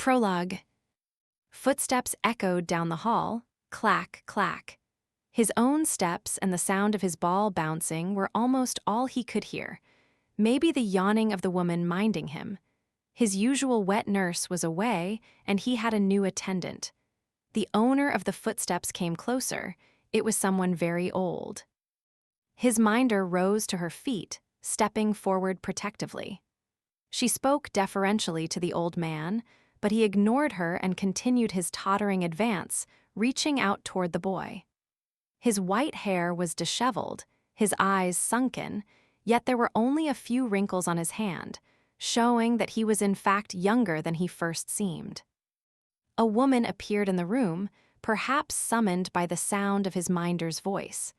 Prologue. Footsteps echoed down the hall, clack, clack. His own steps and the sound of his ball bouncing were almost all he could hear. Maybe the yawning of the woman minding him. His usual wet nurse was away, and he had a new attendant. The owner of the footsteps came closer. It was someone very old. His minder rose to her feet, stepping forward protectively. She spoke deferentially to the old man, but he ignored her and continued his tottering advance, reaching out toward the boy. His white hair was disheveled, his eyes sunken, yet there were only a few wrinkles on his hand, showing that he was in fact younger than he first seemed. A woman appeared in the room, perhaps summoned by the sound of his minder's voice.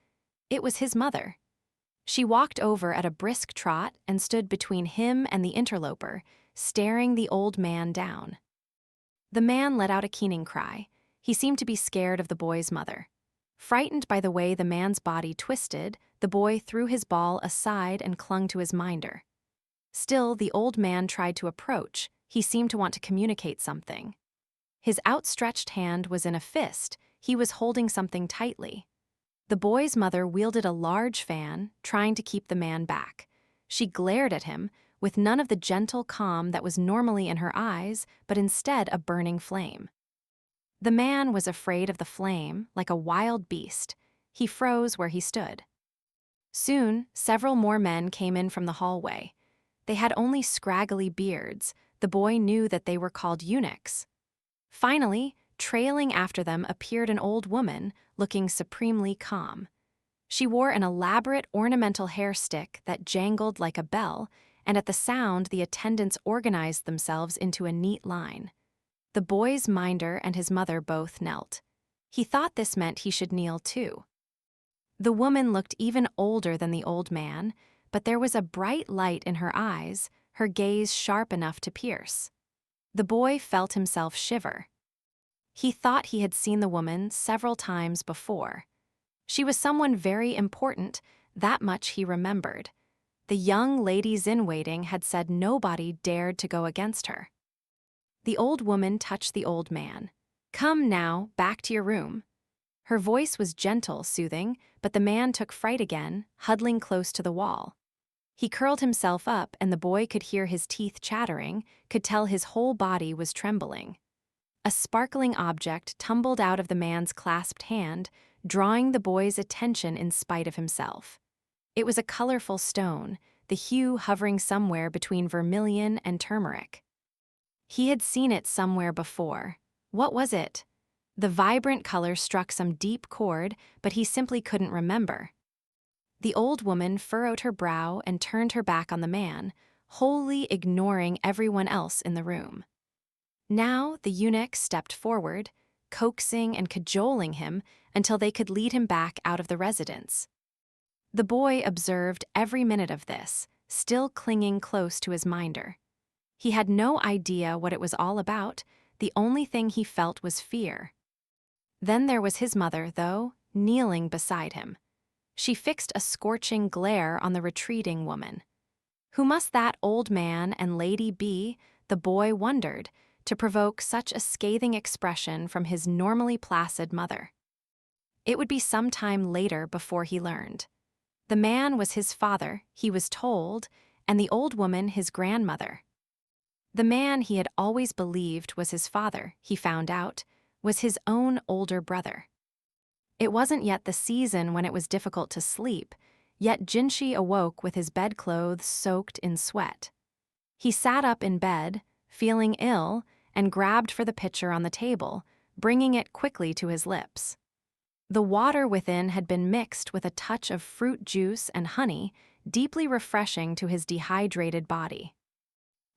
It was his mother. She walked over at a brisk trot and stood between him and the interloper, staring the old man down. The man let out a keening cry. He seemed to be scared of the boy's mother. Frightened by the way the man's body twisted, the boy threw his ball aside and clung to his minder. Still, the old man tried to approach. He seemed to want to communicate something. His outstretched hand was in a fist. He was holding something tightly. The boy's mother wielded a large fan, trying to keep the man back. She glared at him, with none of the gentle calm that was normally in her eyes, but instead a burning flame. The man was afraid of the flame, like a wild beast. He froze where he stood. Soon, several more men came in from the hallway. They had only scraggly beards. The boy knew that they were called eunuchs. Finally, trailing after them appeared an old woman, looking supremely calm. She wore an elaborate ornamental hair stick that jangled like a bell, and at the sound the attendants organized themselves into a neat line. The boy's minder and his mother both knelt. He thought this meant he should kneel too. The woman looked even older than the old man, but there was a bright light in her eyes, her gaze sharp enough to pierce. The boy felt himself shiver. He thought he had seen the woman several times before. She was someone very important, that much he remembered. The young ladies-in-waiting had said nobody dared to go against her. The old woman touched the old man. "Come now, back to your room." Her voice was gentle, soothing, but the man took fright again, huddling close to the wall. He curled himself up, and the boy could hear his teeth chattering, could tell his whole body was trembling. A sparkling object tumbled out of the man's clasped hand, drawing the boy's attention in spite of himself. It was a colorful stone, the hue hovering somewhere between vermilion and turmeric. He had seen it somewhere before. What was it? The vibrant color struck some deep chord, but he simply couldn't remember. The old woman furrowed her brow and turned her back on the man, wholly ignoring everyone else in the room. Now the eunuch stepped forward, coaxing and cajoling him until they could lead him back out of the residence. The boy observed every minute of this, still clinging close to his minder. He had no idea what it was all about. The only thing he felt was fear. Then there was his mother, though, kneeling beside him. She fixed a scorching glare on the retreating woman. Who must that old man and lady be, the boy wondered, to provoke such a scathing expression from his normally placid mother? It would be some time later before he learned. The man was his father, he was told, and the old woman his grandmother. The man he had always believed was his father, he found out, was his own older brother. It wasn't yet the season when it was difficult to sleep, yet Jinshi awoke with his bedclothes soaked in sweat. He sat up in bed, feeling ill, and grabbed for the pitcher on the table, bringing it quickly to his lips. The water within had been mixed with a touch of fruit juice and honey, deeply refreshing to his dehydrated body.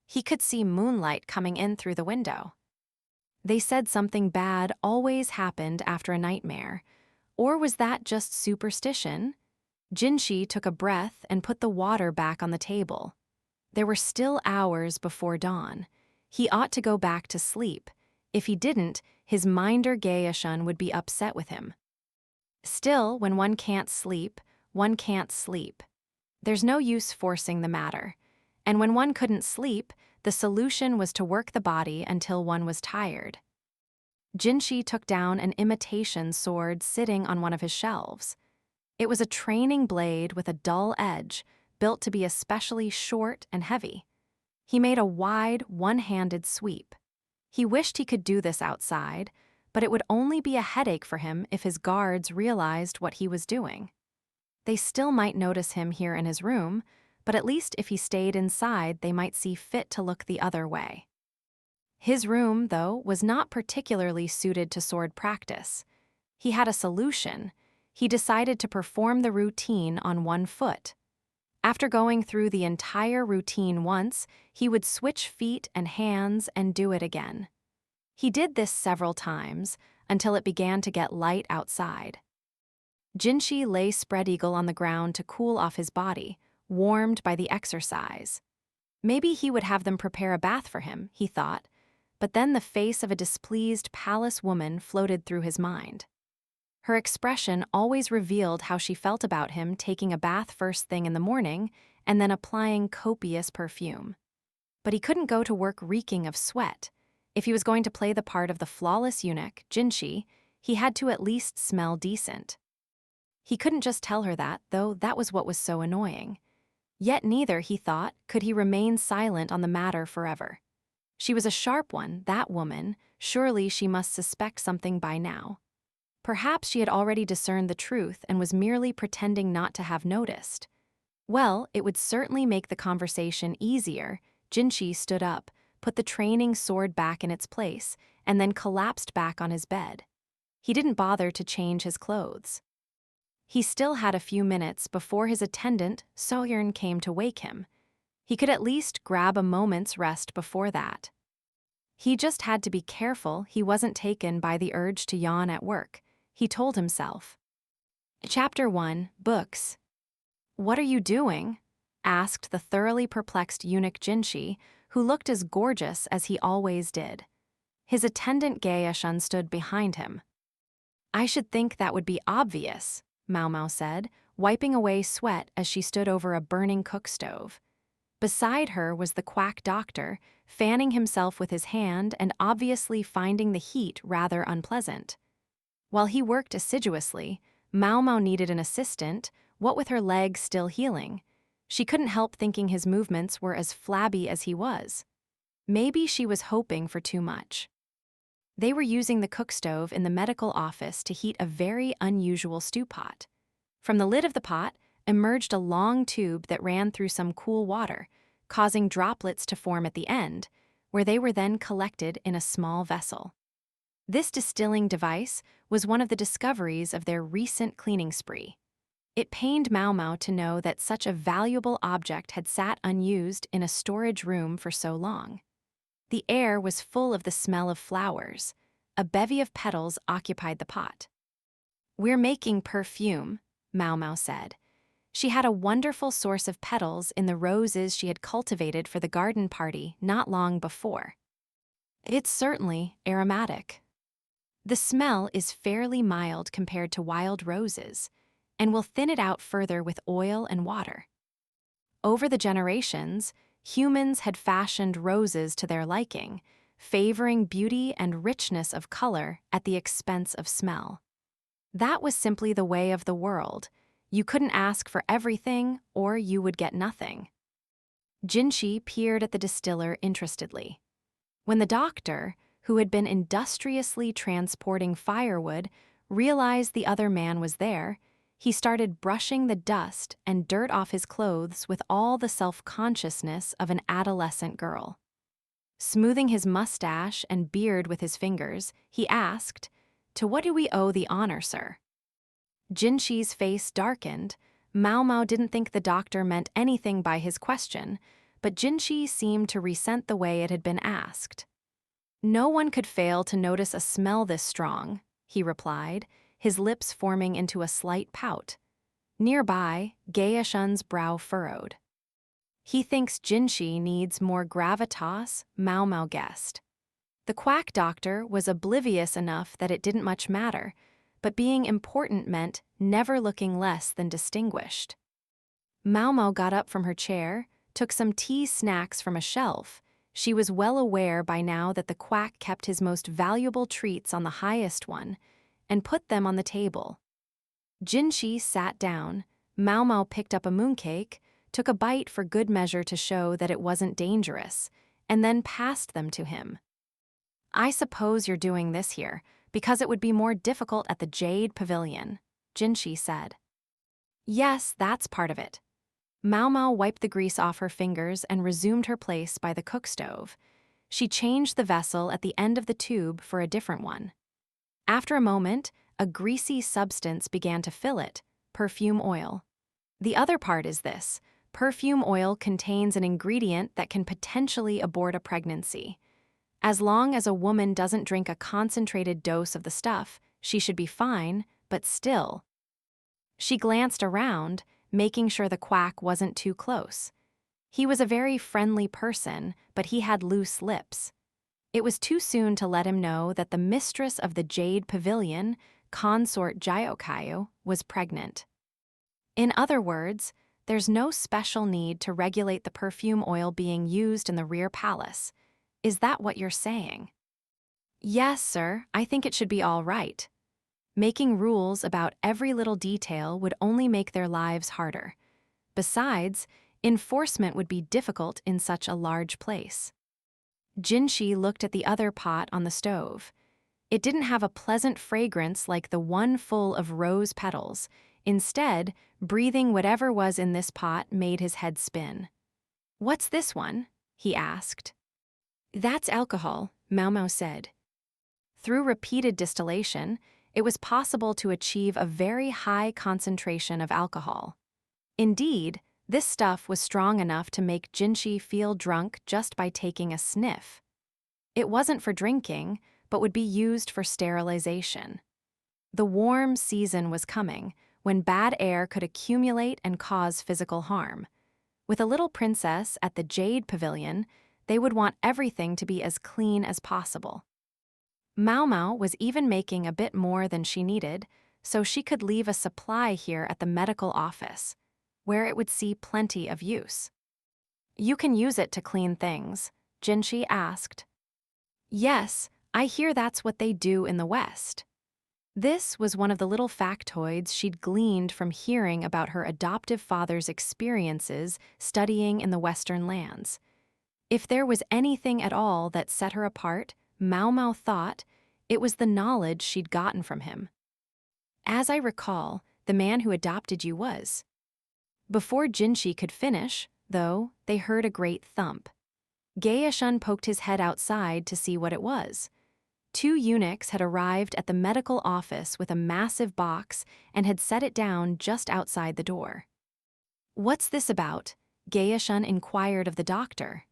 He could see moonlight coming in through the window. They said something bad always happened after a nightmare, or was that just superstition? Jinshi took a breath and put the water back on the table. There were still hours before dawn. He ought to go back to sleep. If he didn't, his minder Gaeshun would be upset with him. Still, when one can't sleep, one can't sleep. There's no use forcing the matter. And when one couldn't sleep, The solution was to work the body until one was tired. Jinshi took down an imitation sword sitting on one of his shelves. It was a training blade with a dull edge, built to be especially short and heavy. He made a wide, one-handed sweep. He wished he could do this outside, but it would only be a headache for him if his guards realized what he was doing. They still might notice him here in his room, but at least if he stayed inside, they might see fit to look the other way. His room, though, was not particularly suited to sword practice. He had a solution. He decided to perform the routine on one foot. After going through the entire routine once, he would switch feet and hands and do it again. He did this several times until it began to get light outside. Jinshi lay spread-eagle on the ground to cool off his body, warmed by the exercise. Maybe he would have them prepare a bath for him, he thought, but then the face of a displeased palace woman floated through his mind. Her expression always revealed how she felt about him taking a bath first thing in the morning and then applying copious perfume. But he couldn't go to work reeking of sweat. If he was going to play the part of the flawless eunuch, Jinshi, he had to at least smell decent. He couldn't just tell her that, though that was what was so annoying. Yet neither, he thought, could he remain silent on the matter forever. She was a sharp one, that woman. Surely she must suspect something by now. Perhaps she had already discerned the truth and was merely pretending not to have noticed. Well, it would certainly make the conversation easier. Jinshi stood up, put the training sword back in its place, and then collapsed back on his bed. He didn't bother to change his clothes. He still had a few minutes before his attendant, Soyeon, came to wake him. He could at least grab a moment's rest before that. He just had to be careful he wasn't taken by the urge to yawn at work, he told himself. Chapter 1, Books. "What are you doing?" asked the thoroughly perplexed eunuch Jinshi, who looked as gorgeous as he always did. His attendant Gaeshun stood behind him. "I should think that would be obvious," Maomao said, wiping away sweat as she stood over a burning cook stove. Beside her was the quack doctor, fanning himself with his hand and obviously finding the heat rather unpleasant. While he worked assiduously, Maomao needed an assistant, what with her leg still healing. She couldn't help thinking his movements were as flabby as he was. Maybe she was hoping for too much. They were using the cook stove in the medical office to heat a very unusual stew pot. From the lid of the pot emerged a long tube that ran through some cool water, causing droplets to form at the end, where they were then collected in a small vessel. This distilling device was one of the discoveries of their recent cleaning spree. It pained Maomao to know that such a valuable object had sat unused in a storage room for so long. The air was full of the smell of flowers. A bevy of petals occupied the pot. "We're making perfume," Maomao said. She had a wonderful source of petals in the roses she had cultivated for the garden party not long before. "It's certainly aromatic. The smell is fairly mild compared to wild roses, and we'll thin it out further with oil and water." Over the generations, humans had fashioned roses to their liking, favoring beauty and richness of color at the expense of smell. That was simply the way of the world. You couldn't ask for everything, or you would get nothing. Jinshi peered at the distiller interestedly. When the doctor, who had been industriously transporting firewood, realized the other man was there, he started brushing the dust and dirt off his clothes with all the self-consciousness of an adolescent girl. Smoothing his mustache and beard with his fingers, he asked, "To what do we owe the honor, sir?" Jinshi's face darkened. Maomao didn't think the doctor meant anything by his question, but Jinshi seemed to resent the way it had been asked. "No one could fail to notice a smell this strong," he replied, his lips forming into a slight pout. Nearby, Gaeshun's brow furrowed. "He thinks Jinshi needs more gravitas," Maomao guessed. The quack doctor was oblivious enough that it didn't much matter, but being important meant never looking less than distinguished. Maomao got up from her chair, took some tea snacks from a shelf. She was well aware by now that the quack kept his most valuable treats on the highest one and put them on the table. Jinshi sat down. Maomao picked up a mooncake, took a bite for good measure to show that it wasn't dangerous, and then passed them to him. I suppose you're doing this here because it would be more difficult at the Jade Pavilion, Jinshi said. Yes, that's part of it. Maomao wiped the grease off her fingers and resumed her place by the cook stove. She changed the vessel at the end of the tube for a different one. After a moment, a greasy substance began to fill it, perfume oil. The other part is this: perfume oil contains an ingredient that can potentially abort a pregnancy. As long as a woman doesn't drink a concentrated dose of the stuff, she should be fine, but still. She glanced around, making sure the quack wasn't too close. He was a very friendly person, but he had loose lips. It was too soon to let him know that the mistress of the Jade Pavilion, Consort Jyokayo, was pregnant. In other words, there's no special need to regulate the perfume oil being used in the rear palace. Is that what you're saying? Yes, sir, I think it should be all right. Making rules about every little detail would only make their lives harder. Besides, enforcement would be difficult in such a large place. Jinshi looked at the other pot on the stove. It didn't have a pleasant fragrance like the one full of rose petals. Instead, breathing whatever was in this pot made his head spin. What's this one? He asked. That's alcohol, Maomao said. Through repeated distillation, it was possible to achieve a very high concentration of alcohol. Indeed, this stuff was strong enough to make Jinshi feel drunk just by taking a sniff. It wasn't for drinking, but would be used for sterilization. The warm season was coming, when bad air could accumulate and cause physical harm. With a little princess at the Jade Pavilion, they would want everything to be as clean as possible. Maomao was even making a bit more than she needed, so she could leave a supply here at the medical office, where it would see plenty of use. You can use it to clean things, Jinshi asked. Yes, I hear that's what they do in the West. This was one of the little factoids she'd gleaned from hearing about her adoptive father's experiences studying in the Western lands. If there was anything at all that set her apart, Maomao thought, it was the knowledge she'd gotten from him. As I recall, the man who adopted you was. Before Jinshi could finish, though, they heard a great thump. Gaeshun poked his head outside to see what it was. 2 eunuchs had arrived at the medical office with a massive box and had set it down just outside the door. What's this about? Gaeshun inquired of the doctor.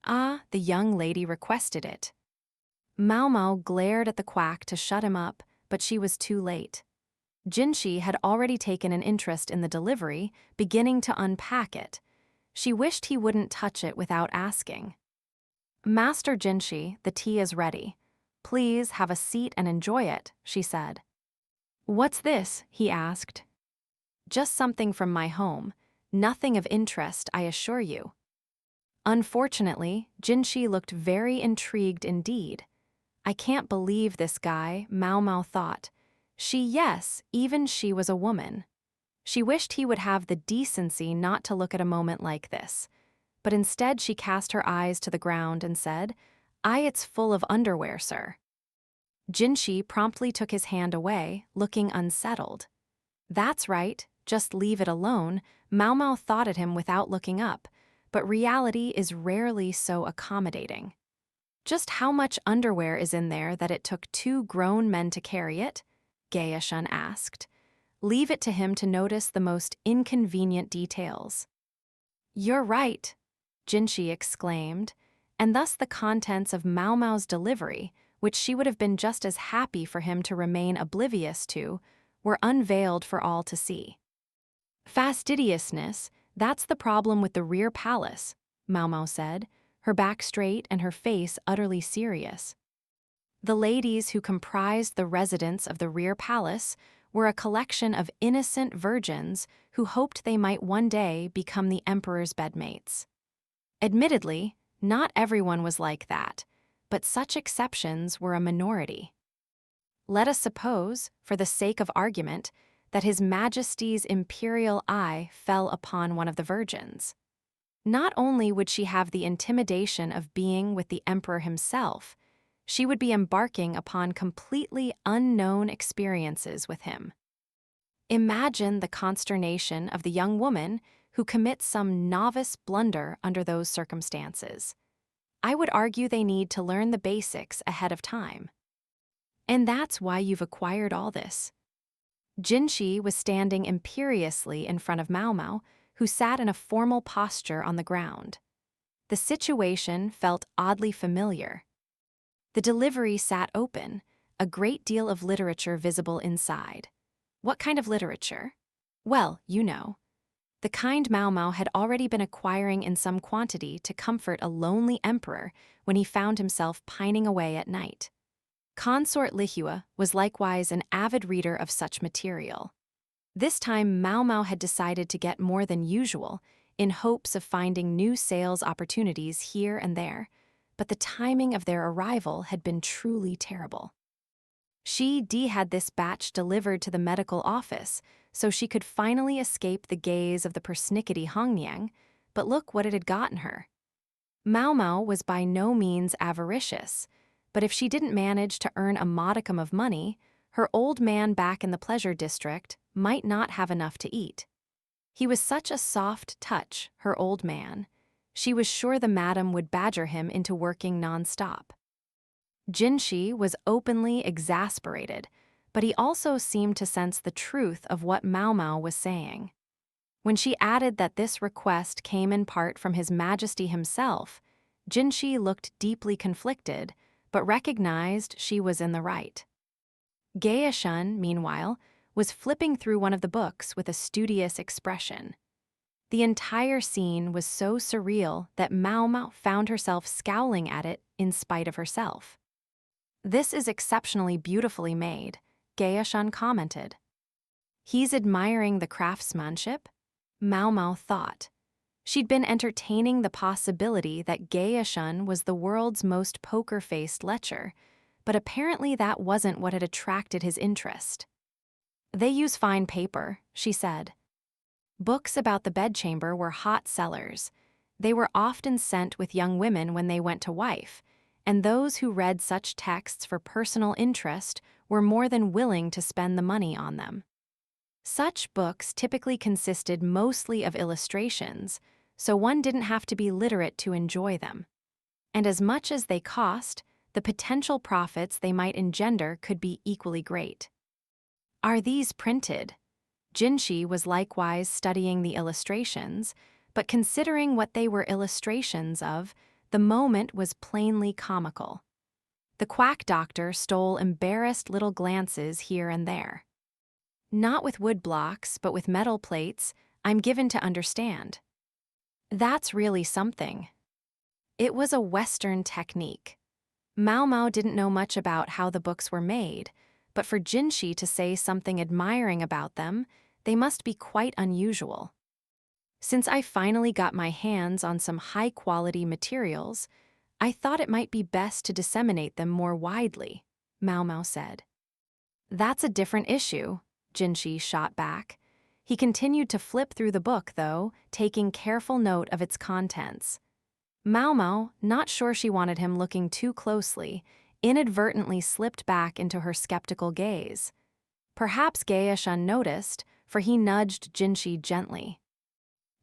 Ah, the young lady requested it. Maomao glared at the quack to shut him up, but she was too late. Jinshi had already taken an interest in the delivery, beginning to unpack it. She wished he wouldn't touch it without asking. Master Jinshi, the tea is ready. Please have a seat and enjoy it, she said. What's this? He asked. Just something from my home. Nothing of interest, I assure you. Unfortunately, Jinshi looked very intrigued indeed. I can't believe this guy, Maomao thought. Yes, even she was a woman. She wished he would have the decency not to look at a moment like this. But instead she cast her eyes to the ground and said, It's full of underwear, sir. Jinshi promptly took his hand away, looking unsettled. That's right, just leave it alone, Maomao thought at him without looking up, but reality is rarely so accommodating. Just how much underwear is in there that it took 2 grown men to carry it? Gaeshun asked. Leave it to him to notice the most inconvenient details. You're right, Jinshi exclaimed, and thus the contents of Maomao's delivery, which she would have been just as happy for him to remain oblivious to, were unveiled for all to see. Fastidiousness, that's the problem with the rear palace, Maomao said, her back straight and her face utterly serious. The ladies who comprised the residents of the rear palace were a collection of innocent virgins who hoped they might one day become the emperor's bedmates. Admittedly, Not everyone was like that, but such exceptions were a minority. Let us suppose, for the sake of argument, that His Majesty's imperial eye fell upon one of the virgins. Not only would she have the intimidation of being with the emperor himself, she would be embarking upon completely unknown experiences with him. Imagine the consternation of the young woman who commits some novice blunder under those circumstances. I would argue they need to learn the basics ahead of time. And that's why you've acquired all this. Jinshi was standing imperiously in front of Maomao, who sat in a formal posture on the ground. The situation felt oddly familiar. The delivery sat open, a great deal of literature visible inside. What kind of literature? Well, you know. The kind Maomao had already been acquiring in some quantity to comfort a lonely emperor when he found himself pining away at night. Consort Lihua was likewise an avid reader of such material. This time Maomao had decided to get more than usual in hopes of finding new sales opportunities here and there, but the timing of their arrival had been truly terrible. She had this batch delivered to the medical office so she could finally escape the gaze of the persnickety Hongniang, but look what it had gotten her. Maomao was by no means avaricious, but if she didn't manage to earn a modicum of money, her old man back in the pleasure district might not have enough to eat. He was such a soft touch, her old man. She was sure the madam would badger him into working non-stop. Jinshi was openly exasperated, but he also seemed to sense the truth of what Maomao was saying. When she added that this request came in part from His Majesty himself, Jinshi looked deeply conflicted, but recognized she was in the right. Gaeshun, meanwhile, was flipping through one of the books with a studious expression. The entire scene was so surreal that Maomao found herself scowling at it in spite of herself. "This is exceptionally beautifully made," Gaeshun commented. "He's admiring the craftsmanship?" Maomao thought. She'd been entertaining the possibility that Gaeshun was the world's most poker-faced lecher, but apparently that wasn't what had attracted his interest. "They use fine paper," she said. Books about the bedchamber were hot sellers. They were often sent with young women when they went to wife, and those who read such texts for personal interest were more than willing to spend the money on them. Such books typically consisted mostly of illustrations, so one didn't have to be literate to enjoy them. And as much as they cost, the potential profits they might engender could be equally great. "Are these printed?" Jinshi was likewise studying the illustrations, but considering what they were illustrations of, the moment was plainly comical. The quack doctor stole embarrassed little glances here and there. "Not with wood blocks, but with metal plates, I'm given to understand." "That's really something." It was a Western technique. Maomao didn't know much about how the books were made, but for Jinshi to say something admiring about them, they must be quite unusual. "Since I finally got my hands on some high-quality materials, I thought it might be best to disseminate them more widely," Maomao said. "That's a different issue," Jinshi shot back. He continued to flip through the book, though, taking careful note of its contents. Maomao, not sure she wanted him looking too closely, inadvertently slipped back into her skeptical gaze. Perhaps Gaeshun noticed, for he nudged Jinshi gently.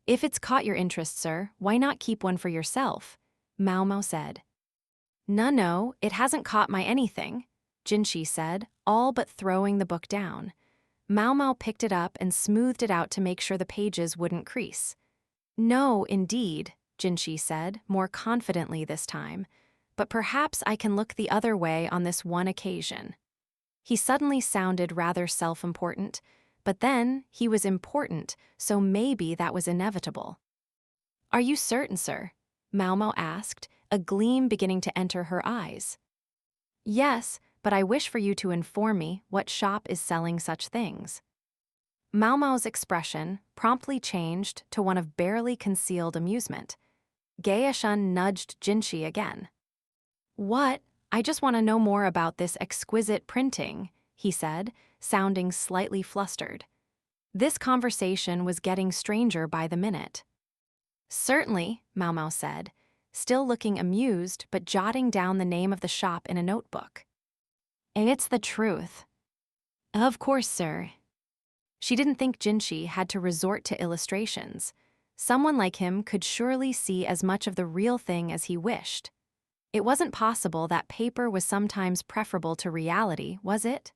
"If it's caught your interest, sir, why not keep one for yourself?" Maomao said. No, it hasn't caught my anything," Jinshi said, all but throwing the book down. Maomao picked it up and smoothed it out to make sure the pages wouldn't crease. "No, indeed," Jinshi said, more confidently this time, "but perhaps I can look the other way on this one occasion." He suddenly sounded rather self-important, but then he was important, so maybe that was inevitable. "Are you certain, sir?" Maomao asked, a gleam beginning to enter her eyes. "Yes, but I wish for you to inform me what shop is selling such things." Maomao's expression promptly changed to one of barely concealed amusement. Gaeshun nudged Jinshi again. What? I just want to know more about this exquisite printing, he said, sounding slightly flustered. This conversation was getting stranger by the minute. Certainly, Maomao said, still looking amused but jotting down the name of the shop in a notebook. It's the truth. Of course, sir. She didn't think Jinshi had to resort to illustrations. Someone like him could surely see as much of the real thing as he wished. It wasn't possible that paper was sometimes preferable to reality, was it?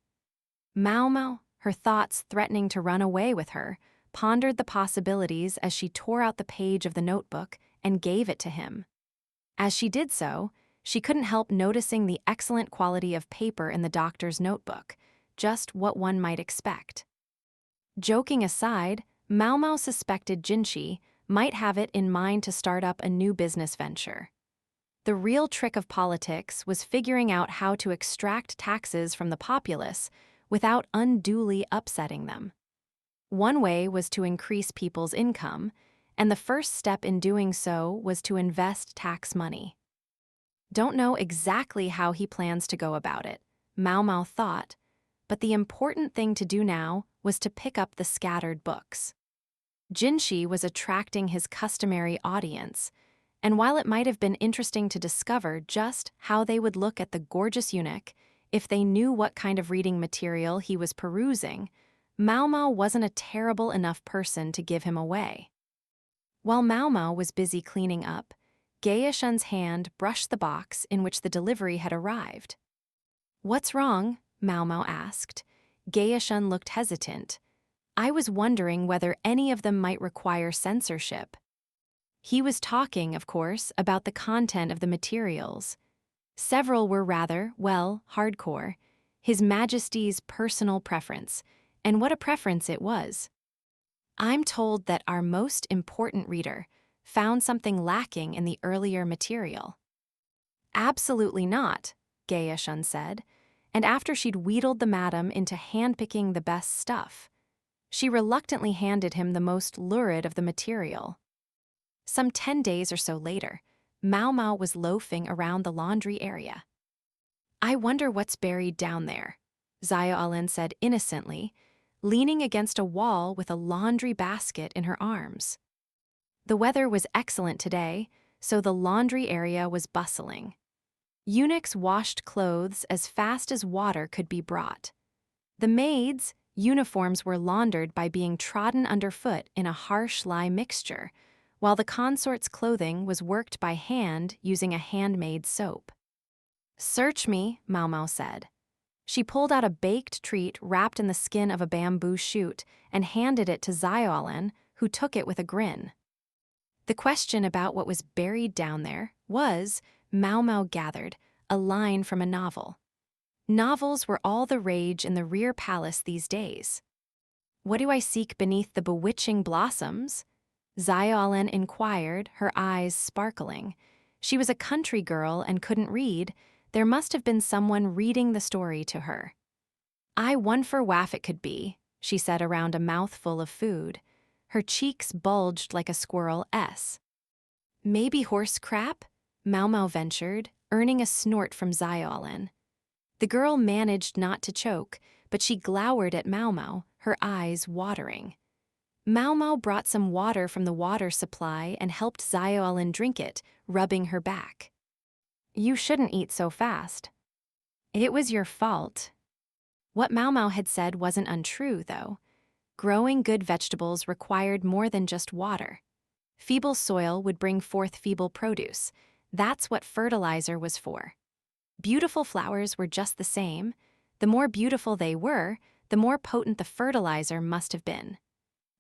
Maomao, her thoughts threatening to run away with her, pondered the possibilities as she tore out the page of the notebook and gave it to him. As she did so, she couldn't help noticing the excellent quality of paper in the doctor's notebook, just what one might expect. Joking aside, Maomao suspected Jinshi might have it in mind to start up a new business venture. The real trick of politics was figuring out how to extract taxes from the populace without unduly upsetting them. One way was to increase people's income, and the first step in doing so was to invest tax money. Don't know exactly how he plans to go about it, Maomao thought, but the important thing to do now was to pick up the scattered books. Jinshi was attracting his customary audience, and while it might have been interesting to discover just how they would look at the gorgeous eunuch if they knew what kind of reading material he was perusing, Maomao wasn't a terrible enough person to give him away. While Maomao was busy cleaning up, Gaeshun's hand brushed the box in which the delivery had arrived. "What's wrong?" Maomao asked. Gaeshun looked hesitant. "I was wondering whether any of them might require censorship." He was talking, of course, about the content of the materials. Several were rather, well, hardcore. His Majesty's personal preference, and what a preference it was. "I'm told that our most important reader found something lacking in the earlier material." "Absolutely not," Gaeshun said, and after she'd wheedled the madam into handpicking the best stuff, she reluctantly handed him the most lurid of the material. Some 10 days or so later, Maomao was loafing around the laundry area. "I wonder what's buried down there," Xiaolin said innocently, leaning against a wall with a laundry basket in her arms. The weather was excellent today, so the laundry area was bustling. Eunuchs washed clothes as fast as water could be brought. The maids' uniforms were laundered by being trodden underfoot in a harsh lye mixture, while the consort's clothing was worked by hand using a handmade soap. "Search me," Maomao said. She pulled out a baked treat wrapped in the skin of a bamboo shoot and handed it to Xiaolin, who took it with a grin. The question about what was buried down there was, Maomao gathered, a line from a novel. Novels were all the rage in the rear palace these days. "What do I seek beneath the bewitching blossoms?" Xiaolin inquired, her eyes sparkling. She was a country girl and couldn't read. There must have been someone reading the story to her. "I wonder waff it could be," she said around a mouthful of food. Her cheeks bulged like a squirrel's. "Maybe horse crap?" Maomao ventured, earning a snort from Xiaolin. The girl managed not to choke, but she glowered at Maomao, her eyes watering. Maomao brought some water from the water supply and helped Xiaolin drink it, rubbing her back. "You shouldn't eat so fast." "It was your fault." What Maomao had said wasn't untrue, though. Growing good vegetables required more than just water. Feeble soil would bring forth feeble produce. That's what fertilizer was for. Beautiful flowers were just the same. The more beautiful they were, the more potent the fertilizer must have been.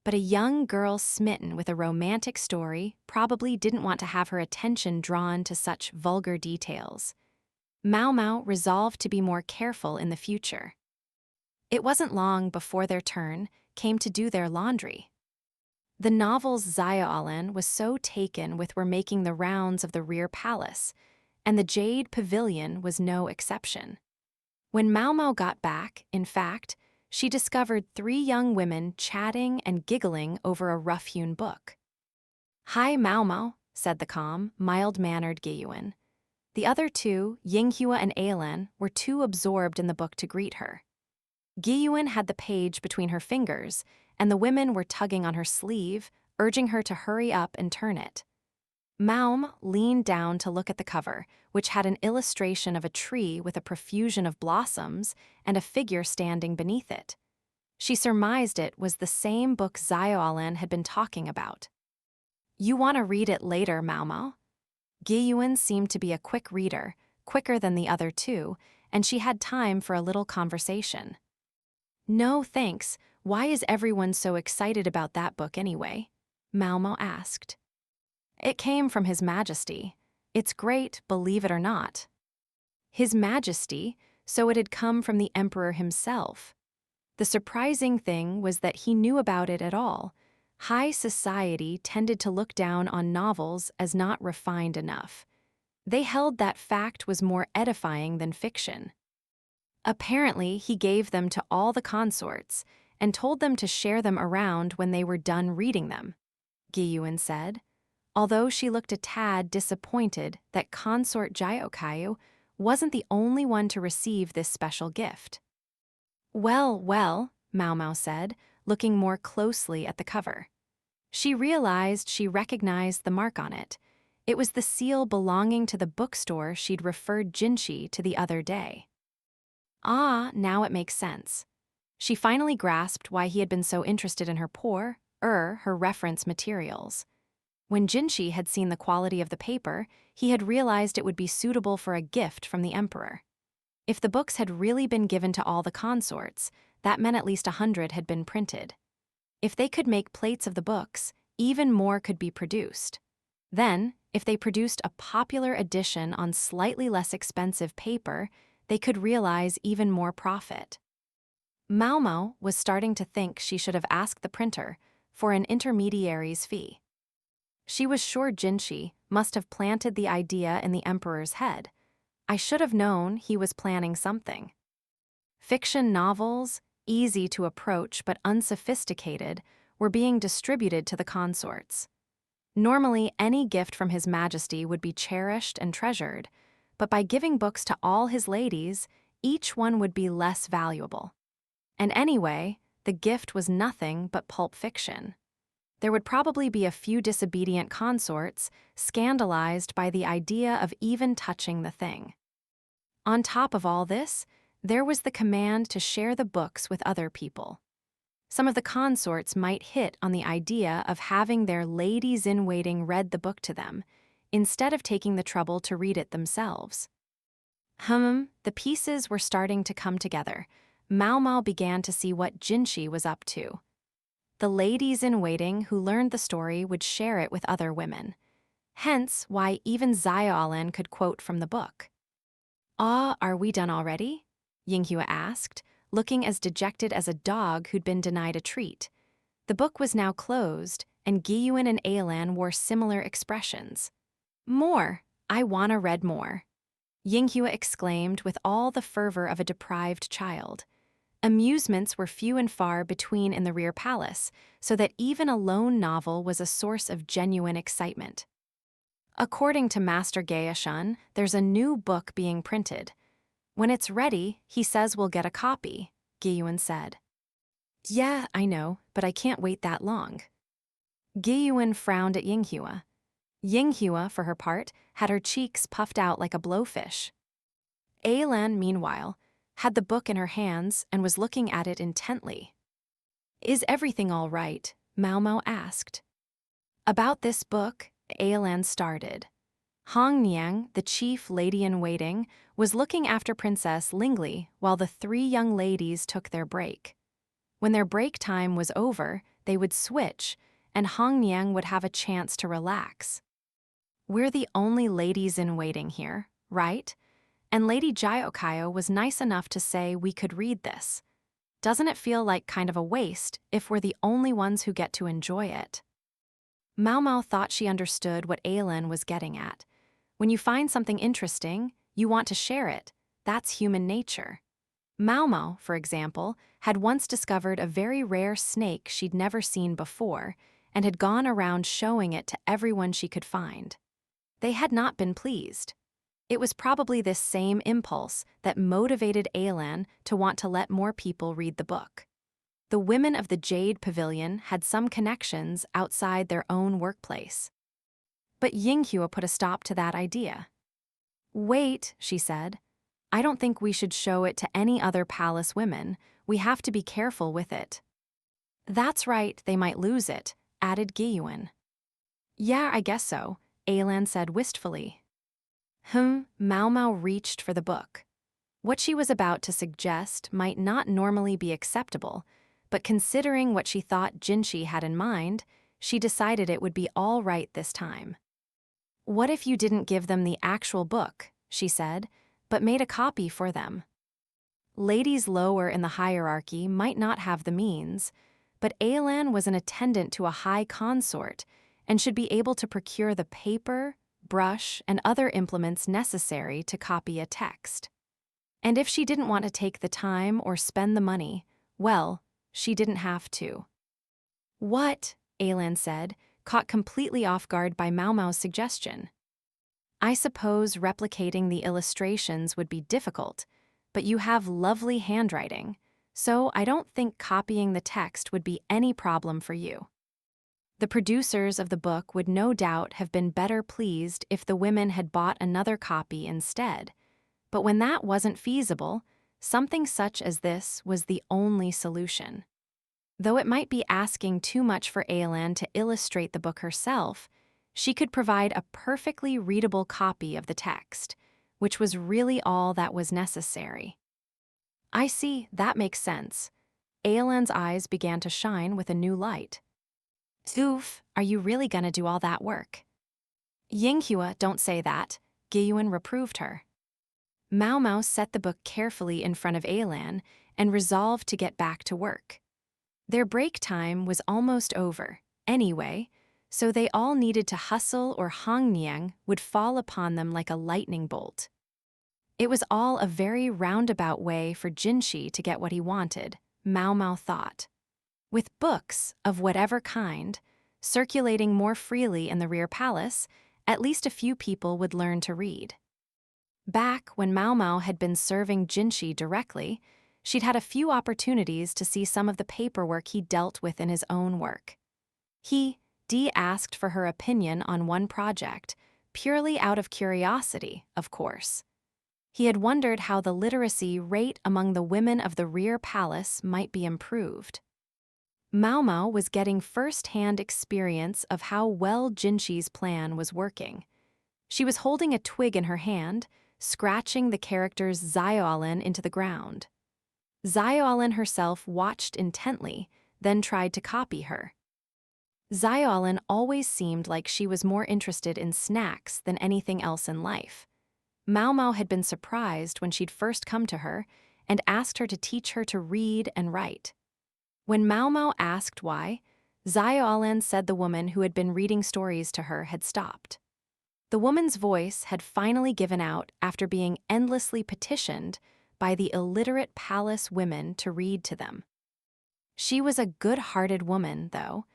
But a young girl smitten with a romantic story probably didn't want to have her attention drawn to such vulgar details. Maomao resolved to be more careful in the future. It wasn't long before their turn came to do their laundry. The novels Xiaolin was so taken with were making the rounds of the rear palace, and the Jade Pavilion was no exception. When Maomao got back, in fact, she discovered 3 young women chatting and giggling over a rough-hewn book. "Hi, Maomao," said the calm, mild-mannered Gyuan. The other two, Yinghua and Alan, were too absorbed in the book to greet her. Gyuan had the page between her fingers, and the women were tugging on her sleeve, urging her to hurry up and turn it. Maomao leaned down to look at the cover, which had an illustration of a tree with a profusion of blossoms and a figure standing beneath it. She surmised it was the same book Xiaolan had been talking about. "You want to read it later, Maomao?" Gyuan seemed to be a quick reader, quicker than the other two, and she had time for a little conversation. "No, thanks. Why is everyone so excited about that book anyway?" Maomao asked. "It came from His Majesty. It's great, believe it or not." His Majesty, so it had come from the Emperor himself. The surprising thing was that he knew about it at all. High society tended to look down on novels as not refined enough. They held that fact was more edifying than fiction. Apparently, he gave them to all the consorts and told them to share them around when they were done reading them, Gyuan said, although she looked a tad disappointed that consort Jyokayu wasn't the only one to receive this special gift. "Well, well," Maomao said, looking more closely at the cover. She realized she recognized the mark on it. It was the seal belonging to the bookstore she'd referred Jinshi to the other day. Ah, now it makes sense. She finally grasped why he had been so interested in her reference materials. When Jinshi had seen the quality of the paper, he had realized it would be suitable for a gift from the emperor. If the books had really been given to all the consorts, that meant at least 100 had been printed. If they could make plates of the books, even more could be produced. Then, if they produced a popular edition on slightly less expensive paper, they could realize even more profit. Maomao was starting to think she should have asked the printer for an intermediary's fee. She was sure Jinshi must have planted the idea in the emperor's head. I should have known he was planning something. Fiction novels, easy to approach but unsophisticated, were being distributed to the consorts. Normally, any gift from His Majesty would be cherished and treasured, but by giving books to all his ladies, each one would be less valuable. And anyway, the gift was nothing but pulp fiction. There would probably be a few disobedient consorts scandalized by the idea of even touching the thing. On top of all this, there was the command to share the books with other people. Some of the consorts might hit on the idea of having their ladies-in-waiting read the book to them, instead of taking the trouble to read it themselves. The pieces were starting to come together. Maomao began to see what Jinshi was up to. The ladies-in-waiting who learned the story would share it with other women. Hence why even Xiaolan could quote from the book. "Ah, are we done already?" Yinghua asked, looking as dejected as a dog who'd been denied a treat. The book was now closed, and Gyuan and Alan wore similar expressions. "More! I wanna read more," Yinghua exclaimed with all the fervor of a deprived child. Amusements were few and far between in the rear palace, so that even a lone novel was a source of genuine excitement. "According to Master Gaeshun, there's a new book being printed. When it's ready, he says we'll get a copy," Gyuan said. "Yeah, I know, but I can't wait that long." Gyuan frowned at Yinghua. Yinghua, for her part, had her cheeks puffed out like a blowfish. Alan, meanwhile, had the book in her hands and was looking at it intently. "Is everything all right?" Maomao asked. "About this book," Alan started. Hong Niang, the chief lady-in-waiting, was looking after Princess Lingli while the 3 young ladies took their break. When their break time was over, they would switch, and Hong Niang would have a chance to relax. "We're the only ladies-in-waiting here, right? And Lady Jyokayo was nice enough to say we could read this. Doesn't it feel like kind of a waste if we're the only ones who get to enjoy it?" Maomao thought she understood what Alan was getting at. When you find something interesting, you want to share it. That's human nature. Maomao, for example, had once discovered a very rare snake she'd never seen before, and had gone around showing it to everyone she could find. They had not been pleased. It was probably this same impulse that motivated Alan to want to let more people read the book. The women of the Jade Pavilion had some connections outside their own workplace. But Yinghua put a stop to that idea. "Wait," she said. "I don't think we should show it to any other palace women. We have to be careful with it." "That's right, they might lose it," added Gyuan. "Yeah, I guess so," Alan said wistfully. Maomao reached for the book. What she was about to suggest might not normally be acceptable, but considering what she thought Jinshi had in mind, she decided it would be all right this time. "What if you didn't give them the actual book," she said, "but made a copy for them?" Ladies lower in the hierarchy might not have the means, but Alan was an attendant to a high consort and should be able to procure the paper, brush, and other implements necessary to copy a text. And if she didn't want to take the time or spend the money, well, she didn't have to. "What?" Alan said, caught completely off guard by Maomao's suggestion. "I suppose replicating the illustrations would be difficult, but you have lovely handwriting, so I don't think copying the text would be any problem for you." The producers of the book would no doubt have been better pleased if the women had bought another copy instead, but when that wasn't feasible, something such as this was the only solution. Though it might be asking too much for Alan to illustrate the book herself, she could provide a perfectly readable copy of the text, which was really all that was necessary. "I see, that makes sense." Alan's eyes began to shine with a new light. "Oof, are you really gonna do all that work?" "Yinghua, don't say that," Gyuan reproved her. Maomao set the book carefully in front of Alan and resolved to get back to work. Their break time was almost over, anyway, so they all needed to hustle or Hongniang would fall upon them like a lightning bolt. It was all a very roundabout way for Jinshi to get what he wanted, Maomao thought. With books, of whatever kind, circulating more freely in the rear palace, at least a few people would learn to read. Back when Maomao had been serving Jinshi directly, she'd had a few opportunities to see some of the paperwork he dealt with in his own work. Dee asked for her opinion on one project, purely out of curiosity, of course. He had wondered how the literacy rate among the women of the rear palace might be improved. Maomao was getting first-hand experience of how well Jinshi's plan was working. She was holding a twig in her hand, scratching the characters Zioalin into the ground. Zioalin herself watched intently, then tried to copy her. Zioalin always seemed like she was more interested in snacks than anything else in life. Maomao had been surprised when she'd first come to her and asked her to teach her to read and write. When Maomao asked why, Zioalin said the woman who had been reading stories to her had stopped. The woman's voice had finally given out after being endlessly petitioned by the illiterate palace women to read to them. She was a good-hearted woman, though,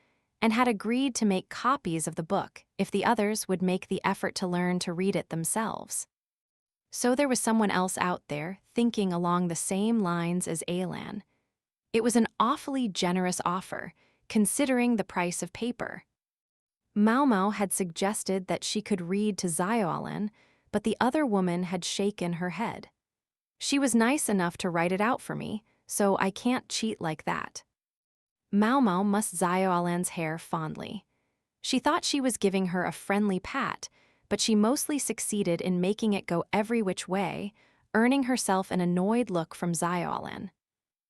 and had agreed to make copies of the book if the others would make the effort to learn to read it themselves. So there was someone else out there thinking along the same lines as Alan. It was an awfully generous offer, considering the price of paper. Maomao had suggested that she could read to Zioalin, but the other woman had shaken her head. "She was nice enough to write it out for me, so I can't cheat like that." Maomao mussed Zioalin's hair fondly. She thought she was giving her a friendly pat, but she mostly succeeded in making it go every which way, earning herself an annoyed look from Zioalin.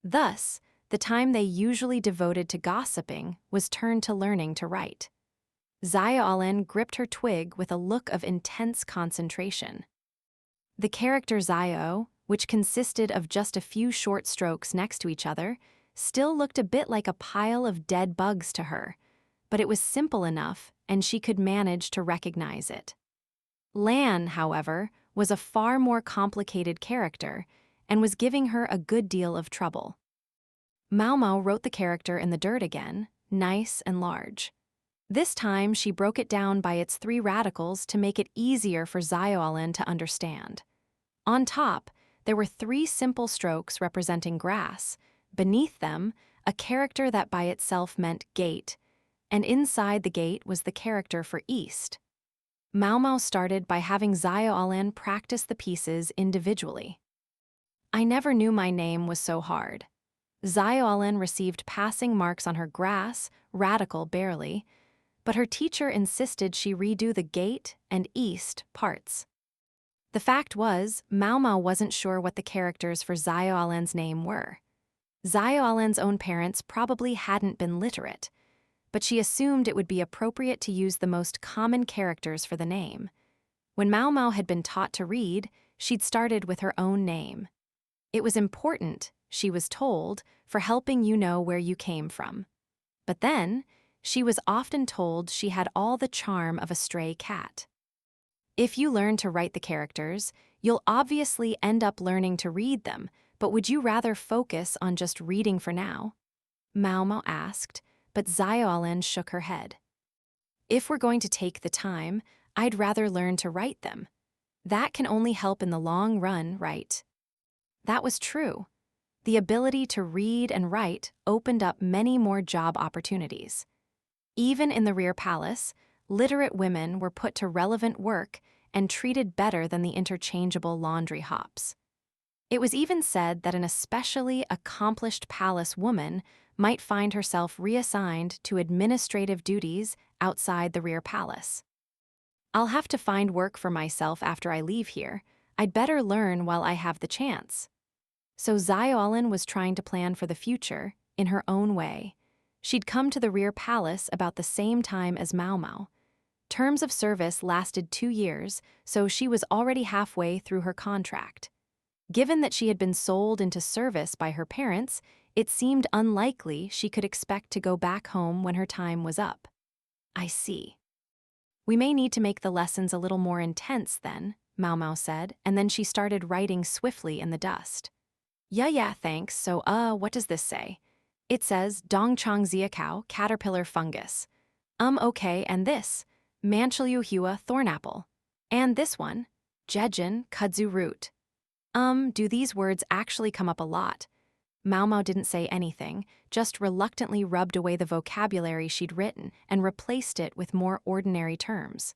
Thus, the time they usually devoted to gossiping was turned to learning to write. Zioalin gripped her twig with a look of intense concentration. The character Zio, which consisted of just a few short strokes next to each other, still looked a bit like a pile of dead bugs to her, but it was simple enough and she could manage to recognize it. Lan, however, was a far more complicated character and was giving her a good deal of trouble. Maomao wrote the character in the dirt again, nice and large. This time, she broke it down by its 3 radicals to make it easier for Zioalin to understand. On top, there were 3 simple strokes representing grass. Beneath them, a character that by itself meant gate, and inside the gate was the character for east. Maomao started by having Zioalin practice the pieces individually. I never knew my name was so hard. Zioalin received passing marks on her grass, radical barely, but her teacher insisted she redo the gate and east parts. The fact was, Maomao wasn't sure what the characters for Zioalin's name were. Zioalin's own parents probably hadn't been literate, but she assumed it would be appropriate to use the most common characters for the name. When Maomao had been taught to read, she'd started with her own name. It was important, she was told, for helping you know where you came from. But then, she was often told she had all the charm of a stray cat. If you learn to write the characters, you'll obviously end up learning to read them, but would you rather focus on just reading for now? Maomao asked, but Zioalin shook her head. If we're going to take the time, I'd rather learn to write them. That can only help in the long run, right? That was true. The ability to read and write opened up many more job opportunities. Even in the rear palace, literate women were put to relevant work and treated better than the interchangeable laundry hops. It was even said that an especially accomplished palace woman might find herself reassigned to administrative duties outside the rear palace. I'll have to find work for myself after I leave here. I'd better learn while I have the chance. So Zioalin was trying to plan for the future in her own way. She'd come to the rear palace about the same time as Maomao. Terms of service lasted 2 years, so she was already halfway through her contract. Given that she had been sold into service by her parents, it seemed unlikely she could expect to go back home when her time was up. I see. We may need to make the lessons a little more intense then, Maomao said, and then she started writing swiftly in the dust. Yeah, thanks, so what does this say? It says, Dongchang Ziakao, caterpillar fungus. Okay, and this, Manchiliu hua thornapple. And this one, Jejin kudzu root. Do these words actually come up a lot? Maomao didn't say anything, just reluctantly rubbed away the vocabulary she'd written and replaced it with more ordinary terms.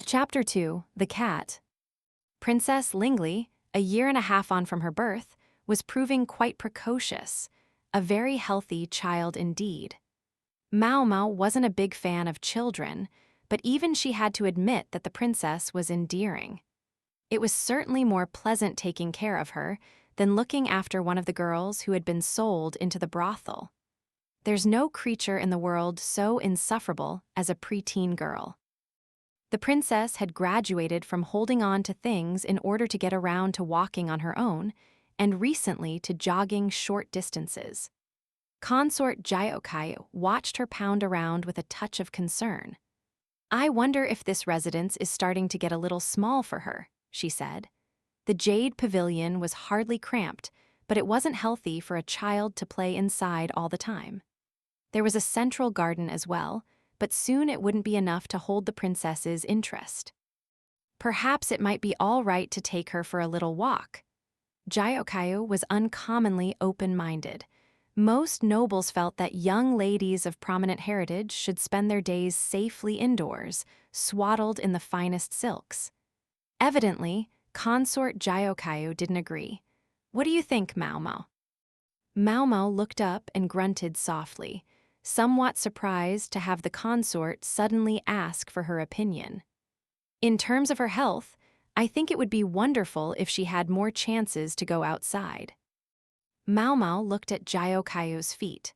Chapter 2, The Cat. Princess Lingli, a year and a half on from her birth, was proving quite precocious, a very healthy child indeed. Maomao wasn't a big fan of children, but even she had to admit that the princess was endearing. It was certainly more pleasant taking care of her than looking after one of the girls who had been sold into the brothel. There's no creature in the world so insufferable as a preteen girl. The princess had graduated from holding on to things in order to get around to walking on her own, and recently to jogging short distances. Consort Jiokai watched her pound around with a touch of concern. I wonder if this residence is starting to get a little small for her, she said. The jade pavilion was hardly cramped, but it wasn't healthy for a child to play inside all the time. There was a central garden as well, but soon it wouldn't be enough to hold the princess's interest. Perhaps it might be all right to take her for a little walk. Jiokayu was uncommonly open-minded. Most nobles felt that young ladies of prominent heritage should spend their days safely indoors, swaddled in the finest silks. Evidently, Consort Jiokayu didn't agree. What do you think, Maomao? Maomao looked up and grunted softly, somewhat surprised to have the consort suddenly ask for her opinion. In terms of her health, I think it would be wonderful if she had more chances to go outside. Maomao looked at Jiokayu's feet.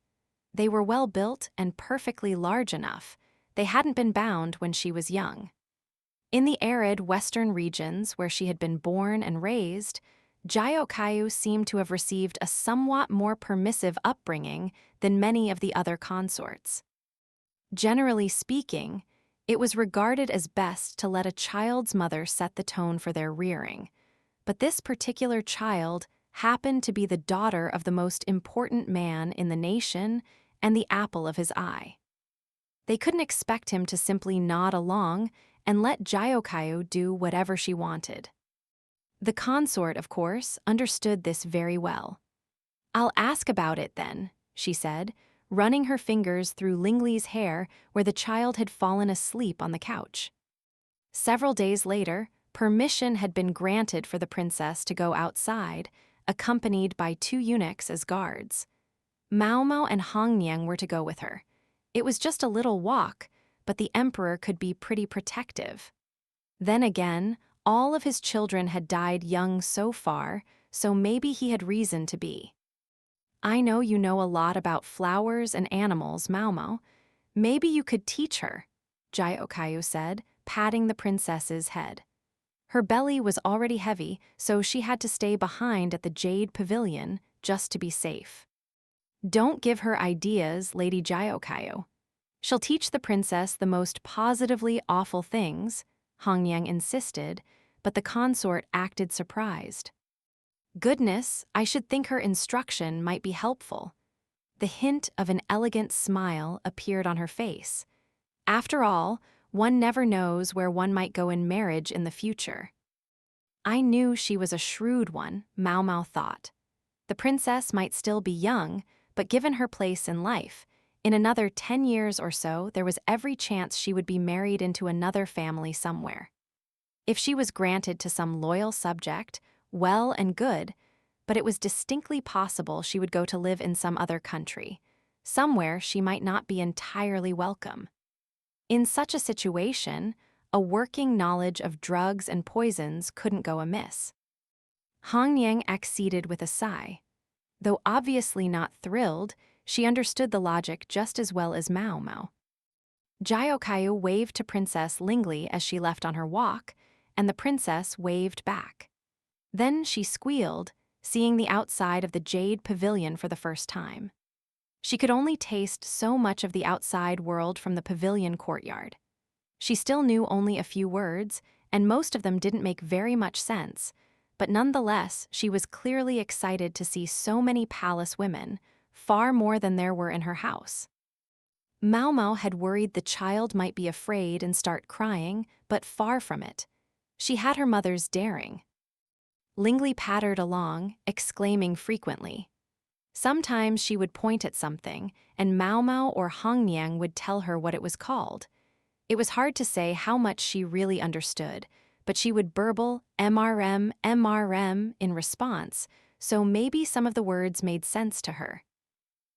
They were well built and perfectly large enough. They hadn't been bound when she was young. In the arid western regions where she had been born and raised, Jiokayu seemed to have received a somewhat more permissive upbringing than many of the other consorts. Generally speaking, it was regarded as best to let a child's mother set the tone for their rearing, but this particular child happened to be the daughter of the most important man in the nation and the apple of his eye. They couldn't expect him to simply nod along and let Jyokayo do whatever she wanted. The consort, of course, understood this very well. "I'll ask about it then," she said, running her fingers through Lingli's hair where the child had fallen asleep on the couch. Several days later, permission had been granted for the princess to go outside, accompanied by 2 eunuchs as guards. Maomao and Hongniang were to go with her. It was just a little walk, but the emperor could be pretty protective. Then again, all of his children had died young so far, so maybe he had reason to be. "I know you know a lot about flowers and animals, Maomao. Maybe you could teach her," Jyokayo said, patting the princess's head. Her belly was already heavy, so she had to stay behind at the Jade Pavilion just to be safe. "Don't give her ideas, Lady Jyokayo. She'll teach the princess the most positively awful things," Hongniang insisted, but the consort acted surprised. "Goodness, I should think her instruction might be helpful." The hint of an elegant smile appeared on her face. After all, one never knows where one might go in marriage in the future. I knew she was a shrewd one, Maomao thought. The princess might still be young, but given her place in life, in another 10 years or so, there was every chance she would be married into another family somewhere. If she was granted to some loyal subject, well and good, but it was distinctly possible she would go to live in some other country, somewhere she might not be entirely welcome. In such a situation, a working knowledge of drugs and poisons couldn't go amiss. Hongniang acceded with a sigh. Though obviously not thrilled, she understood the logic just as well as Maomao. Jyokayo waved to Princess Lingli as she left on her walk, and the princess waved back. Then she squealed, seeing the outside of the Jade Pavilion for the first time. She could only taste so much of the outside world from the pavilion courtyard. She still knew only a few words, and most of them didn't make very much sense, but nonetheless, she was clearly excited to see so many palace women, far more than there were in her house. Maomao had worried the child might be afraid and start crying, but far from it. She had her mother's daring. Lingli pattered along, exclaiming frequently. Sometimes she would point at something, and Maomao or Hongniang would tell her what it was called. It was hard to say how much she really understood, but she would burble MRM, MRM in response, so maybe some of the words made sense to her.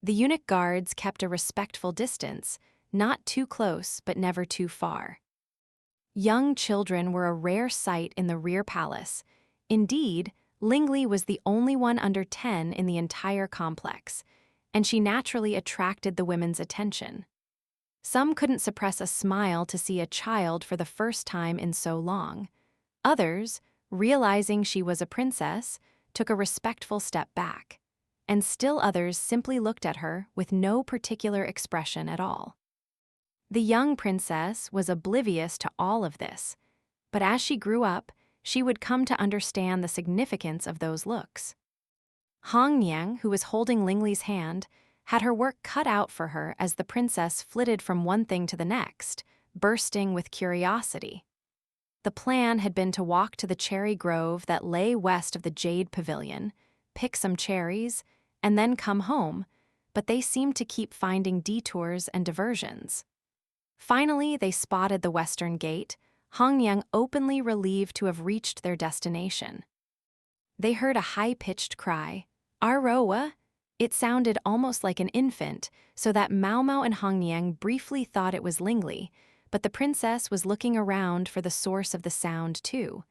The eunuch guards kept a respectful distance, not too close but never too far. Young children were a rare sight in the rear palace. Indeed, Lingli was the only one under 10 in the entire complex, and she naturally attracted the women's attention. Some couldn't suppress a smile to see a child for the first time in so long. Others, realizing she was a princess, took a respectful step back, and still others simply looked at her with no particular expression at all. The young princess was oblivious to all of this, but as she grew up, she would come to understand the significance of those looks. Hongniang, who was holding Lingli's hand, had her work cut out for her as the princess flitted from one thing to the next, bursting with curiosity. The plan had been to walk to the cherry grove that lay west of the Jade Pavilion, pick some cherries, and then come home, but they seemed to keep finding detours and diversions. Finally, they spotted the western gate, Hongniang openly relieved to have reached their destination. They heard a high-pitched cry, "Aroa!" It sounded almost like an infant, so that Maomao and Hongniang briefly thought it was Lingli, but the princess was looking around for the source of the sound too.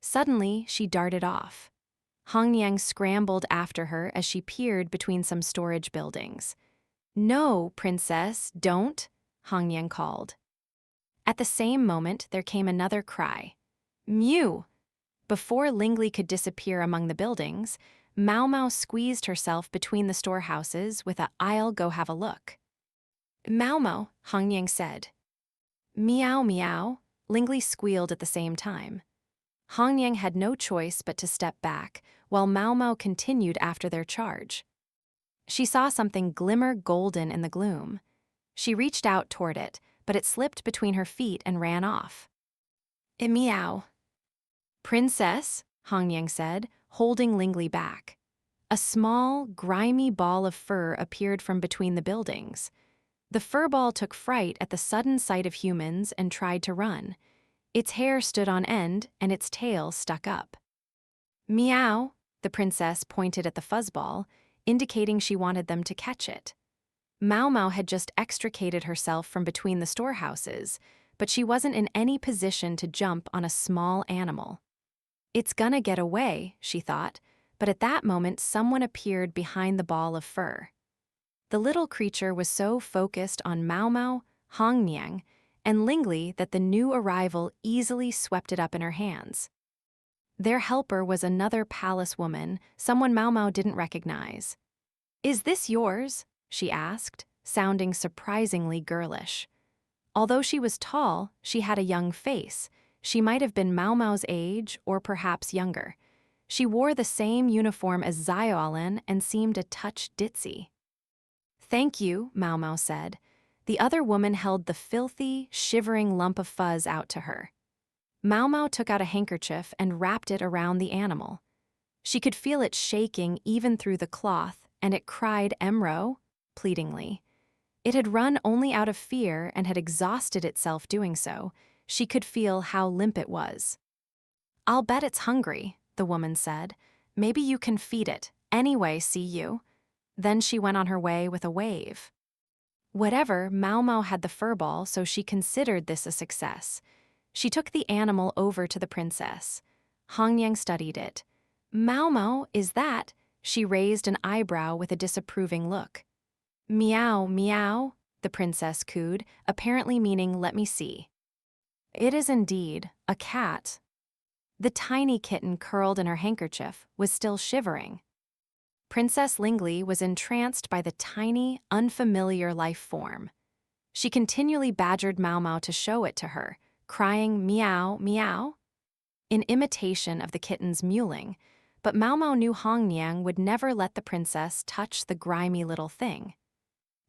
Suddenly, she darted off. Hongniang scrambled after her as she peered between some storage buildings. "No, princess, don't," Hongniang called. At the same moment, there came another cry. "Mew!" Before Lingli could disappear among the buildings, Maomao squeezed herself between the storehouses with a "I'll go have a look." "Maomao," Hongniang said. "Meow, meow," Lingli squealed at the same time. Hongniang had no choice but to step back, while Maomao continued after their charge. She saw something glimmer golden in the gloom. She reached out toward it, but it slipped between her feet and ran off. Meow. Princess, Hongyang said, holding Lingli back. A small, grimy ball of fur appeared from between the buildings. The furball took fright at the sudden sight of humans and tried to run. Its hair stood on end and its tail stuck up. Meow, the princess pointed at the fuzzball, indicating she wanted them to catch it. Maomao had just extricated herself from between the storehouses, but she wasn't in any position to jump on a small animal. It's gonna get away, she thought, but at that moment someone appeared behind the ball of fur. The little creature was so focused on Maomao, Hongyang, and Lingli that the new arrival easily swept it up in her hands. Their helper was another palace woman, someone Maomao didn't recognize. "Is this yours?" she asked, sounding surprisingly girlish. Although she was tall, she had a young face. She might have been Maomao's age or perhaps younger. She wore the same uniform as Xiaolin and seemed a touch ditzy. "Thank you," Maomao said. The other woman held the filthy, shivering lump of fuzz out to her. Maomao took out a handkerchief and wrapped it around the animal. She could feel it shaking even through the cloth, and it cried Emro, pleadingly. It had run only out of fear and had exhausted itself doing so. She could feel how limp it was. "I'll bet it's hungry," the woman said. "Maybe you can feed it. Anyway, see you." Then she went on her way with a wave. Whatever, Maomao had the furball, so she considered this a success. She took the animal over to the princess. Hongyang studied it. "Maomao, is that?" She raised an eyebrow with a disapproving look. "Meow, meow," the princess cooed, apparently meaning "let me see." "It is indeed a cat." The tiny kitten curled in her handkerchief was still shivering. Princess Lingli was entranced by the tiny, unfamiliar life form. She continually badgered Maomao to show it to her, crying meow, meow, in imitation of the kitten's mewling, but Maomao knew Hongyang would never let the princess touch the grimy little thing.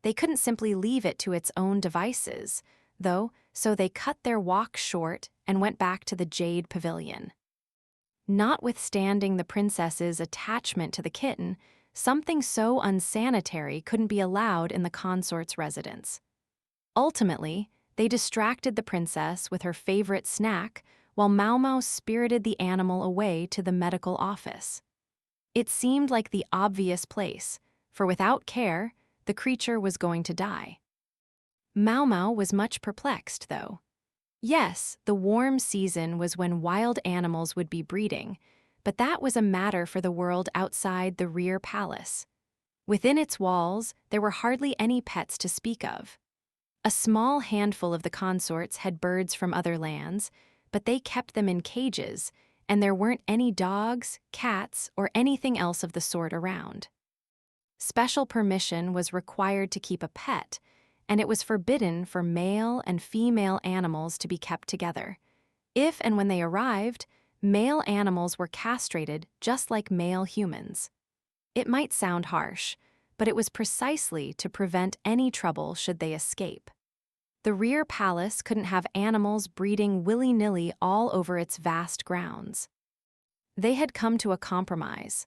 They couldn't simply leave it to its own devices, though, so they cut their walk short and went back to the Jade Pavilion. Notwithstanding the princess's attachment to the kitten, something so unsanitary couldn't be allowed in the consort's residence. Ultimately, they distracted the princess with her favorite snack while Maomao spirited the animal away to the medical office. It seemed like the obvious place, for without care, the creature was going to die. Maomao was much perplexed, though. Yes, the warm season was when wild animals would be breeding, but that was a matter for the world outside the rear palace. Within its walls, there were hardly any pets to speak of. A small handful of the consorts had birds from other lands, but they kept them in cages, and there weren't any dogs, cats, or anything else of the sort around. Special permission was required to keep a pet, and it was forbidden for male and female animals to be kept together. If and when they arrived, male animals were castrated just like male humans. It might sound harsh, but it was precisely to prevent any trouble should they escape. The rear palace couldn't have animals breeding willy-nilly all over its vast grounds. They had come to a compromise.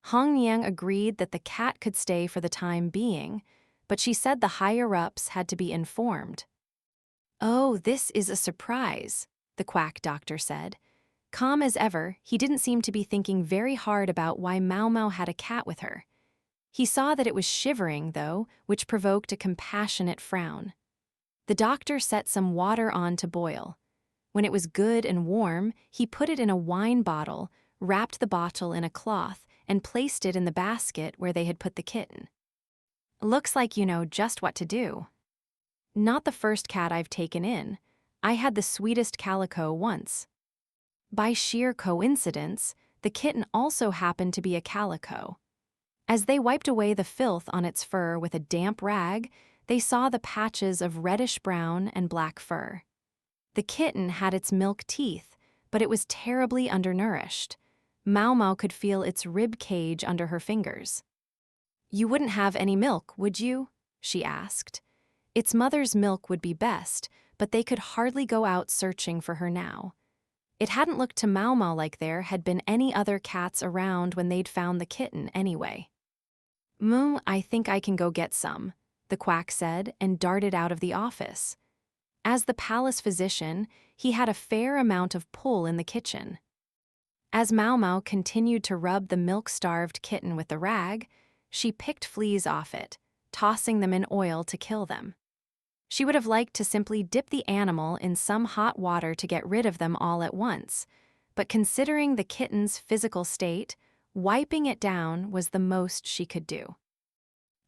Hongyang agreed that the cat could stay for the time being, but she said the higher-ups had to be informed. "Oh, this is a surprise," the quack doctor said. Calm as ever, he didn't seem to be thinking very hard about why Maomao had a cat with her. He saw that it was shivering, though, which provoked a compassionate frown. The doctor set some water on to boil. When it was good and warm, he put it in a wine bottle, wrapped the bottle in a cloth, and placed it in the basket where they had put the kitten. "Looks like you know just what to do." "Not the first cat I've taken in. I had the sweetest calico once." By sheer coincidence, the kitten also happened to be a calico. As they wiped away the filth on its fur with a damp rag, they saw the patches of reddish-brown and black fur. The kitten had its milk teeth, but it was terribly undernourished. Maomao could feel its rib cage under her fingers. "You wouldn't have any milk, would you?" she asked. Its mother's milk would be best, but they could hardly go out searching for her now. It hadn't looked to Maomao like there had been any other cats around when they'd found the kitten anyway. "Moo, I think I can go get some," the quack said and darted out of the office. As the palace physician, he had a fair amount of pull in the kitchen. As Maomao continued to rub the milk-starved kitten with the rag, she picked fleas off it, tossing them in oil to kill them. She would have liked to simply dip the animal in some hot water to get rid of them all at once, but considering the kitten's physical state, wiping it down was the most she could do.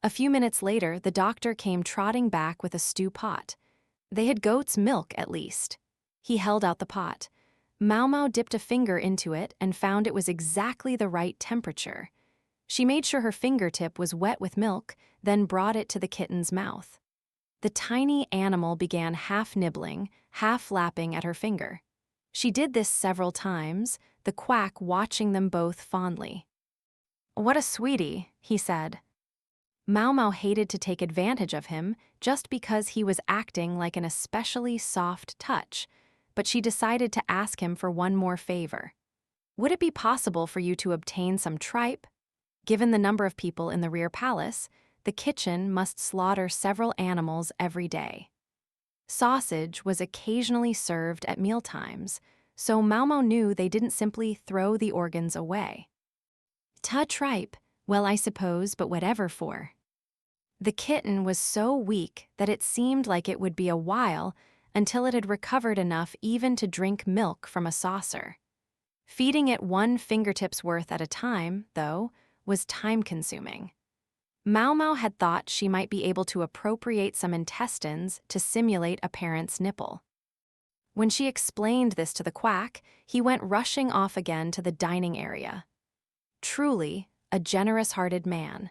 A few minutes later, the doctor came trotting back with a stew pot. They had goat's milk, at least. He held out the pot. Maomao dipped a finger into it and found it was exactly the right temperature. She made sure her fingertip was wet with milk, then brought it to the kitten's mouth. The tiny animal began half nibbling, half lapping at her finger. She did this several times, the quack watching them both fondly. "What a sweetie," he said. Maomao hated to take advantage of him just because he was acting like an especially soft touch, but she decided to ask him for one more favor. "Would it be possible for you to obtain some tripe? Given the number of people in the rear palace, the kitchen must slaughter several animals every day." Sausage was occasionally served at mealtimes, so Maomao knew they didn't simply throw the organs away. "Ta tripe, well, I suppose, but whatever for." The kitten was so weak that it seemed like it would be a while until it had recovered enough even to drink milk from a saucer. Feeding it one fingertip's worth at a time, though, was time-consuming. Maomao had thought she might be able to appropriate some intestines to simulate a parent's nipple. When she explained this to the quack, he went rushing off again to the dining area. Truly, a generous-hearted man.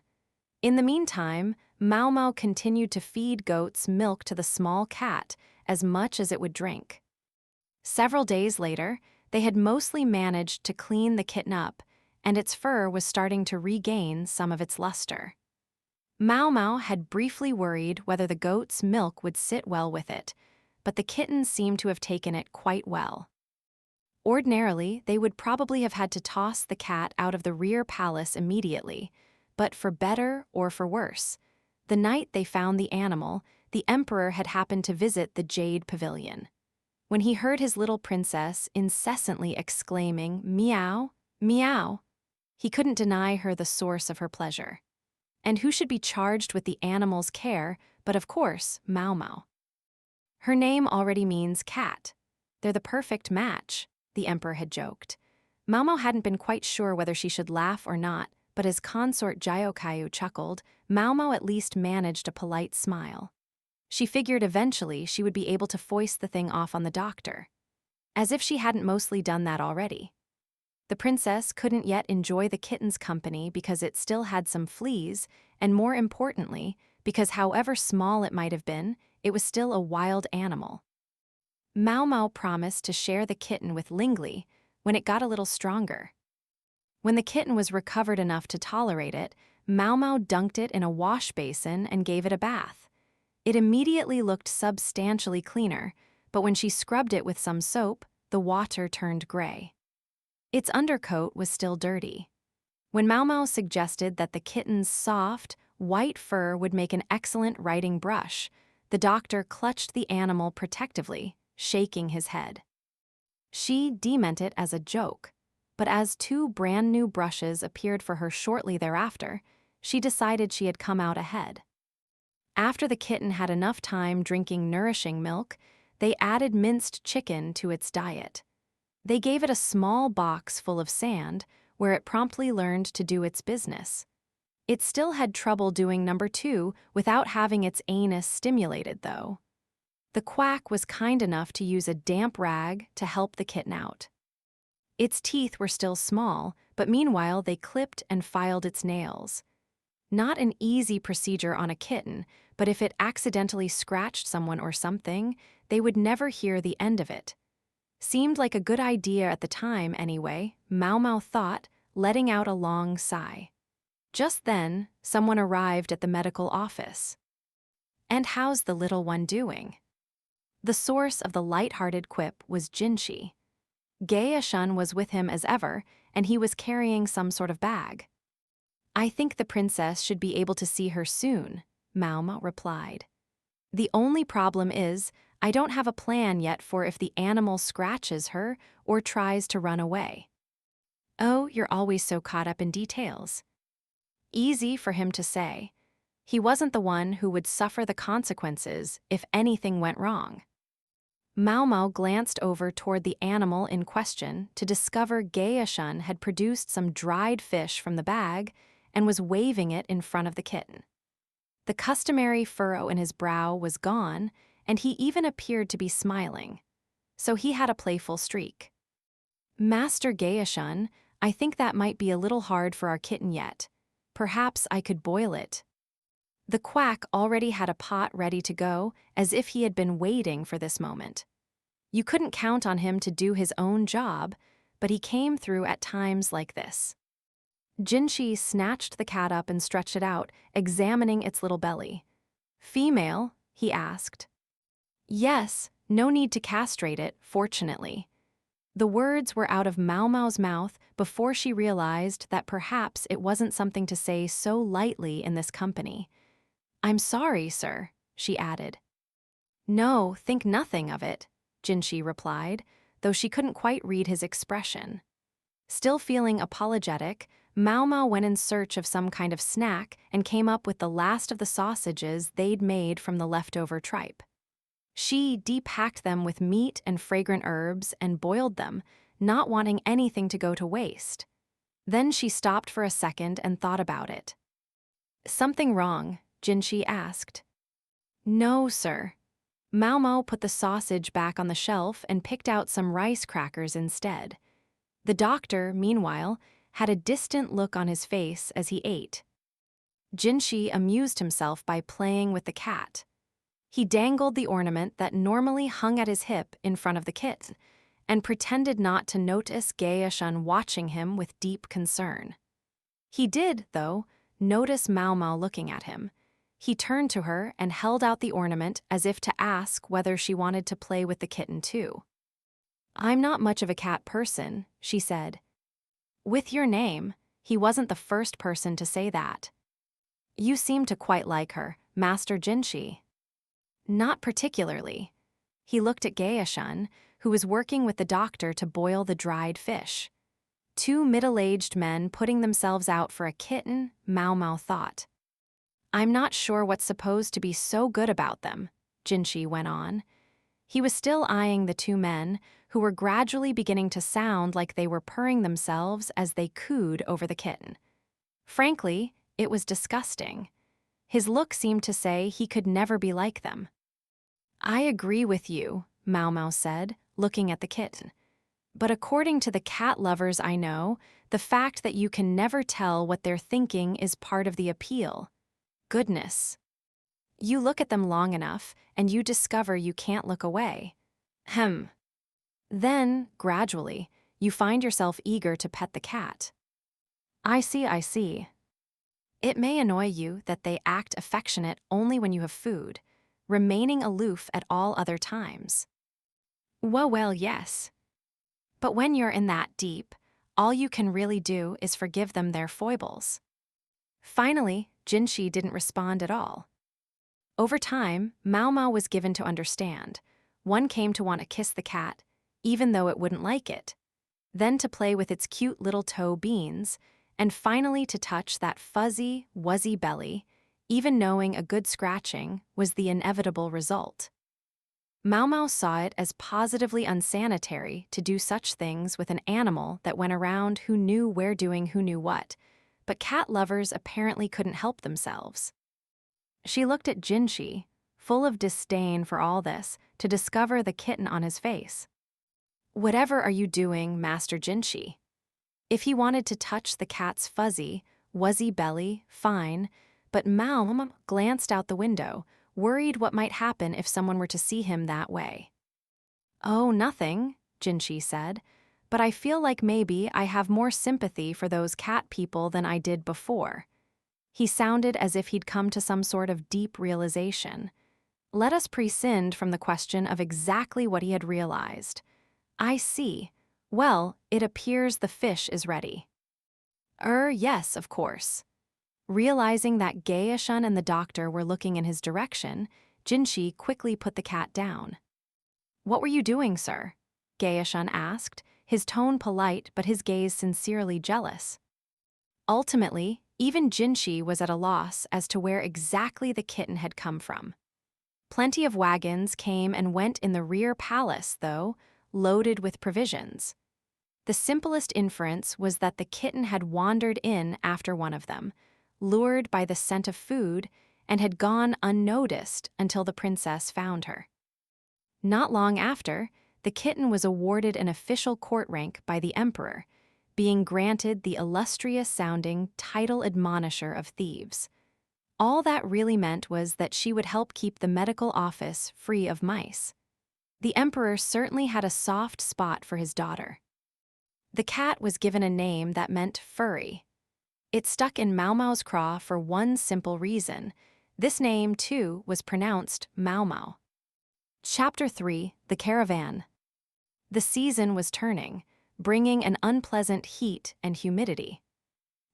In the meantime, Maomao continued to feed goats milk to the small cat as much as it would drink. Several days later, they had mostly managed to clean the kitten up, and its fur was starting to regain some of its luster. Maomao had briefly worried whether the goat's milk would sit well with it, but the kitten seemed to have taken it quite well. Ordinarily, they would probably have had to toss the cat out of the rear palace immediately, but for better or for worse, the night they found the animal, the emperor had happened to visit the Jade Pavilion. When he heard his little princess incessantly exclaiming, "Meow, meow," he couldn't deny her the source of her pleasure. And who should be charged with the animal's care but, of course, Maomao. Her name already means cat. They're the perfect match, the emperor had joked. Maomao hadn't been quite sure whether she should laugh or not, but as consort Jiokayu chuckled, Maomao at least managed a polite smile. She figured eventually she would be able to foist the thing off on the doctor. As if she hadn't mostly done that already. The princess couldn't yet enjoy the kitten's company because it still had some fleas, and more importantly, because however small it might have been, it was still a wild animal. Maomao promised to share the kitten with Lingli when it got a little stronger. When the kitten was recovered enough to tolerate it, Maomao dunked it in a wash basin and gave it a bath. It immediately looked substantially cleaner, but when she scrubbed it with some soap, the water turned gray. Its undercoat was still dirty. When Maomao suggested that the kitten's soft, white fur would make an excellent writing brush, the doctor clutched the animal protectively, shaking his head. She demeant it as a joke, but as two brand-new brushes appeared for her shortly thereafter, she decided she had come out ahead. After the kitten had enough time drinking nourishing milk, they added minced chicken to its diet. They gave it a small box full of sand, where it promptly learned to do its business. It still had trouble doing number 2 without having its anus stimulated, though. The quack was kind enough to use a damp rag to help the kitten out. Its teeth were still small, but meanwhile they clipped and filed its nails. Not an easy procedure on a kitten, but if it accidentally scratched someone or something, they would never hear the end of it. Seemed like a good idea at the time, anyway, Maomao thought, letting out a long sigh. Just then, someone arrived at the medical office. "And how's the little one doing?" The source of the light-hearted quip was Jinshi. Gaya-shun was with him as ever, and he was carrying some sort of bag. "I think the princess should be able to see her soon," Maomao replied. "The only problem is, I don't have a plan yet for if the animal scratches her or tries to run away." "Oh, you're always so caught up in details." Easy for him to say. He wasn't the one who would suffer the consequences if anything went wrong. Maomao glanced over toward the animal in question to discover Gaya-shun had produced some dried fish from the bag and was waving it in front of the kitten. The customary furrow in his brow was gone, and he even appeared to be smiling. So he had a playful streak. "Master Gaya-shun, I think that might be a little hard for our kitten yet. Perhaps I could boil it." The quack already had a pot ready to go, as if he had been waiting for this moment. You couldn't count on him to do his own job, but he came through at times like this. Jinshi snatched the cat up and stretched it out, examining its little belly. "Female?" he asked. "Yes, no need to castrate it, fortunately." The words were out of Maomao's mouth before she realized that perhaps it wasn't something to say so lightly in this company. "I'm sorry, sir," she added. "No, think nothing of it," Jinshi replied, though she couldn't quite read his expression. Still feeling apologetic, Maomao went in search of some kind of snack and came up with the last of the sausages they'd made from the leftover tripe. She depacked them with meat and fragrant herbs and boiled them, not wanting anything to go to waste. Then she stopped for a second and thought about it. "Something wrong?" Jinshi asked. "No, sir." Maomao put the sausage back on the shelf and picked out some rice crackers instead. The doctor, meanwhile, had a distant look on his face as he ate. Jinshi amused himself by playing with the cat. He dangled the ornament that normally hung at his hip in front of the kitten and pretended not to notice Gaya-shun watching him with deep concern. He did, though, notice Maomao looking at him. He turned to her and held out the ornament as if to ask whether she wanted to play with the kitten too. "I'm not much of a cat person," she said. "With your name," he wasn't the first person to say that. "You seem to quite like her, Master Jinshi." "Not particularly." He looked at Gaya-shun, who was working with the doctor to boil the dried fish. Two middle-aged men putting themselves out for a kitten, Maomao thought. "I'm not sure what's supposed to be so good about them," Jinshi went on. He was still eyeing the two men, who were gradually beginning to sound like they were purring themselves as they cooed over the kitten. Frankly, it was disgusting. His look seemed to say he could never be like them. "I agree with you," Maomao said, looking at the kitten. "But according to the cat lovers I know, the fact that you can never tell what they're thinking is part of the appeal. Goodness. You look at them long enough, and you discover you can't look away. Then, gradually, you find yourself eager to pet the cat." I see. It may annoy you that they act affectionate only when you have food, remaining aloof at all other times. Well, yes. But when you're in that deep, all you can really do is forgive them their foibles. Finally, Jinshi didn't respond at all. Over time, Maomao was given to understand. One came to want to kiss the cat, even though it wouldn't like it, then to play with its cute little toe beans, and finally to touch that fuzzy, wuzzy belly, even knowing a good scratching was the inevitable result. Maomao saw it as positively unsanitary to do such things with an animal that went around who knew where doing who knew what, but cat lovers apparently couldn't help themselves. She looked at Jinshi, full of disdain for all this, to discover the kitten on his face. "Whatever are you doing, Master Jinshi?" If he wanted to touch the cat's fuzzy, wuzzy belly, fine, but Maomao glanced out the window, worried what might happen if someone were to see him that way. "Oh, nothing," Jinshi said, "but I feel like maybe I have more sympathy for those cat people than I did before." He sounded as if he'd come to some sort of deep realization. Let us prescind from the question of exactly what he had realized. I see. Well, it appears the fish is ready. Yes, of course. Realizing that Gaeshun and the doctor were looking in his direction, Jinshi quickly put the cat down. What were you doing, sir? Gaeshun asked, his tone polite but his gaze sincerely jealous. Ultimately, even Jinshi was at a loss as to where exactly the kitten had come from. Plenty of wagons came and went in the rear palace, though, loaded with provisions. The simplest inference was that the kitten had wandered in after one of them, lured by the scent of food, and had gone unnoticed until the princess found her. Not long after, the kitten was awarded an official court rank by the emperor, being granted the illustrious-sounding title admonisher of thieves. All that really meant was that she would help keep the medical office free of mice. The emperor certainly had a soft spot for his daughter. The cat was given a name that meant furry. It stuck in Maomao's craw for one simple reason. This name, too, was pronounced Maomao. Chapter 3: The Caravan. The season was turning, bringing an unpleasant heat and humidity.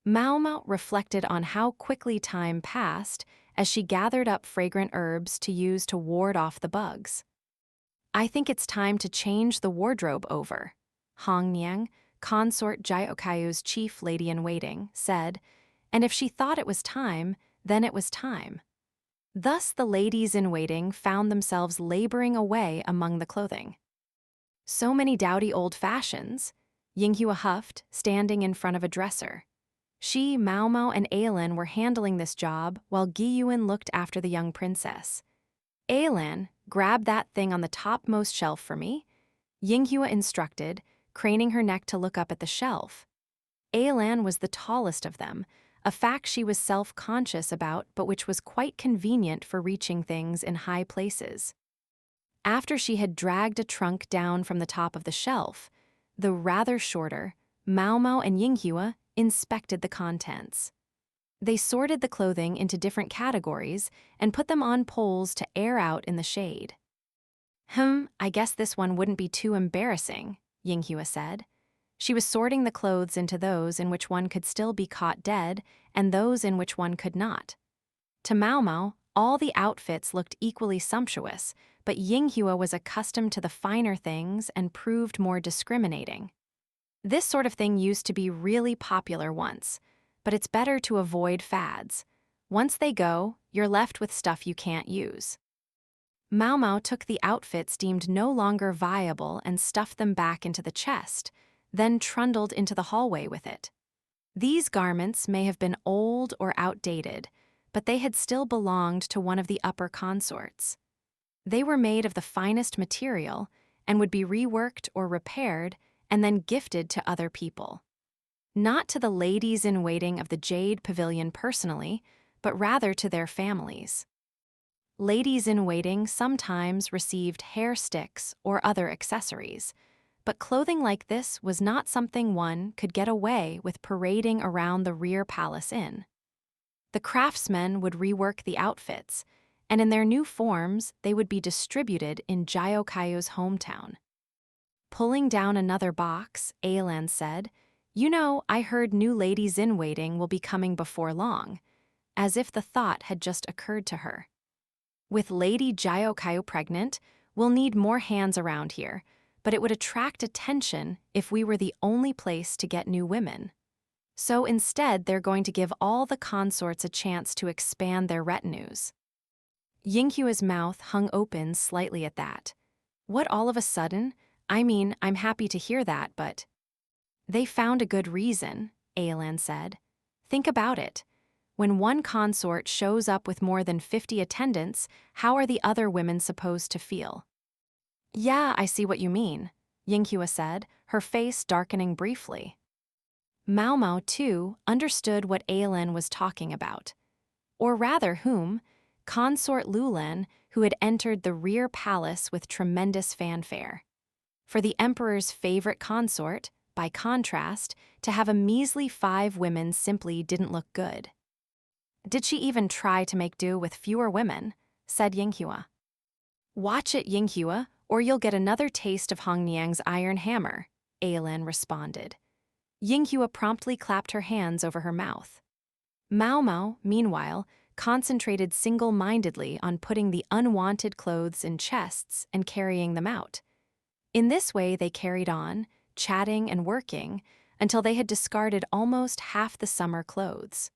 Maomao reflected on how quickly time passed as she gathered up fragrant herbs to use to ward off the bugs. I think it's time to change the wardrobe over, Hong Niang, consort Jiaokaiu's chief lady-in-waiting, said, and if she thought it was time, then it was time. Thus the ladies-in-waiting found themselves laboring away among the clothing. So many dowdy old fashions, Yinghua huffed, standing in front of a dresser. She, Maomao, and Ailin were handling this job while Giyuan looked after the young princess. Ailin, grab that thing on the topmost shelf for me, Yinghua instructed, craning her neck to look up at the shelf. Ailin was the tallest of them, a fact she was self-conscious about but which was quite convenient for reaching things in high places. After she had dragged a trunk down from the top of the shelf, the rather shorter, Maomao and Yinghua inspected the contents. They sorted the clothing into different categories and put them on poles to air out in the shade. I guess this one wouldn't be too embarrassing, Yinghua said. She was sorting the clothes into those in which one could still be caught dead and those in which one could not. To Maomao, all the outfits looked equally sumptuous, but Yinghua was accustomed to the finer things and proved more discriminating. This sort of thing used to be really popular once, but it's better to avoid fads. Once they go, you're left with stuff you can't use. Maomao took the outfits deemed no longer viable and stuffed them back into the chest, then trundled into the hallway with it. These garments may have been old or outdated, but they had still belonged to one of the upper consorts. They were made of the finest material and would be reworked or repaired and then gifted to other people. Not to the ladies-in-waiting of the Jade Pavilion personally, but rather to their families. Ladies-in-waiting sometimes received hair sticks or other accessories, but clothing like this was not something one could get away with parading around the rear palace in. The craftsmen would rework the outfits, and in their new forms they would be distributed in Jiaokaiu's hometown. Pulling down another box, Ailin said, "You know, I heard new ladies-in-waiting will be coming before long," as if the thought had just occurred to her. With Lady Jiaokaiu pregnant, we'll need more hands around here, but it would attract attention if we were the only place to get new women. So instead, they're going to give all the consorts a chance to expand their retinues. Yinghua's mouth hung open slightly at that. What all of a sudden? I mean, I'm happy to hear that, but... They found a good reason, Ailin said. Think about it. When one consort shows up with more than 50 attendants, how are the other women supposed to feel? Yeah, I see what you mean, Yinghua said, her face darkening briefly. Maomao, too, understood what Ailin was talking about. Or rather whom, Consort Lulan, who had entered the rear palace with tremendous fanfare. For the emperor's favorite consort, by contrast, to have a measly 5 women simply didn't look good. Did she even try to make do with fewer women? Said Yinghua. Watch it, Yinghua, or you'll get another taste of Hongniang's iron hammer, Aolan responded. Yinghua promptly clapped her hands over her mouth. Maomao, meanwhile, concentrated single-mindedly on putting the unwanted clothes in chests and carrying them out. In this way they carried on, chatting and working, until they had discarded almost half the summer clothes.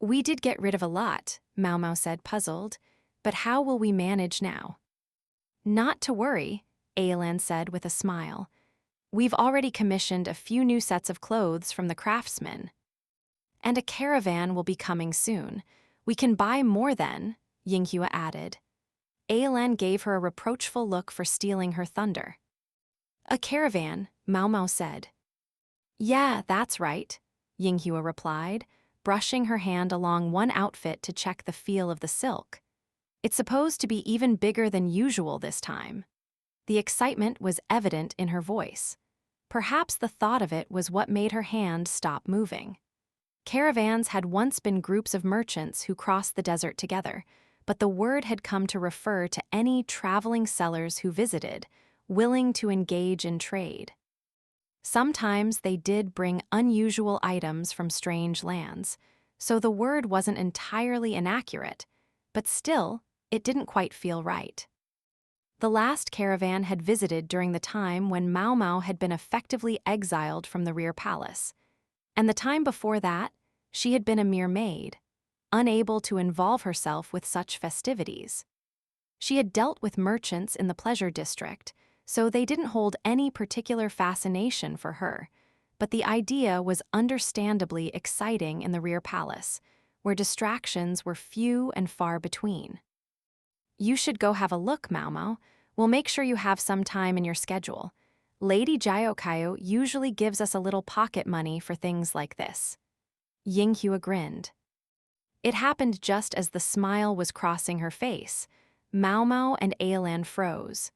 We did get rid of a lot, Maomao said, puzzled, but how will we manage now? Not to worry, Aolan said with a smile. We've already commissioned a few new sets of clothes from the craftsmen. And a caravan will be coming soon. We can buy more then, Yinghua added. Aolan gave her a reproachful look for stealing her thunder. A caravan, Maomao said. Yeah, that's right, Yinghua replied, brushing her hand along one outfit to check the feel of the silk. It's supposed to be even bigger than usual this time. The excitement was evident in her voice. Perhaps the thought of it was what made her hand stop moving. Caravans had once been groups of merchants who crossed the desert together, but the word had come to refer to any traveling sellers who visited, willing to engage in trade. Sometimes they did bring unusual items from strange lands, so the word wasn't entirely inaccurate, but still, it didn't quite feel right. The last caravan had visited during the time when Maomao had been effectively exiled from the rear palace, and the time before that, she had been a mere maid, unable to involve herself with such festivities. She had dealt with merchants in the pleasure district, so they didn't hold any particular fascination for her, but the idea was understandably exciting in the rear palace, where distractions were few and far between. You should go have a look, Maomao. We'll make sure you have some time in your schedule. Lady Jiokayo usually gives us a little pocket money for things like this. Yinghua grinned. It happened just as the smile was crossing her face. Maomao and Aolan froze.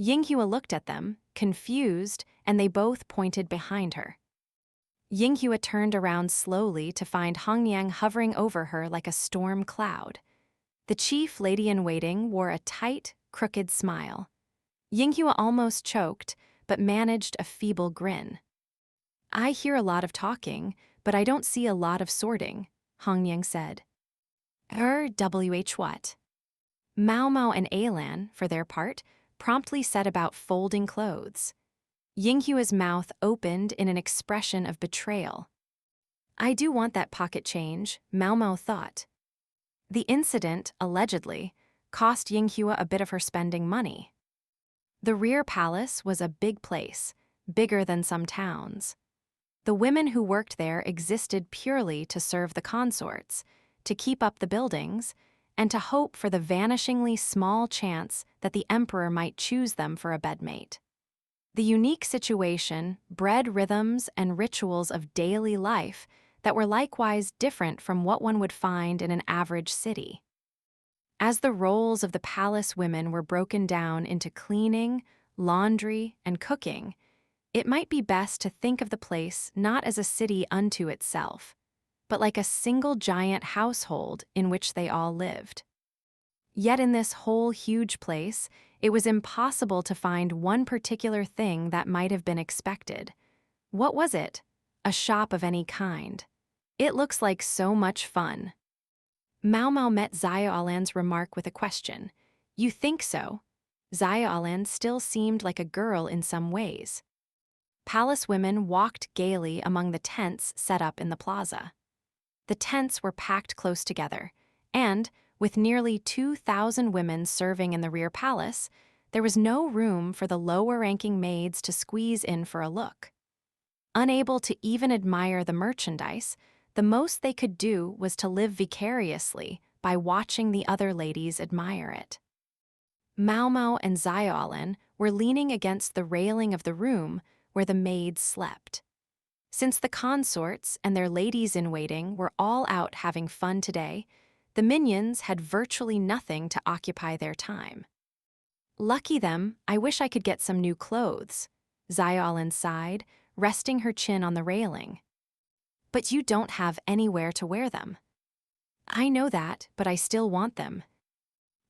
Yinghua looked at them, confused, and they both pointed behind her. Yinghua turned around slowly to find Hongniang hovering over her like a storm cloud. The chief lady-in-waiting wore a tight, crooked smile. Yinghua almost choked, but managed a feeble grin. I hear a lot of talking, but I don't see a lot of sorting, Hongniang said. What? Maomao and Aolan, for their part, promptly set about folding clothes. Yinghua's mouth opened in an expression of betrayal. I do want that pocket change, Maomao thought. The incident, allegedly, cost Yinghua a bit of her spending money. The rear palace was a big place, bigger than some towns. The women who worked there existed purely to serve the consorts, to keep up the buildings, and to hope for the vanishingly small chance that the emperor might choose them for a bedmate. The unique situation bred rhythms and rituals of daily life that were likewise different from what one would find in an average city. As the roles of the palace women were broken down into cleaning, laundry, and cooking, it might be best to think of the place not as a city unto itself, but like a single giant household in which they all lived. Yet in this whole huge place, it was impossible to find one particular thing that might have been expected. What was it? A shop of any kind. It looks like so much fun. Maomao met Xiaolan's remark with a question. You think so? Xiaolan still seemed like a girl in some ways. Palace women walked gaily among the tents set up in the plaza. The tents were packed close together, and, with nearly 2,000 women serving in the rear palace, there was no room for the lower-ranking maids to squeeze in for a look. Unable to even admire the merchandise, the most they could do was to live vicariously by watching the other ladies admire it. Maomao and Xiaolan were leaning against the railing of the room where the maids slept. Since the consorts and their ladies-in-waiting were all out having fun today, the minions had virtually nothing to occupy their time. Lucky them, I wish I could get some new clothes, Xiaolan sighed, resting her chin on the railing. But you don't have anywhere to wear them. I know that, but I still want them.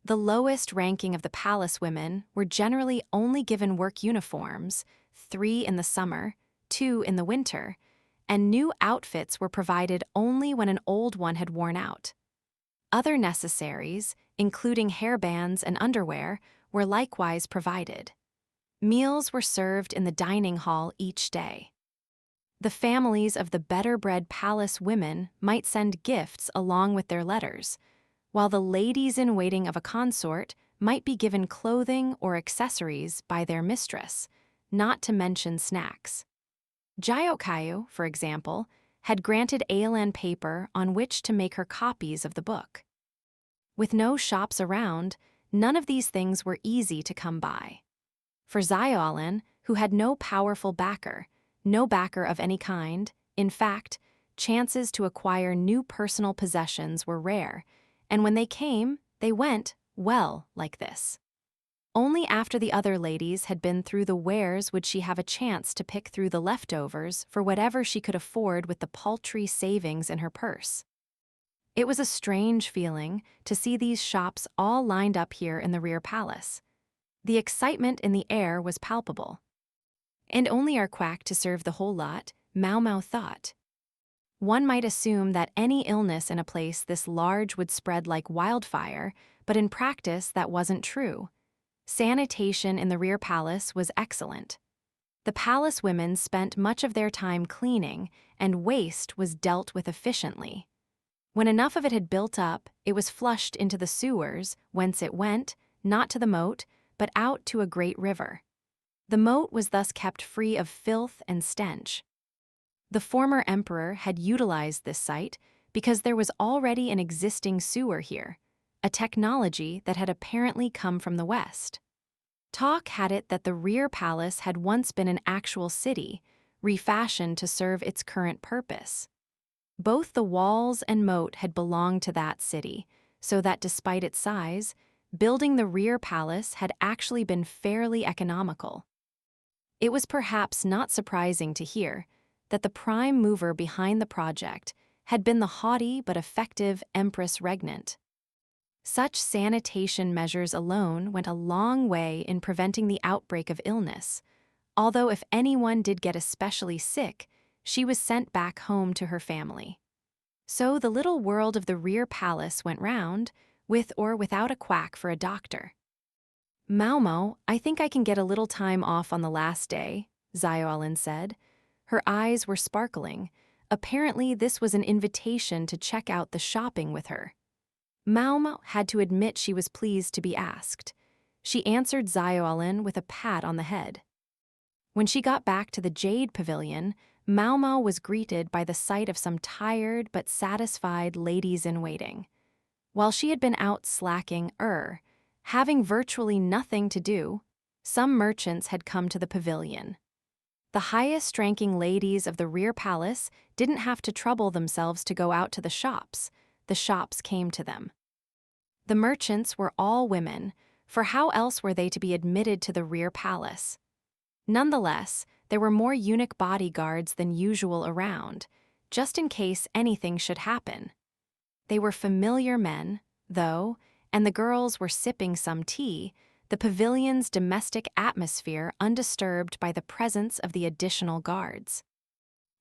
The lowest ranking of the palace women were generally only given work uniforms, 3 in the summer, 2 in the winter, and new outfits were provided only when an old one had worn out. Other necessaries, including hairbands and underwear, were likewise provided. Meals were served in the dining hall each day. The families of the better-bred palace women might send gifts along with their letters, while the ladies-in-waiting of a consort might be given clothing or accessories by their mistress, not to mention snacks. Jyokayu, for example, had granted Aelan paper on which to make her copies of the book. With no shops around, none of these things were easy to come by. For Zyoalan, who had no powerful backer, no backer of any kind, in fact, chances to acquire new personal possessions were rare, and when they came, they went, well, like this. Only after the other ladies had been through the wares would she have a chance to pick through the leftovers for whatever she could afford with the paltry savings in her purse. It was a strange feeling to see these shops all lined up here in the rear palace. The excitement in the air was palpable. And only our quack to serve the whole lot, Maomao thought. One might assume that any illness in a place this large would spread like wildfire, but in practice that wasn't true. Sanitation in the rear palace was excellent. The palace women spent much of their time cleaning, and waste was dealt with efficiently. When enough of it had built up, it was flushed into the sewers, whence it went, not to the moat, but out to a great river. The moat was thus kept free of filth and stench. The former emperor had utilized this site because there was already an existing sewer here, a technology that had apparently come from the West. Talk had it that the rear palace had once been an actual city, refashioned to serve its current purpose. Both the walls and moat had belonged to that city, so that despite its size, building the rear palace had actually been fairly economical. It was perhaps not surprising to hear that the prime mover behind the project had been the haughty but effective Empress Regnant. Such sanitation measures alone went a long way in preventing the outbreak of illness, although if anyone did get especially sick, she was sent back home to her family. So the little world of the rear palace went round, with or without a quack for a doctor. "Maomao, I think I can get a little time off on the last day," Zyoalan said. Her eyes were sparkling. Apparently this was an invitation to check out the shopping with her. Maomao had to admit she was pleased to be asked. She answered Zyoalan with a pat on the head. When she got back to the Jade Pavilion, Maomao was greeted by the sight of some tired but satisfied ladies-in-waiting. While she had been out slacking, having virtually nothing to do, some merchants had come to the pavilion. The highest-ranking ladies of the rear palace didn't have to trouble themselves to go out to the shops. The shops came to them. The merchants were all women, for how else were they to be admitted to the rear palace? Nonetheless, there were more eunuch bodyguards than usual around, just in case anything should happen. They were familiar men, though, and the girls were sipping some tea, the pavilion's domestic atmosphere undisturbed by the presence of the additional guards.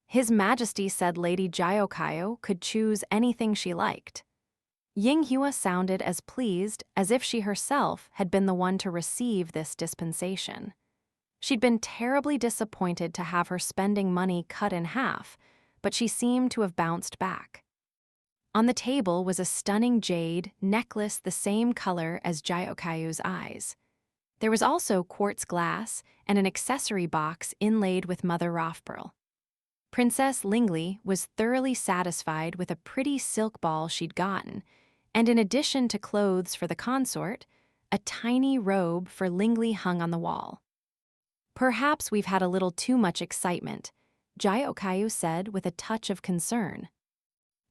His Majesty said Lady Jyokayu could choose anything she liked. Yinghua sounded as pleased as if she herself had been the one to receive this dispensation. She'd been terribly disappointed to have her spending money cut in half, but she seemed to have bounced back. On the table was a stunning jade necklace the same color as Jyokayu's eyes. There was also quartz glass and an accessory box inlaid with mother rothpearl. Princess Lingli was thoroughly satisfied with a pretty silk ball she'd gotten, and in addition to clothes for the consort, a tiny robe for Lingli hung on the wall. "Perhaps we've had a little too much excitement," Jyokayu said with a touch of concern.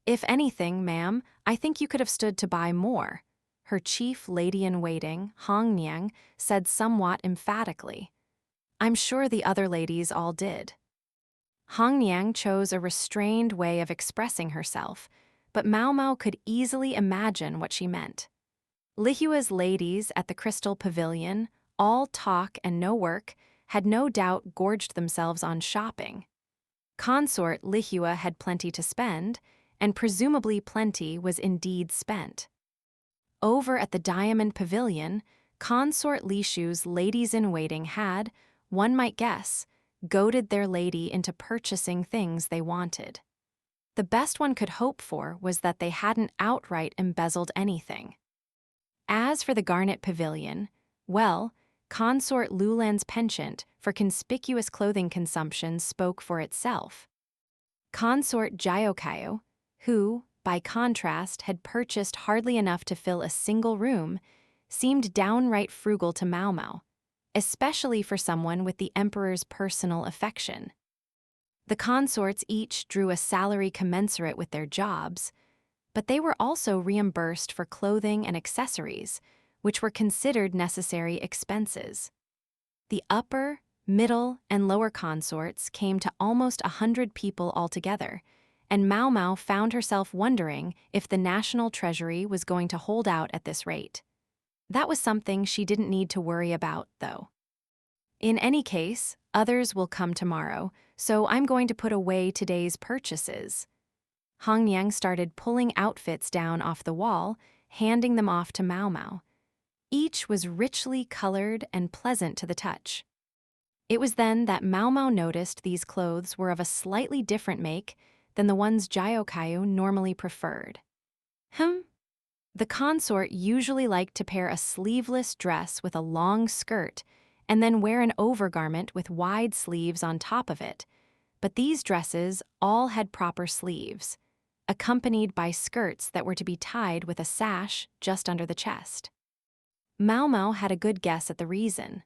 "If anything, ma'am, I think you could have stood to buy more," her chief lady-in-waiting, Hong Niang, said somewhat emphatically. "I'm sure the other ladies all did." Hong Niang chose a restrained way of expressing herself, but Maomao could easily imagine what she meant. Lihua's ladies at the Crystal Pavilion, all talk and no work, had no doubt gorged themselves on shopping. Consort Lihua had plenty to spend, and presumably plenty was indeed spent. Over at the Diamond Pavilion, Consort Lishu's ladies-in-waiting had, one might guess, goaded their lady into purchasing things they wanted. The best one could hope for was that they hadn't outright embezzled anything. As for the Garnet Pavilion, well, Consort Lulan's penchant for conspicuous clothing consumption spoke for itself. Consort Jiokayo, who, by contrast, had purchased hardly enough to fill a single room, seemed downright frugal to Maomao, especially for someone with the emperor's personal affection. The consorts each drew a salary commensurate with their jobs, but they were also reimbursed for clothing and accessories, which were considered necessary expenses. The upper, middle, and lower consorts came to almost 100 people altogether, and Maomao found herself wondering if the national treasury was going to hold out at this rate. That was something she didn't need to worry about, though. In any case, others will come tomorrow, so I'm going to put away today's purchases. Hangyang started pulling outfits down off the wall, handing them off to Maomao. Each was richly colored and pleasant to the touch. It was then that Maomao noticed these clothes were of a slightly different make than the ones Jiokayo normally preferred. The consort usually liked to pair a sleeveless dress with a long skirt and then wear an overgarment with wide sleeves on top of it, but these dresses all had proper sleeves, accompanied by skirts that were to be tied with a sash just under the chest. Maomao had a good guess at the reason.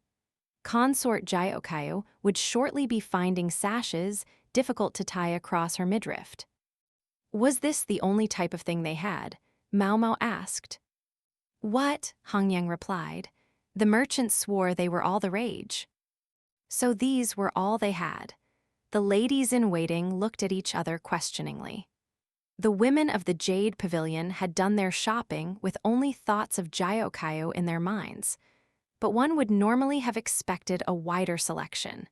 Consort Jiokayo would shortly be finding sashes difficult to tie across her midriff. Was this the only type of thing they had? Maomao asked. What? Hangyang replied. The merchants swore they were all the rage. So these were all they had. The ladies-in-waiting looked at each other questioningly. The women of the Jade Pavilion had done their shopping with only thoughts of Jiokayo in their minds, but one would normally have expected a wider selection.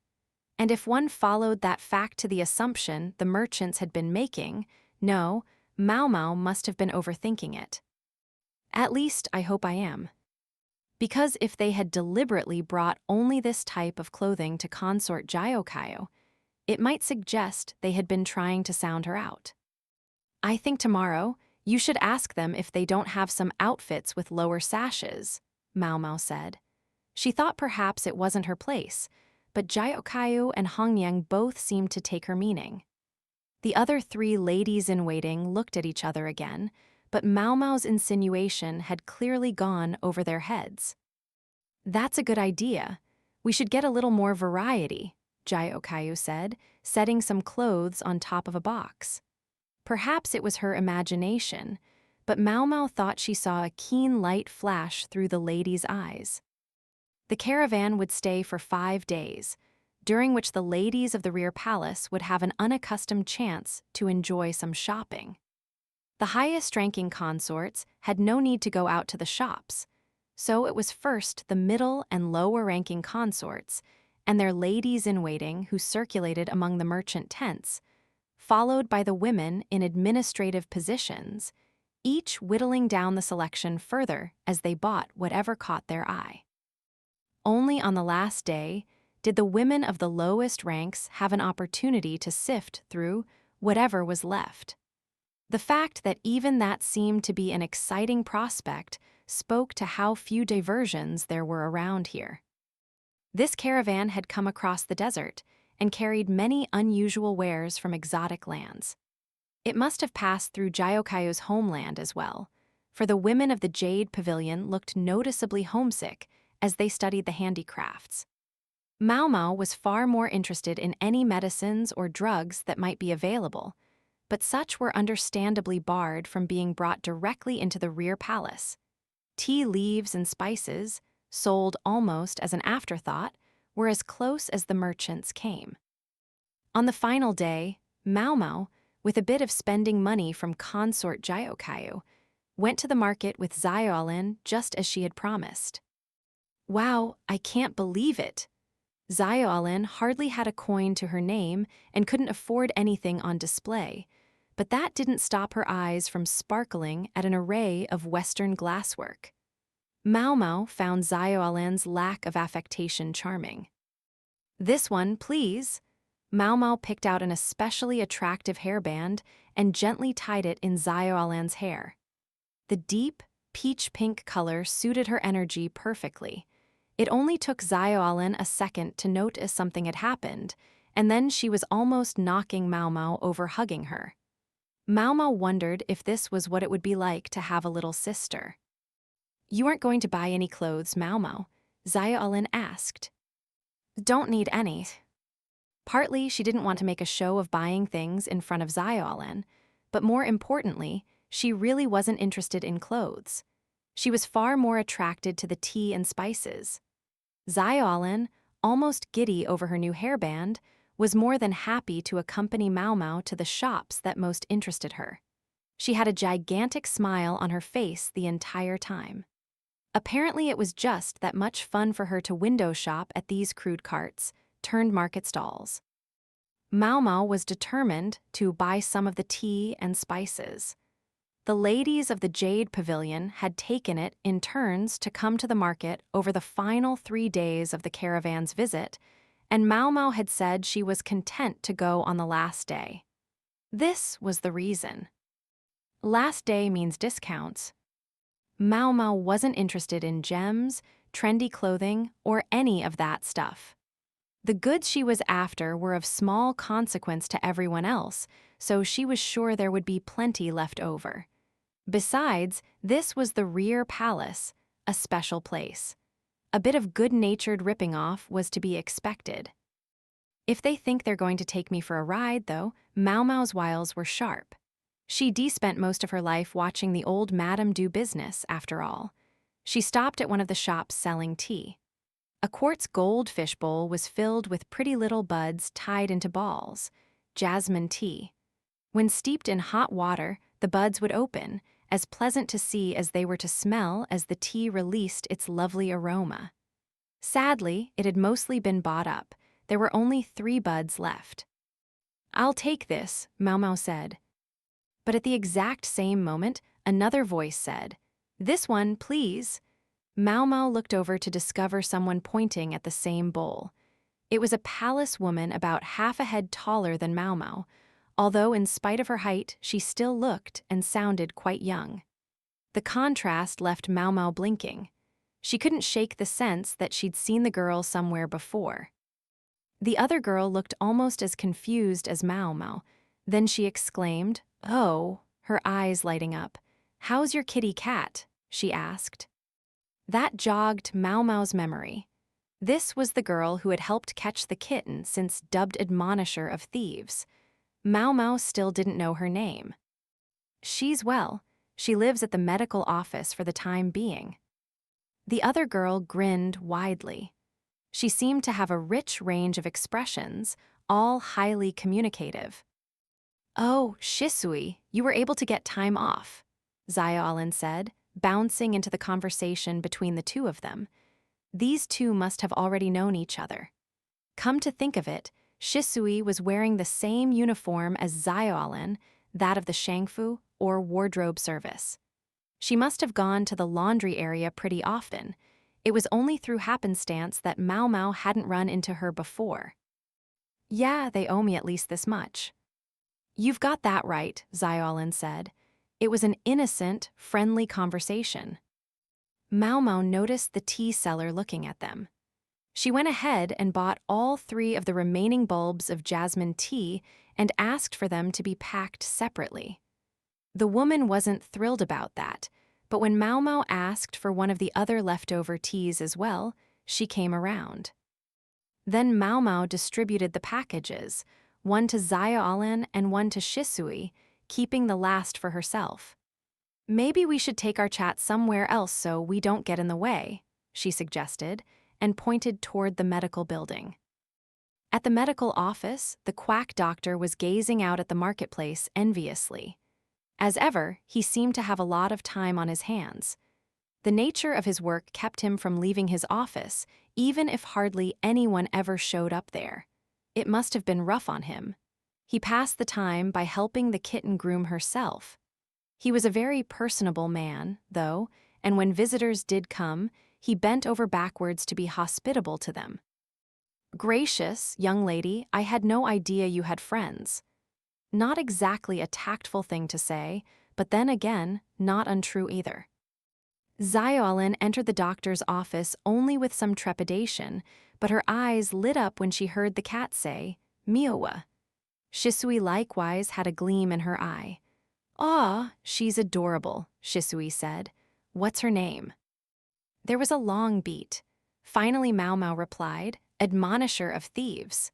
And if one followed that fact to the assumption the merchants had been making, no, Maomao must have been overthinking it. At least, I hope I am. Because if they had deliberately brought only this type of clothing to consort Jiokayo, it might suggest they had been trying to sound her out. I think tomorrow you should ask them if they don't have some outfits with lower sashes, Maomao said. She thought perhaps it wasn't her place, but Jiokayo and Hangyang both seemed to take her meaning. The other three ladies-in-waiting looked at each other again, but Maomao's insinuation had clearly gone over their heads. That's a good idea. We should get a little more variety, Jiokayo said, setting some clothes on top of a box. Perhaps it was her imagination, but Maomao thought she saw a keen light flash through the lady's eyes. The caravan would stay for 5 days, during which the ladies of the rear palace would have an unaccustomed chance to enjoy some shopping. The highest-ranking consorts had no need to go out to the shops, so it was first the middle and lower-ranking consorts and their ladies-in-waiting who circulated among the merchant tents, followed by the women in administrative positions, each whittling down the selection further as they bought whatever caught their eye. Only on the last day did the women of the lowest ranks have an opportunity to sift through whatever was left. The fact that even that seemed to be an exciting prospect spoke to how few diversions there were around here. This caravan had come across the desert and carried many unusual wares from exotic lands. It must have passed through Jiokayo's homeland as well, for the women of the Jade Pavilion looked noticeably homesick as they studied the handicrafts. Maomao was far more interested in any medicines or drugs that might be available, but such were understandably barred from being brought directly into the rear palace. Tea leaves and spices, sold almost as an afterthought, were as close as the merchants came. On the final day, Maomao, with a bit of spending money from consort Jiokayo, went to the market with Xiaolin just as she had promised. Wow, I can't believe it! Xiaolin hardly had a coin to her name and couldn't afford anything on display, but that didn't stop her eyes from sparkling at an array of Western glasswork. Maomao found Xiaolin's lack of affectation charming. This one, please. Maomao picked out an especially attractive hairband and gently tied it in Xiaolin's hair. The deep, peach-pink color suited her energy perfectly. It only took Xiaolin a second to notice something had happened, and then she was almost knocking Maomao over hugging her. Maomao wondered if this was what it would be like to have a little sister. You aren't going to buy any clothes, Maomao? Xiaolin asked. Don't need any. Partly, she didn't want to make a show of buying things in front of Xiaolin, but more importantly, she really wasn't interested in clothes. She was far more attracted to the tea and spices. Xiaolin, almost giddy over her new hairband, was more than happy to accompany Maomao to the shops that most interested her. She had a gigantic smile on her face the entire time. Apparently it was just that much fun for her to window shop at these crude carts, turned market stalls. Maomao was determined to buy some of the tea and spices. The ladies of the Jade Pavilion had taken it in turns to come to the market over the final 3 days of the caravan's visit, and Maomao had said she was content to go on the last day. This was the reason. Last day means discounts. Maomao wasn't interested in gems, trendy clothing, or any of that stuff. The goods she was after were of small consequence to everyone else, so she was sure there would be plenty left over. Besides, this was the rear palace, a special place. A bit of good-natured ripping off was to be expected. If they think they're going to take me for a ride, though, Maomao's wiles were sharp. She spent most of her life watching the old madam do business, after all. She stopped at one of the shops selling tea. A quartz goldfish bowl was filled with pretty little buds tied into balls, jasmine tea. When steeped in hot water, the buds would open, as pleasant to see as they were to smell as the tea released its lovely aroma. Sadly, it had mostly been bought up. There were only 3 buds left. I'll take this, Maomao said. But at the exact same moment, another voice said, This one, please. Maomao looked over to discover someone pointing at the same bowl. It was a palace woman about half a head taller than Maomao, although in spite of her height, she still looked and sounded quite young. The contrast left Maomao blinking. She couldn't shake the sense that she'd seen the girl somewhere before. The other girl looked almost as confused as Maomao. Then she exclaimed, Oh, her eyes lighting up. How's your kitty cat? She asked. That jogged Maomao's memory. This was the girl who had helped catch the kitten since dubbed admonisher of thieves. Maomao still didn't know her name. She's well. She lives at the medical office for the time being. The other girl grinned widely. She seemed to have a rich range of expressions, all highly communicative. Oh, Shisui, you were able to get time off, Xiaolin said, bouncing into the conversation between the two of them. These two must have already known each other. Come to think of it, Shisui was wearing the same uniform as Xiaolin, that of the Shangfu or wardrobe service. She must have gone to the laundry area pretty often. It was only through happenstance that Maomao hadn't run into her before. Yeah, they owe me at least this much. You've got that right, Xiaolin said. It was an innocent, friendly conversation. Maomao noticed the tea seller looking at them. She went ahead and bought all 3 of the remaining bulbs of jasmine tea and asked for them to be packed separately. The woman wasn't thrilled about that, but when Maomao asked for one of the other leftover teas as well, she came around. Then Maomao distributed the packages, one to Xiaolin and one to Shisui, keeping the last for herself. Maybe we should take our chat somewhere else so we don't get in the way, she suggested, and pointed toward the medical building. At the medical office, the quack doctor was gazing out at the marketplace enviously. As ever, he seemed to have a lot of time on his hands. The nature of his work kept him from leaving his office, even if hardly anyone ever showed up there. It must have been rough on him. He passed the time by helping the kitten groom herself. He was a very personable man, though, and when visitors did come, he bent over backwards to be hospitable to them. "Gracious, young lady, I had no idea you had friends." Not exactly a tactful thing to say, but then again, not untrue either. Xiaolin entered the doctor's office only with some trepidation, but her eyes lit up when she heard the cat say, "Miawa." Shisui likewise had a gleam in her eye. "Ah, she's adorable," Shisui said. "What's her name?" There was a long beat. Finally Maomao replied, "Admonisher of Thieves."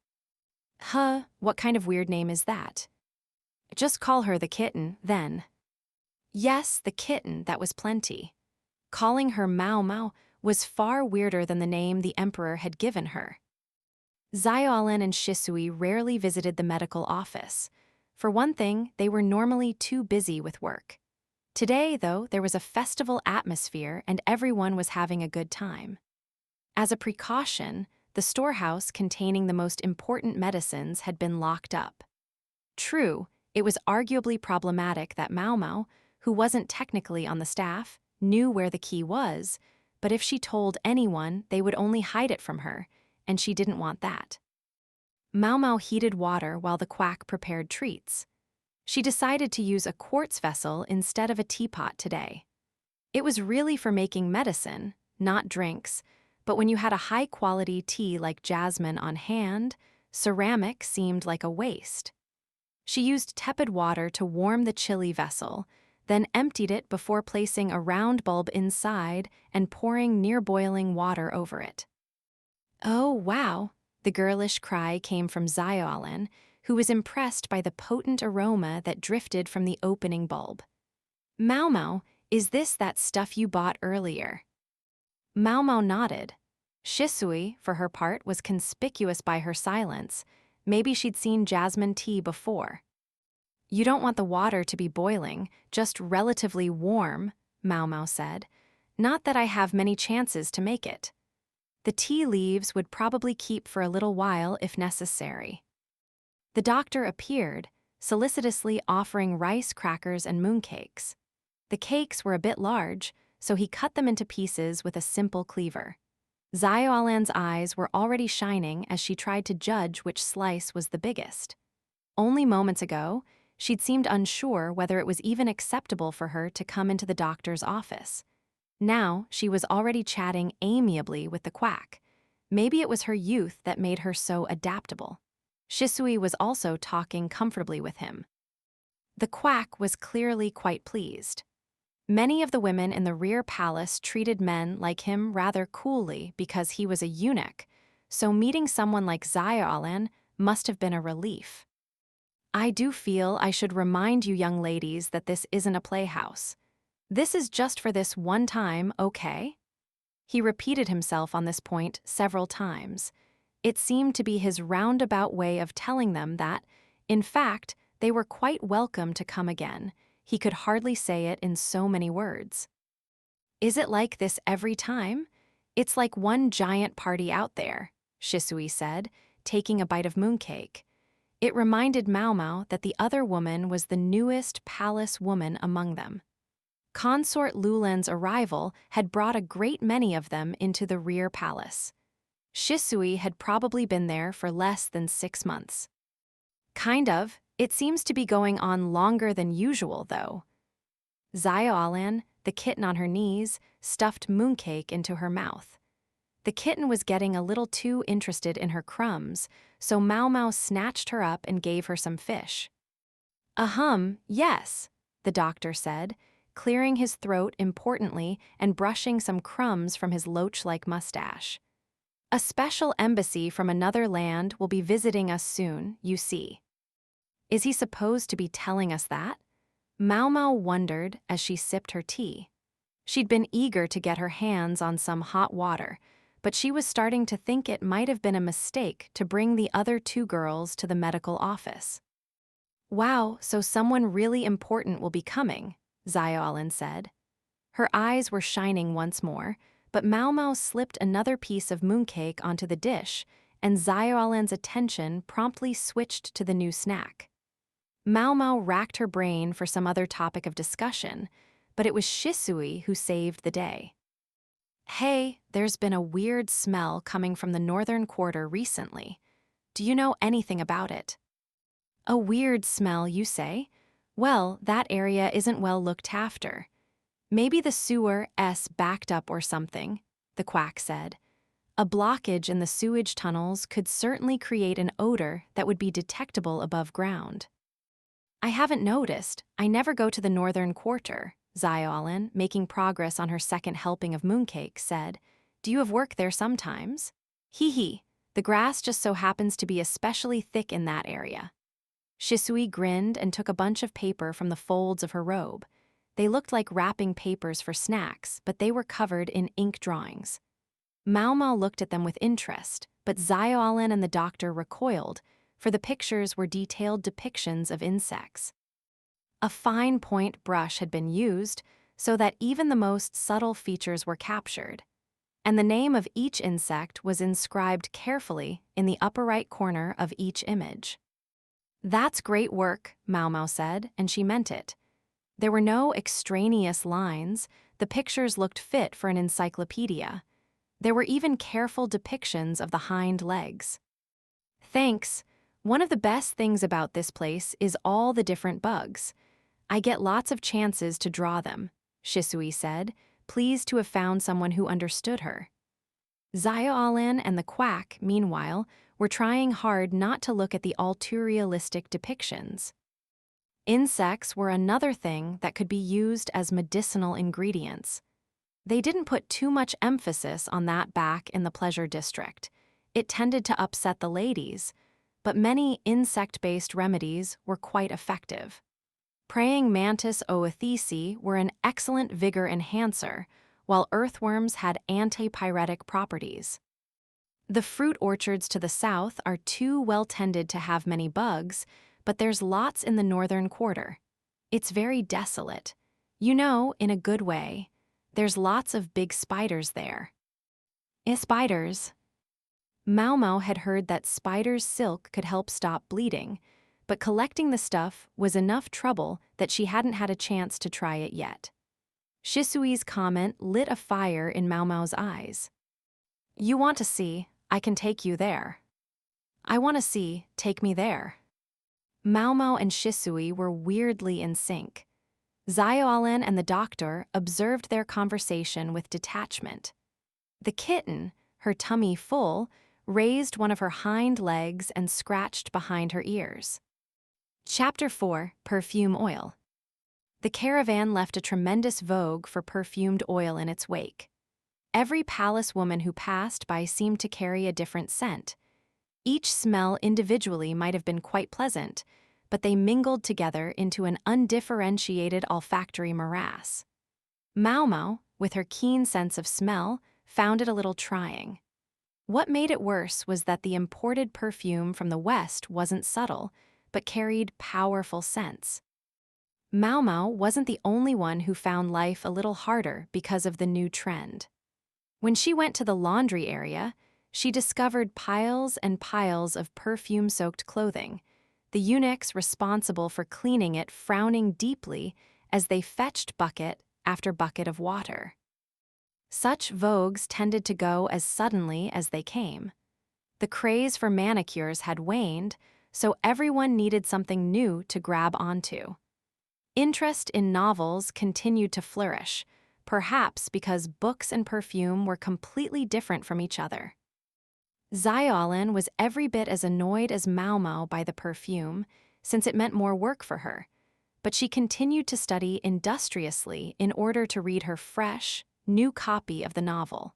"Huh, what kind of weird name is that?" "Just call her the kitten, then." Yes, the kitten, that was plenty. Calling her Maomao was far weirder than the name the emperor had given her. Xiaolin and Shisui rarely visited the medical office. For one thing, they were normally too busy with work. Today, though, there was a festival atmosphere and everyone was having a good time. As a precaution, the storehouse containing the most important medicines had been locked up. True, it was arguably problematic that Maomao, who wasn't technically on the staff, knew where the key was, but if she told anyone, they would only hide it from her, and she didn't want that. Maomao heated water while the quack prepared treats. She decided to use a quartz vessel instead of a teapot today. It was really for making medicine, not drinks, but when you had a high-quality tea like jasmine on hand, ceramic seemed like a waste. She used tepid water to warm the chilly vessel, then emptied it before placing a round bulb inside and pouring near-boiling water over it. "Oh, wow," the girlish cry came from Xiaolin, who was impressed by the potent aroma that drifted from the opening bulb. "Maomao, is this that stuff you bought earlier?" Maomao nodded. Shisui, for her part, was conspicuous by her silence. Maybe she'd seen jasmine tea before. "You don't want the water to be boiling, just relatively warm," Maomao said. "Not that I have many chances to make it. The tea leaves would probably keep for a little while if necessary." The doctor appeared, solicitously offering rice crackers and mooncakes. The cakes were a bit large, so he cut them into pieces with a simple cleaver. Xiaolin's eyes were already shining as she tried to judge which slice was the biggest. Only moments ago, she'd seemed unsure whether it was even acceptable for her to come into the doctor's office. Now, she was already chatting amiably with the quack. Maybe it was her youth that made her so adaptable. Shisui was also talking comfortably with him. The quack was clearly quite pleased. Many of the women in the rear palace treated men like him rather coolly because he was a eunuch, so meeting someone like Xiaolin must have been a relief. "I do feel I should remind you young ladies that this isn't a playhouse. This is just for this one time, okay?" He repeated himself on this point several times. It seemed to be his roundabout way of telling them that, in fact, they were quite welcome to come again. He could hardly say it in so many words. "Is it like this every time? It's like one giant party out there," Shisui said, taking a bite of mooncake. It reminded Maomao that the other woman was the newest palace woman among them. Consort Lulan's arrival had brought a great many of them into the rear palace. Shisui had probably been there for less than 6 months. "Kind of. It seems to be going on longer than usual, though." Xiaolin, the kitten on her knees, stuffed mooncake into her mouth. The kitten was getting a little too interested in her crumbs, so Maomao snatched her up and gave her some fish. Yes," the doctor said, clearing his throat importantly and brushing some crumbs from his loach-like mustache. "A special embassy from another land will be visiting us soon, you see." Is he supposed to be telling us that? Maomao wondered as she sipped her tea. She'd been eager to get her hands on some hot water, but she was starting to think it might have been a mistake to bring the other 2 girls to the medical office. Wow, so someone really important will be coming, Xiaolin said. Her eyes were shining once more, but Maomao slipped another piece of mooncake onto the dish, and Xiaolin's attention promptly switched to the new snack. Maomao racked her brain for some other topic of discussion, but it was Shisui who saved the day. Hey, there's been a weird smell coming from the northern quarter recently. Do you know anything about it? A weird smell, you say? Well, that area isn't well looked after. Maybe the sewer's backed up or something, the quack said. A blockage in the sewage tunnels could certainly create an odor that would be detectable above ground. I haven't noticed. I never go to the northern quarter, Xiaolin, making progress on her second helping of mooncake, said. Do you have work there sometimes? Hee. The grass just so happens to be especially thick in that area. Shisui grinned and took a bunch of paper from the folds of her robe. They looked like wrapping papers for snacks, but they were covered in ink drawings. Maomao looked at them with interest, but Xiaolin and the doctor recoiled, for the pictures were detailed depictions of insects. A fine point brush had been used so that even the most subtle features were captured, and the name of each insect was inscribed carefully in the upper right corner of each image. That's great work, Maomao said, and she meant it. There were no extraneous lines. The pictures looked fit for an encyclopedia. There were even careful depictions of the hind legs. Thanks. One of the best things about this place is all the different bugs. I get lots of chances to draw them, Shisui said, pleased to have found someone who understood her. Xiaolin and the quack, meanwhile, were trying hard not to look at the altruistic depictions. Insects were another thing that could be used as medicinal ingredients. They didn't put too much emphasis on that back in the pleasure district. It tended to upset the ladies, but many insect-based remedies were quite effective. Praying mantis oothisi were an excellent vigor enhancer, while earthworms had antipyretic properties. The fruit orchards to the south are too well tended to have many bugs, but there's lots in the northern quarter. It's very desolate. You know, in a good way. There's lots of big spiders there. Spiders? Maomao had heard that spider's silk could help stop bleeding, but collecting the stuff was enough trouble that she hadn't had a chance to try it yet. Shisui's comment lit a fire in Maomao's eyes. You want to see, I can take you there. I want to see, take me there. Maomao and Shisui were weirdly in sync. Xiaolin and the doctor observed their conversation with detachment. The kitten, her tummy full, raised one of her hind legs and scratched behind her ears. Chapter 4, Perfume Oil. The caravan left a tremendous vogue for perfumed oil in its wake. Every palace woman who passed by seemed to carry a different scent. Each smell individually might have been quite pleasant, but they mingled together into an undifferentiated olfactory morass. Maomao, with her keen sense of smell, found it a little trying. What made it worse was that the imported perfume from the West wasn't subtle, but carried powerful scents. Maomao wasn't the only one who found life a little harder because of the new trend. When she went to the laundry area, she discovered piles and piles of perfume-soaked clothing, the eunuchs responsible for cleaning it frowning deeply as they fetched bucket after bucket of water. Such vogues tended to go as suddenly as they came. The craze for manicures had waned, so everyone needed something new to grab onto. Interest in novels continued to flourish, perhaps because books and perfume were completely different from each other. Xiaolin was every bit as annoyed as Maomao by the perfume, since it meant more work for her, but she continued to study industriously in order to read her fresh, new copy of the novel.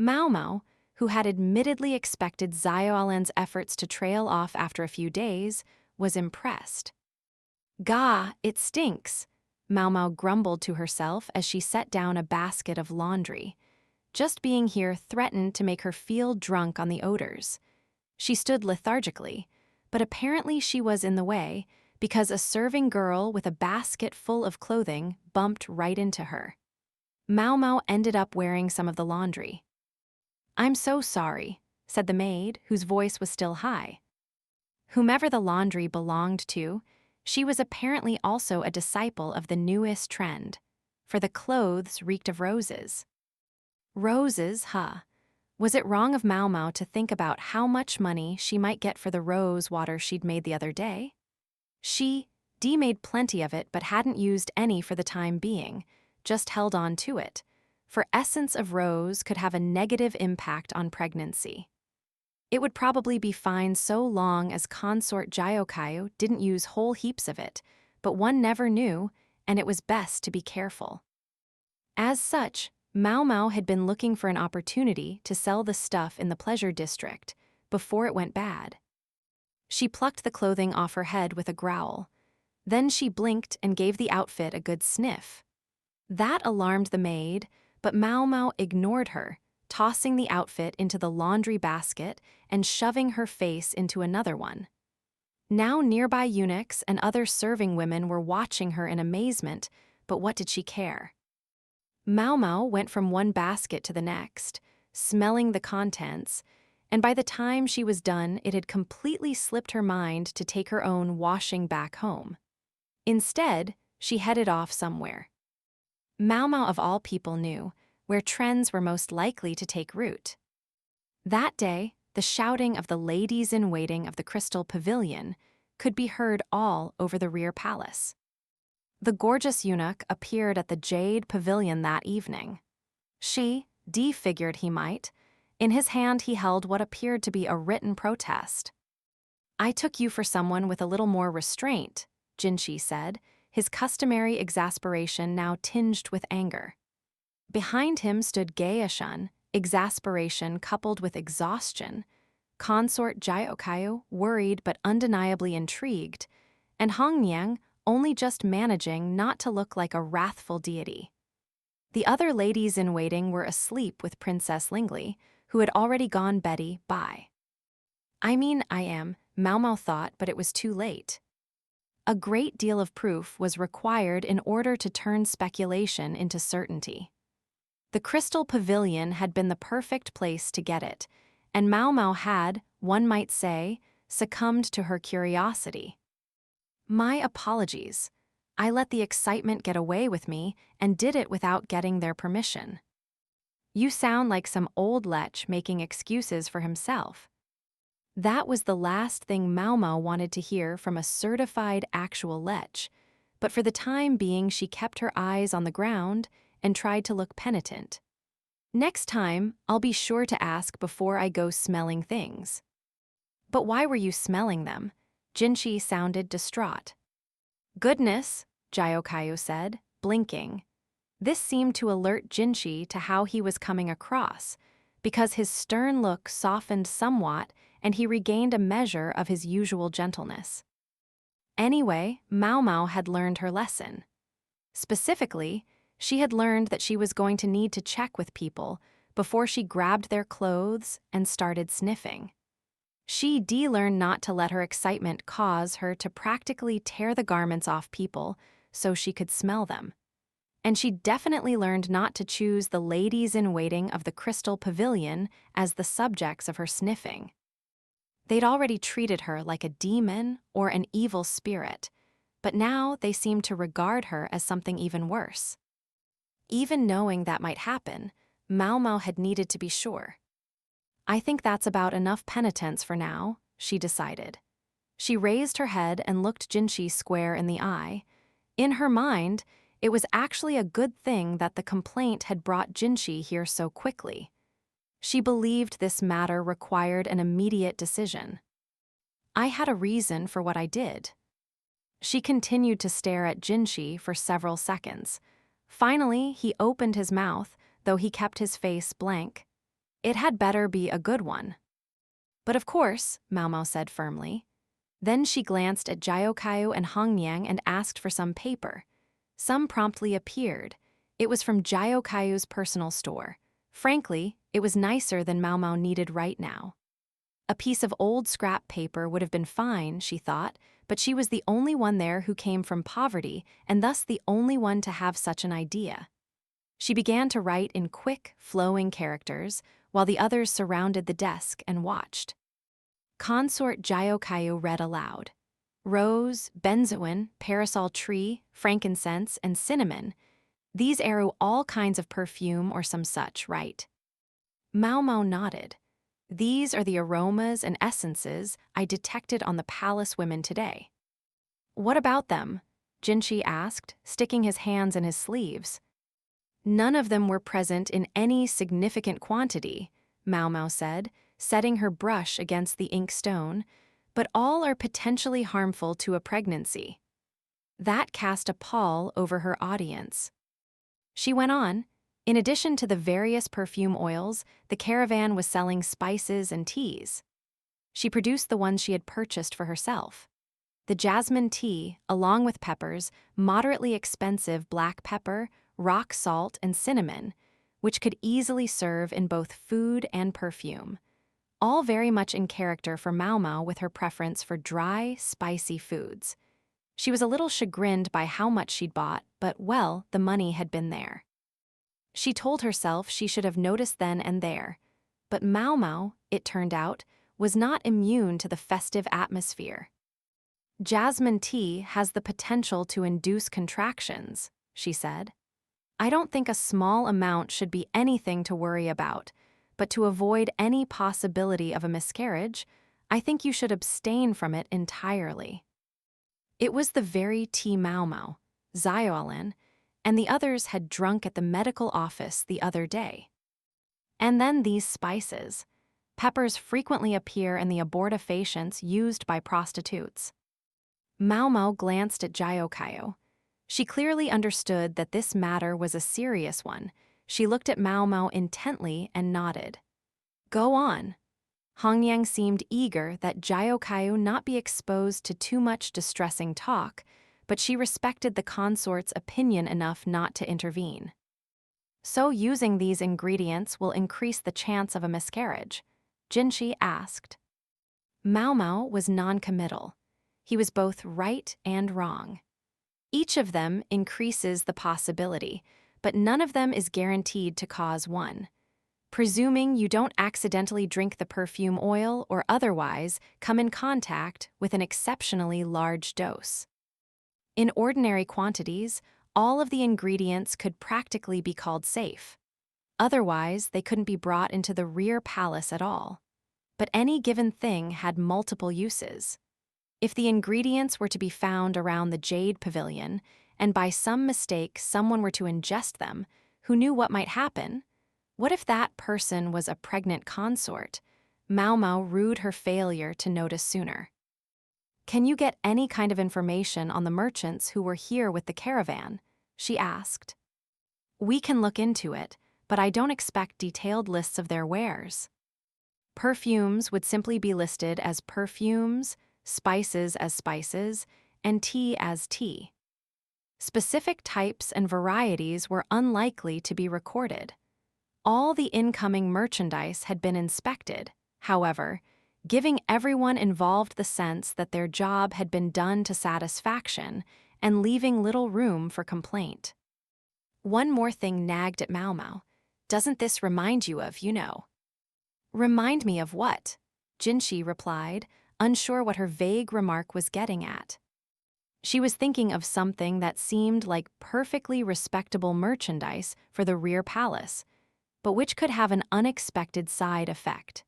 Maomao, who had admittedly expected Xiaolin's efforts to trail off after a few days, was impressed. Gah, it stinks, Maomao grumbled to herself as she set down a basket of laundry. Just being here threatened to make her feel drunk on the odors. She stood lethargically, but apparently she was in the way because a serving girl with a basket full of clothing bumped right into her. Maomao ended up wearing some of the laundry. "I'm so sorry," said the maid, whose voice was still high. Whomever the laundry belonged to, she was apparently also a disciple of the newest trend, for the clothes reeked of roses. Roses, huh? Was it wrong of Maomao to think about how much money she might get for the rose water she'd made the other day? Dee made plenty of it but hadn't used any for the time being, just held on to it, for essence of rose could have a negative impact on pregnancy. It would probably be fine so long as consort Jyokayo didn't use whole heaps of it, but one never knew, and it was best to be careful. As such, Maomao had been looking for an opportunity to sell the stuff in the pleasure district before it went bad. She plucked the clothing off her head with a growl. Then she blinked and gave the outfit a good sniff. That alarmed the maid, but Maomao ignored her, tossing the outfit into the laundry basket and shoving her face into another one. Now nearby eunuchs and other serving women were watching her in amazement, but what did she care? Maomao went from one basket to the next, smelling the contents, and by the time she was done, it had completely slipped her mind to take her own washing back home. Instead, she headed off somewhere. Maomao of all people knew where trends were most likely to take root. That day, the shouting of the ladies-in-waiting of the Crystal Pavilion could be heard all over the rear palace. The gorgeous eunuch appeared at the Jade Pavilion that evening. Dee figured he might. In his hand he held what appeared to be a written protest. "I took you for someone with a little more restraint," Jinshi said, his customary exasperation now tinged with anger. Behind him stood Gaeshun, exasperation coupled with exhaustion, consort Jyokayo, worried but undeniably intrigued, and Hongniang only just managing not to look like a wrathful deity. The other ladies-in-waiting were asleep with Princess Lingli, who had already gone Betty by. I am, Maomao thought, but it was too late. A great deal of proof was required in order to turn speculation into certainty. The Crystal Pavilion had been the perfect place to get it, and Maomao had, one might say, succumbed to her curiosity. "My apologies. I let the excitement get away with me and did it without getting their permission." "You sound like some old lech making excuses for himself." That was the last thing Maomao wanted to hear from a certified actual lech, but for the time being she kept her eyes on the ground and tried to look penitent. "Next time, I'll be sure to ask before I go smelling things." "But why were you smelling them?" Jinshi sounded distraught. "Goodness," Jyokayo said, blinking. This seemed to alert Jinshi to how he was coming across, because his stern look softened somewhat and he regained a measure of his usual gentleness. Anyway, Maomao had learned her lesson. Specifically, she had learned that she was going to need to check with people before she grabbed their clothes and started sniffing. She learned not to let her excitement cause her to practically tear the garments off people so she could smell them. And she definitely learned not to choose the ladies-in-waiting of the Crystal Pavilion as the subjects of her sniffing. They'd already treated her like a demon or an evil spirit, but now they seemed to regard her as something even worse. Even knowing that might happen, Maomao had needed to be sure. "I think that's about enough penitence for now," she decided. She raised her head and looked Jinshi square in the eye. In her mind, it was actually a good thing that the complaint had brought Jinshi here so quickly. She believed this matter required an immediate decision. "I had a reason for what I did." She continued to stare at Jinshi for several seconds. Finally, he opened his mouth, though he kept his face blank. "It had better be a good one." "But of course," Maomao said firmly. Then she glanced at Jyokayo and Hongniang and asked for some paper. Some promptly appeared. It was from Jyokayo's personal store. Frankly, it was nicer than Maomao needed right now. A piece of old scrap paper would have been fine, she thought, but she was the only one there who came from poverty and thus the only one to have such an idea. She began to write in quick, flowing characters, while the others surrounded the desk and watched. Consort Jyokayu read aloud. Rose, benzoin, parasol tree, frankincense, and cinnamon. These arrow all kinds of perfume or some such, right? Maomao nodded. These are the aromas and essences I detected on the palace women today. What about them? Jinshi asked, sticking his hands in his sleeves. None of them were present in any significant quantity, Maomao said, setting her brush against the ink stone, but all are potentially harmful to a pregnancy. That cast a pall over her audience. She went on, in addition to the various perfume oils, the Caravan was selling spices and teas. She produced the ones she had purchased for herself. The jasmine tea, along with peppers, moderately expensive black pepper, rock salt, and cinnamon, which could easily serve in both food and perfume. All very much in character for Maomao with her preference for dry, spicy foods. She was a little chagrined by how much she'd bought, but, well, the money had been there. She told herself she should have noticed then and there. But Maomao, it turned out, was not immune to the festive atmosphere. Jasmine tea has the potential to induce contractions, she said. I don't think a small amount should be anything to worry about, but to avoid any possibility of a miscarriage, I think you should abstain from it entirely. It was the very tea Maomao, Xiaolin, and the others had drunk at the medical office the other day. And then these spices. Peppers frequently appear in the abortifacients used by prostitutes. Maomao glanced at Jyokayu. She clearly understood that this matter was a serious one. She looked at Maomao intently and nodded. Go on. Hongyang seemed eager that Jyokayu not be exposed to too much distressing talk, but she respected the consort's opinion enough not to intervene. So using these ingredients will increase the chance of a miscarriage? Jinshi asked. Maomao was non-committal. He was both right and wrong. Each of them increases the possibility, but none of them is guaranteed to cause one. Presuming you don't accidentally drink the perfume oil or otherwise come in contact with an exceptionally large dose. In ordinary quantities, all of the ingredients could practically be called safe. Otherwise, they couldn't be brought into the rear palace at all. But any given thing had multiple uses. If the ingredients were to be found around the Jade Pavilion, and by some mistake someone were to ingest them, who knew what might happen? What if that person was a pregnant consort? Maomao rued her failure to notice sooner. Can you get any kind of information on the merchants who were here with the Caravan? She asked. We can look into it, but I don't expect detailed lists of their wares. Perfumes would simply be listed as perfumes, spices as spices, and tea as tea. Specific types and varieties were unlikely to be recorded. All the incoming merchandise had been inspected, however, giving everyone involved the sense that their job had been done to satisfaction and leaving little room for complaint. One more thing nagged at Maomao. Doesn't this remind you of, you know? Remind me of what? Jinshi replied, unsure what her vague remark was getting at. She was thinking of something that seemed like perfectly respectable merchandise for the rear palace, but which could have an unexpected side effect.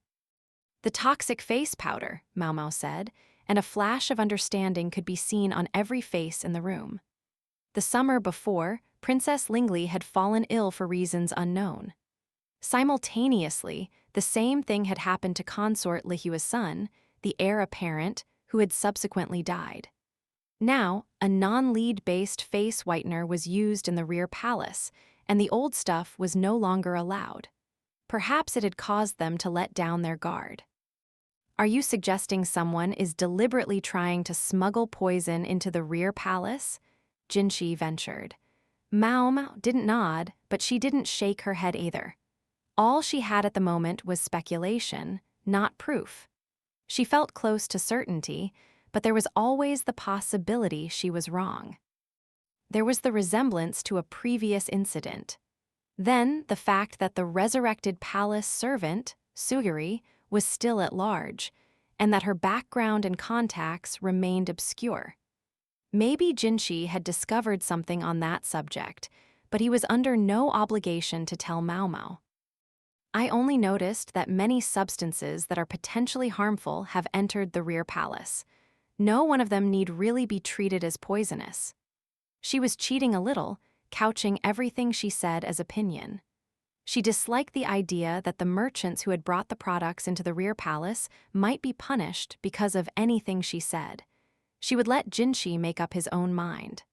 The toxic face powder, Maomao said, and a flash of understanding could be seen on every face in the room. The summer before, Princess Lingli had fallen ill for reasons unknown. Simultaneously, the same thing had happened to consort Lihua's son, the heir apparent, who had subsequently died. Now, a non-lead-based face whitener was used in the rear palace, and the old stuff was no longer allowed. Perhaps it had caused them to let down their guard. Are you suggesting someone is deliberately trying to smuggle poison into the rear palace? Jinshi ventured. Maomao didn't nod, but she didn't shake her head either. All she had at the moment was speculation, not proof. She felt close to certainty, but there was always the possibility she was wrong. There was the resemblance to a previous incident. Then the fact that the resurrected palace servant, Suguri, was still at large, and that her background and contacts remained obscure. Maybe Jinshi had discovered something on that subject, but he was under no obligation to tell Maomao. I only noticed that many substances that are potentially harmful have entered the rear palace. No one of them need really be treated as poisonous. She was cheating a little, couching everything she said as opinion. She disliked the idea that the merchants who had brought the products into the rear palace might be punished because of anything she said. She would let Jinshi make up his own mind.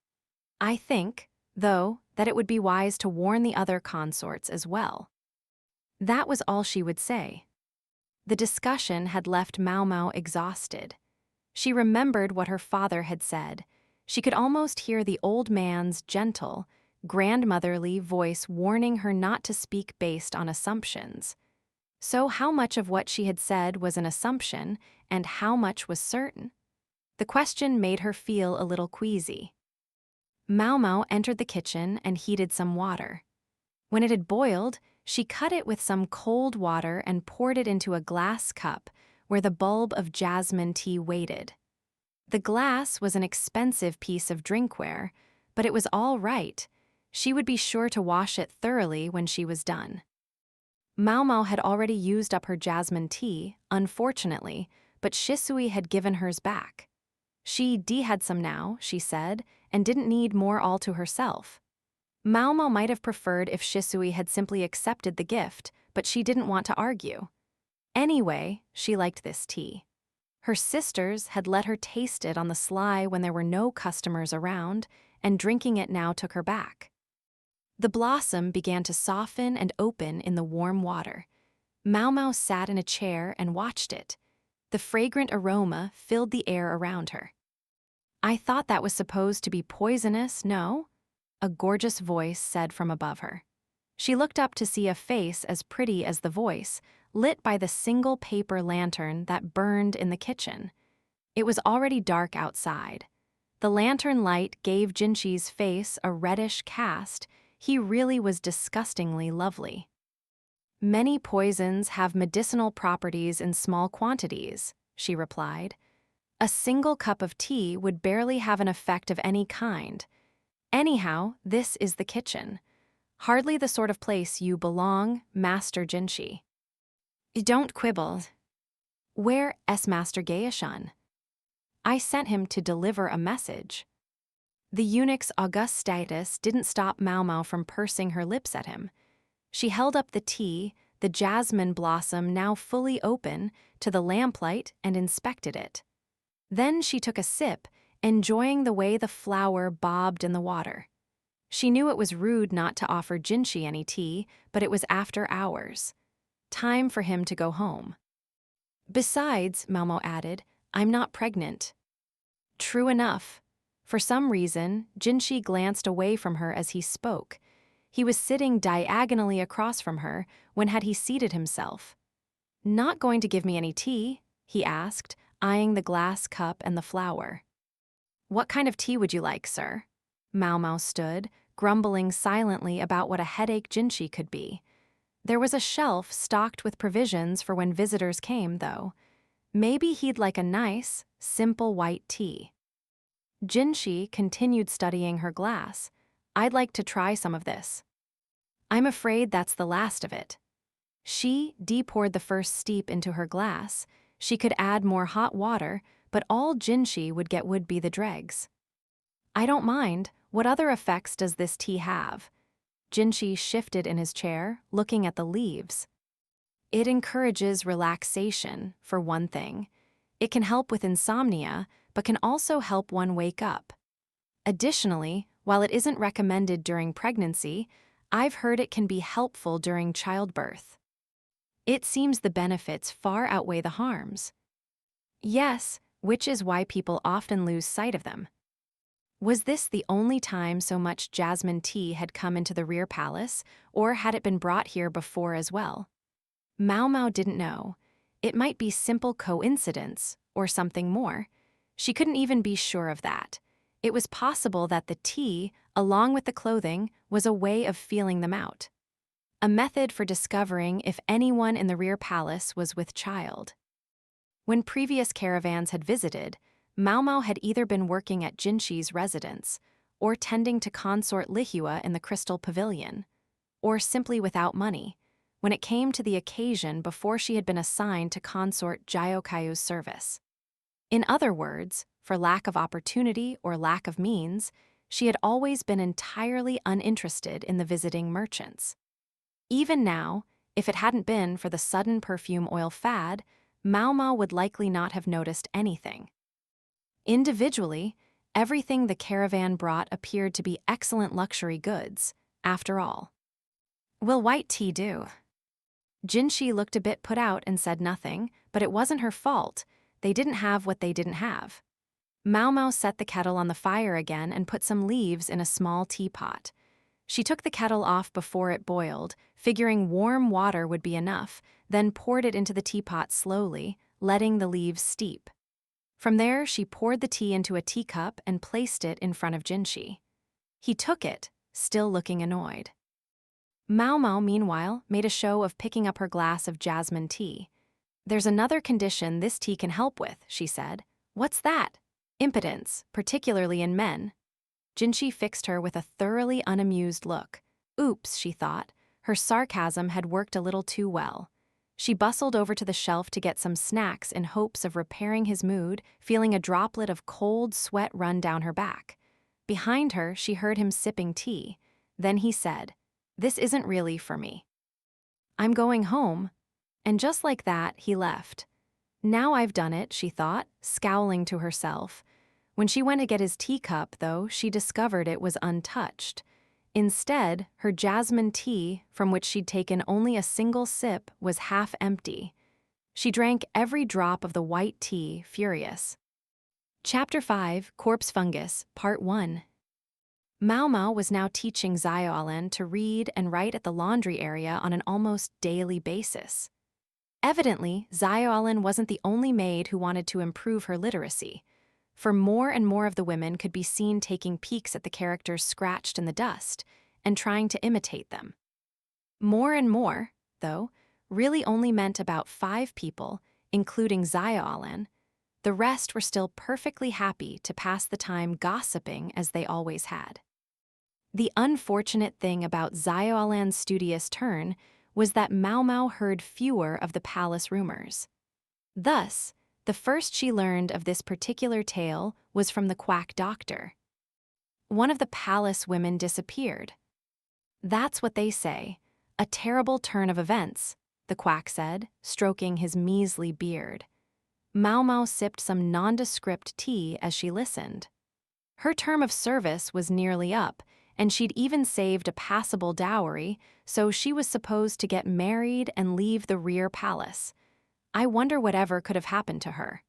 I think, though, that it would be wise to warn the other consorts as well. That was all she would say. The discussion had left Maomao exhausted. She remembered what her father had said. She could almost hear the old man's gentle, grandmotherly voice warning her not to speak based on assumptions. So how much of what she had said was an assumption, and how much was certain? The question made her feel a little queasy. Maomao entered the kitchen and heated some water. When it had boiled, she cut it with some cold water and poured it into a glass cup where the bulb of jasmine tea waited. The glass was an expensive piece of drinkware, but it was all right. She would be sure to wash it thoroughly when she was done. Maomao had already used up her jasmine tea, unfortunately, but Shisui had given hers back. She had some now, she said, and didn't need more all to herself. Maomao might have preferred if Shisui had simply accepted the gift, but she didn't want to argue. Anyway, she liked this tea. Her sisters had let her taste it on the sly when there were no customers around, and drinking it now took her back. The blossom began to soften and open in the warm water. Maomao sat in a chair and watched it. The fragrant aroma filled the air around her. "I thought that was supposed to be poisonous, no?" a gorgeous voice said from above her. She looked up to see a face as pretty as the voice, lit by the single paper lantern that burned in the kitchen. It was already dark outside. The lantern light gave Jinshi's face a reddish cast. He really was disgustingly lovely. "Many poisons have medicinal properties in small quantities," she replied. "A single cup of tea would barely have an effect of any kind. Anyhow, this is the kitchen. Hardly the sort of place you belong, Master Jinshi." "Don't quibble. Where is Master Gaishan?" "I sent him to deliver a message." The eunuch's august status didn't stop Maomao from pursing her lips at him. She held up the tea, the jasmine blossom now fully open, to the lamplight and inspected it. Then she took a sip, enjoying the way the flower bobbed in the water. She knew it was rude not to offer Jinshi any tea, but it was after hours. Time for him to go home. "Besides," Maomao added, "I'm not pregnant." True enough. For some reason, Jinshi glanced away from her as he spoke. He was sitting diagonally across from her when had he seated himself. "Not going to give me any tea?" he asked, eyeing the glass cup and the flower. "What kind of tea would you like, sir?" Maomao stood, grumbling silently about what a headache Jinshi could be. There was a shelf stocked with provisions for when visitors came, though. Maybe he'd like a nice, simple white tea. Jinshi continued studying her glass. "I'd like to try some of this." "I'm afraid that's the last of it." She poured the first steep into her glass. She could add more hot water, but all Jinshi would get would be the dregs. "I don't mind. What other effects does this tea have?" Jinshi shifted in his chair, looking at the leaves. "It encourages relaxation, for one thing. It can help with insomnia, but can also help one wake up. Additionally, while it isn't recommended during pregnancy, I've heard it can be helpful during childbirth. It seems the benefits far outweigh the harms." "Yes, which is why people often lose sight of them." Was this the only time so much jasmine tea had come into the rear palace, or had it been brought here before as well? Maomao didn't know. It might be simple coincidence, or something more. She couldn't even be sure of that. It was possible that the tea, along with the clothing, was a way of feeling them out. A method for discovering if anyone in the rear palace was with child. When previous caravans had visited, Maomao had either been working at Jinxi's residence, or tending to consort Lihua in the Crystal Pavilion, or simply without money, when it came to the occasion before she had been assigned to consort Jiokaiu's service. In other words, for lack of opportunity or lack of means, she had always been entirely uninterested in the visiting merchants. Even now, if it hadn't been for the sudden perfume oil fad, Maomao would likely not have noticed anything. Individually, everything the caravan brought appeared to be excellent luxury goods, after all. Will white tea do? Jinxi looked a bit put out and said nothing, but it wasn't her fault. They didn't have what they didn't have. Maomao set the kettle on the fire again and put some leaves in a small teapot. She took the kettle off before it boiled, figuring warm water would be enough, then poured it into the teapot slowly, letting the leaves steep. From there, she poured the tea into a teacup and placed it in front of Jinxi. He took it, still looking annoyed. Maomao, meanwhile, made a show of picking up her glass of jasmine tea. "There's another condition this tea can help with," she said. "What's that?" "Impotence, particularly in men." Jinxi fixed her with a thoroughly unamused look. Oops, she thought. Her sarcasm had worked a little too well. She bustled over to the shelf to get some snacks in hopes of repairing his mood, feeling a droplet of cold sweat run down her back. Behind her, she heard him sipping tea. Then he said, "This isn't really for me. I'm going home." And just like that, he left. Now I've done it, she thought, scowling to herself. When she went to get his teacup, though, she discovered it was untouched. Instead, her jasmine tea, from which she'd taken only a single sip, was half empty. She drank every drop of the white tea, furious. Chapter 5, Corpse Fungus, Part 1. Maomao was now teaching Xiaolan to read and write at the laundry area on an almost daily basis. Evidently, Xiaolan wasn't the only maid who wanted to improve her literacy, for more and more of the women could be seen taking peeks at the characters scratched in the dust and trying to imitate them. More and more, though, really only meant about 5 people, including Xiaolan. The rest were still perfectly happy to pass the time gossiping as they always had. The unfortunate thing about Xiaolan's studious turn was that Maomao heard fewer of the palace rumors. Thus, the first she learned of this particular tale was from the quack doctor. One of the palace women disappeared. "That's what they say, a terrible turn of events," the quack said, stroking his measly beard. Maomao sipped some nondescript tea as she listened. Her term of service was nearly up, and she'd even saved a passable dowry, so she was supposed to get married and leave the rear palace. I wonder whatever could have happened to her.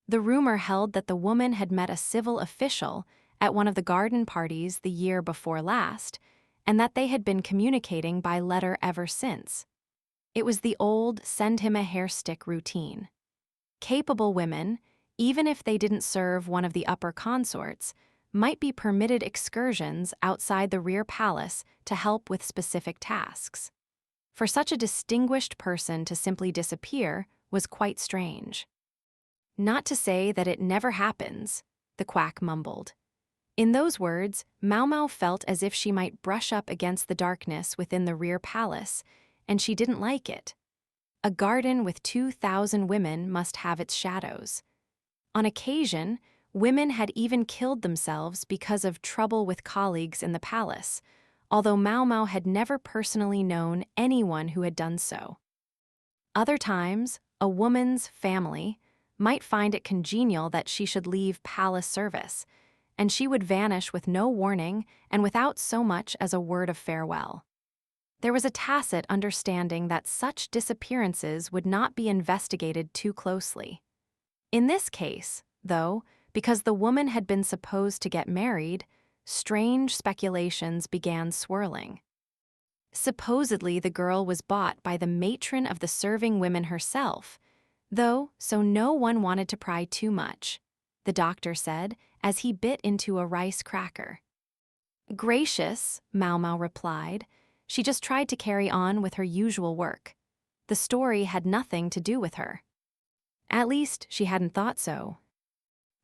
The rumor held that the woman had met a civil official at one of the garden parties the year before last, and that they had been communicating by letter ever since. It was the old send him a hair stick routine. Capable women, even if they didn't serve one of the upper consorts, might be permitted excursions outside the rear palace to help with specific tasks. For such a distinguished person to simply disappear was quite strange. "Not to say that it never happens," the quack mumbled. In those words, Maomao felt as if she might brush up against the darkness within the rear palace, and she didn't like it. A garden with 2,000 women must have its shadows. On occasion, women had even killed themselves because of trouble with colleagues in the palace, although Maomao had never personally known anyone who had done so. Other times, a woman's family might find it congenial that she should leave palace service, and she would vanish with no warning and without so much as a word of farewell. There was a tacit understanding that such disappearances would not be investigated too closely. In this case, though, because the woman had been supposed to get married, strange speculations began swirling. Supposedly, the girl was bought by the matron of the serving women herself, though, so no one wanted to pry too much. the doctor said as he bit into a rice cracker. Gracious, Maomao replied. She just tried to carry on with her usual work. The story had nothing to do with her. At least, she hadn't thought so.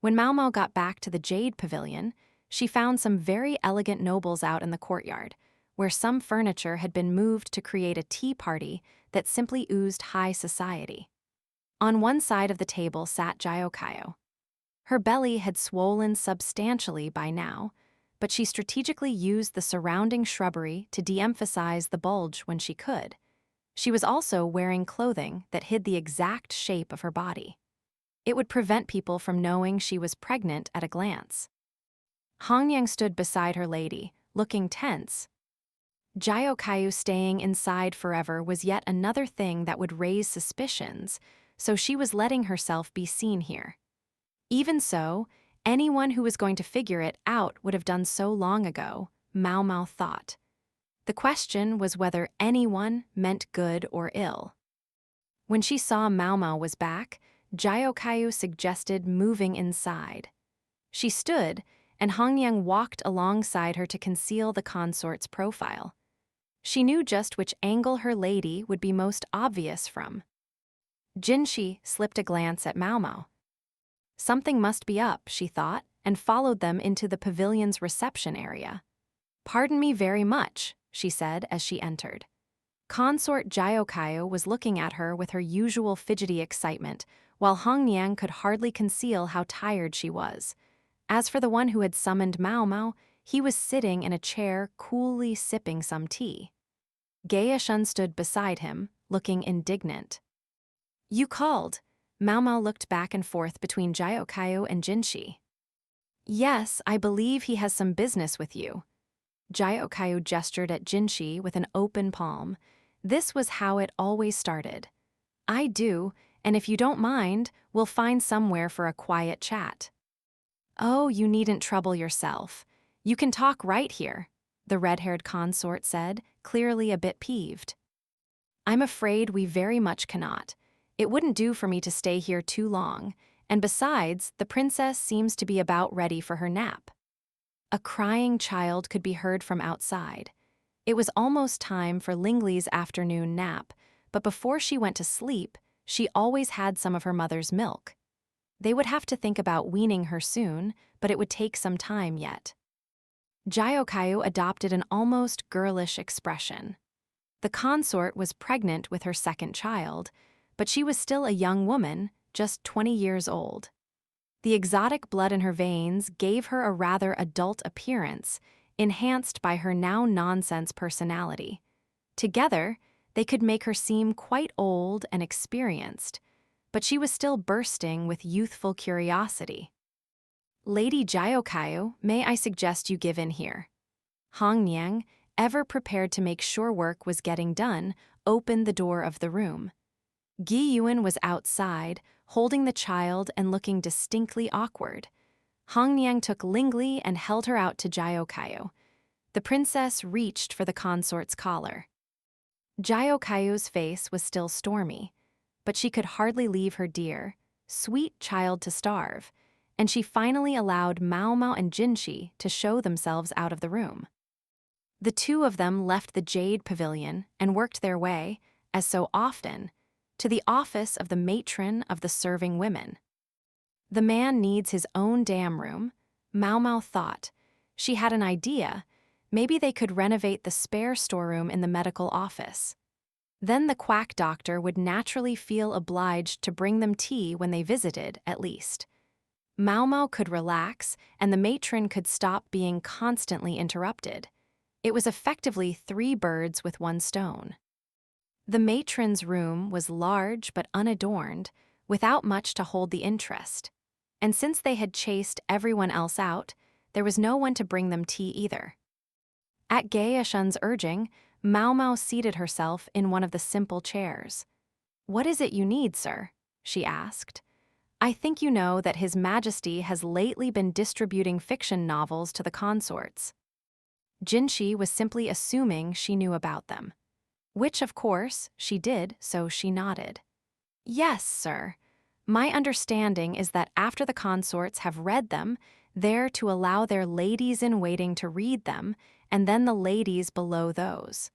When Maomao got back to the Jade Pavilion, she found some very elegant nobles out in the courtyard, where some furniture had been moved to create a tea party that simply oozed high society. On one side of the table sat Jiokayo. Her belly had swollen substantially by now, but she strategically used the surrounding shrubbery to de-emphasize the bulge when she could. She was also wearing clothing that hid the exact shape of her body. It would prevent people from knowing she was pregnant at a glance. Hongyang stood beside her lady, looking tense. Jiokayu staying inside forever was yet another thing that would raise suspicions, so she was letting herself be seen here. Even so, anyone who was going to figure it out would have done so long ago, Maomao thought. The question was whether anyone meant good or ill. When she saw Maomao was back, Jiokayu suggested moving inside. She stood, and Hongyang walked alongside her to conceal the consort's profile. She knew just which angle her lady would be most obvious from. Jinshi slipped a glance at Maomao. Something must be up, she thought, and followed them into the pavilion's reception area. Pardon me very much, she said as she entered. Consort Jiokayu was looking at her with her usual fidgety excitement, while Hongyang could hardly conceal how tired she was. As for the one who had summoned Maomao, he was sitting in a chair coolly sipping some tea. Gaeshun stood beside him, looking indignant. You called. Maomao looked back and forth between Jiokayu and Jinshi. Yes, I believe he has some business with you. Jiokayu gestured at Jinshi with an open palm. This was how it always started. I do, and if you don't mind, we'll find somewhere for a quiet chat. Oh, you needn't trouble yourself. You can talk right here, the red-haired consort said, clearly a bit peeved. I'm afraid we very much cannot. It wouldn't do for me to stay here too long, and besides, the princess seems to be about ready for her nap. A crying child could be heard from outside. It was almost time for Lingli's afternoon nap, but before she went to sleep, she always had some of her mother's milk. They would have to think about weaning her soon, but it would take some time yet. Jiokayu adopted an almost girlish expression. The consort was pregnant with her second child, but she was still a young woman, just 20 years old. The exotic blood in her veins gave her a rather adult appearance, enhanced by her now-nonsense personality. Together, they could make her seem quite old and experienced, but she was still bursting with youthful curiosity. Lady Jiokayu, may I suggest you give in here? Hongyang, ever prepared to make sure work was getting done, opened the door of the room. Gi Yuan was outside, holding the child and looking distinctly awkward. Hongyang took Lingli and held her out to Jiokayu. The princess reached for the consort's collar. Jiokayu's face was still stormy, but she could hardly leave her dear, sweet child to starve, and she finally allowed Maomao and Jinshi to show themselves out of the room. The two of them left the Jade Pavilion and worked their way, as so often, to the office of the matron of the serving women. The man needs his own damn room, Maomao thought. She had an idea. Maybe they could renovate the spare storeroom in the medical office. Then the quack doctor would naturally feel obliged to bring them tea when they visited, at least. Maomao could relax, and the matron could stop being constantly interrupted. It was effectively 3 birds with 1 stone. The matron's room was large but unadorned, without much to hold the interest. And since they had chased everyone else out, there was no one to bring them tea either. At Gaeshun's urging, Maomao seated herself in one of the simple chairs. "What is it you need, sir?" she asked. "I think you know that His Majesty has lately been distributing fiction novels to the consorts." Jinshi was simply assuming she knew about them. Which, of course, she did, so she nodded. "Yes, sir. My understanding is that after the consorts have read them, they're to allow their ladies-in-waiting to read them, and then the ladies below those.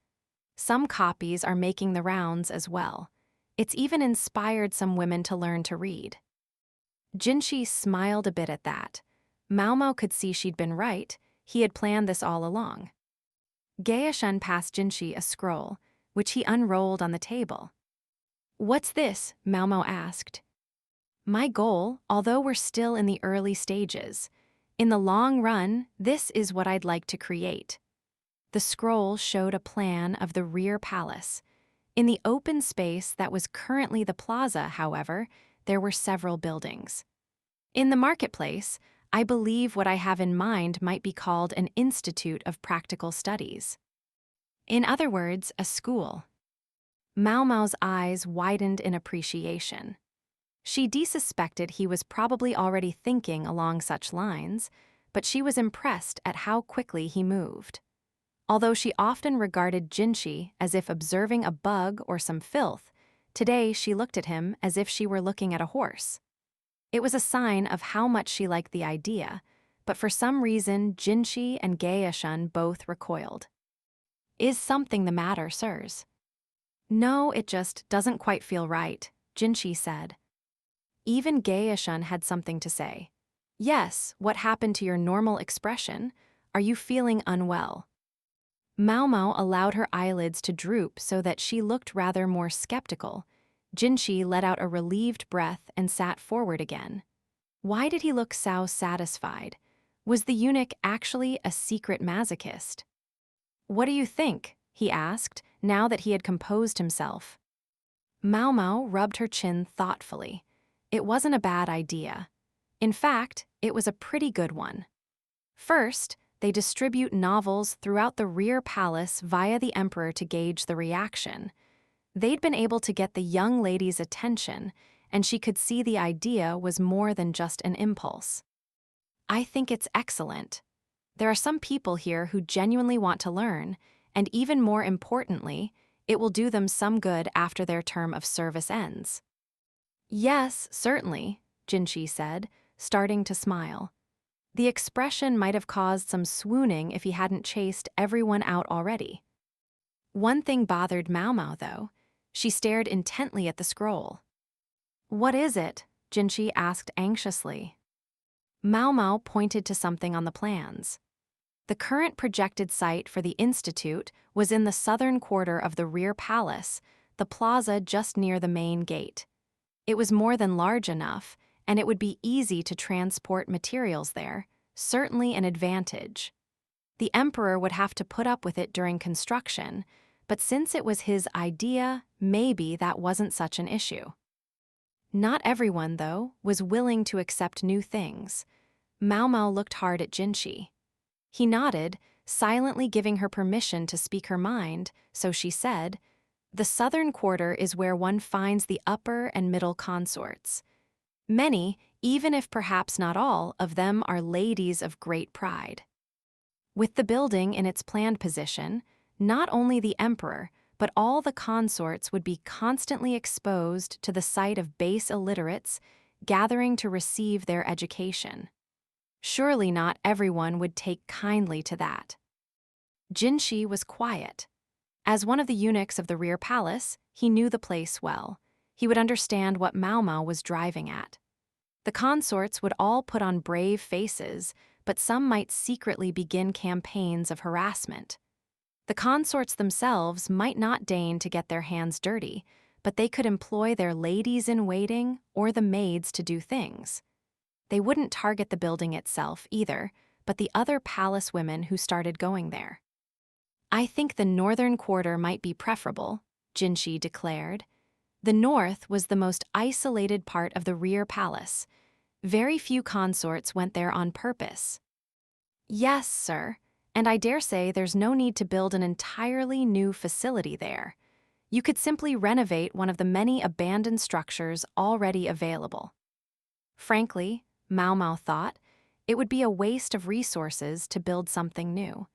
Some copies are making the rounds as well. It's even inspired some women to learn to read. Jinshi smiled a bit at that. Maomao could see she'd been right. He had planned this all along. Gaishan passed Jinshi a scroll, which he unrolled on the table. "What's this?" Maomao asked. "My goal, although we're still in the early stages. In the long run, this is what I'd like to create." The scroll showed a plan of the rear palace. In the open space that was currently the plaza, however, there were several buildings. In the marketplace, I believe what I have in mind might be called an Institute of Practical Studies. In other words, a school. Maomao's eyes widened in appreciation. She desuspected he was probably already thinking along such lines, but she was impressed at how quickly he moved. Although she often regarded Jinshi as if observing a bug or some filth, today she looked at him as if she were looking at a horse. It was a sign of how much she liked the idea, but for some reason Jinshi and Gaishan both recoiled. "Is something the matter, sirs?" "No, it just doesn't quite feel right," Jinshi said. Even Gaishan had something to say. "Yes, what happened to your normal expression? Are you feeling unwell?" Maomao allowed her eyelids to droop so that she looked rather more skeptical. Jinshi let out a relieved breath and sat forward again. Why did he look so satisfied? Was the eunuch actually a secret masochist? "What do you think?" he asked, now that he had composed himself. Maomao rubbed her chin thoughtfully. It wasn't a bad idea. In fact, it was a pretty good one. First, they distribute novels throughout the rear palace via the emperor to gauge the reaction. They'd been able to get the young lady's attention, and she could see the idea was more than just an impulse. "I think it's excellent. There are some people here who genuinely want to learn, and even more importantly, it will do them some good after their term of service ends." "Yes, certainly," Jinshi said, starting to smile. The expression might have caused some swooning if he hadn't chased everyone out already. One thing bothered Maomao, though. She stared intently at the scroll. "What is it?" Jinshi asked anxiously. Maomao pointed to something on the plans. The current projected site for the institute was in the southern quarter of the rear palace, the plaza just near the main gate. It was more than large enough, and it would be easy to transport materials there, certainly an advantage. The emperor would have to put up with it during construction, but since it was his idea, maybe that wasn't such an issue. Not everyone, though, was willing to accept new things. Maomao looked hard at Jinshi. He nodded, silently giving her permission to speak her mind, so she said, "The southern quarter is where one finds the upper and middle consorts. Many, even if perhaps not all, of them are ladies of great pride." With the building in its planned position, not only the emperor, but all the consorts would be constantly exposed to the sight of base illiterates gathering to receive their education. Surely not everyone would take kindly to that. Jinshi was quiet. As one of the eunuchs of the rear palace, he knew the place well. He would understand what Maomao was driving at. The consorts would all put on brave faces, but some might secretly begin campaigns of harassment. The consorts themselves might not deign to get their hands dirty, but they could employ their ladies-in-waiting or the maids to do things. They wouldn't target the building itself either, but the other palace women who started going there. "I think the northern quarter might be preferable," Jinshi declared. The north was the most isolated part of the rear palace. Very few consorts went there on purpose. "Yes, sir, and I dare say there's no need to build an entirely new facility there. You could simply renovate one of the many abandoned structures already available." Frankly, Maomao thought, it would be a waste of resources to build something new.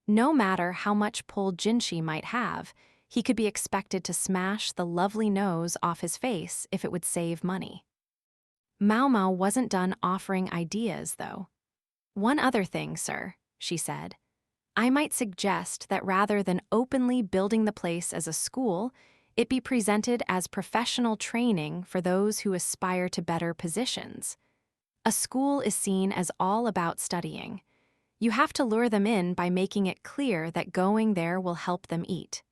No matter how much pull Jinshi might have, he could be expected to smash the lovely nose off his face if it would save money. Maomao wasn't done offering ideas, though. "One other thing, sir," she said. "I might suggest that rather than openly building the place as a school, it be presented as professional training for those who aspire to better positions. A school is seen as all about studying. You have to lure them in by making it clear that going there will help them eat."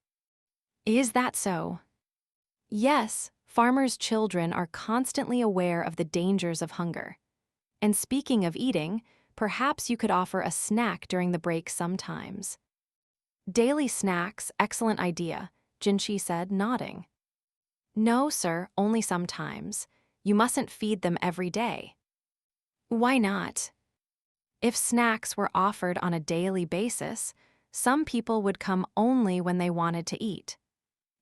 "Is that so?" "Yes, farmers' children are constantly aware of the dangers of hunger. And speaking of eating, perhaps you could offer a snack during the break sometimes." "Daily snacks, excellent idea," Jinshi said, nodding. "No, sir, only sometimes. You mustn't feed them every day." "Why not?" "If snacks were offered on a daily basis, some people would come only when they wanted to eat.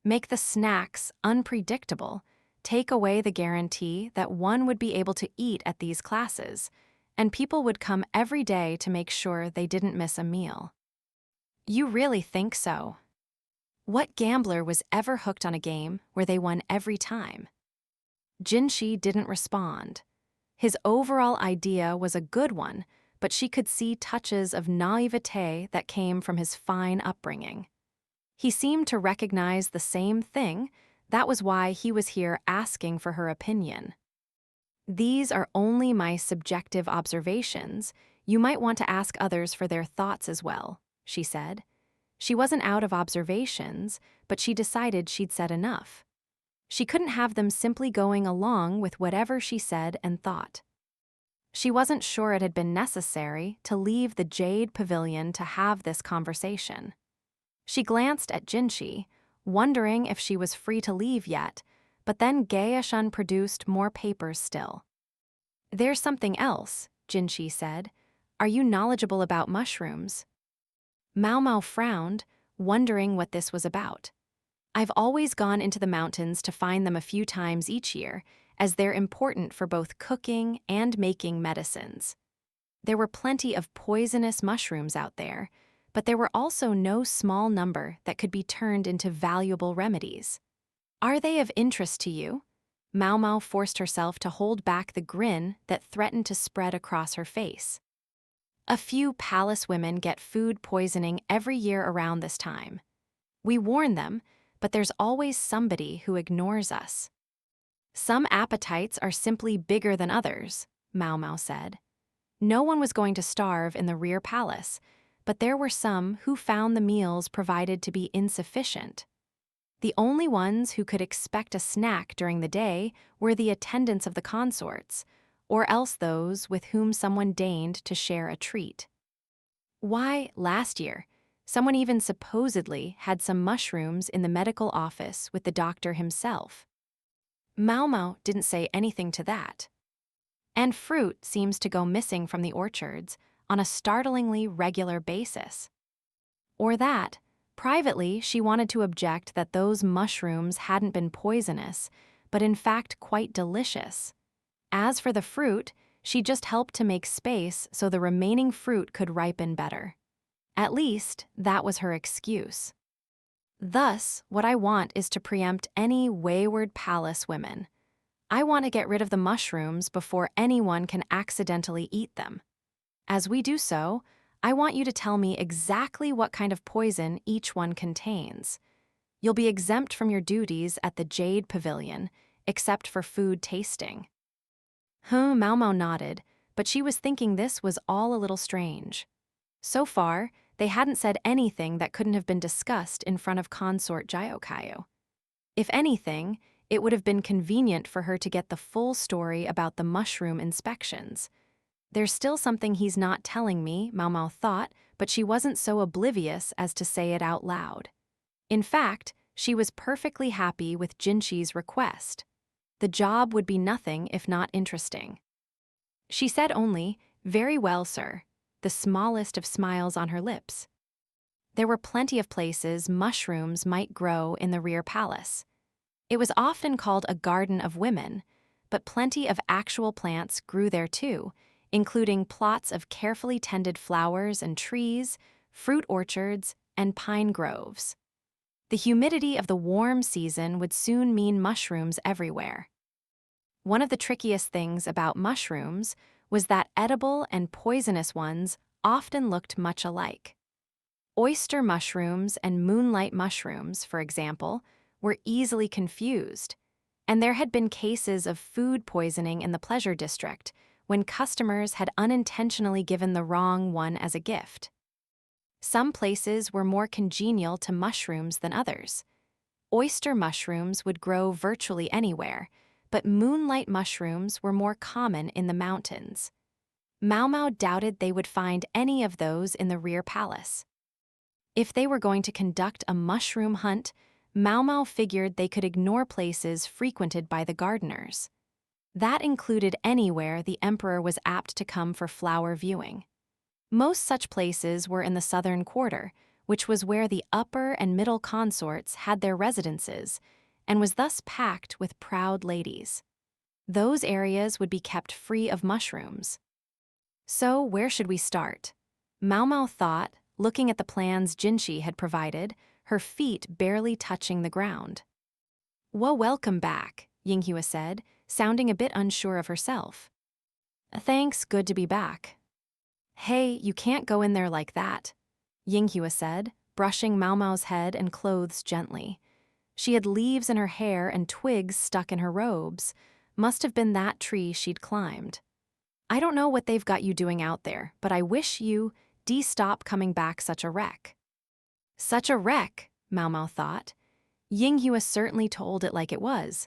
Make the snacks unpredictable, take away the guarantee that one would be able to eat at these classes, and people would come every day to make sure they didn't miss a meal." "You really think so?" What gambler was ever hooked on a game where they won every time? Jinshi didn't respond. His overall idea was a good one, but she could see touches of naivete that came from his fine upbringing. He seemed to recognize the same thing. That was why he was here asking for her opinion. "These are only my subjective observations. You might want to ask others for their thoughts as well," she said. She wasn't out of observations, but she decided she'd said enough. She couldn't have them simply going along with whatever she said and thought. She wasn't sure it had been necessary to leave the Jade Pavilion to have this conversation. She glanced at Jinshi, wondering if she was free to leave yet, but then Gae-shun produced more papers still. "There's something else," Jinshi said. "Are you knowledgeable about mushrooms?" Maomao frowned, wondering what this was about. "I've always gone into the mountains to find them a few times each year, as they're important for both cooking and making medicines. There were plenty of poisonous mushrooms out there, but there were also no small number that could be turned into valuable remedies." "Are they of interest to you?" Maomao forced herself to hold back the grin that threatened to spread across her face. "A few palace women get food poisoning every year around this time. We warn them, but there's always somebody who ignores us." "Some appetites are simply bigger than others," Maomao said. No one was going to starve in the rear palace, but there were some who found the meals provided to be insufficient. The only ones who could expect a snack during the day were the attendants of the consorts, or else those with whom someone deigned to share a treat. Why, last year, someone even supposedly had some mushrooms in the medical office with the doctor himself. Maomao didn't say anything to that. And fruit seems to go missing from the orchards on a startlingly regular basis. Or that, privately, she wanted to object that those mushrooms hadn't been poisonous, but in fact quite delicious. As for the fruit, she just helped to make space so the remaining fruit could ripen better. At least, that was her excuse. "Thus, what I want is to preempt any wayward palace women. I want to get rid of the mushrooms before anyone can accidentally eat them. As we do so, I want you to tell me exactly what kind of poison each one contains. You'll be exempt from your duties at the Jade Pavilion, except for food tasting." Maomao nodded, but she was thinking this was all a little strange. So far, they hadn't said anything that couldn't have been discussed in front of consort Jyokayu. If anything, it would have been convenient for her to get the full story about the mushroom inspections. There's still something he's not telling me, Maomao thought, but she wasn't so oblivious as to say it out loud. In fact, she was perfectly happy with Jinshi's request. The job would be nothing if not interesting. She said only, "Very well, sir," the smallest of smiles on her lips. There were plenty of places mushrooms might grow in the rear palace. It was often called a garden of women, but plenty of actual plants grew there too, including plots of carefully tended flowers and trees, fruit orchards, and pine groves. The humidity of the warm season would soon mean mushrooms everywhere. One of the trickiest things about mushrooms was that edible and poisonous ones often looked much alike. Oyster mushrooms and moonlight mushrooms, for example, were easily confused, and there had been cases of food poisoning in the Pleasure District when customers had unintentionally given the wrong one as a gift. Some places were more congenial to mushrooms than others. Oyster mushrooms would grow virtually anywhere, but moonlight mushrooms were more common in the mountains. Maomao doubted they would find any of those in the rear palace. If they were going to conduct a mushroom hunt, Maomao figured they could ignore places frequented by the gardeners. That included anywhere the emperor was apt to come for flower viewing. Most such places were in the southern quarter, which was where the upper and middle consorts had their residences, and was thus packed with proud ladies. Those areas would be kept free of mushrooms. So where should we start? Maomao thought, looking at the plans Jinshi had provided, her feet barely touching the ground. Welcome back," Yinghua said, sounding a bit unsure of herself. "Thanks, good to be back." "Hey, you can't go in there like that," Yinghua said, brushing Maomao's head and clothes gently. She had leaves in her hair and twigs stuck in her robes. Must have been that tree she'd climbed. "I don't know what they've got you doing out there, but I wish you stop coming back such a wreck." Such a wreck, Maomao thought. Yinghua certainly told it like it was.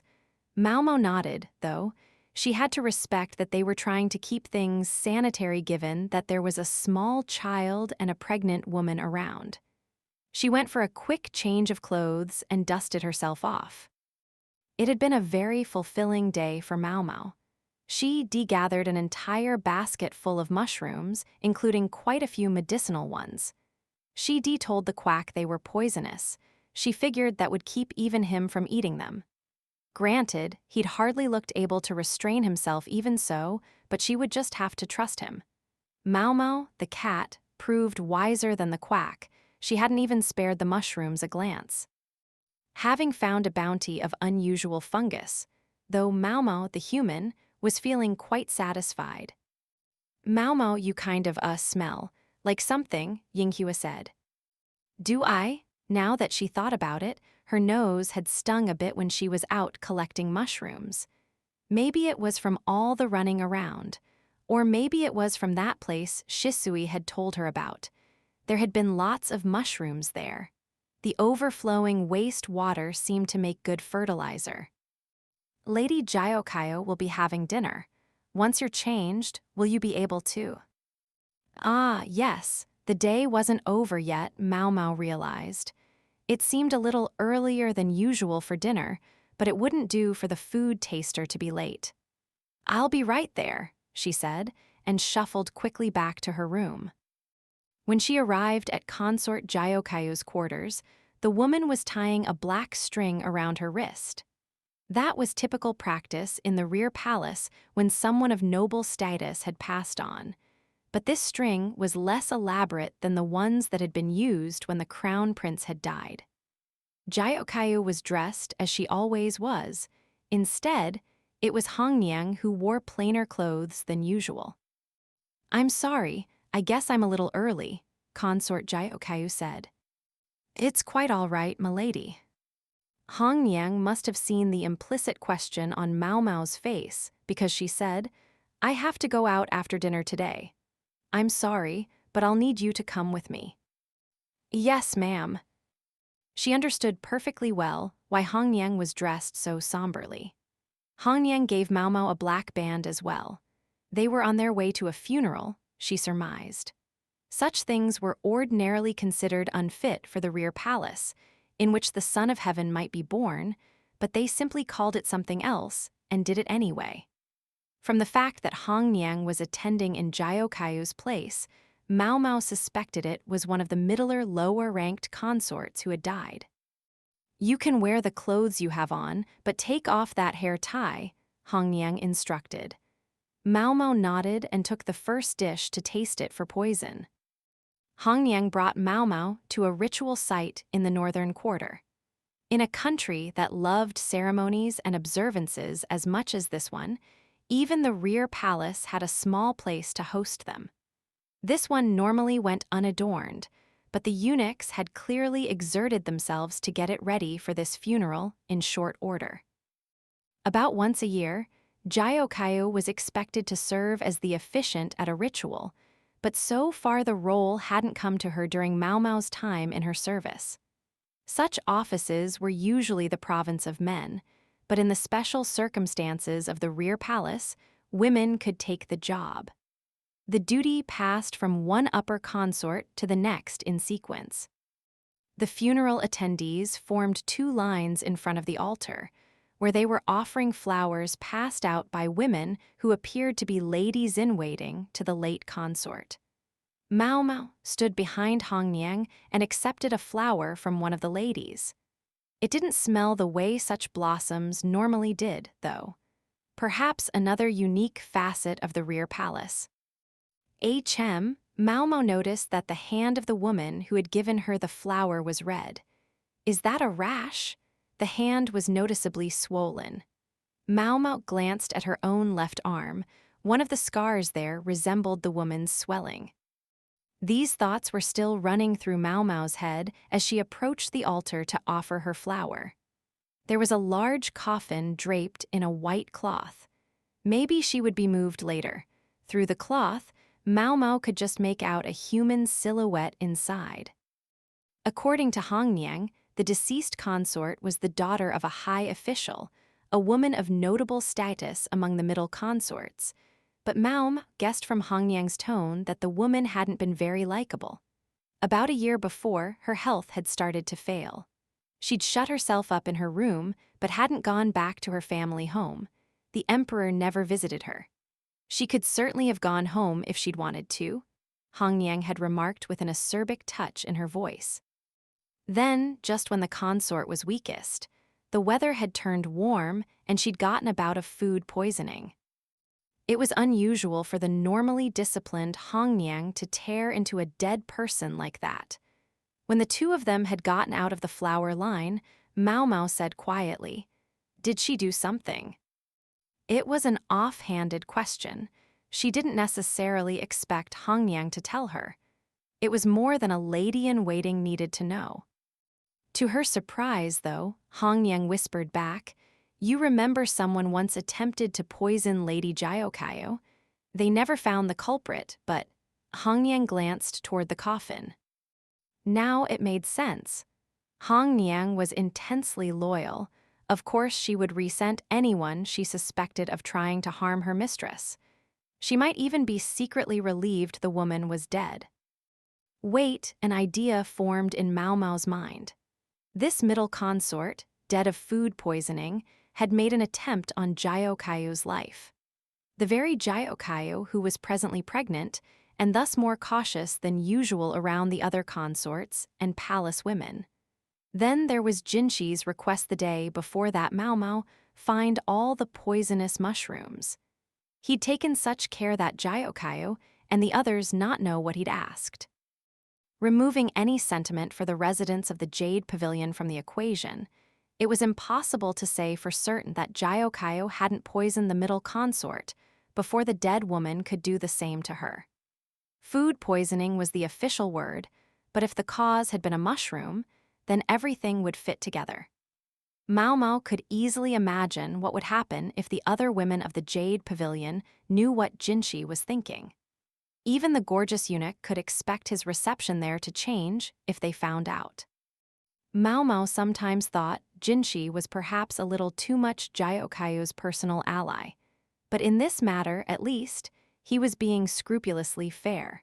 Maomao nodded, though. She had to respect that they were trying to keep things sanitary given that there was a small child and a pregnant woman around. She went for a quick change of clothes and dusted herself off. It had been a very fulfilling day for Maomao. She degathered an entire basket full of mushrooms, including quite a few medicinal ones. She told the quack they were poisonous. She figured that would keep even him from eating them. Granted, he'd hardly looked able to restrain himself even so, but she would just have to trust him. Maomao, the cat, proved wiser than the quack. She hadn't even spared the mushrooms a glance. Having found a bounty of unusual fungus, though Maomao, the human, was feeling quite satisfied. "Maomao, you kind of smell like something," Yinghua said. "Do I?" Now that she thought about it, her nose had stung a bit when she was out collecting mushrooms. Maybe it was from all the running around, or maybe it was from that place Shisui had told her about. There had been lots of mushrooms there. The overflowing waste water seemed to make good fertilizer. "Lady Jiokayo will be having dinner. Once you're changed, will you be able to?" Ah, yes. The day wasn't over yet, Maomao realized. It seemed a little earlier than usual for dinner, but it wouldn't do for the food taster to be late. "I'll be right there," she said, and shuffled quickly back to her room. When she arrived at Consort Jiokayo's quarters, the woman was tying a black string around her wrist. That was typical practice in the rear palace when someone of noble status had passed on. But this string was less elaborate than the ones that had been used when the crown prince had died. Jiokayo was dressed as she always was. Instead, it was Hongniang who wore plainer clothes than usual. "I'm sorry, I guess I'm a little early," Consort Jiokayo said. "It's quite all right, milady." Hongniang must have seen the implicit question on Maomao's face because she said, "I have to go out after dinner today. I'm sorry, but I'll need you to come with me." "Yes, ma'am." She understood perfectly well why Hongniang was dressed so somberly. Hongniang gave Maomao a black band as well. They were on their way to a funeral, she surmised. Such things were ordinarily considered unfit for the rear palace, in which the Son of Heaven might be born, but they simply called it something else and did it anyway. From the fact that Hongniang was attending in Jiokayo's place, Maomao suspected it was one of the middler lower-ranked consorts who had died. "You can wear the clothes you have on, but take off that hair tie," Hongniang instructed. Maomao nodded and took the first dish to taste it for poison. Hongniang brought Maomao to a ritual site in the northern quarter. In a country that loved ceremonies and observances as much as this one, even the rear palace had a small place to host them. This one normally went unadorned, but the eunuchs had clearly exerted themselves to get it ready for this funeral in short order. About once a year, Jyokayo was expected to serve as the officiant at a ritual, but so far the role hadn't come to her during Maomao's time in her service. Such offices were usually the province of men, but in the special circumstances of the rear palace, women could take the job. The duty passed from one upper consort to the next in sequence. The funeral attendees formed two lines in front of the altar, where they were offering flowers passed out by women who appeared to be ladies-in-waiting to the late consort. Maomao stood behind Hongniang and accepted a flower from one of the ladies. It didn't smell the way such blossoms normally did, though. Perhaps another unique facet of the rear palace. Maomao noticed that the hand of the woman who had given her the flower was red. Is that a rash? The hand was noticeably swollen. Maomao glanced at her own left arm. One of the scars there resembled the woman's swelling. These thoughts were still running through Maomao's head as she approached the altar to offer her flower. There was a large coffin draped in a white cloth. Maybe she would be moved later. Through the cloth, Maomao could just make out a human silhouette inside. According to Hongniang, the deceased consort was the daughter of a high official, a woman of notable status among the middle consorts. But Maomao guessed from Hongniang's tone that the woman hadn't been very likable. About a year before, her health had started to fail. She'd shut herself up in her room, but hadn't gone back to her family home. The emperor never visited her. She could certainly have gone home if she'd wanted to, Hongniang had remarked with an acerbic touch in her voice. Then, just when the consort was weakest, the weather had turned warm and she'd gotten a bout of food poisoning. It was unusual for the normally disciplined Hongniang to tear into a dead person like that. When the two of them had gotten out of the flower line, Maomao said quietly, "Did she do something?" It was an off-handed question. She didn't necessarily expect Hongniang to tell her. It was more than a lady-in-waiting needed to know. To her surprise, though, Hongniang whispered back, "You remember someone once attempted to poison Lady Jyokayo. They never found the culprit, but..." Hongniang glanced toward the coffin. Now it made sense. Hongniang was intensely loyal. Of course, she would resent anyone she suspected of trying to harm her mistress. She might even be secretly relieved the woman was dead. Wait, an idea formed in Maomao's mind. This middle consort, dead of food poisoning, had made an attempt on Jyokayo's life. The very Jyokayo who was presently pregnant, and thus more cautious than usual around the other consorts and palace women. Then there was Jinshi's request the day before that Maomao find all the poisonous mushrooms. He'd taken such care that Jyokayo and the others not know what he'd asked. Removing any sentiment for the residents of the Jade Pavilion from the equation, it was impossible to say for certain that Jyokayo hadn't poisoned the middle consort before the dead woman could do the same to her. Food poisoning was the official word, but if the cause had been a mushroom, then everything would fit together. Maomao could easily imagine what would happen if the other women of the Jade Pavilion knew what Jinshi was thinking. Even the gorgeous eunuch could expect his reception there to change if they found out. Maomao sometimes thought Jinshi was perhaps a little too much Jyokayo's personal ally, but in this matter, at least, he was being scrupulously fair.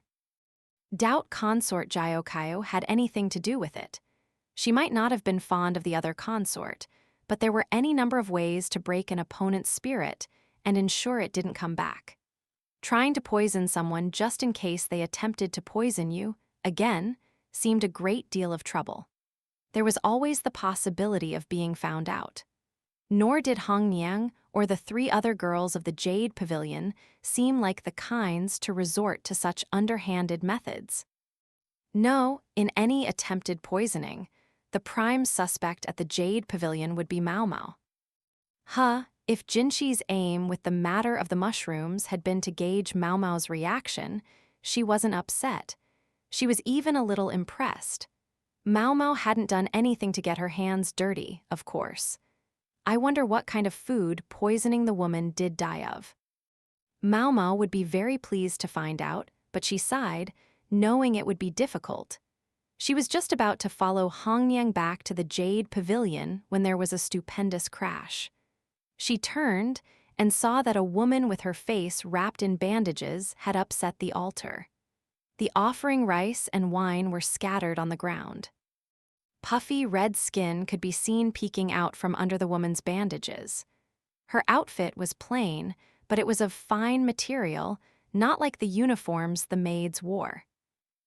Doubt consort Jyokayo had anything to do with it. She might not have been fond of the other consort, but there were any number of ways to break an opponent's spirit and ensure it didn't come back. Trying to poison someone just in case they attempted to poison you, again, seemed a great deal of trouble. There was always the possibility of being found out. Nor did Hongniang or the three other girls of the Jade Pavilion seem like the kinds to resort to such underhanded methods. No, in any attempted poisoning, The prime suspect at the Jade Pavilion would be Maomao. If Jinxi's aim with the matter of the mushrooms had been to gauge Maomao's reaction, she wasn't upset. She was even a little impressed. Maomao hadn't done anything to get her hands dirty, of course. I wonder what kind of food poisoning the woman did die of. Maomao would be very pleased to find out, but she sighed, knowing it would be difficult. She was just about to follow Hongyang back to the Jade Pavilion when there was a stupendous crash. She turned and saw that a woman with her face wrapped in bandages had upset the altar. The offering rice and wine were scattered on the ground. Puffy red skin could be seen peeking out from under the woman's bandages. Her outfit was plain, but it was of fine material, not like the uniforms the maids wore.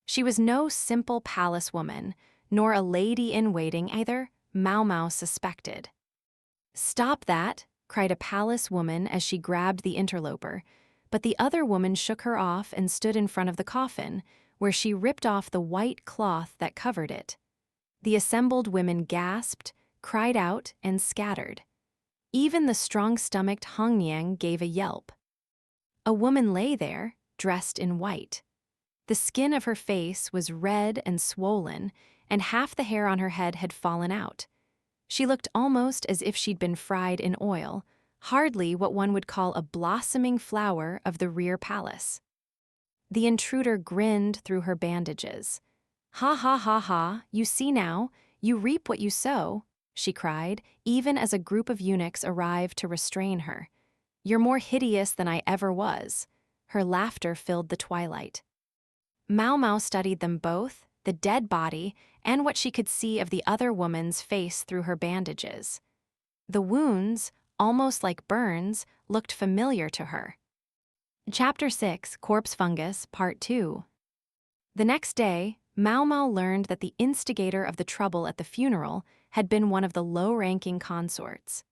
She was no simple palace woman, nor a lady-in-waiting either, Maomao suspected. "Stop that!" cried a palace woman as she grabbed the interloper, but the other woman shook her off and stood in front of the coffin, where she ripped off the white cloth that covered it. The assembled women gasped, cried out, and scattered. Even the strong-stomached Hongyang gave a yelp. A woman lay there, dressed in white. The skin of her face was red and swollen, and half the hair on her head had fallen out. She looked almost as if she'd been fried in oil, hardly what one would call a blossoming flower of the rear palace. The intruder grinned through her bandages. "Ha ha ha ha, you see now, you reap what you sow," she cried, even as a group of eunuchs arrived to restrain her. "You're more hideous than I ever was." Her laughter filled the twilight. Maomao studied them both, the dead body, and what she could see of the other woman's face through her bandages. The wounds, almost like burns, looked familiar to her. Chapter 6, Corpse Fungus, Part 2. The next day, Maomao learned that the instigator of the trouble at the funeral had been one of the low-ranking consorts.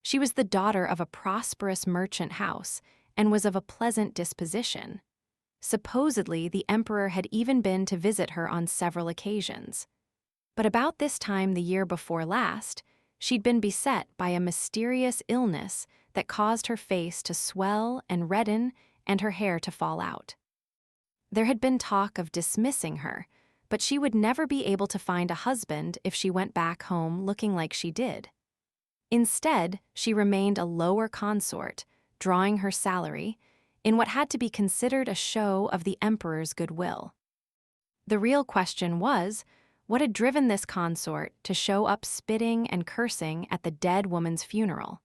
She was the daughter of a prosperous merchant house and was of a pleasant disposition. Supposedly, the emperor had even been to visit her on several occasions. But about this time the year before last, she'd been beset by a mysterious illness that caused her face to swell and redden and her hair to fall out. There had been talk of dismissing her, but she would never be able to find a husband if she went back home looking like she did. Instead, she remained a lower consort, drawing her salary, in what had to be considered a show of the emperor's goodwill. The real question was, what had driven this consort to show up spitting and cursing at the dead woman's funeral?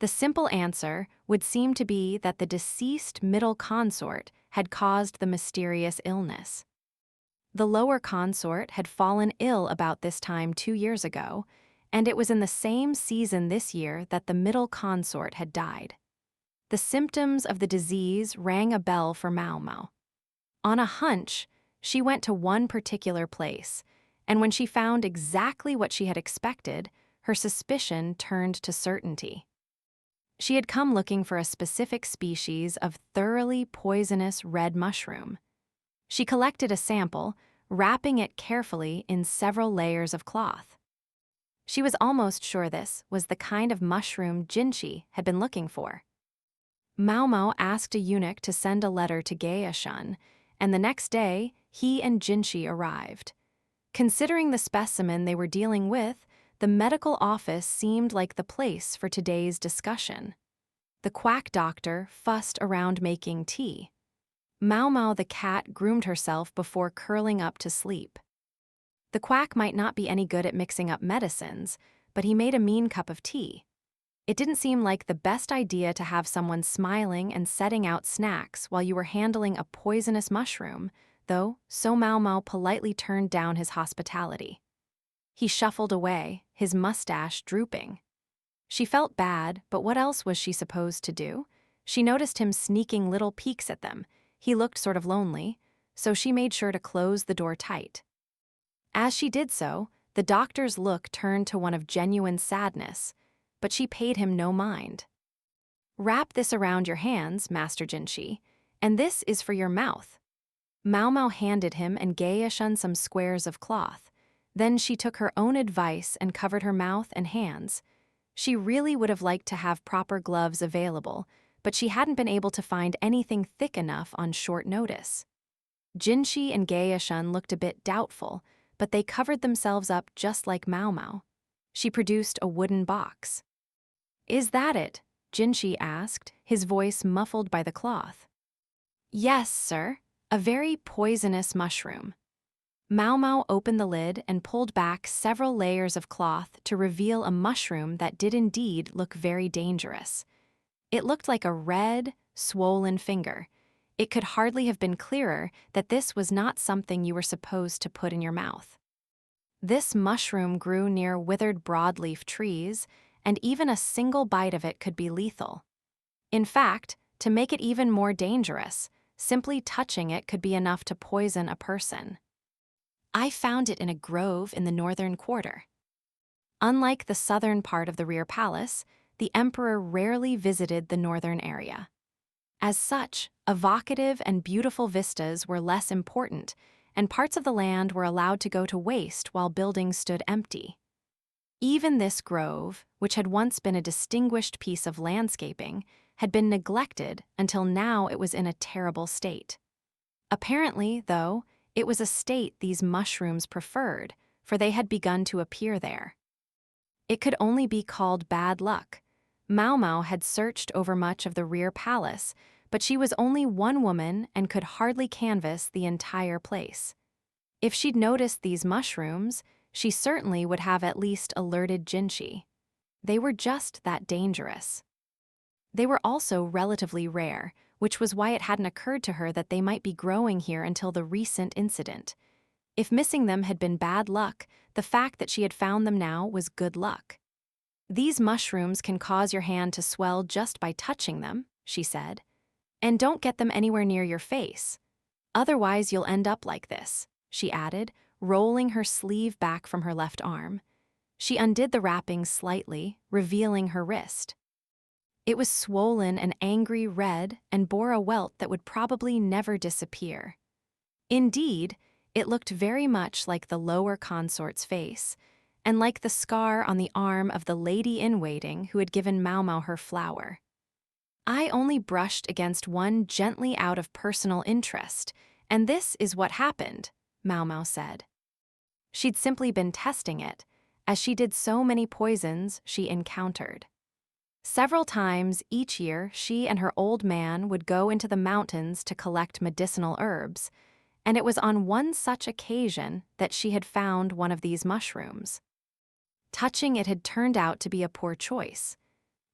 The simple answer would seem to be that the deceased middle consort had caused the mysterious illness. The lower consort had fallen ill about this time 2 years ago, and it was in the same season this year that the middle consort had died. The symptoms of the disease rang a bell for Maomao. On a hunch, she went to one particular place, and when she found exactly what she had expected, her suspicion turned to certainty. She had come looking for a specific species of thoroughly poisonous red mushroom. She collected a sample, wrapping it carefully in several layers of cloth. She was almost sure this was the kind of mushroom Jinxi had been looking for. Maomao asked a eunuch to send a letter to Gaeshun, and the next day, he and Jinxi arrived. Considering the specimen they were dealing with, the medical office seemed like the place for today's discussion. The quack doctor fussed around making tea. Maomao the cat groomed herself before curling up to sleep. The quack might not be any good at mixing up medicines, but he made a mean cup of tea. It didn't seem like the best idea to have someone smiling and setting out snacks while you were handling a poisonous mushroom, though, so Maomao politely turned down his hospitality. He shuffled away, his mustache drooping. She felt bad, but what else was she supposed to do? She noticed him sneaking little peeks at them. He looked sort of lonely, so she made sure to close the door tight. As she did so, the doctor's look turned to one of genuine sadness, but she paid him no mind. "Wrap this around your hands, Master Jinxi, and this is for your mouth." Maomao handed him and Gaeshun some squares of cloth. Then she took her own advice and covered her mouth and hands. She really would have liked to have proper gloves available, but she hadn't been able to find anything thick enough on short notice. Jinshi and Gaoshun looked a bit doubtful, but they covered themselves up just like Maomao. She produced a wooden box. "Is that it?" Jinshi asked, his voice muffled by the cloth. "Yes, sir. A very poisonous mushroom." Maomao opened the lid and pulled back several layers of cloth to reveal a mushroom that did indeed look very dangerous. It looked like a red, swollen finger. It could hardly have been clearer that this was not something you were supposed to put in your mouth. This mushroom grew near withered broadleaf trees, and even a single bite of it could be lethal. In fact, to make it even more dangerous, simply touching it could be enough to poison a person. "I found it in a grove in the northern quarter." Unlike the southern part of the rear palace, the emperor rarely visited the northern area. As such, evocative and beautiful vistas were less important, and parts of the land were allowed to go to waste while buildings stood empty. Even this grove, which had once been a distinguished piece of landscaping, had been neglected until now it was in a terrible state. Apparently, though, it was a state these mushrooms preferred, for they had begun to appear there. It could only be called bad luck. Maomao had searched over much of the rear palace, but she was only one woman and could hardly canvass the entire place. If she'd noticed these mushrooms, she certainly would have at least alerted Jinshi. They were just that dangerous. They were also relatively rare, which was why it hadn't occurred to her that they might be growing here until the recent incident. If missing them had been bad luck, the fact that she had found them now was good luck. "These mushrooms can cause your hand to swell just by touching them," she said. "And don't get them anywhere near your face. Otherwise you'll end up like this," she added, rolling her sleeve back from her left arm. She undid the wrapping slightly, revealing her wrist. It was swollen an angry red and bore a welt that would probably never disappear. Indeed, it looked very much like the lower consort's face, and like the scar on the arm of the lady-in-waiting who had given Maomao her flower. "I only brushed against one gently out of personal interest, and this is what happened," Maomao said. She'd simply been testing it, as she did so many poisons she encountered. Several times each year, she and her old man would go into the mountains to collect medicinal herbs, and it was on one such occasion that she had found one of these mushrooms. Touching it had turned out to be a poor choice.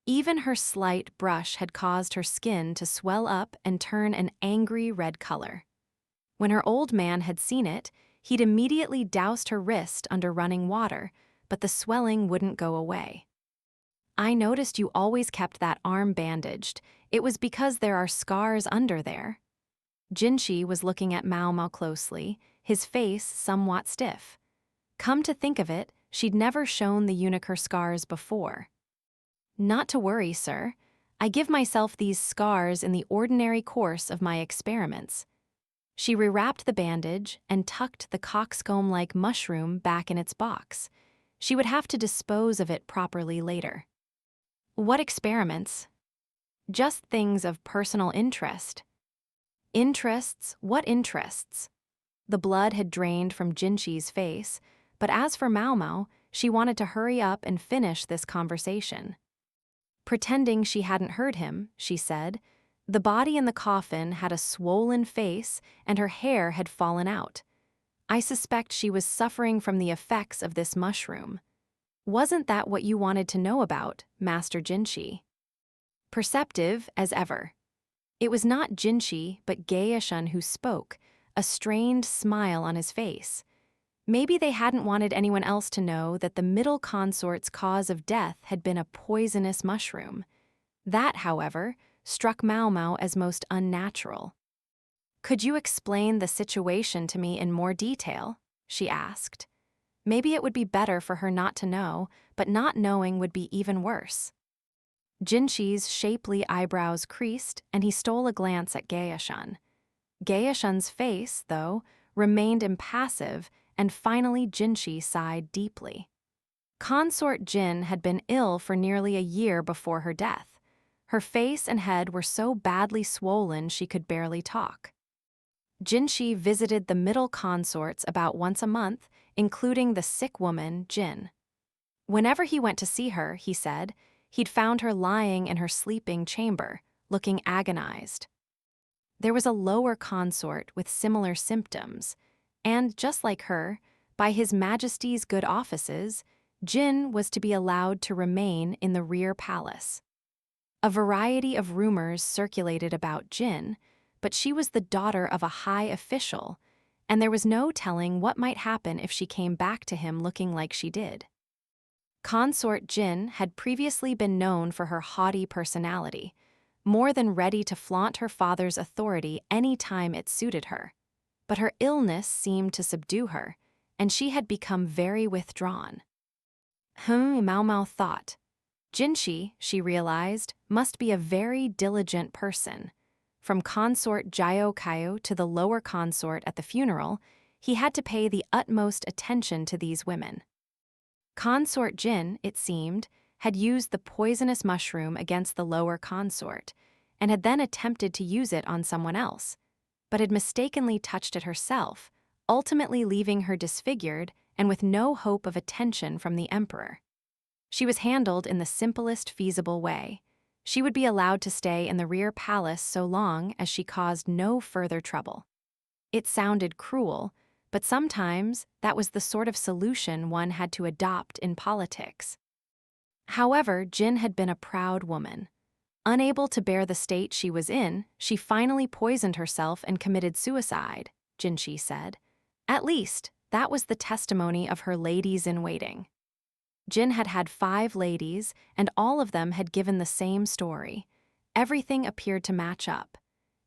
Even her slight brush had caused her skin to swell up and turn an angry red color. When her old man had seen it, he'd immediately doused her wrist under running water, but the swelling wouldn't go away. "I noticed you always kept that arm bandaged. It was because there are scars under there." Jinshi was looking at Maomao closely, his face somewhat stiff. Come to think of it, she'd never shown the eunuch her scars before. "Not to worry, sir. I give myself these scars in the ordinary course of my experiments." She rewrapped the bandage and tucked the coxcomb-like mushroom back in its box. She would have to dispose of it properly later. "What experiments?" "Just things of personal interest." "Interests? What interests?" The blood had drained from Jinshi's face, but as for Maomao, she wanted to hurry up and finish this conversation. Pretending she hadn't heard him, she said, "The body in the coffin had a swollen face and her hair had fallen out. I suspect she was suffering from the effects of this mushroom. Wasn't that what you wanted to know about, Master Jinshi?" Perceptive as ever. It was not Jinshi, but Gaoshun who spoke, a strained smile on his face. Maybe they hadn't wanted anyone else to know that the middle consort's cause of death had been a poisonous mushroom. That, however, struck Maomao as most unnatural. "Could you explain the situation to me in more detail?" she asked. Maybe it would be better for her not to know, but not knowing would be even worse. Jinshi's shapely eyebrows creased, and he stole a glance at Gaoshun. Gaoshun's face, though, remained impassive and finally Jinshi sighed deeply. Consort Jin had been ill for nearly a year before her death. Her face and head were so badly swollen she could barely talk. Jinshi visited the middle consorts about once a month, including the sick woman, Jin. Whenever he went to see her, he said, he'd found her lying in her sleeping chamber, looking agonized. There was a lower consort with similar symptoms, and just like her, by His Majesty's good offices, Jin was to be allowed to remain in the rear palace. A variety of rumors circulated about Jin, but she was the daughter of a high official, and there was no telling what might happen if she came back to him looking like she did. Consort Jin had previously been known for her haughty personality, more than ready to flaunt her father's authority any time it suited her. But her illness seemed to subdue her, and she had become very withdrawn. Maomao thought. Jinshi, she realized, must be a very diligent person. From consort Jiokayo to the lower consort at the funeral, he had to pay the utmost attention to these women. Consort Jin, it seemed, had used the poisonous mushroom against the lower consort, and had then attempted to use it on someone else, but had mistakenly touched it herself, ultimately leaving her disfigured and with no hope of attention from the emperor. She was handled in the simplest feasible way. She would be allowed to stay in the rear palace so long as she caused no further trouble. It sounded cruel, but sometimes that was the sort of solution one had to adopt in politics. However, Jin had been a proud woman. Unable to bear the state she was in, she finally poisoned herself and committed suicide, Jinshi said. At least, that was the testimony of her ladies-in-waiting. Jin had had 5 ladies, and all of them had given the same story. Everything appeared to match up.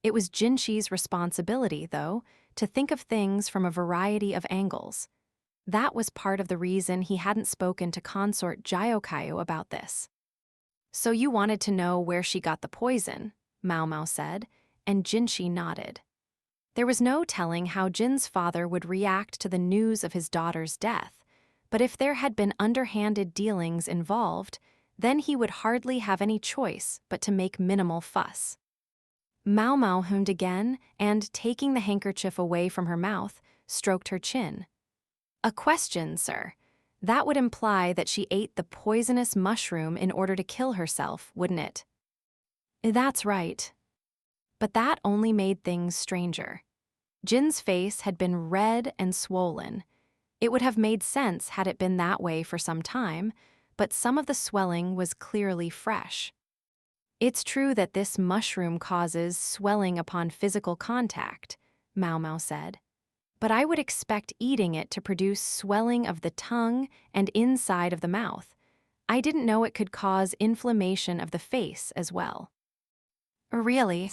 It was Jinshi's responsibility, though, to think of things from a variety of angles. That was part of the reason he hadn't spoken to consort Jiokayo about this. So you wanted to know where she got the poison, Maomao said, and Jinshi nodded. There was no telling how Jin's father would react to the news of his daughter's death, but if there had been underhanded dealings involved, then he would hardly have any choice but to make minimal fuss. Maomao hummed again and, taking the handkerchief away from her mouth, stroked her chin. A question, sir. That would imply that she ate the poisonous mushroom in order to kill herself, wouldn't it? That's right. But that only made things stranger. Jin's face had been red and swollen. It would have made sense had it been that way for some time, but some of the swelling was clearly fresh. It's true that this mushroom causes swelling upon physical contact, Maomao said. But I would expect eating it to produce swelling of the tongue and inside of the mouth. I didn't know it could cause inflammation of the face as well. Really?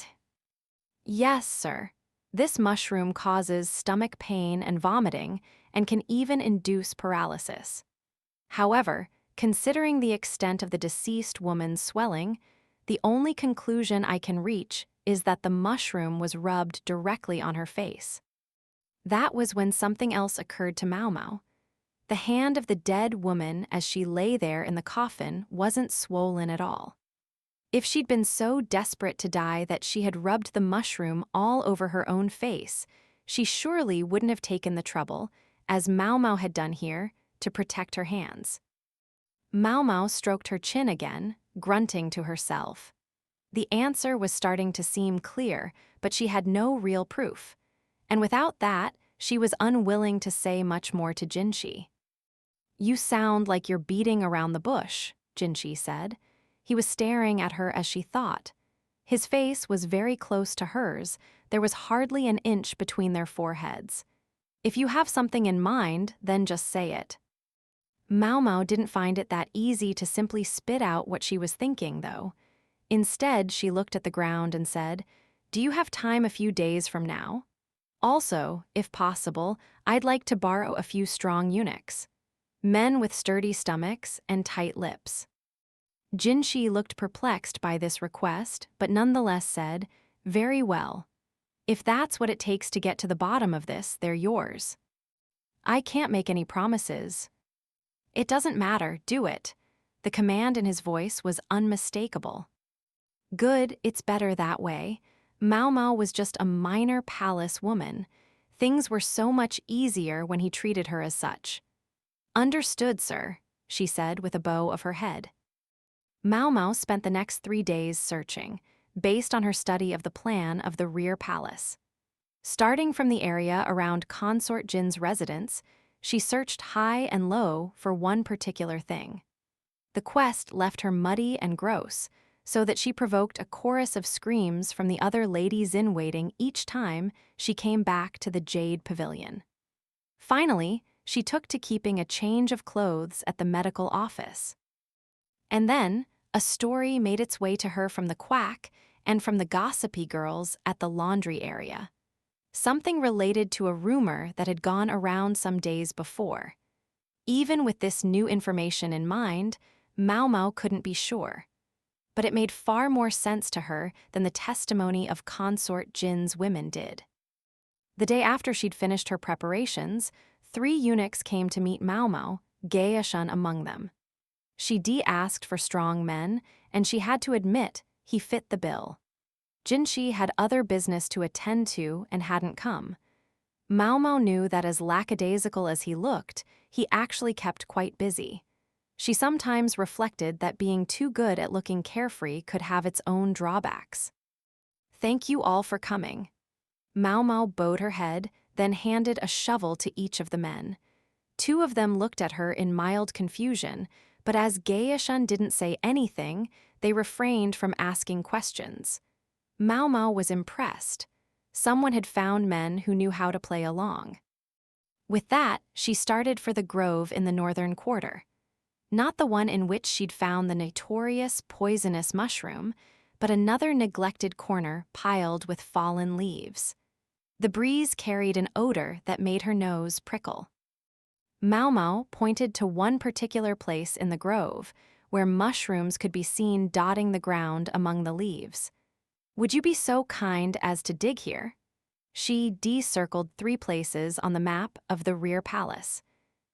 Yes, sir. This mushroom causes stomach pain and vomiting and can even induce paralysis. However, considering the extent of the deceased woman's swelling, the only conclusion I can reach is that the mushroom was rubbed directly on her face. That was when something else occurred to Maomao. The hand of the dead woman as she lay there in the coffin wasn't swollen at all. If she'd been so desperate to die that she had rubbed the mushroom all over her own face, she surely wouldn't have taken the trouble, as Maomao had done here, to protect her hands. Maomao stroked her chin again, grunting to herself. The answer was starting to seem clear, but she had no real proof. And without that, she was unwilling to say much more to Jinshi. You sound like you're beating around the bush, Jinshi said. He was staring at her as she thought. His face was very close to hers. There was hardly an inch between their foreheads. If you have something in mind, then just say it. Maomao didn't find it that easy to simply spit out what she was thinking, though. Instead, she looked at the ground and said, Do you have time a few days from now? Also, if possible, I'd like to borrow a few strong eunuchs. Men with sturdy stomachs and tight lips. Jinshi looked perplexed by this request, but nonetheless said, Very well. If that's what it takes to get to the bottom of this, they're yours. I can't make any promises. It doesn't matter, do it. The command in his voice was unmistakable. Good, it's better that way. Maomao was just a minor palace woman. Things were so much easier when he treated her as such. Understood, sir, she said with a bow of her head. Maomao spent the next 3 days searching, based on her study of the plan of the rear palace. Starting from the area around Consort Jin's residence, she searched high and low for one particular thing. The quest left her muddy and gross, so that she provoked a chorus of screams from the other ladies in waiting each time she came back to the Jade Pavilion. Finally, she took to keeping a change of clothes at the medical office. And then, a story made its way to her from the quack and from the gossipy girls at the laundry area. Something related to a rumor that had gone around some days before. Even with this new information in mind, Maomao couldn't be sure. But it made far more sense to her than the testimony of Consort Jin's women did. The day after she'd finished her preparations, 3 eunuchs came to meet Maomao, Gaishun among them. She asked for strong men, and she had to admit he fit the bill. Jinshi had other business to attend to and hadn't come. Maomao knew that as lackadaisical as he looked, he actually kept quite busy. She sometimes reflected that being too good at looking carefree could have its own drawbacks. Thank you all for coming. Maomao bowed her head, then handed a shovel to each of the men. 2 of them looked at her in mild confusion, but as Gaishun didn't say anything, they refrained from asking questions. Maomao was impressed. Someone had found men who knew how to play along. With that, she started for the grove in the northern quarter. Not the one in which she'd found the notorious poisonous mushroom, but another neglected corner piled with fallen leaves. The breeze carried an odor that made her nose prickle. Maomao pointed to one particular place in the grove, where mushrooms could be seen dotting the ground among the leaves. Would you be so kind as to dig here? She circled 3 places on the map of the rear palace.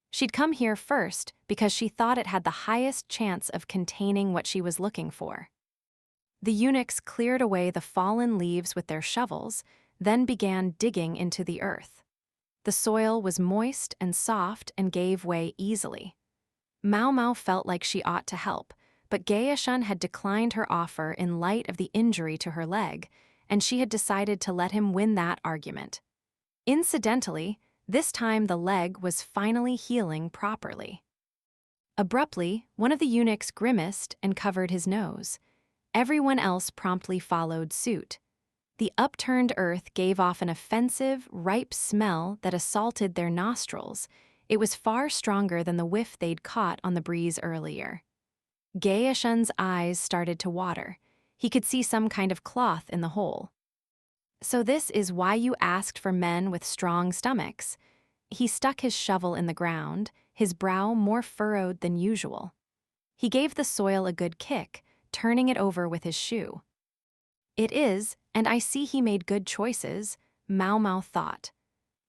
She'd come here first because she thought it had the highest chance of containing what she was looking for. The eunuchs cleared away the fallen leaves with their shovels, then began digging into the earth. The soil was moist and soft and gave way easily. Maomao felt like she ought to help, but Gaishun had declined her offer in light of the injury to her leg, and she had decided to let him win that argument. Incidentally, this time the leg was finally healing properly. Abruptly, one of the eunuchs grimaced and covered his nose. Everyone else promptly followed suit. The upturned earth gave off an offensive, ripe smell that assaulted their nostrils. It was far stronger than the whiff they'd caught on the breeze earlier. Gaishun's eyes started to water. He could see some kind of cloth in the hole. So this is why you asked for men with strong stomachs. He stuck his shovel in the ground, his brow more furrowed than usual. He gave the soil a good kick, turning it over with his shoe. It is, and I see he made good choices, Maomao thought.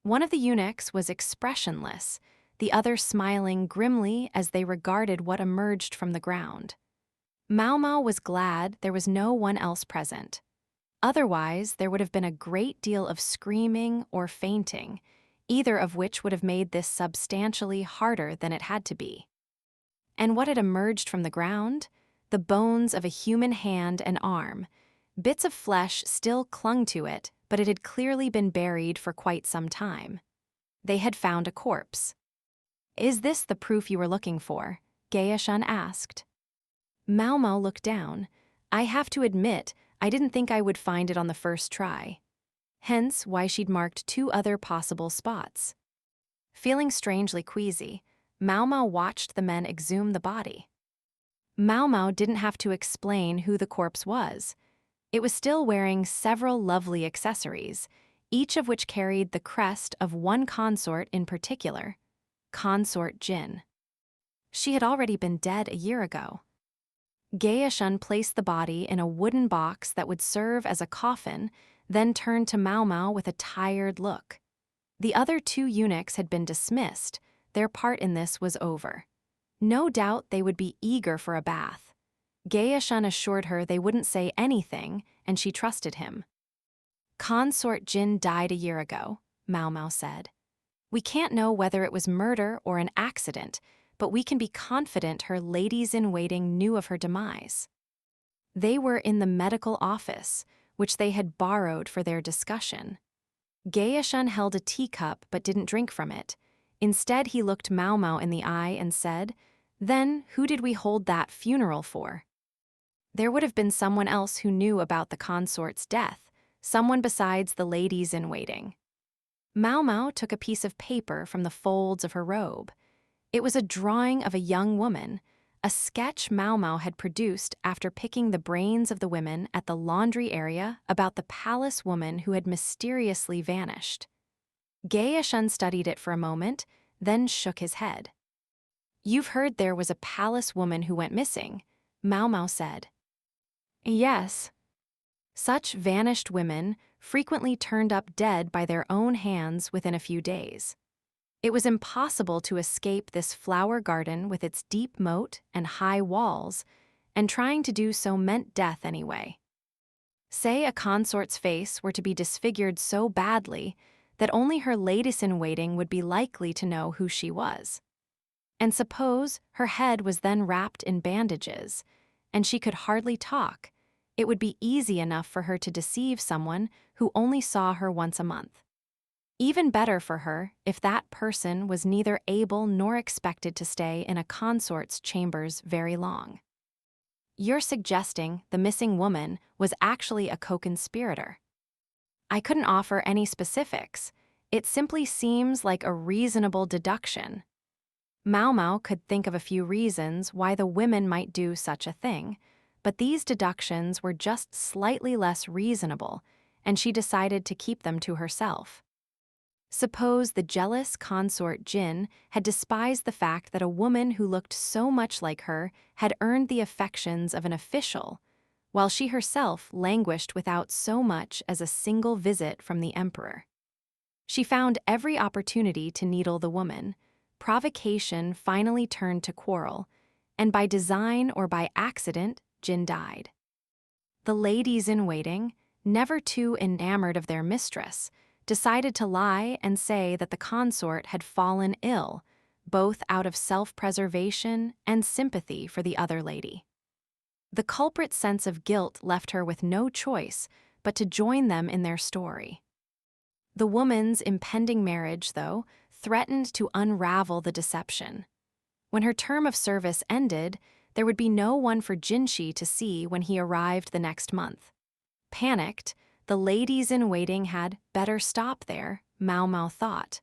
One of the eunuchs was expressionless, the other smiling grimly as they regarded what emerged from the ground. Maomao was glad there was no one else present. Otherwise, there would have been a great deal of screaming or fainting, either of which would have made this substantially harder than it had to be. And what had emerged from the ground? The bones of a human hand and arm. Bits of flesh still clung to it, but it had clearly been buried for quite some time. They had found a corpse. Is this the proof you were looking for? Gaishun asked. Maomao looked down. I have to admit, I didn't think I would find it on the first try. Hence why she'd marked 2 other possible spots. Feeling strangely queasy, Maomao watched the men exhume the body. Maomao didn't have to explain who the corpse was. It was still wearing several lovely accessories, each of which carried the crest of one consort in particular, Consort Jin. She had already been dead a year ago. Gaishun placed the body in a wooden box that would serve as a coffin, then turned to Maomao with a tired look. The other 2 eunuchs had been dismissed. Their part in this was over. No doubt they would be eager for a bath. Gayashun assured her they wouldn't say anything, and she trusted him. Consort Jin died a year ago, Maomao said. We can't know whether it was murder or an accident, but we can be confident her ladies-in-waiting knew of her demise. They were in the medical office, which they had borrowed for their discussion. Gayashun held a teacup but didn't drink from it. Instead, he looked Maomao in the eye and said, "Then who did we hold that funeral for?" There would have been someone else who knew about the consort's death, someone besides the ladies-in-waiting. Maomao took a piece of paper from the folds of her robe. It was a drawing of a young woman, a sketch Maomao had produced after picking the brains of the women at the laundry area about the palace woman who had mysteriously vanished. Gayashun studied it for a moment, then shook his head. "You've heard there was a palace woman who went missing," Maomao said. "Yes." Such vanished women frequently turned up dead by their own hands within a few days. It was impossible to escape this flower garden with its deep moat and high walls, and trying to do so meant death anyway. Say a consort's face were to be disfigured so badly that only her ladies-in-waiting would be likely to know who she was. And suppose her head was then wrapped in bandages, and she could hardly talk, it would be easy enough for her to deceive someone who only saw her once a month. Even better for her if that person was neither able nor expected to stay in a consort's chambers very long. You're suggesting the missing woman was actually a co-conspirator. I couldn't offer any specifics. It simply seems like a reasonable deduction. Maomao could think of a few reasons why the women might do such a thing, but these deductions were just slightly less reasonable, and she decided to keep them to herself. Suppose the jealous consort Jin had despised the fact that a woman who looked so much like her had earned the affections of an official, while she herself languished without so much as a single visit from the emperor. She found every opportunity to needle the woman. Provocation finally turned to quarrel, and by design or by accident, Jin died. The ladies-in-waiting, never too enamored of their mistress, decided to lie and say that the consort had fallen ill, both out of self-preservation and sympathy for the other lady. The culprit's sense of guilt left her with no choice but to join them in their story. The woman's impending marriage, though, threatened to unravel the deception. When her term of service ended, there would be no one for Jinshi to see when he arrived the next month. Panicked, the ladies-in-waiting had better stop there, Maomao thought.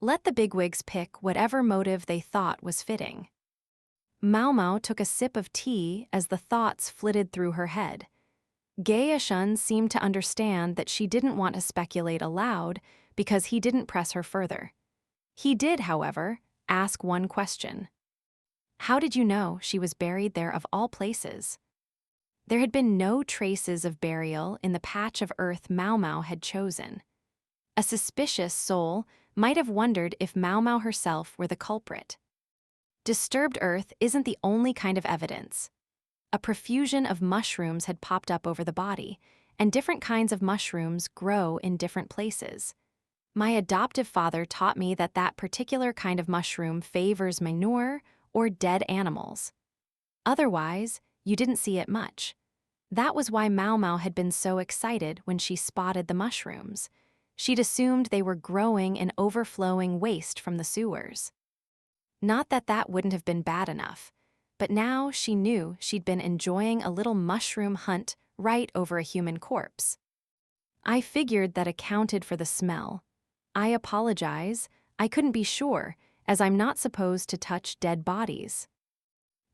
Let the bigwigs pick whatever motive they thought was fitting. Maomao took a sip of tea as the thoughts flitted through her head. Gayashun seemed to understand that she didn't want to speculate aloud because he didn't press her further. He did, however, ask one question. How did you know she was buried there of all places? There had been no traces of burial in the patch of earth Maomao had chosen. A suspicious soul might have wondered if Maomao herself were the culprit. Disturbed earth isn't the only kind of evidence. A profusion of mushrooms had popped up over the body, and different kinds of mushrooms grow in different places. My adoptive father taught me that that particular kind of mushroom favors manure or dead animals. Otherwise, you didn't see it much. That was why Maomao had been so excited when she spotted the mushrooms. She'd assumed they were growing in overflowing waste from the sewers. Not that that wouldn't have been bad enough, but now she knew she'd been enjoying a little mushroom hunt right over a human corpse. I figured that accounted for the smell. I apologize, I couldn't be sure, as I'm not supposed to touch dead bodies.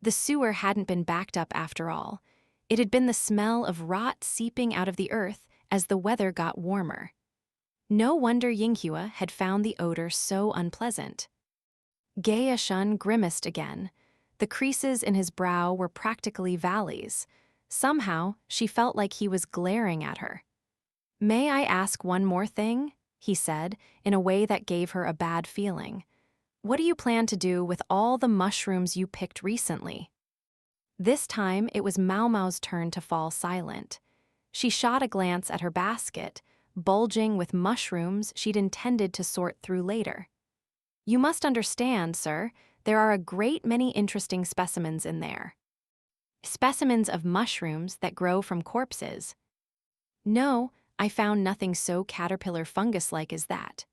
The sewer hadn't been backed up after all. It had been the smell of rot seeping out of the earth as the weather got warmer. No wonder Yinghua had found the odor so unpleasant. Gayashun grimaced again. The creases in his brow were practically valleys. Somehow, she felt like he was glaring at her. "May I ask one more thing?" he said, in a way that gave her a bad feeling. What do you plan to do with all the mushrooms you picked recently? This time, it was Maomao's turn to fall silent. She shot a glance at her basket, bulging with mushrooms she'd intended to sort through later. You must understand, sir, there are a great many interesting specimens in there. Specimens of mushrooms that grow from corpses. No, I found nothing so caterpillar fungus-like as that.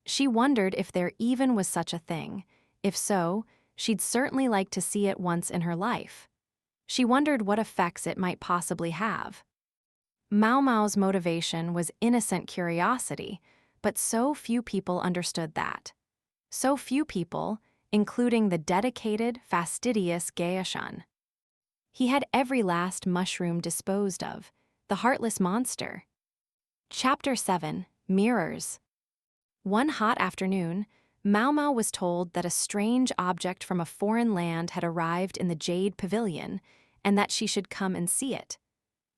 She wondered if there even was such a thing. If so, she'd certainly like to see it once in her life. She wondered what effects it might possibly have. Maomao's motivation was innocent curiosity, but so few people understood that. So few people, including the dedicated, fastidious Gaoshan. He had every last mushroom disposed of, the heartless monster. Chapter 7, Mirrors. One hot afternoon, Maomao was told that a strange object from a foreign land had arrived in the Jade Pavilion and that she should come and see it.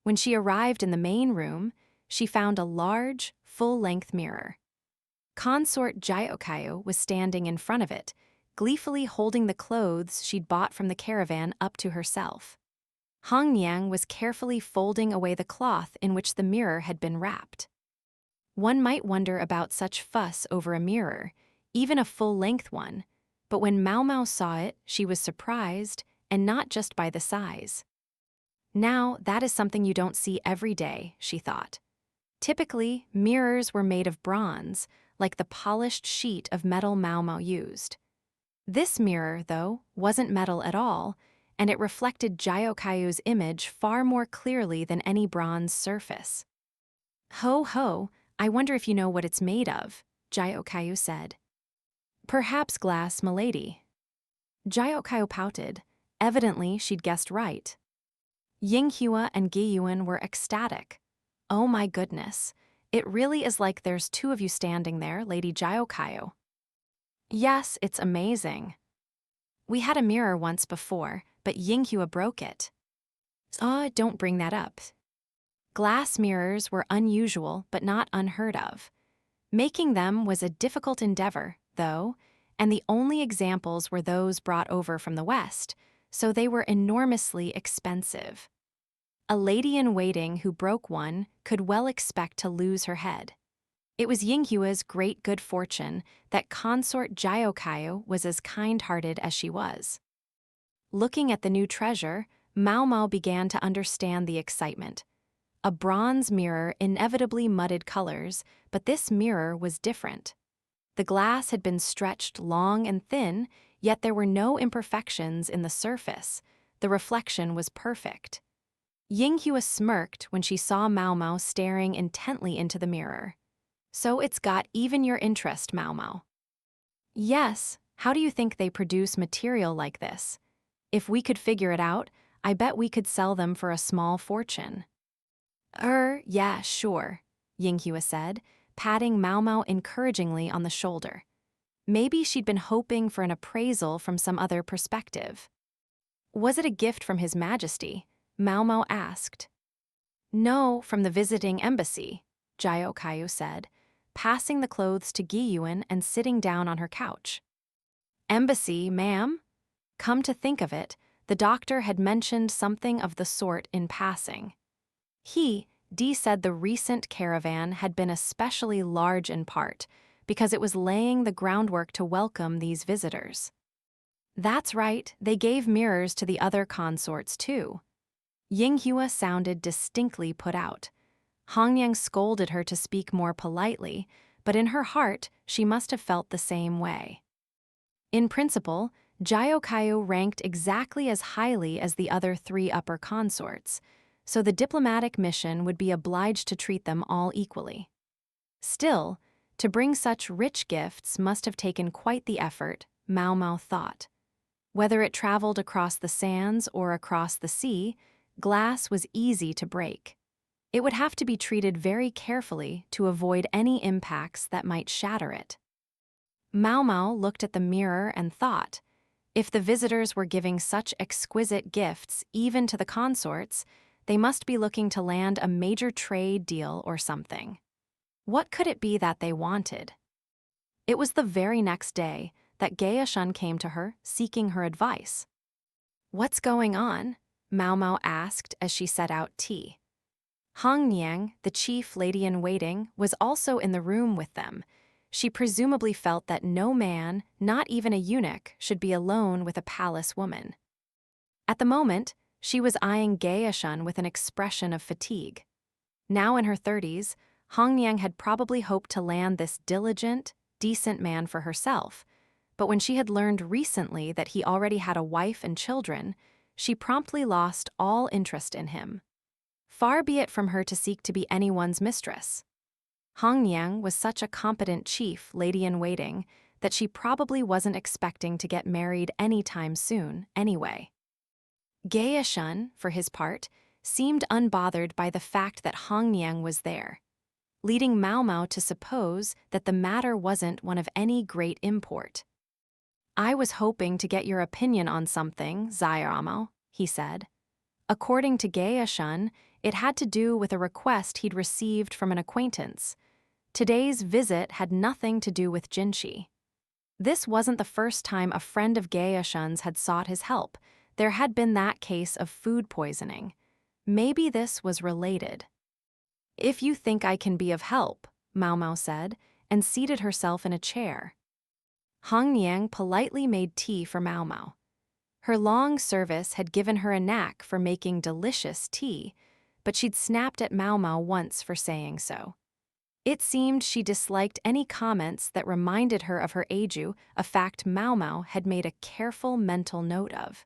When she arrived in the main room, she found a large, full-length mirror. Consort Jiokayo was standing in front of it, gleefully holding the clothes she'd bought from the caravan up to herself. Hongniang was carefully folding away the cloth in which the mirror had been wrapped. One might wonder about such fuss over a mirror, even a full-length one, but when Maomao saw it, she was surprised, and not just by the size. Now, that is something you don't see every day, she thought. Typically, mirrors were made of bronze, like the polished sheet of metal Maomao used. This mirror, though, wasn't metal at all, and it reflected Jiokayo's image far more clearly than any bronze surface. Ho ho, I wonder if you know what it's made of, Jiokayo said. Perhaps glass, milady. Jiokayo pouted. Evidently, she'd guessed right. Yinghua and Giyuan were ecstatic. Oh my goodness, it really is like there's two of you standing there, Lady Jiokayo. Yes, it's amazing. We had a mirror once before, but Yinghua broke it. Don't bring that up. Glass mirrors were unusual but not unheard of. Making them was a difficult endeavor, though, and the only examples were those brought over from the West, so they were enormously expensive. A lady-in-waiting who broke one could well expect to lose her head. It was Yinghua's great good fortune that consort Jiokayo was as kind-hearted as she was. Looking at the new treasure, Maomao began to understand the excitement. A bronze mirror inevitably mudded colors, but this mirror was different. The glass had been stretched long and thin, yet there were no imperfections in the surface. The reflection was perfect. Yinghua smirked when she saw Maomao staring intently into the mirror. So it's got even your interest, Maomao. Yes, how do you think they produce material like this? If we could figure it out, I bet we could sell them for a small fortune. Yeah, sure, Yinghua said, patting Maomao encouragingly on the shoulder. Maybe she'd been hoping for an appraisal from some other perspective. Was it a gift from His Majesty? Maomao asked. No, from the visiting embassy, Jiokayo said, passing the clothes to Giyuan and sitting down on her couch. Embassy, ma'am? Come to think of it, the doctor had mentioned something of the sort in passing. Dee said the recent caravan had been especially large in part, because it was laying the groundwork to welcome these visitors. That's right, they gave mirrors to the other consorts too. Yinghua sounded distinctly put out. Hongyang scolded her to speak more politely, but in her heart she must have felt the same way. In principle, Jiokayo ranked exactly as highly as the other three upper consorts, so the diplomatic mission would be obliged to treat them all equally. Still, to bring such rich gifts must have taken quite the effort, Maomao thought. Whether it traveled across the sands or across the sea, glass was easy to break. It would have to be treated very carefully to avoid any impacts that might shatter it. Maomao looked at the mirror and thought, if the visitors were giving such exquisite gifts even to the consorts, they must be looking to land a major trade deal or something. What could it be that they wanted? It was the very next day that Gaoshun came to her, seeking her advice. "What's going on?" Maomao asked as she set out tea. Hong Niang, the chief lady-in-waiting, was also in the room with them. She presumably felt that no man, not even a eunuch, should be alone with a palace woman. At the moment, she was eyeing Gaoshun with an expression of fatigue. Now in her 30s, Hong Niang had probably hoped to land this diligent, decent man for herself, but when she had learned recently that he already had a wife and children, she promptly lost all interest in him. Far be it from her to seek to be anyone's mistress. Hong Niang was such a competent chief lady-in-waiting that she probably wasn't expecting to get married anytime soon, anyway. Gaoshun, for his part, seemed unbothered by the fact that Hong Niang was there, leading Maomao to suppose that the matter wasn't one of any great import. "I was hoping to get your opinion on something, Maomao," he said. According to Gaoshun, it had to do with a request he'd received from an acquaintance. Today's visit had nothing to do with Jinshi. This wasn't the first time a friend of Gaoshun's had sought his help. There had been that case of food poisoning. Maybe this was related. "If you think I can be of help," Maomao said, and seated herself in a chair. Hong Niang politely made tea for Maomao. Her long service had given her a knack for making delicious tea, but she'd snapped at Maomao once for saying so. It seemed she disliked any comments that reminded her of her Aju, a fact Maomao had made a careful mental note of.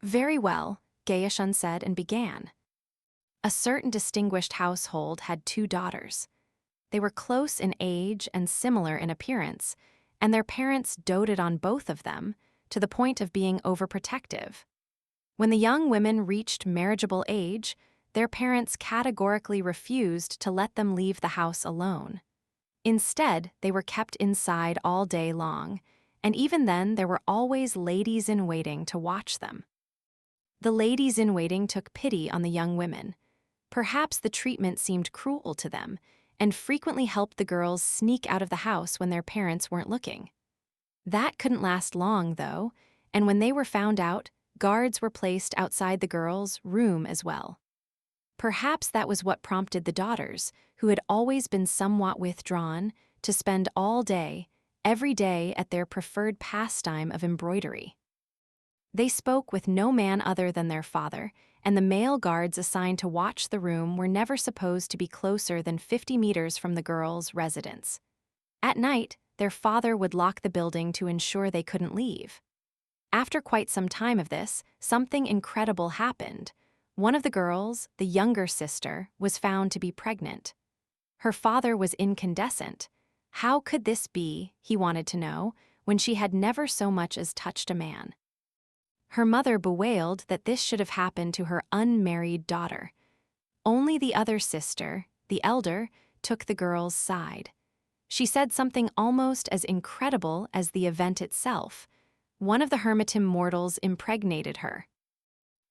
"Very well," Gaoshun said and began. A certain distinguished household had 2 daughters. They were close in age and similar in appearance, and their parents doted on both of them, to the point of being overprotective. When the young women reached marriageable age, their parents categorically refused to let them leave the house alone. Instead, they were kept inside all day long, and even then there were always ladies-in-waiting to watch them. The ladies-in-waiting took pity on the young women. Perhaps the treatment seemed cruel to them, and frequently helped the girls sneak out of the house when their parents weren't looking. That couldn't last long, though, and when they were found out, guards were placed outside the girls' room as well. Perhaps that was what prompted the daughters, who had always been somewhat withdrawn, to spend all day, every day at their preferred pastime of embroidery. They spoke with no man other than their father, and the male guards assigned to watch the room were never supposed to be closer than 50 meters from the girls' residence. At night, their father would lock the building to ensure they couldn't leave. After quite some time of this, something incredible happened. One of the girls, the younger sister, was found to be pregnant. Her father was incandescent. How could this be, he wanted to know, when she had never so much as touched a man? Her mother bewailed that this should have happened to her unmarried daughter. Only the other sister, the elder, took the girl's side. She said something almost as incredible as the event itself. One of the Hermitim mortals impregnated her.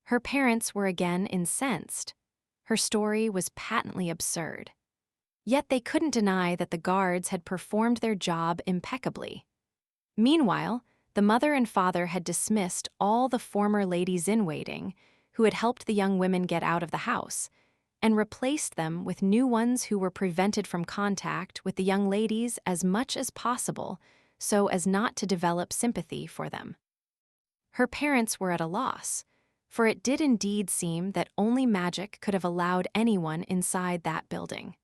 Her parents were again incensed. Her story was patently absurd. Yet they couldn't deny that the guards had performed their job impeccably. Meanwhile, the mother and father had dismissed all the former ladies-in-waiting who had helped the young women get out of the house, and replaced them with new ones who were prevented from contact with the young ladies as much as possible so as not to develop sympathy for them. Her parents were at a loss, for it did indeed seem that only magic could have allowed anyone inside that building.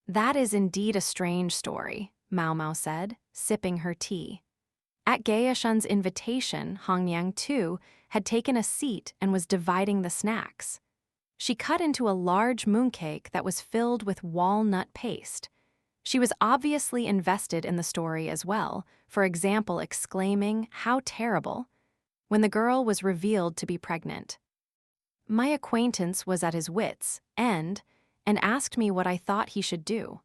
"That is indeed a strange story," Maomao said, sipping her tea. At Gaoshun's invitation, Hong Niang, too, had taken a seat and was dividing the snacks. She cut into a large mooncake that was filled with walnut paste. She was obviously invested in the story as well, for example exclaiming, "How terrible," when the girl was revealed to be pregnant. My acquaintance was at his wits' end and asked me what I thought he should do.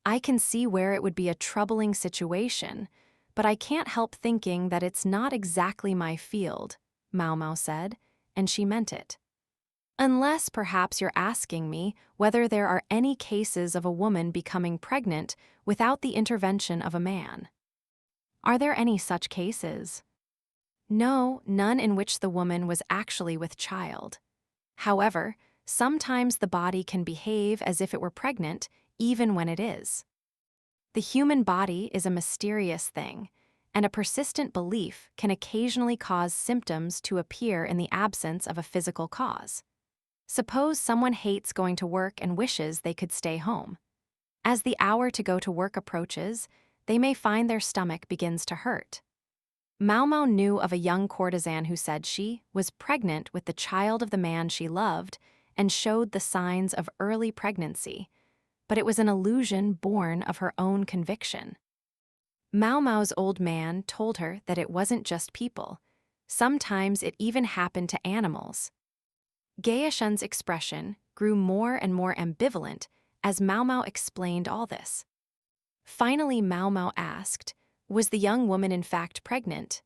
"I can see where it would be a troubling situation, but I can't help thinking that it's not exactly my field," Maomao said, and she meant it. Unless perhaps you're asking me whether there are any cases of a woman becoming pregnant without the intervention of a man. Are there any such cases? No, none in which the woman was actually with child. However, sometimes the body can behave as if it were pregnant, even when it is. The human body is a mysterious thing, and a persistent belief can occasionally cause symptoms to appear in the absence of a physical cause. Suppose someone hates going to work and wishes they could stay home. As the hour to go to work approaches, they may find their stomach begins to hurt. Maomao knew of a young courtesan who said she was pregnant with the child of the man she loved and showed the signs of early pregnancy, but it was an illusion born of her own conviction. Maomao's old man told her that it wasn't just people. Sometimes it even happened to animals. Gaishen's expression grew more and more ambivalent as Maomao explained all this. Finally, Maomao asked, "Was the young woman in fact pregnant?"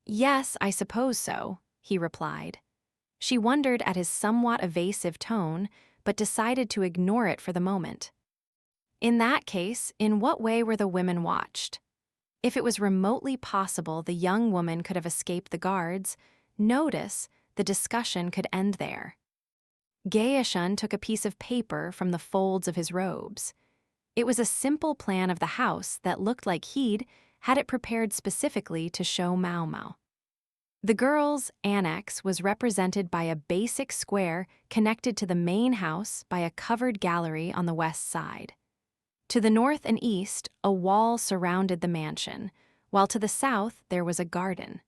"Yes, I suppose so," he replied. She wondered at his somewhat evasive tone, but decided to ignore it for the moment. In that case, in what way were the women watched? If it was remotely possible the young woman could have escaped the guards, notice the discussion could end there. Gaishen took a piece of paper from the folds of his robes. It was a simple plan of the house that looked like he'd had it prepared specifically to show Maomao. The girls' annex was represented by a basic square connected to the main house by a covered gallery on the west side. To the north and east, a wall surrounded the mansion, while to the south there was a garden.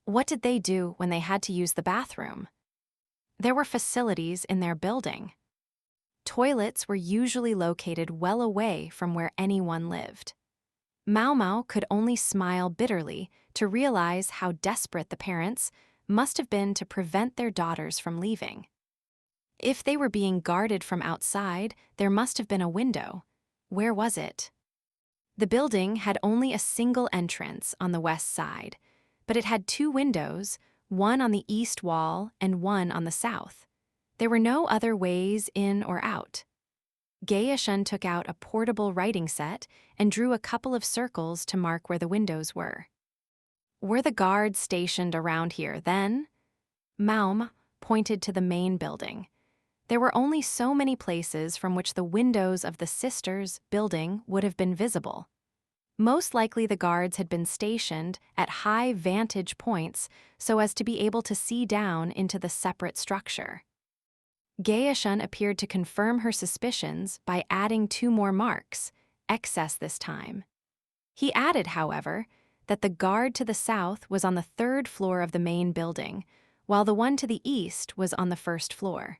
What did they do when they had to use the bathroom? There were facilities in their building. Toilets were usually located well away from where anyone lived. Maomao could only smile bitterly to realize how desperate the parents must have been to prevent their daughters from leaving. If they were being guarded from outside, there must have been a window. Where was it? The building had only a single entrance on the west side, but it had two windows, one on the east wall and one on the south. There were no other ways in or out. Gaishen took out a portable writing set and drew a couple of circles to mark where the windows were. Were the guards stationed around here then? Maomao pointed to the main building. There were only so many places from which the windows of the sisters' building would have been visible. Most likely the guards had been stationed at high vantage points so as to be able to see down into the separate structure. Gaishen appeared to confirm her suspicions by adding two more marks, excess this time. He added, however, that the guard to the south was on the third floor of the main building, while the one to the east was on the first floor.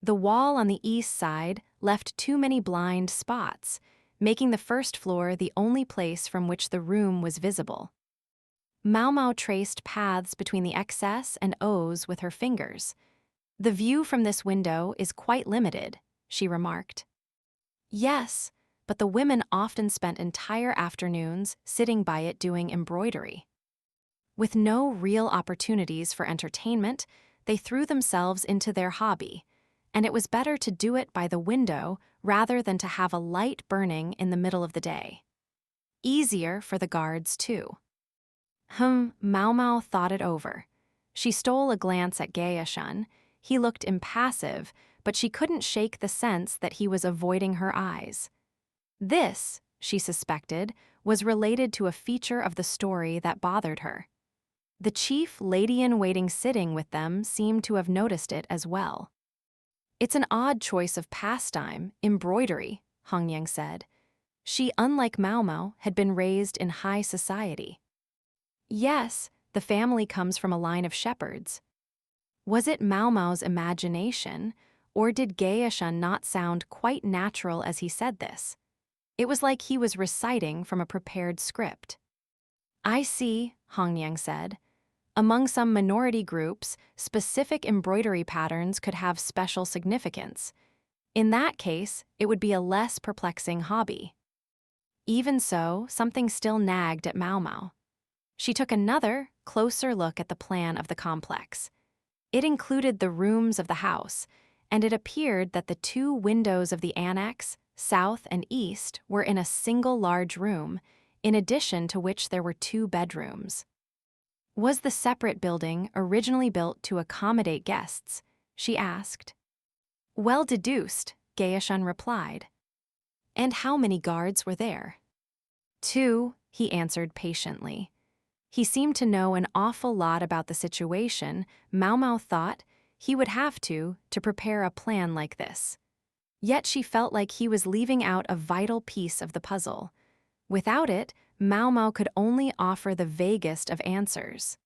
The wall on the east side left too many blind spots, making the first floor the only place from which the room was visible. Maomao traced paths between the XS and O's with her fingers. "The view from this window is quite limited," she remarked. "Yes, but the women often spent entire afternoons sitting by it doing embroidery. With no real opportunities for entertainment, they threw themselves into their hobby, and it was better to do it by the window rather than to have a light burning in the middle of the day. Easier for the guards, too." Maomao thought it over. She stole a glance at Gaishen. He looked impassive, but she couldn't shake the sense that he was avoiding her eyes. This, she suspected, was related to a feature of the story that bothered her. The chief lady-in-waiting sitting with them seemed to have noticed it as well. "It's an odd choice of pastime, embroidery," Hongyang said. She, unlike Maomao, had been raised in high society. "Yes, the family comes from a line of shepherds." Was it Maomao's imagination, or did Gaishen not sound quite natural as he said this? It was like he was reciting from a prepared script. "I see," Hongyang said. "Among some minority groups, specific embroidery patterns could have special significance. In that case, it would be a less perplexing hobby." Even so, something still nagged at Maomao. She took another, closer look at the plan of the complex. It included the rooms of the house, and it appeared that the two windows of the annex, south and east, were in a single large room, in addition to which there were two bedrooms. Was the separate building originally built to accommodate guests? She asked. Well deduced, Gaeshun replied. And how many guards were there? 2, he answered patiently. He seemed to know an awful lot about the situation. Maomao thought he would have to prepare a plan like this. Yet she felt like he was leaving out a vital piece of the puzzle. Without it, Maomao could only offer the vaguest of answers.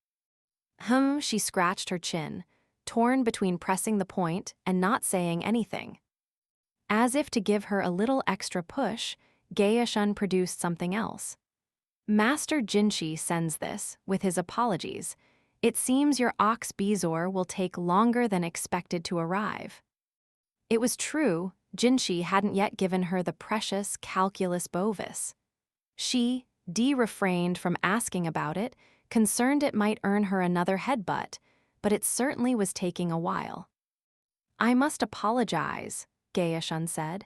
She scratched her chin, torn between pressing the point and not saying anything. As if to give her a little extra push, Gaeshun produced something else. Master Jinshi sends this, with his apologies. It seems your ox Bezor will take longer than expected to arrive. It was true, Jinshi hadn't yet given her the precious calculus bovis. She, refrained from asking about it, concerned it might earn her another headbutt, but it certainly was taking a while. I must apologize, Gaeshun said.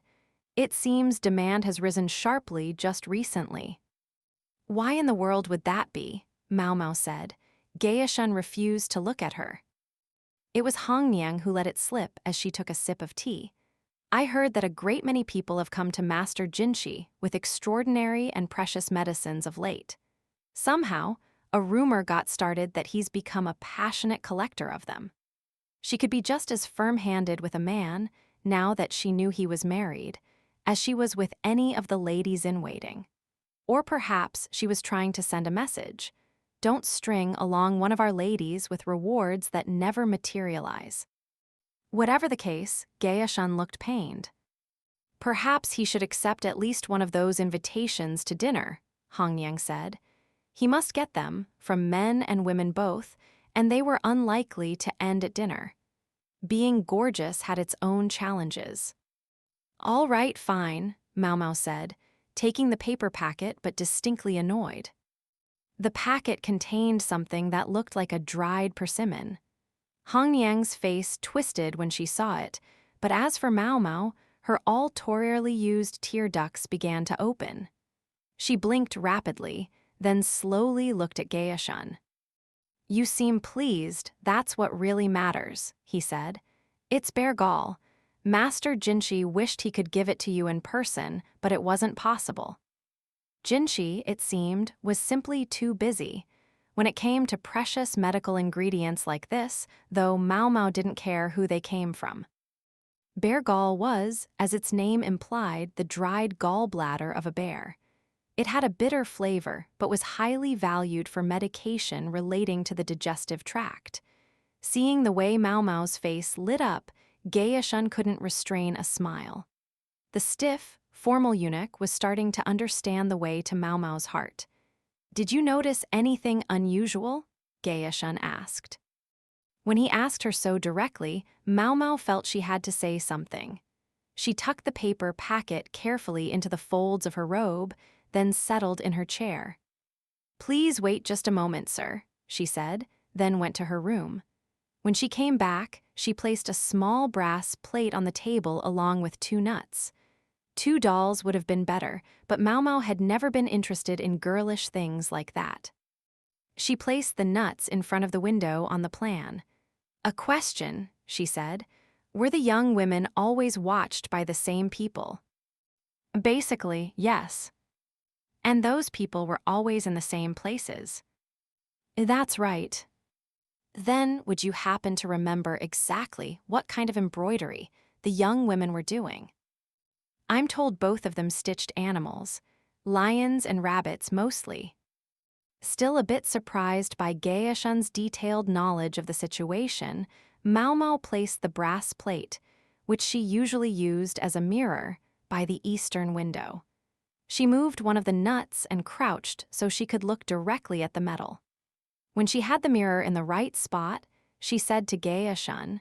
It seems demand has risen sharply just recently. Why in the world would that be? Maomao said. Gaeshun refused to look at her. It was Hongniang who let it slip as she took a sip of tea. I heard that a great many people have come to Master Jinshi with extraordinary and precious medicines of late. Somehow, a rumor got started that he's become a passionate collector of them. She could be just as firm-handed with a man, now that she knew he was married, as she was with any of the ladies in waiting. Or perhaps she was trying to send a message. Don't string along one of our ladies with rewards that never materialize. Whatever the case, Gaeshun looked pained. Perhaps he should accept at least one of those invitations to dinner, Hongniang said. He must get them, from men and women both, and they were unlikely to end at dinner. Being gorgeous had its own challenges. All right, fine, Maomao said, taking the paper packet but distinctly annoyed. The packet contained something that looked like a dried persimmon. Hongniang's face twisted when she saw it, but as for Maomao, her ulteriorly used tear ducts began to open. She blinked rapidly, then slowly looked at Gaeshun. You seem pleased, that's what really matters, he said. It's bare gall. Master Jinshi wished he could give it to you in person, but it wasn't possible. Jinshi, it seemed, was simply too busy. When it came to precious medical ingredients like this, though Maomao didn't care who they came from. Bear gall was, as its name implied, the dried gallbladder of a bear. It had a bitter flavor, but was highly valued for medication relating to the digestive tract. Seeing the way Maomao's face lit up, Gaeshun couldn't restrain a smile. The stiff, formal eunuch was starting to understand the way to Maomao's heart. Did you notice anything unusual? Gaeshun asked. When he asked her so directly, Maomao felt she had to say something. She tucked the paper packet carefully into the folds of her robe, then settled in her chair. Please wait just a moment, sir, she said, then went to her room. When she came back, she placed a small brass plate on the table along with 2 nuts. 2 dolls would have been better, but Maomao had never been interested in girlish things like that. She placed the nuts in front of the window on the plan. A question, she said. Were the young women always watched by the same people? Basically, yes. And those people were always in the same places. That's right. Then, would you happen to remember exactly what kind of embroidery the young women were doing? I'm told both of them stitched animals, lions and rabbits mostly. Still a bit surprised by Gaeshun's detailed knowledge of the situation, Maomao placed the brass plate, which she usually used as a mirror, by the eastern window. She moved one of the nuts and crouched so she could look directly at the metal. When she had the mirror in the right spot, she said to Gaeshun,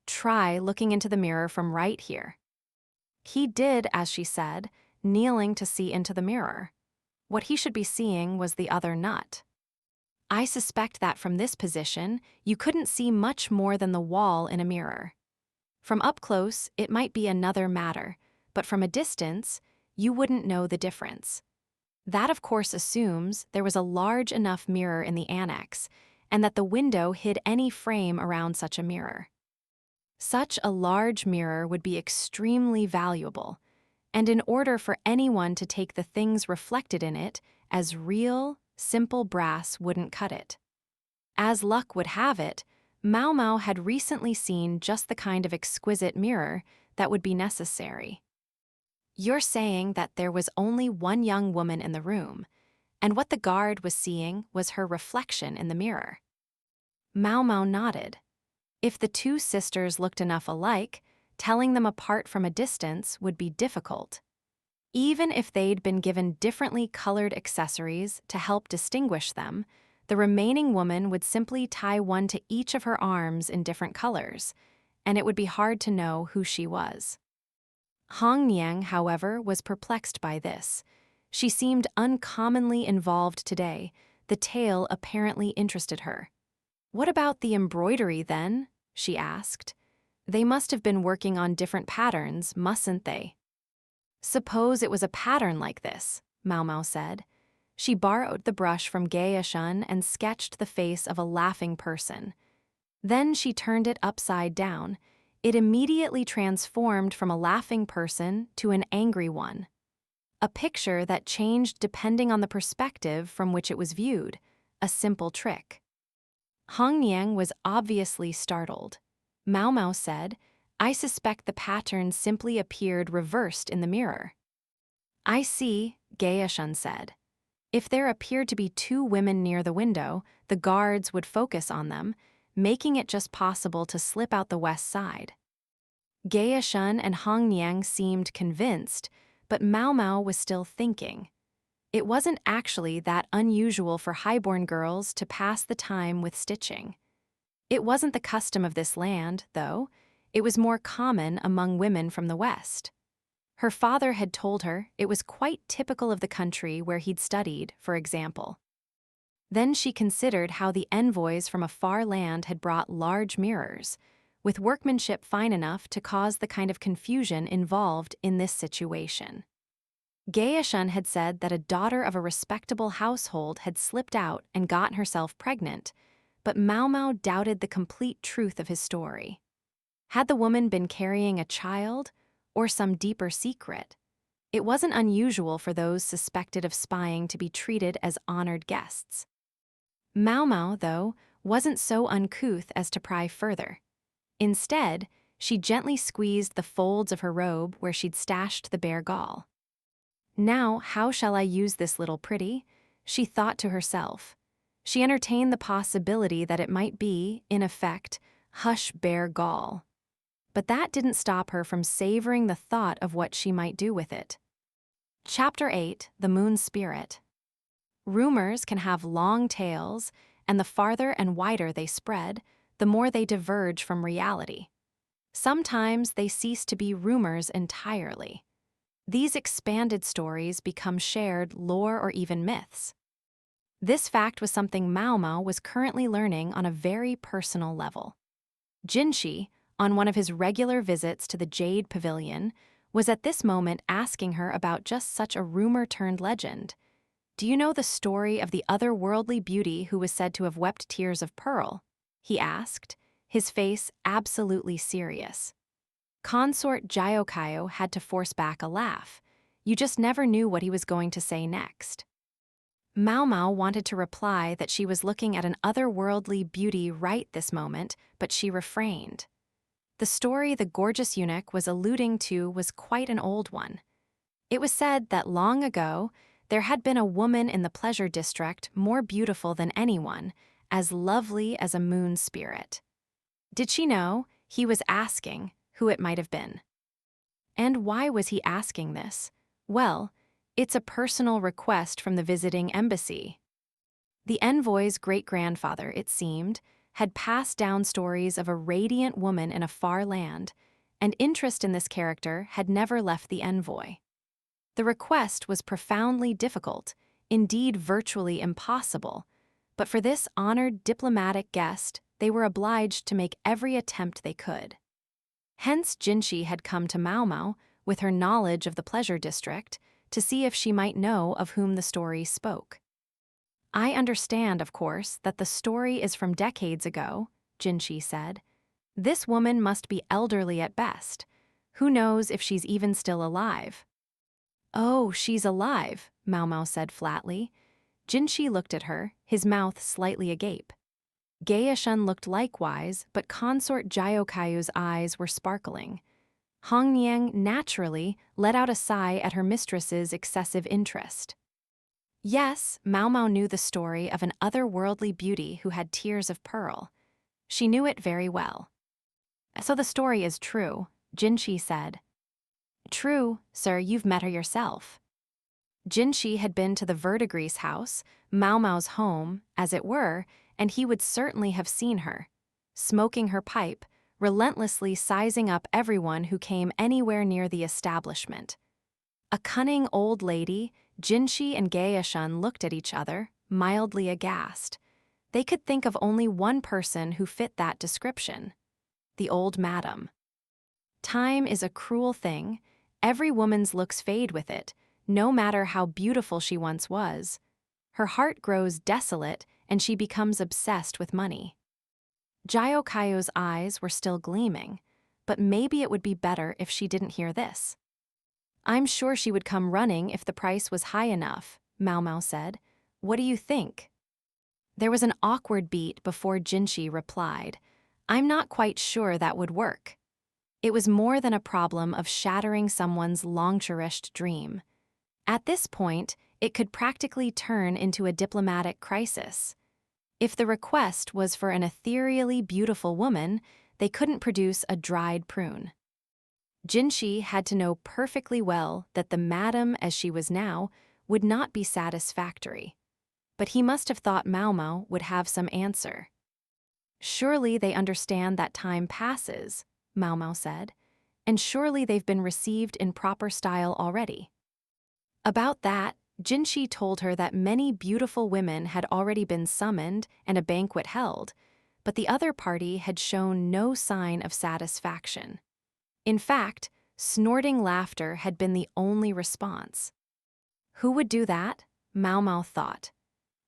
"Try looking into the mirror from right here." He did as she said, kneeling to see into the mirror. What he should be seeing was the other nut. I suspect that from this position, you couldn't see much more than the wall in a mirror. From up close, it might be another matter, but from a distance, you wouldn't know the difference. That, of course, assumes there was a large enough mirror in the annex, and that the window hid any frame around such a mirror. Such a large mirror would be extremely valuable, and in order for anyone to take the things reflected in it as real, simple brass wouldn't cut it. As luck would have it, Maomao had recently seen just the kind of exquisite mirror that would be necessary. You're saying that there was only one young woman in the room, and what the guard was seeing was her reflection in the mirror. Maomao nodded. If the two sisters looked enough alike, telling them apart from a distance would be difficult. Even if they'd been given differently colored accessories to help distinguish them, the remaining woman would simply tie one to each of her arms in different colors, and it would be hard to know who she was. Hong Niang, however, was perplexed by this. She seemed uncommonly involved today. The tale apparently interested her. "What about the embroidery, then?" she asked. "They must have been working on different patterns, mustn't they?" "Suppose it was a pattern like this," Maomao said. She borrowed the brush from Gaeshun and sketched the face of a laughing person. Then she turned it upside down. It immediately transformed from a laughing person to an angry one. A picture that changed depending on the perspective from which it was viewed, a simple trick. Hong Niang was obviously startled. Maomao said, "I suspect the pattern simply appeared reversed in the mirror." "I see," Gaeshun said. "If there appeared to be two women near the window, the guards would focus on them, making it just possible to slip out the west side." Gaeshun and Hong Niang seemed convinced, but Maomao was still thinking. It wasn't actually that unusual for highborn girls to pass the time with stitching. It wasn't the custom of this land, though. It was more common among women from the West. Her father had told her it was quite typical of the country where he'd studied, for example. Then she considered how the envoys from a far land had brought large mirrors, with workmanship fine enough to cause the kind of confusion involved in this situation. Gaeshun had said that a daughter of a respectable household had slipped out and gotten herself pregnant, but Maomao doubted the complete truth of his story. Had the woman been carrying a child, or some deeper secret? It wasn't unusual for those suspected of spying to be treated as honored guests. Maomao, though, wasn't so uncouth as to pry further. Instead, she gently squeezed the folds of her robe where she'd stashed the bare gall. "Now, how shall I use this little pretty?" she thought to herself. She entertained the possibility that it might be, in effect, hush bare gall. But that didn't stop her from savoring the thought of what she might do with it. Chapter 8, The Moon Spirit. Rumors can have long tails, and the farther and wider they spread, the more they diverge from reality. Sometimes they cease to be rumors entirely. These expanded stories become shared lore or even myths. This fact was something Maomao was currently learning on a very personal level. Jinshi, on one of his regular visits to the Jade Pavilion, was at this moment asking her about just such a rumor-turned-legend. "Do you know the story of the otherworldly beauty who was said to have wept tears of pearl?" he asked, his face absolutely serious. Consort Jyokayo had to force back a laugh. You just never knew what he was going to say next. Maomao wanted to reply that she was looking at an otherworldly beauty right this moment, but she refrained. The story the gorgeous eunuch was alluding to was quite an old one. It was said that long ago, there had been a woman in the pleasure district more beautiful than anyone, as lovely as a moon spirit. Did she know, he was asking, who it might have been? And why was he asking this? Well, it's a personal request from the visiting embassy. The envoy's great-grandfather, it seemed, had passed down stories of a radiant woman in a far land, and interest in this character had never left the envoy. The request was profoundly difficult, indeed virtually impossible, But for this honored diplomatic guest, they were obliged to make every attempt they could. Hence Jinshi had come to Maomao, with her knowledge of the pleasure district, to see if she might know of whom the story spoke. "I understand, of course, that the story is from decades ago," Jinshi said. "This woman must be elderly at best. Who knows if she's even still alive?" "Oh, she's alive," Maomao said flatly. Jinshi looked at her, his mouth slightly agape. Gaishun looked likewise, but consort Jiaokaiu's eyes were sparkling. Hongniang naturally let out a sigh at her mistress's excessive interest. Yes, Maomao knew the story of an otherworldly beauty who had tears of pearl. She knew it very well. "So the story is true," Jinshi said. "True, sir, you've met her yourself." Jinshi had been to the verdigris house, Maomao's home, as it were, and he would certainly have seen her, smoking her pipe, relentlessly sizing up everyone who came anywhere near the establishment. A cunning old lady, Jinshi and Gaishun looked at each other, mildly aghast. They could think of only one person who fit that description: the old madam. Time is a cruel thing. Every woman's looks fade with it, no matter how beautiful she once was. Her heart grows desolate, and she becomes obsessed with money. Jiaokaiu's eyes were still gleaming, but maybe it would be better if she didn't hear this. "I'm sure she would come running if the price was high enough," Maomao said. "What do you think?" There was an awkward beat before Jinshi replied. "I'm not quite sure that would work." It was more than a problem of shattering someone's long-cherished dream. At this point, it could practically turn into a diplomatic crisis. If the request was for an ethereally beautiful woman, they couldn't produce a dried prune. Jinshi had to know perfectly well that the madam as she was now would not be satisfactory. But he must have thought Maomao would have some answer. "Surely they understand that time passes," Maomao said, "and surely they've been received in proper style already." About that, Jinshi told her that many beautiful women had already been summoned and a banquet held, but the other party had shown no sign of satisfaction. In fact, snorting laughter had been the only response. Who would do that? Maomao thought.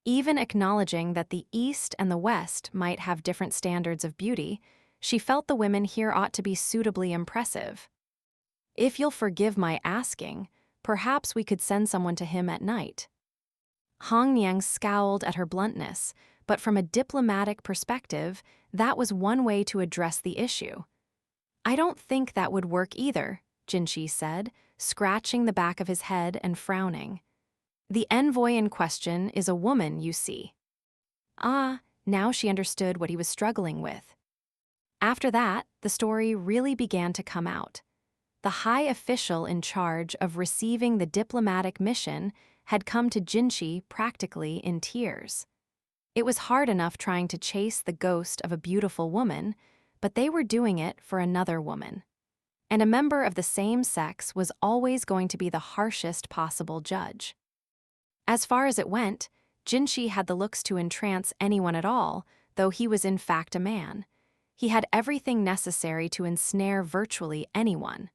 Even acknowledging that the East and the West might have different standards of beauty, she felt the women here ought to be suitably impressive. "If you'll forgive my asking, perhaps we could send someone to him at night." Hongniang scowled at her bluntness, but from a diplomatic perspective, that was one way to address the issue. "I don't think that would work either," Jinshi said, scratching the back of his head and frowning. "The envoy in question is a woman, you see." Ah, now she understood what he was struggling with. After that, the story really began to come out. The high official in charge of receiving the diplomatic mission had come to Jinshi practically in tears. It was hard enough trying to chase the ghost of a beautiful woman, but they were doing it for another woman. And a member of the same sex was always going to be the harshest possible judge. As far as it went, Jinshi had the looks to entrance anyone at all, though he was in fact a man. He had everything necessary to ensnare virtually anyone.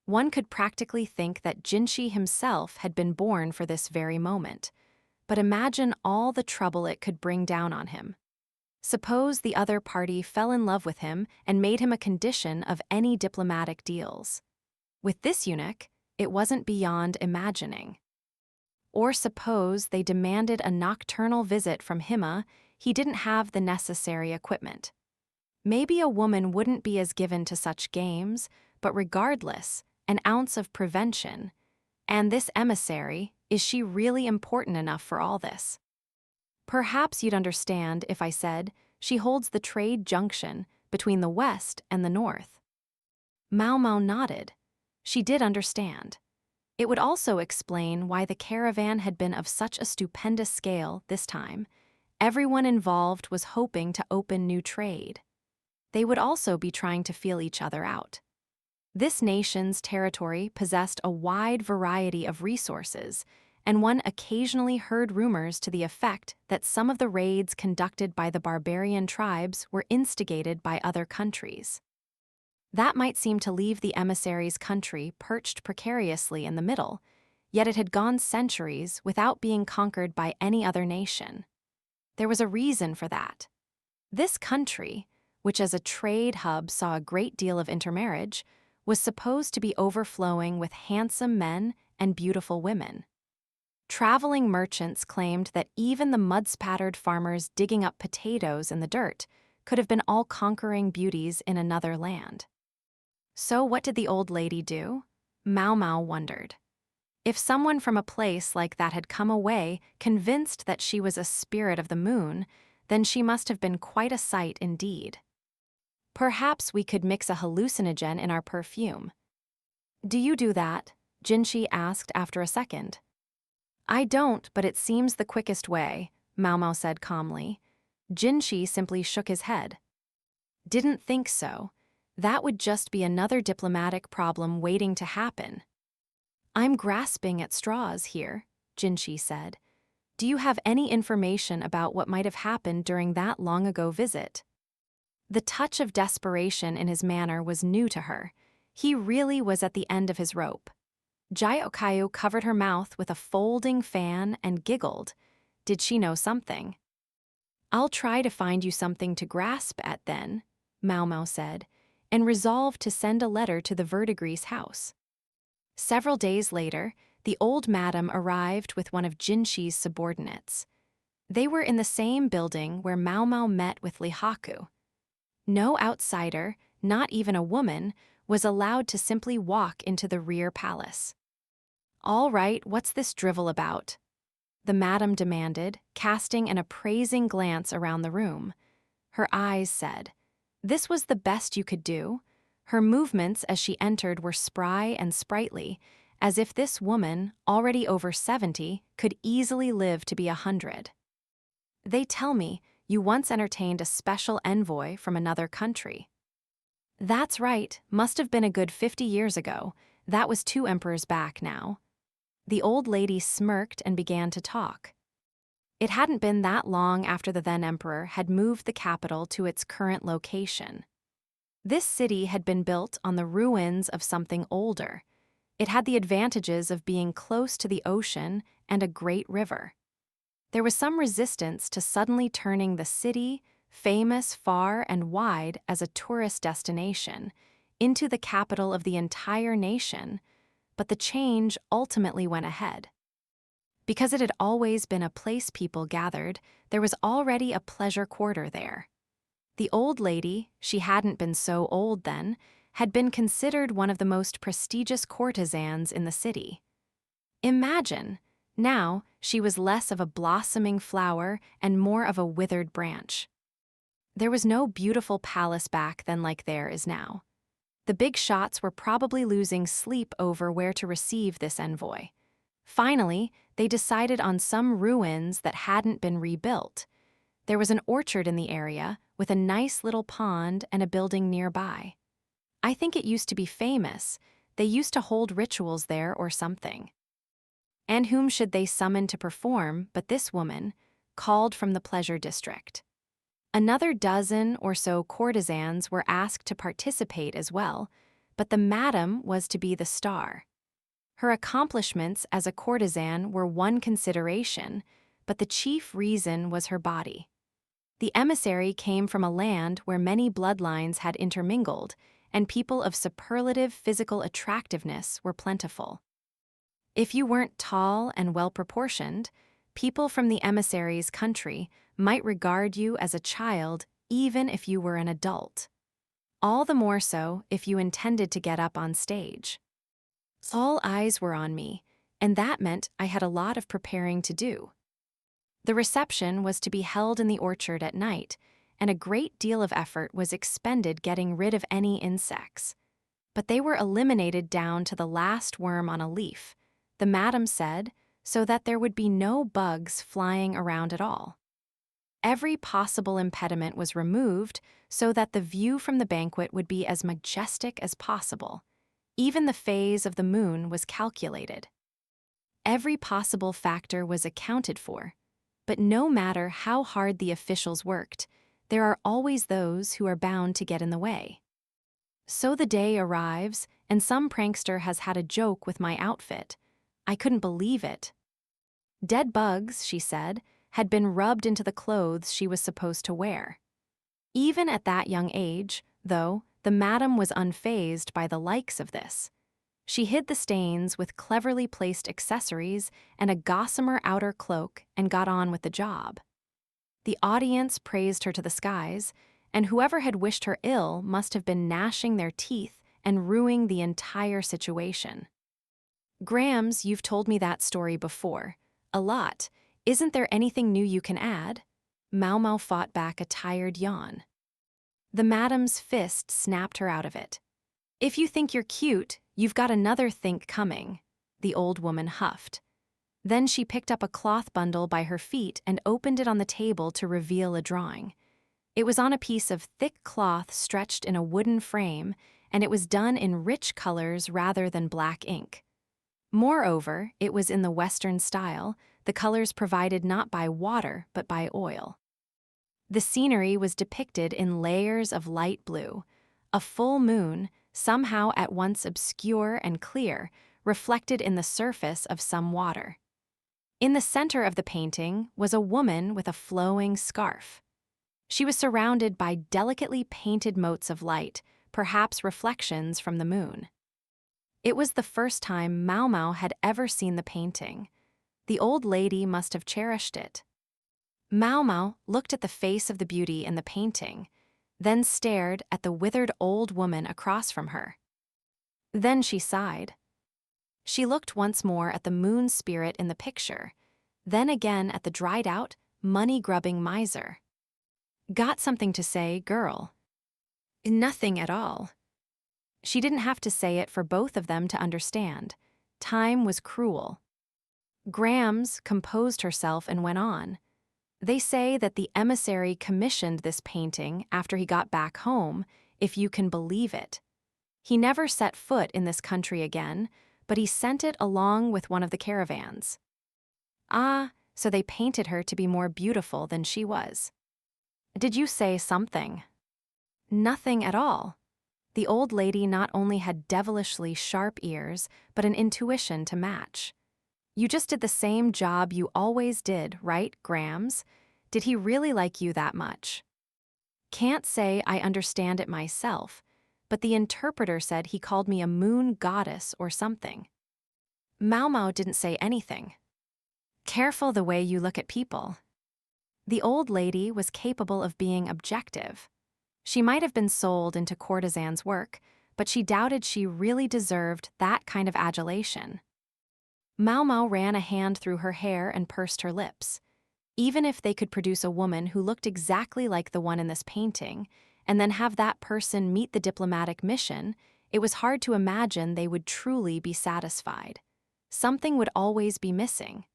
One could practically think that Jinshi himself had been born for this very moment. But imagine all the trouble it could bring down on him. Suppose the other party fell in love with him and made him a condition of any diplomatic deals. With this eunuch, it wasn't beyond imagining. Or suppose they demanded a nocturnal visit from him, he didn't have the necessary equipment. Maybe a woman wouldn't be as given to such games, but regardless, an ounce of prevention. And this emissary, is she really important enough for all this? Perhaps you'd understand if I said she holds the trade junction between the West and the North. Maomao nodded. She did understand. It would also explain why the caravan had been of such a stupendous scale this time. Everyone involved was hoping to open new trade. They would also be trying to feel each other out. This nation's territory possessed a wide variety of resources, and one occasionally heard rumors to the effect that some of the raids conducted by the barbarian tribes were instigated by other countries. That might seem to leave the emissary's country perched precariously in the middle, yet it had gone centuries without being conquered by any other nation. There was a reason for that. This country, which as a trade hub saw a great deal of intermarriage, was supposed to be overflowing with handsome men and beautiful women. Traveling merchants claimed that even the mud-spattered farmers digging up potatoes in the dirt could have been all-conquering beauties in another land. So what did the old lady do? Maomao wondered. If someone from a place like that had come away convinced that she was a spirit of the moon, then she must have been quite a sight indeed. Perhaps we could mix a hallucinogen in our perfume. Do you do that? Jinshi asked after a second. I don't, but it seems the quickest way, Maomao said calmly. Jinshi simply shook his head. Didn't think so. That would just be another diplomatic problem waiting to happen. I'm grasping at straws here, Jinshi said. Do you have any information about what might have happened during that long-ago visit? The touch of desperation in his manner was new to her. He really was at the end of his rope. Jiokayu covered her mouth with a folding fan and giggled. Did she know something? I'll try to find you something to grasp at then, Maomao said, and resolved to send a letter to the Verdigris house. Several days later, the old madam arrived with one of Jinshi's subordinates. They were in the same building where Maomao met with Lihaku. No outsider, not even a woman, was allowed to simply walk into the rear palace. All right, what's this drivel about? The madam demanded, casting an appraising glance around the room. Her eyes said, this was the best you could do. Her movements as she entered were spry and sprightly, as if this woman, already over 70, could easily live to be 100. They tell me you once entertained a special envoy from another country. That's right, must have been a good 50 years ago. That was 2 emperors back now. The old lady smirked and began to talk. It hadn't been that long after the then emperor had moved the capital to its current location. This city had been built on the ruins of something older. It had the advantages of being close to the ocean and a great river. There was some resistance to suddenly turning the city, famous far and wide as a tourist destination, into the capital of the entire nation, but the change ultimately went ahead. Because it had always been a place people gathered, there was already a pleasure quarter there. The old lady, she hadn't been so old then, had been considered one of the most prestigious courtesans in the city. Imagine, now she was less of a blossoming flower and more of a withered branch. There was no beautiful palace back then like there is now. The big shots were probably losing sleep over where to receive this envoy. Finally, they decided on some ruins that hadn't been rebuilt. There was an orchard in the area with a nice little pond and a building nearby. I think it used to be famous. They used to hold rituals there or something. And whom should they summon to perform but this woman, called from the pleasure district? Another dozen or so courtesans were asked to participate as well, but the madam was to be the star. Her accomplishments as a courtesan were one consideration, but the chief reason was her body. The emissary came from a land where many bloodlines had intermingled, and people of superlative physical attractiveness were plentiful. If you weren't tall and well-proportioned, people from the emissary's country might regard you as a child even if you were an adult. All the more so if you intended to get up on stage. All eyes were on me, and that meant I had a lot of preparing to do. The reception was to be held in the orchard at night, and a great deal of effort was expended getting rid of any insects. But they were eliminated down to the last worm on a leaf, the madam said, so that there would be no bugs flying around at all. Every possible impediment was removed so that the view from the banquet would be as majestic as possible. Even the phase of the moon was calculated. Every possible factor was accounted for. But no matter how hard the officials worked, there are always those who are bound to get in the way. So the day arrives, and some prankster has had a joke with my outfit. I couldn't believe it. Dead bugs, she said, had been rubbed into the clothes she was supposed to wear. Even at that young age, though, the madam was unfazed by the likes of this. She hid the stains with cleverly placed accessories and a gossamer outer cloak and got on with the job. The audience praised her to the skies, and whoever had wished her ill must have been gnashing their teeth and ruining the entire situation. Grams, you've told me that story before. A lot. Isn't there anything new you can add? Maomao fought back a tired yawn. The madam's fist snapped her out of it. If you think you're cute, you've got another think coming, the old woman huffed. Then she picked up a cloth bundle by her feet and opened it on the table to reveal a drawing. It was on a piece of thick cloth stretched in a wooden frame, and it was done in rich colors rather than black ink. Moreover, it was in the Western style, the colors provided not by water but by oil. The scenery was depicted in layers of light blue. A full moon, somehow at once obscure and clear, reflected in the surface of some water. In the center of the painting was a woman with a flowing scarf. She was surrounded by delicately painted motes of light, perhaps reflections from the moon. It was the first time Maomao had ever seen the painting. The old lady must have cherished it. Maomao looked at the face of the beauty in the painting, then stared at the withered old woman across from her. Then she sighed. She looked once more at the moon spirit in the picture, then again at the dried-out, money-grubbing miser. Got something to say, girl? Nothing at all. She didn't have to say it for both of them to understand. Time was cruel. Grams composed herself and went on. They say that the emissary commissioned this painting after he got back home, if you can believe it. He never set foot in this country again, but he sent it along with one of the caravans. Ah, so they painted her to be more beautiful than she was. Did you say something? Nothing at all. The old lady not only had devilishly sharp ears, but an intuition to match. You just did the same job you always did, right, Grams? Did he really like you that much? Can't say I understand it myself, but the interpreter said he called me a moon goddess or something. Maomao didn't say anything. Careful the way you look at people. The old lady was capable of being objective. She might have been sold into courtesan's work, but she doubted she really deserved that kind of adulation. Maomao ran a hand through her hair and pursed her lips. Even if they could produce a woman who looked exactly like the one in this painting, and then have that person meet the diplomatic mission, it was hard to imagine they would truly be satisfied. Something would always be missing.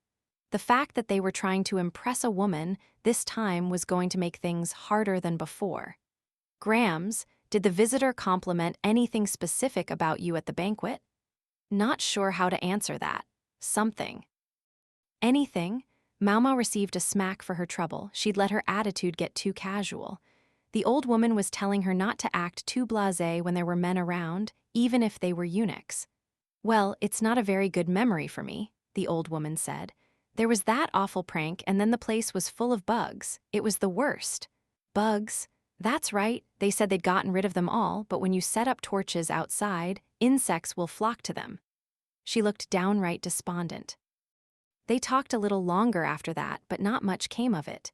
The fact that they were trying to impress a woman this time was going to make things harder than before. Grams, did the visitor compliment anything specific about you at the banquet? Not sure how to answer that. Something. Anything? Maomao received a smack for her trouble. She'd let her attitude get too casual. The old woman was telling her not to act too blasé when there were men around, even if they were eunuchs. Well, it's not a very good memory for me, the old woman said. There was that awful prank, and then the place was full of bugs. It was the worst. Bugs? That's right, they said they'd gotten rid of them all, but when you set up torches outside, insects will flock to them. She looked downright despondent. They talked a little longer after that, but not much came of it.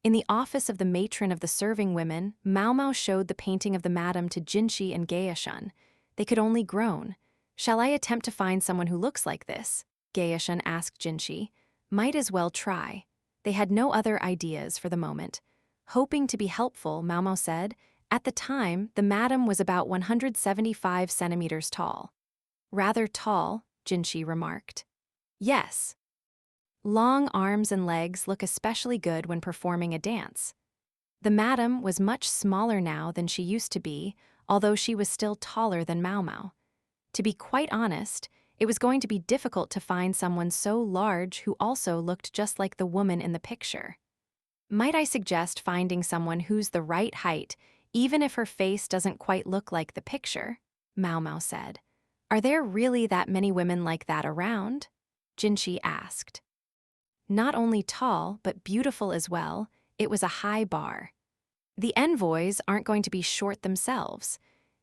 In the office of the matron of the serving women, Maomao showed the painting of the madam to Jinshi and Gaishun. They could only groan. Shall I attempt to find someone who looks like this? Gaishun asked Jinshi. Might as well try. They had no other ideas for the moment. Hoping to be helpful, Maomao said, at the time, the madam was about 175 centimeters tall. Rather tall, Jinshi remarked. Yes. Long arms and legs look especially good when performing a dance. The madam was much smaller now than she used to be, although she was still taller than Maomao. To be quite honest, It was going to be difficult to find someone so large who also looked just like the woman in the picture. Might I suggest finding someone who's the right height, even if her face doesn't quite look like the picture? Maomao said. Are there really that many women like that around? Jinshi asked. Not only tall, but beautiful as well, it was a high bar. The envoys aren't going to be short themselves.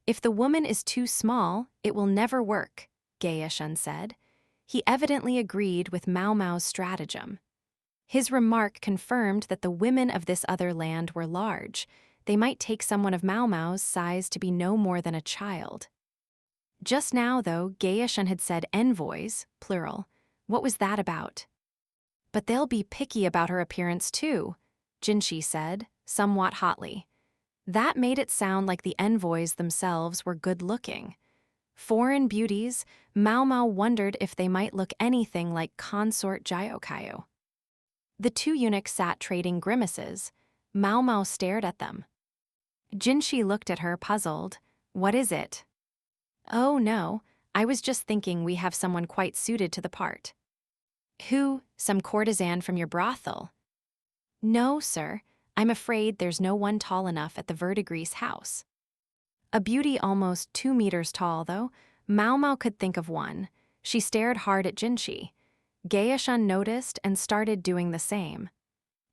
If the woman is too small, it will never work, Gaeshun said. He evidently agreed with Maomao's stratagem. His remark confirmed that the women of this other land were large. They might take someone of Maomao's size to be no more than a child. Just now, though, Gaeshun had said envoys, plural. What was that about? But they'll be picky about her appearance too, Jinshi said, somewhat hotly. That made it sound like the envoys themselves were good-looking. Foreign beauties, Maomao wondered if they might look anything like consort Jyokayu. The two eunuchs sat trading grimaces. Maomao stared at them. Jinshi looked at her, puzzled. What is it? Oh no, I was just thinking we have someone quite suited to the part. Who? Some courtesan from your brothel? No, sir. I'm afraid there's no one tall enough at the Verdigris house. A beauty almost 2 meters tall, though. Maomao could think of one. She stared hard at Jinshi. Gaeshun noticed and started doing the same.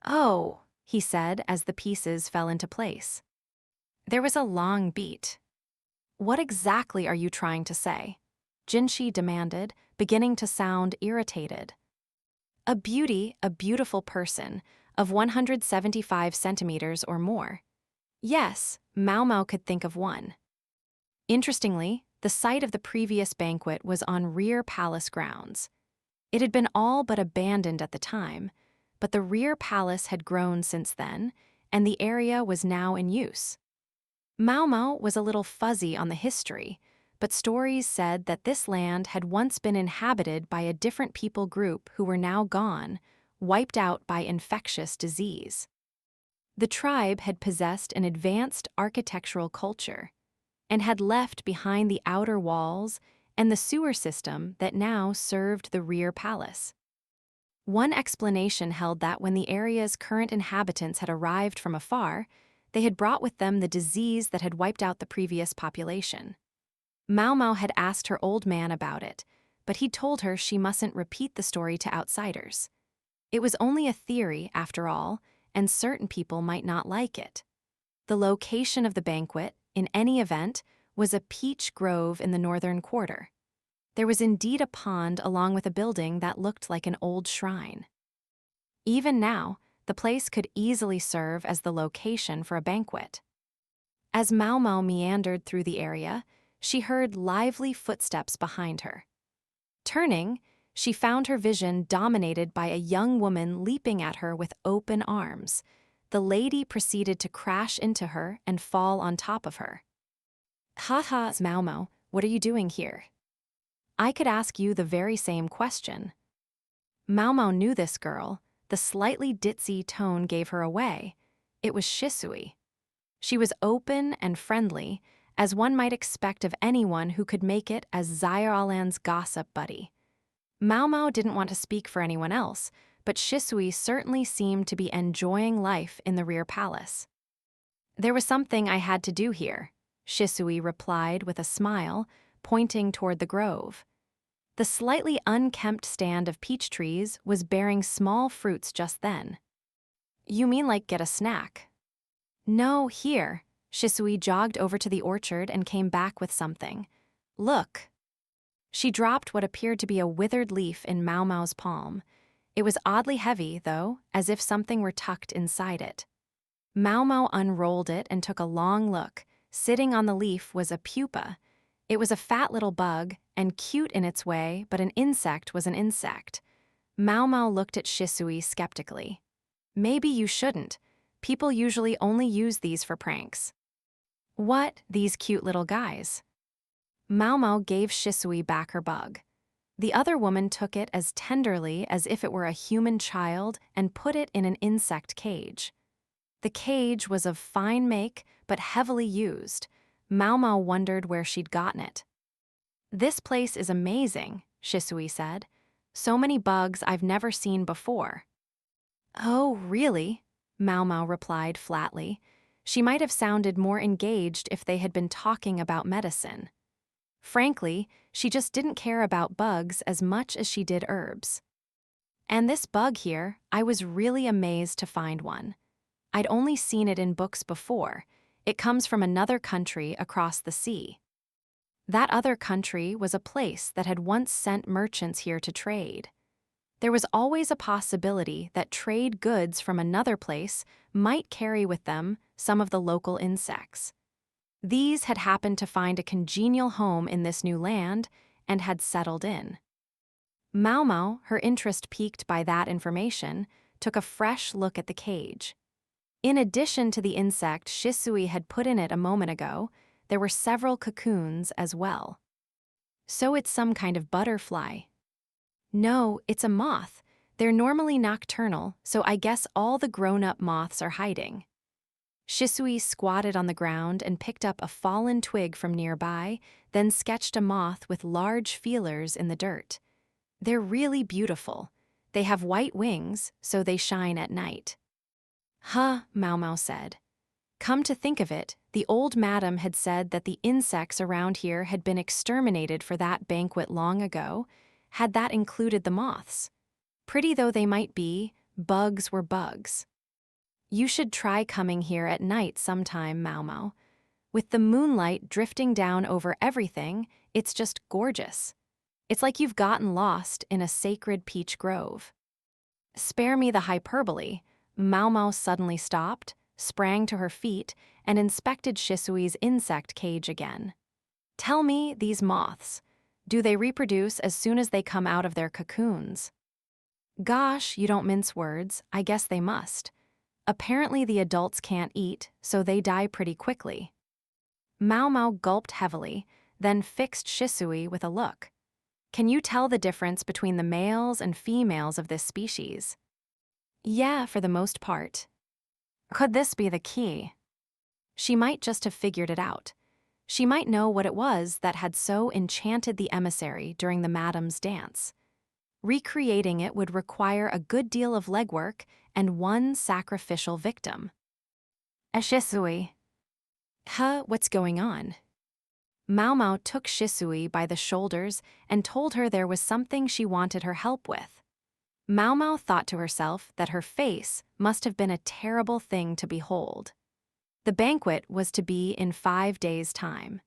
Oh, he said as the pieces fell into place. There was a long beat. What exactly are you trying to say? Jinshi demanded, beginning to sound irritated. A beautiful person, of 175 centimeters or more. Yes, Maomao could think of one. Interestingly, the site of the previous banquet was on rear palace grounds. It had been all but abandoned at the time, but the rear palace had grown since then, and the area was now in use. Maomao was a little fuzzy on the history, but stories said that this land had once been inhabited by a different people group who were now gone, wiped out by infectious disease. The tribe had possessed an advanced architectural culture and had left behind the outer walls and the sewer system that now served the rear palace. One explanation held that when the area's current inhabitants had arrived from afar, they had brought with them the disease that had wiped out the previous population. Maomao had asked her old man about it, but he told her she mustn't repeat the story to outsiders. It was only a theory, after all, and certain people might not like it. The location of the banquet, in any event, was a peach grove in the northern quarter. There was indeed a pond along with a building that looked like an old shrine. Even now, the place could easily serve as the location for a banquet. As Maomao meandered through the area, she heard lively footsteps behind her. Turning, she found her vision dominated by a young woman leaping at her with open arms. The lady proceeded to crash into her and fall on top of her. Ha, Maomao, what are you doing here? I could ask you the very same question. Maomao knew this girl. The slightly ditzy tone gave her away. It was Shisui. She was open and friendly, as one might expect of anyone who could make it as Zaire Alan's gossip buddy. Maomao didn't want to speak for anyone else, but Shisui certainly seemed to be enjoying life in the rear palace. There was something I had to do here, Shisui replied with a smile, pointing toward the grove. The slightly unkempt stand of peach trees was bearing small fruits just then. You mean like get a snack? No, here. Shisui jogged over to the orchard and came back with something. Look. She dropped what appeared to be a withered leaf in Maomao's palm. It was oddly heavy, though, as if something were tucked inside it. Maomao unrolled it and took a long look. Sitting on the leaf was a pupa. It was a fat little bug, and cute in its way, but an insect was an insect. Maomao looked at Shisui skeptically. Maybe you shouldn't. People usually only use these for pranks. What, these cute little guys? Maomao gave Shisui back her bug. The other woman took it as tenderly as if it were a human child and put it in an insect cage. The cage was of fine make, but heavily used. Maomao wondered where she'd gotten it. This place is amazing, Shisui said. "So many bugs I've never seen before." "Oh, really?" Maomao replied flatly. She might have sounded more engaged if they had been talking about medicine. Frankly, she just didn't care about bugs as much as she did herbs. "And this bug here, I was really amazed to find one. I'd only seen it in books before. It comes from another country across the sea." That other country was a place that had once sent merchants here to trade. There was always a possibility that trade goods from another place might carry with them some of the local insects. These had happened to find a congenial home in this new land and had settled in. Maomao, her interest piqued by that information, took a fresh look at the cage. In addition to the insect Shisui had put in it a moment ago, there were several cocoons as well. "So it's some kind of butterfly." "No, it's a moth. They're normally nocturnal, so I guess all the grown-up moths are hiding." Shisui squatted on the ground and picked up a fallen twig from nearby, then sketched a moth with large feelers in the dirt. "They're really beautiful. They have white wings, so they shine at night." "Huh," Maomao said. Come to think of it, the old madam had said that the insects around here had been exterminated for that banquet long ago. Had that included the moths? Pretty though they might be, bugs were bugs. "You should try coming here at night sometime, Maomao. With the moonlight drifting down over everything, it's just gorgeous. It's like you've gotten lost in a sacred peach grove." "Spare me the hyperbole." Maomao suddenly stopped, sprang to her feet, and inspected Shisui's insect cage again. "Tell me, these moths, do they reproduce as soon as they come out of their cocoons?" "Gosh, you don't mince words. I guess they must. Apparently the adults can't eat, so they die pretty quickly." Maomao gulped heavily, then fixed Shisui with a look. "Can you tell the difference between the males and females of this species?" "Yeah, for the most part." "Could this be the key?" She might just have figured it out. She might know what it was that had so enchanted the emissary during the madam's dance. Recreating it would require a good deal of legwork and one sacrificial victim. "Shisui." "Huh, what's going on?" Maomao took Shisui by the shoulders and told her there was something she wanted her help with. Maomao thought to herself that her face must have been a terrible thing to behold. The banquet was to be in 5 days' time.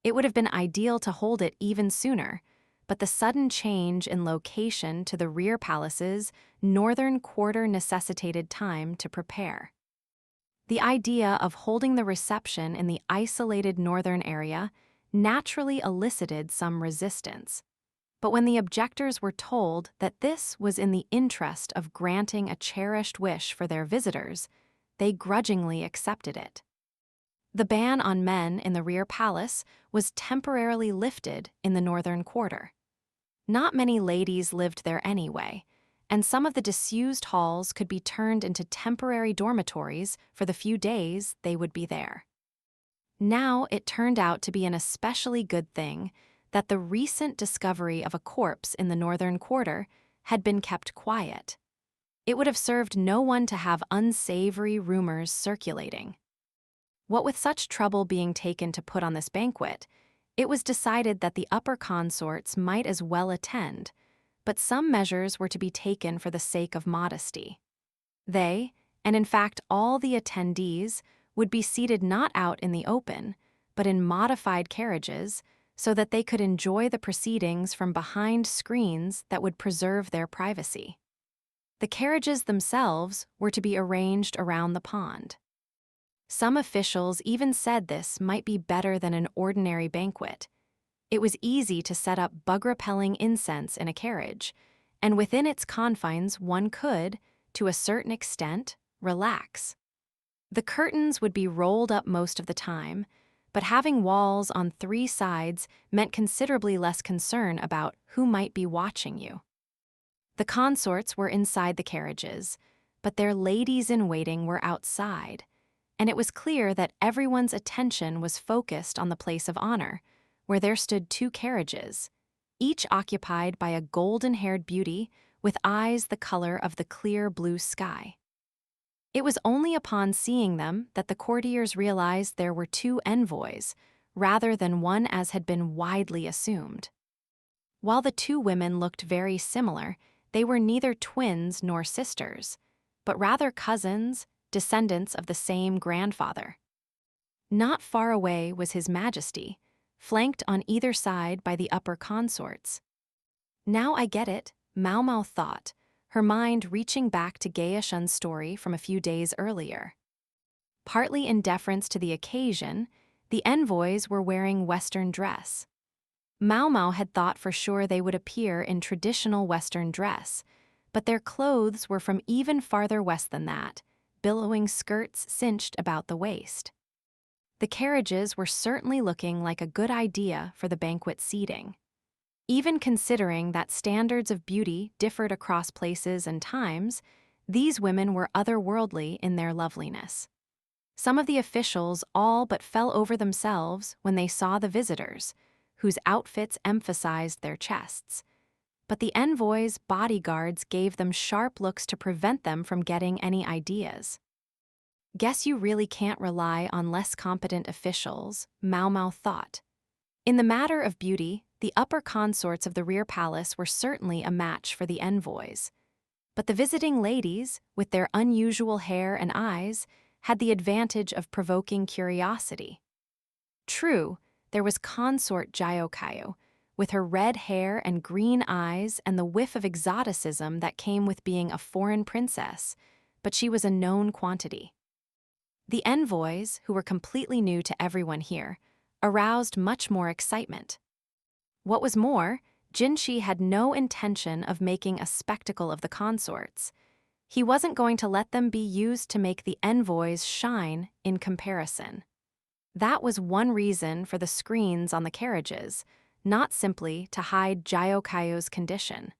It would have been ideal to hold it even sooner, but the sudden change in location to the rear palace's northern quarter necessitated time to prepare. The idea of holding the reception in the isolated northern area naturally elicited some resistance. But when the objectors were told that this was in the interest of granting a cherished wish for their visitors, they grudgingly accepted it. The ban on men in the rear palace was temporarily lifted in the northern quarter. Not many ladies lived there anyway, and some of the disused halls could be turned into temporary dormitories for the few days they would be there. Now it turned out to be an especially good thing that the recent discovery of a corpse in the northern quarter had been kept quiet. It would have served no one to have unsavory rumors circulating. What with such trouble being taken to put on this banquet, it was decided that the upper consorts might as well attend, but some measures were to be taken for the sake of modesty. They, and in fact all the attendees, would be seated not out in the open, but in modified carriages, so that they could enjoy the proceedings from behind screens that would preserve their privacy. The carriages themselves were to be arranged around the pond. Some officials even said this might be better than an ordinary banquet. It was easy to set up bug-repelling incense in a carriage, and within its confines one could, to a certain extent, relax. The curtains would be rolled up most of the time, but having walls on 3 sides meant considerably less concern about who might be watching you. The consorts were inside the carriages, but their ladies-in-waiting were outside, and it was clear that everyone's attention was focused on the place of honor, where there stood 2 carriages, each occupied by a golden-haired beauty with eyes the color of the clear blue sky. It was only upon seeing them that the courtiers realized there were two envoys, rather than one as had been widely assumed. While the two women looked very similar, they were neither twins nor sisters, but rather cousins, descendants of the same grandfather. Not far away was His Majesty, flanked on either side by the upper consorts. Now I get it, Maomao thought, her mind reaching back to Gaya Shun's story from a few days earlier. Partly in deference to the occasion, the envoys were wearing Western dress. Maomao had thought for sure they would appear in traditional Western dress, but their clothes were from even farther west than that, billowing skirts cinched about the waist. The carriages were certainly looking like a good idea for the banquet seating. Even considering that standards of beauty differed across places and times, these women were otherworldly in their loveliness. Some of the officials all but fell over themselves when they saw the visitors, whose outfits emphasized their chests. But the envoys' bodyguards gave them sharp looks to prevent them from getting any ideas. Guess you really can't rely on less competent officials, Maomao thought. In the matter of beauty, the upper consorts of the rear palace were certainly a match for the envoys. But the visiting ladies, with their unusual hair and eyes, had the advantage of provoking curiosity. True, there was consort Jiokayo, with her red hair and green eyes and the whiff of exoticism that came with being a foreign princess, but she was a known quantity. The envoys, who were completely new to everyone here, aroused much more excitement. What was more, Jinshi had no intention of making a spectacle of the consorts. He wasn't going to let them be used to make the envoys shine in comparison. That was one reason for the screens on the carriages, not simply to hide Jiokayo's condition.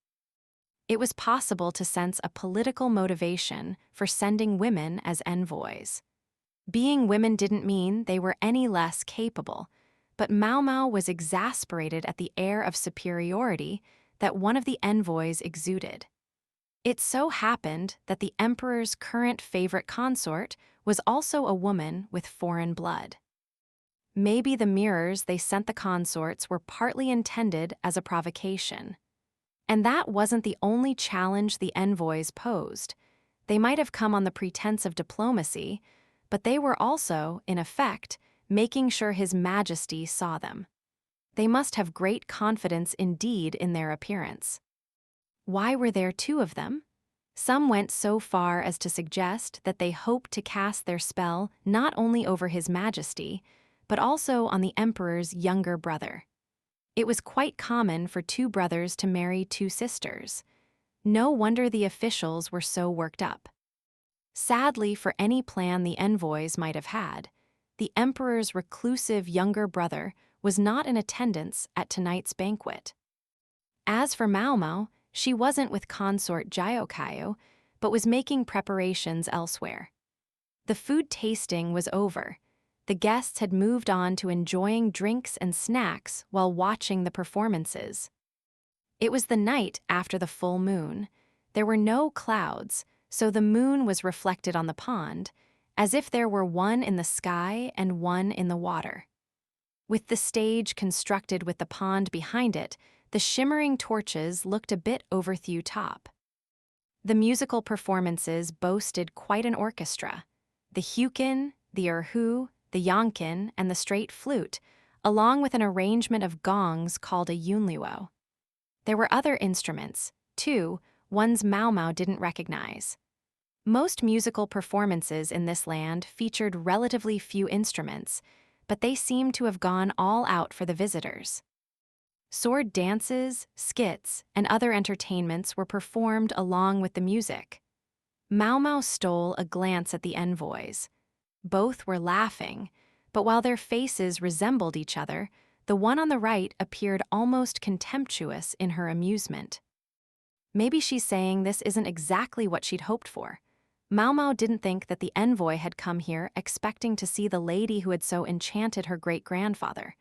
It was possible to sense a political motivation for sending women as envoys. Being women didn't mean they were any less capable, but Maomao was exasperated at the air of superiority that one of the envoys exuded. It so happened that the emperor's current favorite consort was also a woman with foreign blood. Maybe the mirrors they sent the consorts were partly intended as a provocation. And that wasn't the only challenge the envoys posed. They might have come on the pretense of diplomacy, but they were also, in effect, making sure His Majesty saw them. They must have great confidence indeed in their appearance. Why were there two of them? Some went so far as to suggest that they hoped to cast their spell not only over His Majesty, but also on the emperor's younger brother. It was quite common for two brothers to marry two sisters. No wonder the officials were so worked up. Sadly, for any plan the envoys might have had, the emperor's reclusive younger brother was not in attendance at tonight's banquet. As for Maomao, she wasn't with consort Jiokayo, but was making preparations elsewhere. The food tasting was over. The guests had moved on to enjoying drinks and snacks while watching the performances. It was the night after the full moon. There were no clouds, so the moon was reflected on the pond, as if there were one in the sky and one in the water. With the stage constructed with the pond behind it, the shimmering torches looked a bit over-the-top. The musical performances boasted quite an orchestra. The hukin, the erhu, the yonkin, and the straight flute, along with an arrangement of gongs called a yunluo. There were other instruments, too, ones Maomao didn't recognize. Most musical performances in this land featured relatively few instruments, but they seemed to have gone all out for the visitors. Sword dances, skits, and other entertainments were performed along with the music. Maomao stole a glance at the envoys. Both were laughing, but while their faces resembled each other, the one on the right appeared almost contemptuous in her amusement. Maybe she's saying this isn't exactly what she'd hoped for. Maomao didn't think that the envoy had come here expecting to see the lady who had so enchanted her great-grandfather.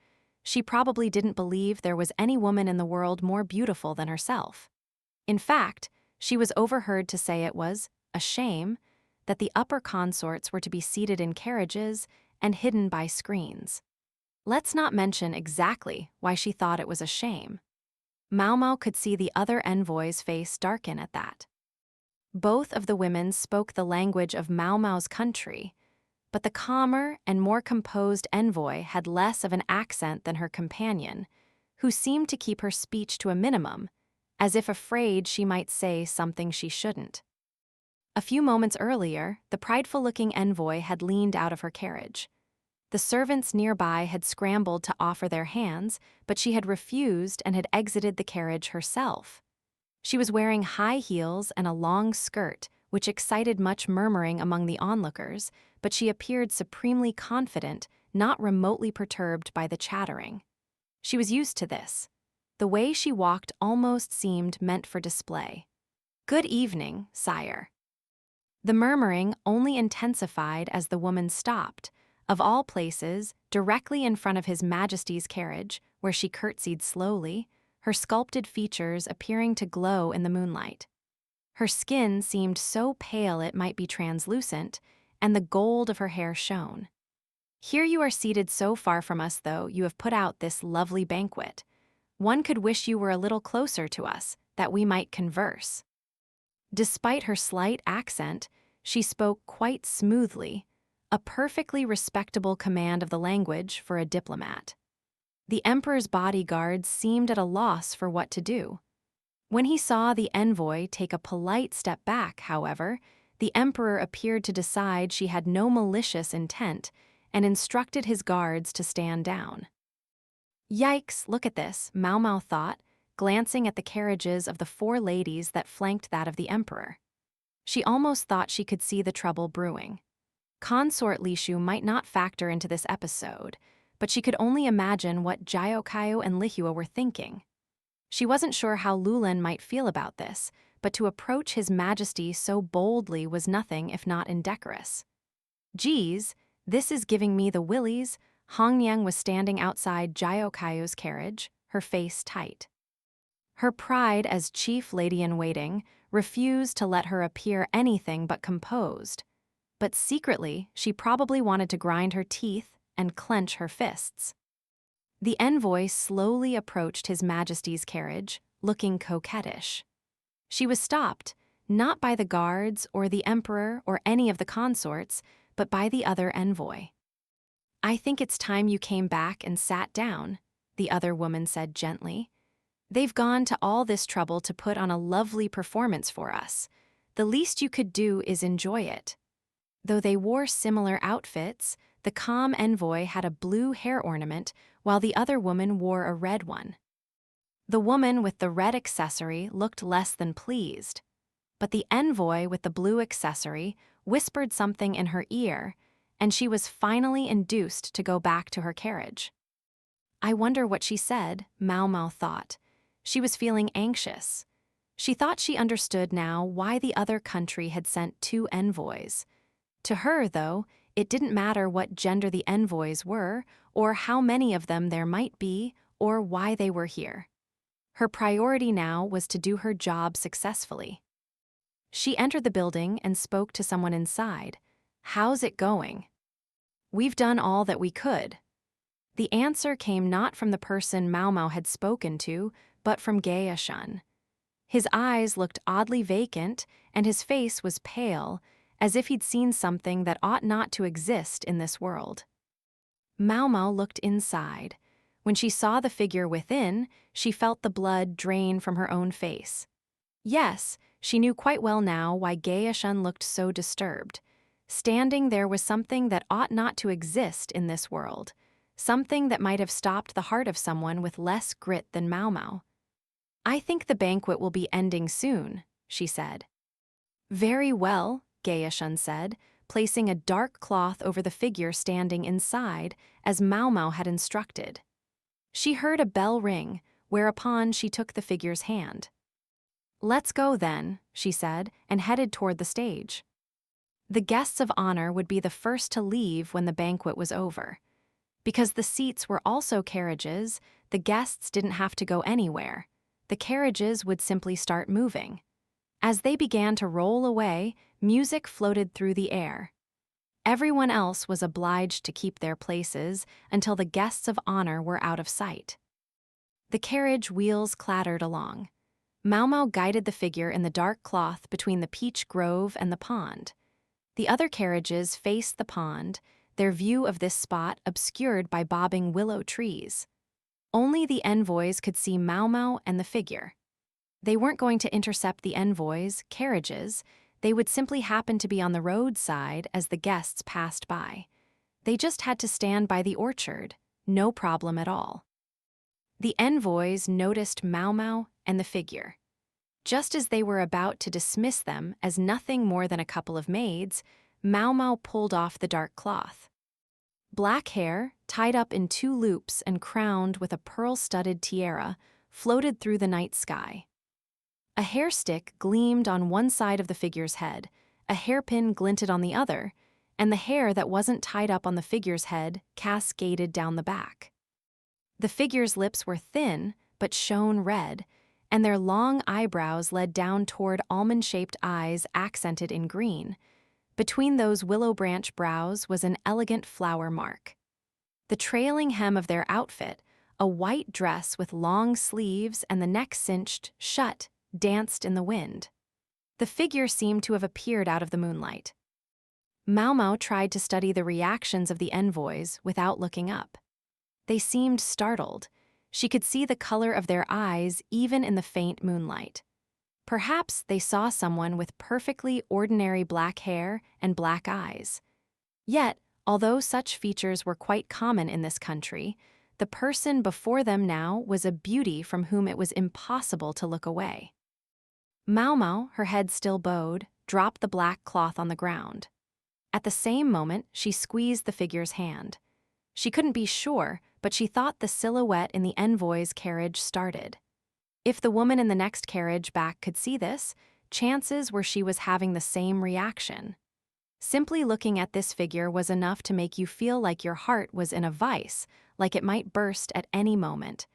She probably didn't believe there was any woman in the world more beautiful than herself. In fact, she was overheard to say it was a shame that the upper consorts were to be seated in carriages and hidden by screens. Let's not mention exactly why she thought it was a shame. Maomao could see the other envoy's face darken at that. Both of the women spoke the language of Maomao's country, but the calmer and more composed envoy had less of an accent than her companion, who seemed to keep her speech to a minimum, as if afraid she might say something she shouldn't. A few moments earlier, the prideful-looking envoy had leaned out of her carriage. The servants nearby had scrambled to offer their hands, but she had refused and had exited the carriage herself. She was wearing high heels and a long skirt, which excited much murmuring among the onlookers, but she appeared supremely confident, not remotely perturbed by the chattering. She was used to this. The way she walked almost seemed meant for display. "Good evening, sire." The murmuring only intensified as the woman stopped, of all places, directly in front of His Majesty's carriage, where she curtsied slowly, her sculpted features appearing to glow in the moonlight. Her skin seemed so pale it might be translucent, and the gold of her hair shone. "Here you are seated so far from us, though you have put out this lovely banquet. One could wish you were a little closer to us, that we might converse." Despite her slight accent, she spoke quite smoothly, a perfectly respectable command of the language for a diplomat. The emperor's bodyguards seemed at a loss for what to do. When he saw the envoy take a polite step back, however, the emperor appeared to decide she had no malicious intent and instructed his guards to stand down. "Yikes, look at this," Maomao thought, glancing at the carriages of the 4 ladies that flanked that of the emperor. She almost thought she could see the trouble brewing. Consort Lishu might not factor into this episode, but she could only imagine what Jiaokaio and Lihua were thinking. She wasn't sure how Lulan might feel about this, but to approach His Majesty so boldly was nothing if not indecorous. "Geez, this is giving me the willies." Hongyang was standing outside Jiaokaio's carriage, her face tight. Her pride as chief lady-in-waiting refused to let her appear anything but composed, but secretly she probably wanted to grind her teeth and clench her fists. The envoy slowly approached His Majesty's carriage, looking coquettish. She was stopped, not by the guards or the emperor or any of the consorts, but by the other envoy. "I think it's time you came back and sat down," the other woman said gently. "They've gone to all this trouble to put on a lovely performance for us. The least you could do is enjoy it." Though they wore similar outfits, the calm envoy had a blue hair ornament, while the other woman wore a red one. The woman with the red accessory looked less than pleased, but the envoy with the blue accessory whispered something in her ear, and she was finally induced to go back to her carriage. I wonder what she said, Maomao thought. She was feeling anxious. She thought she understood now why the other country had sent 2 envoys. To her, though, it didn't matter what gender the envoys were, or how many of them there might be, or why they were here. Her priority now was to do her job successfully. She entered the building and spoke to someone inside. "How's it going?" "We've done all that we could." The answer came not from the person Maomao had spoken to, but from Gaeshun. His eyes looked oddly vacant, and his face was pale, as if he'd seen something that ought not to exist in this world. Maomao looked inside. When she saw the figure within, she felt the blood drain from her own face. Yes, she knew quite well now why Gaeshun looked so disturbed. Standing there was something that ought not to exist in this world, something that might have stopped the heart of someone with less grit than Maomao. "I think the banquet will be ending soon," she said. "Very well," Gaeshun said, placing a dark cloth over the figure standing inside, as Maomao had instructed. She heard a bell ring, whereupon she took the figure's hand. "Let's go then," she said, and headed toward the stage. The guests of honor would be the first to leave when the banquet was over. Because the seats were also carriages, the guests didn't have to go anywhere. The carriages would simply start moving. As they began to roll away, music floated through the air. Everyone else was obliged to keep their places until the guests of honor were out of sight. The carriage wheels clattered along. Maomao guided the figure in the dark cloth between the peach grove and the pond. The other carriages faced the pond, their view of this spot obscured by bobbing willow trees. Only the envoys could see Maomao and the figure. They weren't going to intercept the envoys' carriages. They would simply happen to be on the roadside as the guests passed by. They just had to stand by the orchard, no problem at all. The envoys noticed Maomao and the figure. Just as they were about to dismiss them as nothing more than a couple of maids, Maomao pulled off the dark cloth. Black hair, tied up in 2 loops and crowned with a pearl-studded tiara, floated through the night sky. A hair stick gleamed on one side of the figure's head, a hairpin glinted on the other, and the hair that wasn't tied up on the figure's head cascaded down the back. The figure's lips were thin, but shone red, and their long eyebrows led down toward almond-shaped eyes accented in green. Between those willow branch brows was an elegant flower mark. The trailing hem of their outfit, a white dress with long sleeves and the neck cinched shut, danced in the wind. The figure seemed to have appeared out of the moonlight. Maomao tried to study the reactions of the envoys without looking up. They seemed startled. She could see the color of their eyes even in the faint moonlight. Perhaps they saw someone with perfectly ordinary black hair and black eyes. Yet, although such features were quite common in this country, the person before them now was a beauty from whom it was impossible to look away. Maomao, her head still bowed, dropped the black cloth on the ground. At the same moment, she squeezed the figure's hand. She couldn't be sure, but she thought the silhouette in the envoy's carriage started. If the woman in the next carriage back could see this, chances were she was having the same reaction. Simply looking at this figure was enough to make you feel like your heart was in a vice, like it might burst at any moment,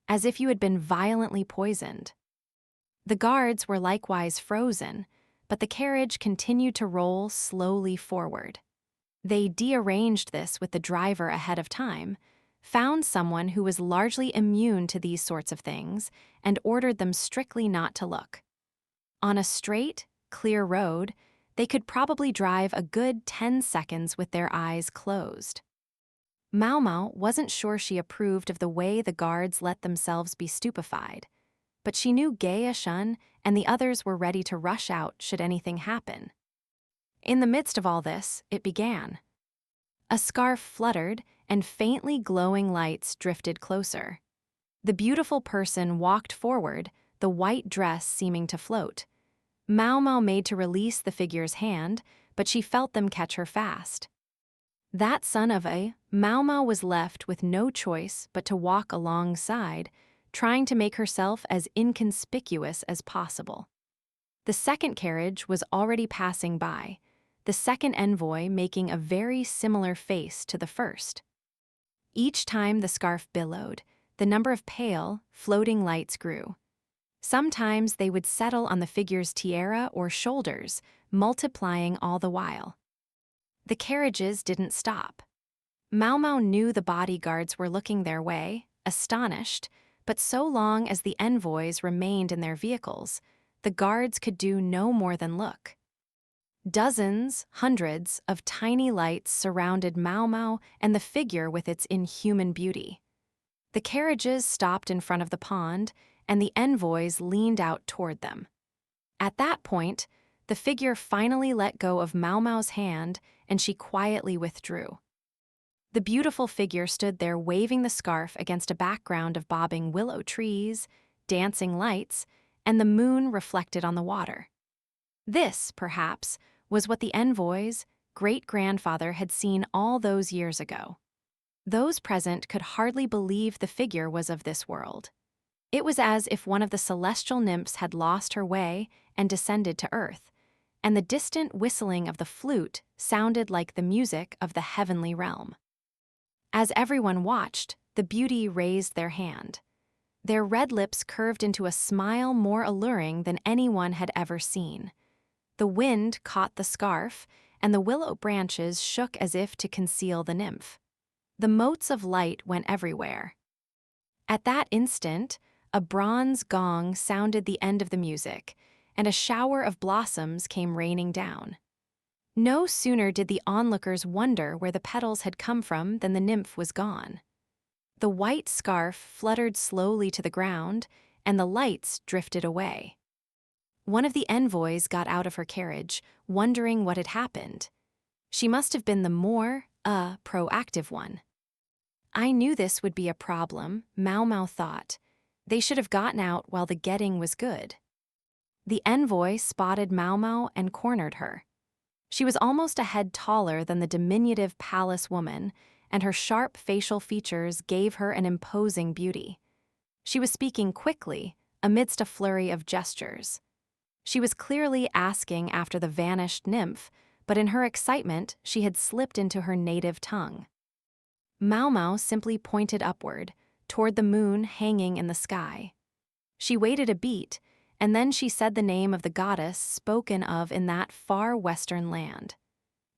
as if you had been violently poisoned. The guards were likewise frozen, but the carriage continued to roll slowly forward. They dearranged this with the driver ahead of time, found someone who was largely immune to these sorts of things, and ordered them strictly not to look. On a straight, clear road, they could probably drive a good 10 seconds with their eyes closed. Maomao wasn't sure she approved of the way the guards let themselves be stupefied, but she knew Gaya Shun and the others were ready to rush out should anything happen. In the midst of all this, it began. A scarf fluttered, and faintly glowing lights drifted closer. The beautiful person walked forward, the white dress seeming to float. Maomao made to release the figure's hand, but she felt them catch her fast. That son of a Maomao was left with no choice but to walk alongside, trying to make herself as inconspicuous as possible. The second carriage was already passing by, the second envoy making a very similar face to the first. Each time the scarf billowed, the number of pale, floating lights grew. Sometimes they would settle on the figure's tiara or shoulders, multiplying all the while. The carriages didn't stop. Maomao knew the bodyguards were looking their way, astonished, but so long as the envoys remained in their vehicles, the guards could do no more than look. Dozens, hundreds of tiny lights surrounded Maomao and the figure with its inhuman beauty. The carriages stopped in front of the pond, and the envoys leaned out toward them. At that point, the figure finally let go of Maomao's hand, and she quietly withdrew. The beautiful figure stood there waving the scarf against a background of bobbing willow trees, dancing lights, and the moon reflected on the water. This, perhaps, was what the envoy's great-grandfather had seen all those years ago. Those present could hardly believe the figure was of this world. It was as if one of the celestial nymphs had lost her way and descended to earth, and the distant whistling of the flute sounded like the music of the heavenly realm. As everyone watched, the beauty raised their hand. Their red lips curved into a smile more alluring than anyone had ever seen. The wind caught the scarf, and the willow branches shook as if to conceal the nymph. The motes of light went everywhere. At that instant, a bronze gong sounded the end of the music, and a shower of blossoms came raining down. No sooner did the onlookers wonder where the petals had come from than the nymph was gone. The white scarf fluttered slowly to the ground, and the lights drifted away. One of the envoys got out of her carriage, wondering what had happened. She must have been the more, proactive one. I knew this would be a problem, Maomao thought. They should have gotten out while the getting was good. The envoy spotted Maomao and cornered her. She was almost a head taller than the diminutive palace woman, and her sharp facial features gave her an imposing beauty. She was speaking quickly, amidst a flurry of gestures. She was clearly asking after the vanished nymph, but in her excitement, she had slipped into her native tongue. Maomao simply pointed upward, toward the moon hanging in the sky. She waited a beat, and then she said the name of the goddess spoken of in that far western land.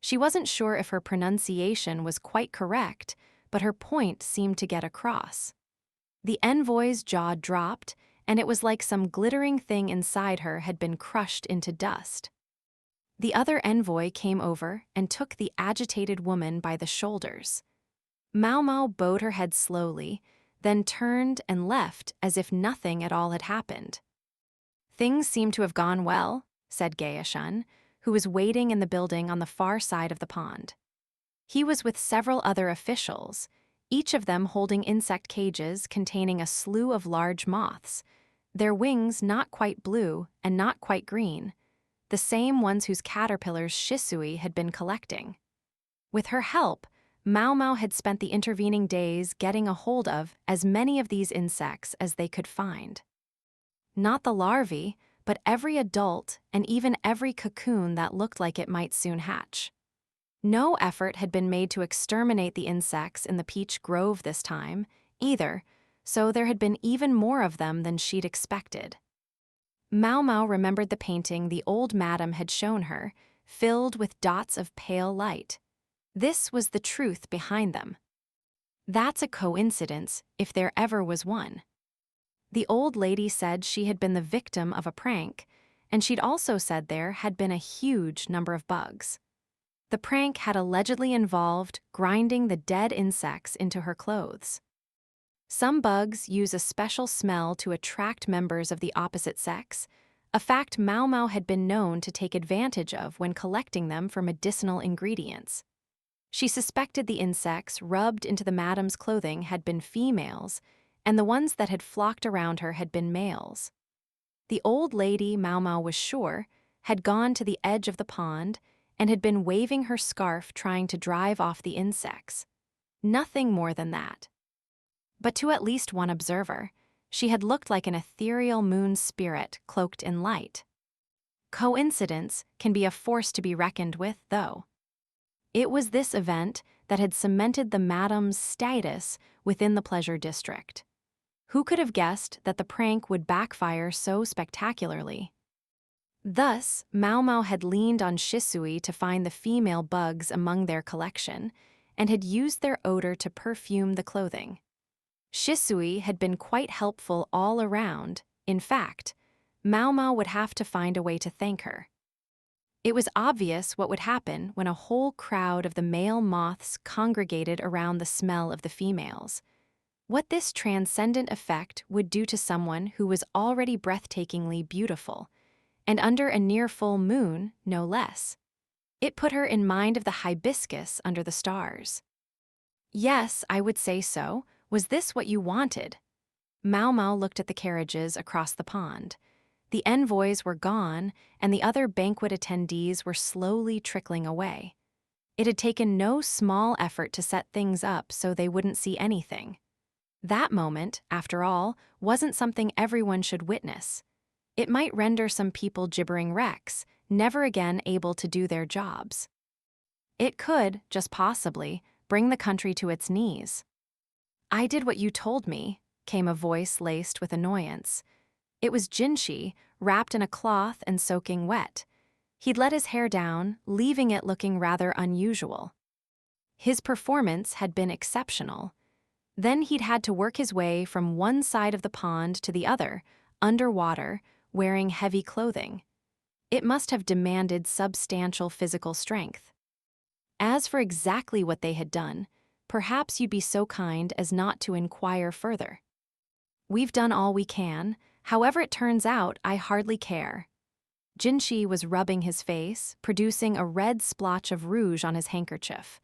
She wasn't sure if her pronunciation was quite correct, but her point seemed to get across. The envoy's jaw dropped, and it was like some glittering thing inside her had been crushed into dust. The other envoy came over and took the agitated woman by the shoulders. Maomao bowed her head slowly, then turned and left as if nothing at all had happened. "Things seem to have gone well," said Gaishun, who was waiting in the building on the far side of the pond. He was with several other officials, each of them holding insect cages containing a slew of large moths, their wings not quite blue and not quite green, the same ones whose caterpillars Shisui had been collecting. With her help, Maomao had spent the intervening days getting a hold of as many of these insects as they could find. Not the larvae, but every adult and even every cocoon that looked like it might soon hatch. No effort had been made to exterminate the insects in the peach grove this time, either, so there had been even more of them than she'd expected. Maomao remembered the painting the old madam had shown her, filled with dots of pale light. This was the truth behind them. That's a coincidence, if there ever was one. The old lady said she had been the victim of a prank, and she'd also said there had been a huge number of bugs. The prank had allegedly involved grinding the dead insects into her clothes. Some bugs use a special smell to attract members of the opposite sex, a fact Maomao had been known to take advantage of when collecting them for medicinal ingredients. She suspected the insects rubbed into the madam's clothing had been females, and the ones that had flocked around her had been males. The old lady, Maomao was sure, had gone to the edge of the pond and had been waving her scarf trying to drive off the insects. Nothing more than that. But to at least one observer, she had looked like an ethereal moon spirit cloaked in light. Coincidence can be a force to be reckoned with, though. It was this event that had cemented the madam's status within the pleasure district. Who could have guessed that the prank would backfire so spectacularly? Thus, Maomao had leaned on Shisui to find the female bugs among their collection, and had used their odor to perfume the clothing. Shisui had been quite helpful all around. In fact, Maomao would have to find a way to thank her. It was obvious what would happen when a whole crowd of the male moths congregated around the smell of the females. What this transcendent effect would do to someone who was already breathtakingly beautiful, and under a near full moon, no less. It put her in mind of the hibiscus under the stars. Yes, I would say so. Was this what you wanted? Maomao looked at the carriages across the pond. The envoys were gone, and the other banquet attendees were slowly trickling away. It had taken no small effort to set things up so they wouldn't see anything. That moment, after all, wasn't something everyone should witness. It might render some people gibbering wrecks, never again able to do their jobs. It could, just possibly, bring the country to its knees. "I did what you told me," came a voice laced with annoyance. It was Jinshi, wrapped in a cloth and soaking wet. He'd let his hair down, leaving it looking rather unusual. His performance had been exceptional. Then he'd had to work his way from one side of the pond to the other, underwater, wearing heavy clothing. It must have demanded substantial physical strength. As for exactly what they had done, perhaps you'd be so kind as not to inquire further. "We've done all we can. However it turns out, I hardly care." Jinshi was rubbing his face, producing a red splotch of rouge on his handkerchief.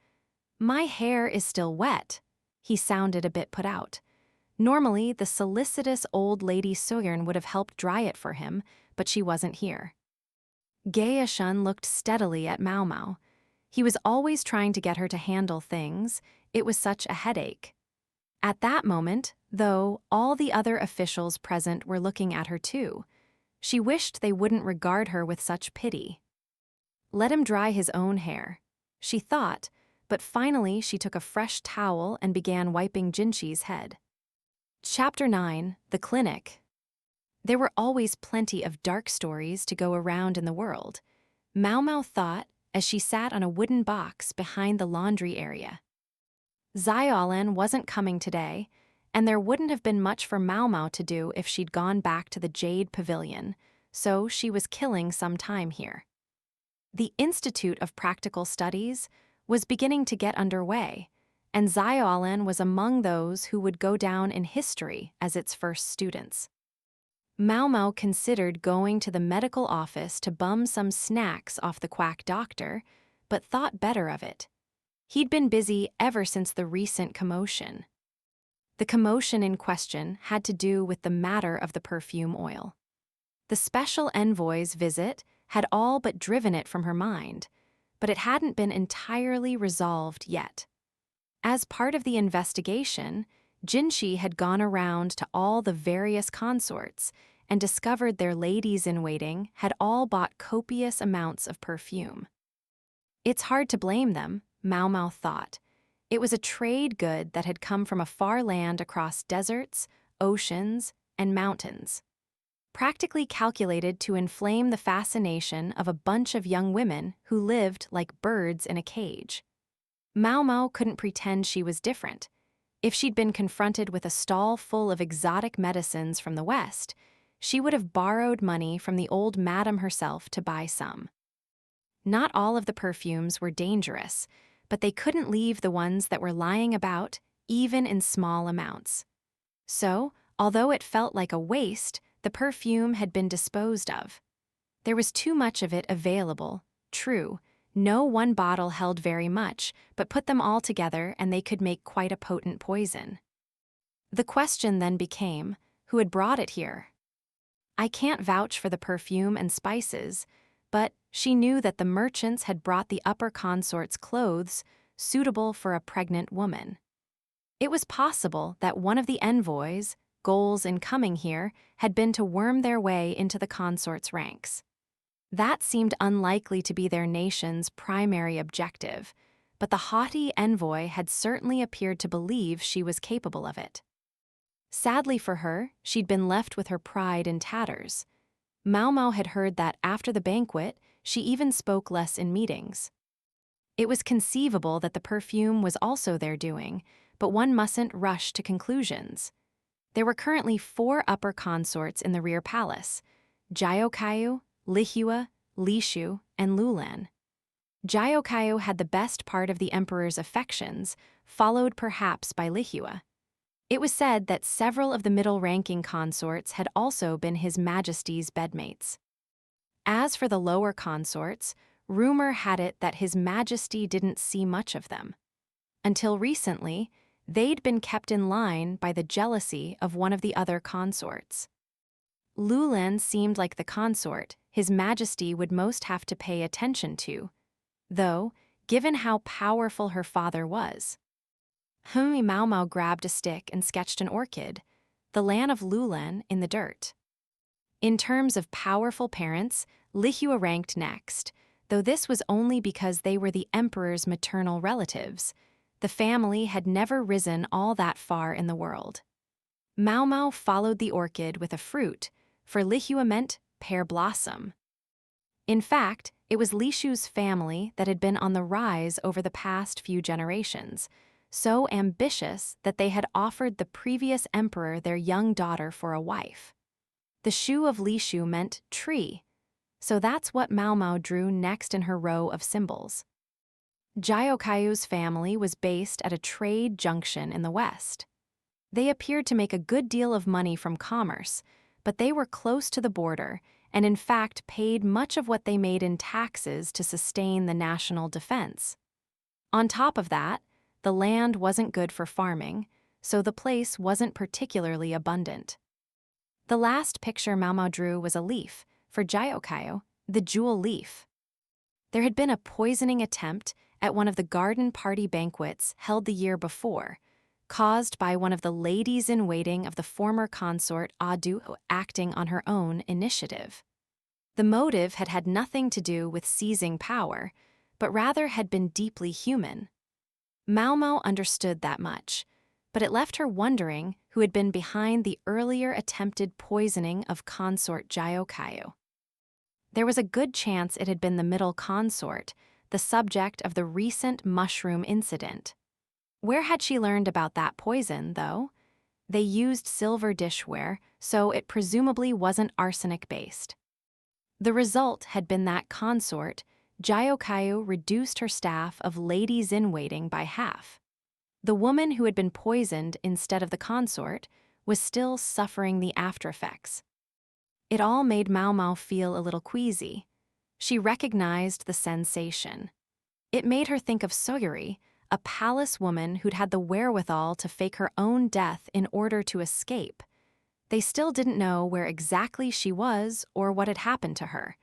"My hair is still wet." He sounded a bit put out. Normally, the solicitous old lady Soyeon would have helped dry it for him, but she wasn't here. Gae-shun looked steadily at Maomao. He was always trying to get her to handle things. It was such a headache. At that moment, though, all the other officials present were looking at her too. She wished they wouldn't regard her with such pity. Let him dry his own hair, she thought, but finally she took a fresh towel and began wiping Jinshi's head. Chapter 9, The Clinic. There were always plenty of dark stories to go around in the world. Maomao thought as she sat on a wooden box behind the laundry area. Xiaolan wasn't coming today, and there wouldn't have been much for Maomao to do if she'd gone back to the Jade Pavilion, so she was killing some time here. The Institute of Practical Studies was beginning to get underway, and Xiaolan was among those who would go down in history as its first students. Maomao considered going to the medical office to bum some snacks off the quack doctor, but thought better of it. He'd been busy ever since the recent commotion. The commotion in question had to do with the matter of the perfume oil. The special envoy's visit had all but driven it from her mind, but it hadn't been entirely resolved yet. As part of the investigation, Jinshi had gone around to all the various consorts and discovered their ladies-in-waiting had all bought copious amounts of perfume. It's hard to blame them, Maomao thought. It was a trade good that had come from a far land across deserts, oceans, and mountains, practically calculated to inflame the fascination of a bunch of young women who lived like birds in a cage. Maomao couldn't pretend she was different. If she'd been confronted with a stall full of exotic medicines from the West, she would have borrowed money from the old madam herself to buy some. Not all of the perfumes were dangerous, but they couldn't leave the ones that were lying about, even in small amounts. So, although it felt like a waste, the perfume had been disposed of. There was too much of it available, true. No one bottle held very much, but put them all together and they could make quite a potent poison. The question then became, who had brought it here? I can't vouch for the perfume and spices, but she knew that the merchants had brought the upper consort's clothes suitable for a pregnant woman. It was possible that one of the envoys' goals in coming here had been to worm their way into the consort's ranks. That seemed unlikely to be their nation's primary objective, but the haughty envoy had certainly appeared to believe she was capable of it. Sadly for her, she'd been left with her pride in tatters. Maomao had heard that after the banquet, she even spoke less in meetings. It was conceivable that the perfume was also their doing, but one mustn't rush to conclusions. There were currently 4 upper consorts in the rear palace: Jiaokaiu, Lihua, Lishu, and Lulan. Jiaokaiu had the best part of the emperor's affections, followed perhaps by Lihua. It was said that several of the middle-ranking consorts had also been His Majesty's bedmates. As for the lower consorts, rumor had it that His Majesty didn't see much of them. Until recently, they'd been kept in line by the jealousy of one of the other consorts. Lulan seemed like the consort His Majesty would most have to pay attention to, though, given how powerful her father was. Maomao grabbed a stick and sketched an orchid, the Lan of Lulan, in the dirt. In terms of powerful parents, Lihua ranked next, though this was only because they were the emperor's maternal relatives. The family had never risen all that far in the world. Maomao followed the orchid with a fruit, for Lihua meant pear blossom. In fact, it was Lishu's family that had been on the rise over the past few generations, so ambitious that they had offered the previous emperor their young daughter for a wife. The shu of Lishu meant tree, so that's what Maomao drew next in her row of symbols. Jiokaiu's family was based at a trade junction in the west. They appeared to make a good deal of money from commerce, but they were close to the border and in fact paid much of what they made in taxes to sustain the national defense. On top of that, the land wasn't good for farming, so the place wasn't particularly abundant. The last picture Maomao drew was a leaf, for Jiokaiu, the jewel leaf. There had been a poisoning attempt at one of the garden party banquets held the year before, caused by one of the ladies-in-waiting of the former consort Adu acting on her own initiative. The motive had had nothing to do with seizing power, but rather had been deeply human. Maomao understood that much, but it left her wondering who had been behind the earlier attempted poisoning of consort Jiokaiu. There was a good chance it had been the middle consort, the subject of the recent mushroom incident. Where had she learned about that poison, though? They used silver dishware, so it presumably wasn't arsenic-based. The result had been that consort, Jiokaiu, reduced her staff of ladies-in-waiting by half. The woman who had been poisoned instead of the consort was still suffering the aftereffects. It all made Maomao feel a little queasy. She recognized the sensation. It made her think of Soyuri, a palace woman who'd had the wherewithal to fake her own death in order to escape. They still didn't know where exactly she was or what had happened to her,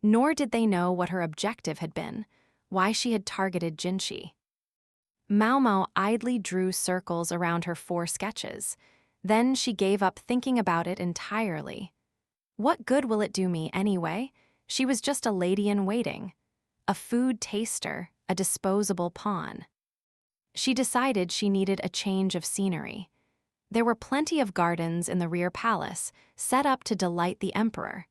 nor did they know what her objective had been, why she had targeted Jinshi. Maomao idly drew circles around her 4 sketches. Then she gave up thinking about it entirely. What good will it do me anyway? She was just a lady-in-waiting, a food taster, a disposable pawn. She decided she needed a change of scenery. There were plenty of gardens in the rear palace, set up to delight the emperor.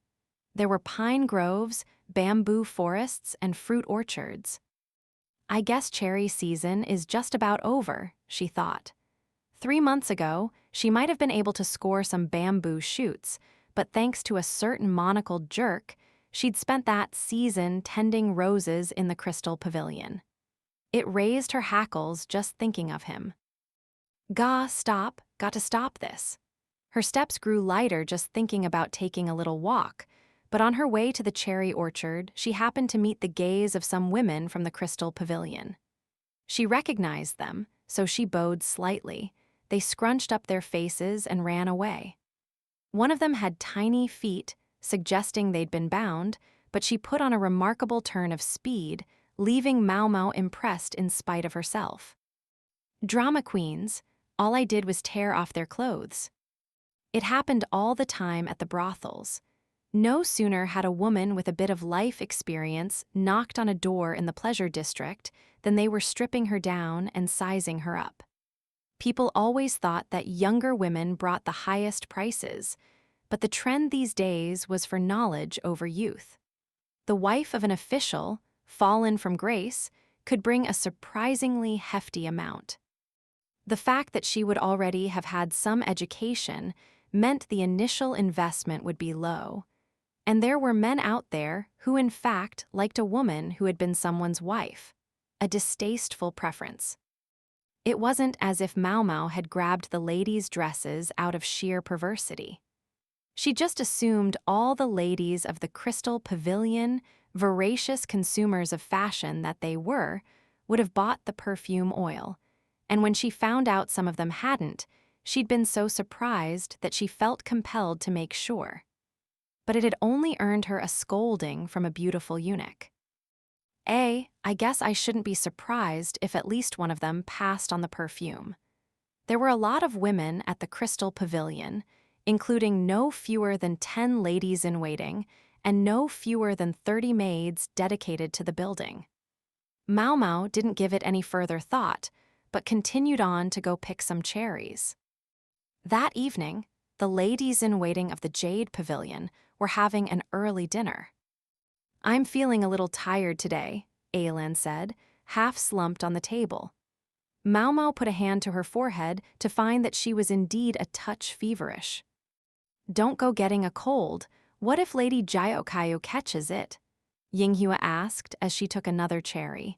There were pine groves, bamboo forests, and fruit orchards. I guess cherry season is just about over, she thought. 3 months ago, she might have been able to score some bamboo shoots, but thanks to a certain monocled jerk, she'd spent that season tending roses in the crystal pavilion. It raised her hackles just thinking of him. Got to stop this. Her steps grew lighter just thinking about taking a little walk, but on her way to the cherry orchard, she happened to meet the gaze of some women from the crystal pavilion. She recognized them, so she bowed slightly. They scrunched up their faces and ran away. One of them had tiny feet, suggesting they'd been bound, but she put on a remarkable turn of speed, leaving Maomao impressed in spite of herself. Drama queens, all I did was tear off their clothes. It happened all the time at the brothels. No sooner had a woman with a bit of life experience knocked on a door in the pleasure district than they were stripping her down and sizing her up. People always thought that younger women brought the highest prices, but the trend these days was for knowledge over youth. The wife of an official, fallen from grace, could bring a surprisingly hefty amount. The fact that she would already have had some education meant the initial investment would be low, and there were men out there who in fact liked a woman who had been someone's wife, a distasteful preference. It wasn't as if Maomao had grabbed the ladies' dresses out of sheer perversity. She just assumed all the ladies of the Crystal Pavilion, voracious consumers of fashion that they were, would have bought the perfume oil, and when she found out some of them hadn't, she'd been so surprised that she felt compelled to make sure. But it had only earned her a scolding from a beautiful eunuch. I guess I shouldn't be surprised if at least one of them passed on the perfume. There were a lot of women at the Crystal Pavilion, including no fewer than 10 ladies-in-waiting and no fewer than 30 maids dedicated to the building. Maomao didn't give it any further thought, but continued on to go pick some cherries. That evening, the ladies-in-waiting of the Jade Pavilion were having an early dinner. "I'm feeling a little tired today," Aelan said, half slumped on the table. Maomao put a hand to her forehead to find that she was indeed a touch feverish. "Don't go getting a cold. What if Lady Jyokayo catches it?" Yinghua asked as she took another cherry.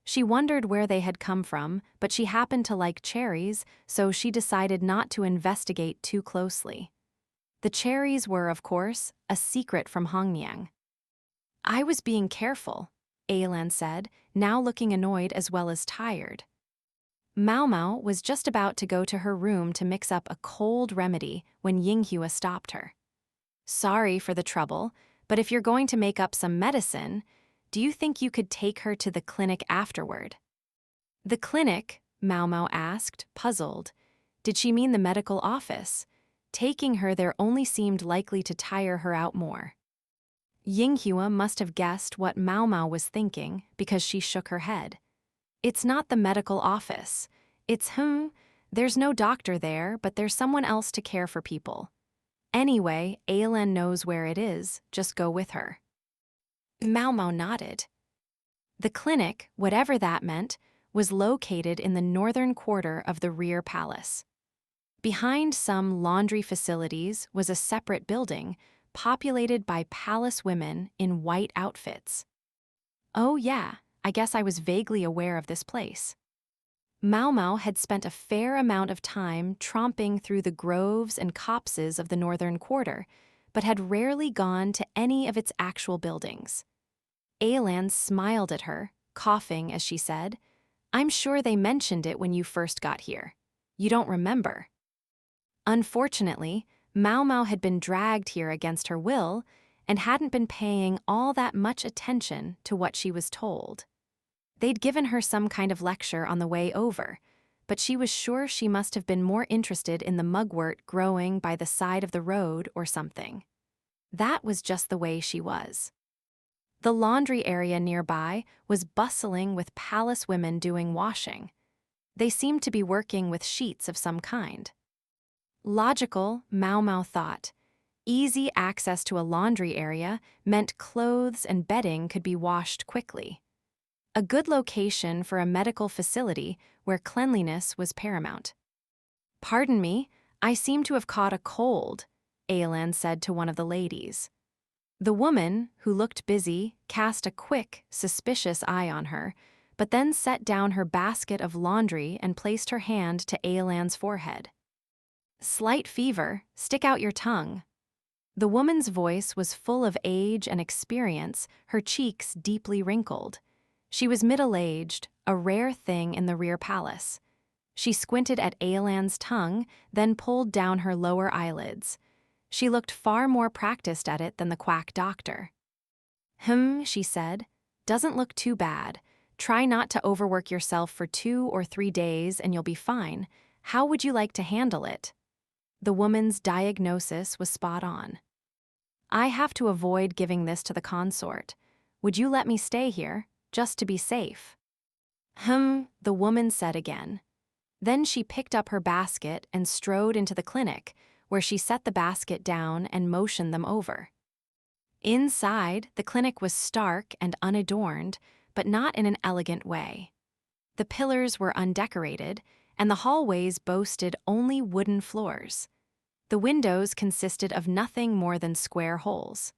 She wondered where they had come from, but she happened to like cherries, so she decided not to investigate too closely. The cherries were, of course, a secret from Hongniang. "I was being careful," Aelan said, now looking annoyed as well as tired. Maomao was just about to go to her room to mix up a cold remedy when Yinghua stopped her. "Sorry for the trouble, but if you're going to make up some medicine, do you think you could take her to the clinic afterward?" "The clinic?" Maomao asked, puzzled. Did she mean the medical office? Taking her there only seemed likely to tire her out more. Yinghua must have guessed what Maomao was thinking because she shook her head. "It's not the medical office. It's there's no doctor there, but there's someone else to care for people. Anyway, Aelan knows where it is, just go with her." Maomao nodded. The clinic, whatever that meant, was located in the northern quarter of the rear palace. Behind some laundry facilities was a separate building, populated by palace women in white outfits. "Oh yeah, I guess I was vaguely aware of this place." Maomao had spent a fair amount of time tromping through the groves and copses of the northern quarter, but had rarely gone to any of its actual buildings. Aelan smiled at her, coughing as she said, "I'm sure they mentioned it when you first got here. You don't remember." Unfortunately, Maomao had been dragged here against her will and hadn't been paying all that much attention to what she was told. They'd given her some kind of lecture on the way over, but she was sure she must have been more interested in the mugwort growing by the side of the road or something. That was just the way she was. The laundry area nearby was bustling with palace women doing washing. They seemed to be working with sheets of some kind. Logical, Maomao thought. Easy access to a laundry area meant clothes and bedding could be washed quickly. A good location for a medical facility where cleanliness was paramount. "Pardon me, I seem to have caught a cold," Aelan said to one of the ladies. The woman, who looked busy, cast a quick, suspicious eye on her, but then set down her basket of laundry and placed her hand to Aelan's forehead. "Slight fever, stick out your tongue." The woman's voice was full of age and experience, her cheeks deeply wrinkled. She was middle-aged, a rare thing in the rear palace. She squinted at Aelan's tongue, then pulled down her lower eyelids. She looked far more practiced at it than the quack doctor. She said. "Doesn't look too bad. Try not to overwork yourself for 2 or 3 days and you'll be fine. How would you like to handle it?" The woman's diagnosis was spot on. "I have to avoid giving this to the consort. Would you let me stay here, just to be safe?" The woman said again. Then she picked up her basket and strode into the clinic, where she set the basket down and motioned them over. Inside, the clinic was stark and unadorned, but not in an elegant way. The pillars were undecorated, and the hallways boasted only wooden floors. The windows consisted of nothing more than square holes.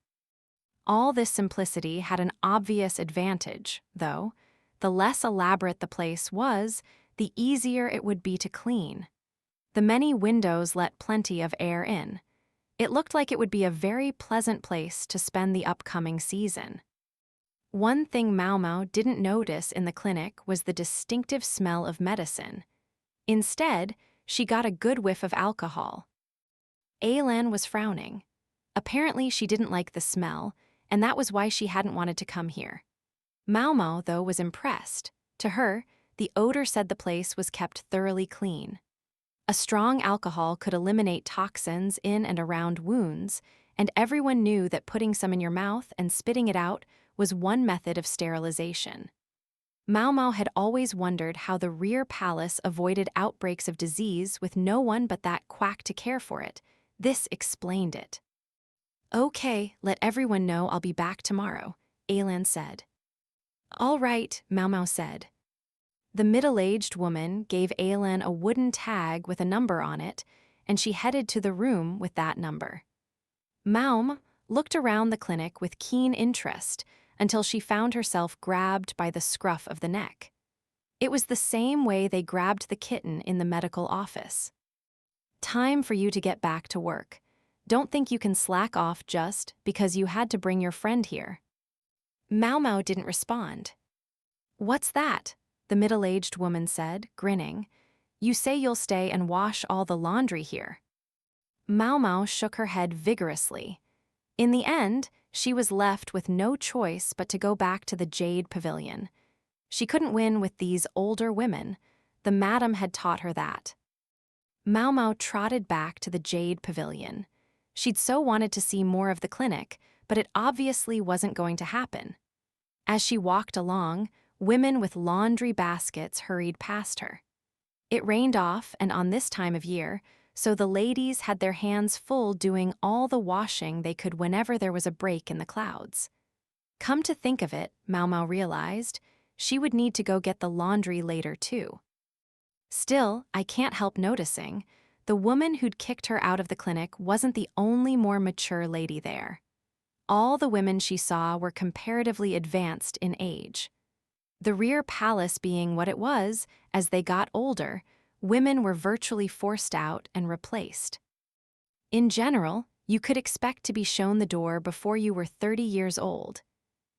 All this simplicity had an obvious advantage, though. The less elaborate the place was, the easier it would be to clean. The many windows let plenty of air in. It looked like it would be a very pleasant place to spend the upcoming season. One thing Maomao didn't notice in the clinic was the distinctive smell of medicine. Instead, she got a good whiff of alcohol. Aelan was frowning. Apparently she didn't like the smell, and that was why she hadn't wanted to come here. Maomao, though, was impressed. To her, the odor said the place was kept thoroughly clean. A strong alcohol could eliminate toxins in and around wounds, and everyone knew that putting some in your mouth and spitting it out was one method of sterilization. Maomao had always wondered how the rear palace avoided outbreaks of disease with no one but that quack to care for it. This explained it. Okay, let everyone know I'll be back tomorrow, Alan said. All right, Maomao said. The middle-aged woman gave Alan a wooden tag with a number on it, and she headed to the room with that number. Maom looked around the clinic with keen interest until she found herself grabbed by the scruff of the neck. It was the same way they grabbed the kitten in the medical office. Time for you to get back to work. Don't think you can slack off just because you had to bring your friend here. Maomao didn't respond. What's that? The middle-aged woman said, grinning. You say you'll stay and wash all the laundry here. Maomao shook her head vigorously. In the end, she was left with no choice but to go back to the Jade Pavilion. She couldn't win with these older women. The madam had taught her that. Maomao trotted back to the Jade Pavilion. She'd so wanted to see more of the clinic, but it obviously wasn't going to happen. As she walked along, women with laundry baskets hurried past her. It rained off, and on this time of year, so the ladies had their hands full doing all the washing they could whenever there was a break in the clouds. Come to think of it, Maomao realized, she would need to go get the laundry later too. Still, I can't help noticing, the woman who'd kicked her out of the clinic wasn't the only more mature lady there. All the women she saw were comparatively advanced in age. The rear palace being what it was, as they got older, women were virtually forced out and replaced. In general, you could expect to be shown the door before you were 30 years old.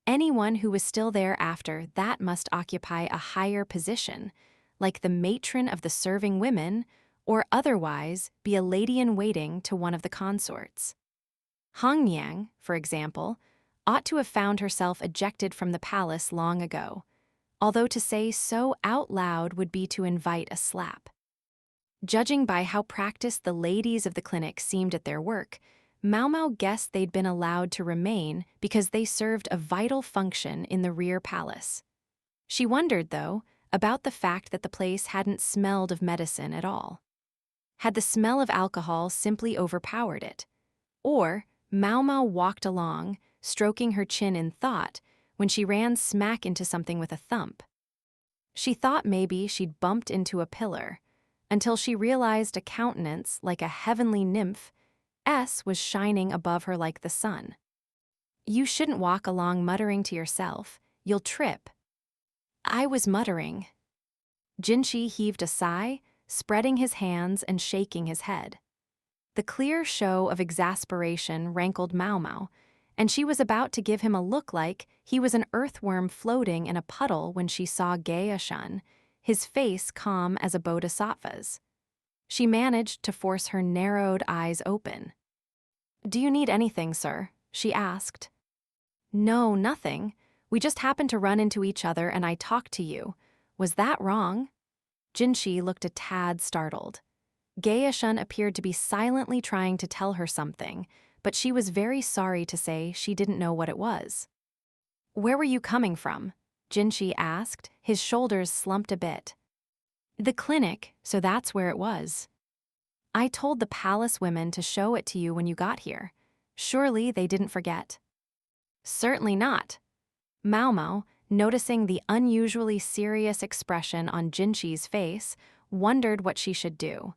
Anyone who was still there after that must occupy a higher position, like the matron of the serving women, or otherwise be a lady-in-waiting to one of the consorts. Hongyang, for example, ought to have found herself ejected from the palace long ago, although to say so out loud would be to invite a slap. Judging by how practiced the ladies of the clinic seemed at their work, Maomao guessed they'd been allowed to remain because they served a vital function in the rear palace. She wondered, though, about the fact that the place hadn't smelled of medicine at all. Had the smell of alcohol simply overpowered it? Or Maomao walked along, stroking her chin in thought, when she ran smack into something with a thump. She thought maybe she'd bumped into a pillar, until she realized a countenance like a heavenly nymph was shining above her like the sun. You shouldn't walk along muttering to yourself, you'll trip. I was muttering. Jinshi heaved a sigh, spreading his hands and shaking his head. The clear show of exasperation rankled Maomao, and she was about to give him a look like he was an earthworm floating in a puddle when she saw Gae-shun, his face calm as a bodhisattva's. She managed to force her narrowed eyes open. Do you need anything, sir? She asked. No, nothing. We just happened to run into each other and I talked to you. Was that wrong? Jinshi looked a tad startled. Gae-shun appeared to be silently trying to tell her something, but she was very sorry to say she didn't know what it was. Where were you coming from? Jinshi asked, his shoulders slumped a bit. The clinic, so that's where it was. I told the palace women to show it to you when you got here. Surely they didn't forget. Certainly not. Maomao, noticing the unusually serious expression on Jinshi's face, wondered what she should do.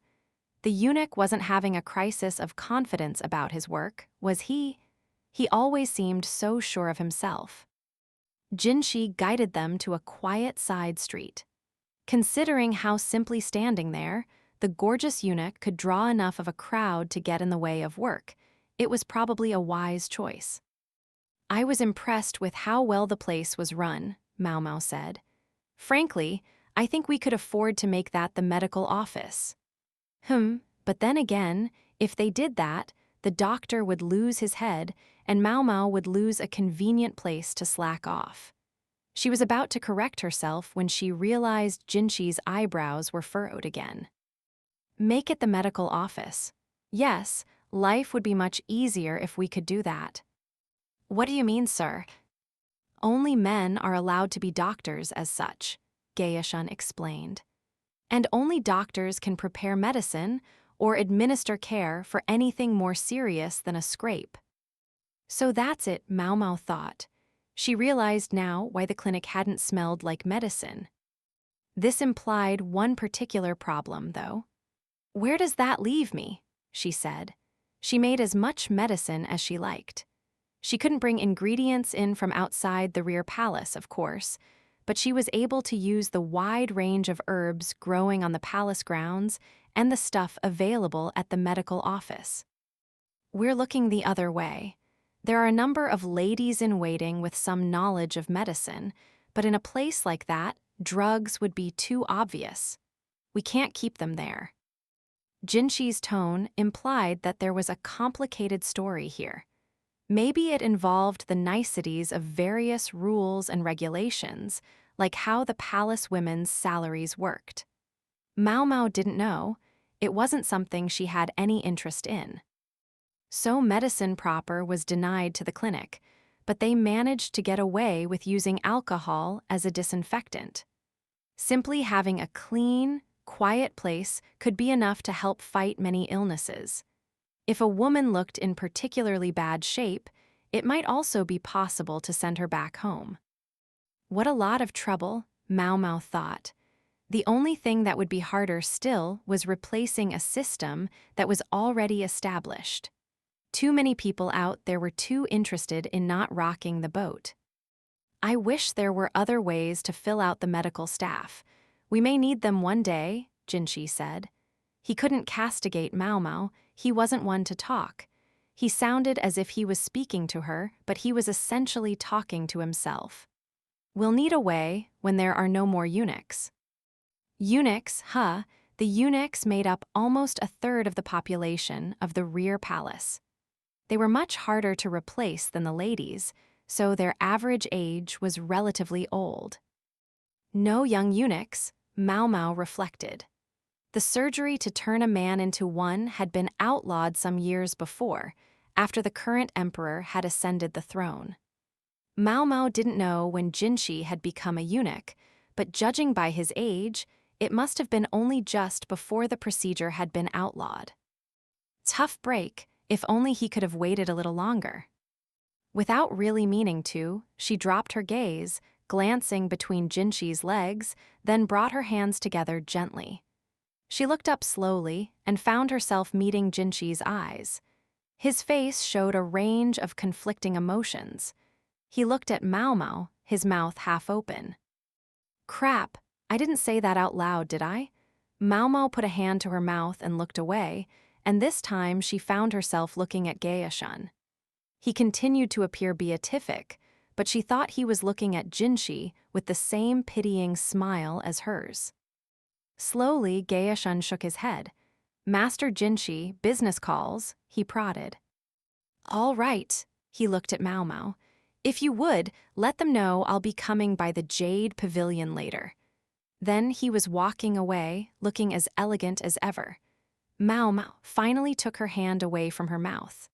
The eunuch wasn't having a crisis of confidence about his work, was he? He always seemed so sure of himself. Jinshi guided them to a quiet side street. Considering how simply standing there, the gorgeous eunuch could draw enough of a crowd to get in the way of work, it was probably a wise choice. I was impressed with how well the place was run, Maomao said. Frankly, I think we could afford to make that the medical office. But then again, if they did that, the doctor would lose his head and Maomao would lose a convenient place to slack off. She was about to correct herself when she realized Jinshi's eyebrows were furrowed again. Make it the medical office. Yes, life would be much easier if we could do that. What do you mean, sir? Only men are allowed to be doctors as such, Gaeshun explained. And only doctors can prepare medicine or administer care for anything more serious than a scrape. So that's it, Maomao thought. She realized now why the clinic hadn't smelled like medicine. This implied one particular problem, though. "Where does that leave me?" she said. She made as much medicine as she liked. She couldn't bring ingredients in from outside the rear palace, of course, but she was able to use the wide range of herbs growing on the palace grounds and the stuff available at the medical office. "We're looking the other way. There are a number of ladies-in-waiting with some knowledge of medicine, but in a place like that, drugs would be too obvious. We can't keep them there." Jinxi's tone implied that there was a complicated story here. Maybe it involved the niceties of various rules and regulations, like how the palace women's salaries worked. Maomao didn't know. It wasn't something she had any interest in. So medicine proper was denied to the clinic, but they managed to get away with using alcohol as a disinfectant. Simply having a clean, quiet place could be enough to help fight many illnesses. If a woman looked in particularly bad shape, it might also be possible to send her back home. What a lot of trouble, Maomao thought. The only thing that would be harder still was replacing a system that was already established. Too many people out there were too interested in not rocking the boat. "I wish there were other ways to fill out the medical staff. We may need them one day," Jinxi said. He couldn't castigate Maomao. He wasn't one to talk. He sounded as if he was speaking to her, but he was essentially talking to himself. "We'll need a way when there are no more eunuchs." Eunuchs, huh? The eunuchs made up almost a third of the population of the rear palace. They were much harder to replace than the ladies, so their average age was relatively old. No young eunuchs, Maomao reflected. The surgery to turn a man into one had been outlawed some years before, after the current emperor had ascended the throne. Maomao didn't know when Jinxi had become a eunuch, but judging by his age, it must have been only just before the procedure had been outlawed. Tough break, if only he could have waited a little longer. Without really meaning to, she dropped her gaze, glancing between Jinxi's legs, then brought her hands together gently. She looked up slowly and found herself meeting Jinxi's eyes. His face showed a range of conflicting emotions. He looked at Maomao, his mouth half open. "Crap, I didn't say that out loud, did I?" Maomao put a hand to her mouth and looked away, and this time she found herself looking at Gaeshun. He continued to appear beatific, but she thought he was looking at Jinxi with the same pitying smile as hers. Slowly, Gaeshun shook his head. "Master Jinxi, business calls," he prodded. "All right," he looked at Maomao. "If you would, let them know I'll be coming by the Jade Pavilion later." Then he was walking away, looking as elegant as ever. Maomao finally took her hand away from her mouth.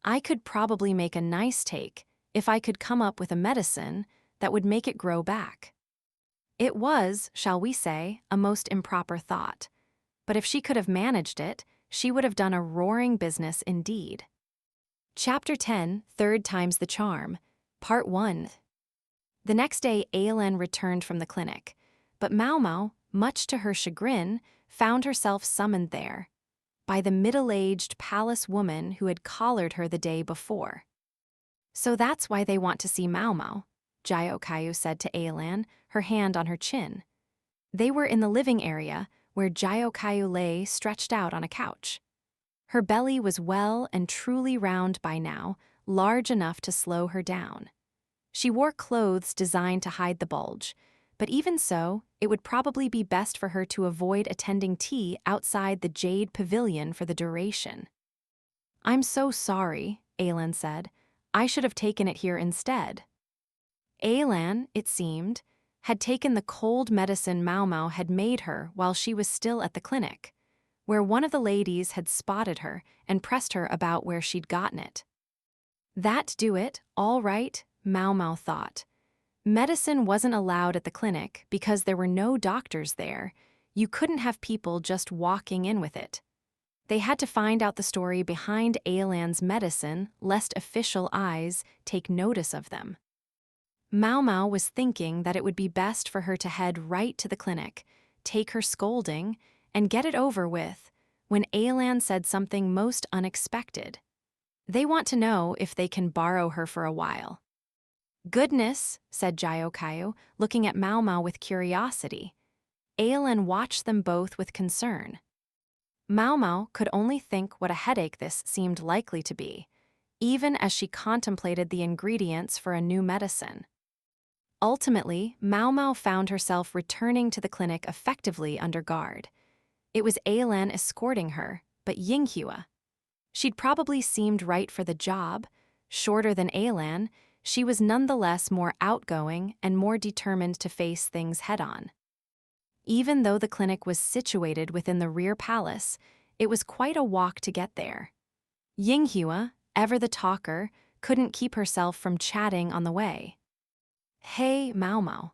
"I could probably make a nice take if I could come up with a medicine that would make it grow back." It was, shall we say, a most improper thought. But if she could have managed it, she would have done a roaring business indeed. Chapter 10, Third Time's the Charm, Part 1. The next day, Ailin returned from the clinic, but Maomao, much to her chagrin, found herself summoned there by the middle-aged palace woman who had collared her the day before. "So that's why they want to see Maomao," Jyokayu said to Ailin, her hand on her chin. They were in the living area, where Jyokayu lay stretched out on a couch. Her belly was well and truly round by now, large enough to slow her down. She wore clothes designed to hide the bulge, but even so, it would probably be best for her to avoid attending tea outside the Jade Pavilion for the duration. "I'm so sorry," Ailin said. "I should have taken it here instead." Ailin, it seemed, had taken the cold medicine Maomao had made her while she was still at the clinic, where one of the ladies had spotted her and pressed her about where she'd gotten it. "That do it, all right," Maomao thought. Medicine wasn't allowed at the clinic because there were no doctors there. You couldn't have people just walking in with it. They had to find out the story behind Aelan's medicine, lest official eyes take notice of them. Maomao was thinking that it would be best for her to head right to the clinic, take her scolding, and get it over with, when Aelan said something most unexpected. They want to know if they can borrow her for a while. Goodness, said Jiokayo, looking at Maomao with curiosity. Aelan watched them both with concern. Maomao could only think what a headache this seemed likely to be, even as she contemplated the ingredients for a new medicine. Ultimately, Maomao found herself returning to the clinic effectively under guard. It was Aelan escorting her, but Yinghua. She'd probably seemed right for the job. Shorter than Aelan, she was nonetheless more outgoing and more determined to face things head-on. Even though the clinic was situated within the rear palace, it was quite a walk to get there. Yinghua, ever the talker, couldn't keep herself from chatting on the way. Hey, Maomao.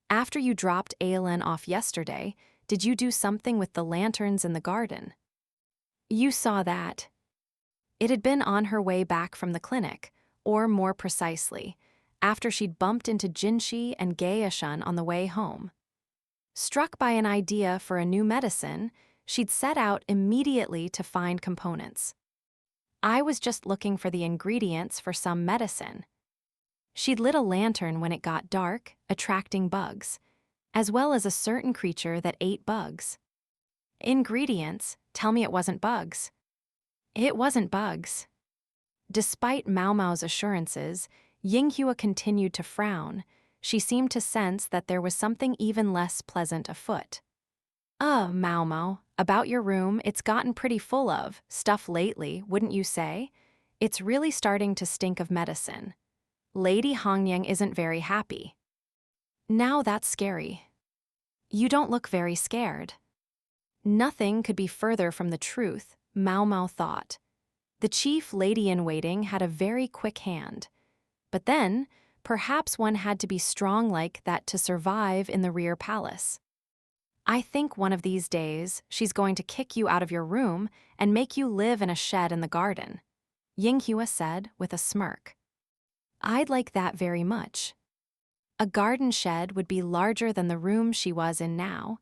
After you dropped Aelan off yesterday, did you do something with the lanterns in the garden? You saw that. It had been on her way back from the clinic, or more precisely, after she'd bumped into Jinshi and Gaeshun on the way home. Struck by an idea for a new medicine, she'd set out immediately to find components. I was just looking for the ingredients for some medicine. She'd lit a lantern when it got dark, attracting bugs, as well as a certain creature that ate bugs. Ingredients? Tell me it wasn't bugs. It wasn't bugs. Despite Maomao's assurances, Yinghua continued to frown. She seemed to sense that there was something even less pleasant afoot. Maomao, about your room, it's gotten pretty full of stuff lately, wouldn't you say? It's really starting to stink of medicine. Lady Hongyang isn't very happy. Now that's scary. You don't look very scared. Nothing could be further from the truth, Maomao thought. The chief lady-in-waiting had a very quick hand. But then, perhaps one had to be strong like that to survive in the rear palace. I think one of these days she's going to kick you out of your room and make you live in a shed in the garden, Yinghua said with a smirk. I'd like that very much. A garden shed would be larger than the room she was in now,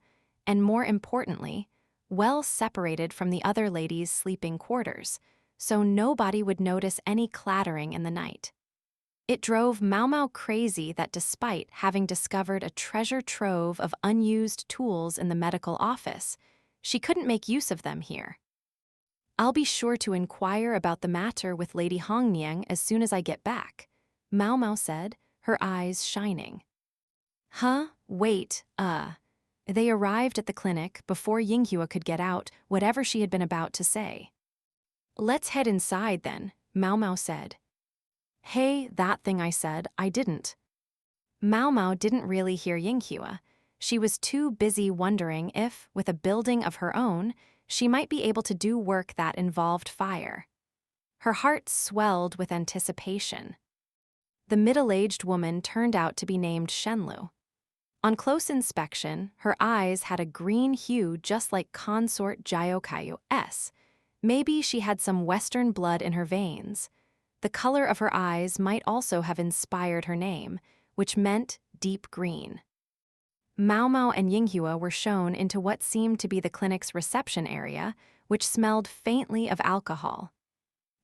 and more importantly, well separated from the other ladies' sleeping quarters, so nobody would notice any clattering in the night. It drove Maomao crazy that despite having discovered a treasure trove of unused tools in the medical office, she couldn't make use of them here. I'll be sure to inquire about the matter with Lady Hongyang as soon as I get back, Maomao said, her eyes shining. Wait, They arrived at the clinic before Yinghua could get out whatever she had been about to say. Let's head inside then, Maomao said. Hey, that thing I said, I didn't. Maomao didn't really hear Yinghua. She was too busy wondering if, with a building of her own, she might be able to do work that involved fire. Her heart swelled with anticipation. The middle-aged woman turned out to be named Shenlu. On close inspection, her eyes had a green hue just like consort Jiokayo-S. Maybe she had some Western blood in her veins. The color of her eyes might also have inspired her name, which meant deep green. Maomao and Yinghua were shown into what seemed to be the clinic's reception area, which smelled faintly of alcohol.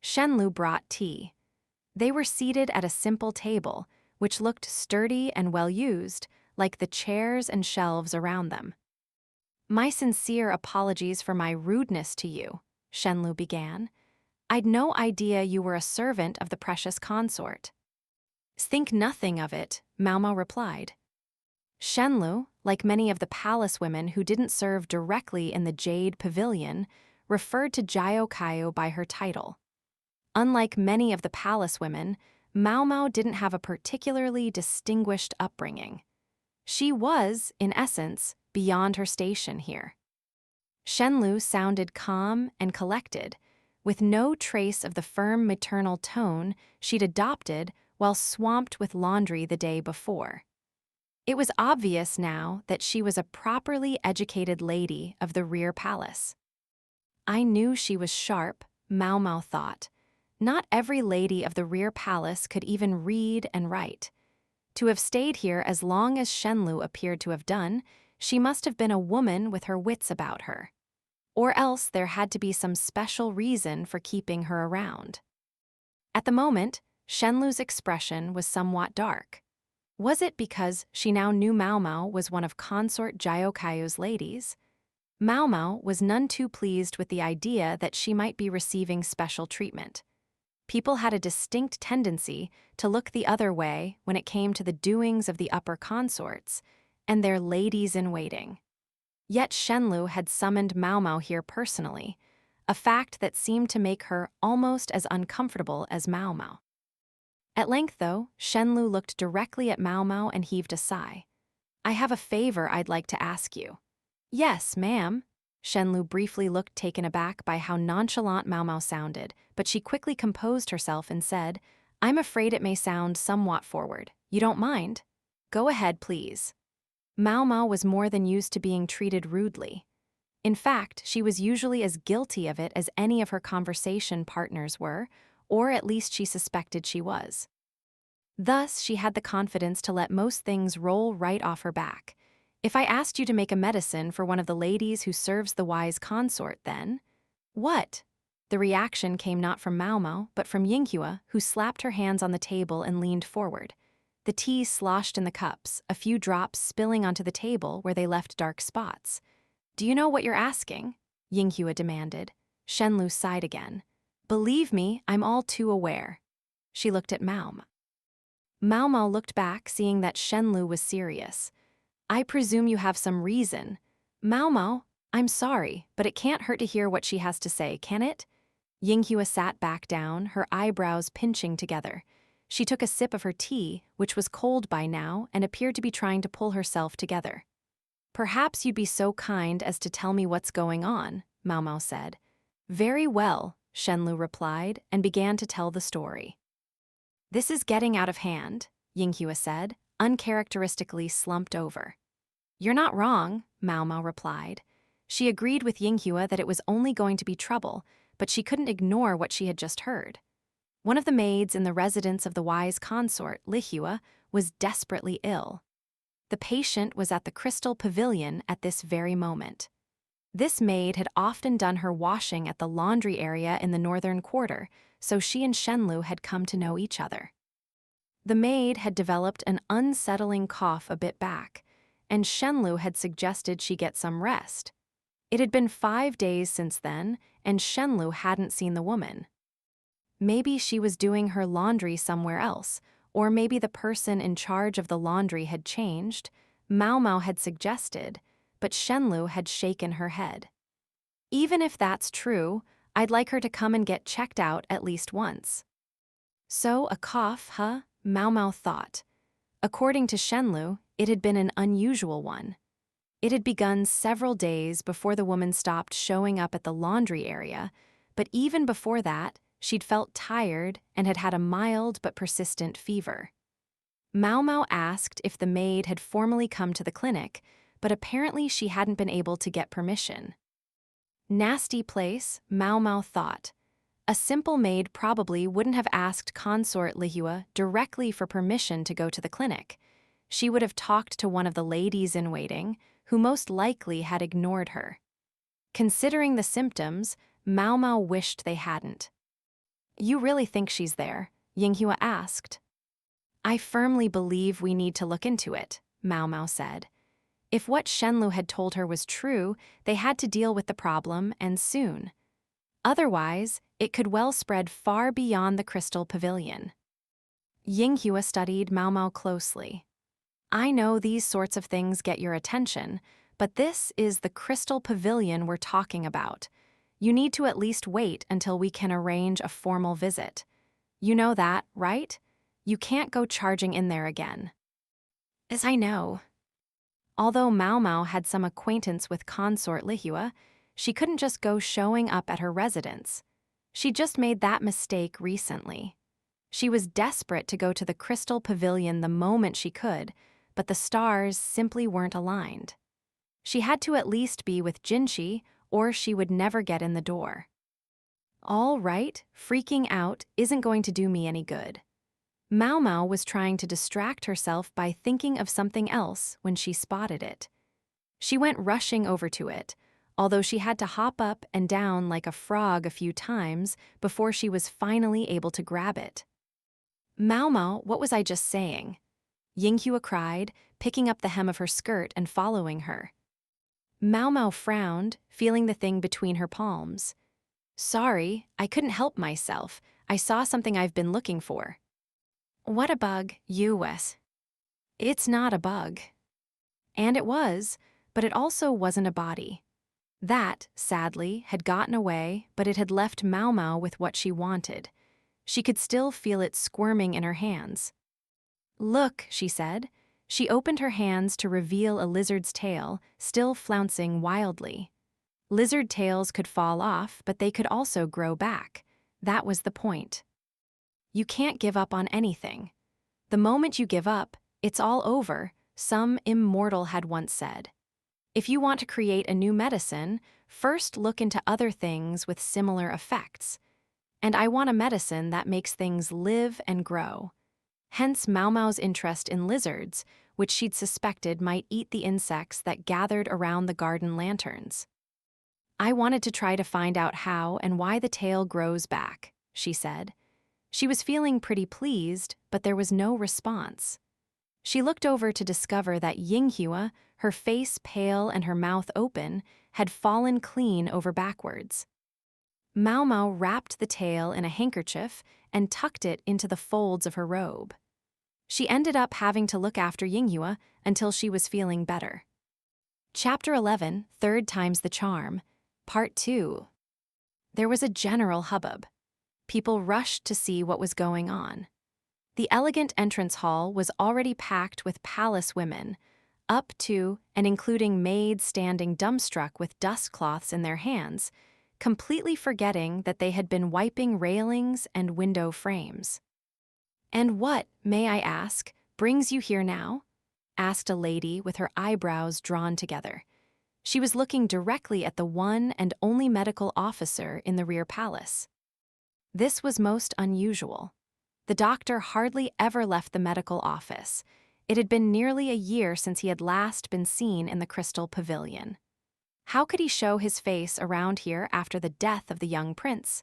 Shenlu brought tea. They were seated at a simple table, which looked sturdy and well-used, like the chairs and shelves around them. My sincere apologies for my rudeness to you, Shenlu began. I'd no idea you were a servant of the precious consort. Think nothing of it, Maomao replied. Shenlu, like many of the palace women who didn't serve directly in the Jade Pavilion, referred to Jiokayo by her title. Unlike many of the palace women, Maomao didn't have a particularly distinguished upbringing. She was, in essence, beyond her station here. Shenlu sounded calm and collected, with no trace of the firm maternal tone she'd adopted while swamped with laundry the day before. It was obvious now that she was a properly educated lady of the rear palace. I knew she was sharp, Maomao thought. Not every lady of the rear palace could even read and write. To have stayed here as long as Shenlu appeared to have done, she must have been a woman with her wits about her. Or else there had to be some special reason for keeping her around. At the moment, Shenlu's expression was somewhat dark. Was it because she now knew Maomao was one of Consort Jiaokaiu's ladies? Maomao was none too pleased with the idea that she might be receiving special treatment. People had a distinct tendency to look the other way when it came to the doings of the upper consorts and their ladies-in-waiting. Yet Shenlu had summoned Maomao here personally, a fact that seemed to make her almost as uncomfortable as Maomao. At length, though, Shenlu looked directly at Maomao and heaved a sigh. "I have a favor I'd like to ask you." "Yes, ma'am." Shenlu briefly looked taken aback by how nonchalant Maomao sounded, but she quickly composed herself and said, "I'm afraid it may sound somewhat forward. You don't mind? Go ahead, please." Maomao was more than used to being treated rudely. In fact, she was usually as guilty of it as any of her conversation partners were, or at least she suspected she was. Thus, she had the confidence to let most things roll right off her back. "If I asked you to make a medicine for one of the ladies who serves the wise consort, then—" "What?" The reaction came not from Maomao, but from Yinghua, who slapped her hands on the table and leaned forward. The tea sloshed in the cups, a few drops spilling onto the table where they left dark spots. "Do you know what you're asking?" Yinghua demanded. Shenlu sighed again. "Believe me, I'm all too aware." She looked at Maomao. Maomao looked back, seeing that Shenlu was serious. "I presume you have some reason." "Maomao, I'm sorry, but it can't hurt to hear what she has to say, can it?" Yinghua sat back down, her eyebrows pinching together. She took a sip of her tea, which was cold by now, and appeared to be trying to pull herself together. "Perhaps you'd be so kind as to tell me what's going on," Maomao said. "Very well," Shenlu replied, and began to tell the story. "This is getting out of hand," Yinghua said, uncharacteristically slumped over. "You're not wrong," Maomao replied. She agreed with Yinghua that it was only going to be trouble, but she couldn't ignore what she had just heard. One of the maids in the residence of the wise consort, Lihua, was desperately ill. The patient was at the Crystal Pavilion at this very moment. This maid had often done her washing at the laundry area in the northern quarter, so she and Shenlu had come to know each other. The maid had developed an unsettling cough a bit back, and Shenlu had suggested she get some rest. It had been 5 days since then, and Shenlu hadn't seen the woman. Maybe she was doing her laundry somewhere else, or maybe the person in charge of the laundry had changed, Maomao had suggested, but Shenlu had shaken her head. "Even if that's true, I'd like her to come and get checked out at least once." So a cough, huh? Maomao thought. According to Shenlu, it had been an unusual one. It had begun several days before the woman stopped showing up at the laundry area, but even before that, she'd felt tired and had had a mild but persistent fever. Maomao asked if the maid had formally come to the clinic, but apparently she hadn't been able to get permission. Nasty place, Maomao thought. A simple maid probably wouldn't have asked consort Lihua directly for permission to go to the clinic. She would have talked to one of the ladies-in-waiting, who most likely had ignored her. Considering the symptoms, Maomao wished they hadn't. "You really think she's there?" Yinghua asked. "I firmly believe we need to look into it," Maomao said. If what Shenlu had told her was true, they had to deal with the problem, and soon. Otherwise, it could well spread far beyond the Crystal Pavilion. Yinghua studied Maomao closely. "I know these sorts of things get your attention, but this is the Crystal Pavilion we're talking about. You need to at least wait until we can arrange a formal visit. You know that, right? You can't go charging in there again." "As I know." Although Maomao had some acquaintance with consort Lihua, she couldn't just go showing up at her residence. She just made that mistake recently. She was desperate to go to the crystal pavilion the moment she could, but the stars simply weren't aligned. She had to at least be with Jinshi, or she would never get in the door. All right, freaking out isn't going to do me any good. Maomao was trying to distract herself by thinking of something else when she spotted it. She went rushing over to it, although she had to hop up and down like a frog a few times before she was finally able to grab it. "Maomao, what was I just saying?" Yinghua cried, picking up the hem of her skirt and following her. Maomao frowned, feeling the thing between her palms. "Sorry, I couldn't help myself. I saw something I've been looking for." "What a bug, US." "It's not a bug." And it was, but it also wasn't a body. That, sadly, had gotten away, but it had left Maomao with what she wanted. She could still feel it squirming in her hands. "Look," she said. She opened her hands to reveal a lizard's tail, still flouncing wildly. Lizard tails could fall off, but they could also grow back. That was the point. You can't give up on anything. The moment you give up, it's all over, some immortal had once said. If you want to create a new medicine, first look into other things with similar effects. And I want a medicine that makes things live and grow. Hence Maomao's interest in lizards, which she'd suspected might eat the insects that gathered around the garden lanterns. "I wanted to try to find out how and why the tail grows back," she said. She was feeling pretty pleased, but there was no response. She looked over to discover that Yinghua, her face pale and her mouth open, had fallen clean over backwards. Maomao wrapped the tail in a handkerchief and tucked it into the folds of her robe. She ended up having to look after Yinghua until she was feeling better. Chapter 11, Third Time's the Charm, Part 2. There was a general hubbub. People rushed to see what was going on. The elegant entrance hall was already packed with palace women, up to and including maids standing dumbstruck with dust cloths in their hands, completely forgetting that they had been wiping railings and window frames. "And what, may I ask, brings you here now?" asked a lady with her eyebrows drawn together. She was looking directly at the one and only medical officer in the rear palace. This was most unusual. The doctor hardly ever left the medical office. It had been nearly a year since he had last been seen in the Crystal Pavilion. How could he show his face around here after the death of the young prince?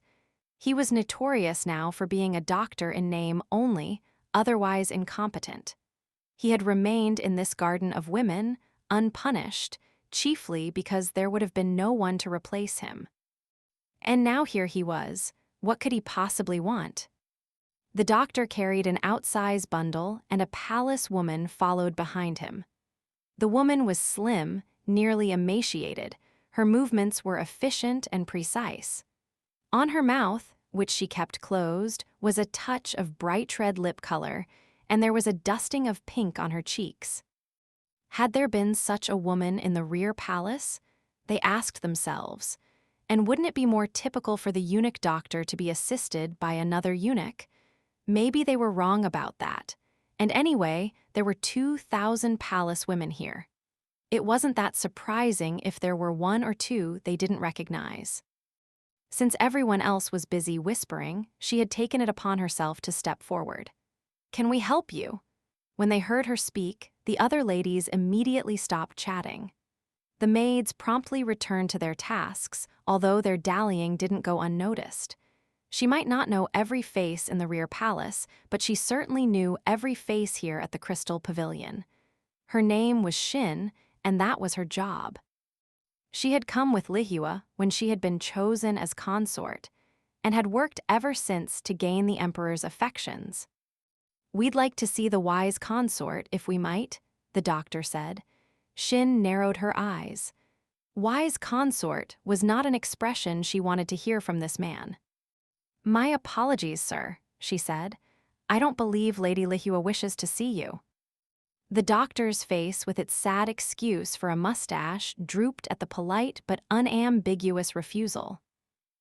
He was notorious now for being a doctor in name only, otherwise incompetent. He had remained in this garden of women, unpunished, chiefly because there would have been no one to replace him. And now here he was. What could he possibly want? The doctor carried an outsize bundle, and a palace woman followed behind him. The woman was slim, nearly emaciated. Her movements were efficient and precise. On her mouth, which she kept closed, was a touch of bright red lip color, and there was a dusting of pink on her cheeks. Had there been such a woman in the rear palace? They asked themselves. And wouldn't it be more typical for the eunuch doctor to be assisted by another eunuch? Maybe they were wrong about that. And anyway, there were 2,000 palace women here. It wasn't that surprising if there were one or two they didn't recognize. Since everyone else was busy whispering, she had taken it upon herself to step forward. "Can we help you?" When they heard her speak, the other ladies immediately stopped chatting. The maids promptly returned to their tasks, although their dallying didn't go unnoticed. She might not know every face in the rear palace, but she certainly knew every face here at the Crystal Pavilion. Her name was Shin, and that was her job. She had come with Lihua when she had been chosen as consort, and had worked ever since to gain the emperor's affections. "We'd like to see the wise consort, if we might," the doctor said. Shin narrowed her eyes. Wise consort was not an expression she wanted to hear from this man. "My apologies, sir," she said. "I don't believe Lady Lihua wishes to see you." The doctor's face, with its sad excuse for a mustache, drooped at the polite but unambiguous refusal.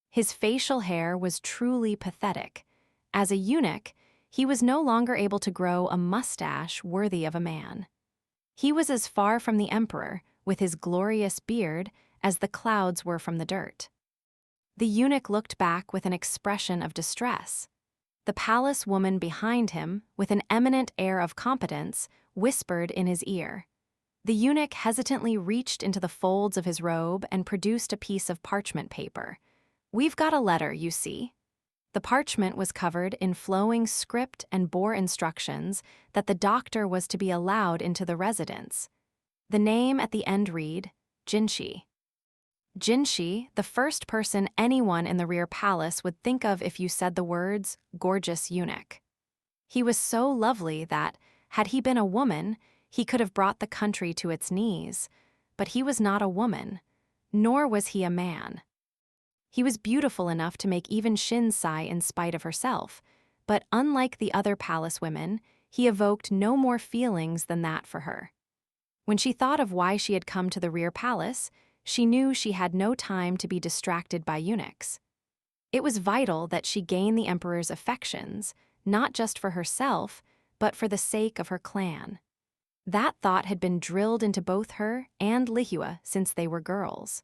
His facial hair was truly pathetic. As a eunuch, he was no longer able to grow a mustache worthy of a man. He was as far from the emperor, with his glorious beard, as the clouds were from the dirt. The eunuch looked back with an expression of distress. The palace woman behind him, with an eminent air of competence, whispered in his ear. The eunuch hesitantly reached into the folds of his robe and produced a piece of parchment paper. "We've got a letter, you see." The parchment was covered in flowing script and bore instructions that the doctor was to be allowed into the residence. The name at the end read, Jinshi. Jinshi, the first person anyone in the rear palace would think of if you said the words, gorgeous eunuch. He was so lovely that, had he been a woman, he could have brought the country to its knees. But he was not a woman, nor was he a man. He was beautiful enough to make even Shin sigh in spite of herself, but unlike the other palace women, he evoked no more feelings than that for her. When she thought of why she had come to the rear palace, she knew she had no time to be distracted by eunuchs. It was vital that she gain the emperor's affections, not just for herself, but for the sake of her clan. That thought had been drilled into both her and Lihua since they were girls.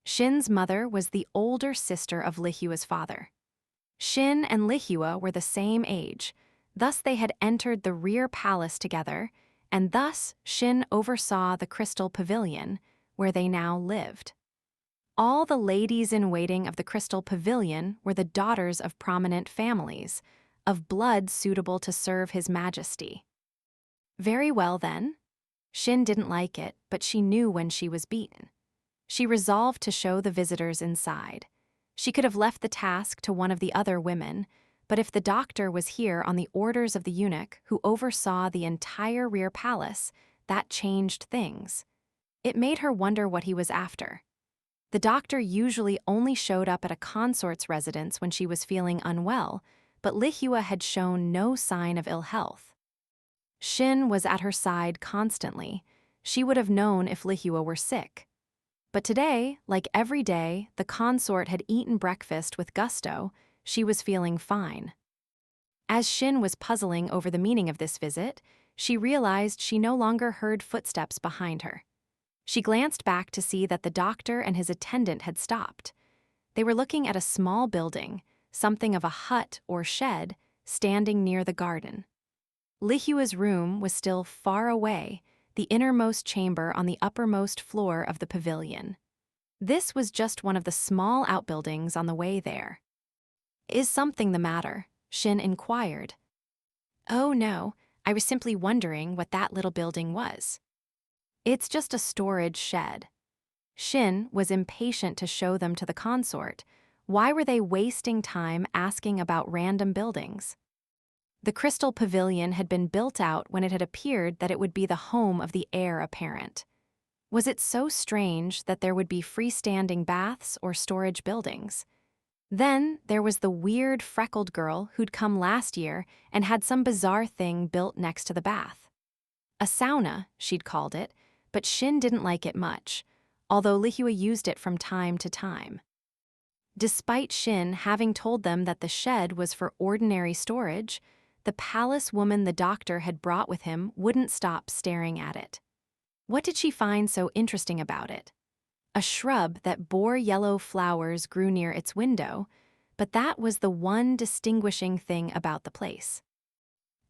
Shin's mother was the older sister of Lihua's father. Shin and Lihua were the same age, thus they had entered the rear palace together, and thus Shin oversaw the crystal pavilion, where they now lived. All the ladies-in-waiting of the crystal pavilion were the daughters of prominent families, of blood suitable to serve His Majesty. Very well, then. Shin didn't like it, but she knew when she was beaten. She resolved to show the visitors inside. She could have left the task to one of the other women, but if the doctor was here on the orders of the eunuch who oversaw the entire rear palace, that changed things. It made her wonder what he was after. The doctor usually only showed up at a consort's residence when she was feeling unwell, but Lihua had shown no sign of ill health. Shin was at her side constantly. She would have known if Lihua were sick. But today, like every day, the consort had eaten breakfast with gusto. She was feeling fine. As Shin was puzzling over the meaning of this visit, she realized she no longer heard footsteps behind her. She glanced back to see that the doctor and his attendant had stopped. They were looking at a small building, something of a hut or shed, standing near the garden. Lihua's room was still far away, the innermost chamber on the uppermost floor of the pavilion. This was just one of the small outbuildings on the way there. "Is something the matter?" Shin inquired. "Oh no, I was simply wondering what that little building was." "It's just a storage shed." Shin was impatient to show them to the consort. Why were they wasting time asking about random buildings? The crystal pavilion had been built out when it had appeared that it would be the home of the heir apparent. Was it so strange that there would be freestanding baths or storage buildings? Then there was the weird freckled girl who'd come last year and had some bizarre thing built next to the bath. A sauna, she'd called it, but Shin didn't like it much, although Lihua used it from time to time. Despite Shin having told them that the shed was for ordinary storage, the palace woman the doctor had brought with him wouldn't stop staring at it. What did she find so interesting about it? A shrub that bore yellow flowers grew near its window, but that was the one distinguishing thing about the place.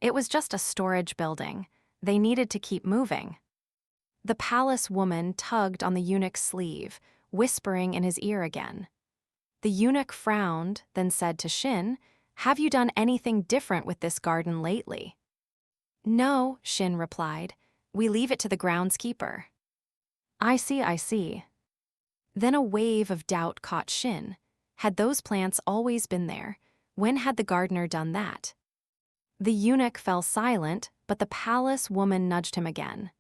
It was just a storage building. They needed to keep moving. The palace woman tugged on the eunuch's sleeve, whispering in his ear again. The eunuch frowned, then said to Shin, "Have you done anything different with this garden lately?" "No," Shin replied. "We leave it to the groundskeeper." I see. Then a wave of doubt caught Shin. Had those plants always been there? When had the gardener done that? The eunuch fell silent, but the palace woman nudged him again.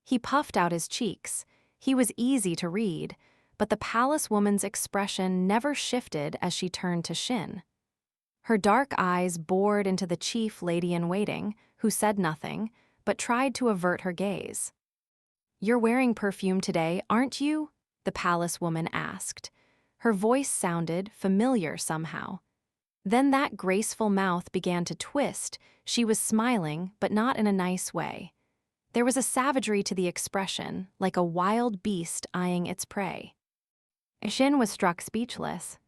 He puffed out his cheeks. He was easy to read, but the palace woman's expression never shifted as she turned to Shin. Her dark eyes bored into the chief lady-in-waiting, who said nothing, but tried to avert her gaze. "You're wearing perfume today, aren't you?" the palace woman asked. Her voice sounded familiar somehow. Then that graceful mouth began to twist. She was smiling, but not in a nice way. There was a savagery to the expression, like a wild beast eyeing its prey. Shin was struck speechless.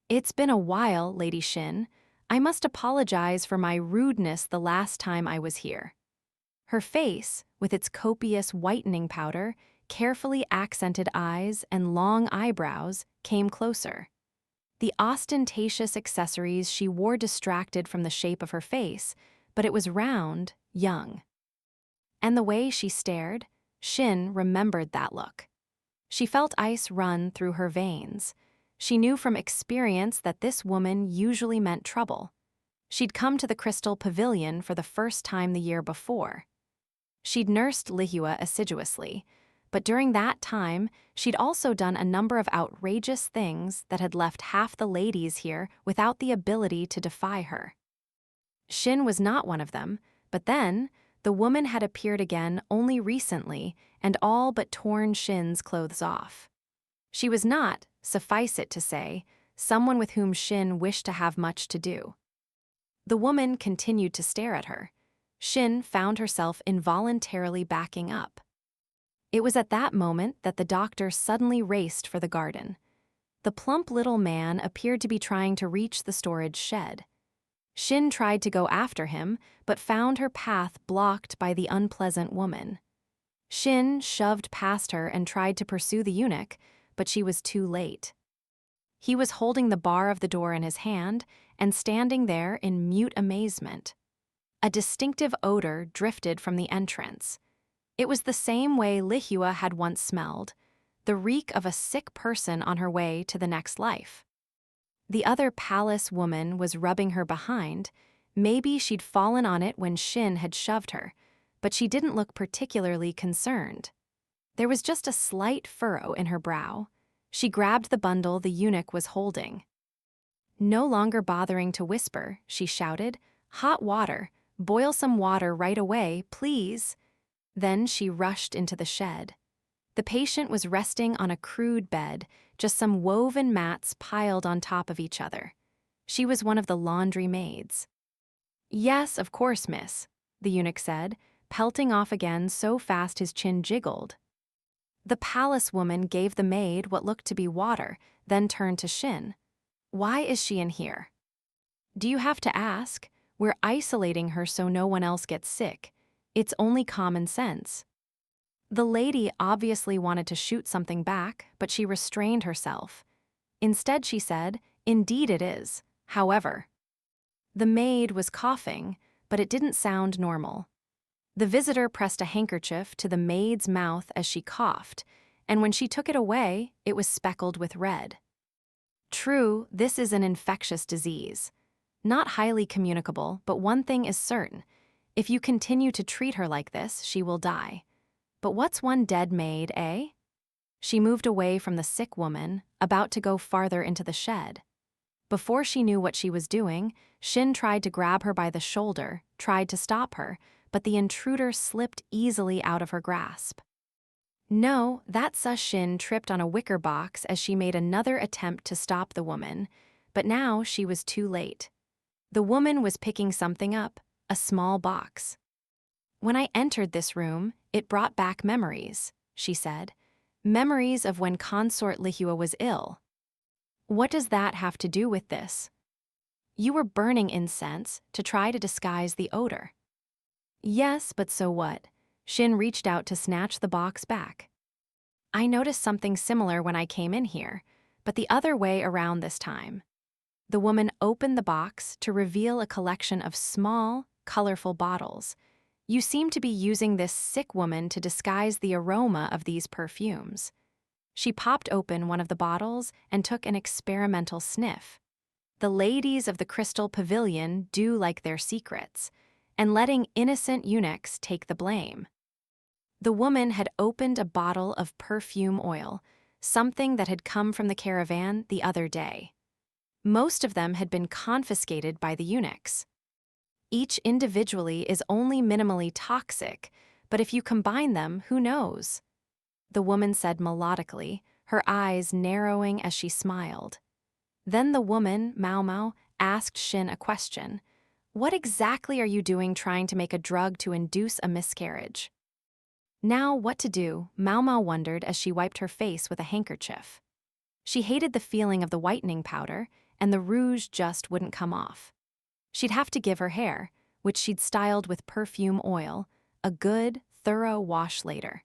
"It's been a while, Lady Shin. I must apologize for my rudeness the last time I was here." Her face, with its copious whitening powder, carefully accented eyes, and long eyebrows, came closer. The ostentatious accessories she wore distracted from the shape of her face, but it was round, young. And the way she stared, Shin remembered that look. She felt ice run through her veins. She knew from experience that this woman usually meant trouble. She'd come to the Crystal Pavilion for the first time the year before. She'd nursed Lihua assiduously, but during that time, she'd also done a number of outrageous things that had left half the ladies here without the ability to defy her. Shin was not one of them, but then, the woman had appeared again only recently and all but torn Shin's clothes off. She was not, suffice it to say, someone with whom Shin wished to have much to do. The woman continued to stare at her. Shin found herself involuntarily backing up. It was at that moment that the doctor suddenly raced for the garden. The plump little man appeared to be trying to reach the storage shed. Shin tried to go after him, but found her path blocked by the unpleasant woman. Shin shoved past her and tried to pursue the eunuch, but she was too late. He was holding the bar of the door in his hand and standing there in mute amazement. A distinctive odor drifted from the entrance. It was the same way Lihua had once smelled, the reek of a sick person on her way to the next life. The other palace woman was rubbing her behind. Maybe she'd fallen on it when Shin had shoved her, but she didn't look particularly concerned. There was just a slight furrow in her brow. She grabbed the bundle the eunuch was holding. No longer bothering to whisper, she shouted, "Hot water! Boil some water right away, please!" Then she rushed into the shed. The patient was resting on a crude bed, just some woven mats piled on top of each other. She was one of the laundry maids. "Yes, of course, miss," the eunuch said, pelting off again so fast his chin jiggled. The palace woman gave the maid what looked to be water, then turned to Shin. "Why is she in here?" "Do you have to ask? We're isolating her so no one else gets sick. It's only common sense." The lady obviously wanted to shoot something back, but she restrained herself. Instead, she said, "Indeed it is. However." The maid was coughing, but it didn't sound normal. The visitor pressed a handkerchief to the maid's mouth as she coughed, and when she took it away, it was speckled with red. True, this is an infectious disease. Not highly communicable, but one thing is certain. If you continue to treat her like this, she will die. But what's one dead maid, eh? She moved away from the sick woman, about to go farther into the shed. Before she knew what she was doing, Shin tried to grab her by the shoulder, tried to stop her, but the intruder slipped easily out of her grasp. No, that sus Shin tripped on a wicker box as she made another attempt to stop the woman, but now she was too late. The woman was picking something up, a small box. "When I entered this room, it brought back memories," she said. "Memories of when Consort Lihua was ill." "What does that have to do with this?" "You were burning incense to try to disguise the odor." "Yes, but so what?" Shin reached out to snatch the box back. "I noticed something similar when I came in here, but the other way around this time." The woman opened the box to reveal a collection of small, colorful bottles. "You seem to be using this sick woman to disguise the aroma of these perfumes." She popped open one of the bottles and took an experimental sniff. The ladies of the Crystal Pavilion do like their secrets, and letting innocent eunuchs take the blame. The woman had opened a bottle of perfume oil, something that had come from the caravan the other day. Most of them had been confiscated by the eunuchs. Each individually is only minimally toxic, but if you combine them, who knows? The woman said melodically, her eyes narrowing as she smiled. Then the woman, Maomao, asked Shin a question. What exactly are you doing trying to make a drug to induce a miscarriage? Now, what to do, Maomao wondered as she wiped her face with a handkerchief. She hated the feeling of the whitening powder, and the rouge just wouldn't come off. She'd have to give her hair, which she'd styled with perfume oil, a good, thorough wash later.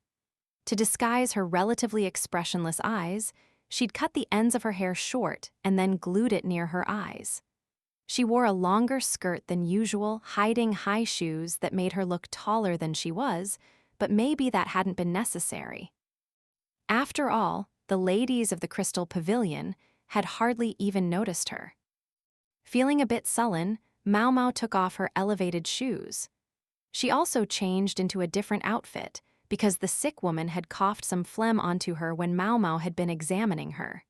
To disguise her relatively expressionless eyes, she'd cut the ends of her hair short and then glued it near her eyes. She wore a longer skirt than usual, hiding high shoes that made her look taller than she was, but maybe that hadn't been necessary. After all, the ladies of the Crystal Pavilion had hardly even noticed her. Feeling a bit sullen, Maomao took off her elevated shoes. She also changed into a different outfit because the sick woman had coughed some phlegm onto her when Maomao had been examining her.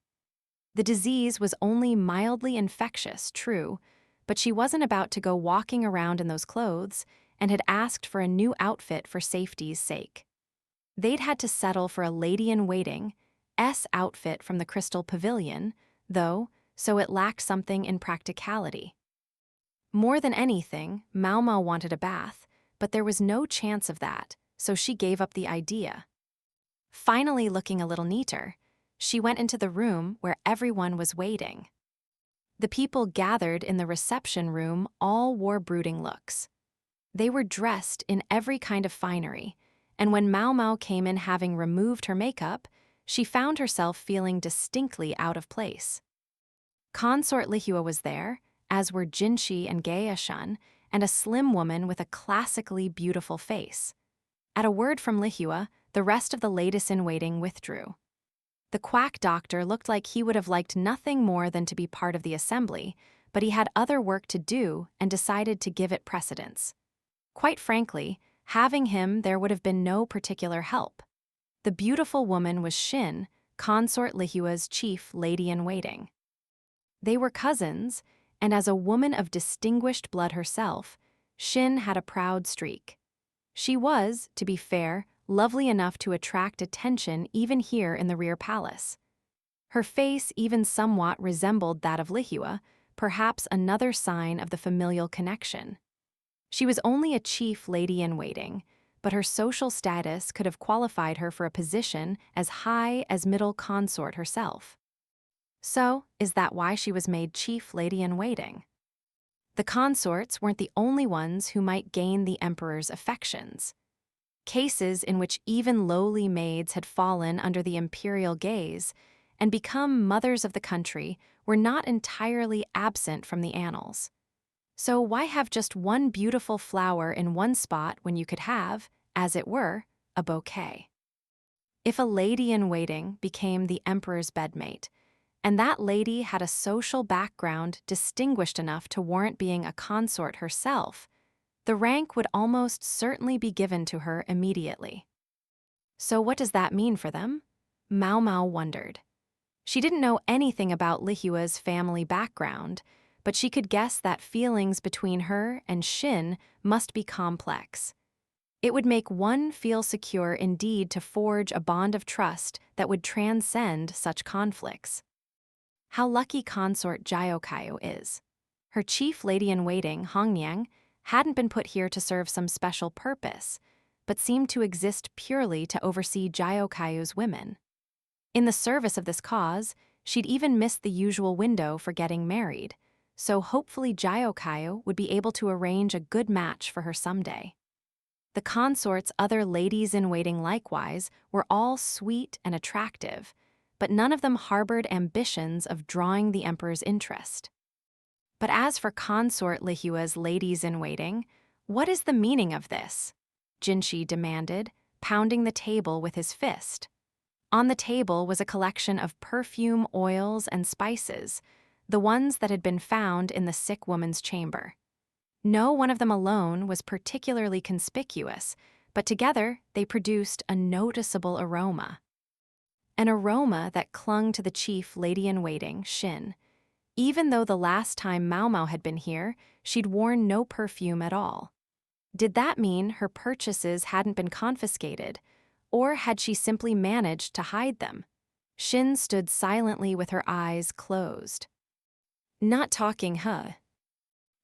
The disease was only mildly infectious, true, but she wasn't about to go walking around in those clothes and had asked for a new outfit for safety's sake. They'd had to settle for a lady-in-waiting outfit from the Crystal Pavilion, though, so it lacked something in practicality. More than anything, Maomao wanted a bath, but there was no chance of that, so she gave up the idea. Finally looking a little neater, she went into the room where everyone was waiting. The people gathered in the reception room all wore brooding looks. They were dressed in every kind of finery, and when Maomao came in having removed her makeup, she found herself feeling distinctly out of place. Consort Lihua was there, as were Jinshi and Gaeshun, and a slim woman with a classically beautiful face. At a word from Lihua, the rest of the ladies-in-waiting withdrew. The quack doctor looked like he would have liked nothing more than to be part of the assembly, but he had other work to do and decided to give it precedence. Quite frankly, having him there would have been no particular help. The beautiful woman was Shin, Consort Lihua's chief lady-in-waiting. They were cousins, and as a woman of distinguished blood herself, Shin had a proud streak. She was, to be fair, lovely enough to attract attention even here in the rear palace. Her face even somewhat resembled that of Lihua, perhaps another sign of the familial connection. She was only a chief lady-in-waiting, but her social status could have qualified her for a position as high as middle consort herself. So, is that why she was made chief lady-in-waiting? The consorts weren't the only ones who might gain the emperor's affections. Cases in which even lowly maids had fallen under the imperial gaze and become mothers of the country were not entirely absent from the annals. So why have just one beautiful flower in one spot when you could have, as it were, a bouquet? If a lady-in-waiting became the emperor's bedmate, and that lady had a social background distinguished enough to warrant being a consort herself, the rank would almost certainly be given to her immediately. So what does that mean for them? Maomao wondered. She didn't know anything about Lihua's family background, but she could guess that feelings between her and Shin must be complex. It would make one feel secure indeed to forge a bond of trust that would transcend such conflicts. How lucky consort Jiaokaio is. Her chief lady-in-waiting, Hongniang, hadn't been put here to serve some special purpose, but seemed to exist purely to oversee Jiaokaio's women. In the service of this cause, she'd even missed the usual window for getting married, so hopefully Jiaokaio would be able to arrange a good match for her someday. The consort's other ladies-in-waiting likewise were all sweet and attractive, but none of them harbored ambitions of drawing the emperor's interest. But as for consort Lihua's ladies-in-waiting, what is the meaning of this? Jinshi demanded, pounding the table with his fist. On the table was a collection of perfume oils and spices, the ones that had been found in the sick woman's chamber. No one of them alone was particularly conspicuous, but together they produced a noticeable aroma. An aroma that clung to the chief lady-in-waiting, Shin. Even though the last time Maomao had been here, she'd worn no perfume at all. Did that mean her purchases hadn't been confiscated, or had she simply managed to hide them? Shin stood silently with her eyes closed. Not talking, huh?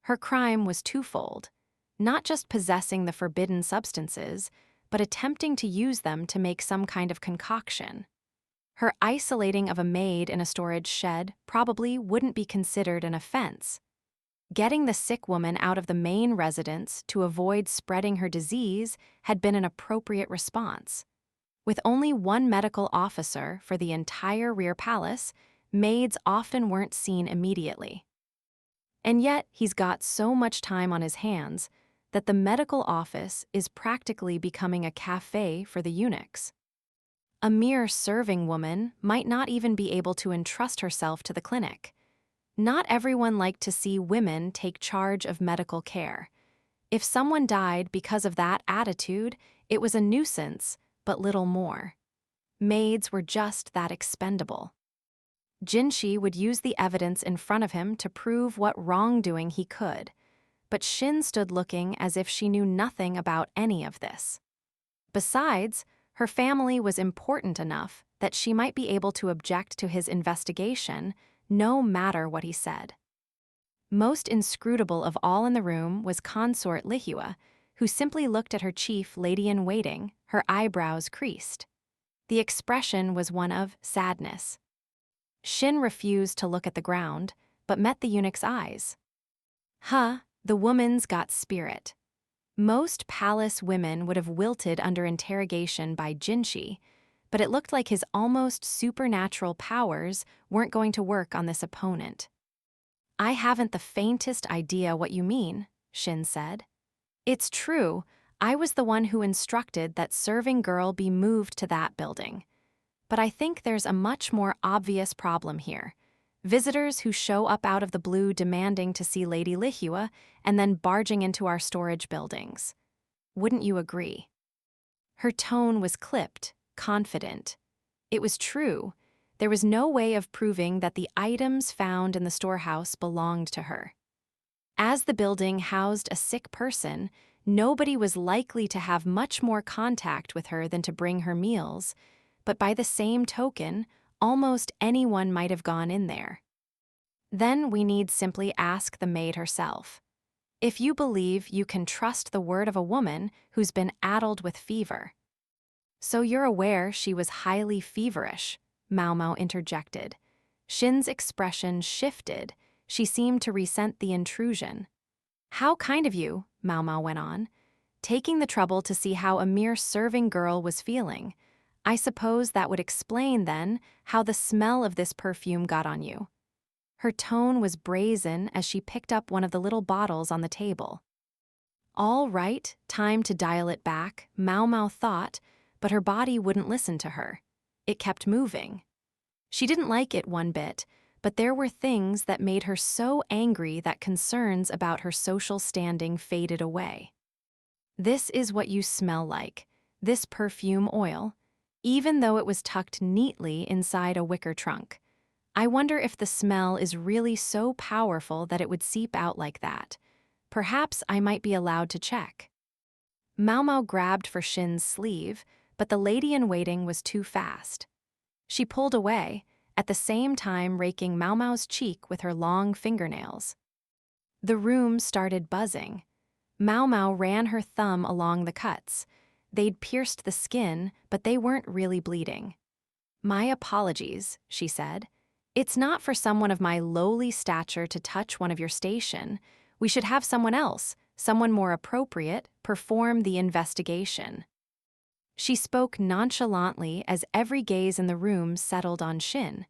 Her crime was twofold, not just possessing the forbidden substances, but attempting to use them to make some kind of concoction. Her isolating of a maid in a storage shed probably wouldn't be considered an offense. Getting the sick woman out of the main residence to avoid spreading her disease had been an appropriate response. With only one medical officer for the entire rear palace, maids often weren't seen immediately. And yet, he's got so much time on his hands that the medical office is practically becoming a cafe for the eunuchs. A mere serving woman might not even be able to entrust herself to the clinic. Not everyone liked to see women take charge of medical care. If someone died because of that attitude, it was a nuisance, but little more. Maids were just that expendable. Jinshi would use the evidence in front of him to prove what wrongdoing he could, but Shin stood looking as if she knew nothing about any of this. Besides, her family was important enough that she might be able to object to his investigation, no matter what he said. Most inscrutable of all in the room was Consort Lihua, who simply looked at her chief lady-in-waiting, her eyebrows creased. The expression was one of sadness. Shin refused to look at the ground, but met the eunuch's eyes. Huh, the woman's got spirit. Most palace women would have wilted under interrogation by Jinshi, but it looked like his almost supernatural powers weren't going to work on this opponent. I haven't the faintest idea what you mean, Shin said. It's true, I was the one who instructed that serving girl be moved to that building. But I think there's a much more obvious problem here. Visitors who show up out of the blue demanding to see Lady Lihua and then barging into our storage buildings. Wouldn't you agree? Her tone was clipped, confident. It was true. There was no way of proving that the items found in the storehouse belonged to her. As the building housed a sick person, nobody was likely to have much more contact with her than to bring her meals, but by the same token, almost anyone might have gone in there. Then we need simply ask the maid herself. If you believe you can trust the word of a woman who's been addled with fever. So you're aware she was highly feverish, Maomao interjected. Shin's expression shifted. She seemed to resent the intrusion. How kind of you, Maomao went on, taking the trouble to see how a mere serving girl was feeling. I suppose that would explain, then, how the smell of this perfume got on you. Her tone was brazen as she picked up one of the little bottles on the table. All right, time to dial it back, Maomao thought, but her body wouldn't listen to her. It kept moving. She didn't like it one bit, but there were things that made her so angry that concerns about her social standing faded away. This is what you smell like, this perfume oil, even though it was tucked neatly inside a wicker trunk. I wonder if the smell is really so powerful that it would seep out like that. Perhaps I might be allowed to check. Maomao grabbed for Shin's sleeve, but the lady-in-waiting was too fast. She pulled away, at the same time raking Maomao's cheek with her long fingernails. The room started buzzing. Maomao ran her thumb along the cuts. They'd pierced the skin, but they weren't really bleeding. My apologies, she said. It's not for someone of my lowly stature to touch one of your station. We should have someone else, someone more appropriate, perform the investigation. She spoke nonchalantly as every gaze in the room settled on Shin.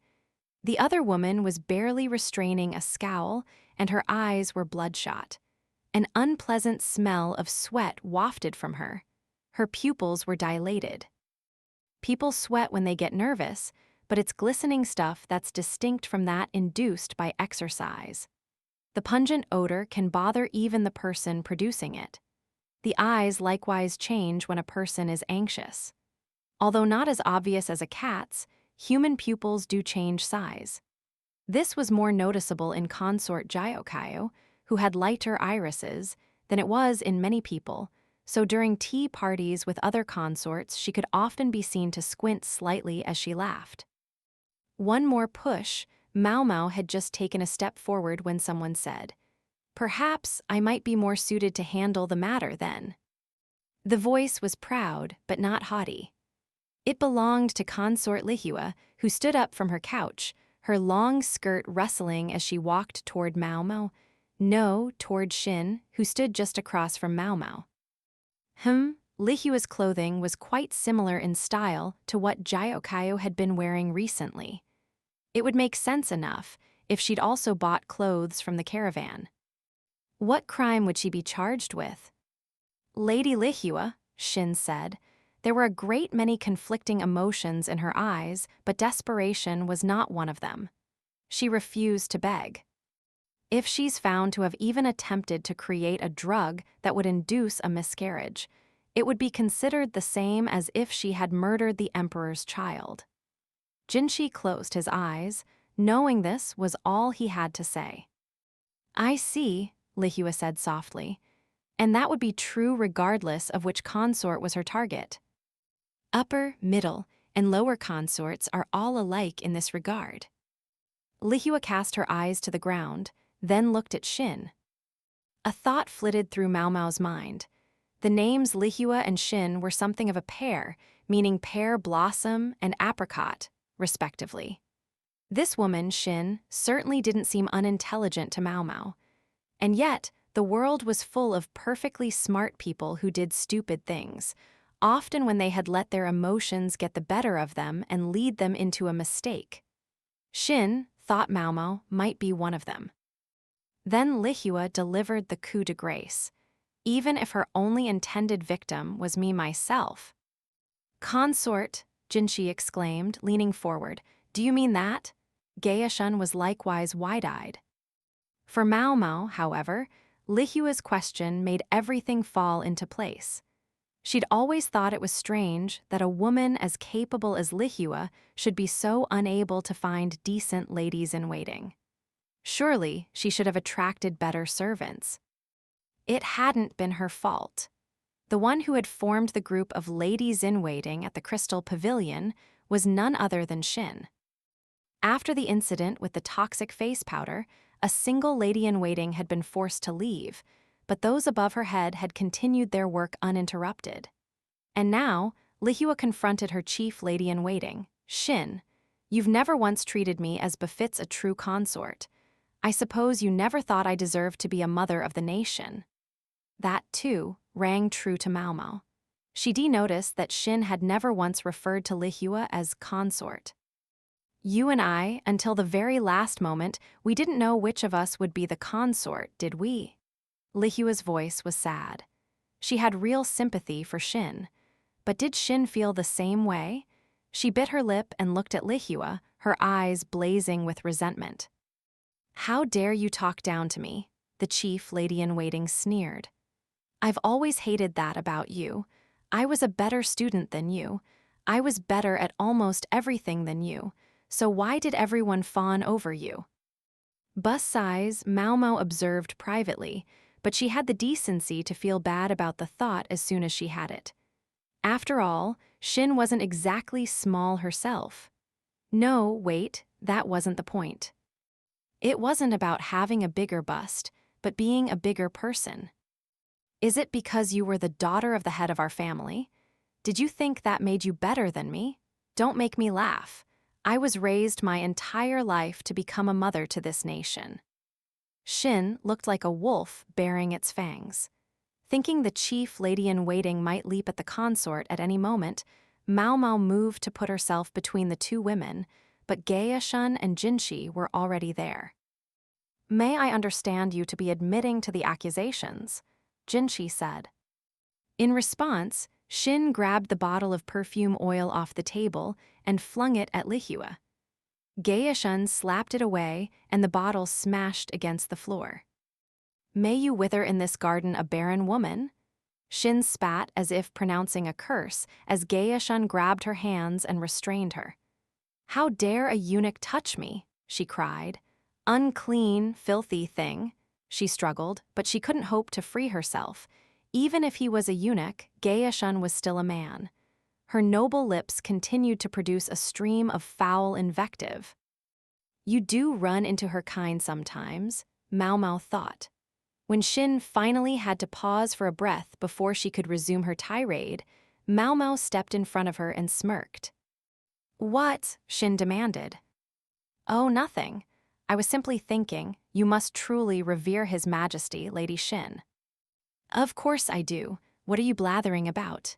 The other woman was barely restraining a scowl, and her eyes were bloodshot. An unpleasant smell of sweat wafted from her. Her pupils were dilated. People sweat when they get nervous, but it's glistening stuff that's distinct from that induced by exercise. The pungent odor can bother even the person producing it. The eyes likewise change when a person is anxious. Although not as obvious as a cat's, human pupils do change size. This was more noticeable in consort Jyokayo, who had lighter irises, than it was in many people, so during tea parties with other consorts she could often be seen to squint slightly as she laughed. One more push, Maomao had just taken a step forward when someone said, "Perhaps I might be more suited to handle the matter then." The voice was proud, but not haughty. It belonged to Consort Lihua, who stood up from her couch, her long skirt rustling as she walked toward Maomao. No, toward Shin, who stood just across from Maomao. Lihua's clothing was quite similar in style to what Jyokayo had been wearing recently. It would make sense enough if she'd also bought clothes from the caravan. What crime would she be charged with? "Lady Lihua," Shin said. There were a great many conflicting emotions in her eyes, but desperation was not one of them. She refused to beg. If she's found to have even attempted to create a drug that would induce a miscarriage, it would be considered the same as if she had murdered the emperor's child. Jinshi closed his eyes, knowing this was all he had to say. "I see," Lihua said softly, "and that would be true regardless of which consort was her target. Upper, middle, and lower consorts are all alike in this regard." Lihua cast her eyes to the ground, then looked at Shin. A thought flitted through Maomao's mind. The names Lihua and Shin were something of a pair, meaning pear blossom and apricot, respectively. This woman, Shin, certainly didn't seem unintelligent to Maomao. And yet, the world was full of perfectly smart people who did stupid things, often when they had let their emotions get the better of them and lead them into a mistake. Shin, thought Maomao, might be one of them. Then Lihua delivered the coup de grace, even if her only intended victim was me myself. "Consort," Jinshi exclaimed, leaning forward. "Do you mean that?" Gaeshun was likewise wide-eyed. For Maomao, however, Lihua's question made everything fall into place. She'd always thought it was strange that a woman as capable as Lihua should be so unable to find decent ladies-in-waiting. Surely she should have attracted better servants. It hadn't been her fault. The one who had formed the group of ladies-in-waiting at the Crystal Pavilion was none other than Shin. After the incident with the toxic face powder, a single lady-in-waiting had been forced to leave, but those above her head had continued their work uninterrupted. And now, Lihua confronted her chief lady-in-waiting, Shin. "You've never once treated me as befits a true consort. I suppose you never thought I deserved to be a mother of the nation." That, too, rang true to Maomao. She noticed that Shin had never once referred to Lihua as consort. "You and I, until the very last moment, we didn't know which of us would be the consort, did we?" Lihua's voice was sad. She had real sympathy for Shin. But did Shin feel the same way? She bit her lip and looked at Lihua, her eyes blazing with resentment. "How dare you talk down to me?" the chief lady-in-waiting sneered. "I've always hated that about you. I was a better student than you. I was better at almost everything than you. So why did everyone fawn over you?" Bus size, Maomao observed privately, but she had the decency to feel bad about the thought as soon as she had it. After all, Shin wasn't exactly small herself. No, wait, that wasn't the point. It wasn't about having a bigger bust, but being a bigger person. "Is it because you were the daughter of the head of our family? Did you think that made you better than me? Don't make me laugh. I was raised my entire life to become a mother to this nation." Shin looked like a wolf bearing its fangs. Thinking the chief lady-in-waiting might leap at the consort at any moment, Maomao moved to put herself between the two women, but Gaeshun and Jinshi were already there. "May I understand you to be admitting to the accusations?" Jinshi said. In response, Shin grabbed the bottle of perfume oil off the table and flung it at Lihua. Gaeshun slapped it away, and the bottle smashed against the floor. "May you wither in this garden a barren woman?" Shin spat as if pronouncing a curse as Gaeshun grabbed her hands and restrained her. "How dare a eunuch touch me?" she cried. "Unclean, filthy thing." She struggled, but she couldn't hope to free herself. Even if he was a eunuch, Gaeshun was still a man. Her noble lips continued to produce a stream of foul invective. You do run into her kind sometimes, Maomao thought. When Xin finally had to pause for a breath before she could resume her tirade, Maomao stepped in front of her and smirked. "What?" Xin demanded. "Oh, nothing. I was simply thinking, you must truly revere His Majesty, Lady Xin." "Of course I do. What are you blathering about?"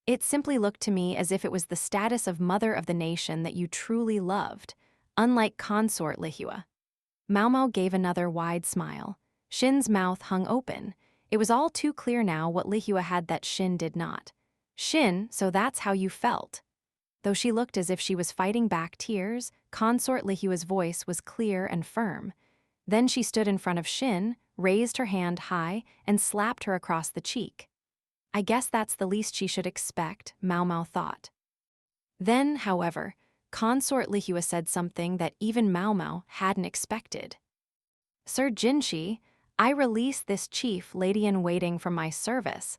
"It simply looked to me as if it was the status of Mother of the Nation that you truly loved, unlike Consort Lihua." Maomao gave another wide smile. Xin's mouth hung open. It was all too clear now what Lihua had that Xin did not. "Xin, so that's how you felt." Though she looked as if she was fighting back tears, Consort Lihua's voice was clear and firm. Then she stood in front of Xin, raised her hand high, and slapped her across the cheek. I guess that's the least she should expect, Maomao thought. Then, however, Consort Lihua said something that even Maomao hadn't expected. "Sir Jinshi, I release this chief lady-in-waiting from my service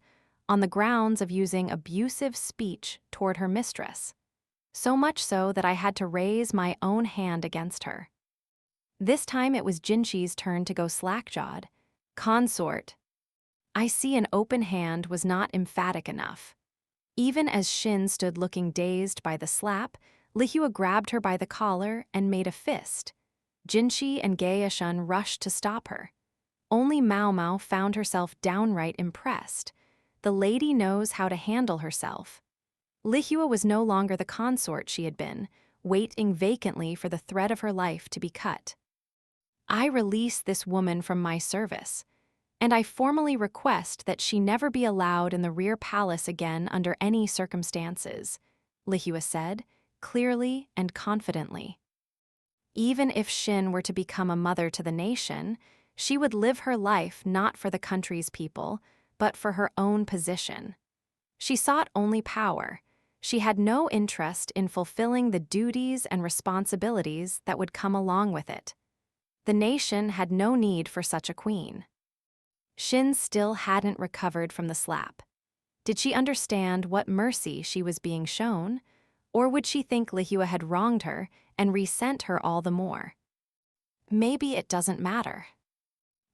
on the grounds of using abusive speech toward her mistress. So much so that I had to raise my own hand against her." This time it was Jinshi's turn to go slack-jawed. "Consort." I see an open hand was not emphatic enough. Even as Xin stood looking dazed by the slap, Lihua grabbed her by the collar and made a fist. Jinshi and Gaeshun rushed to stop her. Only Maomao found herself downright impressed. The lady knows how to handle herself. Lihua was no longer the consort she had been, waiting vacantly for the thread of her life to be cut. "I release this woman from my service, and I formally request that she never be allowed in the rear palace again under any circumstances," Lihua said, clearly and confidently. Even if Xin were to become a mother to the nation, she would live her life not for the country's people, but for her own position. She sought only power. She had no interest in fulfilling the duties and responsibilities that would come along with it. The nation had no need for such a queen. Xin still hadn't recovered from the slap. Did she understand what mercy she was being shown, or would she think Lihua had wronged her and resent her all the more? Maybe it doesn't matter.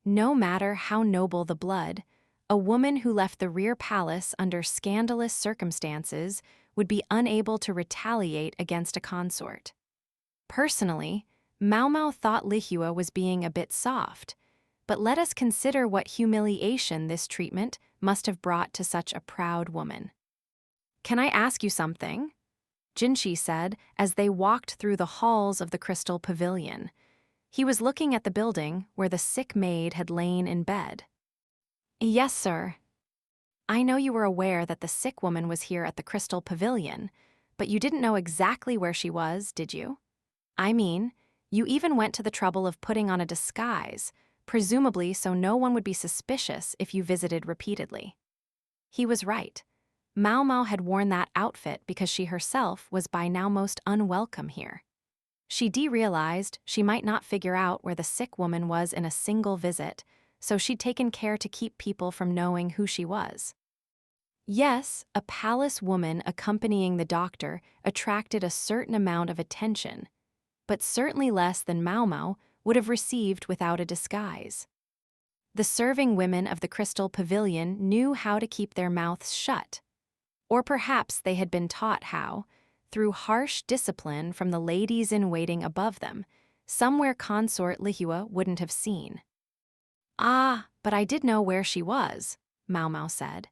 No matter how noble the blood, a woman who left the rear palace under scandalous circumstances would be unable to retaliate against a consort. Personally, Maomao thought Lihua was being a bit soft, but let us consider what humiliation this treatment must have brought to such a proud woman. "Can I ask you something?" Jinshi said as they walked through the halls of the Crystal Pavilion. He was looking at the building where the sick maid had lain in bed. "Yes, sir. I know you were aware that the sick woman was here at the Crystal Pavilion, but you didn't know exactly where she was, did you? I mean, you even went to the trouble of putting on a disguise, presumably so no one would be suspicious if you visited repeatedly." He was right. Maomao had worn that outfit because she herself was by now most unwelcome here. She realized she might not figure out where the sick woman was in a single visit, so she'd taken care to keep people from knowing who she was. Yes, a palace woman accompanying the doctor attracted a certain amount of attention, but certainly less than Maomao would have received without a disguise. The serving women of the Crystal Pavilion knew how to keep their mouths shut, or perhaps they had been taught how, through harsh discipline from the ladies-in-waiting above them, somewhere Consort Lihua wouldn't have seen. "Ah, but I did know where she was," Maomao said.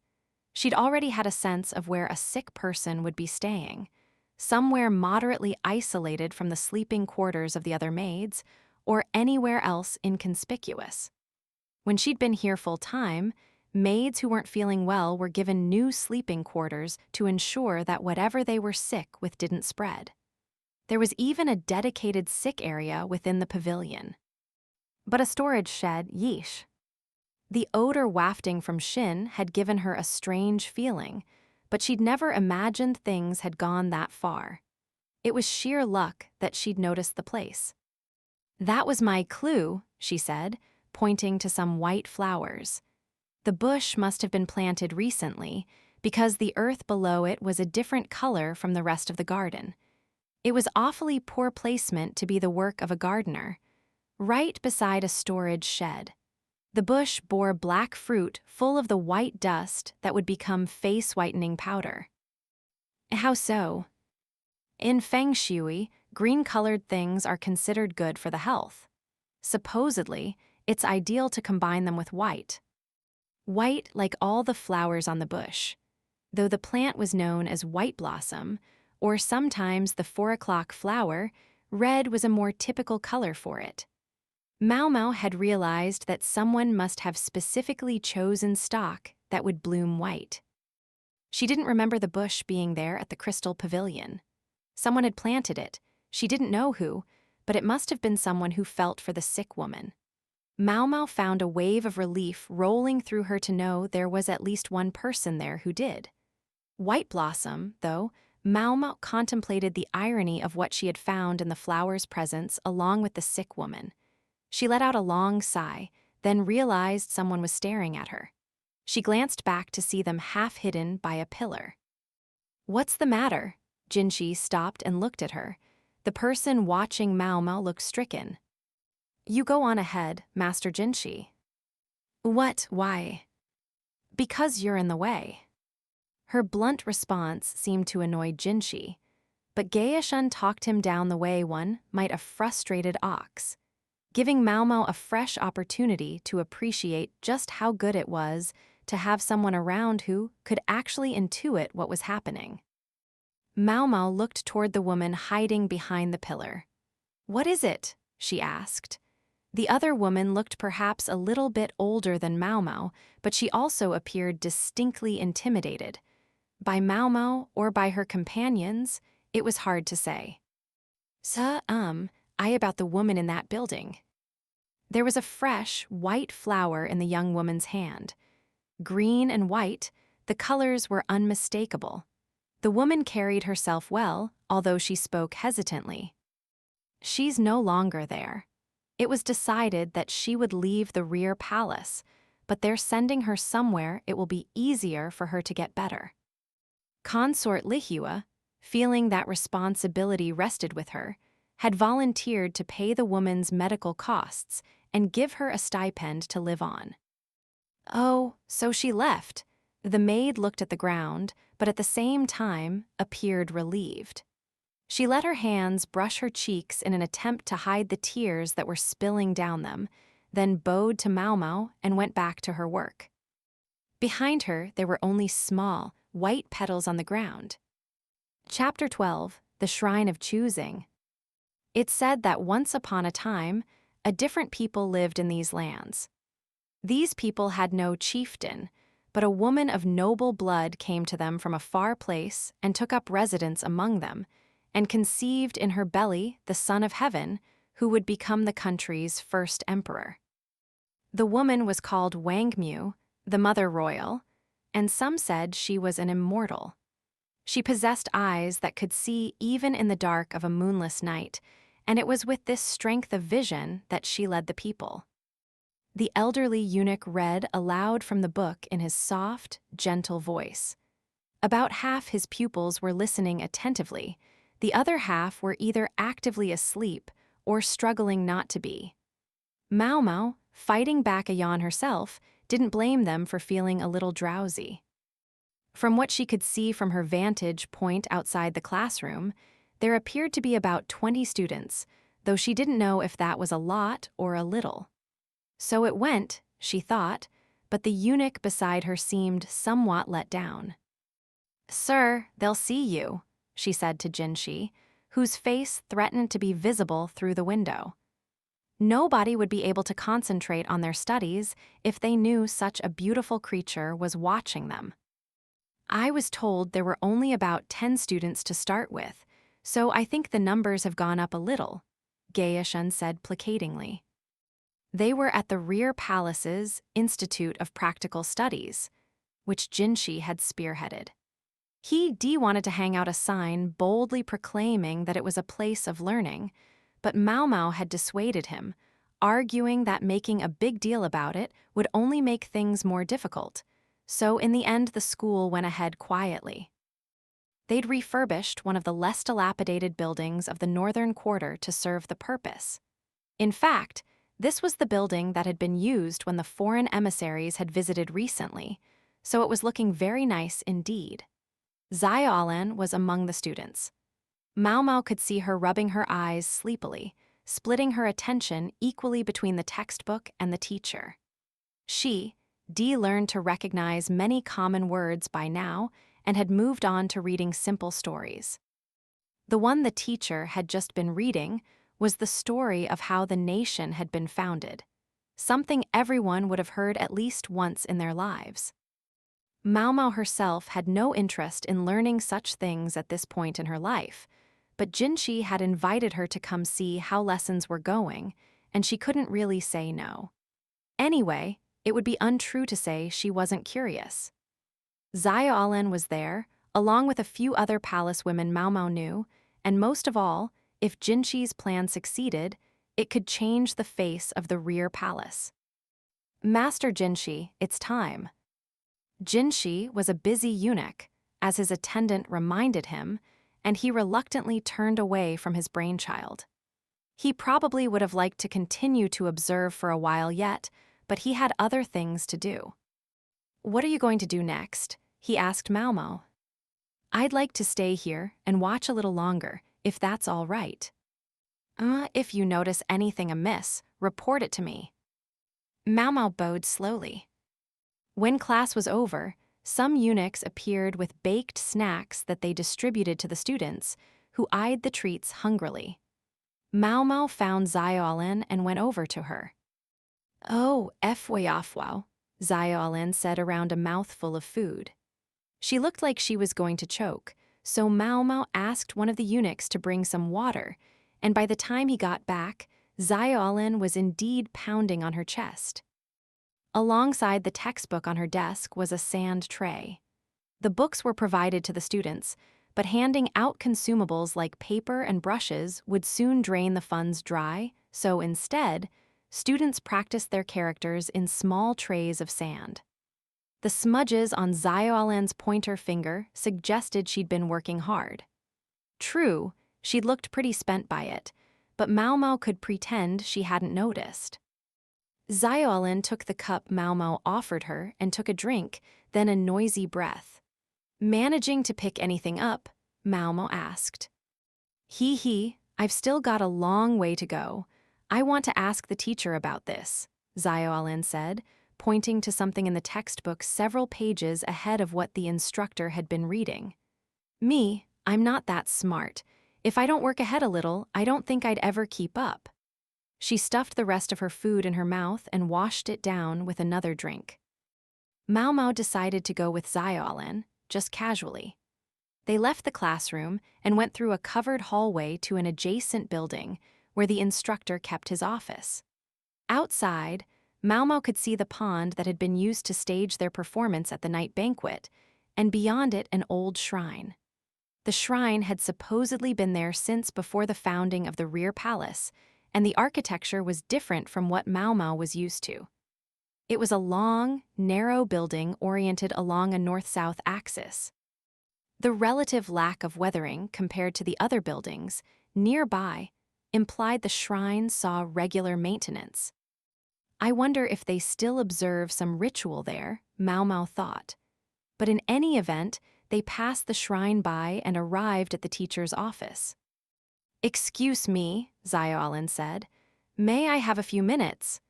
She'd already had a sense of where a sick person would be staying, somewhere moderately isolated from the sleeping quarters of the other maids, or anywhere else inconspicuous. When she'd been here full-time, maids who weren't feeling well were given new sleeping quarters to ensure that whatever they were sick with didn't spread. There was even a dedicated sick area within the pavilion. But a storage shed, yeesh. The odor wafting from Xin had given her a strange feeling, but she'd never imagined things had gone that far. It was sheer luck that she'd noticed the place. "That was my clue," she said, pointing to some white flowers. The bush must have been planted recently, because the earth below it was a different color from the rest of the garden. It was awfully poor placement to be the work of a gardener, right beside a storage shed. The bush bore black fruit full of the white dust that would become face-whitening powder. How so? In Feng Shui, green-colored things are considered good for the health. Supposedly, it's ideal to combine them with white. White like all the flowers on the bush, though the plant was known as white blossom, or sometimes the 4 o'clock flower, red was a more typical color for it. Maomao had realized that someone must have specifically chosen stock that would bloom white. She didn't remember the bush being there at the Crystal Pavilion. Someone had planted it. She didn't know who, but it must have been someone who felt for the sick woman. Maomao found a wave of relief rolling through her to know there was at least one person there who did. White blossom, though, Maomao contemplated the irony of what she had found in the flower's presence along with the sick woman. She let out a long sigh, then realized someone was staring at her. She glanced back to see them half hidden by a pillar. "What's the matter?" Jinshi stopped and looked at her. The person watching Maomao looked stricken. "You go on ahead, Master Jinshi." "What? Why?" "Because you're in the way." Her blunt response seemed to annoy Jinshi, but Gaishun talked him down the way one might a frustrated ox, giving Maomao a fresh opportunity to appreciate just how good it was to have someone around who could actually intuit what was happening. Maomao looked toward the woman hiding behind the pillar. "What is it?" she asked. The other woman looked perhaps a little bit older than Maomao, but she also appeared distinctly intimidated. By Maomao or by her companions, it was hard to say. I about the woman in that building." There was a fresh, white flower in the young woman's hand. Green and white, the colors were unmistakable. The woman carried herself well, although she spoke hesitantly. "She's no longer there. It was decided that she would leave the rear palace, but they're sending her somewhere it will be easier for her to get better." Consort Lihua, feeling that responsibility rested with her, had volunteered to pay the woman's medical costs and give her a stipend to live on. "Oh, so she left." The maid looked at the ground, but at the same time appeared relieved. She let her hands brush her cheeks in an attempt to hide the tears that were spilling down them, then bowed to Maomao and went back to her work. Behind her, there were only small, white petals on the ground. Chapter 12, The Shrine of Choosing. It said that once upon a time, a different people lived in these lands. These people had no chieftain, but a woman of noble blood came to them from a far place and took up residence among them, and conceived in her belly the Son of Heaven, who would become the country's first emperor. The woman was called Wangmu, the Mother Royal, and some said she was an immortal. She possessed eyes that could see even in the dark of a moonless night, and it was with this strength of vision that she led the people. The elderly eunuch read aloud from the book in his soft, gentle voice. About half his pupils were listening attentively. The other half were either actively asleep or struggling not to be. Maomao, fighting back a yawn herself, didn't blame them for feeling a little drowsy. From what she could see from her vantage point outside the classroom, there appeared to be about 20 students, though she didn't know if that was a lot or a little. So it went, she thought, but the eunuch beside her seemed somewhat let down. "Sir, they'll see you," she said to Jinshi, whose face threatened to be visible through the window. Nobody would be able to concentrate on their studies if they knew such a beautiful creature was watching them. "I was told there were only about 10 students to start with, so I think the numbers have gone up a little," Gaishun said placatingly. They were at the Rear Palace's Institute of Practical Studies, which Jinshi had spearheaded. He wanted to hang out a sign boldly proclaiming that it was a place of learning, but Maomao had dissuaded him, arguing that making a big deal about it would only make things more difficult. So in the end, the school went ahead quietly. They'd refurbished one of the less dilapidated buildings of the northern quarter to serve the purpose. In fact, this was the building that had been used when the foreign emissaries had visited recently, so it was looking very nice indeed. Xiaolan was among the students. Maomao could see her rubbing her eyes sleepily, splitting her attention equally between the textbook and the teacher. Dee learned to recognize many common words by now and had moved on to reading simple stories. The one the teacher had just been reading was the story of how the nation had been founded, something everyone would have heard at least once in their lives. Maomao herself had no interest in learning such things at this point in her life, but Jinshi had invited her to come see how lessons were going, and she couldn't really say no. Anyway, it would be untrue to say she wasn't curious. Xiaolan was there, along with a few other palace women Maomao knew, and most of all, if Jinshi's plan succeeded, it could change the face of the rear palace. Master Jinshi, it's time. Jinshi was a busy eunuch, as his attendant reminded him, and he reluctantly turned away from his brainchild. He probably would have liked to continue to observe for a while yet, but he had other things to do. "What are you going to do next?" he asked Maomao. "I'd like to stay here and watch a little longer, if that's all right." If you notice anything amiss, report it to me." Maomao bowed slowly. When class was over, some eunuchs appeared with baked snacks that they distributed to the students, who eyed the treats hungrily. Maomao found Xiaolan and went over to her. "Oh, Fwayafwao," Xiaolan said around a mouthful of food. She looked like she was going to choke, so Maomao asked one of the eunuchs to bring some water, and by the time he got back, Xiaolan was indeed pounding on her chest. Alongside the textbook on her desk was a sand tray. The books were provided to the students, but handing out consumables like paper and brushes would soon drain the funds dry, so instead, students practiced their characters in small trays of sand. The smudges on Xiaolan's pointer finger suggested she'd been working hard. True, she'd looked pretty spent by it, but Maomao could pretend she hadn't noticed. Xiaolan took the cup Maomao offered her and took a drink, then a noisy breath. Managing to pick anything up, Maomao asked. I've still got a long way to go. I want to ask the teacher about this," Xiaolan said, pointing to something in the textbook several pages ahead of what the instructor had been reading. I'm not that smart. If I don't work ahead a little, I don't think I'd ever keep up." She stuffed the rest of her food in her mouth and washed it down with another drink. Maomao decided to go with Xiaolan, just casually. They left the classroom and went through a covered hallway to an adjacent building where the instructor kept his office. Outside, Maomao could see the pond that had been used to stage their performance at the night banquet, and beyond it an old shrine. The shrine had supposedly been there since before the founding of the rear palace, and the architecture was different from what Maomao was used to. It was a long, narrow building oriented along a north-south axis. The relative lack of weathering compared to the other buildings nearby implied the shrine saw regular maintenance. I wonder if they still observe some ritual there, Maomao thought. But in any event, they passed the shrine by and arrived at the teacher's office. "Excuse me," Xiaolan said. "May I have a few minutes?"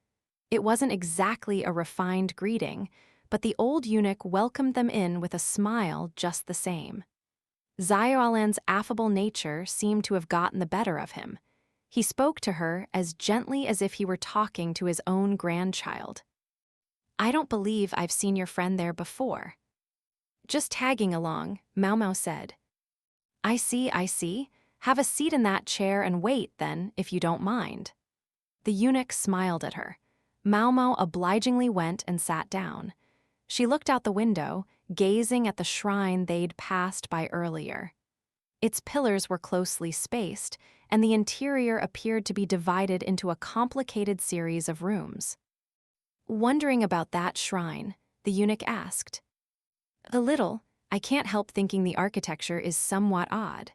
It wasn't exactly a refined greeting, but the old eunuch welcomed them in with a smile just the same. Xiaolan's affable nature seemed to have gotten the better of him. He spoke to her as gently as if he were talking to his own grandchild. "I don't believe I've seen your friend there before." "Just tagging along," Maomao said. I see. Have a seat in that chair and wait, then, if you don't mind." The eunuch smiled at her. Maomao obligingly went and sat down. She looked out the window, gazing at the shrine they'd passed by earlier. Its pillars were closely spaced, and the interior appeared to be divided into a complicated series of rooms. Wondering about that shrine, the eunuch asked. "A little. I can't help thinking the architecture is somewhat odd."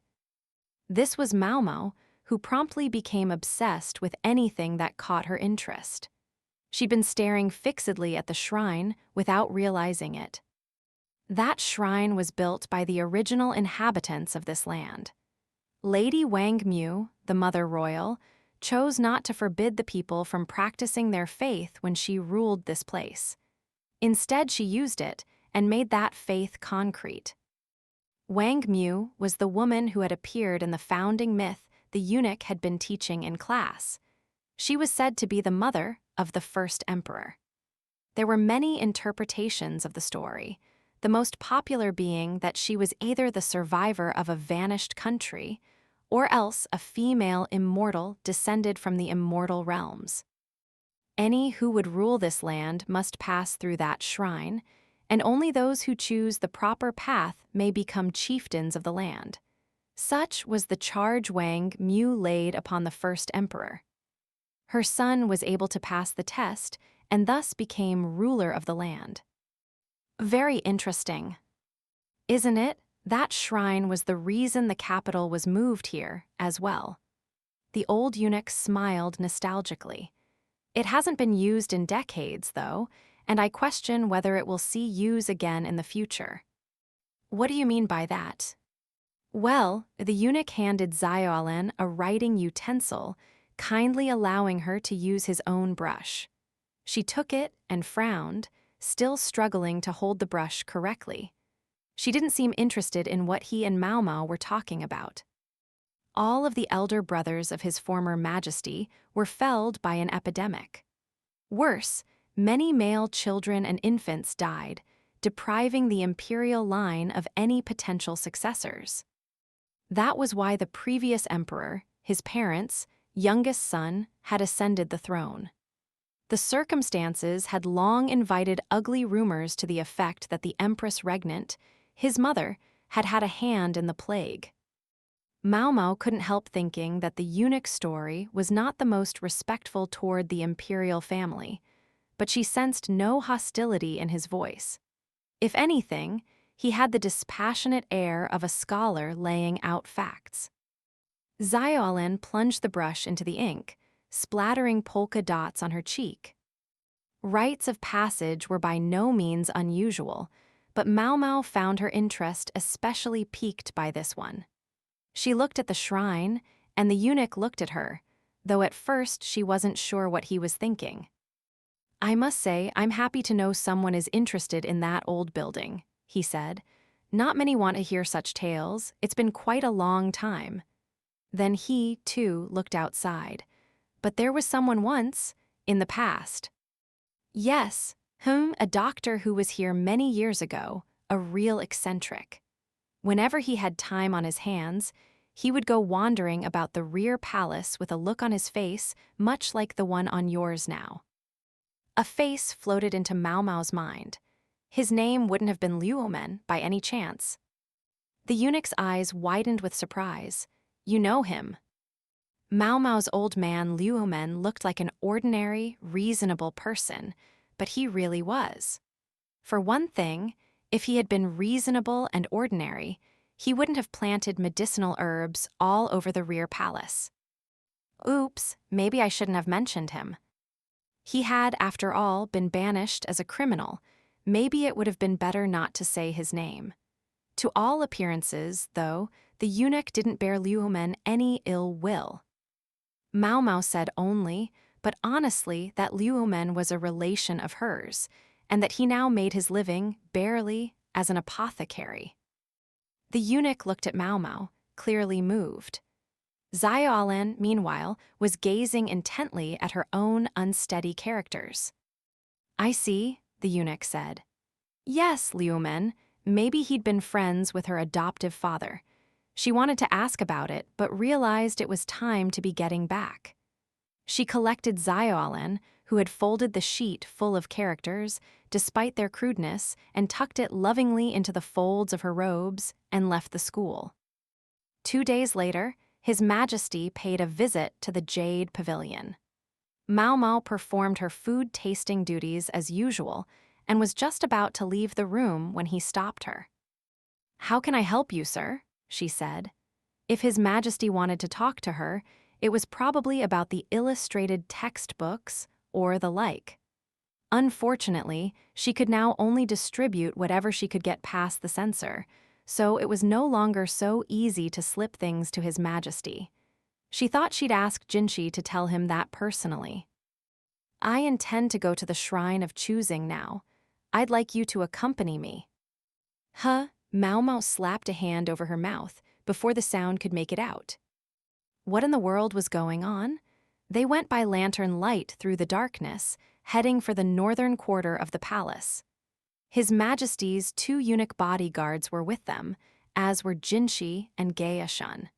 This was Maomao, who promptly became obsessed with anything that caught her interest. She'd been staring fixedly at the shrine without realizing it. That shrine was built by the original inhabitants of this land. Lady Wang Mu, the Mother Royal, chose not to forbid the people from practicing their faith when she ruled this place. Instead, she used it and made that faith concrete. Wang Mu was the woman who had appeared in the founding myth the eunuch had been teaching in class. She was said to be the mother of the first emperor. There were many interpretations of the story, the most popular being that she was either the survivor of a vanished country or else a female immortal descended from the immortal realms. Any who would rule this land must pass through that shrine, and only those who choose the proper path may become chieftains of the land. Such was the charge Wang Mu laid upon the first emperor. Her son was able to pass the test and thus became ruler of the land. Very interesting. Isn't it? That shrine was the reason the capital was moved here as well. The old eunuch smiled nostalgically. It hasn't been used in decades, though, and I question whether it will see use again in the future. What do you mean by that? Well, the eunuch handed Xiaolan a writing utensil, kindly allowing her to use his own brush. She took it and frowned, still struggling to hold the brush correctly. She didn't seem interested in what he and Maomao were talking about. All of the elder brothers of his former majesty were felled by an epidemic. Worse, many male children and infants died, depriving the imperial line of any potential successors. That was why the previous emperor, his parents' youngest son, had ascended the throne. The circumstances had long invited ugly rumors to the effect that the empress regnant, his mother, had had a hand in the plague. Maomao couldn't help thinking that the eunuch story was not the most respectful toward the imperial family, but she sensed no hostility in his voice. If anything, he had the dispassionate air of a scholar laying out facts. Xiaolan plunged the brush into the ink, splattering polka dots on her cheek. Rites of passage were by no means unusual, but Maomao found her interest especially piqued by this one. She looked at the shrine, and the eunuch looked at her, though at first she wasn't sure what he was thinking. "I must say I'm happy to know someone is interested in that old building," he said. "Not many want to hear such tales. It's been quite a long time." Then he, too, looked outside. But there was someone once, in the past. Yes, a doctor who was here many years ago, a real eccentric. Whenever he had time on his hands, he would go wandering about the rear palace with a look on his face much like the one on yours now. A face floated into Maomao's mind. His name wouldn't have been Liuomen by any chance. The eunuch's eyes widened with surprise. "You know him." Maomao's old man Liuomen looked like an ordinary, reasonable person, but he really was. For one thing, if he had been reasonable and ordinary, he wouldn't have planted medicinal herbs all over the rear palace. Oops, maybe I shouldn't have mentioned him. He had, after all, been banished as a criminal. Maybe it would have been better not to say his name. To all appearances, though, the eunuch didn't bear Liuomen any ill will. Maomao said only, but honestly, that Liuomen was a relation of hers, and that he now made his living, barely, as an apothecary. The eunuch looked at Maomao, clearly moved. Xiaolan, meanwhile, was gazing intently at her own unsteady characters. "I see," the eunuch said. Yes, Liuomen, maybe he'd been friends with her adoptive father. She wanted to ask about it, but realized it was time to be getting back. She collected Xiaolan, who had folded the sheet full of characters, despite their crudeness, and tucked it lovingly into the folds of her robes, and left the school. 2 days later, His Majesty paid a visit to the Jade Pavilion. Maomao performed her food-tasting duties as usual and was just about to leave the room when he stopped her. "How can I help you, sir?" she said. If His Majesty wanted to talk to her, it was probably about the illustrated textbooks or the like. Unfortunately, she could now only distribute whatever she could get past the censor, so it was no longer so easy to slip things to His Majesty. She thought she'd ask Jinshi to tell him that personally. "I intend to go to the Shrine of Choosing now. I'd like you to accompany me." Huh? Maomao slapped a hand over her mouth before the sound could make it out. What in the world was going on? They went by lantern light through the darkness, heading for the northern quarter of the palace. His Majesty's 2 eunuch bodyguards were with them, as were Jinshi and Gaeshun.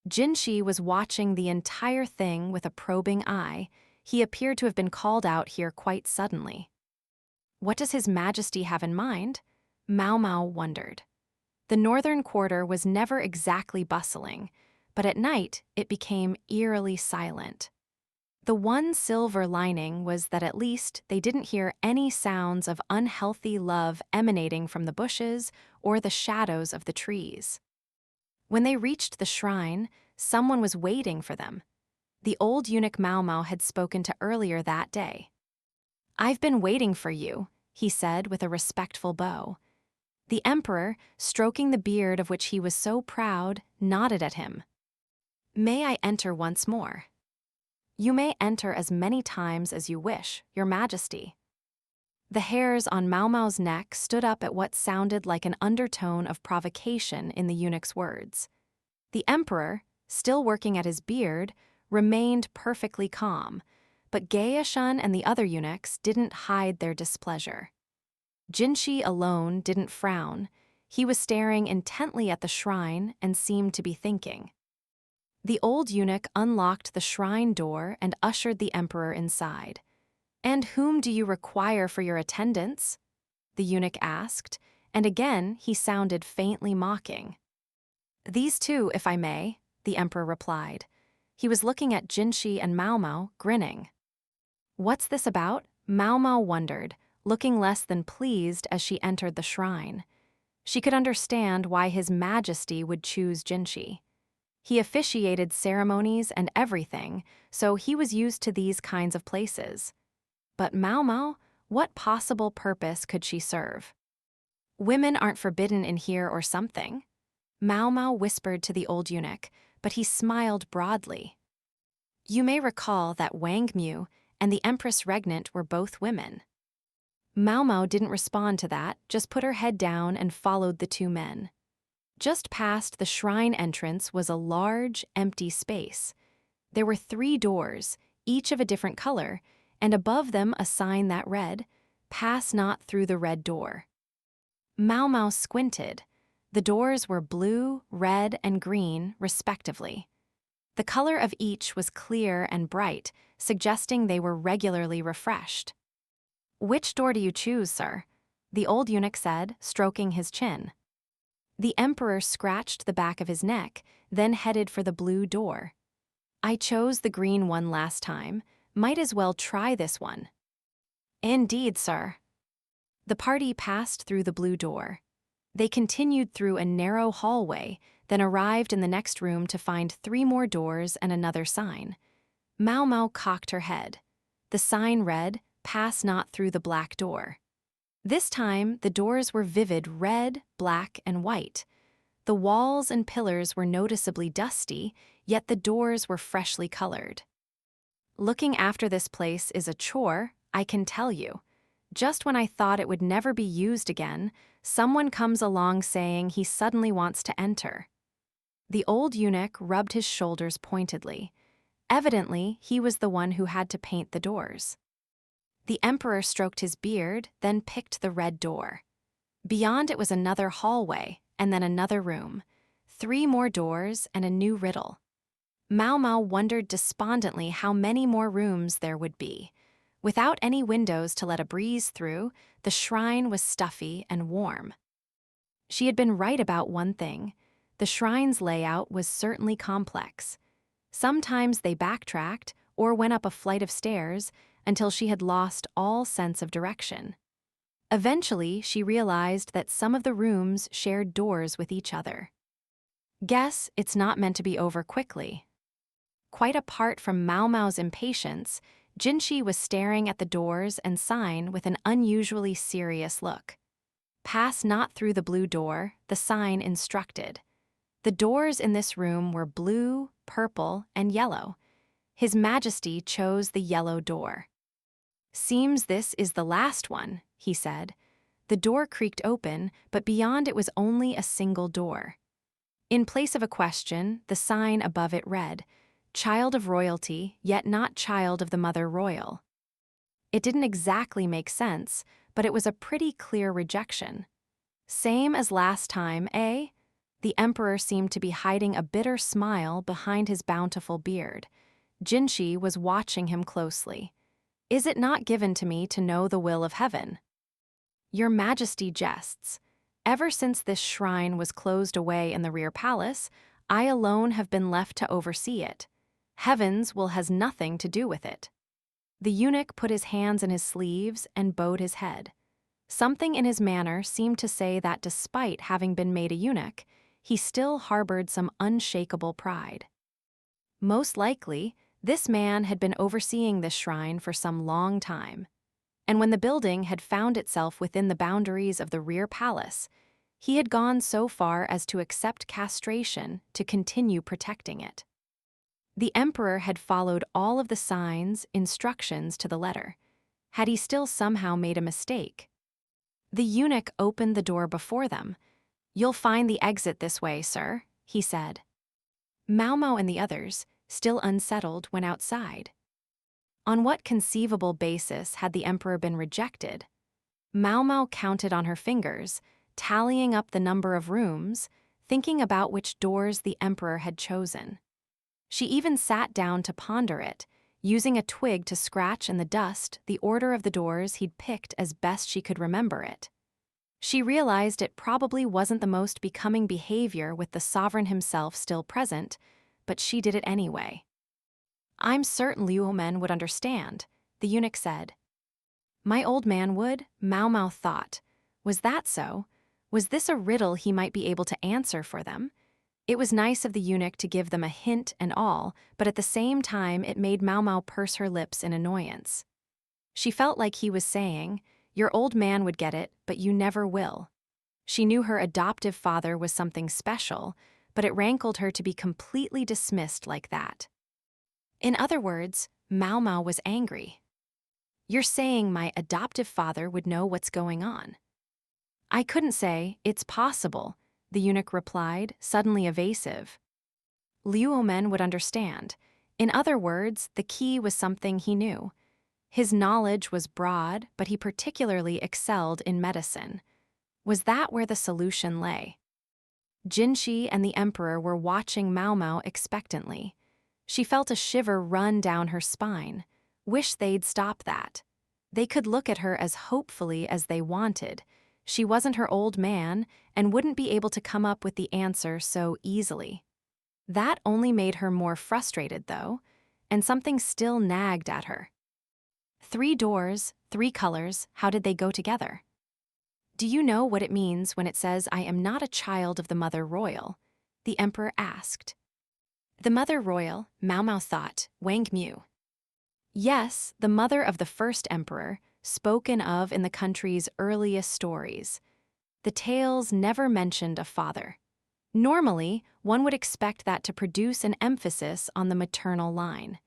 Jinshi was watching the entire thing with a probing eye. He appeared to have been called out here quite suddenly. What does His Majesty have in mind? Maomao wondered. The northern quarter was never exactly bustling, but at night it became eerily silent. The one silver lining was that at least they didn't hear any sounds of unhealthy love emanating from the bushes or the shadows of the trees. When they reached the shrine, someone was waiting for them. The old eunuch Maomao had spoken to earlier that day. "I've been waiting for you," he said with a respectful bow. The emperor, stroking the beard of which he was so proud, nodded at him. "May I enter once more?" "You may enter as many times as you wish, Your Majesty." The hairs on Maomao's neck stood up at what sounded like an undertone of provocation in the eunuch's words. The emperor, still working at his beard, remained perfectly calm, but Gaeshun and the other eunuchs didn't hide their displeasure. Jinshi alone didn't frown. He was staring intently at the shrine and seemed to be thinking. The old eunuch unlocked the shrine door and ushered the emperor inside. "And whom do you require for your attendance?" the eunuch asked, and again he sounded faintly mocking. "These 2, if I may," the emperor replied. He was looking at Jinshi and Maomao, grinning. "What's this about?" Maomao wondered, looking less than pleased as she entered the shrine. She could understand why His Majesty would choose Jinshi. He officiated ceremonies and everything, so he was used to these kinds of places. But Maomao, what possible purpose could she serve? "Women aren't forbidden in here or something?" Maomao whispered to the old eunuch, but he smiled broadly. "You may recall that Wang Mu and the Empress Regnant were both women." Maomao didn't respond to that, just put her head down and followed the 2 men. Just past the shrine entrance was a large, empty space. There were 3 doors, each of a different color, and above them a sign that read, "Pass not through the red door." Maomao squinted. The doors were blue, red, and green, respectively. The color of each was clear and bright, suggesting they were regularly refreshed. "Which door do you choose, sir?" the old eunuch said, stroking his chin. The emperor scratched the back of his neck, then headed for the blue door. "I chose the green one last time. Might as well try this one." "Indeed, sir." The party passed through the blue door. They continued through a narrow hallway, then arrived in the next room to find 3 more doors and another sign. Maomao cocked her head. The sign read, "Pass not through the black door." This time, the doors were vivid red, black, and white. The walls and pillars were noticeably dusty, yet the doors were freshly colored. "Looking after this place is a chore, I can tell you. Just when I thought it would never be used again, someone comes along saying he suddenly wants to enter." The old eunuch rubbed his shoulders pointedly. Evidently, he was the one who had to paint the doors. The emperor stroked his beard, then picked the red door. Beyond it was another hallway, and then another room. 3 more doors and a new riddle. Maomao wondered despondently how many more rooms there would be. Without any windows to let a breeze through, the shrine was stuffy and warm. She had been right about one thing. The shrine's layout was certainly complex. Sometimes they backtracked or went up a flight of stairs until she had lost all sense of direction. Eventually, she realized that some of the rooms shared doors with each other. Guess it's not meant to be over quickly. Quite apart from Maomao's impatience, Jinshi was staring at the doors and sign with an unusually serious look. Pass not through the blue door, the sign instructed. The doors in this room were blue, purple, and yellow. His Majesty chose the yellow door. Seems this is the last one, he said. The door creaked open, but beyond it was only a single door. In place of a question, the sign above it read, "Child of royalty, yet not child of the mother royal." It didn't exactly make sense, but it was a pretty clear rejection. Same as last time, eh? The emperor seemed to be hiding a bitter smile behind his bountiful beard. Jinshi was watching him closely. Is it not given to me to know the will of heaven? Your Majesty jests. Ever since this shrine was closed away in the rear palace, I alone have been left to oversee it. Heaven's will has nothing to do with it. The eunuch put his hands in his sleeves and bowed his head. Something in his manner seemed to say that despite having been made a eunuch, he still harbored some unshakable pride. Most likely, this man had been overseeing this shrine for some long time, and when the building had found itself within the boundaries of the rear palace, he had gone so far as to accept castration to continue protecting it. The emperor had followed all of the signs, instructions to the letter. Had he still somehow made a mistake? The eunuch opened the door before them. "You'll find the exit this way, sir," he said. Maomao and the others, still unsettled, went outside. On what conceivable basis had the emperor been rejected? Maomao counted on her fingers, tallying up the number of rooms, thinking about which doors the emperor had chosen. She even sat down to ponder it, using a twig to scratch in the dust the order of the doors he'd picked as best she could remember it. She realized it probably wasn't the most becoming behavior with the sovereign himself still present, but she did it anyway. "I'm certain Liu Men would understand," the eunuch said. My old man would, Maomao thought. Was that so? Was this a riddle he might be able to answer for them? It was nice of the eunuch to give them a hint and all, but at the same time it made Maomao purse her lips in annoyance. She felt like he was saying, "Your old man would get it, but you never will." She knew her adoptive father was something special, but it rankled her to be completely dismissed like that. In other words, Maomao was angry. "You're saying my adoptive father would know what's going on?" "I couldn't say, it's possible," the eunuch replied, suddenly evasive. Liu Omen would understand. In other words, the key was something he knew. His knowledge was broad, but he particularly excelled in medicine. Was that where the solution lay? Jinshi and the emperor were watching Maomao expectantly. She felt a shiver run down her spine. Wish they'd stop that. They could look at her as hopefully as they wanted. She wasn't her old man and wouldn't be able to come up with the answer so easily. That only made her more frustrated, though, and something still nagged at her. 3 doors, 3 colors, how did they go together? "Do you know what it means when it says I am not a child of the mother royal?" the emperor asked. The mother royal, Maomao thought, Wang Mu. Yes, the mother of the first emperor, spoken of in the country's earliest stories. The tales never mentioned a father. Normally, one would expect that to produce an emphasis on the maternal line.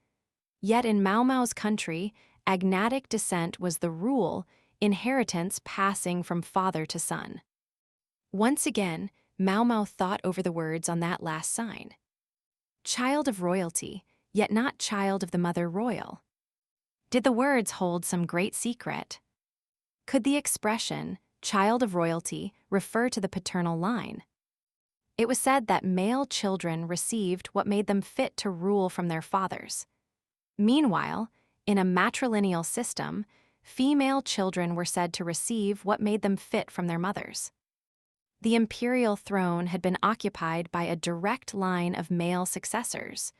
Yet in Maomao's country, agnatic descent was the rule, inheritance passing from father to son. Once again, Maomao thought over the words on that last sign. Child of royalty, yet not child of the mother royal. Did the words hold some great secret? Could the expression, child of royalty, refer to the paternal line? It was said that male children received what made them fit to rule from their fathers. Meanwhile, in a matrilineal system, female children were said to receive what made them fit from their mothers. The imperial throne had been occupied by a direct line of male successors.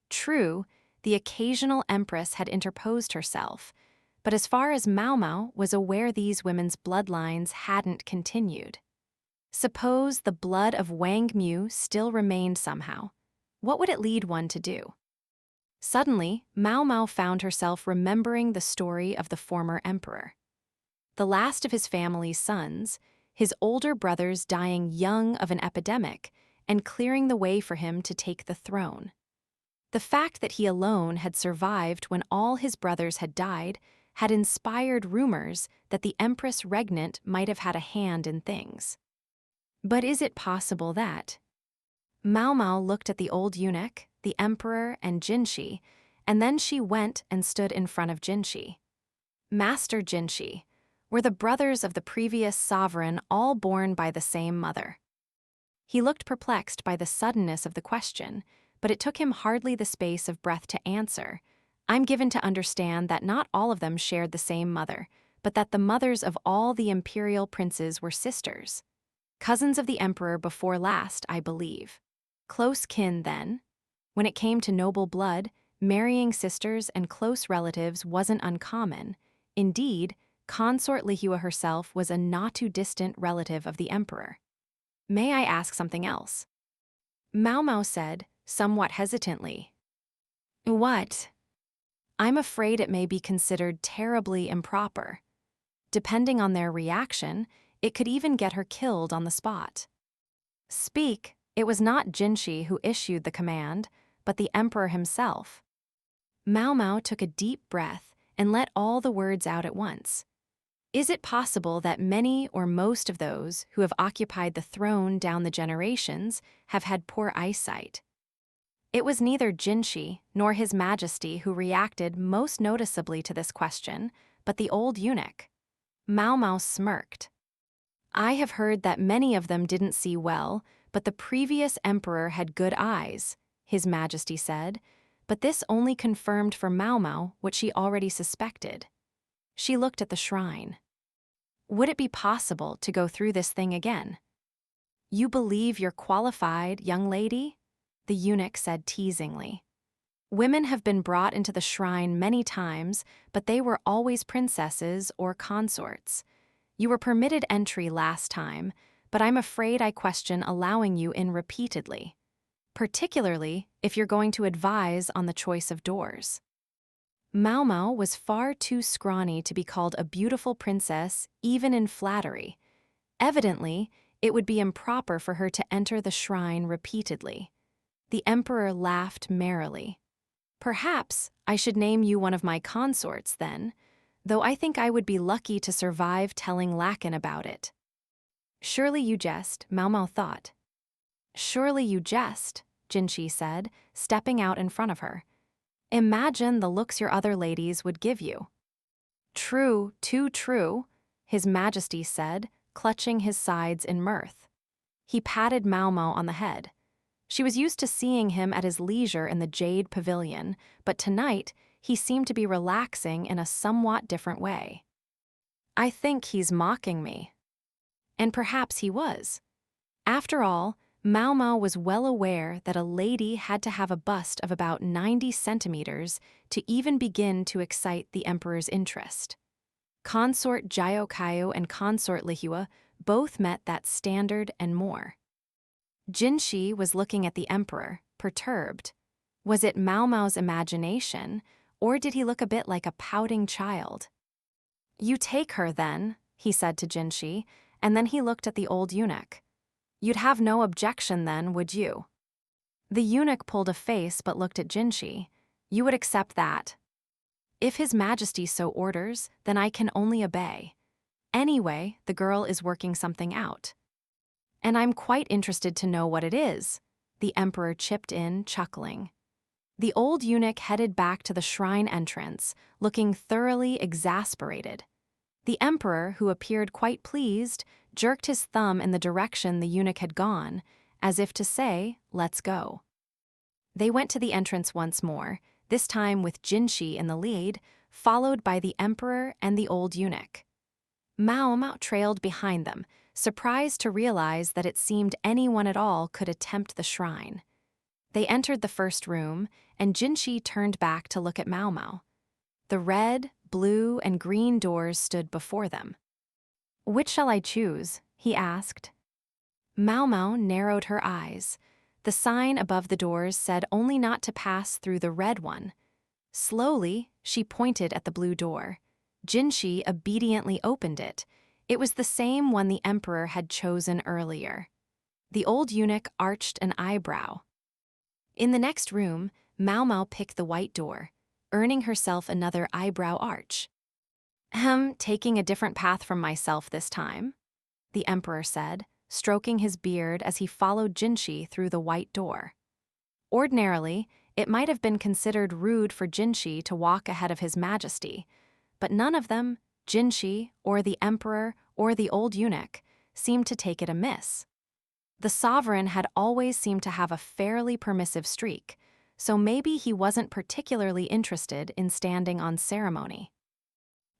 True, the occasional empress had interposed herself, but as far as Maomao was aware, these women's bloodlines hadn't continued. Suppose the blood of Wang Mu still remained somehow. What would it lead one to do? Suddenly, Maomao found herself remembering the story of the former emperor. The last of his family's sons, his older brothers dying young of an epidemic and clearing the way for him to take the throne. The fact that he alone had survived when all his brothers had died had inspired rumors that the Empress Regnant might have had a hand in things. But is it possible that? Maomao looked at the old eunuch, the emperor, and Jinshi, and then she went and stood in front of Jinshi. Master Jinshi, were the brothers of the previous sovereign all born by the same mother? He looked perplexed by the suddenness of the question, but it took him hardly the space of breath to answer. I'm given to understand that not all of them shared the same mother, but that the mothers of all the imperial princes were sisters. Cousins of the emperor before last, I believe. Close kin, then. When it came to noble blood, marrying sisters and close relatives wasn't uncommon. Indeed, Consort Lihua herself was a not-too-distant relative of the emperor. May I ask something else? Maomao said, somewhat hesitantly. What? I'm afraid it may be considered terribly improper. Depending on their reaction, it could even get her killed on the spot. Speak. It was not Jinshi who issued the command, but the emperor himself. Maomao took a deep breath and let all the words out at once. Is it possible that many or most of those who have occupied the throne down the generations have had poor eyesight? It was neither Jinshi nor His Majesty who reacted most noticeably to this question, but the old eunuch. Maomao smirked. I have heard that many of them didn't see well, but the previous emperor had good eyes, His Majesty said, but this only confirmed for Maomao what she already suspected. She looked at the shrine. Would it be possible to go through this thing again? You believe you're qualified, young lady? The eunuch said teasingly. Women have been brought into the shrine many times, but they were always princesses or consorts. You were permitted entry last time, but I'm afraid I question allowing you in repeatedly, particularly if you're going to advise on the choice of doors. Maomao was far too scrawny to be called a beautiful princess, even in flattery. Evidently, it would be improper for her to enter the shrine repeatedly. The emperor laughed merrily. Perhaps I should name you one of my consorts, then, though I think I would be lucky to survive telling Lacan about it. Surely you jest, Maomao thought. Surely you jest, Jinshi said, stepping out in front of her. Imagine the looks your other ladies would give you. True, too true, His Majesty said, clutching his sides in mirth. He patted Maomao on the head. She was used to seeing him at his leisure in the Jade Pavilion, but tonight he seemed to be relaxing in a somewhat different way. I think he's mocking me. And perhaps he was. After all, Maomao was well aware that a lady had to have a bust of about 90 centimeters to even begin to excite the emperor's interest. Consort Jiokayo and Consort Lihua both met that standard and more. Jinshi was looking at the emperor, perturbed. Was it Maomao's imagination, or did he look a bit like a pouting child? You take her, then, he said to Jinshi, and then he looked at the old eunuch. You'd have no objection then, would you? The eunuch pulled a face but looked at Jinshi. You would accept that. If His Majesty so orders, then I can only obey. Anyway, the girl is working something out. And I'm quite interested to know what it is, the emperor chipped in, chuckling. The old eunuch headed back to the shrine entrance, looking thoroughly exasperated. The emperor, who appeared quite pleased, jerked his thumb in the direction the eunuch had gone, as if to say, let's go. They went to the entrance once more, this time with Jinshi in the lead, followed by the emperor and the old eunuch. Maomao trailed behind them, surprised to realize that it seemed anyone at all could attempt the shrine. They entered the first room, and Jinshi turned back to look at Maomao. The red, blue and green doors stood before them. "Which shall I choose?" he asked. Maomao narrowed her eyes. The sign above the doors said only not to pass through the red one. Slowly, she pointed at the blue door. Jinshi obediently opened it. It was the same one the emperor had chosen earlier. The old eunuch arched an eyebrow. In the next room, Maomao picked the white door, earning herself another eyebrow arch. Taking a different path from myself this time," the emperor said, stroking his beard as he followed Jinshi through the white door. Ordinarily, it might have been considered rude for Jinshi to walk ahead of His Majesty, but none of them, Jinshi or the emperor or the old eunuch, seemed to take it amiss. The sovereign had always seemed to have a fairly permissive streak, so maybe he wasn't particularly interested in standing on ceremony.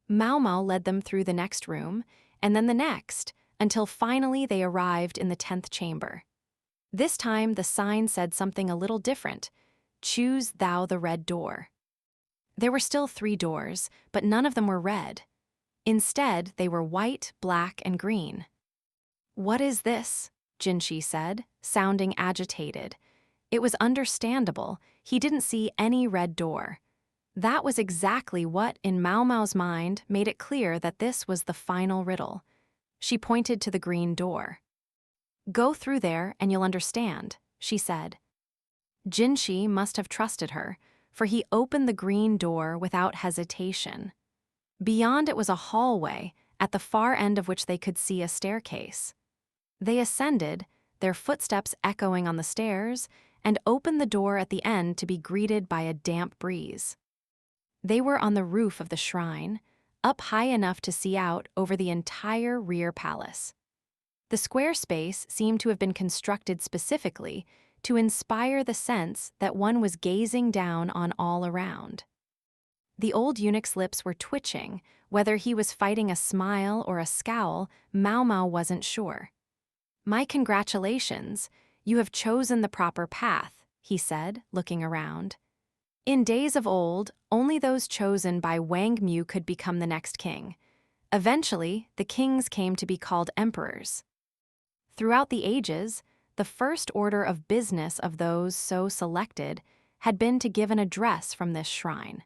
Maomao led them through the next room, and then the next, until finally they arrived in the 10th chamber. This time the sign said something a little different: "Choose thou the red door." There were still 3 doors, but none of them were red. Instead, they were white, black, and green. "What is this?" Jinshi said, sounding agitated. It was understandable. He didn't see any red door. That was exactly what, in Maomao's mind, made it clear that this was the final riddle. She pointed to the green door. "Go through there and you'll understand," she said. Jinshi must have trusted her, for he opened the green door without hesitation. Beyond it was a hallway, at the far end of which they could see a staircase. They ascended, their footsteps echoing on the stairs, and opened the door at the end to be greeted by a damp breeze. They were on the roof of the shrine, up high enough to see out over the entire rear palace. The square space seemed to have been constructed specifically to inspire the sense that one was gazing down on all around. The old eunuch's lips were twitching. Whether he was fighting a smile or a scowl, Maomao wasn't sure. "My congratulations, you have chosen the proper path," he said, looking around. In days of old, only those chosen by Wangmu could become the next king. Eventually, the kings came to be called emperors. Throughout the ages, the first order of business of those so selected had been to give an address from this shrine.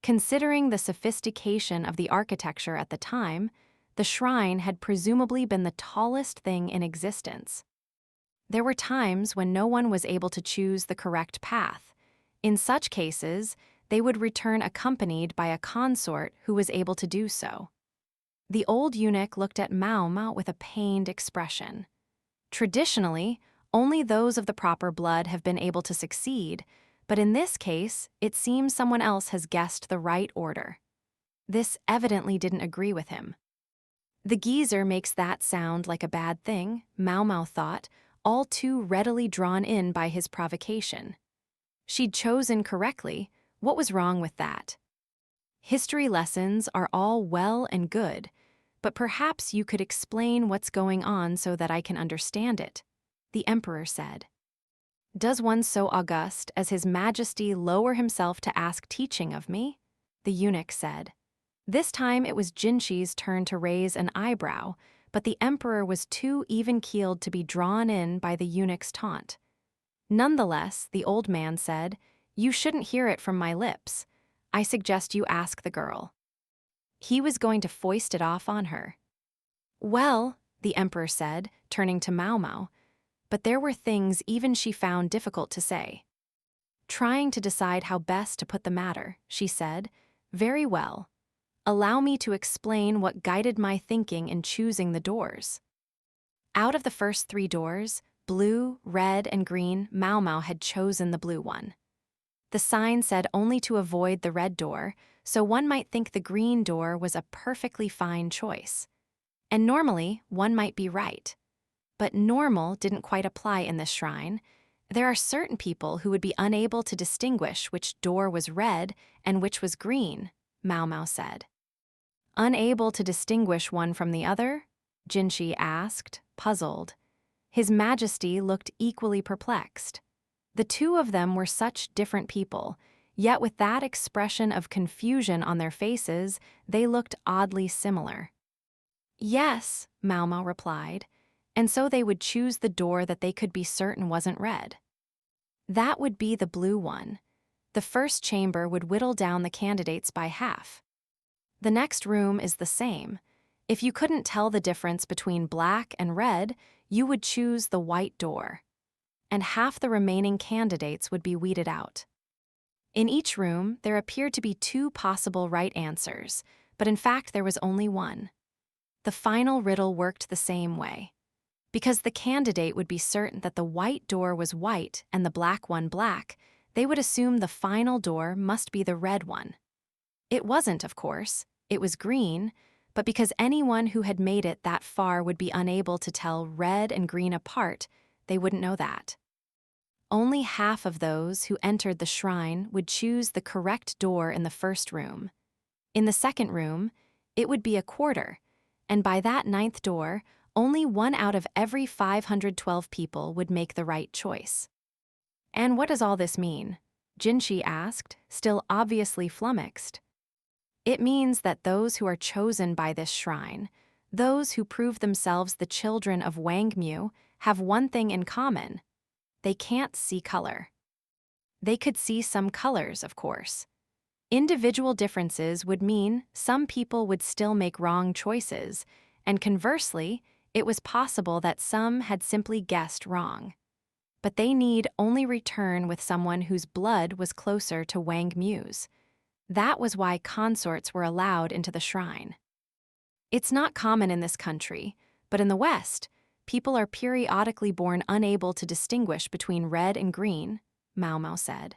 Considering the sophistication of the architecture at the time, the shrine had presumably been the tallest thing in existence. There were times when no one was able to choose the correct path. In such cases, they would return accompanied by a consort who was able to do so. The old eunuch looked at Maomao with a pained expression. Traditionally, only those of the proper blood have been able to succeed, but in this case, it seems someone else has guessed the right order. This evidently didn't agree with him. The geezer makes that sound like a bad thing, Maomao thought, all too readily drawn in by his provocation. She'd chosen correctly. What was wrong with that? History lessons are all well and good, but perhaps you could explain what's going on so that I can understand it, the emperor said. Does one so august as His Majesty lower himself to ask teaching of me? The eunuch said. This time it was Jinshi's turn to raise an eyebrow, but the emperor was too even-keeled to be drawn in by the eunuch's taunt. Nonetheless, the old man said, "You shouldn't hear it from my lips. I suggest you ask the girl." He was going to foist it off on her. "Well," the emperor said, turning to Maomao, but there were things even she found difficult to say. Trying to decide how best to put the matter, she said, "Very well. Allow me to explain what guided my thinking in choosing the doors." Out of the first 3 doors, blue, red, and green, Maomao had chosen the blue one. The sign said only to avoid the red door, so one might think the green door was a perfectly fine choice. And normally, one might be right. But normal didn't quite apply in this shrine. There are certain people who would be unable to distinguish which door was red and which was green, Maomao said. Unable to distinguish one from the other? Jinshi asked, puzzled. His Majesty looked equally perplexed. The two of them were such different people, Yet with that expression of confusion on their faces, they looked oddly similar. Yes, Maomao replied, and so they would choose the door that they could be certain wasn't red. That would be the blue one. The first chamber would whittle down the candidates by half. The next room is the same. If you couldn't tell the difference between black and red, you would choose the white door. And half the remaining candidates would be weeded out. In each room, there appeared to be two possible right answers, but in fact there was only one. The final riddle worked the same way. Because the candidate would be certain that the white door was white and the black one black, they would assume the final door must be the red one. It wasn't, of course. It was green, but because anyone who had made it that far would be unable to tell red and green apart, they wouldn't know that. Only half of those who entered the shrine would choose the correct door in the first room. In the second room, it would be a quarter, and by that ninth door, only 1 out of every 512 people would make the right choice. And what does all this mean? Jinshi asked, still obviously flummoxed. It means that those who are chosen by this shrine, those who prove themselves the children of Wangmu, have one thing in common. They can't see color. They could see some colors, of course. Individual differences would mean some people would still make wrong choices, and conversely, it was possible that some had simply guessed wrong. But they need only return with someone whose blood was closer to Wangmu's. That was why consorts were allowed into the shrine. It's not common in this country, but in the West, people are periodically born unable to distinguish between red and green, Maomao said.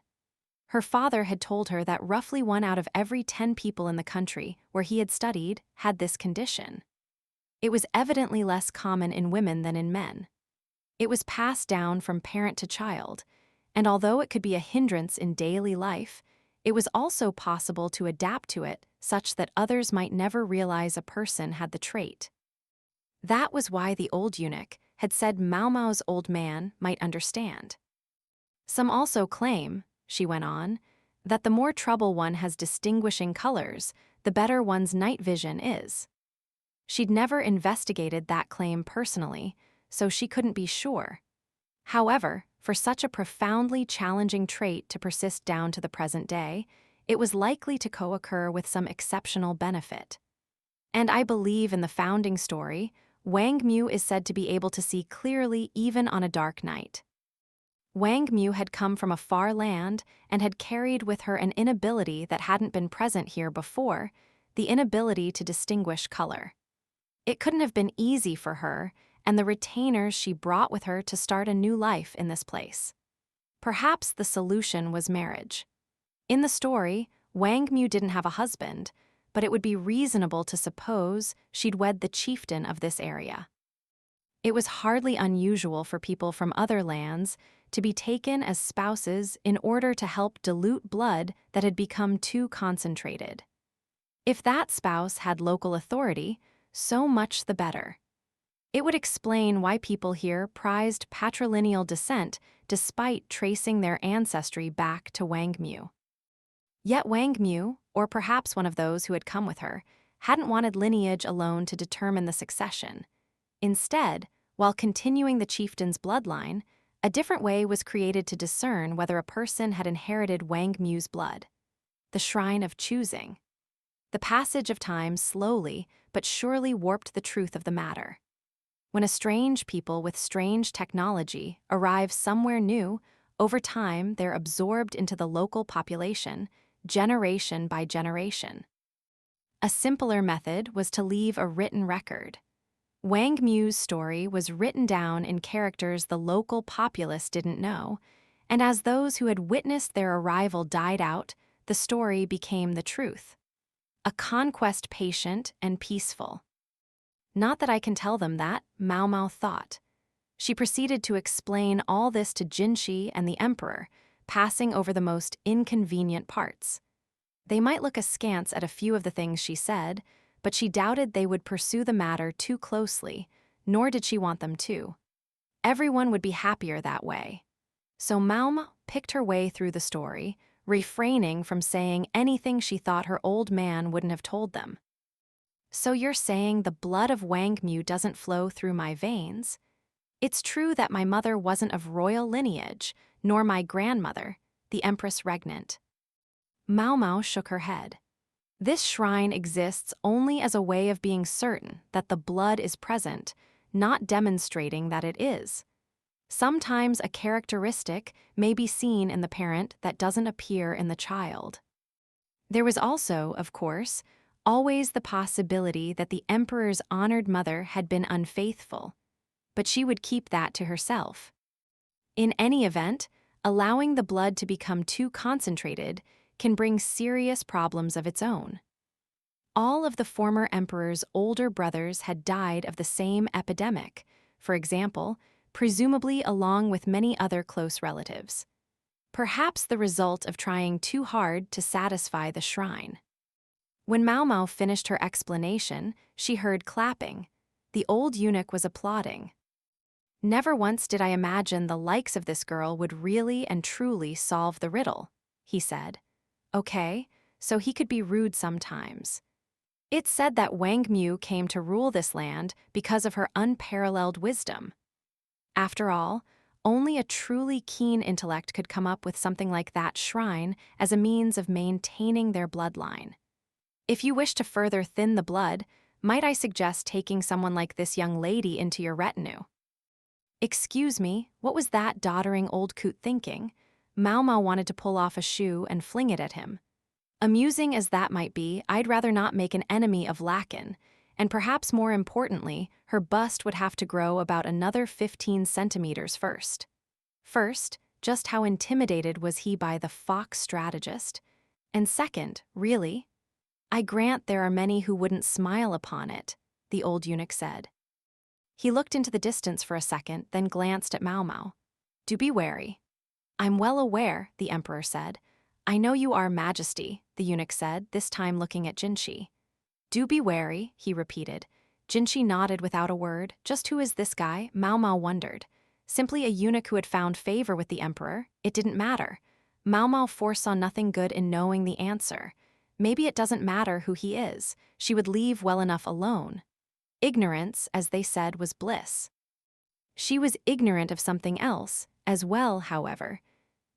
Her father had told her that roughly 1 out of every 10 people in the country where he had studied had this condition. It was evidently less common in women than in men. It was passed down from parent to child, and although it could be a hindrance in daily life, it was also possible to adapt to it such that others might never realize a person had the trait. That was why the old eunuch had said Maomao's old man might understand. Some also claim, she went on, that the more trouble one has distinguishing colors, the better one's night vision is. She'd never investigated that claim personally, so she couldn't be sure. However, for such a profoundly challenging trait to persist down to the present day, it was likely to co-occur with some exceptional benefit. And I believe in the founding story, Wangmu is said to be able to see clearly even on a dark night. Wangmu had come from a far land and had carried with her an inability that hadn't been present here before, the inability to distinguish color. It couldn't have been easy for her and the retainers she brought with her to start a new life in this place. Perhaps the solution was marriage. In the story, Wangmu didn't have a husband, but it would be reasonable to suppose she'd wed the chieftain of this area. It was hardly unusual for people from other lands to be taken as spouses in order to help dilute blood that had become too concentrated. If that spouse had local authority, so much the better. It would explain why people here prized patrilineal descent despite tracing their ancestry back to Wangmu. Yet Wangmu, or perhaps one of those who had come with her, hadn't wanted lineage alone to determine the succession. Instead, while continuing the chieftain's bloodline, a different way was created to discern whether a person had inherited Wangmu's blood. The Shrine of Choosing. The passage of time slowly but surely warped the truth of the matter. When a strange people with strange technology arrive somewhere new, over time they're absorbed into the local population, generation by generation. A simpler method was to leave a written record. Wangmu's story was written down in characters the local populace didn't know, and as those who had witnessed their arrival died out, the story became the truth. A conquest patient and peaceful. Not that I can tell them that, Maomao thought. She proceeded to explain all this to Jinshi and the emperor, passing over the most inconvenient parts. They might look askance at a few of the things she said, but she doubted they would pursue the matter too closely, nor did she want them to. Everyone would be happier that way. So Maomao picked her way through the story, refraining from saying anything she thought her old man wouldn't have told them. So you're saying the blood of Wangmu doesn't flow through my veins? It's true that my mother wasn't of royal lineage, nor my grandmother, the Empress Regnant. Maomao shook her head. This shrine exists only as a way of being certain that the blood is present, not demonstrating that it is. Sometimes a characteristic may be seen in the parent that doesn't appear in the child. There was also, of course, always the possibility that the emperor's honored mother had been unfaithful, but she would keep that to herself. In any event, allowing the blood to become too concentrated can bring serious problems of its own. All of the former emperor's older brothers had died of the same epidemic, for example, presumably along with many other close relatives. Perhaps the result of trying too hard to satisfy the shrine. When Maomao finished her explanation, she heard clapping. The old eunuch was applauding. Never once did I imagine the likes of this girl would really and truly solve the riddle, he said. Okay, so he could be rude sometimes. It's said that Wangmu came to rule this land because of her unparalleled wisdom. After all, only a truly keen intellect could come up with something like that shrine as a means of maintaining their bloodline. If you wish to further thin the blood, might I suggest taking someone like this young lady into your retinue? Excuse me, what was that doddering old coot thinking? Maomao wanted to pull off a shoe and fling it at him. Amusing as that might be, I'd rather not make an enemy of Lakin, and perhaps more importantly, her bust would have to grow about another 15 centimeters first. First, just how intimidated was he by the fox strategist? And second, really? I grant there are many who wouldn't smile upon it, the old eunuch said. He looked into the distance for a second, then glanced at Maomao. Do be wary. I'm well aware, the emperor said. I know you are Majesty, the eunuch said, this time looking at Jinshi. Do be wary, he repeated. Jinshi nodded without a word. Just who is this guy? Maomao wondered. Simply a eunuch who had found favor with the emperor. It didn't matter. Maomao foresaw nothing good in knowing the answer. Maybe it doesn't matter who he is. She would leave well enough alone. Ignorance, as they said, was bliss. She was ignorant of something else, as well, however,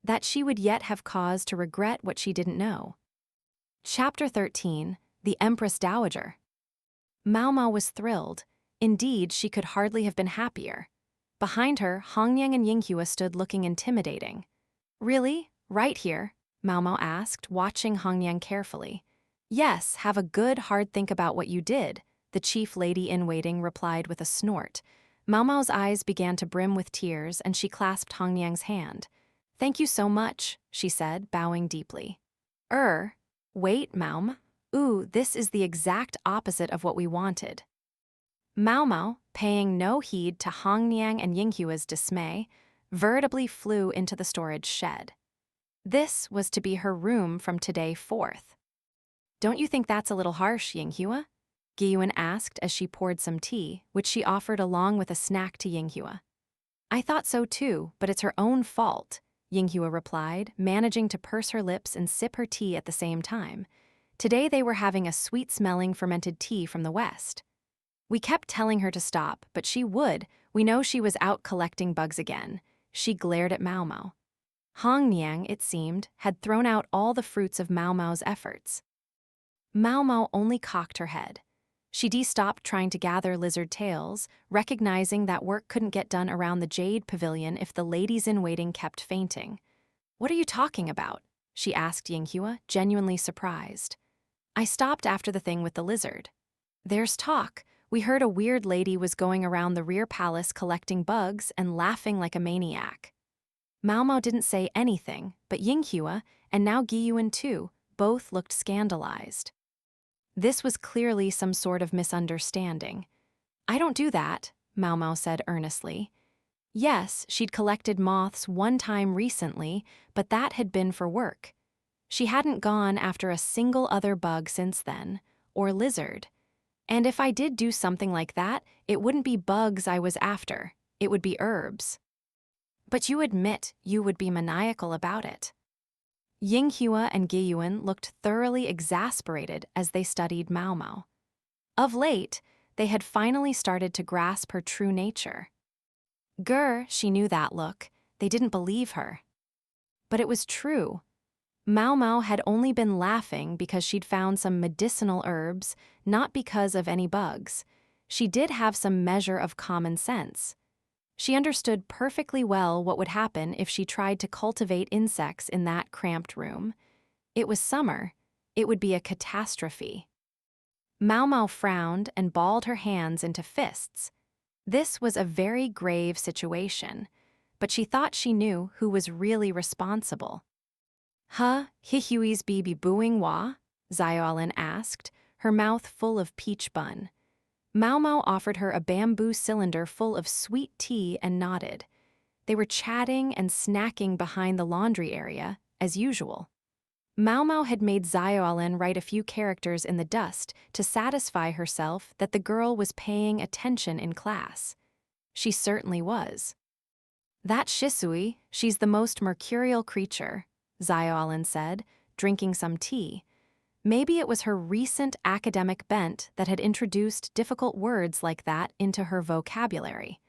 that she would yet have cause to regret what she didn't know. Chapter 13, The Empress Dowager. Maomao was thrilled. Indeed, she could hardly have been happier. Behind her, Hongyang and Yinghua stood looking intimidating. Really? Right here? Maomao asked, watching Hongyang carefully. Yes, have a good hard think about what you did, the chief lady-in-waiting replied with a snort. Maomao's eyes began to brim with tears, and she clasped Hongyang's hand. Thank you so much, she said, bowing deeply. Wait, Maom. Ooh, this is the exact opposite of what we wanted. Maomao, paying no heed to Hongyang and Yinghua's dismay, veritably flew into the storage shed. This was to be her room from today forth. Don't you think that's a little harsh, Yinghua? Gyuan asked as she poured some tea, which she offered along with a snack to Yinghua. I thought so too, but it's her own fault, Yinghua replied, managing to purse her lips and sip her tea at the same time. Today they were having a sweet-smelling fermented tea from the west. We kept telling her to stop, but she would. We know she was out collecting bugs again. She glared at Maomao. Hongyang, it seemed, had thrown out all the fruits of Maomao's efforts. Maomao only cocked her head. She stopped trying to gather lizard tails, recognizing that work couldn't get done around the Jade Pavilion if the ladies-in-waiting kept fainting. What are you talking about? She asked Yinghua, genuinely surprised. I stopped after the thing with the lizard. There's talk. We heard a weird lady was going around the rear palace collecting bugs and laughing like a maniac. Maomao didn't say anything, but Yinghua, and now Gyuan too, both looked scandalized. This was clearly some sort of misunderstanding. I don't do that, Maomao said earnestly. Yes, she'd collected moths one time recently, but that had been for work. She hadn't gone after a single other bug since then, or lizard. And if I did do something like that, it wouldn't be bugs I was after, it would be herbs. But you admit you would be maniacal about it. Yinghua and Giyuan looked thoroughly exasperated as they studied Maomao. Of late, they had finally started to grasp her true nature. She knew that look. They didn't believe her. But it was true. Maomao had only been laughing because she'd found some medicinal herbs, not because of any bugs. She did have some measure of common sense. She understood perfectly well what would happen if she tried to cultivate insects in that cramped room. It was summer. It would be a catastrophe. Maomao frowned and balled her hands into fists. This was a very grave situation, but she thought she knew who was really responsible. Hihui's bibi booing wa? Xiaolin asked, her mouth full of peach bun. Maomao offered her a bamboo cylinder full of sweet tea and nodded. They were chatting and snacking behind the laundry area, as usual. Maomao had made Xiaolin write a few characters in the dust to satisfy herself that the girl was paying attention in class. She certainly was. That Shisui, she's the most mercurial creature, Xiaolin said, drinking some tea. Maybe it was her recent academic bent that had introduced difficult words like that into her vocabulary.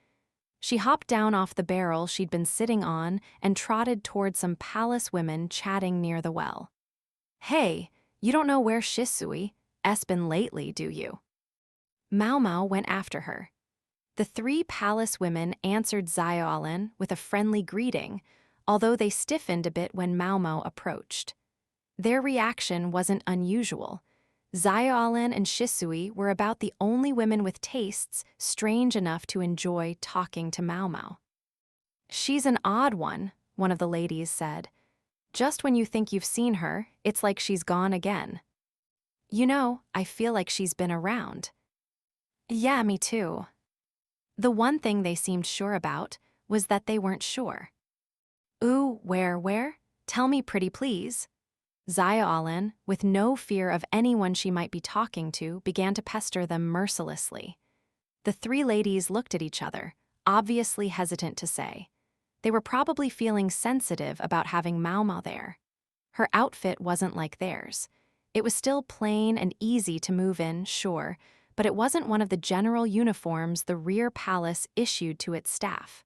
She hopped down off the barrel she'd been sitting on and trotted toward some palace women chatting near the well. Hey, you don't know where Shisui-'s been lately, do you? Maomao went after her. The three palace women answered Xiaolin with a friendly greeting, although they stiffened a bit when Maomao approached. Their reaction wasn't unusual. Xiaolin and Shisui were about the only women with tastes strange enough to enjoy talking to Maomao. She's an odd one of the ladies said. Just when you think you've seen her, it's like she's gone again. You know, I feel like she's been around. Yeah, me too. The one thing they seemed sure about was that they weren't sure. Ooh, where? Tell me pretty please. Xiaolin, with no fear of anyone she might be talking to, began to pester them mercilessly. The three ladies looked at each other, obviously hesitant to say. They were probably feeling sensitive about having Maomao there. Her outfit wasn't like theirs. It was still plain and easy to move in, sure, but it wasn't one of the general uniforms the rear palace issued to its staff.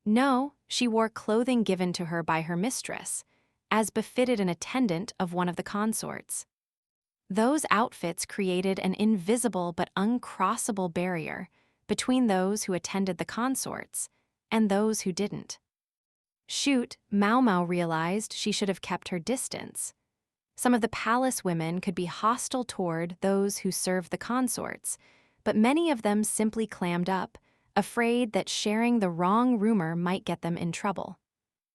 No, she wore clothing given to her by her mistress, as befitted an attendant of one of the consorts. Those outfits created an invisible but uncrossable barrier between those who attended the consorts and those who didn't. Shoot, Maomao realized she should have kept her distance. Some of the palace women could be hostile toward those who served the consorts, but many of them simply clammed up, afraid that sharing the wrong rumor might get them in trouble.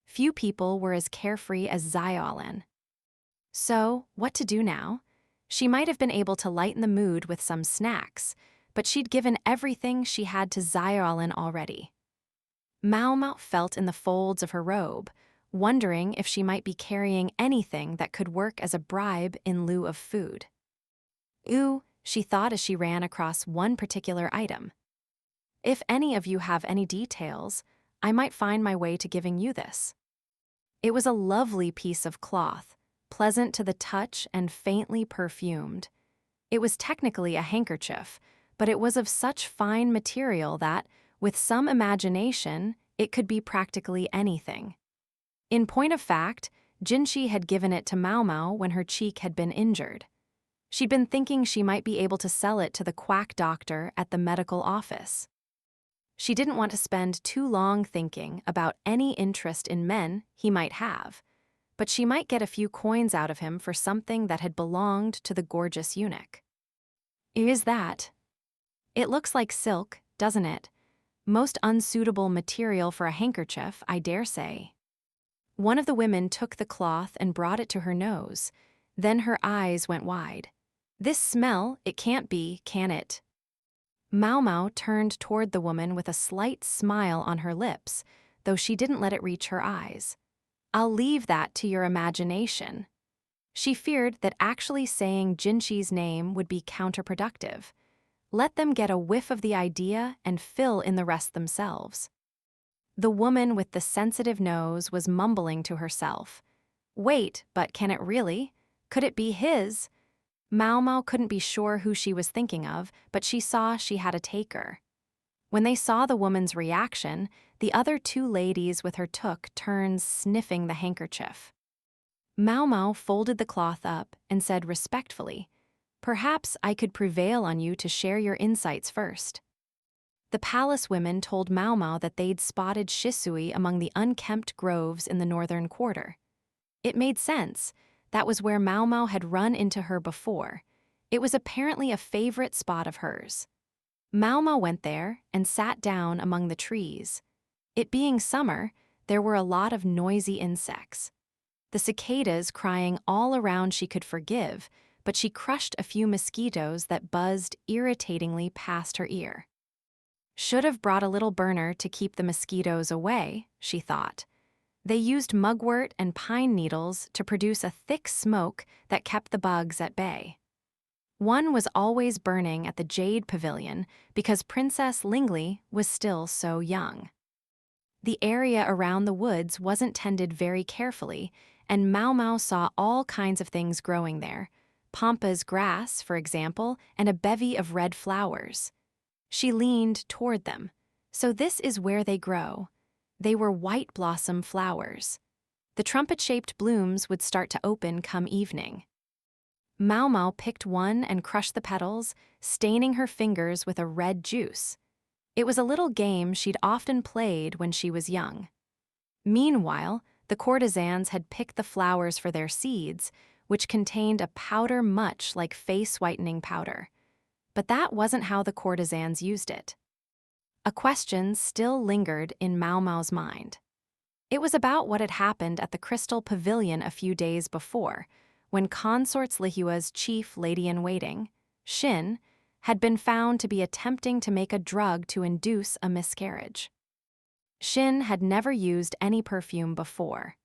Few people were as carefree as Xiaolin. So, what to do now? She might have been able to lighten the mood with some snacks, but she'd given everything she had to Xiaolin already. Maomao felt in the folds of her robe, wondering if she might be carrying anything that could work as a bribe in lieu of food. Ooh, she thought as she ran across one particular item. If any of you have any details, I might find my way to giving you this. It was a lovely piece of cloth, pleasant to the touch and faintly perfumed. It was technically a handkerchief, but it was of such fine material that, with some imagination, it could be practically anything. In point of fact, Jinshi had given it to Maomao when her cheek had been injured. She'd been thinking she might be able to sell it to the quack doctor at the medical office. She didn't want to spend too long thinking about any interest in men he might have, but she might get a few coins out of him for something that had belonged to the gorgeous eunuch. Is that? It looks like silk, doesn't it? Most unsuitable material for a handkerchief, I dare say. One of the women took the cloth and brought it to her nose. Then her eyes went wide. This smell, it can't be, can it? Maomao turned toward the woman with a slight smile on her lips, though she didn't let it reach her eyes. I'll leave that to your imagination. She feared that actually saying Jinshi's name would be counterproductive. Let them get a whiff of the idea and fill in the rest themselves. The woman with the sensitive nose was mumbling to herself. Wait, but can it really? Could it be his? Maomao couldn't be sure who she was thinking of, but she saw she had a taker. When they saw the woman's reaction, the other two ladies with her took turned sniffing the handkerchief. Maomao folded the cloth up and said respectfully, "Perhaps I could prevail on you to share your insights first." The palace women told Maomao that they'd spotted Shisui among the unkempt groves in the northern quarter. It made sense. That was where Maomao had run into her before. It was apparently a favorite spot of hers. Maomao went there and sat down among the trees. It being summer, there were a lot of noisy insects. The cicadas crying all around she could forgive, but she crushed a few mosquitoes that buzzed irritatingly past her ear. Should have brought a little burner to keep the mosquitoes away, she thought. They used mugwort and pine needles to produce a thick smoke that kept the bugs at bay. One was always burning at the Jade Pavilion because Princess Lingley was still so young. The area around the woods wasn't tended very carefully, and Maomao saw all kinds of things growing there. Pampas grass, for example, and a bevy of red flowers. She leaned toward them. So this is where they grow. They were white blossom flowers. The trumpet-shaped blooms would start to open come evening. Maomao picked one and crushed the petals, staining her fingers with a red juice. It was a little game she'd often played when she was young. Meanwhile, the courtesans had picked the flowers for their seeds, which contained a powder much like face-whitening powder. But that wasn't how the courtesans used it. A question still lingered in Maomao's mind. It was about what had happened at the Crystal Pavilion a few days before, when Consorts Lihua's chief lady-in-waiting, Xin, had been found to be attempting to make a drug to induce a miscarriage. Xin had never used any perfume before.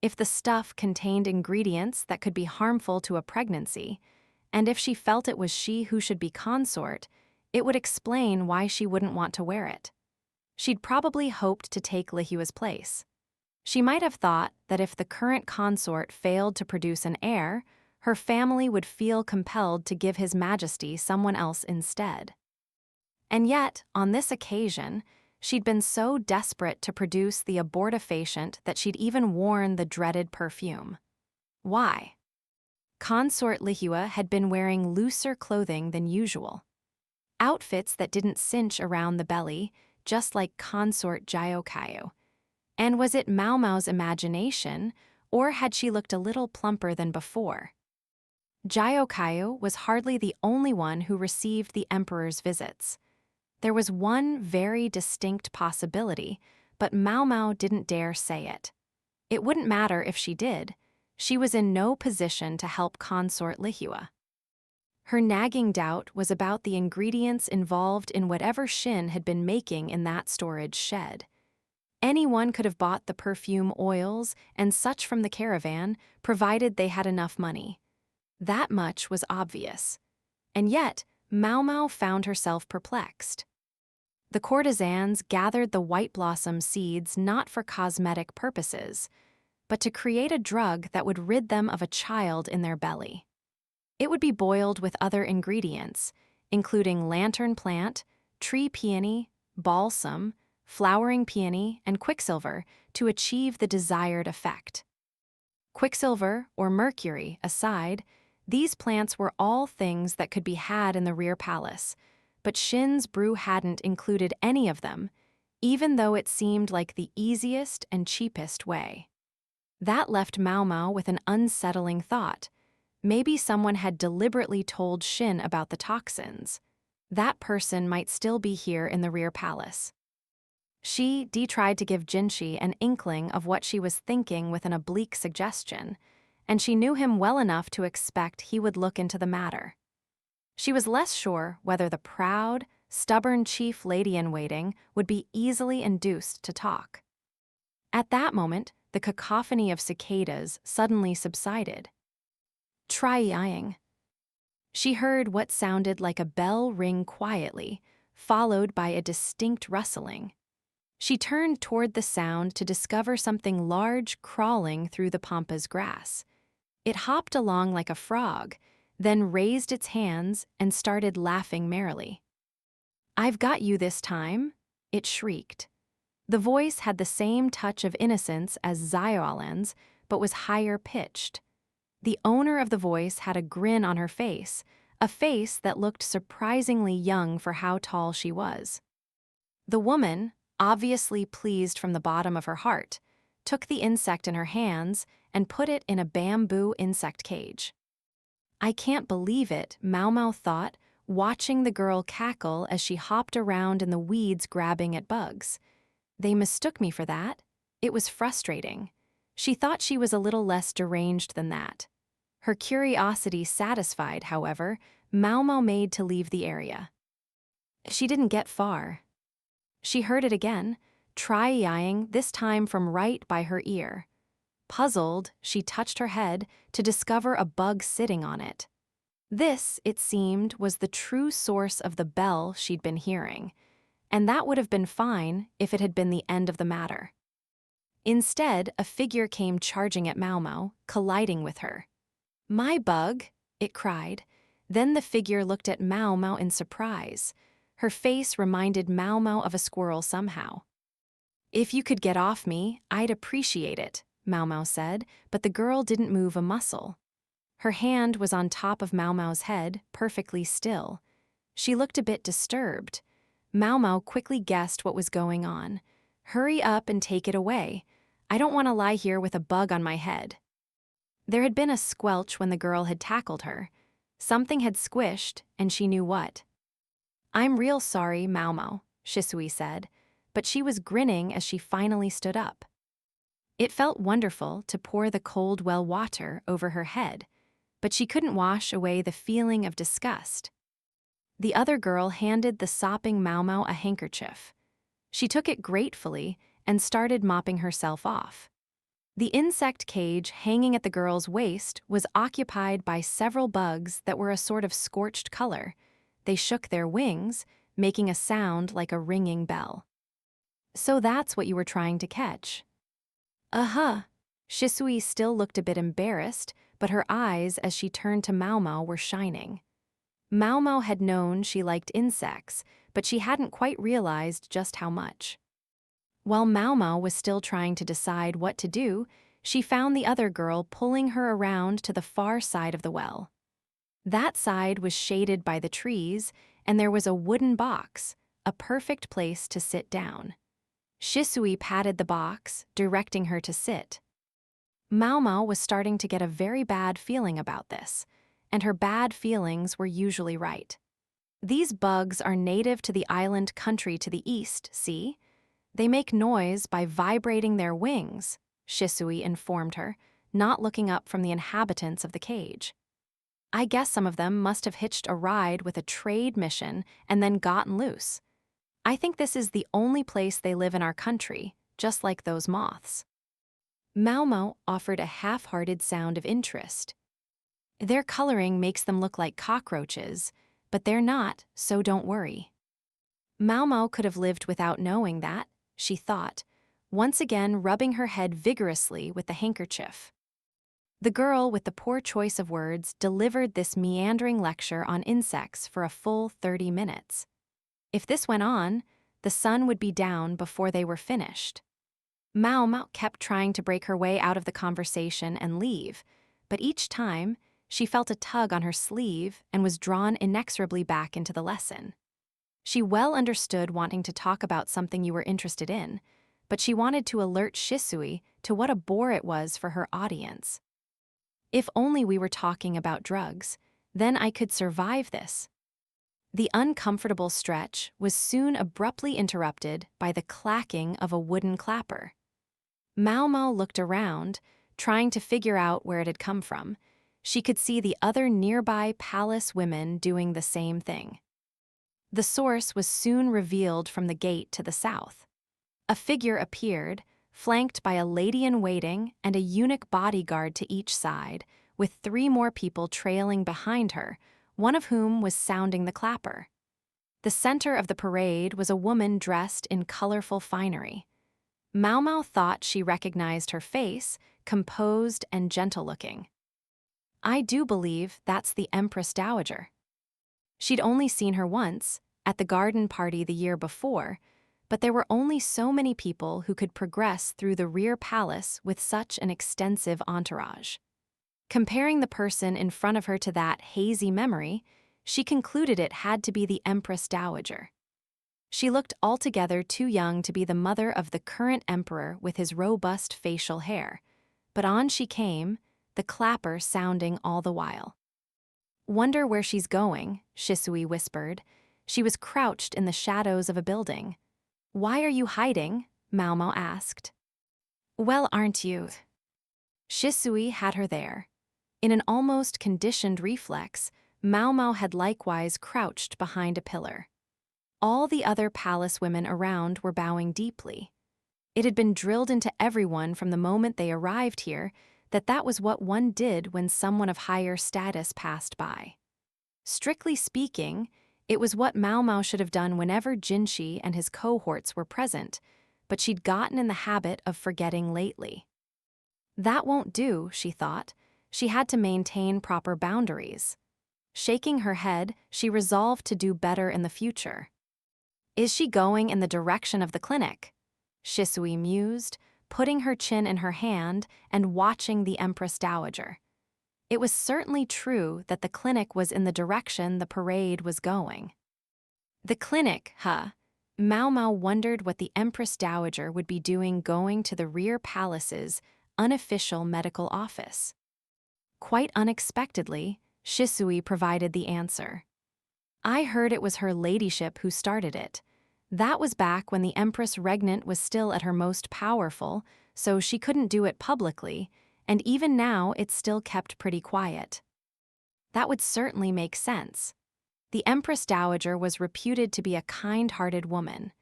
If the stuff contained ingredients that could be harmful to a pregnancy, and if she felt it was she who should be consort, it would explain why she wouldn't want to wear it. She'd probably hoped to take Lihua's place. She might have thought that if the current consort failed to produce an heir, her family would feel compelled to give His Majesty someone else instead. And yet, on this occasion, she'd been so desperate to produce the abortifacient that she'd even worn the dreaded perfume. Why? Consort Lihua had been wearing looser clothing than usual. Outfits that didn't cinch around the belly, just like Consort Jiokayu. And was it Maomao's imagination, or had she looked a little plumper than before? Jiokayu was hardly the only one who received the Emperor's visits. There was one very distinct possibility, but Maomao didn't dare say it. It wouldn't matter if she did. She was in no position to help Consort Lihua. Her nagging doubt was about the ingredients involved in whatever Xin had been making in that storage shed. Anyone could have bought the perfume oils and such from the caravan, provided they had enough money. That much was obvious. And yet, Maomao found herself perplexed. The courtesans gathered the white blossom seeds not for cosmetic purposes, but to create a drug that would rid them of a child in their belly. It would be boiled with other ingredients, including lantern plant, tree peony, balsam, flowering peony, and quicksilver to achieve the desired effect. Quicksilver, or mercury, aside, these plants were all things that could be had in the rear palace, but Xin's brew hadn't included any of them, even though it seemed like the easiest and cheapest way. That left Maomao with an unsettling thought. Maybe someone had deliberately told Xin about the toxins. That person might still be here in the rear palace. She tried to give Jinshi an inkling of what she was thinking with an oblique suggestion, and she knew him well enough to expect he would look into the matter. She was less sure whether the proud, stubborn chief lady-in-waiting would be easily induced to talk. At that moment, the cacophony of cicadas suddenly subsided. "Try eyeing." She heard what sounded like a bell ring quietly, followed by a distinct rustling. She turned toward the sound to discover something large crawling through the pampas grass. It hopped along like a frog, then raised its hands and started laughing merrily. "I've got you this time," it shrieked. The voice had the same touch of innocence as Zioalan's, but was higher pitched. The owner of the voice had a grin on her face, a face that looked surprisingly young for how tall she was. The woman, obviously pleased from the bottom of her heart, took the insect in her hands and put it in a bamboo insect cage. "I can't believe it," Maomao thought, watching the girl cackle as she hopped around in the weeds grabbing at bugs. They mistook me for that. It was frustrating. She thought she was a little less deranged than that. Her curiosity satisfied, however, Maomao made to leave the area. She didn't get far. She heard it again, try-eyeing, this time from right by her ear. Puzzled, she touched her head to discover a bug sitting on it. This, it seemed, was the true source of the bell she'd been hearing, and that would have been fine if it had been the end of the matter. Instead, a figure came charging at Maomao, colliding with her. "My bug!" it cried. Then the figure looked at Maomao in surprise. Her face reminded Maomao of a squirrel somehow. "If you could get off me, I'd appreciate it," Maomao said, but the girl didn't move a muscle. Her hand was on top of Maomao's head, perfectly still. She looked a bit disturbed. Maomao quickly guessed what was going on. "Hurry up and take it away. I don't want to lie here with a bug on my head." There had been a squelch when the girl had tackled her. Something had squished, and she knew what. "I'm real sorry, Maomao," Shisui said, but she was grinning as she finally stood up. It felt wonderful to pour the cold well water over her head, but she couldn't wash away the feeling of disgust. The other girl handed the sopping Maomao a handkerchief. She took it gratefully and started mopping herself off. The insect cage hanging at the girl's waist was occupied by several bugs that were a sort of scorched color. They shook their wings, making a sound like a ringing bell. "So that's what you were trying to catch." "Uh-huh." Shisui still looked a bit embarrassed, but her eyes as she turned to Maomao were shining. Maomao had known she liked insects, but she hadn't quite realized just how much. While Maomao was still trying to decide what to do, she found the other girl pulling her around to the far side of the well. That side was shaded by the trees, and there was a wooden box, a perfect place to sit down. Shisui patted the box, directing her to sit. Maomao was starting to get a very bad feeling about this, and her bad feelings were usually right. "These bugs are native to the island country to the east, see? They make noise by vibrating their wings," Shisui informed her, not looking up from the inhabitants of the cage. "I guess some of them must have hitched a ride with a trade mission and then gotten loose. I think this is the only place they live in our country, just like those moths." Maomao offered a half-hearted sound of interest. "Their coloring makes them look like cockroaches, but they're not, so don't worry." Maomao could have lived without knowing that, she thought, once again rubbing her head vigorously with the handkerchief. The girl with the poor choice of words delivered this meandering lecture on insects for a full 30 minutes. If this went on, the sun would be down before they were finished. Maomao kept trying to break her way out of the conversation and leave, but each time, she felt a tug on her sleeve and was drawn inexorably back into the lesson. She well understood wanting to talk about something you were interested in, but she wanted to alert Shisui to what a bore it was for her audience. "If only we were talking about drugs, then I could survive this." The uncomfortable stretch was soon abruptly interrupted by the clacking of a wooden clapper. Maomao looked around, trying to figure out where it had come from. She could see the other nearby palace women doing the same thing. The source was soon revealed from the gate to the south. A figure appeared, flanked by a lady-in-waiting and a eunuch bodyguard to each side, with 3 more people trailing behind her, one of whom was sounding the clapper. The The center of the parade was a woman dressed in colorful finery. Maomao thought she recognized her face, composed and gentle-looking. I do believe that's the Empress Dowager. She'd only seen her once, at the garden party the year before, but there were only so many people who could progress through the rear palace with such an extensive entourage. Comparing the person in front of her to that hazy memory, she concluded it had to be the Empress Dowager. She looked altogether too young to be the mother of the current emperor with his robust facial hair, but on she came, the clapper sounding all the while. "Wonder where she's going," Shisui whispered. She was crouched in the shadows of a building. "Why are you hiding?" Maomao asked. "Well, aren't you?" Shisui had her there. In an almost conditioned reflex, Maomao had likewise crouched behind a pillar. All the other palace women around were bowing deeply. It had been drilled into everyone from the moment they arrived here that was what one did when someone of higher status passed by. Strictly speaking, it was what Maomao should have done whenever Jinshi and his cohorts were present, but she'd gotten in the habit of forgetting lately. That won't do, she thought. She had to maintain proper boundaries. Shaking her head, she resolved to do better in the future. "Is she going in the direction of the clinic?" Shisui mused, putting her chin in her hand and watching the Empress Dowager. It was certainly true that the clinic was in the direction the parade was going. The clinic, huh? Maomao wondered what the Empress Dowager would be doing going to the rear palace's unofficial medical office. Quite unexpectedly, Shisui provided the answer. "I heard it was her ladyship who started it. That was back when the Empress Regnant was still at her most powerful, so she couldn't do it publicly, and even now it's still kept pretty quiet." That would certainly make sense. The Empress Dowager was reputed to be a kind-hearted woman.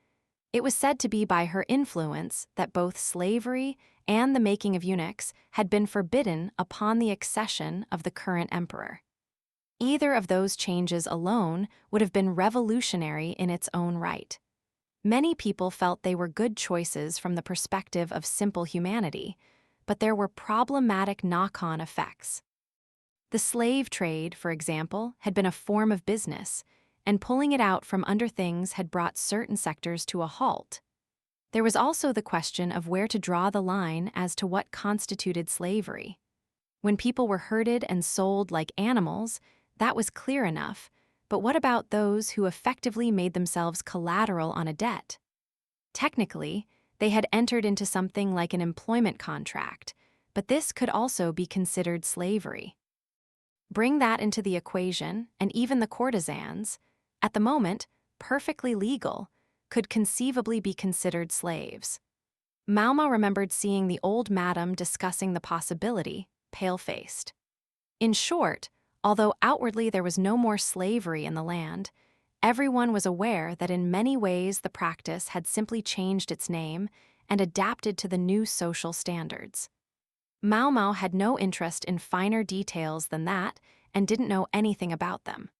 It was said to be by her influence that both slavery and the making of eunuchs had been forbidden upon the accession of the current emperor. Either of those changes alone would have been revolutionary in its own right. Many people felt they were good choices from the perspective of simple humanity, but there were problematic knock-on effects. The slave trade, for example, had been a form of business, and pulling it out from under things had brought certain sectors to a halt. There was also the question of where to draw the line as to what constituted slavery. When people were herded and sold like animals, that was clear enough, but what about those who effectively made themselves collateral on a debt? Technically, they had entered into something like an employment contract, but this could also be considered slavery. Bring that into the equation, and even the courtesans, at the moment, perfectly legal, could conceivably be considered slaves. Maomao remembered seeing the old madam discussing the possibility, pale-faced. In short, although outwardly there was no more slavery in the land, everyone was aware that in many ways the practice had simply changed its name and adapted to the new social standards. Maomao had no interest in finer details than that and didn't know anything about them.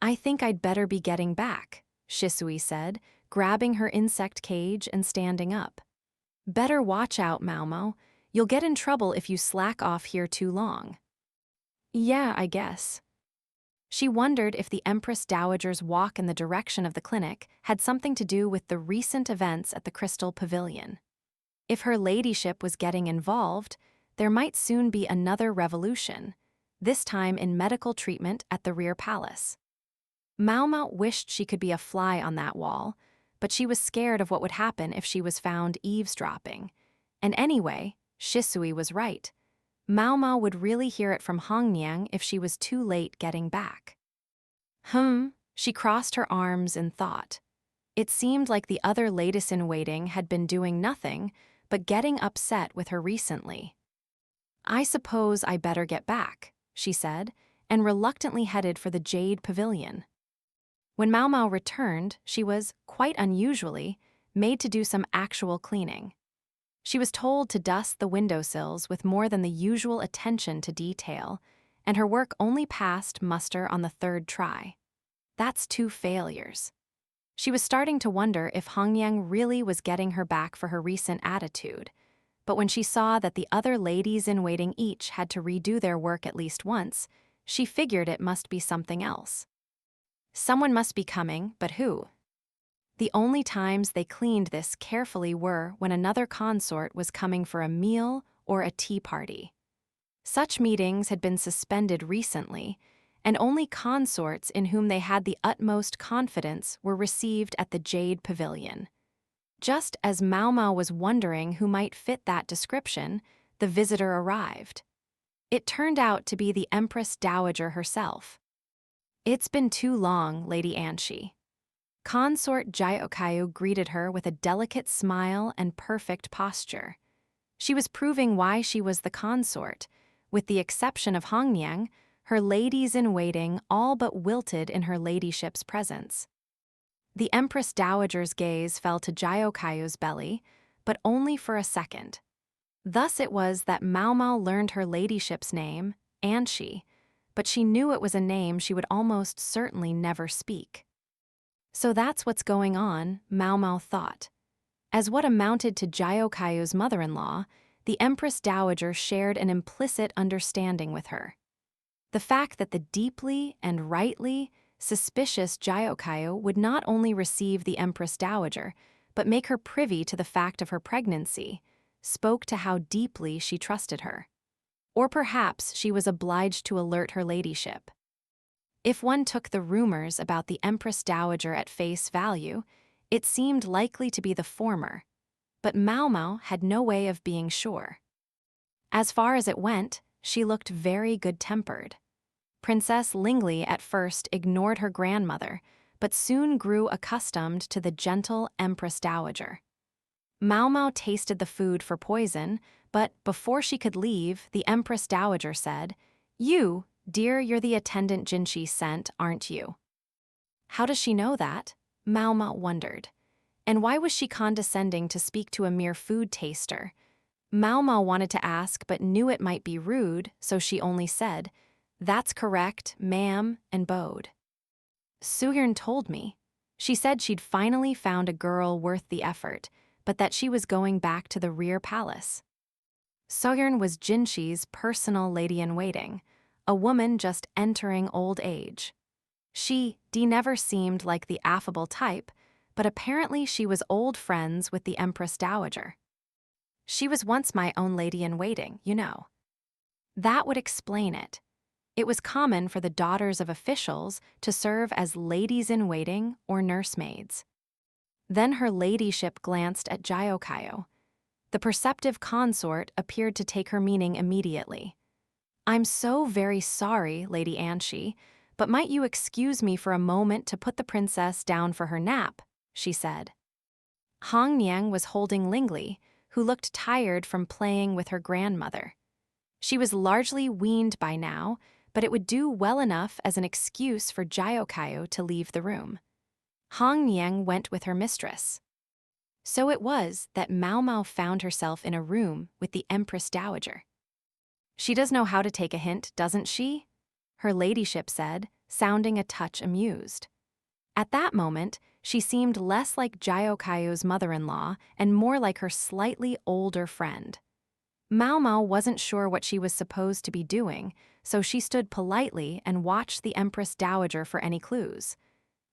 "I think I'd better be getting back," Shisui said, grabbing her insect cage and standing up. "Better watch out, Maomao. You'll get in trouble if you slack off here too long." "Yeah, I guess." She wondered if the Empress Dowager's walk in the direction of the clinic had something to do with the recent events at the Crystal Pavilion. If her ladyship was getting involved, there might soon be another revolution, this time in medical treatment at the rear palace. Maomao wished she could be a fly on that wall, but she was scared of what would happen if she was found eavesdropping. And anyway, Shisui was right. Maomao would really hear it from Hongniang if she was too late getting back. She crossed her arms in thought. It seemed like the other ladies-in-waiting had been doing nothing but getting upset with her recently. "I suppose I better get back," she said, and reluctantly headed for the Jade Pavilion. When Maomao returned, she was, quite unusually, made to do some actual cleaning. She was told to dust the windowsills with more than the usual attention to detail, and her work only passed muster on the third try. That's 2 failures. She was starting to wonder if Hongyang really was getting her back for her recent attitude, but when she saw that the other ladies-in-waiting each had to redo their work at least once, she figured it must be something else. Someone must be coming, but who? The only times they cleaned this carefully were when another consort was coming for a meal or a tea party. Such meetings had been suspended recently, and only consorts in whom they had the utmost confidence were received at the Jade Pavilion. Just as Maomao was wondering who might fit that description, the visitor arrived. It turned out to be the Empress Dowager herself. "It's been too long, Lady Anshi." Consort Jiokayu greeted her with a delicate smile and perfect posture. She was proving why she was the consort. With the exception of Hongyang, her ladies-in-waiting all but wilted in her ladyship's presence. The Empress Dowager's gaze fell to Jiokayu's belly, but only for a second. Thus it was that Maomao learned her ladyship's name, Anshi, but she knew it was a name she would almost certainly never speak. So that's what's going on, Maomao thought. As what amounted to Jiokayu's mother-in-law, the Empress Dowager shared an implicit understanding with her. The fact that the deeply and rightly suspicious Jiokayu would not only receive the Empress Dowager, but make her privy to the fact of her pregnancy, spoke to how deeply she trusted her. Or perhaps she was obliged to alert her ladyship. If one took the rumors about the Empress Dowager at face value, it seemed likely to be the former, but Maomao had no way of being sure. As far as it went, she looked very good-tempered. Princess Lingli at first ignored her grandmother, but soon grew accustomed to the gentle Empress Dowager. Maomao tasted the food for poison, but before she could leave, the Empress Dowager said, "You, dear, you're the attendant Jinshi sent, aren't you?" How does she know that? Maomao wondered. And why was she condescending to speak to a mere food taster? Maomao wanted to ask but knew it might be rude, so she only said, "That's correct, ma'am," and bowed. Suyern told me. She said she'd finally found a girl worth the effort, but that she was going back to the rear palace. Suyern was Jinshi's personal lady-in-waiting, a woman just entering old age. She, never seemed like the affable type, but apparently she was old friends with the Empress Dowager. She was once my own lady-in-waiting, you know. That would explain it. It was common for the daughters of officials to serve as ladies-in-waiting or nursemaids. Then her ladyship glanced at Jiokayu. The perceptive consort appeared to take her meaning immediately. "I'm so very sorry, Lady Anshi, but might you excuse me for a moment to put the princess down for her nap?" she said. Hongyang was holding Lingli, who looked tired from playing with her grandmother. She was largely weaned by now, but it would do well enough as an excuse for Jiokayu to leave the room. Hongyang went with her mistress. So it was that Maomao found herself in a room with the Empress Dowager. "She does know how to take a hint, doesn't she?" her ladyship said, sounding a touch amused. At that moment, she seemed less like Jiokayu's mother-in-law and more like her slightly older friend. Maomao wasn't sure what she was supposed to be doing, so she stood politely and watched the Empress Dowager for any clues.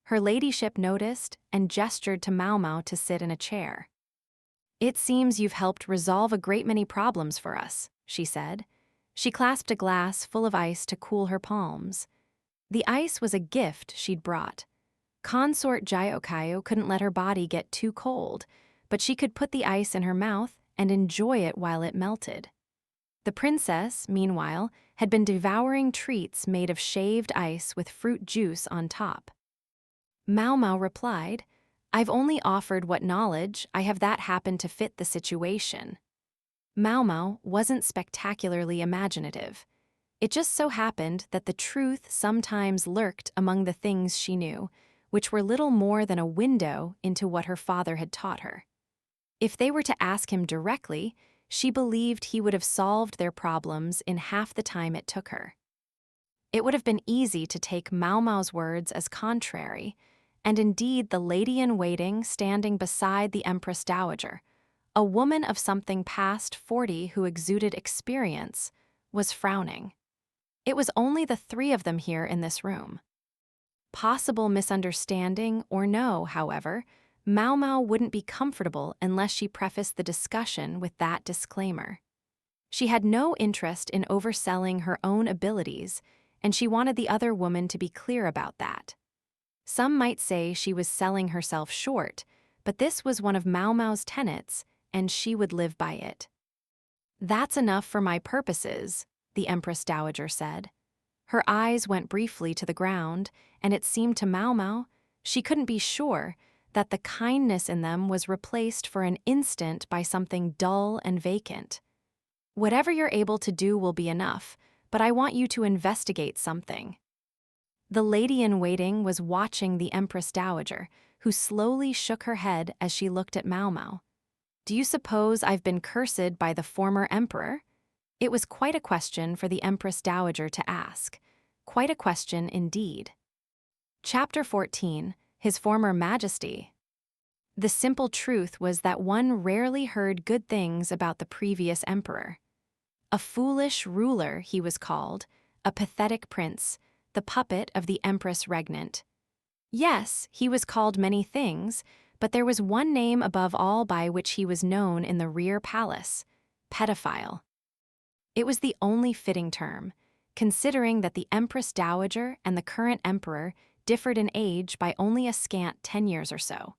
Her ladyship noticed and gestured to Maomao to sit in a chair. "It seems you've helped resolve a great many problems for us," she said. She clasped a glass full of ice to cool her palms. The ice was a gift she'd brought. Consort Jiokayu couldn't let her body get too cold, but she could put the ice in her mouth and enjoy it while it melted. The princess, meanwhile, had been devouring treats made of shaved ice with fruit juice on top. Maomao replied, "I've only offered what knowledge I have that happened to fit the situation." Maomao wasn't spectacularly imaginative. It just so happened that the truth sometimes lurked among the things she knew, which were little more than a window into what her father had taught her. If they were to ask him directly, she believed he would have solved their problems in half the time it took her. It would have been easy to take Maomao's words as contrary, and indeed the lady-in-waiting standing beside the Empress Dowager, a woman of something past 40 who exuded experience, was frowning. It was only the three of them here in this room. Possible misunderstanding or no, however, Maomao wouldn't be comfortable unless she prefaced the discussion with that disclaimer. She had no interest in overselling her own abilities, and she wanted the other woman to be clear about that. Some might say she was selling herself short, but this was one of Maomao's tenets, and she would live by it. "That's enough for my purposes," the Empress Dowager said. Her eyes went briefly to the ground, and it seemed to Maomao, she couldn't be sure, that the kindness in them was replaced for an instant by something dull and vacant. "Whatever you're able to do will be enough, but I want you to investigate something." The lady-in-waiting was watching the Empress Dowager, who slowly shook her head as she looked at Maomao. "Do you suppose I've been cursed by the former emperor?" It was quite a question for the Empress Dowager to ask. Quite a question indeed. Chapter 14, His Former Majesty. The simple truth was that one rarely heard good things about the previous emperor. A foolish ruler, he was called, a pathetic prince, the puppet of the Empress Regnant. Yes, he was called many things, but there was one name above all by which he was known in the rear palace: pedophile. It was the only fitting term, considering that the Empress Dowager and the current emperor differed in age by only a scant 10 years or so.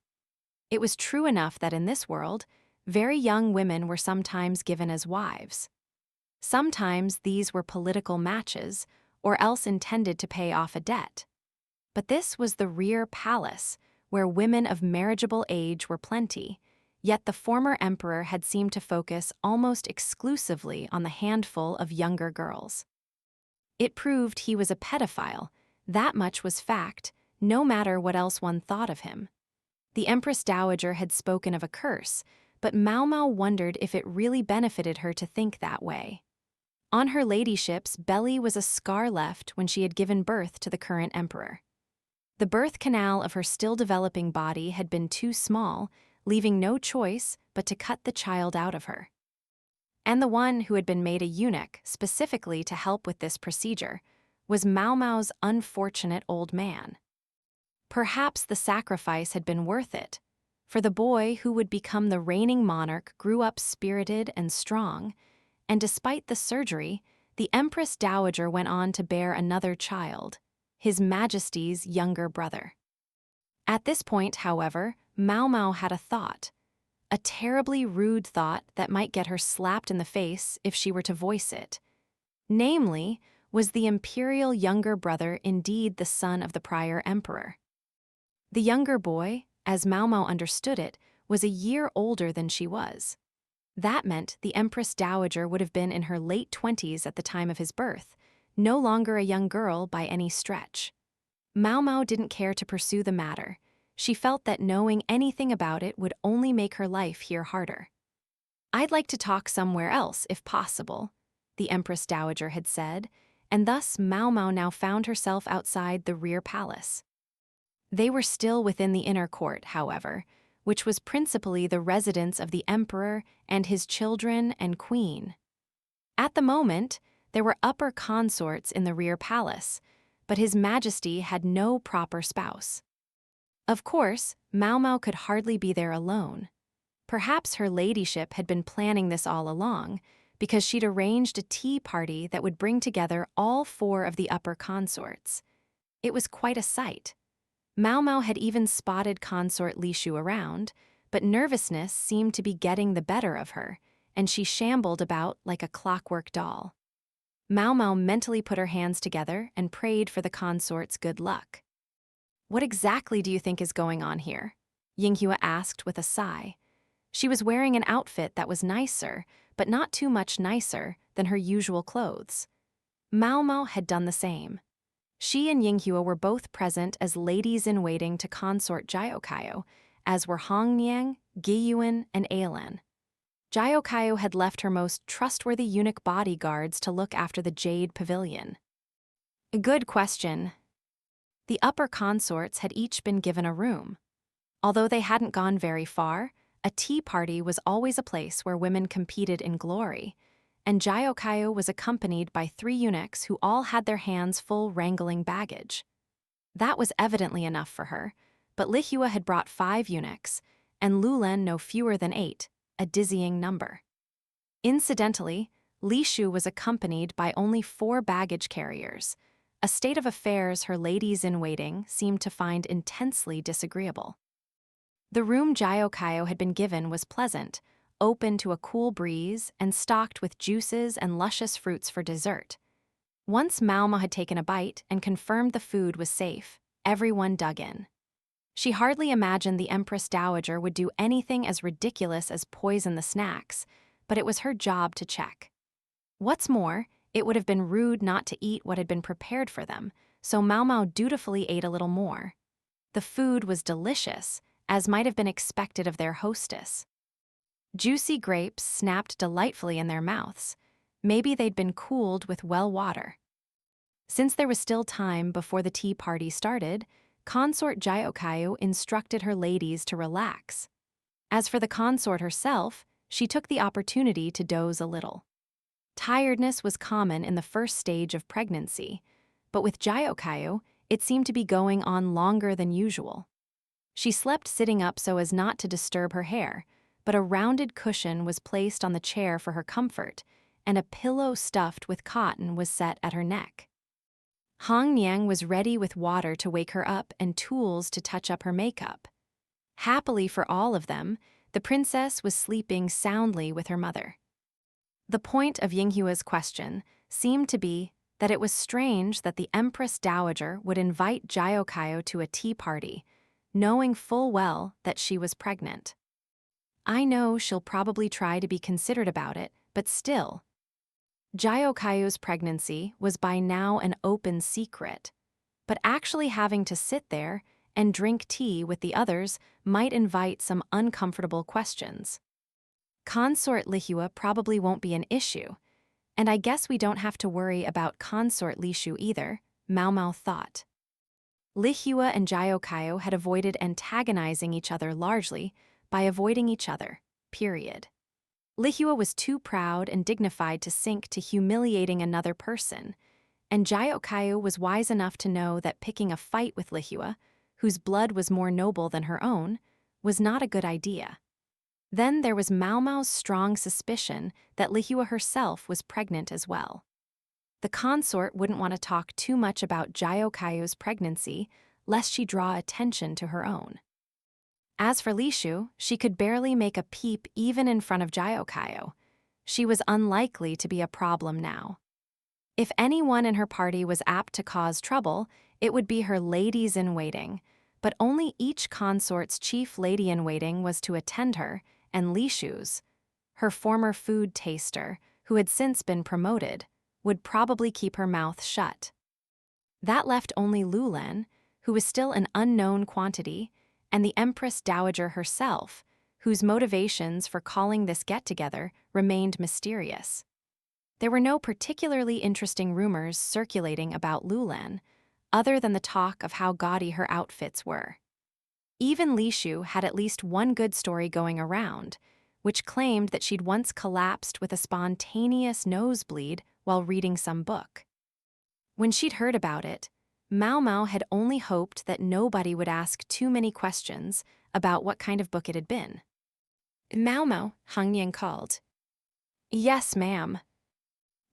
It was true enough that in this world, very young women were sometimes given as wives. Sometimes these were political matches, or else intended to pay off a debt. But this was the rear palace, where women of marriageable age were plenty, yet the former emperor had seemed to focus almost exclusively on the handful of younger girls. It proved he was a pedophile, that much was fact, no matter what else one thought of him. The Empress Dowager had spoken of a curse, but Maomao wondered if it really benefited her to think that way. On her ladyship's belly was a scar left when she had given birth to the current emperor. The birth canal of her still-developing body had been too small, leaving no choice but to cut the child out of her. And the one who had been made a eunuch specifically to help with this procedure was Maomao's unfortunate old man. Perhaps the sacrifice had been worth it, for the boy who would become the reigning monarch grew up spirited and strong, and despite the surgery, the Empress Dowager went on to bear another child, His Majesty's younger brother. At this point, however, Maomao had a thought, a terribly rude thought that might get her slapped in the face if she were to voice it. Namely, was the imperial younger brother indeed the son of the prior emperor? The younger boy, as Maomao understood it, was a year older than she was. That meant the Empress Dowager would have been in her late 20s at the time of his birth, no longer a young girl by any stretch. Maomao didn't care to pursue the matter. She felt that knowing anything about it would only make her life here harder. "I'd like to talk somewhere else, if possible," the Empress Dowager had said, and thus Maomao now found herself outside the rear palace. They were still within the inner court, however, which was principally the residence of the emperor and his children and queen. At the moment, there were upper consorts in the rear palace, but His Majesty had no proper spouse. Of course, Maomao could hardly be there alone. Perhaps her ladyship had been planning this all along, because she'd arranged a tea party that would bring together all 4 of the upper consorts. It was quite a sight. Maomao had even spotted consort Lishu around, but nervousness seemed to be getting the better of her, and she shambled about like a clockwork doll. Maomao mentally put her hands together and prayed for the consort's good luck. "What exactly do you think is going on here?" Yinghua asked with a sigh. She was wearing an outfit that was nicer, but not too much nicer, than her usual clothes. Maomao had done the same. She and Yinghua were both present as ladies-in-waiting to consort Jiaokaio, as were Hongniang, Giyuan, and Ailan. Jiaokaio had left her most trustworthy eunuch bodyguards to look after the Jade Pavilion. A good question. The upper consorts had each been given a room. Although they hadn't gone very far, a tea party was always a place where women competed in glory, and Jyokayo was accompanied by 3 eunuchs who all had their hands full wrangling baggage. That was evidently enough for her, but Lihua had brought 5 eunuchs, and Lulen no fewer than 8, a dizzying number. Incidentally, Lishu was accompanied by only 4 baggage carriers, a state of affairs her ladies-in-waiting seemed to find intensely disagreeable. The room Jyokayo had been given was pleasant, open to a cool breeze and stocked with juices and luscious fruits for dessert. Once Maomao had taken a bite and confirmed the food was safe, everyone dug in. She hardly imagined the Empress Dowager would do anything as ridiculous as poison the snacks, but it was her job to check. What's more, it would have been rude not to eat what had been prepared for them, so Maomao dutifully ate a little more. The food was delicious, as might have been expected of their hostess. Juicy grapes snapped delightfully in their mouths. Maybe they'd been cooled with well water. Since there was still time before the tea party started, Consort Jyokayo instructed her ladies to relax. As for the consort herself, she took the opportunity to doze a little. Tiredness was common in the first stage of pregnancy, but with Jyokayo, it seemed to be going on longer than usual. She slept sitting up so as not to disturb her hair, but a rounded cushion was placed on the chair for her comfort, and a pillow stuffed with cotton was set at her neck. Hong Niang was ready with water to wake her up and tools to touch up her makeup. Happily for all of them, the princess was sleeping soundly with her mother. The point of Yinghua's question seemed to be that it was strange that the Empress Dowager would invite Jyokayo to a tea party, knowing full well that she was pregnant. I know she'll probably try to be considerate about it, but still. Jyokayo's pregnancy was by now an open secret, but actually having to sit there and drink tea with the others might invite some uncomfortable questions. Consort Lihua probably won't be an issue, and I guess we don't have to worry about Consort Lishu either, Maomao thought. Lihua and Jyokayo had avoided antagonizing each other largely by avoiding each other, period. Lihua was too proud and dignified to sink to humiliating another person, and Jyokayo was wise enough to know that picking a fight with Lihua, whose blood was more noble than her own, was not a good idea. Then there was Maomao's strong suspicion that Lihua herself was pregnant as well. The consort wouldn't want to talk too much about Jyokayo's pregnancy, lest she draw attention to her own. As for Lishu, she could barely make a peep even in front of Jyokayo. She was unlikely to be a problem now. If anyone in her party was apt to cause trouble, it would be her ladies-in-waiting, but only each consort's chief lady-in-waiting was to attend her, and Lishu's, her former food taster, who had since been promoted, would probably keep her mouth shut. That left only Lulen, who was still an unknown quantity, and the Empress Dowager herself, whose motivations for calling this get-together remained mysterious. There were no particularly interesting rumors circulating about Lulen, other than the talk of how gaudy her outfits were. Even Lishu had at least one good story going around, which claimed that she'd once collapsed with a spontaneous nosebleed while reading some book. When she'd heard about it, Maomao had only hoped that nobody would ask too many questions about what kind of book it had been. "Maomao," Hong Nian called. "Yes, ma'am."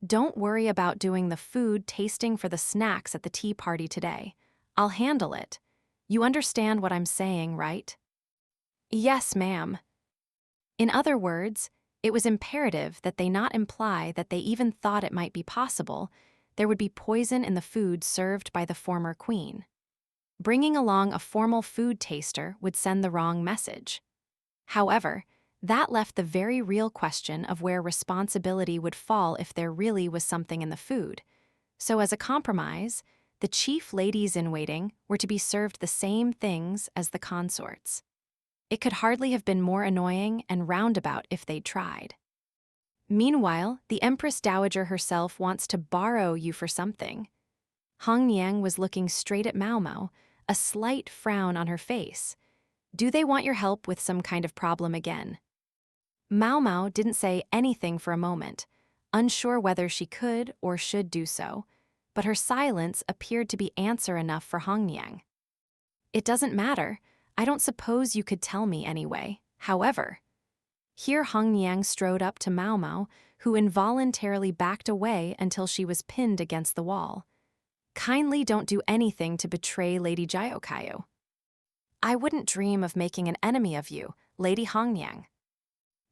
"Don't worry about doing the food tasting for the snacks at the tea party today. I'll handle it. You understand what I'm saying, right?" "Yes, ma'am." In other words, it was imperative that they not imply that they even thought it might be possible there would be poison in the food served by the former queen. Bringing along a formal food taster would send the wrong message. However, that left the very real question of where responsibility would fall if there really was something in the food. So as a compromise, the chief ladies-in-waiting were to be served the same things as the consorts. It could hardly have been more annoying and roundabout if they'd tried. Meanwhile, the Empress Dowager herself wants to borrow you for something. Hong Niang was looking straight at Maomao, a slight frown on her face. Do they want your help with some kind of problem again? Maomao didn't say anything for a moment, unsure whether she could or should do so, but her silence appeared to be answer enough for Hong Niang. It doesn't matter. I don't suppose you could tell me anyway. However, here Hong Niang strode up to Maomao, who involuntarily backed away until she was pinned against the wall. Kindly don't do anything to betray Lady Jiaokayu. I wouldn't dream of making an enemy of you, Lady Hong Niang.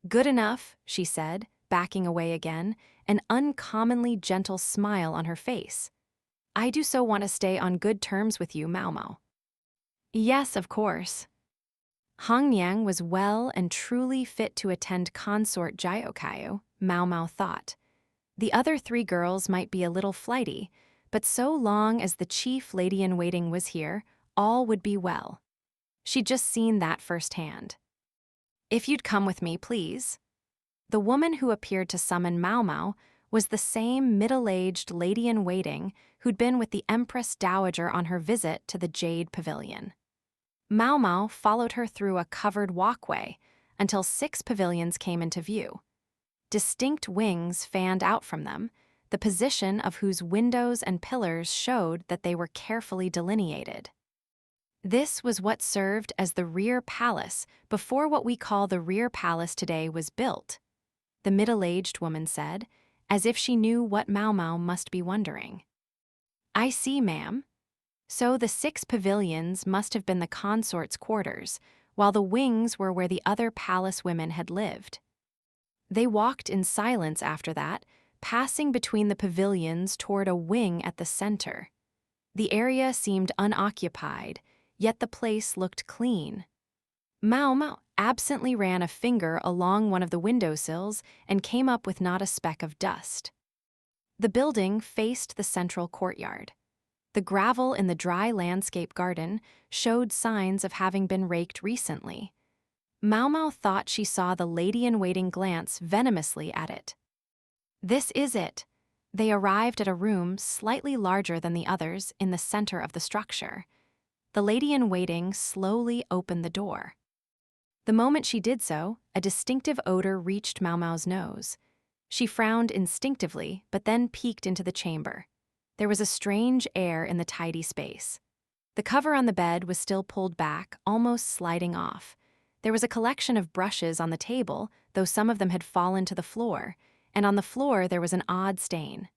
Good enough, she said, backing away again, an uncommonly gentle smile on her face. I do so want to stay on good terms with you, Maomao. Yes, of course. Hong Niang was well and truly fit to attend consort Jiaokayu, Maomao thought. The other 3 girls might be a little flighty, but so long as the chief lady-in-waiting was here, all would be well. She'd just seen that firsthand. If you'd come with me, please. The woman who appeared to summon Maomao was the same middle-aged lady-in-waiting who'd been with the Empress Dowager on her visit to the Jade Pavilion. Maomao followed her through a covered walkway until 6 pavilions came into view. Distinct wings fanned out from them, the position of whose windows and pillars showed that they were carefully delineated. This was what served as the rear palace before what we call the rear palace today was built, the middle-aged woman said, as if she knew what Maomao must be wondering. I see, ma'am. So the 6 pavilions must have been the consort's quarters, while the wings were where the other palace women had lived. They walked in silence after that, passing between the pavilions toward a wing at the center. The area seemed unoccupied, yet the place looked clean. Maomao absently ran a finger along one of the windowsills and came up with not a speck of dust. The building faced the central courtyard. The gravel in the dry landscape garden showed signs of having been raked recently. Maomao thought she saw the lady-in-waiting glance venomously at it. This is it. They arrived at a room slightly larger than the others in the center of the structure. The lady-in-waiting slowly opened the door. The moment she did so, a distinctive odor reached Maomao's nose. She frowned instinctively, but then peeked into the chamber. There was a strange air in the tidy space. The cover on the bed was still pulled back, almost sliding off. There was a collection of brushes on the table, though some of them had fallen to the floor, and on the floor there was an odd stain.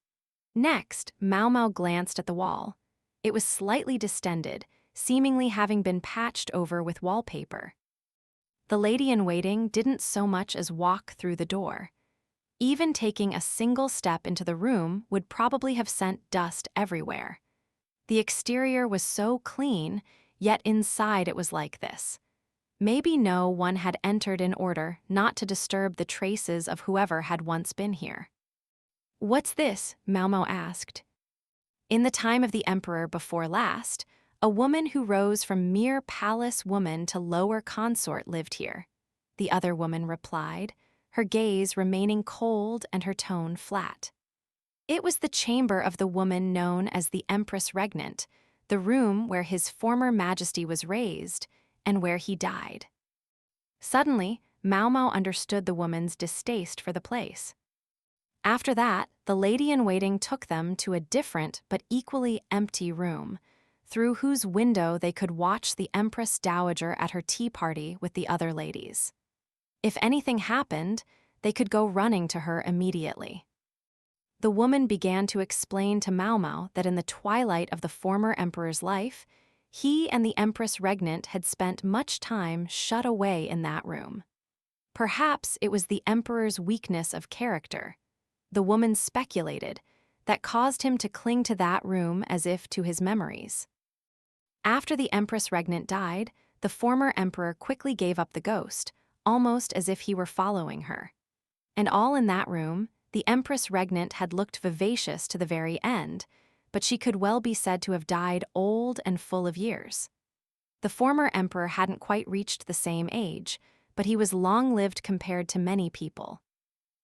Next, Maomao glanced at the wall. It was slightly distended, seemingly having been patched over with wallpaper. The lady-in-waiting didn't so much as walk through the door. Even taking a single step into the room would probably have sent dust everywhere. The exterior was so clean, yet inside it was like this. Maybe no one had entered in order not to disturb the traces of whoever had once been here. What's this? Maomao asked. In the time of the emperor before last, a woman who rose from mere palace woman to lower consort lived here, the other woman replied, her gaze remaining cold and her tone flat. It was the chamber of the woman known as the Empress Regnant, the room where his former majesty was raised and where he died. Suddenly, Maomao understood the woman's distaste for the place. After that, the lady-in-waiting took them to a different but equally empty room, through whose window they could watch the Empress Dowager at her tea party with the other ladies. If anything happened, they could go running to her immediately. The woman began to explain to Maomao that in the twilight of the former emperor's life, he and the Empress Regnant had spent much time shut away in that room. Perhaps it was the emperor's weakness of character, the woman speculated, that caused him to cling to that room as if to his memories. After the Empress Regnant died, the former emperor quickly gave up the ghost, almost as if he were following her. And all in that room, the Empress Regnant had looked vivacious to the very end, but she could well be said to have died old and full of years. The former emperor hadn't quite reached the same age, but he was long-lived compared to many people.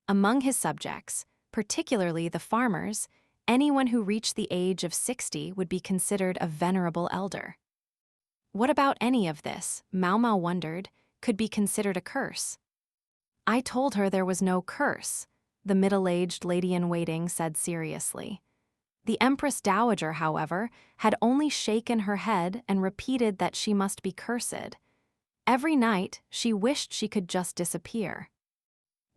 Among his subjects, particularly the farmers, Anyone who reached the age of 60 would be considered a venerable elder. What about any of this, Maomao wondered, could be considered a curse? I told her there was no curse, the middle-aged lady-in-waiting said seriously. The Empress Dowager, however, had only shaken her head and repeated that she must be cursed. Every night, she wished she could just disappear.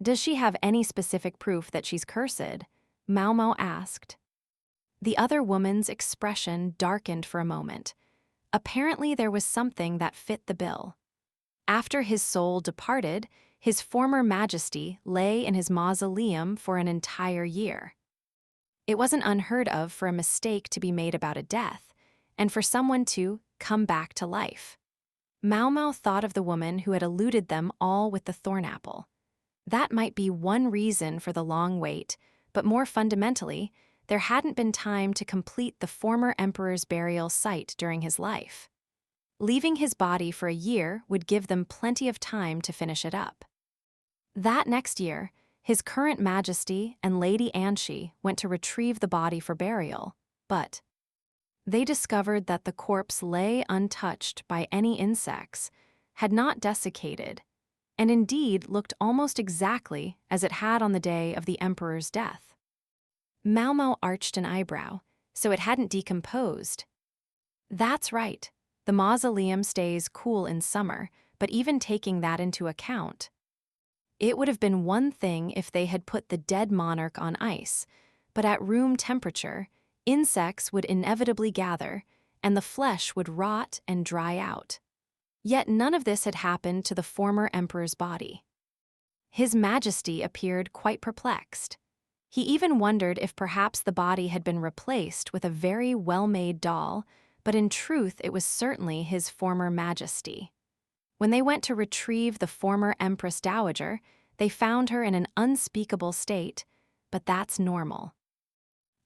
Does she have any specific proof that she's cursed? Maomao asked. The other woman's expression darkened for a moment. Apparently there was something that fit the bill. After his soul departed, his former majesty lay in his mausoleum for an entire year. It wasn't unheard of for a mistake to be made about a death, and for someone to come back to life. Maomao thought of the woman who had eluded them all with the thorn apple. That might be one reason for the long wait, but more fundamentally, there hadn't been time to complete the former emperor's burial site during his life. Leaving his body for a year would give them plenty of time to finish it up. That next year, his current majesty and Lady Anshi went to retrieve the body for burial, but they discovered that the corpse lay untouched by any insects, had not desiccated, and indeed looked almost exactly as it had on the day of the emperor's death. Maomao arched an eyebrow, so it hadn't decomposed. That's right, the mausoleum stays cool in summer, but even taking that into account, it would have been one thing if they had put the dead monarch on ice, but at room temperature, insects would inevitably gather, and the flesh would rot and dry out. Yet none of this had happened to the former emperor's body. His Majesty appeared quite perplexed. He even wondered if perhaps the body had been replaced with a very well-made doll, but in truth it was certainly his former Majesty. When they went to retrieve the former Empress Dowager, they found her in an unspeakable state, but that's normal.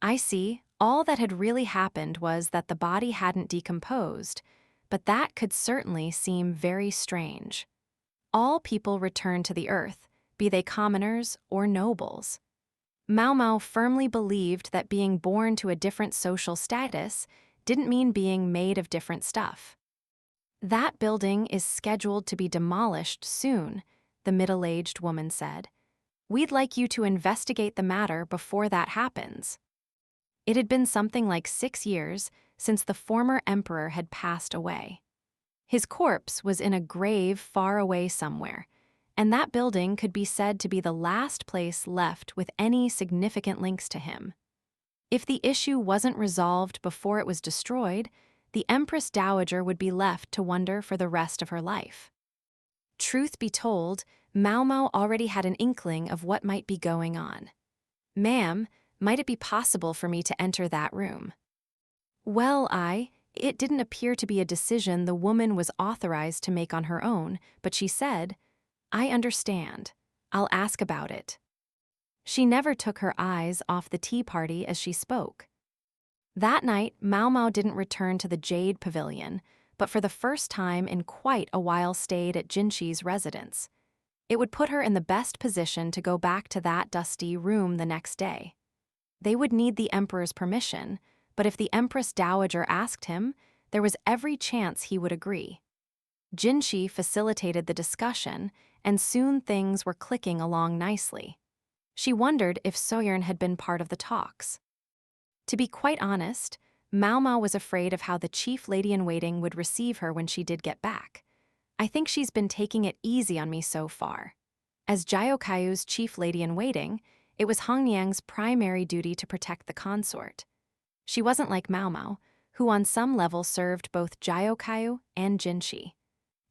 I see, all that had really happened was that the body hadn't decomposed, but that could certainly seem very strange. All people return to the earth, be they commoners or nobles. Maomao firmly believed that being born to a different social status didn't mean being made of different stuff. That building is scheduled to be demolished soon, the middle-aged woman said. We'd like you to investigate the matter before that happens. It had been something like 6 years since the former emperor had passed away. His corpse was in a grave far away somewhere, and that building could be said to be the last place left with any significant links to him. If the issue wasn't resolved before it was destroyed, the Empress Dowager would be left to wonder for the rest of her life. Truth be told, Maomao already had an inkling of what might be going on. Ma'am, might it be possible for me to enter that room? Well, it didn't appear to be a decision the woman was authorized to make on her own, but she said, I understand. I'll ask about it. She never took her eyes off the tea party as she spoke. That night, Maomao didn't return to the Jade Pavilion, but for the first time in quite a while stayed at Jinshi's residence. It would put her in the best position to go back to that dusty room the next day. They would need the emperor's permission, but if the Empress Dowager asked him, there was every chance he would agree. Jinshi facilitated the discussion, and soon things were clicking along nicely. She wondered if Soyeon had been part of the talks. To be quite honest, Maomao was afraid of how the chief lady-in-waiting would receive her when she did get back. I think she's been taking it easy on me so far. As Jiaokaiu's chief lady-in-waiting, it was Hongyang's primary duty to protect the consort. She wasn't like Maomao, who on some level served both Jiaokaiu and Jinshi.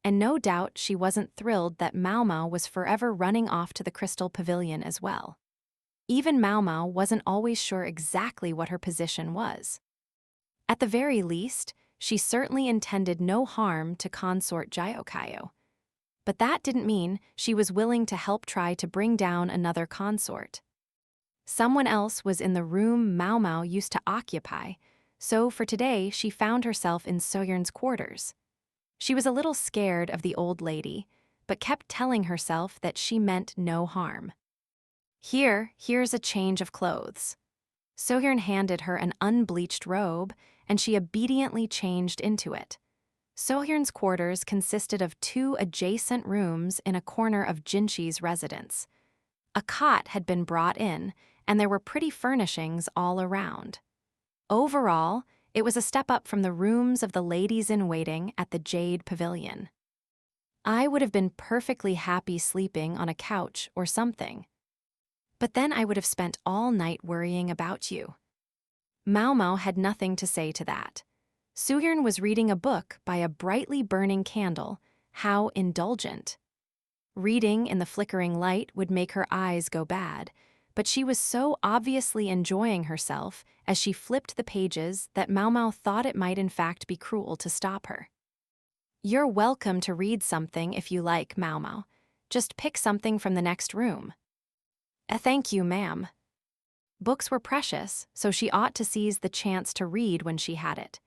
And no doubt she wasn't thrilled that Maomao was forever running off to the Crystal Pavilion as well. Even Maomao wasn't always sure exactly what her position was. At the very least, she certainly intended no harm to consort Jiaokaiu. But that didn't mean she was willing to help try to bring down another consort. Someone else was in the room Maomao used to occupy, so for today she found herself in Soyeon's quarters. She was a little scared of the old lady, but kept telling herself that she meant no harm. Here's a change of clothes. Sohyun handed her an unbleached robe, and she obediently changed into it. Sohyun's quarters consisted of 2 adjacent rooms in a corner of Jinshi's residence. A cot had been brought in, and there were pretty furnishings all around. Overall, it was a step up from the rooms of the ladies-in-waiting at the Jade Pavilion. I would have been perfectly happy sleeping on a couch or something. But then I would have spent all night worrying about you. Maomao had nothing to say to that. Sohyun was reading a book by a brightly burning candle. How indulgent. Reading in the flickering light would make her eyes go bad, but she was so obviously enjoying herself as she flipped the pages that Maomao thought it might in fact be cruel to stop her. "You're welcome to read something if you like, Maomao. Just pick something from the next room." Thank you, ma'am." Books were precious, so she ought to seize the chance to read when she had it.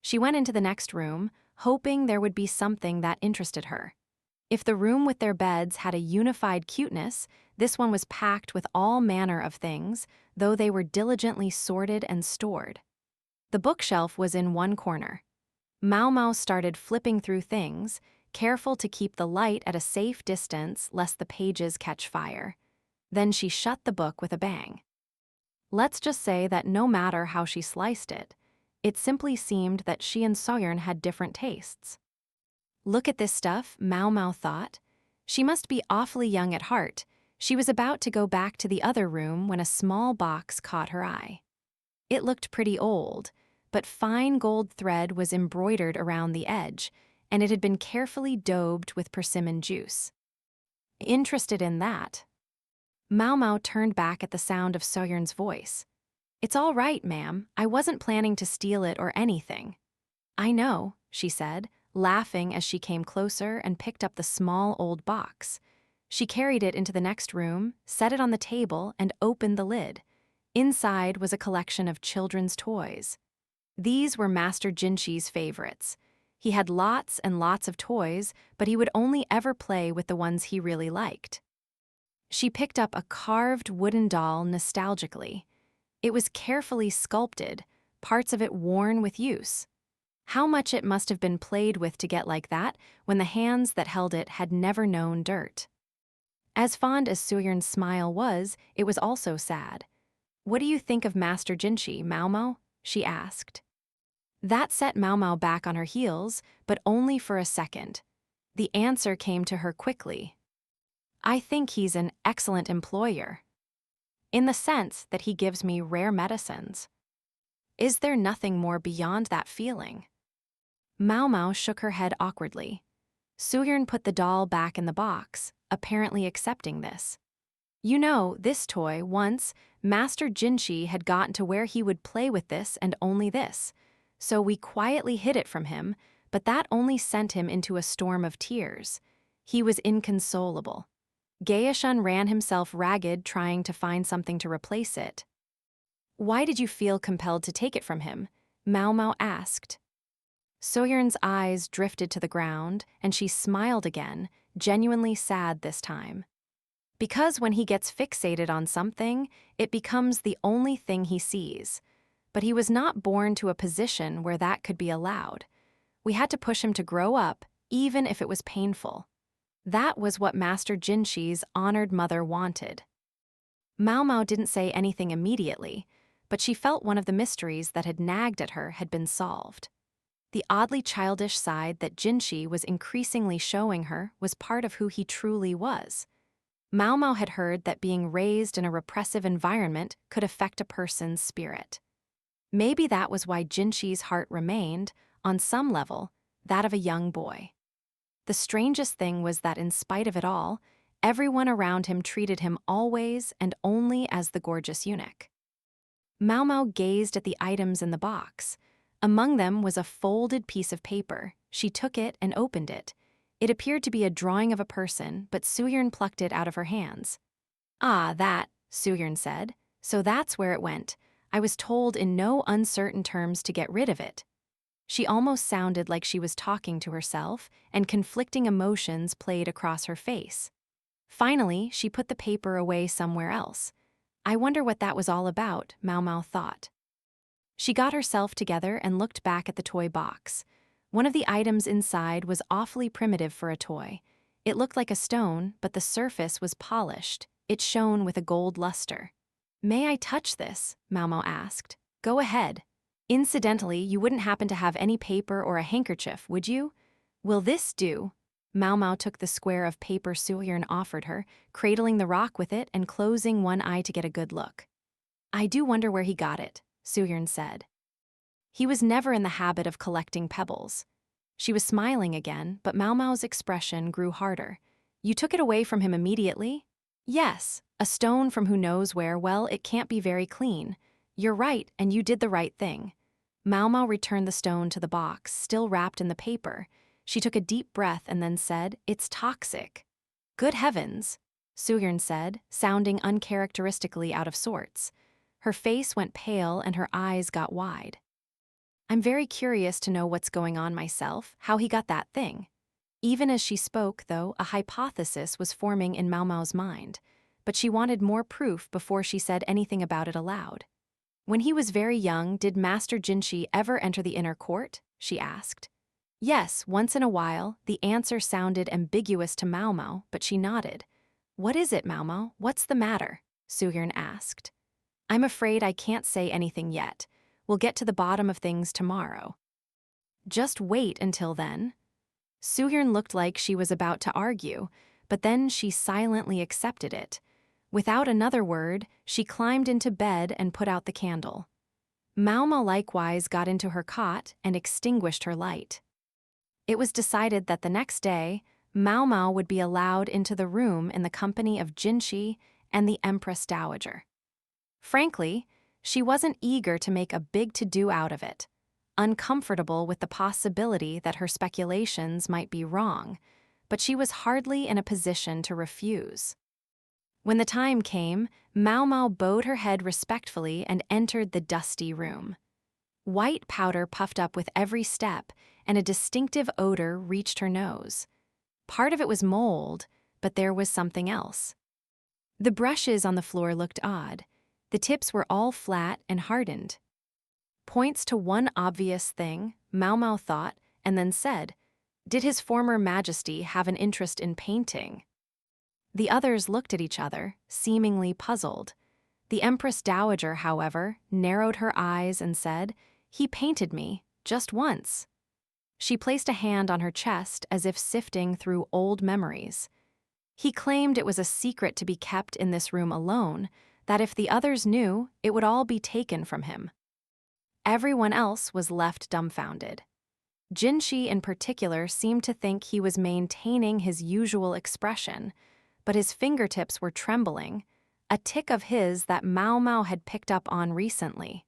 She went into the next room, hoping there would be something that interested her. If the room with their beds had a unified cuteness, this one was packed with all manner of things, though they were diligently sorted and stored. The bookshelf was in one corner. Maomao started flipping through things, careful to keep the light at a safe distance lest the pages catch fire. Then she shut the book with a bang. Let's just say that no matter how she sliced it, it simply seemed that she and Sohyun had different tastes. Look at this stuff, Maomao thought. She must be awfully young at heart. She was about to go back to the other room when a small box caught her eye. It looked pretty old, but fine gold thread was embroidered around the edge, and it had been carefully daubed with persimmon juice. Interested in that? Maomao turned back at the sound of Sohyun's voice. "It's all right, ma'am. I wasn't planning to steal it or anything." "I know," she said, laughing as she came closer and picked up the small old box. She carried it into the next room, set it on the table, and opened the lid. Inside was a collection of children's toys. These were Master Jinshi's favorites. He had lots and lots of toys, but he would only ever play with the ones he really liked. She picked up a carved wooden doll nostalgically. It was carefully sculpted, parts of it worn with use. How much it must have been played with to get like that when the hands that held it had never known dirt. As fond as Sohyun's smile was, it was also sad. "What do you think of Master Jinshi, Maomao?" she asked. That set Maomao back on her heels, but only for a second. The answer came to her quickly. "I think he's an excellent employer. In the sense that he gives me rare medicines." "Is there nothing more beyond that feeling?" Maomao shook her head awkwardly. Sohyun put the doll back in the box, apparently accepting this. "You know, this toy, once, Master Jinshi had gotten to where he would play with this and only this. So we quietly hid it from him, but that only sent him into a storm of tears. He was inconsolable. Gaeshun ran himself ragged trying to find something to replace it." "Why did you feel compelled to take it from him?" Maomao asked. Sohyun's eyes drifted to the ground, and she smiled again, genuinely sad this time. "Because when he gets fixated on something, it becomes the only thing he sees. But he was not born to a position where that could be allowed. We had to push him to grow up, even if it was painful. That was what Master Jinshi's honored mother wanted." Maomao didn't say anything immediately, but she felt one of the mysteries that had nagged at her had been solved. The oddly childish side that Jinshi was increasingly showing her was part of who he truly was. Maomao had heard that being raised in a repressive environment could affect a person's spirit. Maybe that was why Jinshi's heart remained, on some level, that of a young boy. The strangest thing was that in spite of it all, everyone around him treated him always and only as the gorgeous eunuch. Maomao gazed at the items in the box. Among them was a folded piece of paper. She took it and opened it. It appeared to be a drawing of a person, but Sohyun plucked it out of her hands. "Ah, that," Sohyun said. "So that's where it went. I was told in no uncertain terms to get rid of it." She almost sounded like she was talking to herself, and conflicting emotions played across her face. Finally, she put the paper away somewhere else. I wonder what that was all about, Maomao thought. She got herself together and looked back at the toy box. One of the items inside was awfully primitive for a toy. It looked like a stone, but the surface was polished. It shone with a gold luster. "May I touch this?" Maomao asked. "Go ahead. Incidentally, you wouldn't happen to have any paper or a handkerchief, would you?" "Will this do?" Maomao took the square of paper Suyern offered her, cradling the rock with it and closing one eye to get a good look. "I do wonder where he got it," Suyern said. He was never in the habit of collecting pebbles. She was smiling again, but Maomao's expression grew harder. "You took it away from him immediately?" "Yes, a stone from who knows where. Well, it can't be very clean." "You're right, and you did the right thing." Maomao returned the stone to the box, still wrapped in the paper. She took a deep breath and then said, "It's toxic." "Good heavens," Suyern said, sounding uncharacteristically out of sorts. Her face went pale and her eyes got wide. "I'm very curious to know what's going on myself, how he got that thing." Even as she spoke, though, a hypothesis was forming in Maomao's mind, but she wanted more proof before she said anything about it aloud. "When he was very young, did Master Jinshi ever enter the inner court?" she asked. "Yes, once in a while." The answer sounded ambiguous to Maomao, but she nodded. "What is it, Maomao? What's the matter?" Suyern asked. "I'm afraid I can't say anything yet. We'll get to the bottom of things tomorrow." "Just wait until then." Suyern looked like she was about to argue, but then she silently accepted it. Without another word, she climbed into bed and put out the candle. Maomao likewise got into her cot and extinguished her light. It was decided that the next day, Maomao would be allowed into the room in the company of Jinshi and the Empress Dowager. Frankly, she wasn't eager to make a big to-do out of it, uncomfortable with the possibility that her speculations might be wrong, but she was hardly in a position to refuse. When the time came, Maomao bowed her head respectfully and entered the dusty room. White powder puffed up with every step, and a distinctive odor reached her nose. Part of it was mold, but there was something else. The brushes on the floor looked odd. The tips were all flat and hardened. Points to one obvious thing, Maomao thought, and then said, "Did His Former Majesty have an interest in painting?" The others looked at each other, seemingly puzzled. The Empress Dowager, however, narrowed her eyes and said, "He painted me, just once." She placed a hand on her chest as if sifting through old memories. "He claimed it was a secret to be kept in this room alone, that if the others knew, it would all be taken from him." Everyone else was left dumbfounded. Jinshi in particular seemed to think he was maintaining his usual expression, but his fingertips were trembling, a tic of his that Maomao had picked up on recently.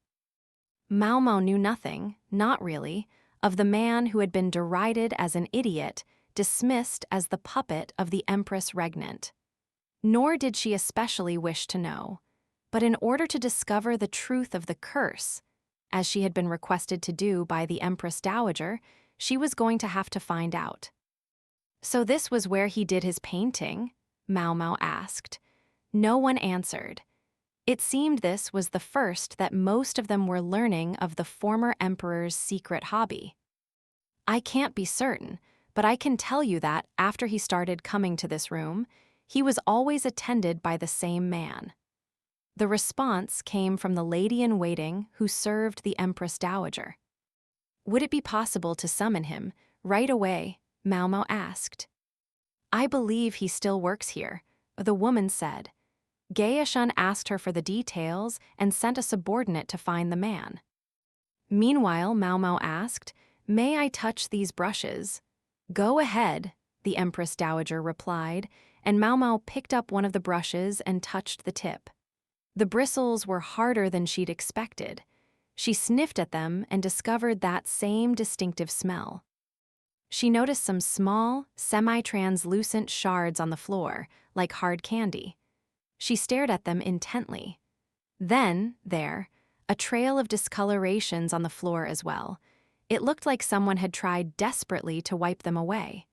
Maomao knew nothing, not really, of the man who had been derided as an idiot, dismissed as the puppet of the Empress Regnant. Nor did she especially wish to know. But in order to discover the truth of the curse, as she had been requested to do by the Empress Dowager, she was going to have to find out. "So this was where he did his painting?" Maomao asked. No one answered. It seemed this was the first that most of them were learning of the former emperor's secret hobby. "I can't be certain, but I can tell you that, after he started coming to this room, he was always attended by the same man." The response came from the lady-in-waiting who served the Empress Dowager. "Would it be possible to summon him, right away?" Maomao asked. "I believe he still works here," the woman said. Gaeshun asked her for the details and sent a subordinate to find the man. Meanwhile, Maomao asked, "May I touch these brushes?" "Go ahead," the Empress Dowager replied, and Maomao picked up one of the brushes and touched the tip. The bristles were harder than she'd expected. She sniffed at them and discovered that same distinctive smell. She noticed some small, semi-translucent shards on the floor, like hard candy. She stared at them intently. Then, a trail of discolorations on the floor as well. It looked like someone had tried desperately to wipe them away.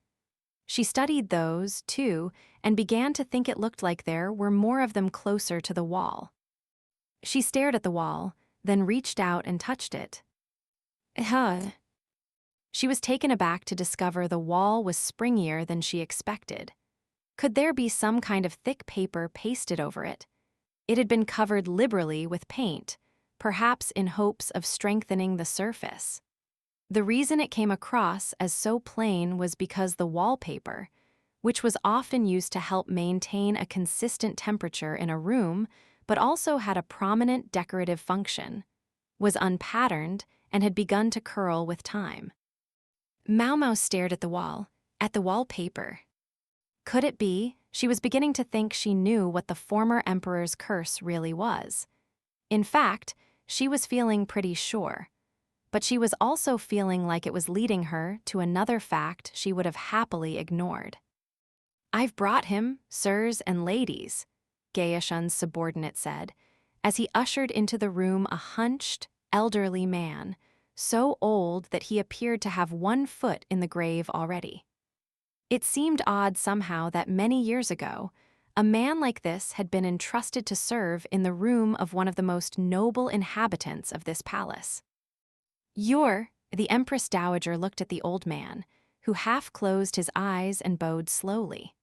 She studied those, too, and began to think it looked like there were more of them closer to the wall. She stared at the wall, then reached out and touched it. Huh. She was taken aback to discover the wall was springier than she expected. Could there be some kind of thick paper pasted over it? It had been covered liberally with paint, perhaps in hopes of strengthening the surface. The reason it came across as so plain was because the wallpaper, which was often used to help maintain a consistent temperature in a room but also had a prominent decorative function, was unpatterned and had begun to curl with time. Maomao stared at the wallpaper. Could it be? She was beginning to think she knew what the former emperor's curse really was. In fact, she was feeling pretty sure. But she was also feeling like it was leading her to another fact she would have happily ignored. "I've brought him, sirs and ladies," Gaeshun's subordinate said, as he ushered into the room a hunched, elderly man, so old that he appeared to have 1 foot in the grave already. It seemed odd somehow that many years ago, a man like this had been entrusted to serve in the room of one of the most noble inhabitants of this palace. The Empress Dowager looked at the old man, who half closed his eyes and bowed slowly.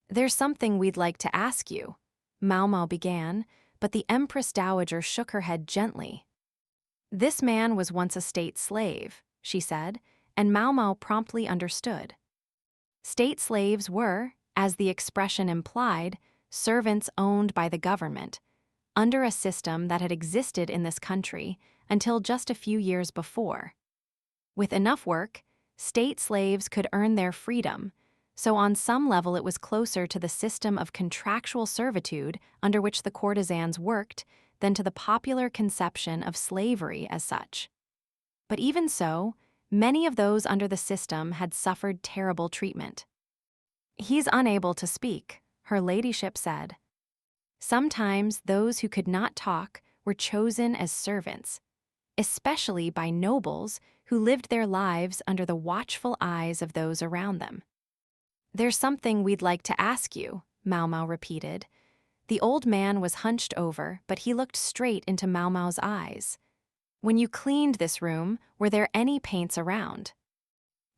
"There's something we'd like to ask you," Maomao began, but the Empress Dowager shook her head gently. "This man was once a state slave," she said, and Maomao promptly understood. State slaves were, as the expression implied, servants owned by the government, under a system that had existed in this country until just a few years before. With enough work, state slaves could earn their freedom, so on some level it was closer to the system of contractual servitude under which the courtesans worked than to the popular conception of slavery as such. But even so, many of those under the system had suffered terrible treatment. "He's unable to speak," her ladyship said. Sometimes those who could not talk were chosen as servants, especially by nobles who lived their lives under the watchful eyes of those around them. "There's something we'd like to ask you," Maomao repeated. The old man was hunched over, but he looked straight into Maomao's eyes. "When you cleaned this room, were there any paints around?"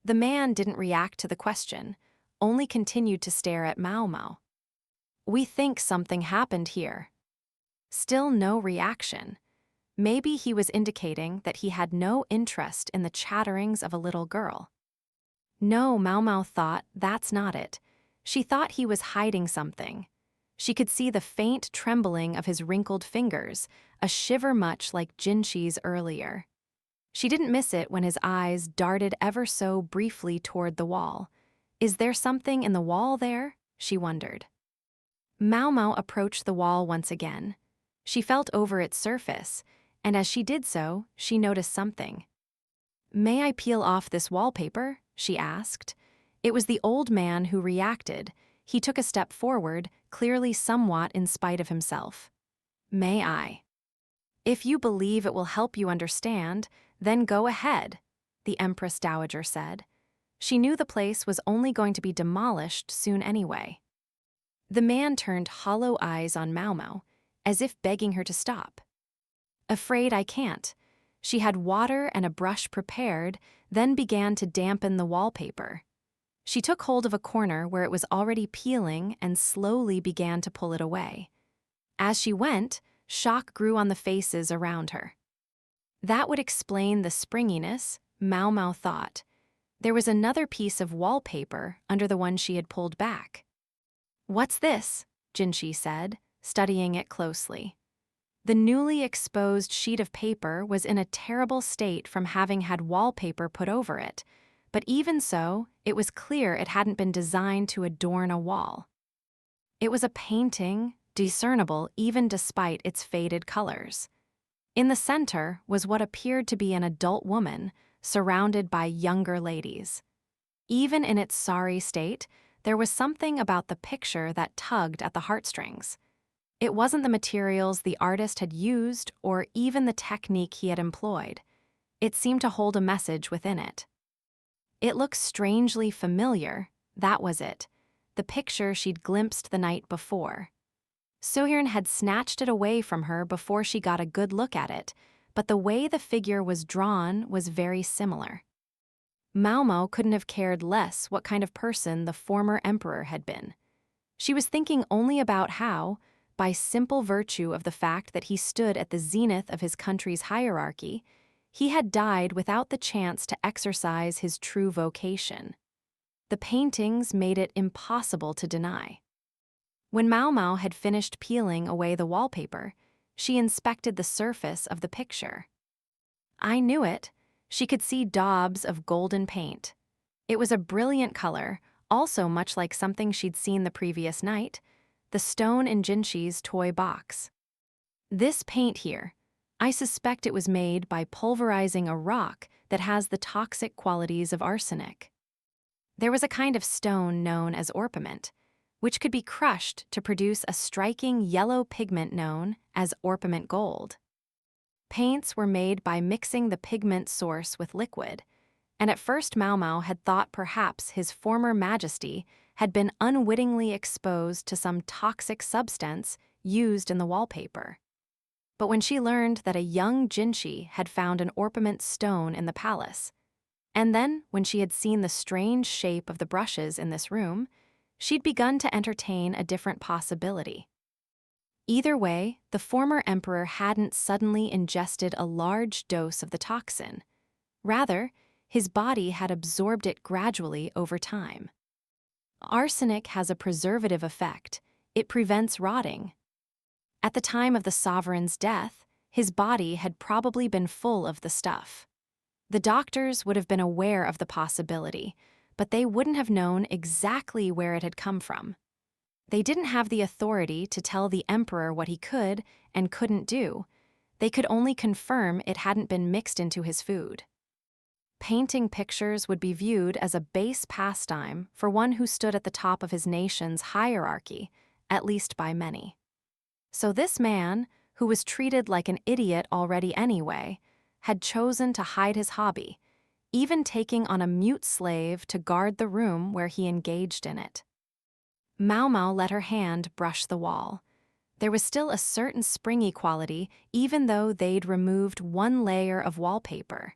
The man didn't react to the question, only continued to stare at Maomao. "We think something happened here." Still no reaction. Maybe he was indicating that he had no interest in the chatterings of a little girl. No, Maomao thought, that's not it. She thought he was hiding something. She could see the faint trembling of his wrinkled fingers, a shiver much like Jinxi's earlier. She didn't miss it when his eyes darted ever so briefly toward the wall. Is there something in the wall there? She wondered. Maomao approached the wall once again. She felt over its surface, and as she did so, she noticed something. "May I peel off this wallpaper?" she asked. It was the old man who reacted. He took a step forward, clearly somewhat in spite of himself. "May I?" "If you believe it will help you understand, then go ahead," the Empress Dowager said. She knew the place was only going to be demolished soon anyway. The man turned hollow eyes on Maomao, as if begging her to stop. "Afraid I can't." She had water and a brush prepared, then began to dampen the wallpaper. She took hold of a corner where it was already peeling and slowly began to pull it away. As she went, shock grew on the faces around her. That would explain the springiness, Maomao thought. There was another piece of wallpaper under the one she had pulled back. "What's this?" Jinxi said, studying it closely. The newly exposed sheet of paper was in a terrible state from having had wallpaper put over it, but even so, it was clear it hadn't been designed to adorn a wall. It was a painting, discernible even despite its faded colors. In the center was what appeared to be an adult woman, surrounded by younger ladies. Even in its sorry state, there was something about the picture that tugged at the heartstrings. It wasn't the materials the artist had used or even the technique he had employed. It seemed to hold a message within it. It looked strangely familiar, that was it, the picture she'd glimpsed the night before. Sohyern had snatched it away from her before she got a good look at it, but the way the figure was drawn was very similar. Maomao couldn't have cared less what kind of person the former emperor had been. She was thinking only about how, by simple virtue of the fact that he stood at the zenith of his country's hierarchy, he had died without the chance to exercise his true vocation. The paintings made it impossible to deny. When Maomao had finished peeling away the wallpaper, she inspected the surface of the picture. I knew it. She could see daubs of golden paint. It was a brilliant color, also much like something she'd seen the previous night, the stone in Jinshi's toy box. This paint here, I suspect it was made by pulverizing a rock that has the toxic qualities of arsenic. There was a kind of stone known as orpiment, which could be crushed to produce a striking yellow pigment known as orpiment gold. Paints were made by mixing the pigment source with liquid, and at first Maomao had thought perhaps his former majesty had been unwittingly exposed to some toxic substance used in the wallpaper. But when she learned that a young Jinshi had found an orpiment stone in the palace, and then when she had seen the strange shape of the brushes in this room, she'd begun to entertain a different possibility. Either way, the former emperor hadn't suddenly ingested a large dose of the toxin. Rather, his body had absorbed it gradually over time. Arsenic has a preservative effect. It prevents rotting. At the time of the sovereign's death, his body had probably been full of the stuff. The doctors would have been aware of the possibility, but they wouldn't have known exactly where it had come from. They didn't have the authority to tell the emperor what he could and couldn't do. They could only confirm it hadn't been mixed into his food. Painting pictures would be viewed as a base pastime for one who stood at the top of his nation's hierarchy, at least by many. So this man, who was treated like an idiot already anyway, had chosen to hide his hobby, even taking on a mute slave to guard the room where he engaged in it. Maomao let her hand brush the wall. There was still a certain springy quality even though they'd removed one layer of wallpaper.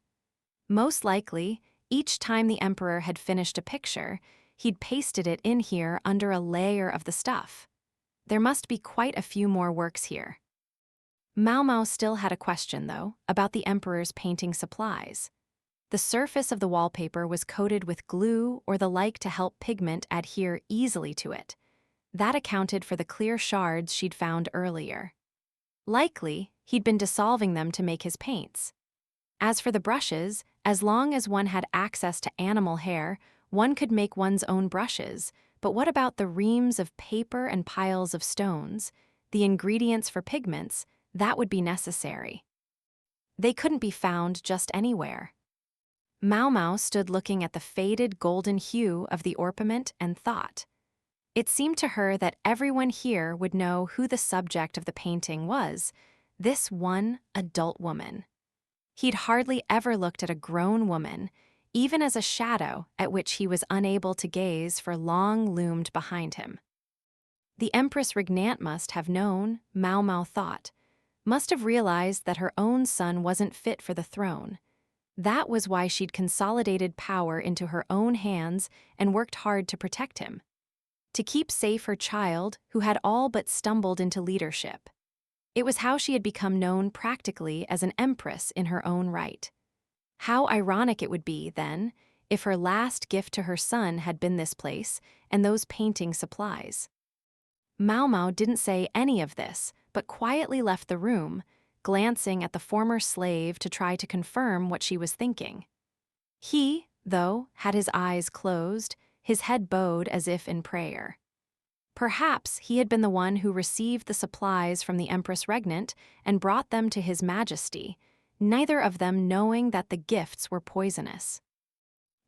Most likely, each time the emperor had finished a picture, he'd pasted it in here under a layer of the stuff. There must be quite a few more works here. Maomao still had a question, though, about the emperor's painting supplies. The surface of the wallpaper was coated with glue or the like to help pigment adhere easily to it. That accounted for the clear shards she'd found earlier. Likely, he'd been dissolving them to make his paints. As for the brushes, as long as one had access to animal hair, one could make one's own brushes, but what about the reams of paper and piles of stones, the ingredients for pigments, that would be necessary. They couldn't be found just anywhere. Maomao stood looking at the faded golden hue of the orpiment and thought. It seemed to her that everyone here would know who the subject of the painting was, this one adult woman. He'd hardly ever looked at a grown woman, even as a shadow at which he was unable to gaze for long loomed behind him. The Empress Regnant must have known, Maomao thought, must have realized that her own son wasn't fit for the throne. That was why she'd consolidated power into her own hands and worked hard to protect him. To keep safe her child, who had all but stumbled into leadership. It was how she had become known practically as an empress in her own right. How ironic it would be, then, if her last gift to her son had been this place and those painting supplies. Maomao didn't say any of this, but quietly left the room, glancing at the former slave to try to confirm what she was thinking. He, though, had his eyes closed, his head bowed as if in prayer. Perhaps he had been the one who received the supplies from the Empress Regnant and brought them to His Majesty, neither of them knowing that the gifts were poisonous.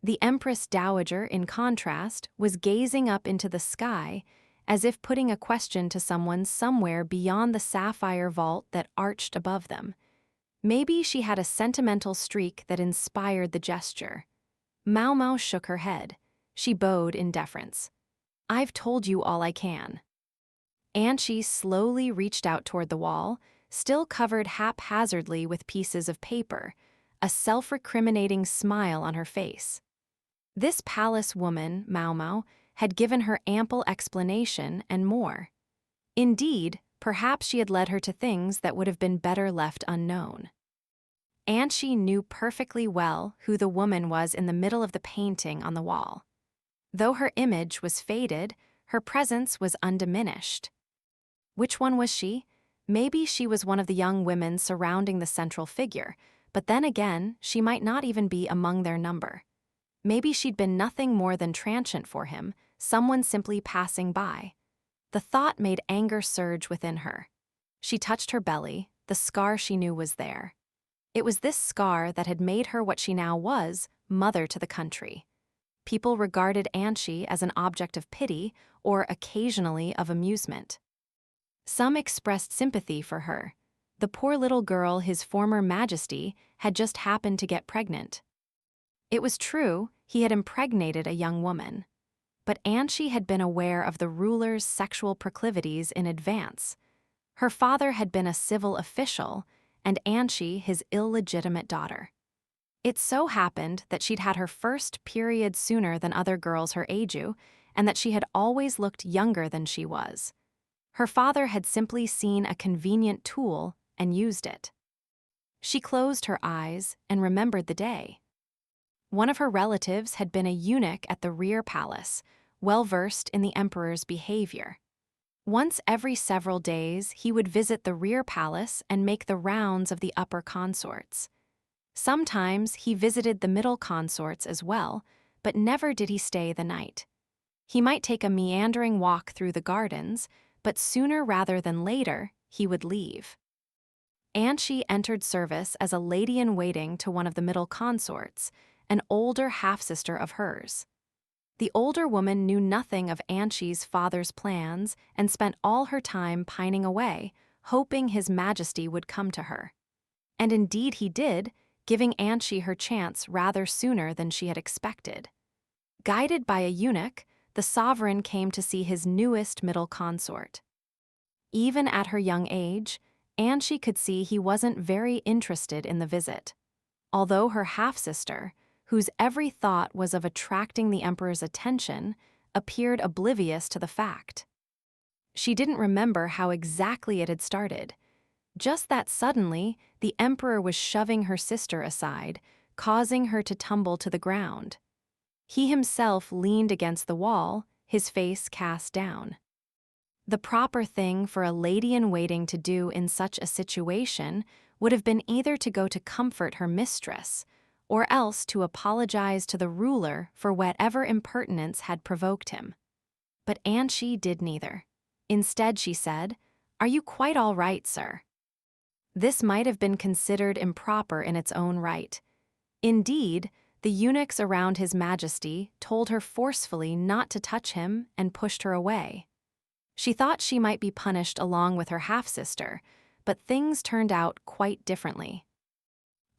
The Empress Dowager, in contrast, was gazing up into the sky, as if putting a question to someone somewhere beyond the sapphire vault that arched above them. Maybe she had a sentimental streak that inspired the gesture. Maomao shook her head. She bowed in deference. "I've told you all I can." Anchi slowly reached out toward the wall, still covered haphazardly with pieces of paper, a self-recriminating smile on her face. This palace woman, Maomao, had given her ample explanation and more. Indeed, perhaps she had led her to things that would have been better left unknown. Anchi knew perfectly well who the woman was in the middle of the painting on the wall. Though her image was faded, her presence was undiminished. Which one was she? Maybe she was one of the young women surrounding the central figure, but then again, she might not even be among their number. Maybe she'd been nothing more than transient for him, someone simply passing by. The thought made anger surge within her. She touched her belly, the scar she knew was there. It was this scar that had made her what she now was, mother to the country. People regarded Anchi as an object of pity or occasionally of amusement. Some expressed sympathy for her. The poor little girl, his former majesty, had just happened to get pregnant. It was true, he had impregnated a young woman. But Anchi had been aware of the ruler's sexual proclivities in advance. Her father had been a civil official, and Anchi his illegitimate daughter. It so happened that she'd had her first period sooner than other girls her age, and that she had always looked younger than she was. Her father had simply seen a convenient tool and used it. She closed her eyes and remembered the day. One of her relatives had been a eunuch at the rear palace, well-versed in the emperor's behavior. Once every several days, he would visit the rear palace and make the rounds of the upper consorts. Sometimes he visited the middle consorts as well, but never did he stay the night. He might take a meandering walk through the gardens, but sooner rather than later, he would leave. Anchi entered service as a lady-in-waiting to one of the middle consorts, an older half-sister of hers. The older woman knew nothing of Anchi's father's plans and spent all her time pining away, hoping his majesty would come to her. And indeed he did, giving Anchi her chance rather sooner than she had expected. Guided by a eunuch, the sovereign came to see his newest middle consort. Even at her young age, Anchi could see he wasn't very interested in the visit. Although her half-sister, whose every thought was of attracting the emperor's attention, appeared oblivious to the fact. She didn't remember how exactly it had started. Just that suddenly, the emperor was shoving her sister aside, causing her to tumble to the ground. He himself leaned against the wall, his face cast down. The proper thing for a lady-in-waiting to do in such a situation would have been either to go to comfort her mistress, or else to apologize to the ruler for whatever impertinence had provoked him. But Anchi did neither. Instead, she said, "Are you quite all right, sir?" This might have been considered improper in its own right. Indeed, the eunuchs around his majesty told her forcefully not to touch him and pushed her away. She thought she might be punished along with her half-sister, but things turned out quite differently.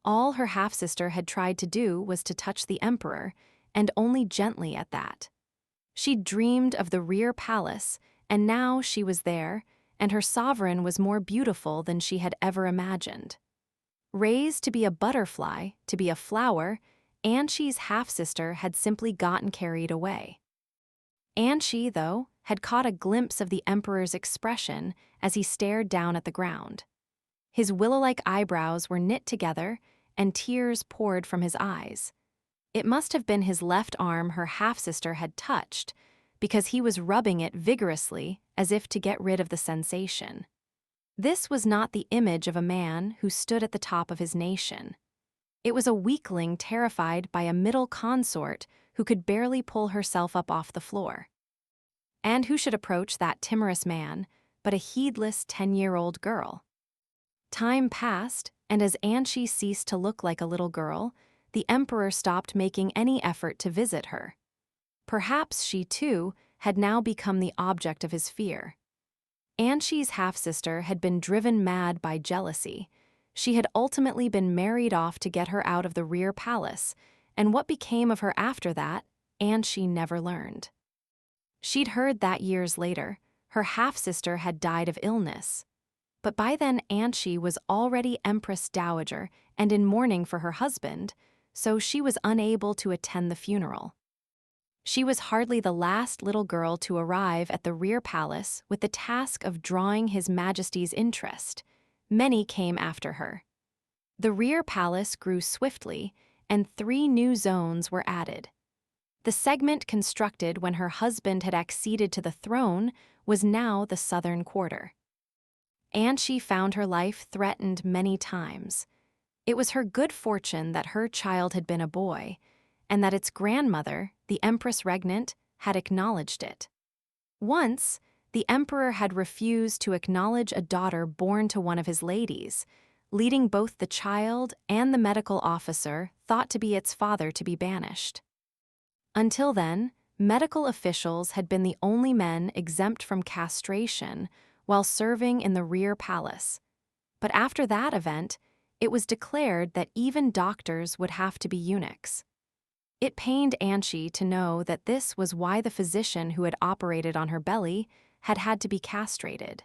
All her half-sister had tried to do was to touch the emperor, and only gently at that. She'd dreamed of the rear palace, and now she was there, and her sovereign was more beautiful than she had ever imagined. Raised to be a butterfly, to be a flower, Anchi's half-sister had simply gotten carried away. Anchi, though, had caught a glimpse of the emperor's expression as he stared down at the ground. His willow-like eyebrows were knit together, and tears poured from his eyes. It must have been his left arm her half-sister had touched, because he was rubbing it vigorously as if to get rid of the sensation. This was not the image of a man who stood at the top of his nation. It was a weakling terrified by a middle consort who could barely pull herself up off the floor. And who should approach that timorous man but a heedless 10-year-old girl? Time passed, and as Anchi ceased to look like a little girl, the emperor stopped making any effort to visit her. Perhaps she, too, had now become the object of his fear. Anchi's half-sister had been driven mad by jealousy. She had ultimately been married off to get her out of the rear palace, and what became of her after that, Anchi never learned. She'd heard that years later, Her half-sister had died of illness. But by then Anshi was already Empress Dowager and in mourning for her husband, so she was unable to attend the funeral. She was hardly the last little girl to arrive at the rear palace with the task of drawing His Majesty's interest. Many came after her. The rear palace grew swiftly, and 3 new zones were added. The segment constructed when her husband had acceded to the throne was now the southern quarter. Anshi found her life threatened many times. It was her good fortune that her child had been a boy, and that its grandmother, the Empress Regnant, had acknowledged it. Once, the emperor had refused to acknowledge a daughter born to one of his ladies, leading both the child and the medical officer thought to be its father to be banished. Until then, medical officials had been the only men exempt from castration while serving in the rear palace. But after that event, it was declared that even doctors would have to be eunuchs. It pained Anshi to know that this was why the physician who had operated on her belly had had to be castrated.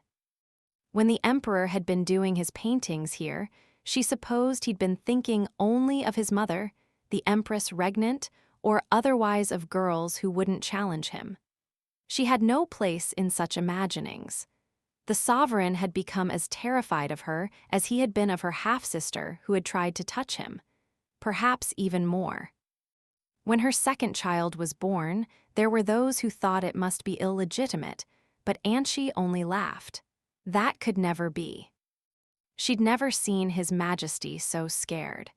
When the emperor had been doing his paintings here, she supposed he'd been thinking only of his mother, the Empress Regnant, or otherwise of girls who wouldn't challenge him. She had no place in such imaginings. The sovereign had become as terrified of her as he had been of her half-sister who had tried to touch him, perhaps even more. When her second child was born, there were those who thought it must be illegitimate, but Anshi only laughed. That could never be. She'd never seen His Majesty so scared.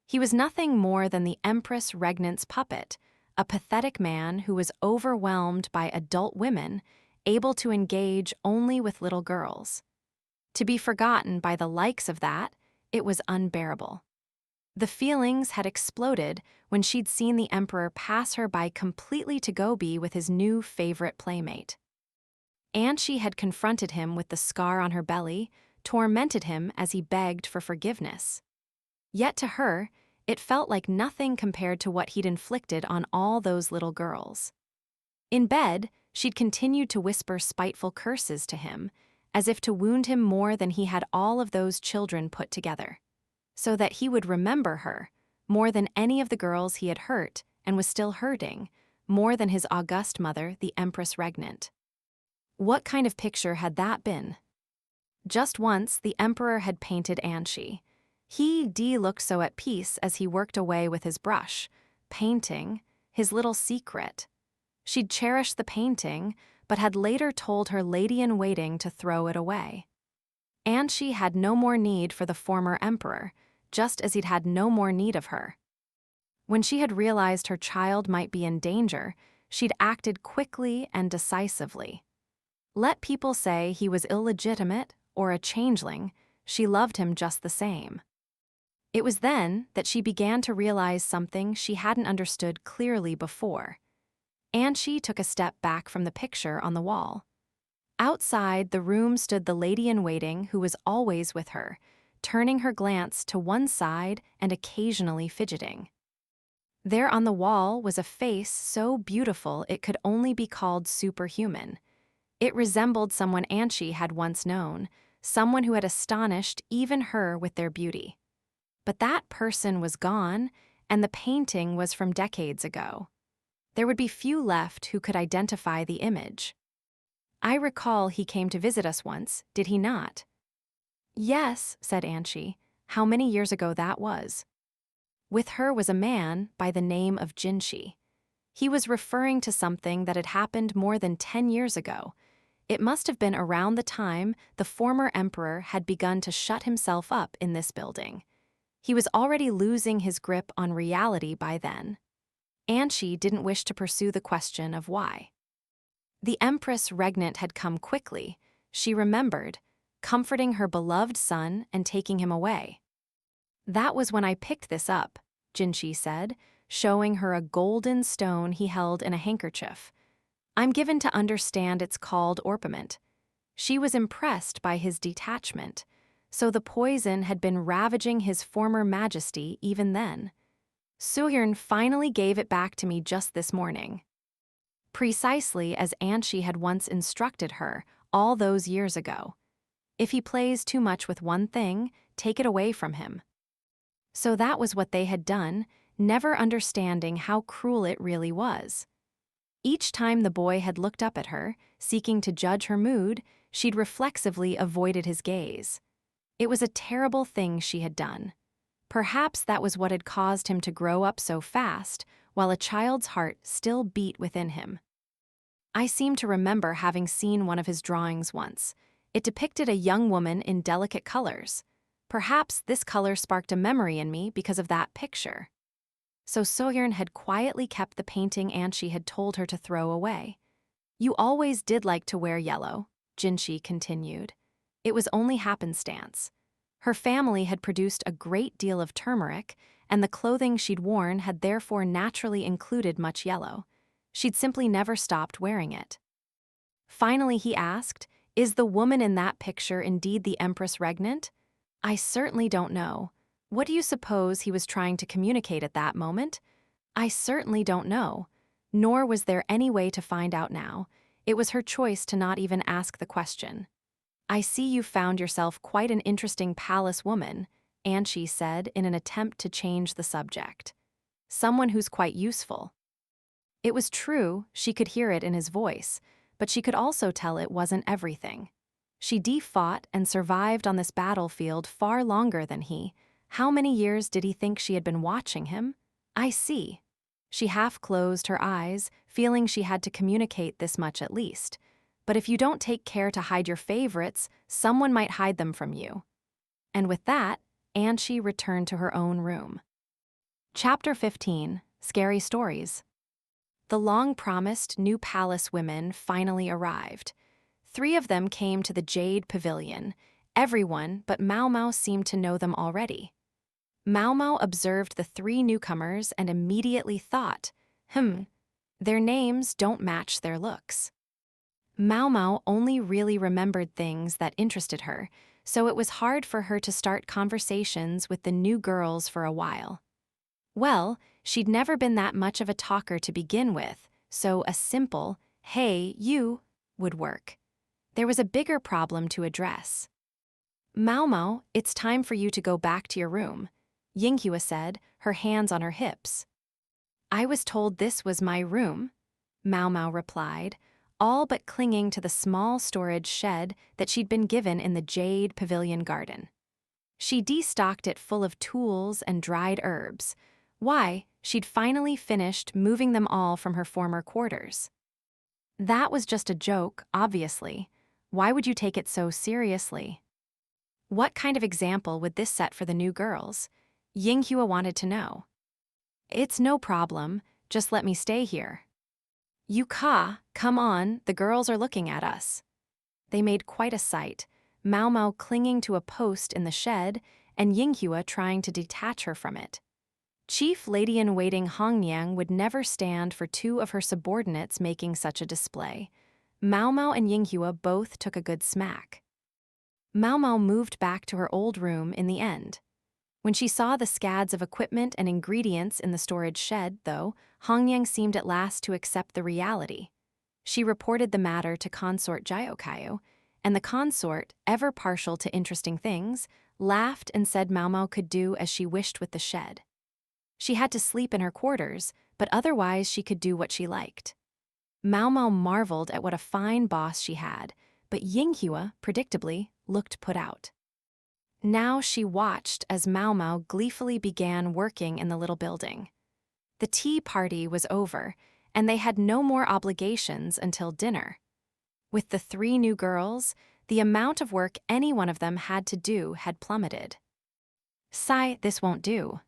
He was nothing more than the Empress Regnant's puppet, a pathetic man who was overwhelmed by adult women, able to engage only with little girls. To be forgotten by the likes of that, it was unbearable. The feelings had exploded when she'd seen the emperor pass her by completely to go be with his new favorite playmate. Anshi had confronted him with the scar on her belly, tormented him as he begged for forgiveness. Yet to her, it felt like nothing compared to what he'd inflicted on all those little girls. In bed, she'd continued to whisper spiteful curses to him, as if to wound him more than he had all of those children put together, so that he would remember her, more than any of the girls he had hurt and was still hurting, more than his august mother, the Empress Regnant. What kind of picture had that been? Just once, the emperor had painted Anshi. He looked so at peace as he worked away with his brush, painting, his little secret. She'd cherished the painting, but had later told her lady-in-waiting to throw it away. Anshi had no more need for the former emperor, just as he'd had no more need of her. When she had realized her child might be in danger, she'd acted quickly and decisively. Let people say he was illegitimate or a changeling, she loved him just the same. It was then that she began to realize something she hadn't understood clearly before. Anshi took a step back from the picture on the wall. Outside the room stood the lady-in-waiting who was always with her, turning her glance to one side and occasionally fidgeting. There on the wall was a face so beautiful it could only be called superhuman. It resembled someone Anshi had once known, someone who had astonished even her with their beauty. But that person was gone, and the painting was from decades ago. There would be few left who could identify the image. I recall he came to visit us once, did he not? Yes, said Anshi. How many years ago that was. With her was a man by the name of Jinshi. He was referring to something that had happened more than 10 years ago. It must have been around the time the former emperor had begun to shut himself up in this building. He was already losing his grip on reality by then. Anshi didn't wish to pursue the question of why. The Empress Regnant had come quickly, she remembered, comforting her beloved son and taking him away. That was when I picked this up, Jinshi said, showing her a golden stone he held in a handkerchief. I'm given to understand it's called orpiment. She was impressed by his detachment, so the poison had been ravaging his former majesty even then. Suhyun finally gave it back to me just this morning. Precisely as Anshi had once instructed her, all those years ago. If he plays too much with one thing, take it away from him. So that was what they had done, never understanding how cruel it really was. Each time the boy had looked up at her, seeking to judge her mood, she'd reflexively avoided his gaze. It was a terrible thing she had done. Perhaps that was what had caused him to grow up so fast, while a child's heart still beat within him. I seem to remember having seen one of his drawings once. It depicted a young woman in delicate colors. Perhaps this color sparked a memory in me because of that picture. So Soyeon had quietly kept the painting Anchi had told her to throw away. You always did like to wear yellow, Jinshi continued. It was only happenstance. Her family had produced a great deal of turmeric, and the clothing she'd worn had therefore naturally included much yellow. She'd simply never stopped wearing it. Finally he asked, "Is the woman in that picture indeed the Empress Regnant?" "I certainly don't know. What do you suppose he was trying to communicate at that moment?" "I certainly don't know. Nor was there any way to find out now. It was her choice to not even ask the question." "I see you found yourself quite an interesting palace woman," Anchi said in an attempt to change the subject. "Someone who's quite useful." It was true, she could hear it in his voice, but she could also tell it wasn't everything. She fought and survived on this battlefield far longer than he. How many years did he think she had been watching him? "I see." She half closed her eyes, feeling she had to communicate this much at least. "But if you don't take care to hide your favorites, someone might hide them from you." And with that, Anchi returned to her own room. Chapter 15, Scary Stories. The long-promised new palace women finally arrived. 3 of them came to the Jade Pavilion. Everyone but Maomao seemed to know them already. Maomao observed the 3 newcomers and immediately thought, their names don't match their looks. Maomao only really remembered things that interested her, so it was hard for her to start conversations with the new girls for a while. Well, she'd never been that much of a talker to begin with, so a simple, "Hey, you," would work. There was a bigger problem to address. "Maomao, it's time for you to go back to your room," Yinghua said, her hands on her hips. "I was told this was my room," Maomao replied, all but clinging to the small storage shed that she'd been given in the Jade Pavilion garden. She destocked it full of tools and dried herbs. Why, she'd finally finished moving them all from her former quarters. That was just a joke, obviously. Why would you take it so seriously? What kind of example would this set for the new girls? Yinghua wanted to know. "It's no problem, just let me stay here." Come on, the girls are looking at us." They made quite a sight, Maomao clinging to a post in the shed and Yinghua trying to detach her from it. Chief Lady-in-Waiting Hongyang would never stand for 2 of her subordinates making such a display. Maomao and Yinghua both took a good smack. Maomao moved back to her old room in the end. When she saw the scads of equipment and ingredients in the storage shed, though, Hongyang seemed at last to accept the reality. She reported the matter to consort Jyokayo, and the consort, ever partial to interesting things, laughed and said Maomao could do as she wished with the shed. She had to sleep in her quarters, but otherwise she could do what she liked. Maomao marveled at what a fine boss she had, but Yinghua, predictably, looked put out. Now she watched as Maomao gleefully began working in the little building. The tea party was over, and they had no more obligations until dinner. With the 3 new girls, the amount of work any one of them had to do had plummeted. "Sai, this won't do."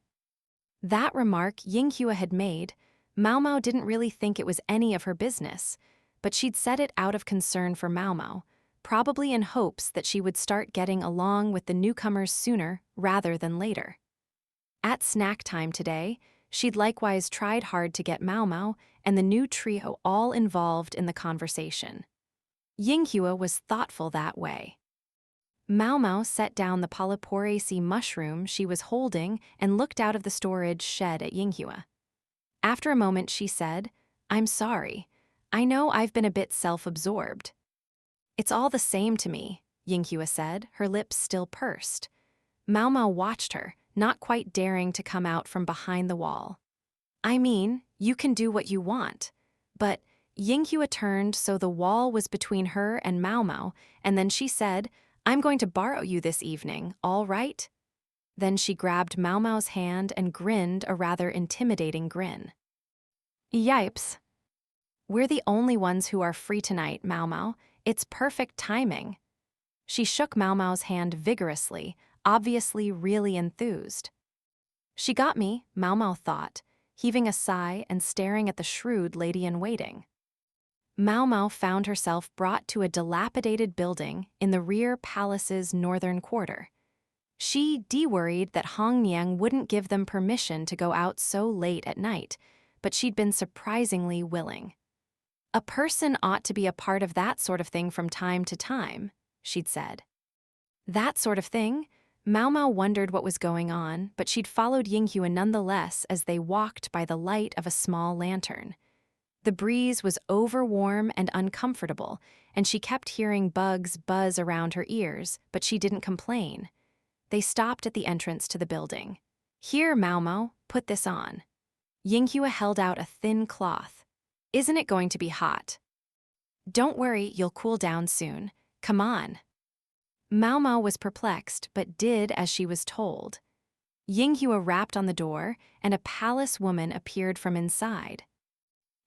That remark Yinghua had made, Maomao didn't really think it was any of her business, but she'd said it out of concern for Maomao, probably in hopes that she would start getting along with the newcomers sooner rather than later. At snack time today, she'd likewise tried hard to get Maomao and the new trio all involved in the conversation. Yinghua was thoughtful that way. Maomao set down the polyporacea mushroom she was holding and looked out of the storage shed at Yinghua. After a moment she said, "I'm sorry. I know I've been a bit self-absorbed." It's all the same to me, Yinghua said, her lips still pursed. Maomao watched her, not quite daring to come out from behind the wall. I mean, you can do what you want. But Yinghua turned so the wall was between her and Maomao, and then she said, I'm going to borrow you this evening, all right? Then she grabbed Maomao's hand and grinned a rather intimidating grin. Yipes. We're the only ones who are free tonight, Maomao. It's perfect timing. She shook Maomao's hand vigorously, obviously really enthused. She got me, Maomao thought, heaving a sigh and staring at the shrewd lady-in-waiting. Maomao found herself brought to a dilapidated building in the rear palace's northern quarter. She worried that Hong Niang wouldn't give them permission to go out so late at night, but she'd been surprisingly willing. A person ought to be a part of that sort of thing from time to time, she'd said. That sort of thing? Maomao wondered what was going on, but she'd followed Yinghua nonetheless as they walked by the light of a small lantern. The breeze was overwarm and uncomfortable, and she kept hearing bugs buzz around her ears, but she didn't complain. They stopped at the entrance to the building. Here, Maomao, put this on. Yinghua held out a thin cloth. Isn't it going to be hot? Don't worry, you'll cool down soon. Come on. Maomao was perplexed, but did as she was told. Yinghua rapped on the door, and a palace woman appeared from inside.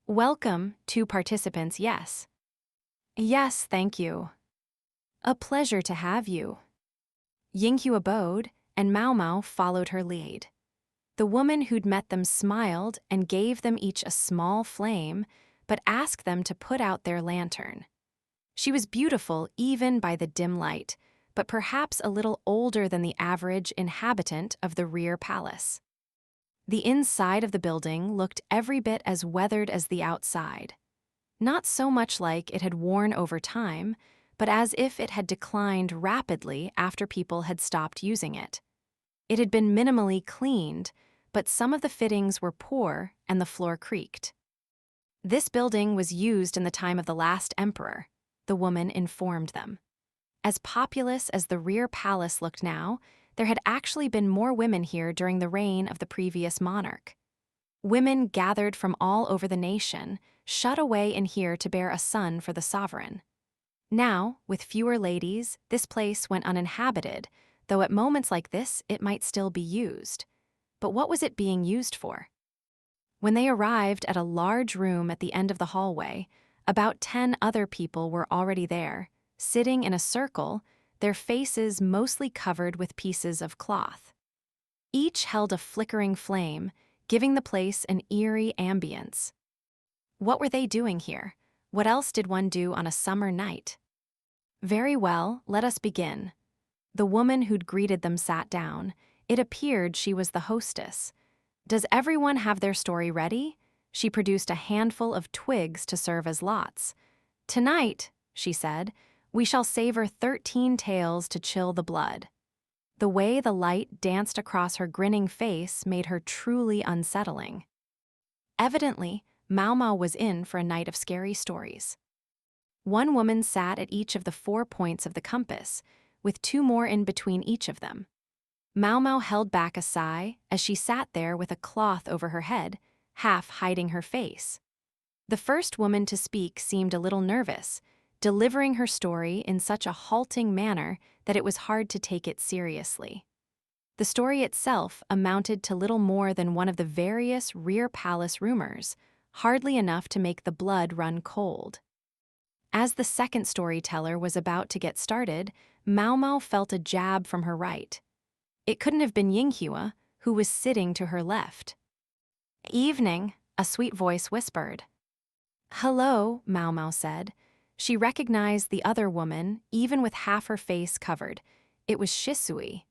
Welcome, 2 participants, yes. Yes, thank you. A pleasure to have you. Yinghua bowed, and Maomao followed her lead. The woman who'd met them smiled and gave them each a small flame, but asked them to put out their lantern. She was beautiful even by the dim light, but perhaps a little older than the average inhabitant of the rear palace. The inside of the building looked every bit as weathered as the outside. Not so much like it had worn over time, but as if it had declined rapidly after people had stopped using it. It had been minimally cleaned, but some of the fittings were poor and the floor creaked. This building was used in the time of the last emperor, the woman informed them. As populous as the rear palace looked now, there had actually been more women here during the reign of the previous monarch. Women gathered from all over the nation, shut away in here to bear a son for the sovereign. Now, with fewer ladies, this place went uninhabited, though at moments like this it might still be used. But what was it being used for? When they arrived at a large room at the end of the hallway, about 10 other people were already there, sitting in a circle, their faces mostly covered with pieces of cloth. Each held a flickering flame, giving the place an eerie ambience. What were they doing here? What else did one do on a summer night? Very well, let us begin. The woman who'd greeted them sat down. It appeared she was the hostess. Does everyone have their story ready? She produced a handful of twigs to serve as lots. Tonight, she said, we shall savor 13 tales to chill the blood. The way the light danced across her grinning face made her truly unsettling. Evidently, Maomao was in for a night of scary stories. One woman sat at each of the 4 points of the compass, with 2 more in between each of them. Maomao held back a sigh as she sat there with a cloth over her head, half hiding her face. The first woman to speak seemed a little nervous, delivering her story in such a halting manner that it was hard to take it seriously. The story itself amounted to little more than one of the various rear palace rumors, hardly enough to make the blood run cold. As the second storyteller was about to get started, Maomao felt a jab from her right. It couldn't have been Yinghua, who was sitting to her left. Evening, a sweet voice whispered. Hello, Maomao said. She recognized the other woman, even with half her face covered. It was Shisui.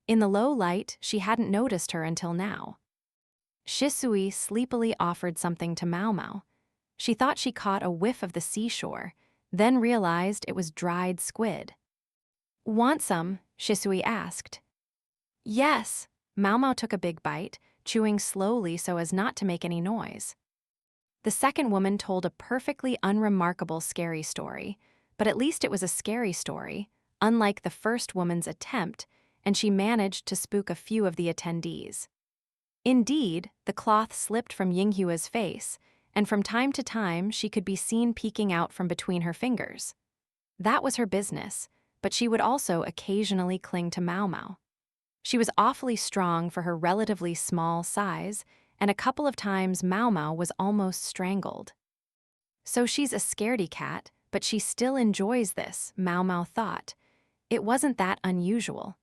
In the low light, she hadn't noticed her until now. Shisui sleepily offered something to Maomao. She thought she caught a whiff of the seashore, then realized it was dried squid. Want some? Shisui asked. Yes. Maomao took a big bite, chewing slowly so as not to make any noise. The second woman told a perfectly unremarkable scary story, But at least it was a scary story, unlike the first woman's attempt, and she managed to spook a few of the attendees. Indeed, the cloth slipped from Yinghua's face, and from time to time she could be seen peeking out from between her fingers. That was her business, but she would also occasionally cling to Maomao. She was awfully strong for her relatively small size, and a couple of times Maomao was almost strangled. So she's a scaredy cat, but she still enjoys this, Maomao thought. It wasn't that unusual.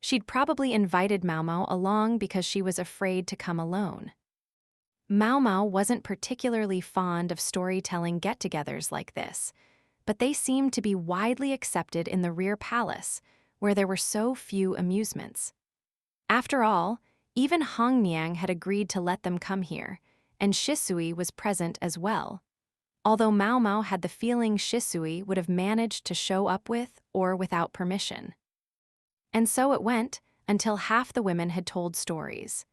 She'd probably invited Maomao along because she was afraid to come alone. Maomao wasn't particularly fond of storytelling get-togethers like this, but they seemed to be widely accepted in the rear palace, where there were so few amusements. After all, even Hongniang had agreed to let them come here, and Shisui was present as well, although Maomao had the feeling Shisui would have managed to show up with or without permission. And so it went, until half the women had told stories.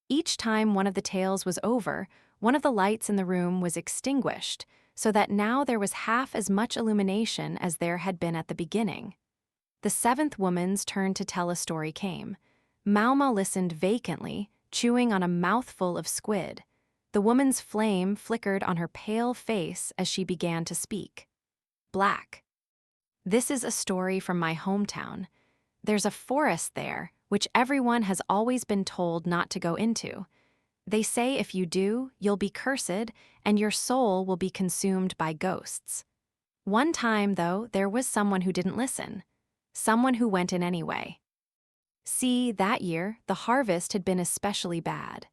Each time one of the tales was over, one of the lights in the room was extinguished, so that now there was half as much illumination as there had been at the beginning. The seventh woman's turn to tell a story came. Maomao listened vacantly, chewing on a mouthful of squid. The woman's flame flickered on her pale face as she began to speak. Black. This is a story from my hometown. There's a forest there, which everyone has always been told not to go into. They say if you do, you'll be cursed, and your soul will be consumed by ghosts. One time, though, there was someone who didn't listen. Someone who went in anyway. See, that year, the harvest had been especially bad.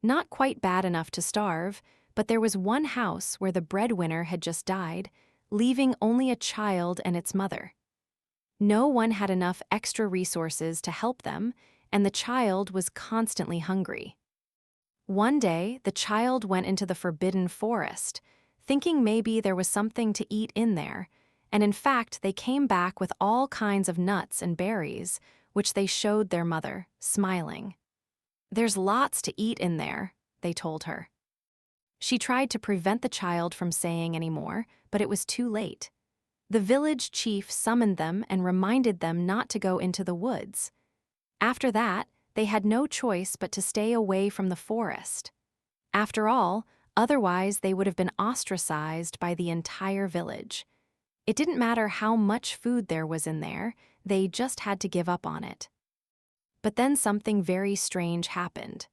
Not quite bad enough to starve, but there was one house where the breadwinner had just died, leaving only a child and its mother. No one had enough extra resources to help them, and the child was constantly hungry. One day, the child went into the forbidden forest, thinking maybe there was something to eat in there, and in fact they came back with all kinds of nuts and berries, which they showed their mother, smiling. "There's lots to eat in there," they told her. She tried to prevent the child from saying any more, but it was too late. The village chief summoned them and reminded them not to go into the woods. After that, they had no choice but to stay away from the forest. After all, otherwise they would have been ostracized by the entire village. It didn't matter how much food there was in there, they just had to give up on it. But then something very strange happened.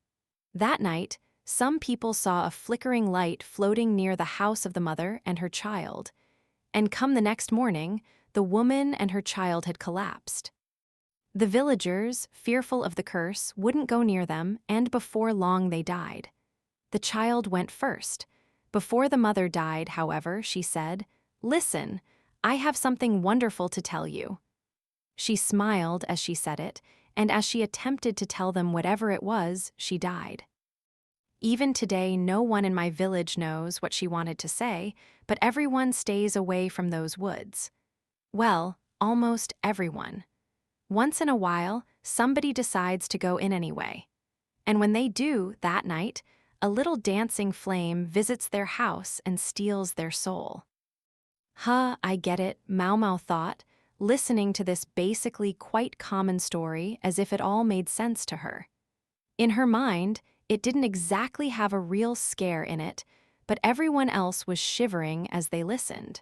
That night, some people saw a flickering light floating near the house of the mother and her child. And come the next morning, the woman and her child had collapsed. The villagers, fearful of the curse, wouldn't go near them, and before long they died. The child went first. Before the mother died, however, she said, "Listen, I have something wonderful to tell you." She smiled as she said it, and as she attempted to tell them whatever it was, she died. Even today, no one in my village knows what she wanted to say, but everyone stays away from those woods. Well, almost everyone. Once in a while, somebody decides to go in anyway. And when they do, that night, a little dancing flame visits their house and steals their soul. Huh, I get it, Maomao thought, listening to this basically quite common story as if it all made sense to her. In her mind, it didn't exactly have a real scare in it, but everyone else was shivering as they listened.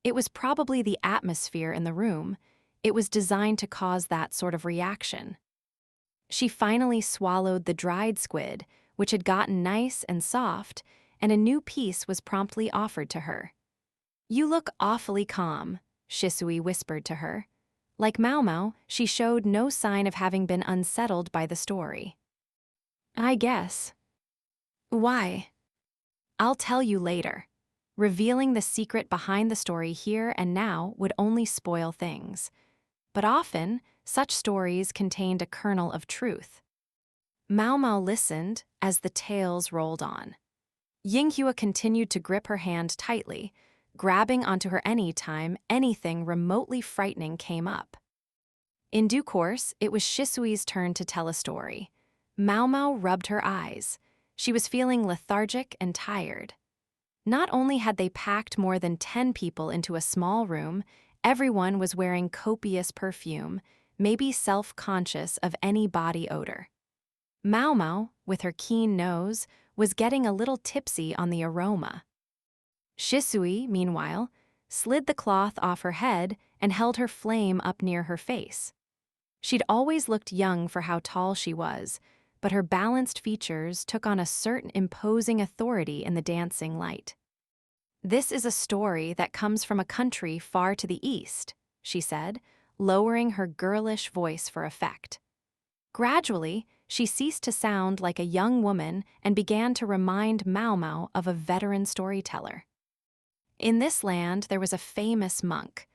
It was probably the atmosphere in the room. It was designed to cause that sort of reaction. She finally swallowed the dried squid, which had gotten nice and soft, and a new piece was promptly offered to her. "You look awfully calm," Shisui whispered to her. Like Maomao, she showed no sign of having been unsettled by the story. "I guess." "Why?" "I'll tell you later." Revealing the secret behind the story here and now would only spoil things. But often, such stories contained a kernel of truth. Maomao listened as the tales rolled on. Yinghua continued to grip her hand tightly, grabbing onto her any time anything remotely frightening came up. In due course, it was Shisui's turn to tell a story. Maomao rubbed her eyes. She was feeling lethargic and tired. Not only had they packed more than 10 people into a small room, everyone was wearing copious perfume, maybe self-conscious of any body odor. Maomao, with her keen nose, was getting a little tipsy on the aroma. Shisui, meanwhile, slid the cloth off her head and held her flame up near her face. She'd always looked young for how tall she was, but her balanced features took on a certain imposing authority in the dancing light. "This is a story that comes from a country far to the east," she said, lowering her girlish voice for effect. Gradually, she ceased to sound like a young woman and began to remind Maomao of a veteran storyteller. In this land, there was a famous monk.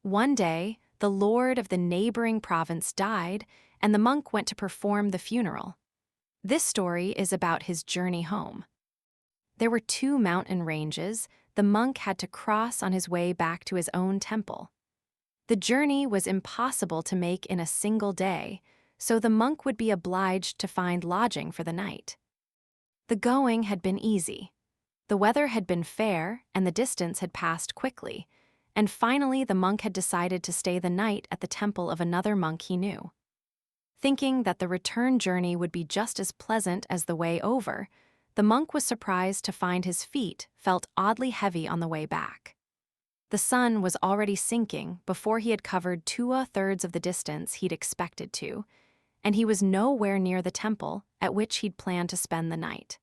One day, the lord of the neighboring province died, and the monk went to perform the funeral. This story is about his journey home. There were 2 mountain ranges the monk had to cross on his way back to his own temple. The journey was impossible to make in a single day, so the monk would be obliged to find lodging for the night. The going had been easy. The weather had been fair, and the distance had passed quickly, and finally the monk had decided to stay the night at the temple of another monk he knew. Thinking that the return journey would be just as pleasant as the way over, the monk was surprised to find his feet felt oddly heavy on the way back. The sun was already sinking before he had covered 2/3 of the distance he'd expected to, and he was nowhere near the temple at which he'd planned to spend the night.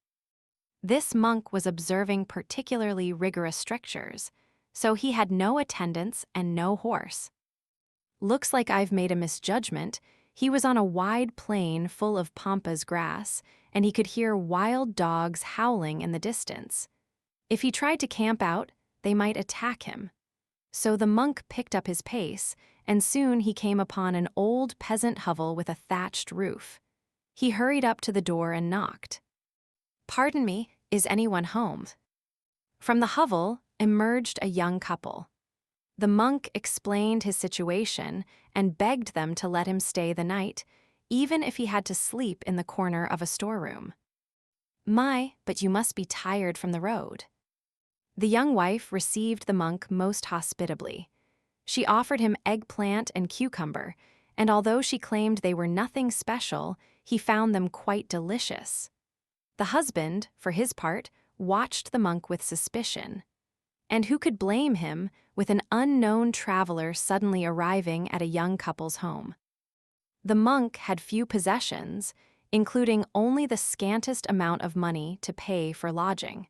This monk was observing particularly rigorous strictures, so he had no attendants and no horse. "Looks like I've made a misjudgment." He was on a wide plain full of pampas grass, and he could hear wild dogs howling in the distance. If he tried to camp out, they might attack him. So the monk picked up his pace, and soon he came upon an old peasant hovel with a thatched roof. He hurried up to the door and knocked. "Pardon me, is anyone home?" From the hovel emerged a young couple. The monk explained his situation and begged them to let him stay the night, even if he had to sleep in the corner of a storeroom. "My, but you must be tired from the road." The young wife received the monk most hospitably. She offered him eggplant and cucumber, and although she claimed they were nothing special, he found them quite delicious. The husband, for his part, watched the monk with suspicion. And who could blame him with an unknown traveler suddenly arriving at a young couple's home? The monk had few possessions, including only the scantest amount of money to pay for lodging.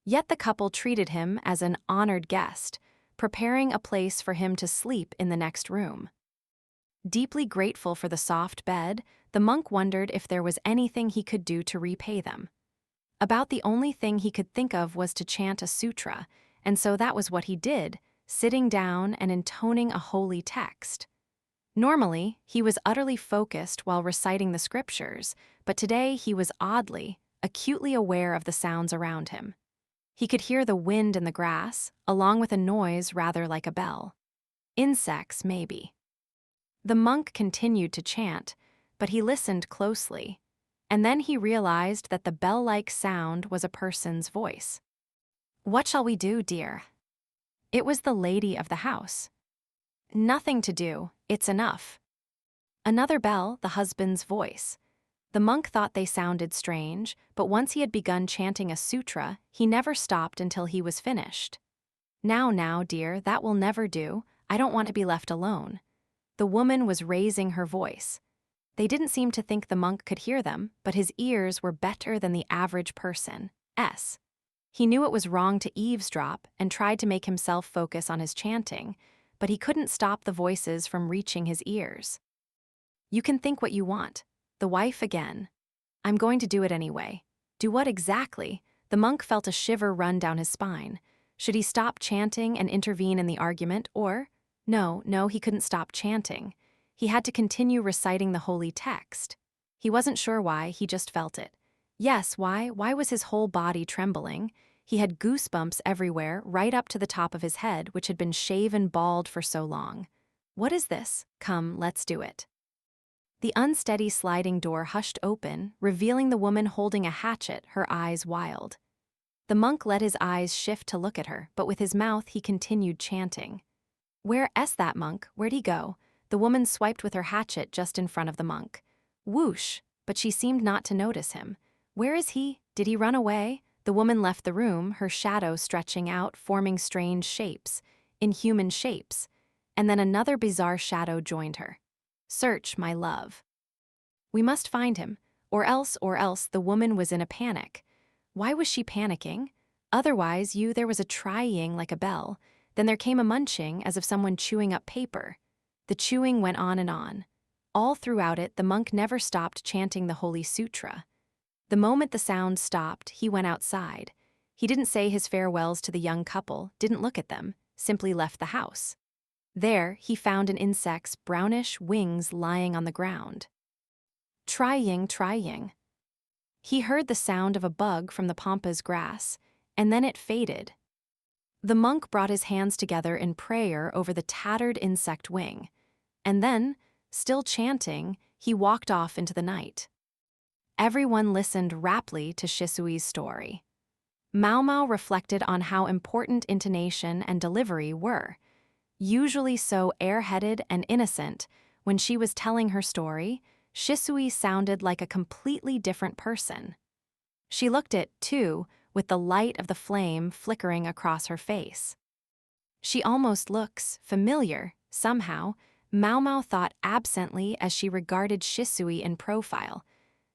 Yet the couple treated him as an honored guest, preparing a place for him to sleep in the next room. Deeply grateful for the soft bed, the monk wondered if there was anything he could do to repay them. About the only thing he could think of was to chant a sutra, and so that was what he did, sitting down and intoning a holy text. Normally, he was utterly focused while reciting the scriptures, but today he was oddly, acutely aware of the sounds around him. He could hear the wind in the grass, along with a noise rather like a bell. Insects, maybe. The monk continued to chant, but he listened closely, and then he realized that the bell-like sound was a person's voice. "What shall we do, dear?" It was the lady of the house. "Nothing to do, it's enough." Another bell, the husband's voice. The monk thought they sounded strange, but once he had begun chanting a sutra, he never stopped until he was finished. Now, dear, that will never do. I don't want to be left alone." The woman was raising her voice. They didn't seem to think the monk could hear them, but his ears were better than the average person's. He knew it was wrong to eavesdrop and tried to make himself focus on his chanting, but he couldn't stop the voices from reaching his ears. "You can think what you want." The wife again. "I'm going to do it anyway." Do what exactly? The monk felt a shiver run down his spine. Should he stop chanting and intervene in the argument, or? No, he couldn't stop chanting. He had to continue reciting the holy text. He wasn't sure why, he just felt it. Yes, why? Why was his whole body trembling? He had goosebumps everywhere, right up to the top of his head, which had been shaven bald for so long. What is this? Come, let's do it. The unsteady sliding door hushed open, revealing the woman holding a hatchet, her eyes wild. The monk let his eyes shift to look at her, but with his mouth he continued chanting. "Where's that monk? Where'd he go?" The woman swiped with her hatchet just in front of the monk. Whoosh, but she seemed not to notice him. "Where is he? Did he run away?" The woman left the room, her shadow stretching out, forming strange shapes, inhuman shapes, and then another bizarre shadow joined her. "Search, my love. We must find him, or else, the woman was in a panic. Why was she panicking? Otherwise, there was a trying like a bell. Then there came a munching as of someone chewing up paper. The chewing went on and on. All throughout it, the monk never stopped chanting the Holy Sutra. The moment the sound stopped, he went outside. He didn't say his farewells to the young couple, didn't look at them, simply left the house. There, he found an insect's brownish wings lying on the ground. Trying. He heard the sound of a bug from the pampas grass, and then it faded. The monk brought his hands together in prayer over the tattered insect wing, and then, still chanting, he walked off into the night. Everyone listened raptly to Shisui's story. Maomao reflected on how important intonation and delivery were. Usually so airheaded and innocent, when she was telling her story, Shisui sounded like a completely different person. She looked it, too, with the light of the flame flickering across her face. She almost looks familiar, somehow, Maomao thought absently as she regarded Shisui in profile.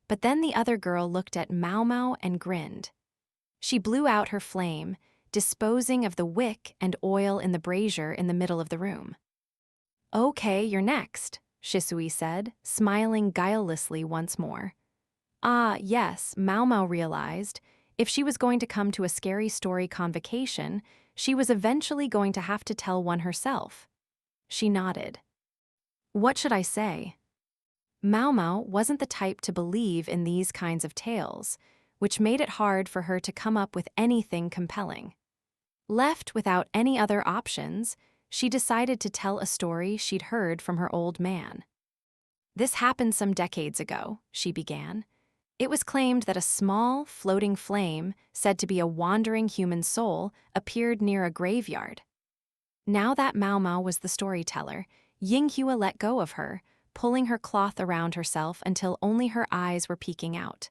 But then the other girl looked at Maomao and grinned. She blew out her flame, disposing of the wick and oil in the brazier in the middle of the room. "Okay, you're next," Shisui said, smiling guilelessly once more. Ah, yes, Maomao realized, if she was going to come to a scary story convocation, she was eventually going to have to tell one herself. She nodded. "What should I say?" Maomao wasn't the type to believe in these kinds of tales, which made it hard for her to come up with anything compelling. Left without any other options, she decided to tell a story she'd heard from her old man. "This happened some decades ago," she began. "It was claimed that a small, floating flame, said to be a wandering human soul, appeared near a graveyard." Now that Maomao was the storyteller, Yinghua let go of her, pulling her cloth around herself until only her eyes were peeking out.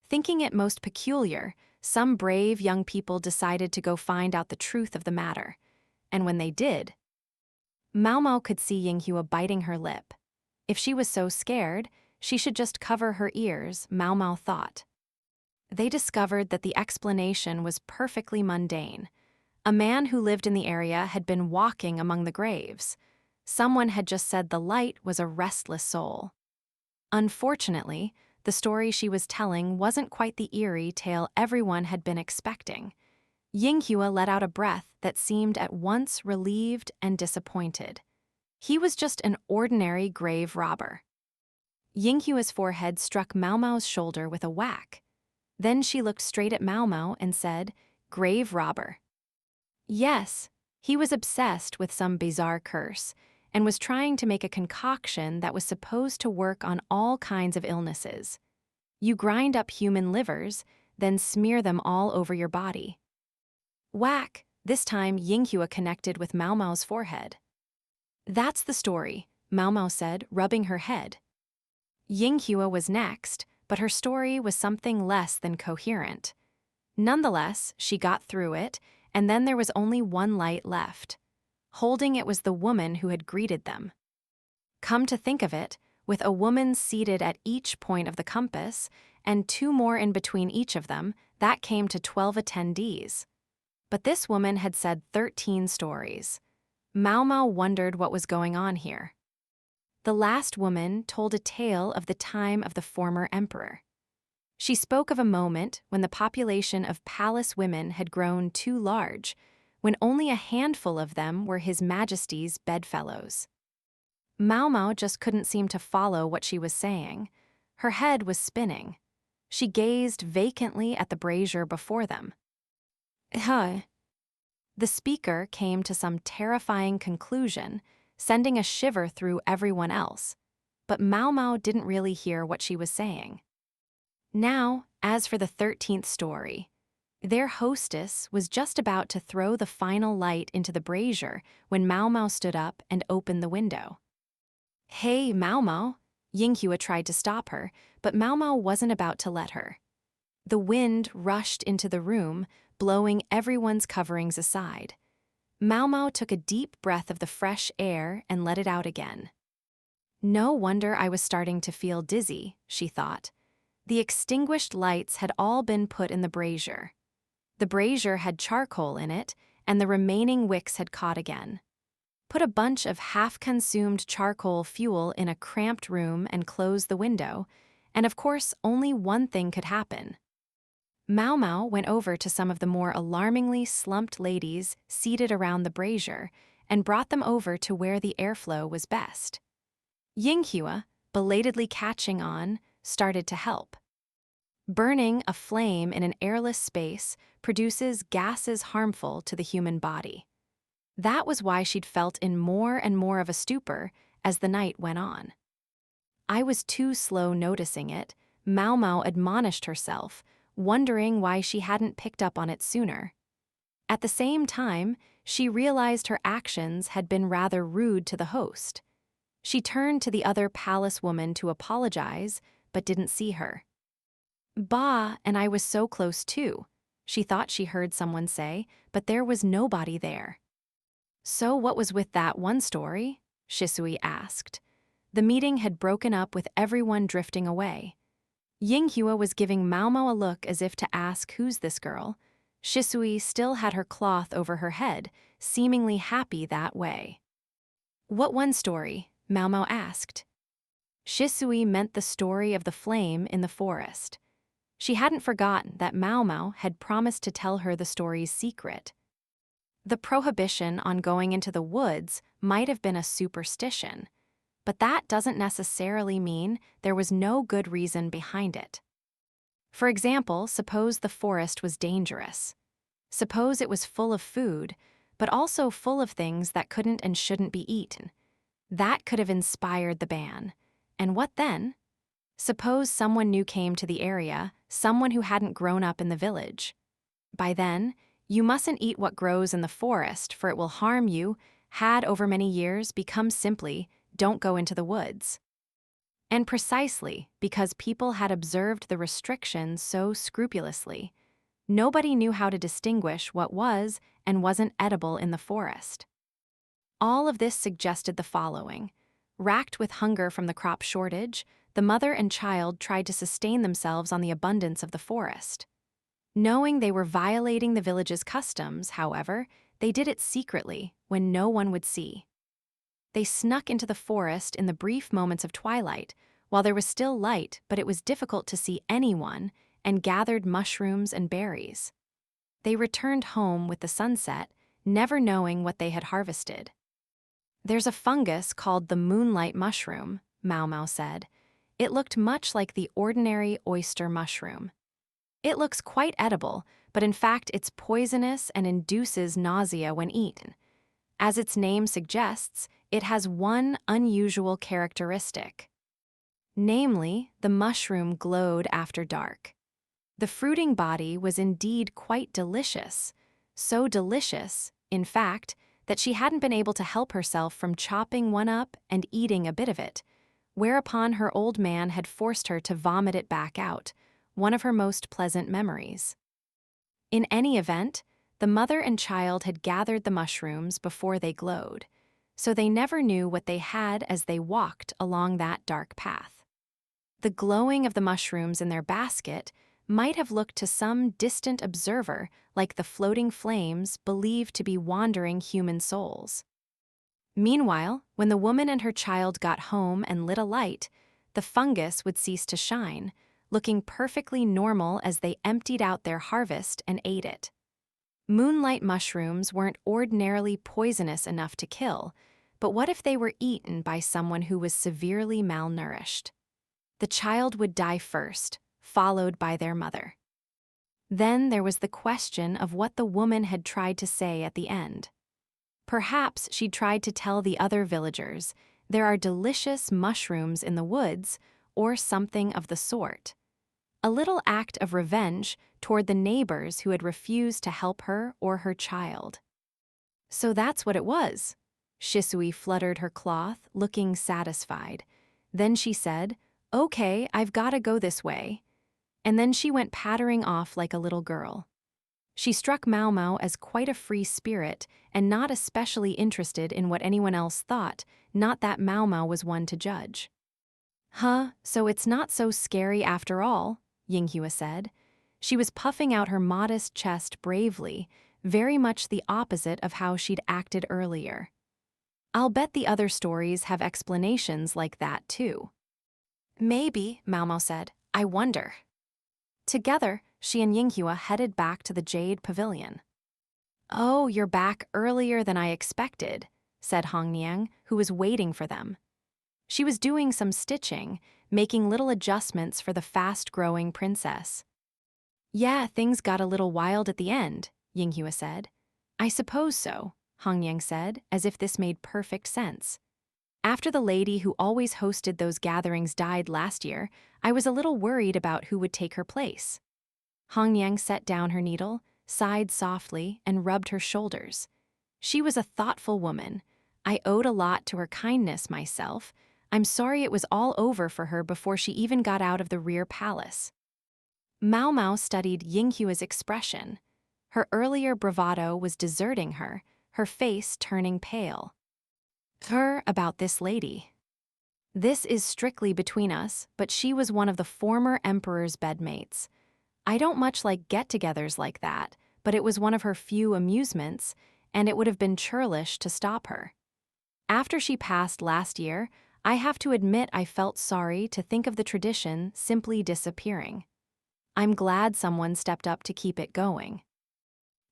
Thinking it most peculiar, some brave young people decided to go find out the truth of the matter. And when they did, Maomao could see Yinghua biting her lip. If she was so scared, she should just cover her ears, Maomao thought. They discovered that the explanation was perfectly mundane. A man who lived in the area had been walking among the graves. Someone had just said the light was a restless soul. Unfortunately, the story she was telling wasn't quite the eerie tale everyone had been expecting. Yinghua let out a breath that seemed at once relieved and disappointed. He was just an ordinary grave robber. Yinghua's forehead struck Maomao's shoulder with a whack. Then she looked straight at Maomao and said, "Grave robber." Yes, he was obsessed with some bizarre curse, and was trying to make a concoction that was supposed to work on all kinds of illnesses. You grind up human livers, then smear them all over your body. Whack! This time Yinghua connected with Maomao's forehead. "That's the story," Maomao said, rubbing her head. Yinghua was next, but her story was something less than coherent. Nonetheless, she got through it, and then there was only one light left. Holding it was the woman who had greeted them. Come to think of it, with a woman seated at each point of the compass, and 2 more in between each of them, that came to 12 attendees. But this woman had said 13 stories. Maomao wondered what was going on here. The last woman told a tale of the time of the former emperor. She spoke of a moment when the population of palace women had grown too large, when only a handful of them were His Majesty's bedfellows. Maomao just couldn't seem to follow what she was saying. Her head was spinning. She gazed vacantly at the brazier before them. The speaker came to some terrifying conclusion, sending a shiver through everyone else. But Maomao didn't really hear what she was saying. Now, as for the 13th story. Their hostess was just about to throw the final light into the brazier when Maomao stood up and opened the window. "Hey, Maomao," Yinghua tried to stop her, but Maomao wasn't about to let her. The wind rushed into the room, blowing everyone's coverings aside. Maomao took a deep breath of the fresh air and let it out again. No wonder I was starting to feel dizzy, she thought. The extinguished lights had all been put in the brazier. The brazier had charcoal in it, and the remaining wicks had caught again. Put a bunch of half-consumed charcoal fuel in a cramped room and close the window, and of course only one thing could happen. Maomao went over to some of the more alarmingly slumped ladies seated around the brazier and brought them over to where the airflow was best. Yinghua, belatedly catching on, started to help. Burning a flame in an airless space produces gases harmful to the human body. That was why she'd felt in more and more of a stupor as the night went on. I was too slow noticing it, Maomao admonished herself, wondering why she hadn't picked up on it sooner. At the same time, she realized her actions had been rather rude to the host. She turned to the other palace woman to apologize, but didn't see her. "Bah, and I was so close too," she thought she heard someone say, but there was nobody there. "So what was with that one story?" Shisui asked. The meeting had broken up with everyone drifting away. Yinghua was giving Maomao a look as if to ask who's this girl. Shisui still had her cloth over her head, seemingly happy that way. "What one story?" Maomao asked. Shisui meant the story of the flame in the forest. She hadn't forgotten that Maomao had promised to tell her the story's secret. The prohibition on going into the woods might have been a superstition, but that doesn't necessarily mean there was no good reason behind it. For example, suppose the forest was dangerous. Suppose it was full of food, but also full of things that couldn't and shouldn't be eaten. That could have inspired the ban. And what then? Suppose someone new came to the area, someone who hadn't grown up in the village. By then, "You mustn't eat what grows in the forest, for it will harm you," had over many years become simply, "Don't go into the woods." And precisely because people had observed the restrictions so scrupulously, nobody knew how to distinguish what was and wasn't edible in the forest. All of this suggested the following. Racked with hunger from the crop shortage, the mother and child tried to sustain themselves on the abundance of the forest. Knowing they were violating the village's customs, however, they did it secretly when no one would see. They snuck into the forest in the brief moments of twilight, while there was still light but it was difficult to see anyone, and gathered mushrooms and berries. They returned home with the sunset, never knowing what they had harvested. "There's a fungus called the moonlight mushroom," Maomao said. It looked much like the ordinary oyster mushroom. "It looks quite edible, but in fact it's poisonous and induces nausea when eaten. As its name suggests, it has one unusual characteristic. Namely, the mushroom glowed after dark. The fruiting body was indeed quite delicious, so delicious, in fact, that she hadn't been able to help herself from chopping one up and eating a bit of it, whereupon her old man had forced her to vomit it back out, one of her most pleasant memories. In any event, the mother and child had gathered the mushrooms before they glowed, so they never knew what they had as they walked along that dark path. The glowing of the mushrooms in their basket might have looked to some distant observer like the floating flames believed to be wandering human souls. Meanwhile, when the woman and her child got home and lit a light, the fungus would cease to shine, looking perfectly normal as they emptied out their harvest and ate it. Moonlight mushrooms weren't ordinarily poisonous enough to kill, but what if they were eaten by someone who was severely malnourished? The child would die first, followed by their mother. Then there was the question of what the woman had tried to say at the end. Perhaps she tried to tell the other villagers there are delicious mushrooms in the woods, or something of the sort. A little act of revenge toward the neighbors who had refused to help her or her child. So that's what it was. Shisui fluttered her cloth, looking satisfied. Then she said, "Okay, I've gotta go this way." And then she went pattering off like a little girl. She struck Maomao as quite a free spirit and not especially interested in what anyone else thought, not that Maomao was one to judge. "Huh, so it's not so scary after all," Yinghua said. She was puffing out her modest chest bravely, very much the opposite of how she'd acted earlier. "I'll bet the other stories have explanations like that too." "Maybe," Maomao said. "I wonder." Together, she and Yinghua headed back to the Jade Pavilion. "Oh, you're back earlier than I expected," said Hongniang, who was waiting for them. She was doing some stitching, making little adjustments for the fast-growing princess. "Yeah, things got a little wild at the end," Yinghua said. "I suppose so," Hongniang said, as if this made perfect sense. "After the lady who always hosted those gatherings died last year, I was a little worried about who would take her place." Hongniang set down her needle, sighed softly, and rubbed her shoulders. She was a thoughtful woman. I owed a lot to her kindness myself. I'm sorry it was all over for her before she even got out of the rear palace. Maomao studied Yinghua's expression. Her earlier bravado was deserting her, her face turning pale. "Her about this lady. This is strictly between us, but she was one of the former emperor's bedmates. I don't much like get-togethers like that, but it was one of her few amusements, and it would have been churlish to stop her. After she passed last year, I have to admit I felt sorry to think of the tradition simply disappearing. I'm glad someone stepped up to keep it going."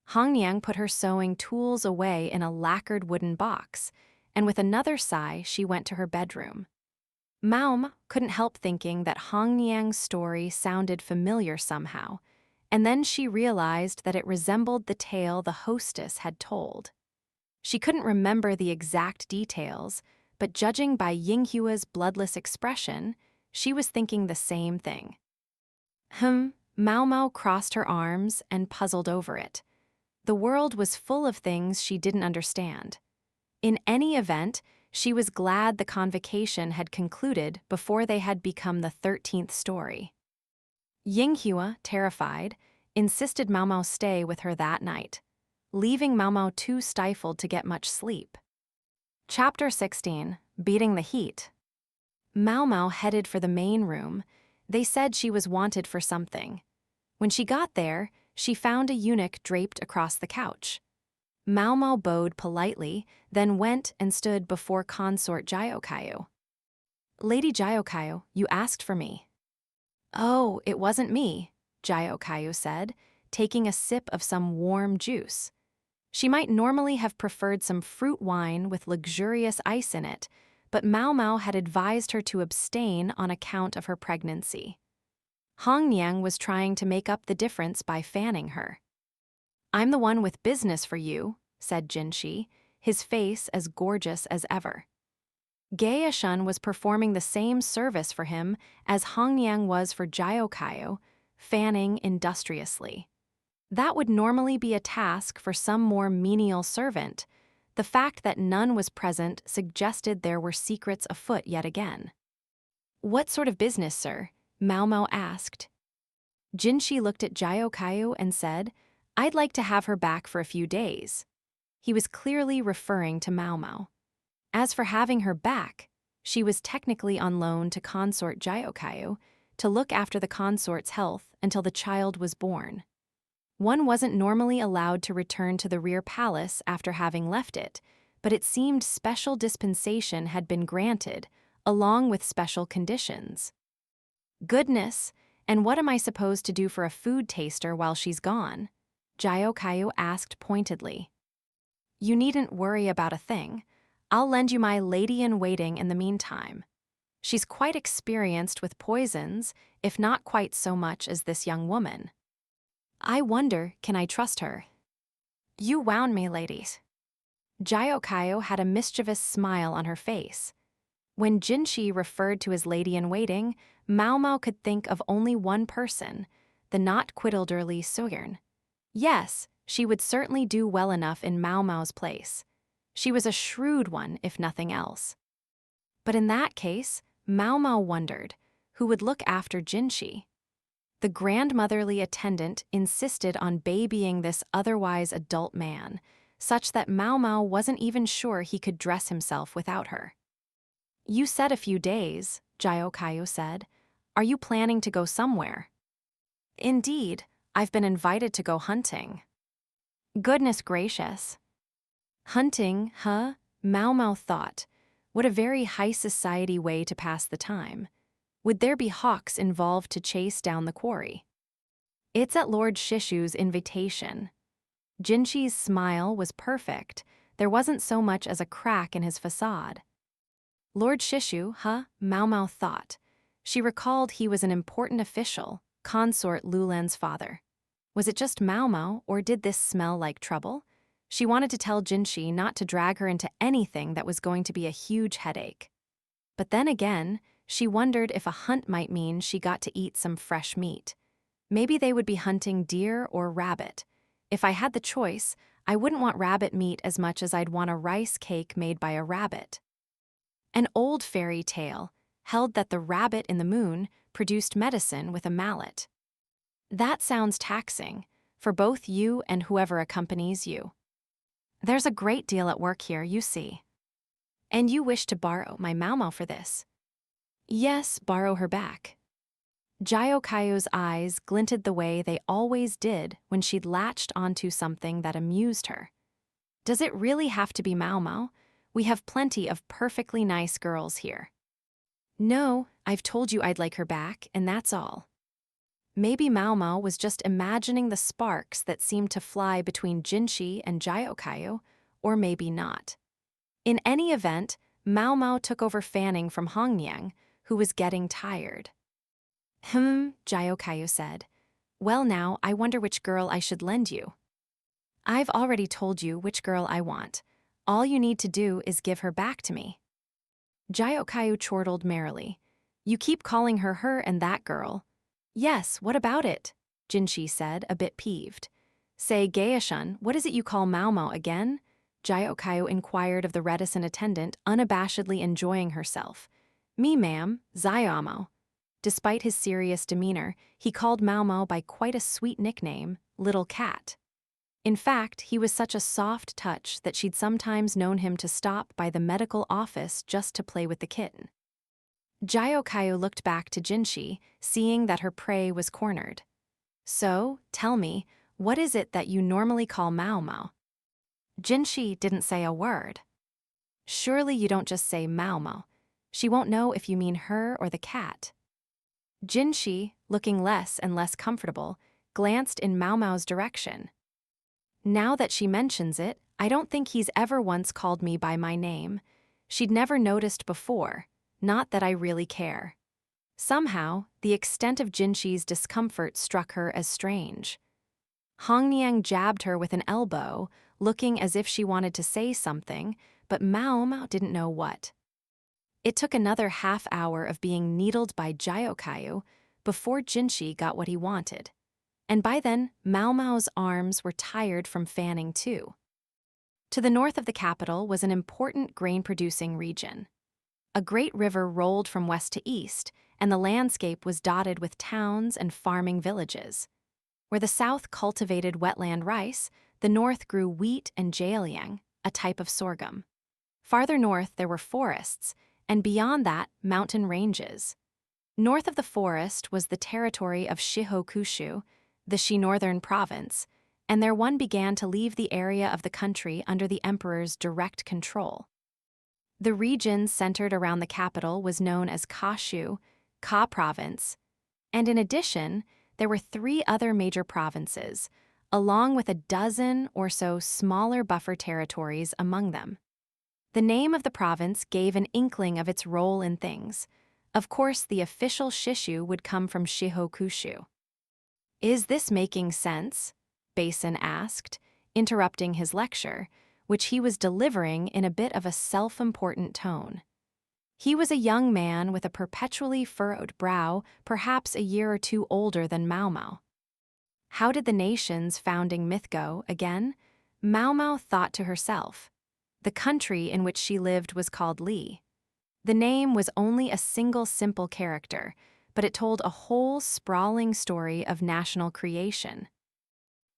Hongniang put her sewing tools away in a lacquered wooden box, and with another sigh, she went to her bedroom. Maom couldn't help thinking that Hongniang's story sounded familiar somehow, and then she realized that it resembled the tale the hostess had told. She couldn't remember the exact details, but judging by Yinghua's bloodless expression, she was thinking the same thing. Maomao crossed her arms and puzzled over it. The world was full of things she didn't understand. In any event, she was glad the convocation had concluded before they had become the 13th story. Yinghua, terrified, insisted Maomao stay with her that night, leaving Maomao too stifled to get much sleep. Chapter 16, Beating the Heat. Maomao headed for the main room. They said she was wanted for something. When she got there, she found a eunuch draped across the couch. Maomao bowed politely, then went and stood before consort Jiokayu. "Lady Jiokayu, you asked for me." "Oh, it wasn't me," Jiokayu said, taking a sip of some warm juice. She might normally have preferred some fruit wine with luxurious ice in it, but Maomao had advised her to abstain on account of her pregnancy. Hongniang was trying to make up the difference by fanning her. "I'm the one with business for you," said Jinshi, his face as gorgeous as ever. Gaeshun was performing the same service for him as Hongniang was for Jiokayu, fanning industriously. That would normally be a task for some more menial servant. The fact that none was present suggested there were secrets afoot yet again. "What sort of business, sir?" Maomao asked. Jinshi looked at Jiokayu and said, "I'd like to have her back for a few days." He was clearly referring to Maomao. As for having her back, she was technically on loan to consort Jiokayu to look after the consort's health until the child was born. One wasn't normally allowed to return to the rear palace after having left it, but it seemed special dispensation had been granted, along with special conditions. "Goodness, and what am I supposed to do for a food taster while she's gone?" Jiokayu asked pointedly. "You needn't worry about a thing. I'll lend you my lady-in-waiting in the meantime. She's quite experienced with poisons, if not quite so much as this young woman. I wonder, can I trust her?" "You wound me, ladies." Jiokayu had a mischievous smile on her face. When Jinshi referred to his lady-in-waiting, Maomao could think of only one person, the not quiddlerly Soyern. Yes, she would certainly do well enough in Maomao's place. She was a shrewd one, if nothing else. But in that case, Maomao wondered, who would look after Jinshi? The grandmotherly attendant insisted on babying this otherwise adult man, such that Maomao wasn't even sure he could dress himself without her. "You said a few days," Jiokayo said. "Are you planning to go somewhere?" "Indeed, I've been invited to go hunting." "Goodness gracious." Hunting, huh? Maomao thought. What a very high society way to pass the time. Would there be hawks involved to chase down the quarry? "It's at Lord Shishu's invitation." Jinshi's smile was perfect. There wasn't so much as a crack in his facade. Lord Shishu, huh? Maomao thought. She recalled he was an important official, consort Lulan's father. Was it just Maomao, or did this smell like trouble? She wanted to tell Jinshi not to drag her into anything that was going to be a huge headache. But then again, she wondered if a hunt might mean she got to eat some fresh meat. Maybe they would be hunting deer or rabbit. If I had the choice, I wouldn't want rabbit meat as much as I'd want a rice cake made by a rabbit. An old fairy tale held that the rabbit in the moon produced medicine with a mallet. That sounds taxing, for both you and whoever accompanies you. There's a great deal at work here, you see. And you wish to borrow my Maomao for this? Yes, borrow her back. Jiokayo's eyes glinted the way they always did when she'd latched onto something that amused her. Does it really have to be Maomao? We have plenty of perfectly nice girls here. No, I've told you I'd like her back, and that's all. Maybe Maomao was just imagining the sparks that seemed to fly between Jinshi and Jiokayo, or maybe not. In any event, Maomao took over fanning from Hongniang, who was getting tired. Jiokayo said. Well now, I wonder which girl I should lend you. I've already told you which girl I want. All you need to do is give her back to me. Jiokayo chortled merrily. You keep calling her her and that girl. Yes, what about it? Jinshi said, a bit peeved. Say, Gaishun, what is it you call Maomao again? Jiokayo inquired of the reticent attendant, unabashedly enjoying herself. Me, ma'am, Xiaomao. Despite his serious demeanor, he called Maomao by quite a sweet nickname, Little Cat. In fact, he was such a soft touch that she'd sometimes known him to stop by the medical office just to play with the kitten. Jiokayo looked back to Jinshi, seeing that her prey was cornered. So, tell me, what is it that you normally call Maomao? Jinshi didn't say a word. Surely you don't just say Maomao. She won't know if you mean her or the cat. Jinshi, looking less and less comfortable, glanced in Maomao's direction. Now that she mentions it, I don't think he's ever once called me by my name. She'd never noticed before, not that I really care. Somehow, the extent of Jinshi's discomfort struck her as strange. Hongniang jabbed her with an elbow, looking as if she wanted to say something, but Maomao didn't know what. It took another half-hour of being needled by Jiokayo before Jinshi got what he wanted. And by then, Maomao's arms were tired from fanning too. To the north of the capital was an important grain-producing region. A great river rolled from west to east, and the landscape was dotted with towns and farming villages. Where the south cultivated wetland rice, the north grew wheat and jieliang, a type of sorghum. Farther north there were forests, and beyond that, mountain ranges. North of the forest was the territory of Shihokushu, the Shi Northern province, and there one began to leave the area of the country under the emperor's direct control. The region centered around the capital was known as Kashu, Ka province, and in addition, there were 3 other major provinces, along with a dozen or so smaller buffer territories among them. The name of the province gave an inkling of its role in things. Of course, the official Shishu would come from Shihokushu. Is this making sense? Basin asked, interrupting his lecture, which he was delivering in a bit of a self-important tone. He was a young man with a perpetually furrowed brow, perhaps a year or 2 older than Maomao. How did the nation's founding myth go again? Maomao thought to herself. The country in which she lived was called Li. The name was only a single simple character, but it told a whole sprawling story of national creation.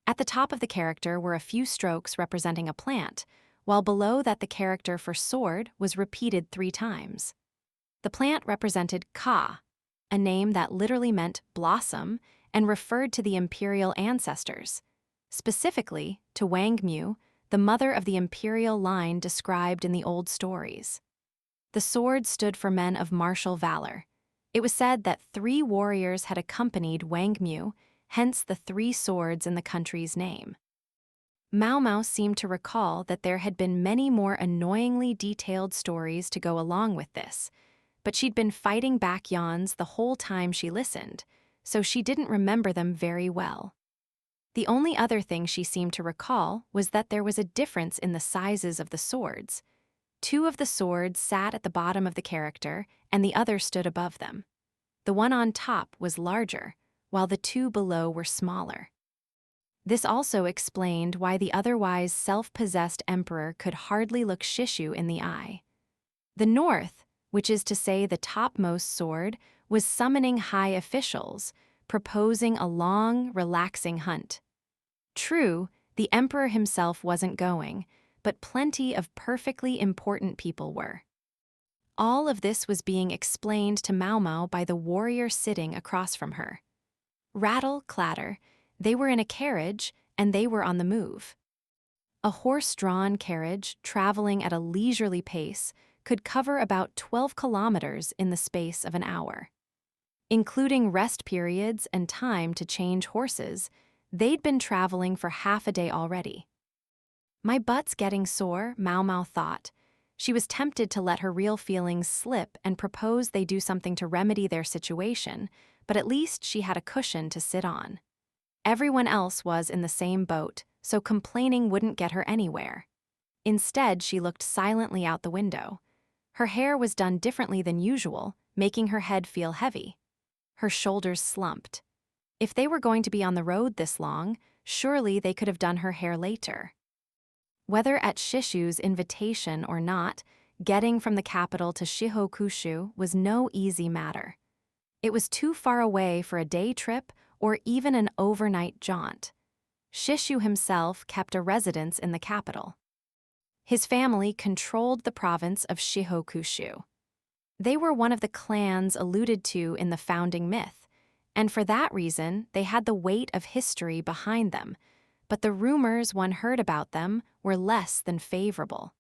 At the top of the character were a few strokes representing a plant, while below that the character for sword was repeated 3 times. The plant represented Ka, a name that literally meant blossom and referred to the imperial ancestors, specifically to Wangmu, the mother of the imperial line described in the old stories. The sword stood for men of martial valor. It was said that 3 warriors had accompanied Wangmu, hence the 3 swords in the country's name. Maomao seemed to recall that there had been many more annoyingly detailed stories to go along with this, but she'd been fighting back yawns the whole time she listened, so she didn't remember them very well. The only other thing she seemed to recall was that there was a difference in the sizes of the swords. 2 of the swords sat at the bottom of the character, and the other stood above them. The one on top was larger, while the 2 below were smaller. This also explained why the otherwise self-possessed emperor could hardly look Shishu in the eye. The north, which is to say the topmost sword, was summoning high officials, proposing a long, relaxing hunt. True, the emperor himself wasn't going, but plenty of perfectly important people were. All of this was being explained to Maomao by the warrior sitting across from her. Rattle, clatter, they were in a carriage, and they were on the move. A horse-drawn carriage, traveling at a leisurely pace, could cover about 12 kilometers in the space of an hour. Including rest periods and time to change horses, they'd been traveling for half a day already. My butt's getting sore, Maomao thought. She was tempted to let her real feelings slip and propose they do something to remedy their situation, but at least she had a cushion to sit on. Everyone else was in the same boat, so complaining wouldn't get her anywhere. Instead, she looked silently out the window. Her hair was done differently than usual, making her head feel heavy. Her shoulders slumped. If they were going to be on the road this long, surely they could have done her hair later. Whether at Shishu's invitation or not, getting from the capital to Shihokushu was no easy matter. It was too far away for a day trip or even an overnight jaunt. Shishu himself kept a residence in the capital. His family controlled the province of Shihokushu. They were one of the clans alluded to in the founding myth, and for that reason they had the weight of history behind them, but the rumors one heard about them were less than favorable.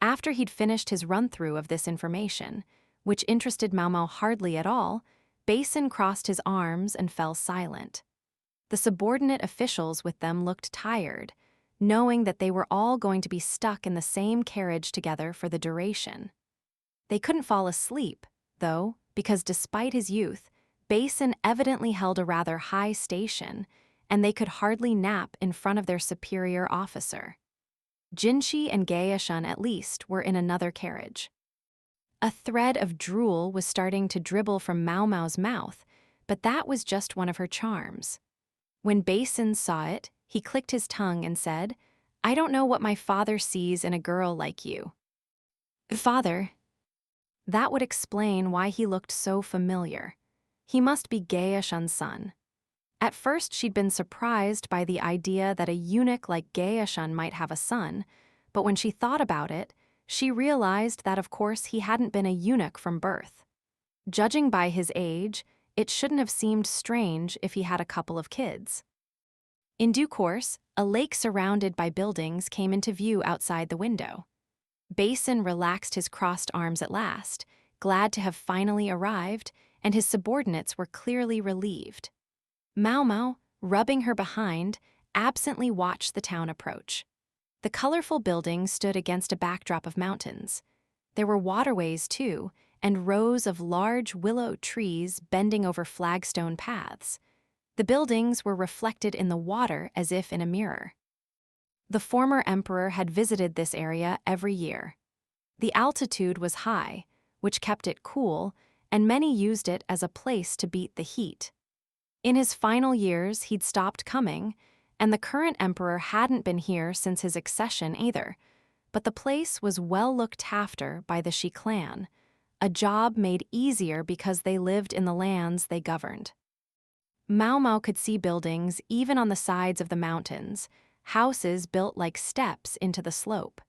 After he'd finished his run-through of this information, which interested Maomao hardly at all, Basin crossed his arms and fell silent. The subordinate officials with them looked tired, knowing that they were all going to be stuck in the same carriage together for the duration. They couldn't fall asleep, though, because despite his youth, Basin evidently held a rather high station, and they could hardly nap in front of their superior officer. Jinshi and Gaeshun, at least, were in another carriage. A thread of drool was starting to dribble from Maomao's mouth, but that was just one of her charms. When Basin saw it, he clicked his tongue and said, "I don't know what my father sees in a girl like you." Father. That would explain why he looked so familiar. He must be Gaeshun's son. At first she'd been surprised by the idea that a eunuch like Gaeshun might have a son, but when she thought about it, she realized that of course he hadn't been a eunuch from birth. Judging by his age, it shouldn't have seemed strange if he had a couple of kids. In due course, a lake surrounded by buildings came into view outside the window. Basin relaxed his crossed arms at last, glad to have finally arrived, and his subordinates were clearly relieved. Maomao, rubbing her behind, absently watched the town approach. The colorful buildings stood against a backdrop of mountains. There were waterways, too, and rows of large willow trees bending over flagstone paths. The buildings were reflected in the water as if in a mirror. The former emperor had visited this area every year. The altitude was high, which kept it cool, and many used it as a place to beat the heat. In his final years, he'd stopped coming, and the current emperor hadn't been here since his accession either. But the place was well looked after by the Shi clan, a job made easier because they lived in the lands they governed. Maomao could see buildings even on the sides of the mountains, houses built like steps into the slope.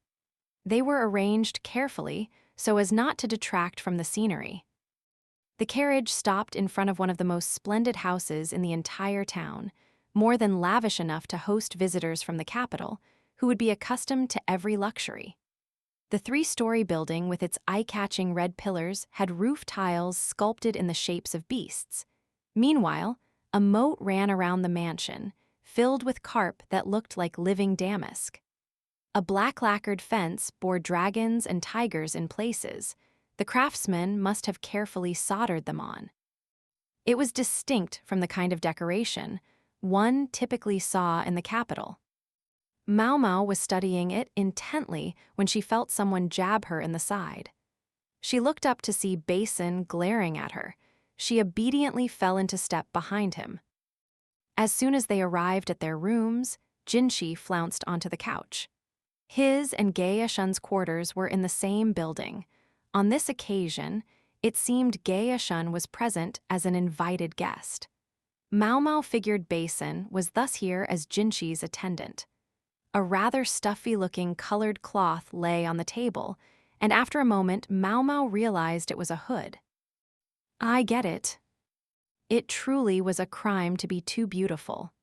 They were arranged carefully so as not to detract from the scenery. The carriage stopped in front of one of the most splendid houses in the entire town, more than lavish enough to host visitors from the capital, who would be accustomed to every luxury. The three-story building with its eye-catching red pillars had roof tiles sculpted in the shapes of beasts. Meanwhile, a moat ran around the mansion, filled with carp that looked like living damask. A black lacquered fence bore dragons and tigers in places. The craftsmen must have carefully soldered them on. It was distinct from the kind of decoration one typically saw in the capital. Maomao was studying it intently when she felt someone jab her in the side. She looked up to see Basin glaring at her. She obediently fell into step behind him. As soon as they arrived at their rooms, Jinshi flounced onto the couch. His and Gaya Shun's quarters were in the same building. On this occasion, it seemed Gaya Shun was present as an invited guest. Maomao figured Basin was thus here as Jinshi's attendant. A rather stuffy-looking colored cloth lay on the table, and after a moment, Maomao realized it was a hood. I get it. It truly was a crime to be too beautiful.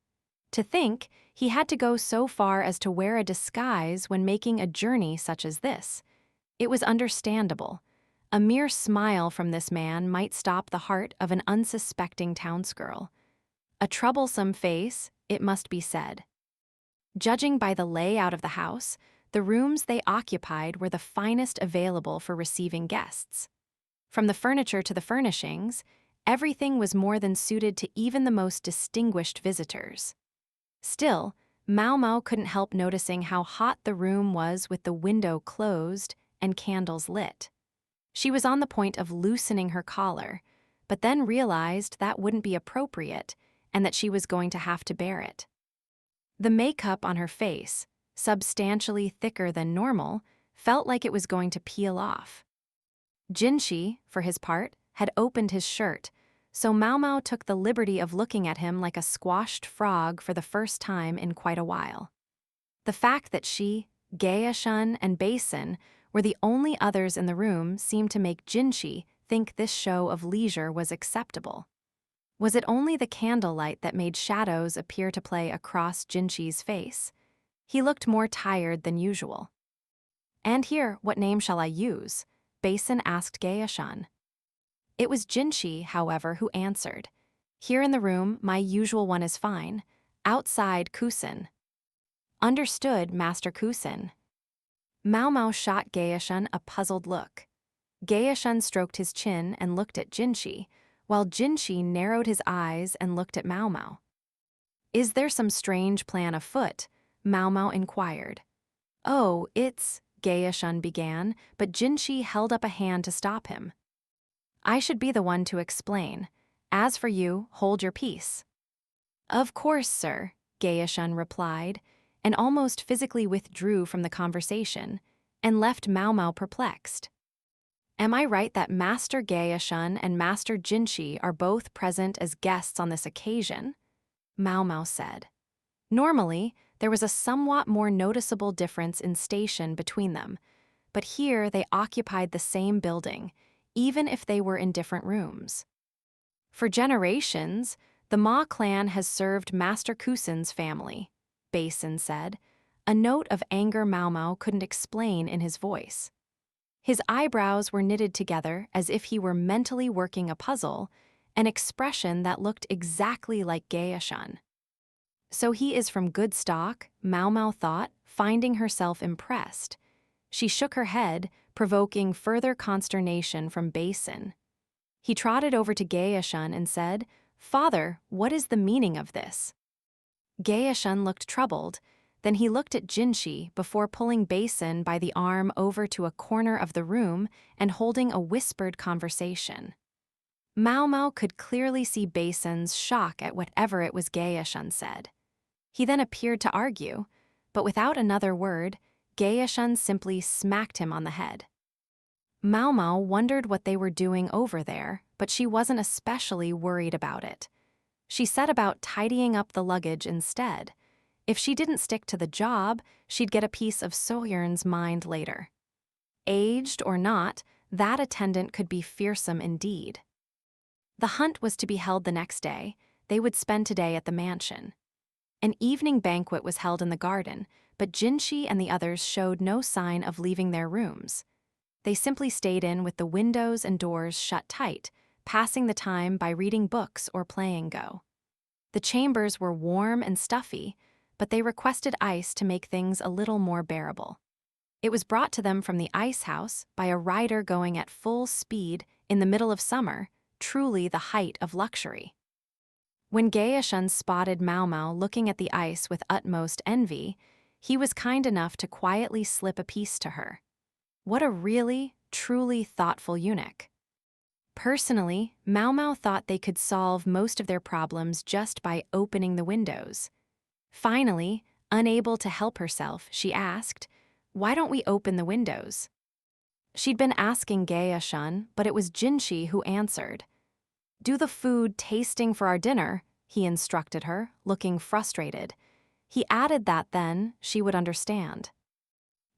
To think he had to go so far as to wear a disguise when making a journey such as this. It was understandable. A mere smile from this man might stop the heart of an unsuspecting townsgirl. A troublesome face, it must be said. Judging by the layout of the house, the rooms they occupied were the finest available for receiving guests. From the furniture to the furnishings, everything was more than suited to even the most distinguished visitors. Still, Maomao couldn't help noticing how hot the room was with the window closed and candles lit. She was on the point of loosening her collar, but then realized that wouldn't be appropriate and that she was going to have to bear it. The makeup on her face, substantially thicker than normal, felt like it was going to peel off. Jinshi, for his part, had opened his shirt, so Maomao took the liberty of looking at him like a squashed frog for the first time in quite a while. The fact that she, Gaya Shun, and Basin were the only others in the room seemed to make Jinshi think this show of leisure was acceptable. Was it only the candlelight that made shadows appear to play across Jinshi's face? He looked more tired than usual. "And here, what name shall I use?" Basin asked Gaya Shun. It was Jinshi, however, who answered. "Here in the room, my usual one is fine. Outside, Kusin." "Understood, Master Kusin." Maomao shot Gaya Shun a puzzled look. Gaya Shun stroked his chin and looked at Jinshi, while Jinshi narrowed his eyes and looked at Maomao. "Is there some strange plan afoot?" Maomao inquired. "Oh, it's," Gaya Shun began, but Jinshi held up a hand to stop him. "I should be the one to explain. As for you, hold your peace." "Of course, sir," Gaya Shun replied, and almost physically withdrew from the conversation, and left Maomao perplexed. "Am I right that Master Gaya Shun and Master Jinshi are both present as guests on this occasion?" Maomao said. Normally, there was a somewhat more noticeable difference in station between them, but here they occupied the same building, even if they were in different rooms. "For generations, the Ma clan has served Master Kusin's family," Basin said, a note of anger Maomao couldn't explain in his voice. His eyebrows were knitted together as if he were mentally working a puzzle, an expression that looked exactly like Gaya Shun. "So he is from good stock," Maomao thought, finding herself impressed. She shook her head, provoking further consternation from Basin. He trotted over to Gaya Shun and said, "Father, what is the meaning of this?" Gaya Shun looked troubled. Then he looked at Jinshi before pulling Basin by the arm over to a corner of the room and holding a whispered conversation. Maomao could clearly see Basin's shock at whatever it was Gaeshun said. He then appeared to argue, but without another word, Gaeshun simply smacked him on the head. Maomao wondered what they were doing over there, but she wasn't especially worried about it. She set about tidying up the luggage instead. If she didn't stick to the job, she'd get a piece of Soyeon's mind later. Aged or not, that attendant could be fearsome indeed. The hunt was to be held the next day. They would spend today at the mansion. An evening banquet was held in the garden, but Jinshi and the others showed no sign of leaving their rooms. They simply stayed in with the windows and doors shut tight, passing the time by reading books or playing Go. The chambers were warm and stuffy, but they requested ice to make things a little more bearable. It was brought to them from the ice house by a rider going at full speed in the middle of summer, truly the height of luxury. When Gaeshun spotted Maomao looking at the ice with utmost envy, he was kind enough to quietly slip a piece to her. What a really, truly thoughtful eunuch. Personally, Maomao thought they could solve most of their problems just by opening the windows. Finally, unable to help herself, she asked, "Why don't we open the windows?" She'd been asking Gaeshun, but it was Jinshi who answered. "Do the food tasting for our dinner," he instructed her, looking frustrated. He added that then she would understand.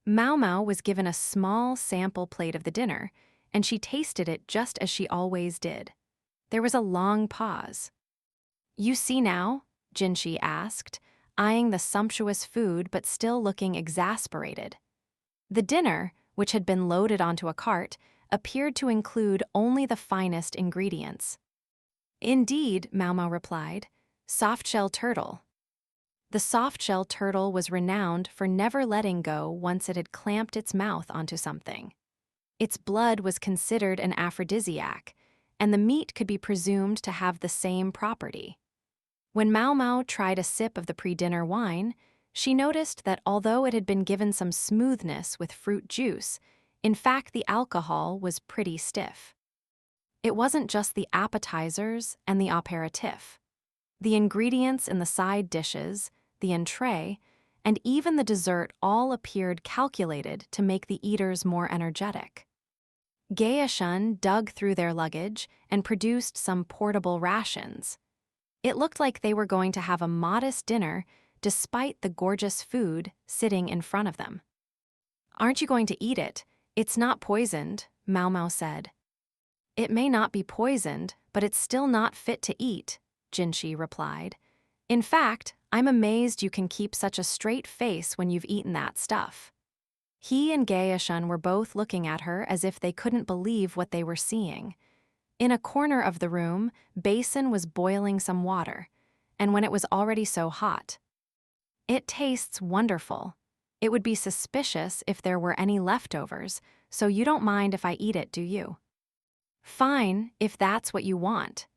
Maomao was given a small sample plate of the dinner, and she tasted it just as she always did. There was a long pause. "You see now?" Jinshi asked, eyeing the sumptuous food but still looking exasperated. The dinner, which had been loaded onto a cart, appeared to include only the finest ingredients. "Indeed," Maomao replied, "soft-shell turtle." The soft-shell turtle was renowned for never letting go once it had clamped its mouth onto something. Its blood was considered an aphrodisiac, and the meat could be presumed to have the same property. When Maomao tried a sip of the pre-dinner wine, she noticed that although it had been given some smoothness with fruit juice, in fact the alcohol was pretty stiff. It wasn't just the appetizers and the apéritif. The ingredients in the side dishes, the entrée, and even the dessert all appeared calculated to make the eaters more energetic. Gaeshun dug through their luggage and produced some portable rations. It looked like they were going to have a modest dinner despite the gorgeous food sitting in front of them. "Aren't you going to eat it? It's not poisoned," Maomao said. "It may not be poisoned, but it's still not fit to eat," Jinshi replied. "In fact, I'm amazed you can keep such a straight face when you've eaten that stuff." He and Gaeshun were both looking at her as if they couldn't believe what they were seeing. In a corner of the room, Basin was boiling some water, and when it was already so hot. "It tastes wonderful. It would be suspicious if there were any leftovers, so you don't mind if I eat it, do you?" "Fine, if that's what you want."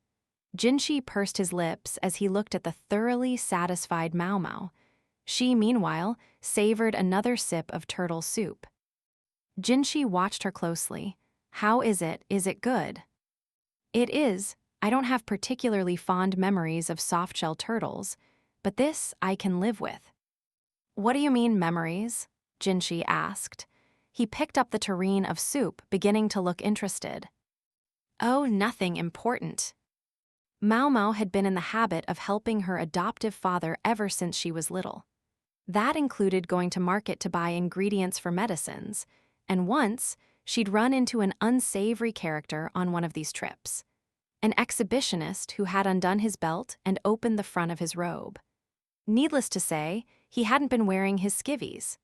Jinshi pursed his lips as he looked at the thoroughly satisfied Maomao. She, meanwhile, savored another sip of turtle soup. Jinshi watched her closely. "How is it? Is it good?" "It is. I don't have particularly fond memories of soft-shell turtles, but this I can live with." "What do you mean, memories?" Jinshi asked. He picked up the tureen of soup, beginning to look interested. "Oh, nothing important." Maomao had been in the habit of helping her adoptive father ever since she was little. That included going to market to buy ingredients for medicines, and once she'd run into an unsavory character on one of these trips. An exhibitionist who had undone his belt and opened the front of his robe. Needless to say, he hadn't been wearing his skivvies.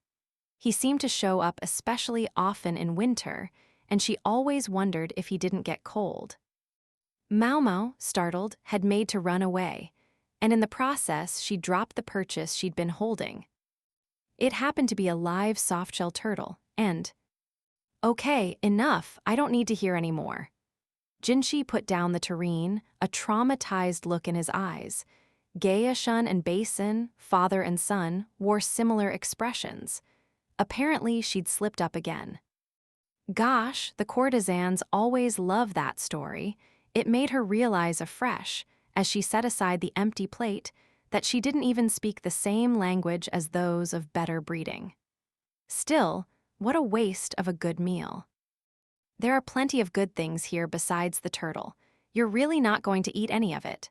He seemed to show up especially often in winter, and she always wondered if he didn't get cold. Maomao, startled, had made to run away, and in the process she dropped the purchase she'd been holding. It happened to be a live soft-shell turtle, and... "Okay, enough, I don't need to hear any more." Jinshi put down the tureen, a traumatized look in his eyes. Gaeshun and Basin, father and son, wore similar expressions. Apparently she'd slipped up again. Gosh, the courtesans always love that story. It made her realize afresh, as she set aside the empty plate, that she didn't even speak the same language as those of better breeding. Still, what a waste of a good meal. There are plenty of good things here besides the turtle. You're really not going to eat any of it.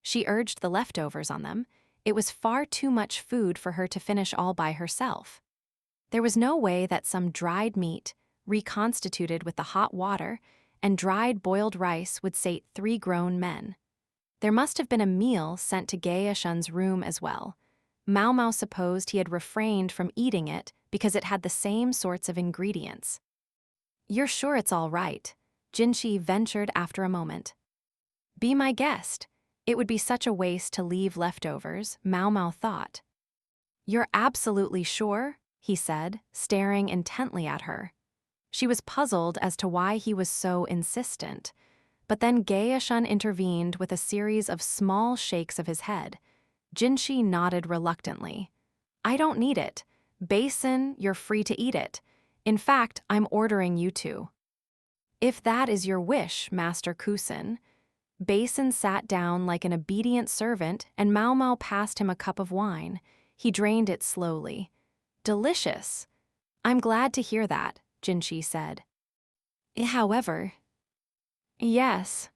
She urged the leftovers on them. It was far too much food for her to finish all by herself. There was no way that some dried meat, reconstituted with the hot water, and dried boiled rice would sate 3 grown men. There must have been a meal sent to Gaeshun's room as well. Maomao supposed he had refrained from eating it because it had the same sorts of ingredients. "You're sure it's all right?" Jinshi ventured after a moment. "Be my guest. It would be such a waste to leave leftovers," Maomao thought. "You're absolutely sure?" he said, staring intently at her. She was puzzled as to why he was so insistent, but then Gaeshun intervened with a series of small shakes of his head. Jinshi nodded reluctantly. "I don't need it. Basin, you're free to eat it. In fact, I'm ordering you to." "If that is your wish, Master Kusin." Basin sat down like an obedient servant, and Maomao passed him a cup of wine. He drained it slowly. "Delicious." "I'm glad to hear that," Jinshi said. "However..." "Yes."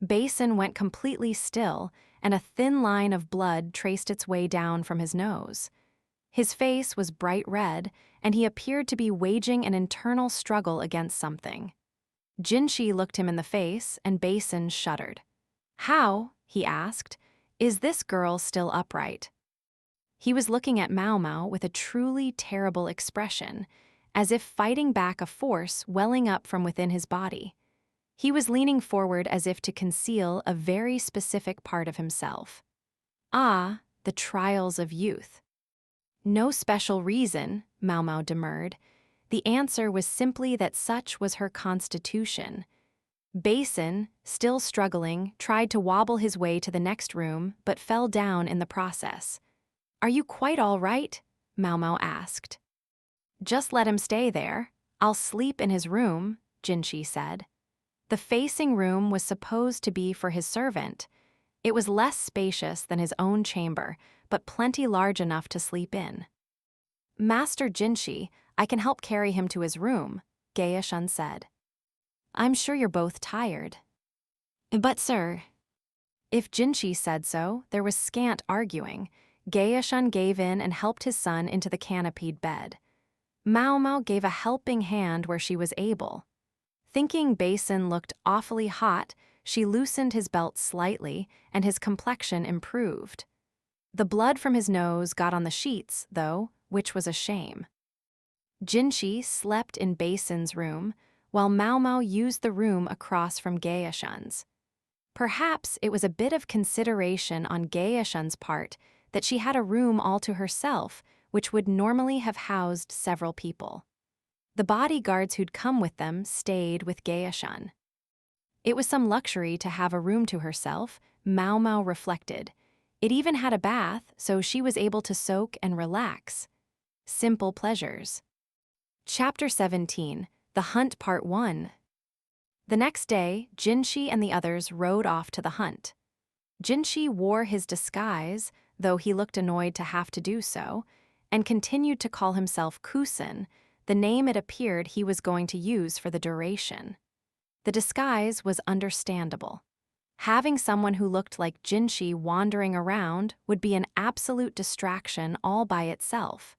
Basin went completely still, and a thin line of blood traced its way down from his nose. His face was bright red, and he appeared to be waging an internal struggle against something. Jinshi looked him in the face, and Basin shuddered. "How," he asked, "is this girl still upright?" He was looking at Maomao with a truly terrible expression, as if fighting back a force welling up from within his body. He was leaning forward as if to conceal a very specific part of himself. "Ah, the trials of youth." "No special reason," Maomao demurred. The answer was simply that such was her constitution. Basin, still struggling, tried to wobble his way to the next room, but fell down in the process. "Are you quite all right?" Maomao asked. "Just let him stay there. I'll sleep in his room," Jinshi said. The facing room was supposed to be for his servant. It was less spacious than his own chamber, but plenty large enough to sleep in. "Master Jinshi, I can help carry him to his room," Gaeshun said. "I'm sure you're both tired." "But sir..." If Jinshi said so, there was scant arguing. Gaeshun gave in and helped his son into the canopied bed. Maomao gave a helping hand where she was able. Thinking Basin looked awfully hot, she loosened his belt slightly, and his complexion improved. The blood from his nose got on the sheets, though, which was a shame. Jinshi slept in Basin's room, while Maomao used the room across from Gaeshun's. Perhaps it was a bit of consideration on Gaeshun's part that she had a room all to herself, which would normally have housed several people. The bodyguards who'd come with them stayed with Gaeshun. It was some luxury to have a room to herself, Maomao reflected. It even had a bath, so she was able to soak and relax. Simple pleasures. Chapter 17, The Hunt Part 1. The next day, Jinshi and the others rode off to the hunt. Jinshi wore his disguise, though he looked annoyed to have to do so, and continued to call himself Kusin, the name it appeared he was going to use for the duration. The disguise was understandable. Having someone who looked like Jinshi wandering around would be an absolute distraction all by itself.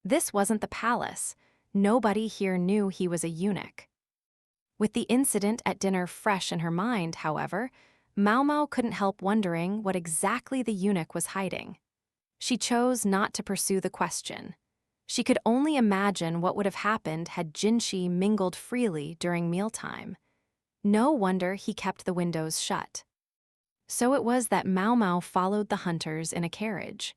This wasn't the palace. Nobody here knew he was a eunuch. With the incident at dinner fresh in her mind, however, Maomao couldn't help wondering what exactly the eunuch was hiding. She chose not to pursue the question. She could only imagine what would have happened had Jinshi mingled freely during mealtime. No wonder he kept the windows shut. So it was that Maomao followed the hunters in a carriage.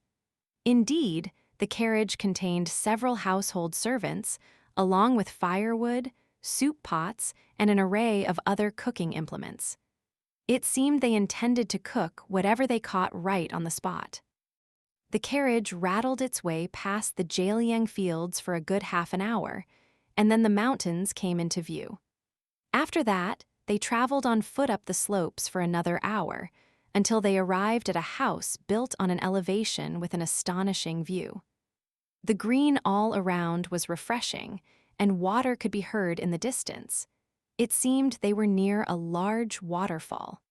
Indeed, the carriage contained several household servants, along with firewood, soup pots, and an array of other cooking implements. It seemed they intended to cook whatever they caught right on the spot. The carriage rattled its way past the Jialiang fields for a good half an hour, and then the mountains came into view. After that, they traveled on foot up the slopes for another hour, until they arrived at a house built on an elevation with an astonishing view. The green all around was refreshing, and water could be heard in the distance. It seemed they were near a large waterfall.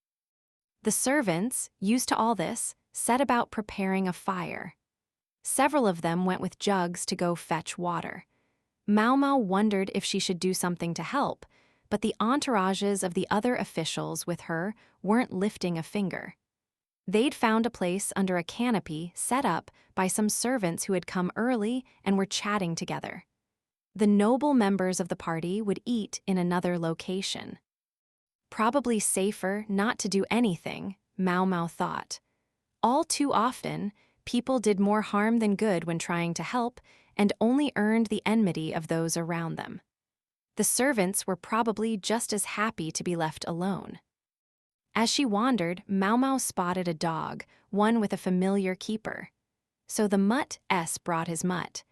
The servants, used to all this, set about preparing a fire. Several of them went with jugs to go fetch water. Maomao wondered if she should do something to help, but the entourages of the other officials with her weren't lifting a finger. They'd found a place under a canopy set up by some servants who had come early and were chatting together. The noble members of the party would eat in another location. Probably safer not to do anything, Maomao thought. All too often, people did more harm than good when trying to help and only earned the enmity of those around them. The servants were probably just as happy to be left alone. As she wandered, Maomao spotted a dog, one with a familiar keeper. So the mutt-s brought his mutt.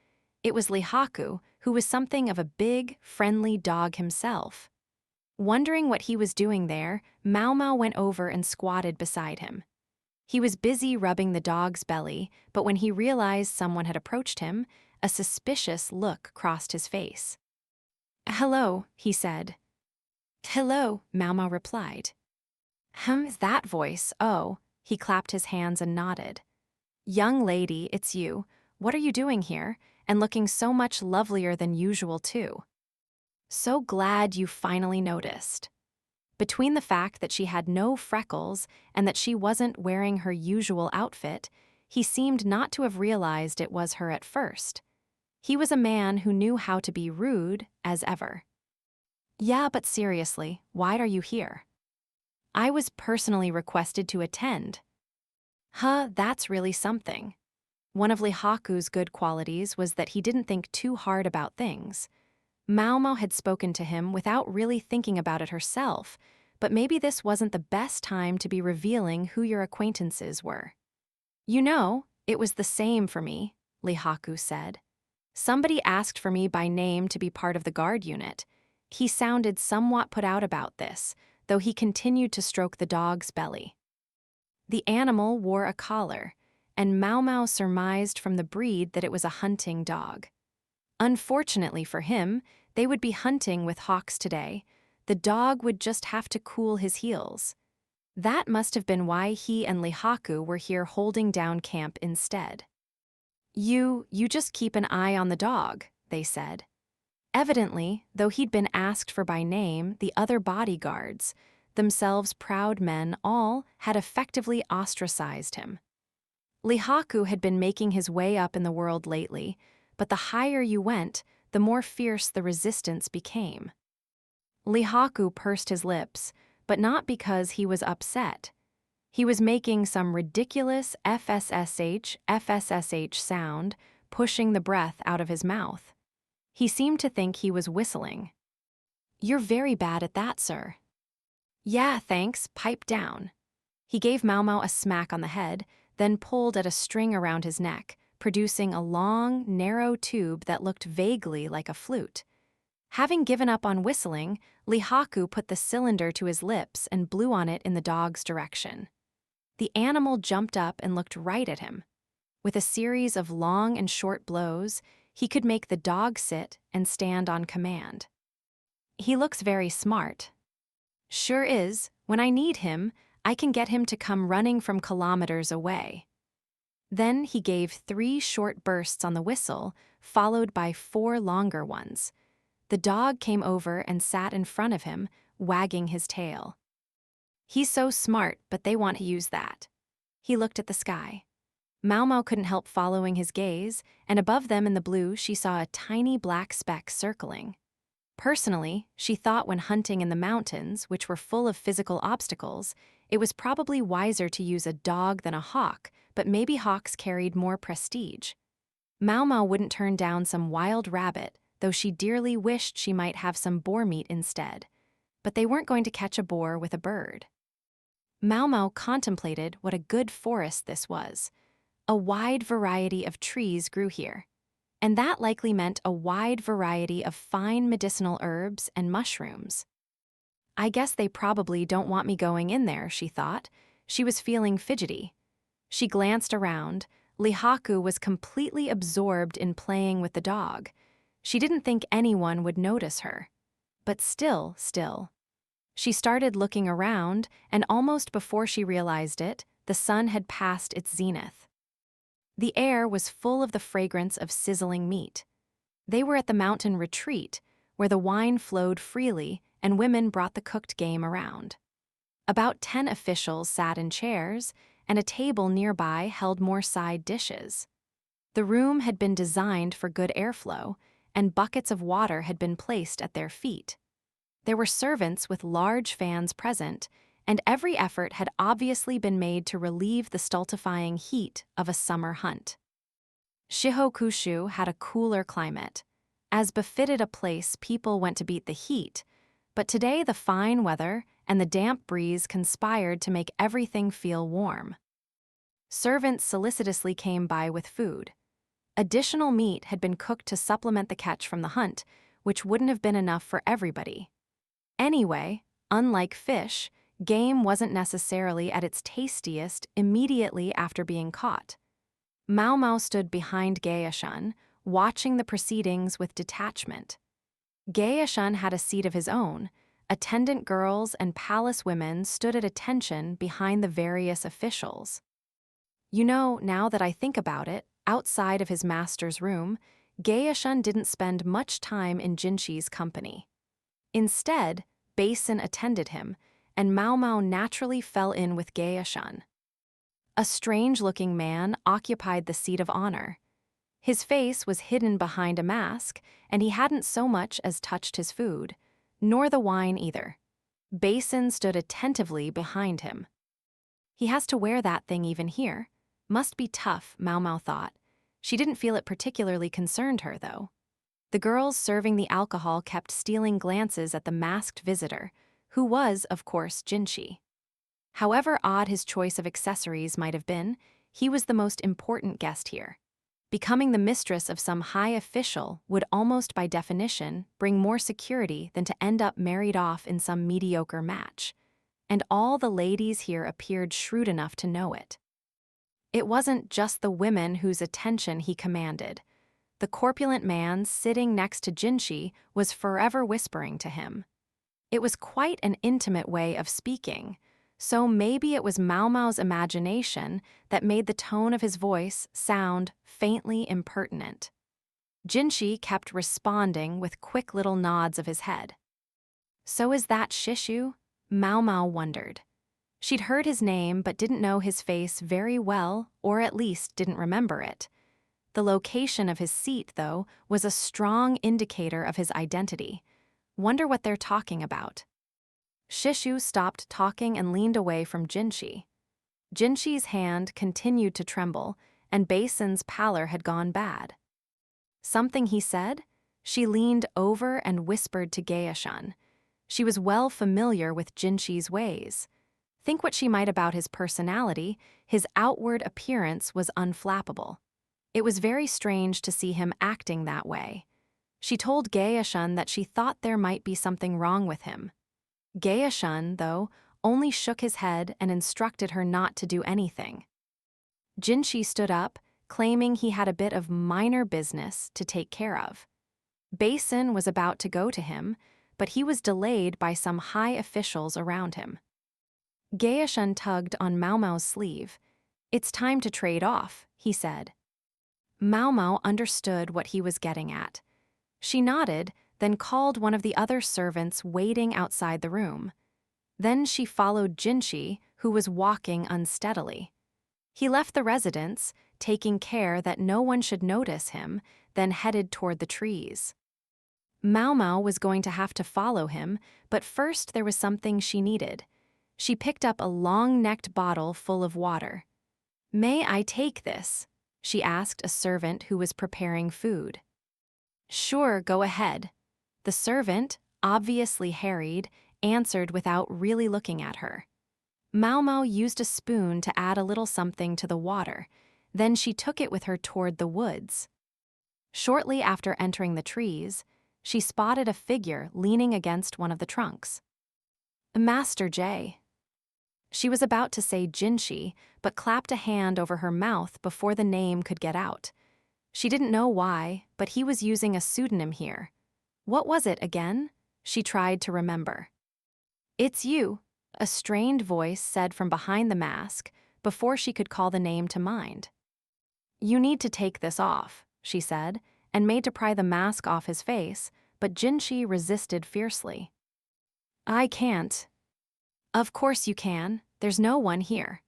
It was Lihaku, who was something of a big, friendly dog himself. Wondering what he was doing there, Maomao went over and squatted beside him. He was busy rubbing the dog's belly, but when he realized someone had approached him, a suspicious look crossed his face. "Hello," he said. "Hello," Maomao replied. That voice, oh," he clapped his hands and nodded. "Young lady, it's you. What are you doing here? And looking so much lovelier than usual, too." "So glad you finally noticed." Between the fact that she had no freckles and that she wasn't wearing her usual outfit, he seemed not to have realized it was her at first. He was a man who knew how to be rude as ever. "Yeah, but seriously, why are you here?" "I was personally requested to attend." That's really something. One of Lihaku's good qualities was that he didn't think too hard about things. Maomao had spoken to him without really thinking about it herself, but maybe this wasn't the best time to be revealing who your acquaintances were. "You know, it was the same for me," Lihaku said. "Somebody asked for me by name to be part of the guard unit." He sounded somewhat put out about this, though he continued to stroke the dog's belly. The animal wore a collar, and Maomao surmised from the breed that it was a hunting dog. Unfortunately for him, they would be hunting with hawks today. The dog would just have to cool his heels. That must have been why he and Lihaku were here holding down camp instead. You just keep an eye on the dog," they said. Evidently, though he'd been asked for by name, the other bodyguards, themselves proud men, all had effectively ostracized him. Lihaku had been making his way up in the world lately, but the higher you went, the more fierce the resistance became. Lihaku pursed his lips, but not because he was upset. He was making some ridiculous FSSH sound, pushing the breath out of his mouth. He seemed to think he was whistling. "You're very bad at that, sir." "Yeah, thanks, pipe down." He gave Maomao a smack on the head, then pulled at a string around his neck, producing a long, narrow tube that looked vaguely like a flute. Having given up on whistling, Lihaku put the cylinder to his lips and blew on it in the dog's direction. The animal jumped up and looked right at him. With a series of long and short blows, he could make the dog sit and stand on command. "He looks very smart." "Sure is. When I need him, I can get him to come running from kilometers away." Then he gave 3 short bursts on the whistle, followed by 4 longer ones. The dog came over and sat in front of him, wagging his tail. "He's so smart, but they want to use that." He looked at the sky. Maomao couldn't help following his gaze, and above them in the blue she saw a tiny black speck circling. Personally, she thought when hunting in the mountains, which were full of physical obstacles, it was probably wiser to use a dog than a hawk, but maybe hawks carried more prestige. Maomao wouldn't turn down some wild rabbit, though she dearly wished she might have some boar meat instead. But they weren't going to catch a boar with a bird. Maomao contemplated what a good forest this was. A wide variety of trees grew here, and that likely meant a wide variety of fine medicinal herbs and mushrooms. I guess they probably don't want me going in there, she thought. She was feeling fidgety. She glanced around. Lihaku was completely absorbed in playing with the dog. She didn't think anyone would notice her. But still. She started looking around, and almost before she realized it, the sun had passed its zenith. The air was full of the fragrance of sizzling meat. They were at the mountain retreat, where the wine flowed freely and women brought the cooked game around. About 10 officials sat in chairs, and a table nearby held more side dishes. The room had been designed for good airflow, and buckets of water had been placed at their feet. There were servants with large fans present, and every effort had obviously been made to relieve the stultifying heat of a summer hunt. Shihokushu had a cooler climate. As befitted a place people went to beat the heat, but today the fine weather and the damp breeze conspired to make everything feel warm. Servants solicitously came by with food. Additional meat had been cooked to supplement the catch from the hunt, which wouldn't have been enough for everybody. Anyway, unlike fish, game wasn't necessarily at its tastiest immediately after being caught. Maomao stood behind Geishun, watching the proceedings with detachment. Geishun had a seat of his own. Attendant girls and palace women stood at attention behind the various officials. You know, now that I think about it, outside of his master's room, Geishun didn't spend much time in Jinshi's company. Instead, Basin attended him, and Maomao naturally fell in with Geishun. A strange-looking man occupied the seat of honor. His face was hidden behind a mask, and he hadn't so much as touched his food, nor the wine either. Basin stood attentively behind him. He has to wear that thing even here. Must be tough, Maomao thought. She didn't feel it particularly concerned her, though. The girls serving the alcohol kept stealing glances at the masked visitor, who was, of course, Jinshi. However odd his choice of accessories might have been, he was the most important guest here. Becoming the mistress of some high official would almost by definition bring more security than to end up married off in some mediocre match. And all the ladies here appeared shrewd enough to know it. It wasn't just the women whose attention he commanded. The corpulent man sitting next to Jinshi was forever whispering to him. It was quite an intimate way of speaking, so maybe it was Maomao's imagination that made the tone of his voice sound faintly impertinent. Jinshi kept responding with quick little nods of his head. So is that Shishu? Maomao wondered. She'd heard his name but didn't know his face very well, or at least didn't remember it. The location of his seat, though, was a strong indicator of his identity. Wonder what they're talking about. Shishu stopped talking and leaned away from Jinshi. Jinshi's hand continued to tremble, and Basin's pallor had gone bad. Something he said? She leaned over and whispered to Geishun. She was well familiar with Jinshi's ways. Think what she might about his personality, his outward appearance was unflappable. It was very strange to see him acting that way. She told Geishun that she thought there might be something wrong with him. Geishun, though, only shook his head and instructed her not to do anything. Jinshi stood up, claiming he had a bit of minor business to take care of. Basin was about to go to him, but he was delayed by some high officials around him. Geishun tugged on Maomao's sleeve. "It's time to trade off," he said. Maomao understood what he was getting at. She nodded, then called one of the other servants waiting outside the room. Then she followed Jinshi, who was walking unsteadily. He left the residence, taking care that no one should notice him, then headed toward the trees. Maomao was going to have to follow him, but first there was something she needed. She picked up a long-necked bottle full of water. "May I take this?" she asked a servant who was preparing food. "Sure, go ahead." The servant, obviously harried, answered without really looking at her. Maomao used a spoon to add a little something to the water. Then she took it with her toward the woods. Shortly after entering the trees, she spotted a figure leaning against one of the trunks. Master J. She was about to say Jinshi, but clapped a hand over her mouth before the name could get out. She didn't know why, but he was using a pseudonym here. What was it again? She tried to remember. It's you, a strained voice said from behind the mask before she could call the name to mind. You need to take this off, she said, and made to pry the mask off his face, but Jinshi resisted fiercely. I can't. Of course you can, there's no one here.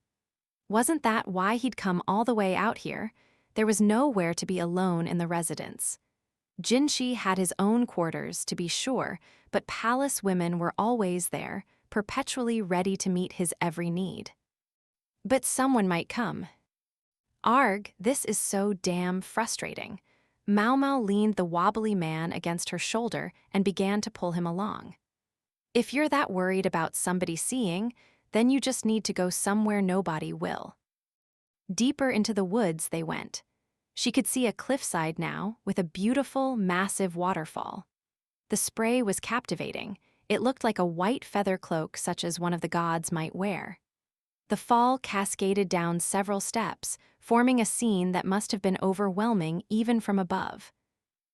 Wasn't that why he'd come all the way out here? There was nowhere to be alone in the residence. Jinshi had his own quarters, to be sure, but palace women were always there, perpetually ready to meet his every need. But someone might come. Arg, this is so damn frustrating. Maomao leaned the wobbly man against her shoulder and began to pull him along. If you're that worried about somebody seeing, then you just need to go somewhere nobody will. Deeper into the woods they went. She could see a cliffside now, with a beautiful, massive waterfall. The spray was captivating. It looked like a white feather cloak such as one of the gods might wear. The fall cascaded down several steps, forming a scene that must have been overwhelming even from above.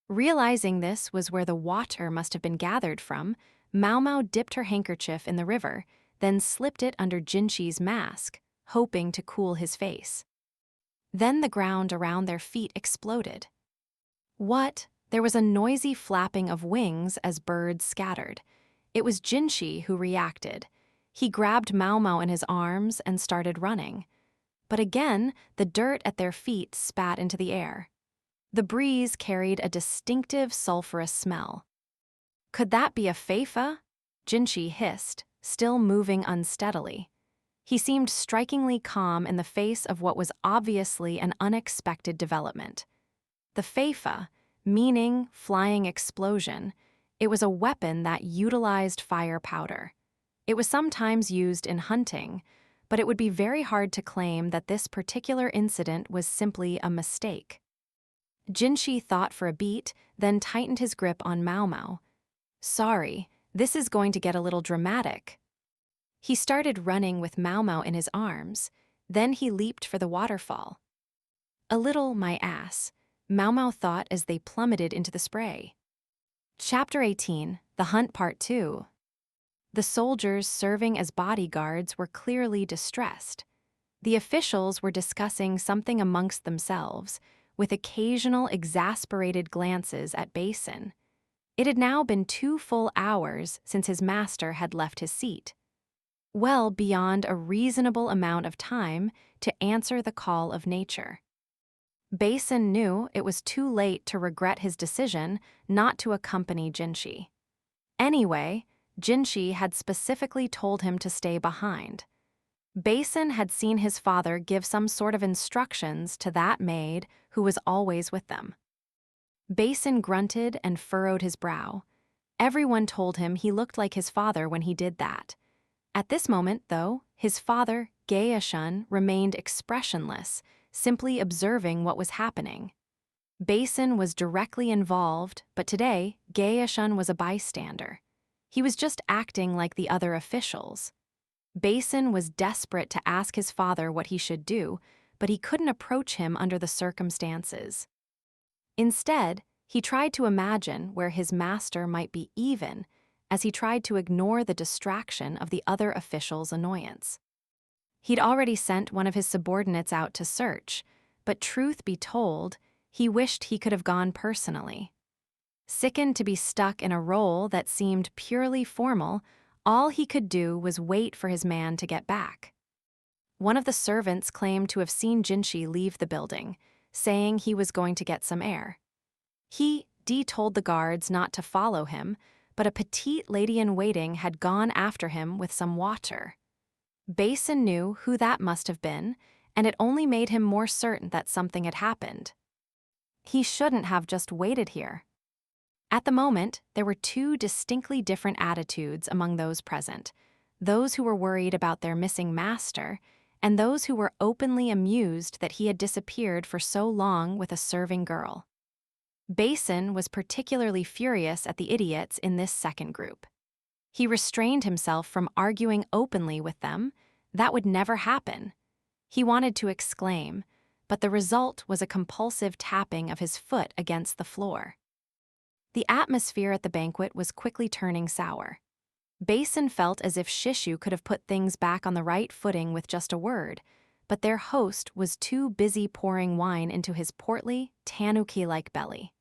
Realizing this was where the water must have been gathered from, Maomao dipped her handkerchief in the river, then slipped it under Jinshi's mask, hoping to cool his face. Then the ground around their feet exploded. What? There was a noisy flapping of wings as birds scattered. It was Jinshi who reacted. He grabbed Maomao in his arms and started running. But again, the dirt at their feet spat into the air. The breeze carried a distinctive sulfurous smell. Could that be a Feifa? Jinshi hissed, still moving unsteadily. He seemed strikingly calm in the face of what was obviously an unexpected development. The Feifa, meaning flying explosion, it was a weapon that utilized fire powder. It was sometimes used in hunting, but it would be very hard to claim that this particular incident was simply a mistake. Jinshi thought for a beat, then tightened his grip on Maomao. Sorry, this is going to get a little dramatic. He started running with Maomao in his arms, then he leaped for the waterfall. A little my ass, Maomao thought as they plummeted into the spray. Chapter 18, The Hunt Part 2. The soldiers serving as bodyguards were clearly distressed. The officials were discussing something amongst themselves, with occasional exasperated glances at Basin. It had now been 2 full hours since his master had left his seat. Well beyond a reasonable amount of time to answer the call of nature. Basin knew it was too late to regret his decision not to accompany Jinshi. Anyway, Jinshi had specifically told him to stay behind. Basin had seen his father give some sort of instructions to that maid who was always with them. Basin grunted and furrowed his brow. Everyone told him he looked like his father when he did that. At this moment, though, his father, Gaeshun, remained expressionless, simply observing what was happening. Basin was directly involved, but today, Gaeshun was a bystander. He was just acting like the other officials. Basin was desperate to ask his father what he should do, but he couldn't approach him under the circumstances. Instead, he tried to imagine where his master might be even, as he tried to ignore the distraction of the other official's annoyance. He'd already sent one of his subordinates out to search, but truth be told, he wished he could have gone personally. Sickened to be stuck in a role that seemed purely formal, all he could do was wait for his man to get back. One of the servants claimed to have seen Jinshi leave the building, saying he was going to get some air. He told the guards not to follow him, but a petite lady-in-waiting had gone after him with some water. Basin knew who that must have been, and it only made him more certain that something had happened. He shouldn't have just waited here. At the moment, there were 2 distinctly different attitudes among those present, those who were worried about their missing master, and those who were openly amused that he had disappeared for so long with a serving girl. Basin was particularly furious at the idiots in this second group. He restrained himself from arguing openly with them. That would never happen. He wanted to exclaim, but the result was a compulsive tapping of his foot against the floor. The atmosphere at the banquet was quickly turning sour. Basin felt as if Shishu could have put things back on the right footing with just a word, but their host was too busy pouring wine into his portly, tanuki-like belly.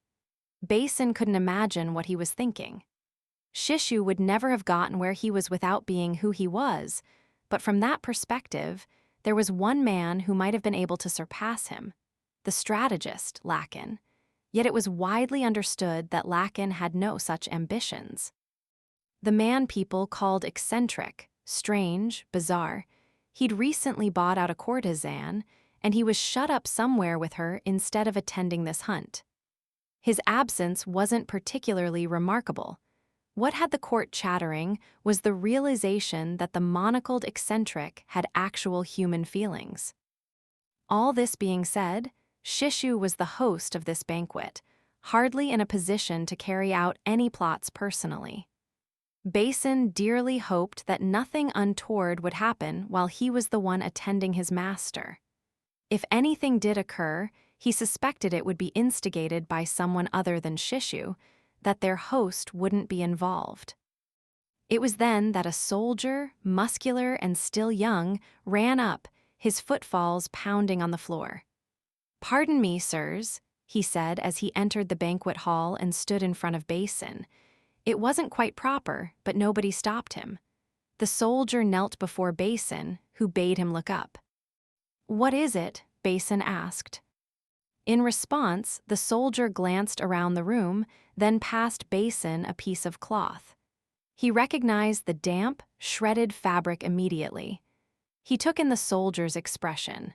Basin couldn't imagine what he was thinking. Shishu would never have gotten where he was without being who he was, but from that perspective, there was one man who might have been able to surpass him, the strategist, Lakin. Yet it was widely understood that Lakin had no such ambitions. The man people called eccentric, strange, bizarre. He'd recently bought out a courtesan, and he was shut up somewhere with her instead of attending this hunt. His absence wasn't particularly remarkable. What had the court chattering was the realization that the monocled eccentric had actual human feelings. All this being said, Shishu was the host of this banquet, hardly in a position to carry out any plots personally. Basin dearly hoped that nothing untoward would happen while he was the one attending his master. If anything did occur, he suspected it would be instigated by someone other than Shishu, that their host wouldn't be involved. It was then that a soldier, muscular and still young, ran up, his footfalls pounding on the floor. "Pardon me, sirs," he said as he entered the banquet hall and stood in front of Basin. It wasn't quite proper, but nobody stopped him. The soldier knelt before Basin, who bade him look up. "What is it?" Basin asked. In response, the soldier glanced around the room, then passed Basin a piece of cloth. He recognized the damp, shredded fabric immediately. He took in the soldier's expression.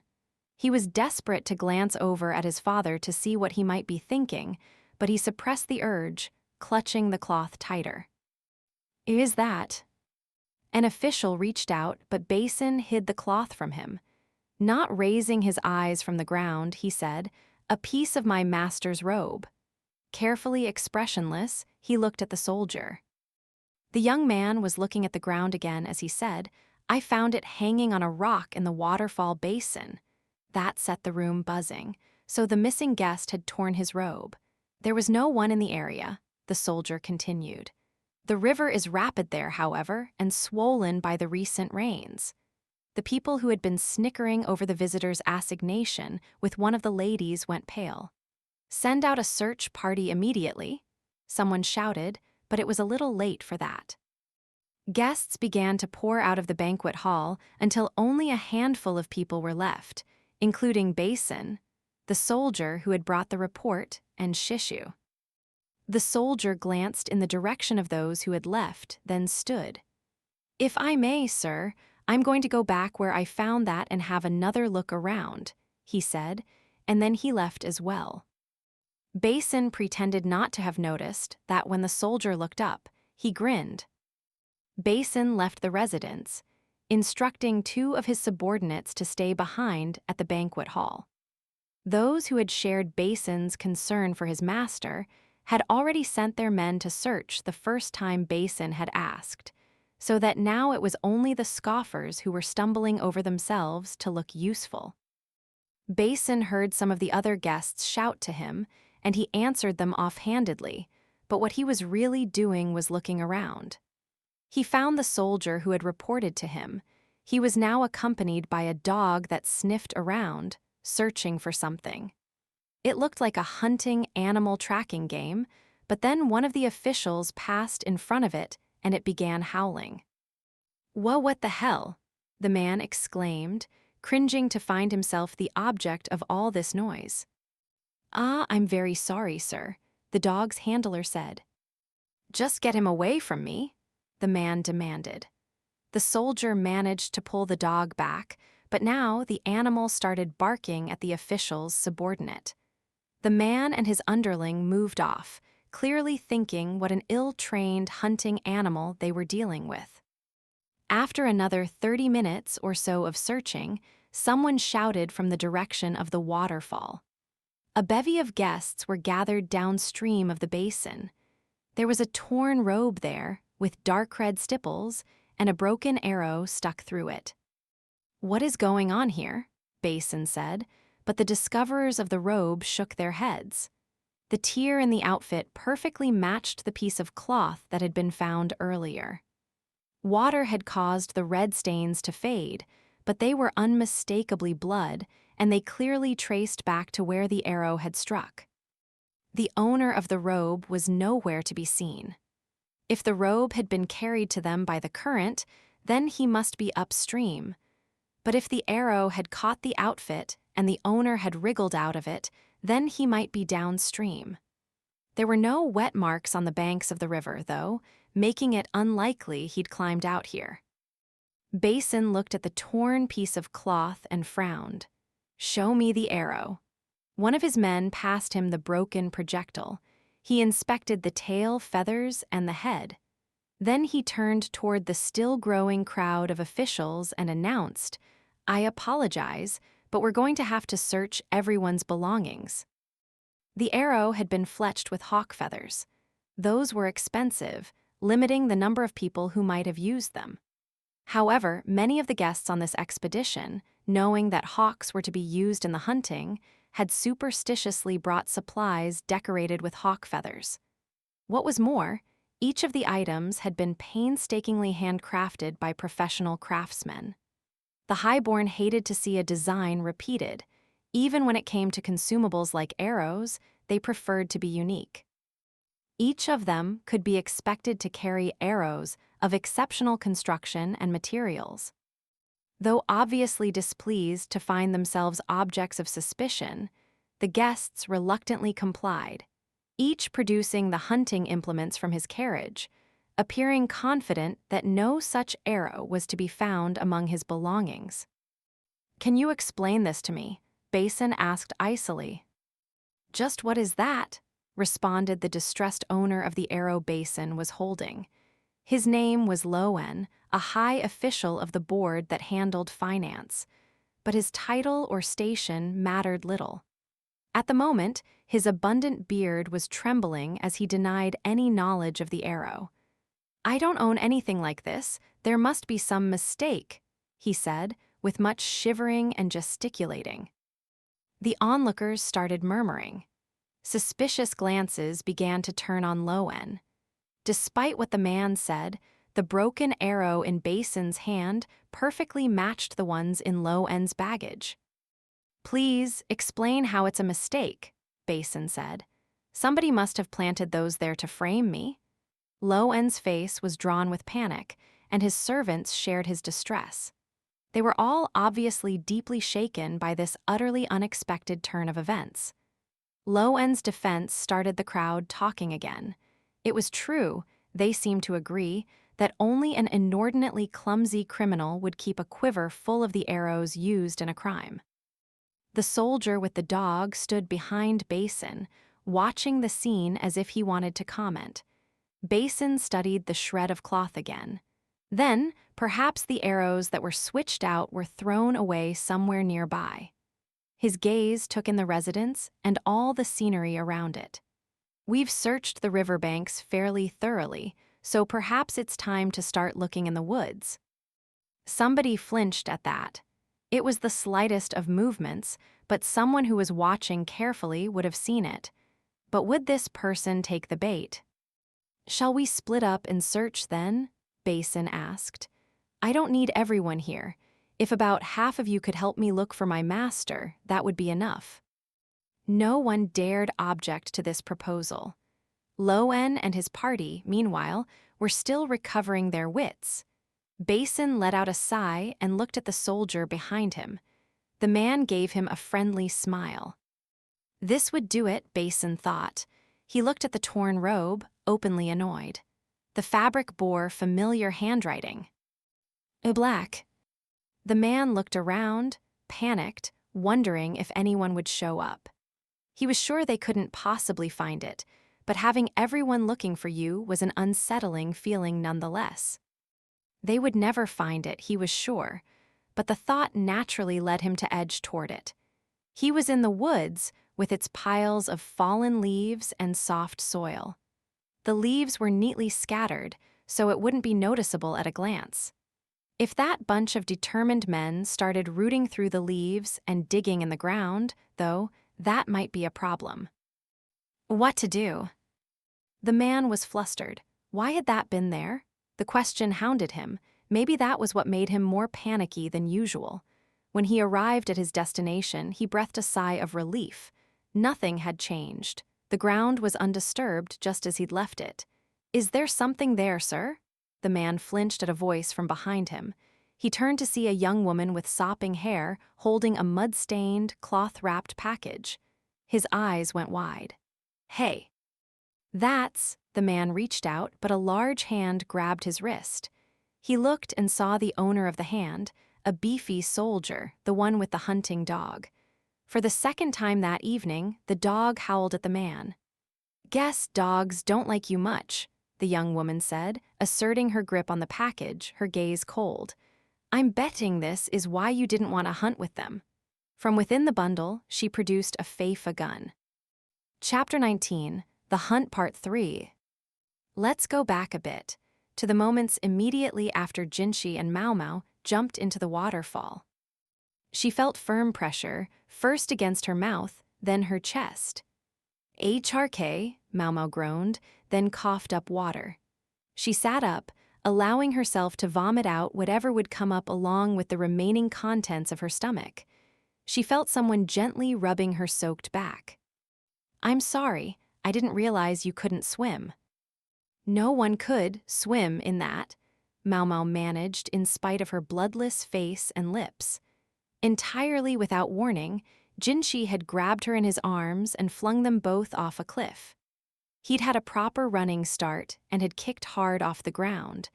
He was desperate to glance over at his father to see what he might be thinking, but he suppressed the urge, clutching the cloth tighter. "Is that?" An official reached out, but Basin hid the cloth from him. Not raising his eyes from the ground, he said, "A piece of my master's robe." Carefully expressionless, he looked at the soldier. The young man was looking at the ground again as he said, "I found it hanging on a rock in the waterfall basin." That set the room buzzing, so the missing guest had torn his robe. "There was no one in the area," the soldier continued. "The river is rapid there, however, and swollen by the recent rains." The people who had been snickering over the visitor's assignation with one of the ladies went pale. "Send out a search party immediately," someone shouted, but it was a little late for that. Guests began to pour out of the banquet hall until only a handful of people were left, including Basin, the soldier who had brought the report, and Shishu. The soldier glanced in the direction of those who had left, then stood. "If I may, sir, I'm going to go back where I found that and have another look around," he said, and then he left as well. Basin pretended not to have noticed that when the soldier looked up, he grinned. Basin left the residence, instructing two of his subordinates to stay behind at the banquet hall. Those who had shared Basin's concern for his master had already sent their men to search the first time Basin had asked, so that now it was only the scoffers who were stumbling over themselves to look useful. Basin heard some of the other guests shout to him, and he answered them offhandedly, but what he was really doing was looking around. He found the soldier who had reported to him. He was now accompanied by a dog that sniffed around, searching for something. It looked like a hunting animal tracking game, but then one of the officials passed in front of it and it began howling. "Whoa, what the hell?" the man exclaimed, cringing to find himself the object of all this noise. "Ah, I'm very sorry, sir," the dog's handler said. "Just get him away from me," the man demanded. The soldier managed to pull the dog back, but now the animal started barking at the official's subordinate. The man and his underling moved off, clearly thinking what an ill-trained hunting animal they were dealing with. After another 30 minutes or so of searching, someone shouted from the direction of the waterfall. A bevy of guests were gathered downstream of the basin. There was a torn robe there, with dark red stipples and a broken arrow stuck through it. "What is going on here?" Basin said, but the discoverers of the robe shook their heads. The tear in the outfit perfectly matched the piece of cloth that had been found earlier. Water had caused the red stains to fade, but they were unmistakably blood, and they clearly traced back to where the arrow had struck. The owner of the robe was nowhere to be seen. If the robe had been carried to them by the current, then he must be upstream. But if the arrow had caught the outfit and the owner had wriggled out of it, then he might be downstream. There were no wet marks on the banks of the river, though, making it unlikely he'd climbed out here. Basin looked at the torn piece of cloth and frowned. "Show me the arrow." One of his men passed him the broken projectile. He inspected the tail, feathers, and the head. Then he turned toward the still-growing crowd of officials and announced, "I apologize, but we're going to have to search everyone's belongings." The arrow had been fletched with hawk feathers. Those were expensive, limiting the number of people who might have used them. However, many of the guests on this expedition, knowing that hawks were to be used in the hunting, had superstitiously brought supplies decorated with hawk feathers. What was more, each of the items had been painstakingly handcrafted by professional craftsmen. The highborn hated to see a design repeated. Even when it came to consumables like arrows, they preferred to be unique. Each of them could be expected to carry arrows of exceptional construction and materials. Though obviously displeased to find themselves objects of suspicion, the guests reluctantly complied, each producing the hunting implements from his carriage, appearing confident that no such arrow was to be found among his belongings. "Can you explain this to me?" Basin asked icily. "Just what is that?" responded the distressed owner of the arrow Basin was holding. His name was Loen, a high official of the board that handled finance, but his title or station mattered little. At the moment, his abundant beard was trembling as he denied any knowledge of the arrow. "I don't own anything like this. There must be some mistake," he said, with much shivering and gesticulating. The onlookers started murmuring. Suspicious glances began to turn on Loen. Despite what the man said, the broken arrow in Basin's hand perfectly matched the ones in Loen's baggage. "Please, explain how it's a mistake," Basin said. "Somebody must have planted those there to frame me." Loen's face was drawn with panic, and his servants shared his distress. They were all obviously deeply shaken by this utterly unexpected turn of events. Loen's defense started the crowd talking again. It was true, they seemed to agree, that only an inordinately clumsy criminal would keep a quiver full of the arrows used in a crime. The soldier with the dog stood behind Basin, watching the scene as if he wanted to comment. Basin studied the shred of cloth again. Then, perhaps the arrows that were switched out were thrown away somewhere nearby. His gaze took in the residence and all the scenery around it. "We've searched the riverbanks fairly thoroughly, so perhaps it's time to start looking in the woods." Somebody flinched at that. It was the slightest of movements, but someone who was watching carefully would have seen it. But would this person take the bait? "Shall we split up and search then?" Basin asked. "I don't need everyone here. If about half of you could help me look for my master, that would be enough." No one dared object to this proposal. Loen and his party, meanwhile, were still recovering their wits. Basin let out a sigh and looked at the soldier behind him. The man gave him a friendly smile. This would do it, Basin thought. He looked at the torn robe, openly annoyed. The fabric bore familiar handwriting. "Black." The man looked around, panicked, wondering if anyone would show up. He was sure they couldn't possibly find it, but having everyone looking for you was an unsettling feeling nonetheless. They would never find it, he was sure, but the thought naturally led him to edge toward it. He was in the woods with its piles of fallen leaves and soft soil. The leaves were neatly scattered, so it wouldn't be noticeable at a glance. If that bunch of determined men started rooting through the leaves and digging in the ground, though, that might be a problem. What to do? The man was flustered. Why had that been there? The question hounded him. Maybe that was what made him more panicky than usual. When he arrived at his destination, he breathed a sigh of relief. Nothing had changed. The ground was undisturbed just as he'd left it. "Is there something there, sir?" The man flinched at a voice from behind him. He turned to see a young woman with sopping hair holding a mud-stained, cloth-wrapped package. His eyes went wide. "Hey." The man reached out, but a large hand grabbed his wrist. He looked and saw the owner of the hand, a beefy soldier, the one with the hunting dog. For the second time that evening, the dog howled at the man. "Guess dogs don't like you much," the young woman said, asserting her grip on the package, her gaze cold. "I'm betting this is why you didn't want to hunt with them." From within the bundle, she produced a Feifa gun. Chapter 19, The Hunt Part 3. Let's go back a bit, to the moments immediately after Jinshi and Maomao jumped into the waterfall. She felt firm pressure, first against her mouth, then her chest. "HRK," Maomao groaned, then coughed up water. She sat up, allowing herself to vomit out whatever would come up along with the remaining contents of her stomach. She felt someone gently rubbing her soaked back. "I'm sorry, I didn't realize you couldn't swim." "No one could swim in that," Maomao managed in spite of her bloodless face and lips. Entirely without warning, Jinshi had grabbed her in his arms and flung them both off a cliff. He'd had a proper running start and had kicked hard off the ground.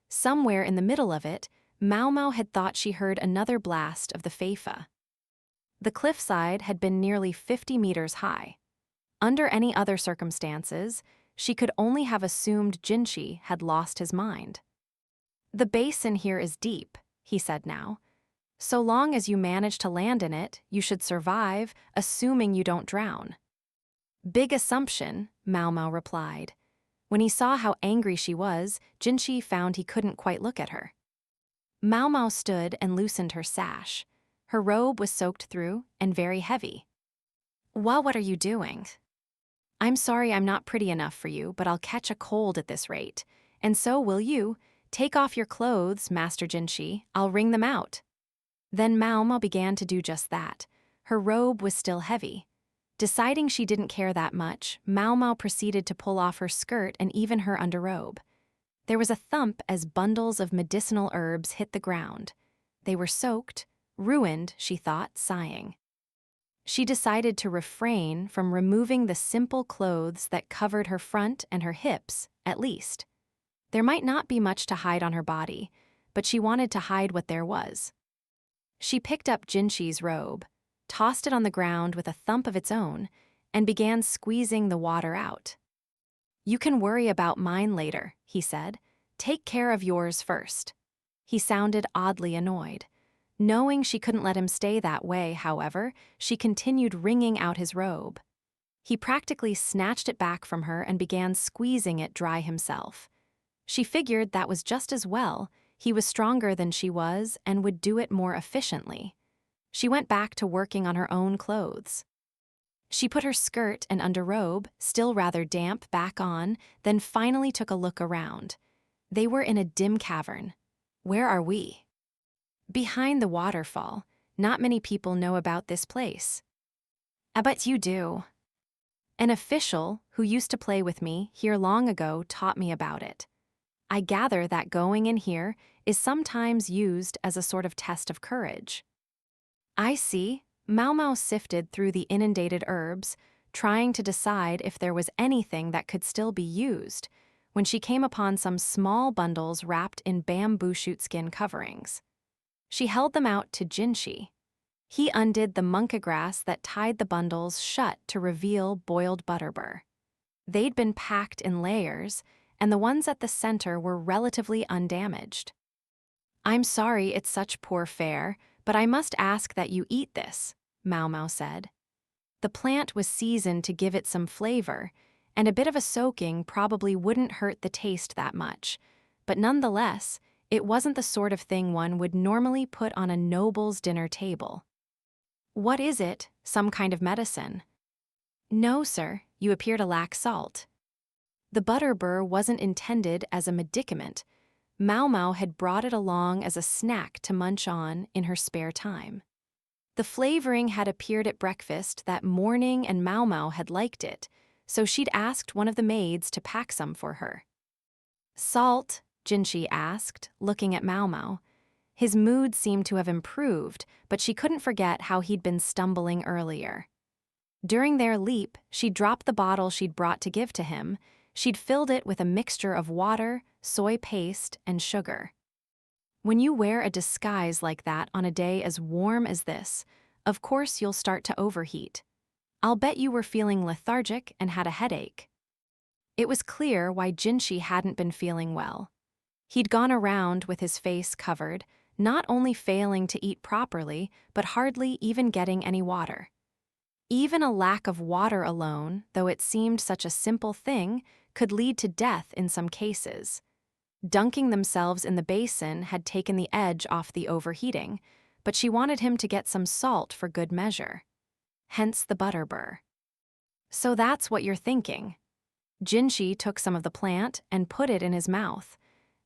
Somewhere in the middle of it, Maomao had thought she heard another blast of the Feifa. The cliffside had been nearly 50 meters high. Under any other circumstances, she could only have assumed Jinshi had lost his mind. "The basin here is deep," he said now. "So long as you manage to land in it, you should survive, assuming you don't drown." "Big assumption," Maomao replied. When he saw how angry she was, Jinshi found he couldn't quite look at her. Maomao stood and loosened her sash. Her robe was soaked through and very heavy. "Well, what are you doing?" "I'm sorry I'm not pretty enough for you, but I'll catch a cold at this rate. And so will you. Take off your clothes, Master Jinshi. I'll wring them out." Then Maomao began to do just that. Her robe was still heavy. Deciding she didn't care that much, Maomao proceeded to pull off her skirt and even her underrobe. There was a thump as bundles of medicinal herbs hit the ground. They were soaked, ruined, she thought, sighing. She decided to refrain from removing the simple clothes that covered her front and her hips, at least. There might not be much to hide on her body, but she wanted to hide what there was. She picked up Jinshi's robe, tossed it on the ground with a thump of its own, and began squeezing the water out. "You can worry about mine later," he said. "Take care of yours first." He sounded oddly annoyed. Knowing she couldn't let him stay that way, however, she continued wringing out his robe. He practically snatched it back from her and began squeezing it dry himself. She figured that was just as well. He was stronger than she was and would do it more efficiently. She went back to working on her own clothes. She put her skirt and underrobe, still rather damp, back on, then finally took a look around. They were in a dim cavern. "Where are we?" "Behind the waterfall. Not many people know about this place." "I bet you do." "An official who used to play with me here long ago taught me about it. I gather that going in here is sometimes used as a sort of test of courage." "I see." Maomao sifted through the inundated herbs, trying to decide if there was anything that could still be used, when she came upon some small bundles wrapped in bamboo shoot-skin coverings. She held them out to Jinshi. He undid the monka grass that tied the bundles shut to reveal boiled butterbur. They'd been packed in layers, and the ones at the center were relatively undamaged. "I'm sorry it's such poor fare, but I must ask that you eat this," Maomao said. The plant was seasoned to give it some flavor, and a bit of a soaking probably wouldn't hurt the taste that much, but nonetheless, it wasn't the sort of thing one would normally put on a noble's dinner table. "What is it? Some kind of medicine?" "No, sir, you appear to lack salt." The butterbur wasn't intended as a medicament. Maomao had brought it along as a snack to munch on in her spare time. The flavoring had appeared at breakfast that morning and Maomao had liked it, so she'd asked one of the maids to pack some for her. "Salt?" Jinshi asked, looking at Maomao. His mood seemed to have improved, but she couldn't forget how he'd been stumbling earlier. During their leap, she'd dropped the bottle she'd brought to give to him. She'd filled it with a mixture of water, soy paste, and sugar. When you wear a disguise like that on a day as warm as this, of course you'll start to overheat. I'll bet you were feeling lethargic and had a headache. It was clear why Jinshi hadn't been feeling well. He'd gone around with his face covered, not only failing to eat properly, but hardly even getting any water. Even a lack of water alone, though it seemed such a simple thing, could lead to death in some cases. Dunking themselves in the basin had taken the edge off the overheating, but she wanted him to get some salt for good measure. Hence the butterbur. "So that's what you're thinking." Jinshi took some of the plant and put it in his mouth.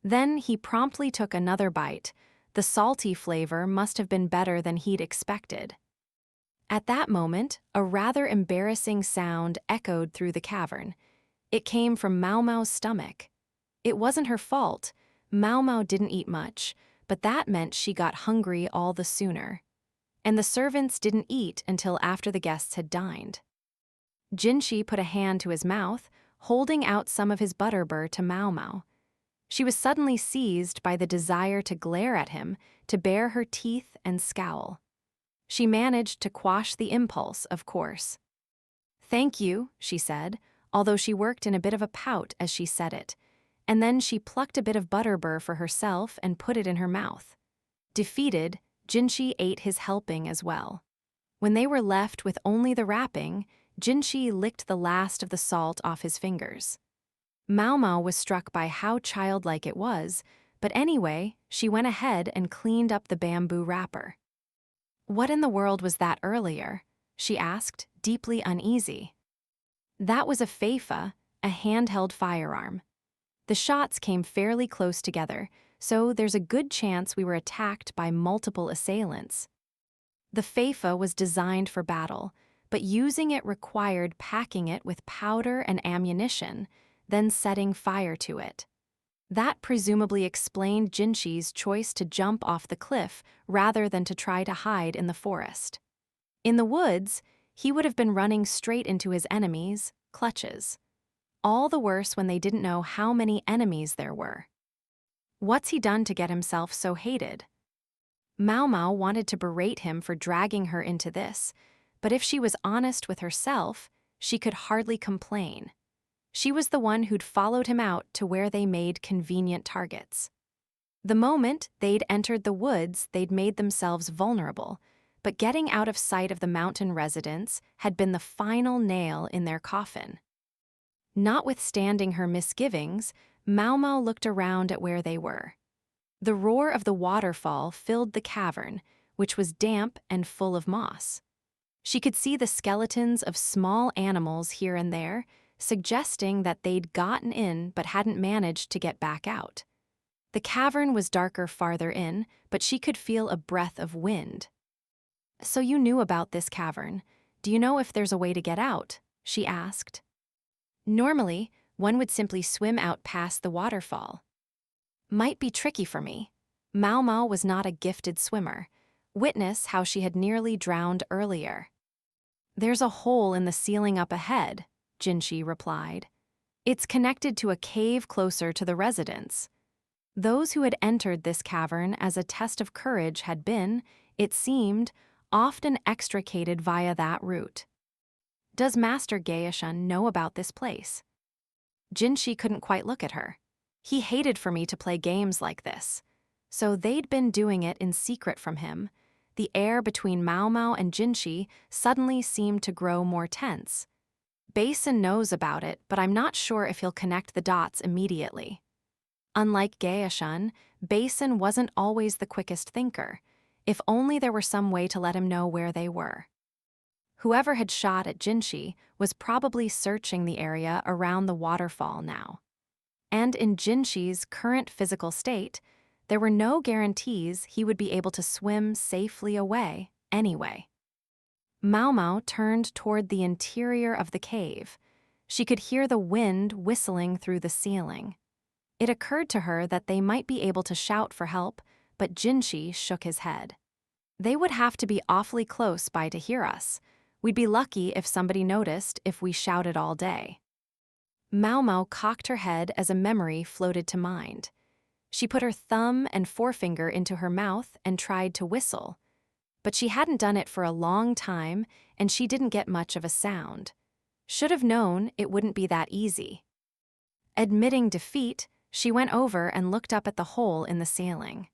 Then he promptly took another bite. The salty flavor must have been better than he'd expected. At that moment, a rather embarrassing sound echoed through the cavern. It came from Maomao's stomach. It wasn't her fault. Maomao didn't eat much, but that meant she got hungry all the sooner. And the servants didn't eat until after the guests had dined. Jinshi put a hand to his mouth, holding out some of his butterbur to Maomao. She was suddenly seized by the desire to glare at him, to bare her teeth and scowl. She managed to quash the impulse, of course. "Thank you," she said, although she worked in a bit of a pout as she said it, and then she plucked a bit of butterbur for herself and put it in her mouth. Defeated, Jinshi ate his helping as well. When they were left with only the wrapping, Jinshi licked the last of the salt off his fingers. Maomao was struck by how childlike it was, but anyway, she went ahead and cleaned up the bamboo wrapper. "What in the world was that earlier?" she asked, deeply uneasy. "That was a feifa, a handheld firearm. The shots came fairly close together, so there's a good chance we were attacked by multiple assailants. The feifa was designed for battle, but using it required packing it with powder and ammunition, then setting fire to it. That presumably explained Jinshi's choice to jump off the cliff rather than to try to hide in the forest. In the woods, he would have been running straight into his enemies' clutches. All the worse when they didn't know how many enemies there were. What's he done to get himself so hated? Maomao wanted to berate him for dragging her into this, but if she was honest with herself, she could hardly complain. She was the one who'd followed him out to where they made convenient targets. The moment they'd entered the woods, they'd made themselves vulnerable, but getting out of sight of the mountain residents had been the final nail in their coffin. Notwithstanding her misgivings, Maomao looked around at where they were. The roar of the waterfall filled the cavern, which was damp and full of moss. She could see the skeletons of small animals here and there, suggesting that they'd gotten in but hadn't managed to get back out. The cavern was darker farther in, but she could feel a breath of wind. "So you knew about this cavern. Do you know if there's a way to get out?" she asked. "Normally, one would simply swim out past the waterfall." "Might be tricky for me." Maomao was not a gifted swimmer. Witness how she had nearly drowned earlier. "There's a hole in the ceiling up ahead," Jinshi replied. "It's connected to a cave closer to the residence." Those who had entered this cavern as a test of courage had been, it seemed, often extricated via that route. "Does Master Gaeshan know about this place?" Jinshi couldn't quite look at her. He hated for me to play games like this. So they'd been doing it in secret from him. The air between Maomao and Jinshi suddenly seemed to grow more tense. "Basin knows about it, but I'm not sure if he'll connect the dots immediately." Unlike Gaeshun, Basin wasn't always the quickest thinker. If only there were some way to let him know where they were. Whoever had shot at Jinshi was probably searching the area around the waterfall now. And in Jinshi's current physical state, there were no guarantees he would be able to swim safely away anyway. Maomao turned toward the interior of the cave. She could hear the wind whistling through the ceiling. It occurred to her that they might be able to shout for help, but Jinshi shook his head. They would have to be awfully close by to hear us. We'd be lucky if somebody noticed if we shouted all day. Maomao cocked her head as a memory floated to mind. She put her thumb and forefinger into her mouth and tried to whistle. But she hadn't done it for a long time, and she didn't get much of a sound. Should have known it wouldn't be that easy. Admitting defeat, she went over and looked up at the hole in the ceiling.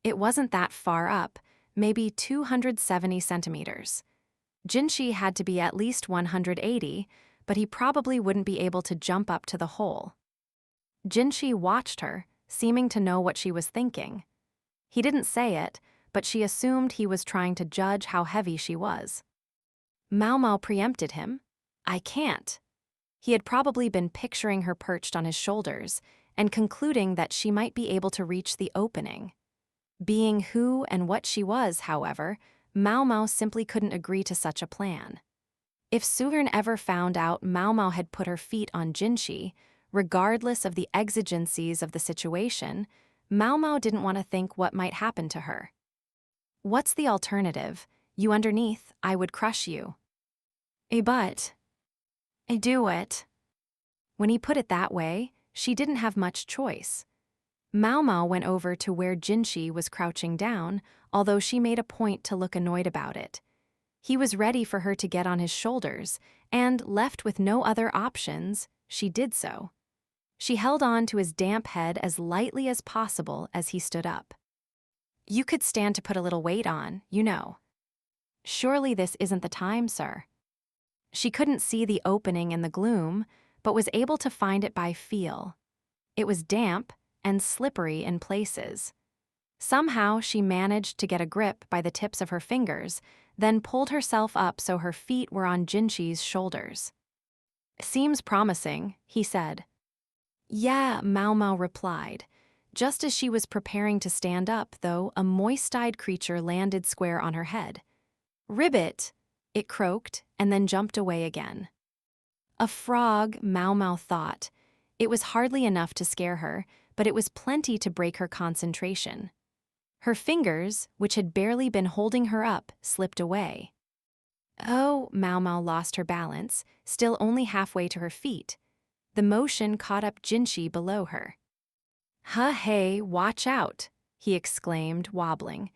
It wasn't that far up, maybe 270 centimeters. Jinshi had to be at least 180, but he probably wouldn't be able to jump up to the hole. Jinshi watched her, seeming to know what she was thinking. He didn't say it, but she assumed he was trying to judge how heavy she was. Maomao preempted him. "I can't." He had probably been picturing her perched on his shoulders and concluding that she might be able to reach the opening. Being who and what she was, however, Maomao simply couldn't agree to such a plan. If Su'Ern ever found out Maomao had put her feet on Jinshi, regardless of the exigencies of the situation, Maomao didn't want to think what might happen to her. "What's the alternative? You underneath, I would crush you." But I do it." When he put it that way, she didn't have much choice. Maomao went over to where Jinshi was crouching down, although she made a point to look annoyed about it. He was ready for her to get on his shoulders, and, left with no other options, she did so. She held on to his damp head as lightly as possible as he stood up. "You could stand to put a little weight on, you know." "Surely this isn't the time, sir." She couldn't see the opening in the gloom, but was able to find it by feel. It was damp and slippery in places. Somehow she managed to get a grip by the tips of her fingers, then pulled herself up so her feet were on Jinshi's shoulders. "Seems promising," he said. "Yeah," Maomao replied. Just as she was preparing to stand up, though, a moist-eyed creature landed square on her head. "Ribbit!" it croaked, and then jumped away again. A frog, Maomao thought. It was hardly enough to scare her, but it was plenty to break her concentration. Her fingers, which had barely been holding her up, slipped away. "Oh," Maomao lost her balance, still only halfway to her feet. The motion caught up Jinshi below her. "Hey, watch out," he exclaimed, wobbling.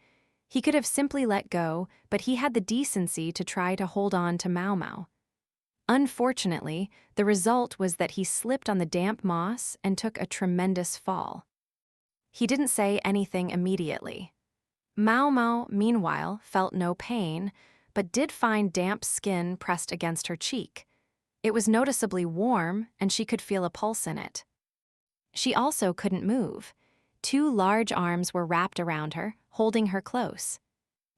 He could have simply let go, but he had the decency to try to hold on to Maomao. Unfortunately, the result was that he slipped on the damp moss and took a tremendous fall. He didn't say anything immediately. Maomao, meanwhile, felt no pain, but did find damp skin pressed against her cheek. It was noticeably warm, and she could feel a pulse in it. She also couldn't move. 2 large arms were wrapped around her, holding her close.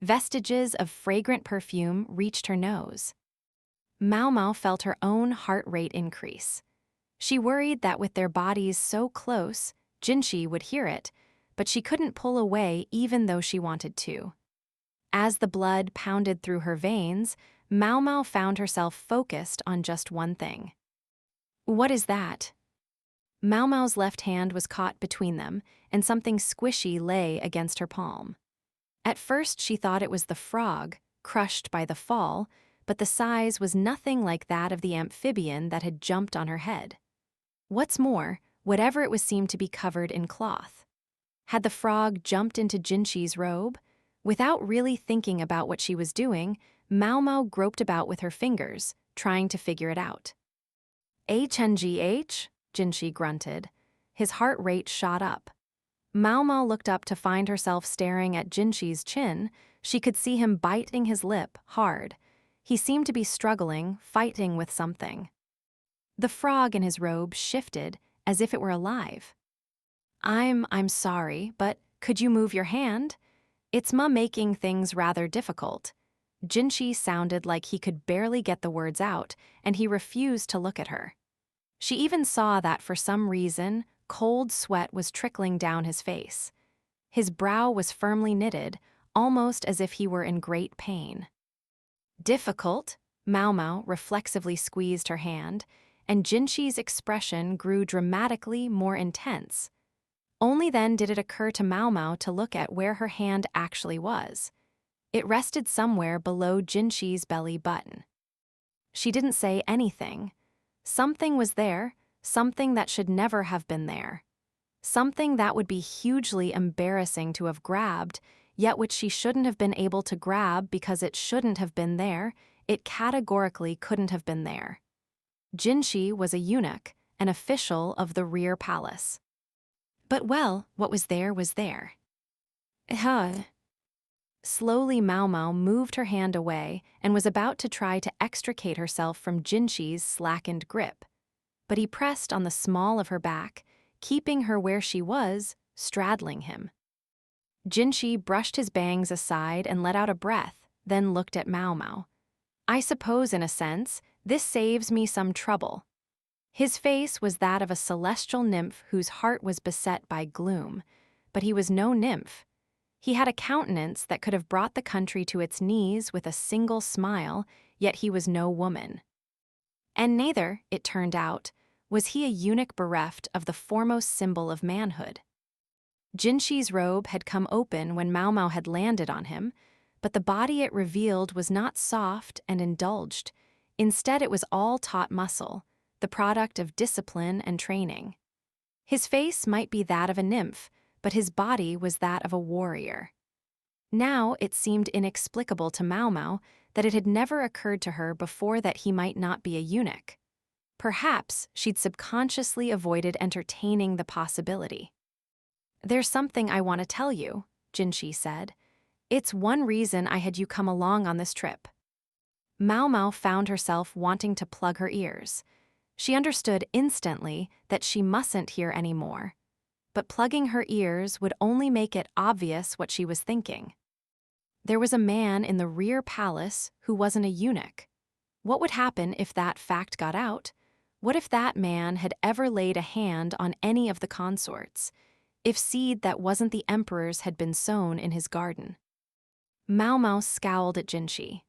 Vestiges of fragrant perfume reached her nose. Maomao felt her own heart rate increase. She worried that with their bodies so close, Jinshi would hear it, but she couldn't pull away even though she wanted to. As the blood pounded through her veins, Maomao found herself focused on just one thing. "What is that?" Maomao's left hand was caught between them, and something squishy lay against her palm. At first she thought it was the frog, crushed by the fall, but the size was nothing like that of the amphibian that had jumped on her head. What's more, whatever it was seemed to be covered in cloth. Had the frog jumped into Jinshi's robe? Without really thinking about what she was doing, Maomao groped about with her fingers, trying to figure it out. "HNGH?" Jinshi grunted. His heart rate shot up. Maomao looked up to find herself staring at Jinshi's chin. She could see him biting his lip hard. He seemed to be struggling, fighting with something. The frog in his robe shifted as if it were alive. I'm sorry, but could you move your hand? It's Ma making things rather difficult. Jinshi sounded like he could barely get the words out, and he refused to look at her. She even saw that for some reason, cold sweat was trickling down his face. His brow was firmly knitted, almost as if he were in great pain. Difficult? Maomao reflexively squeezed her hand, and Jinshi's expression grew dramatically more intense. Only then did it occur to Maomao to look at where her hand actually was. It rested somewhere below Jinshi's belly button. She didn't say anything. Something was there, something that should never have been there. Something that would be hugely embarrassing to have grabbed, yet which she shouldn't have been able to grab because it shouldn't have been there, it categorically couldn't have been there. Jinshi was a eunuch, an official of the rear palace. But well, what was there was there. Slowly Maomao moved her hand away and was about to try to extricate herself from Jinshi's slackened grip. But he pressed on the small of her back, keeping her where she was, straddling him. Jinshi brushed his bangs aside and let out a breath, then looked at Maomao. I suppose, in a sense, this saves me some trouble. His face was that of a celestial nymph whose heart was beset by gloom, but he was no nymph. He had a countenance that could have brought the country to its knees with a single smile, yet he was no woman. And neither, it turned out, was he a eunuch bereft of the foremost symbol of manhood. Jinshi's robe had come open when Maomao had landed on him, but the body it revealed was not soft and indulged. Instead, it was all taut muscle, the product of discipline and training. His face might be that of a nymph, but his body was that of a warrior. Now it seemed inexplicable to Maomao that it had never occurred to her before that he might not be a eunuch. Perhaps she'd subconsciously avoided entertaining the possibility. There's something I want to tell you, Jinshi said. It's one reason I had you come along on this trip. Maomao found herself wanting to plug her ears. She understood instantly that she mustn't hear any more. But plugging her ears would only make it obvious what she was thinking. There was a man in the rear palace who wasn't a eunuch. What would happen if that fact got out? What if that man had ever laid a hand on any of the consorts? If seed that wasn't the emperor's had been sown in his garden? Maomao scowled at Jinshi.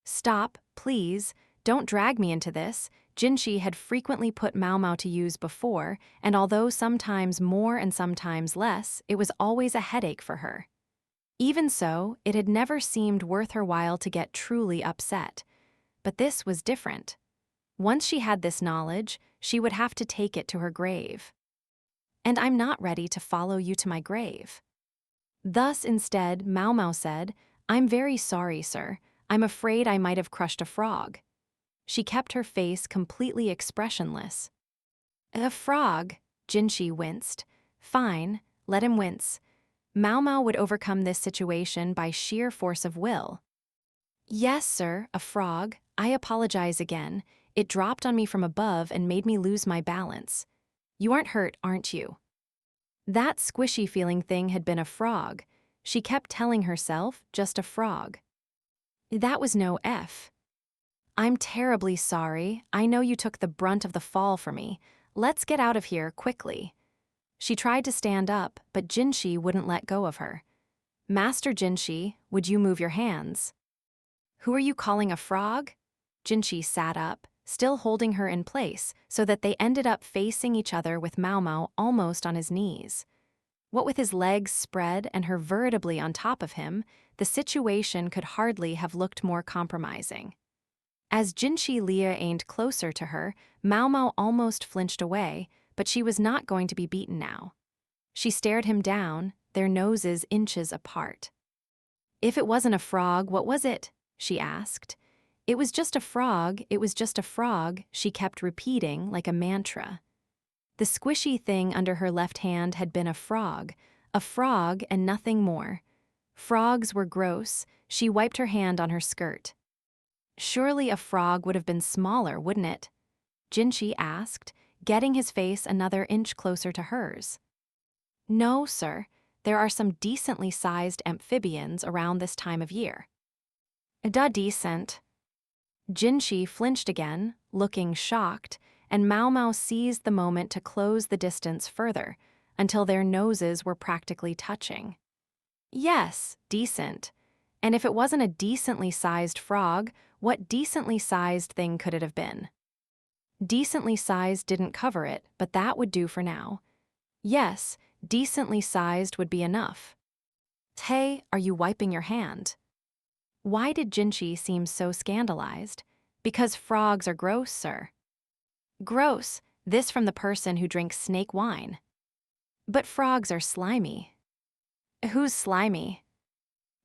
Stop, please, don't drag me into this. Jinshi had frequently put Maomao to use before, and although sometimes more and sometimes less, it was always a headache for her. Even so, it had never seemed worth her while to get truly upset. But this was different. Once she had this knowledge, she would have to take it to her grave. And I'm not ready to follow you to my grave. Thus, instead, Maomao said, I'm very sorry, sir. I'm afraid I might have crushed a frog. She kept her face completely expressionless. A frog, Jinshi winced. Fine, let him wince. Maomao would overcome this situation by sheer force of will. Yes, sir, a frog. I apologize again. It dropped on me from above and made me lose my balance. You aren't hurt, aren't you? That squishy feeling thing had been a frog. She kept telling herself, just a frog. That was no F. I'm terribly sorry. I know you took the brunt of the fall for me. Let's get out of here quickly. She tried to stand up, but Jinshi wouldn't let go of her. Master Jinshi, would you move your hands? Who are you calling a frog? Jinshi sat up, still holding her in place, so that they ended up facing each other with Maomao almost on his knees. What with his legs spread and her veritably on top of him, the situation could hardly have looked more compromising. As Jinshi leaned closer to her, Maomao almost flinched away, but she was not going to be beaten now. She stared him down, their noses inches apart. If it wasn't a frog, what was it? She asked. It was just a frog, it was just a frog, she kept repeating like a mantra. The squishy thing under her left hand had been a frog and nothing more. Frogs were gross. She wiped her hand on her skirt. Surely a frog would have been smaller, wouldn't it? Jinshi asked, getting his face another inch closer to hers. No, sir. There are some decently sized amphibians around this time of year. Decent. Jinshi flinched again, looking shocked, and Maomao seized the moment to close the distance further, until their noses were practically touching. Yes, decent. And if it wasn't a decently sized frog, what decently sized thing could it have been? Decently sized didn't cover it, but that would do for now. Yes, decently sized would be enough. Hey, are you wiping your hand? Why did Jinshi seem so scandalized? Because frogs are gross, sir. Gross, this from the person who drinks snake wine. But frogs are slimy. Who's slimy?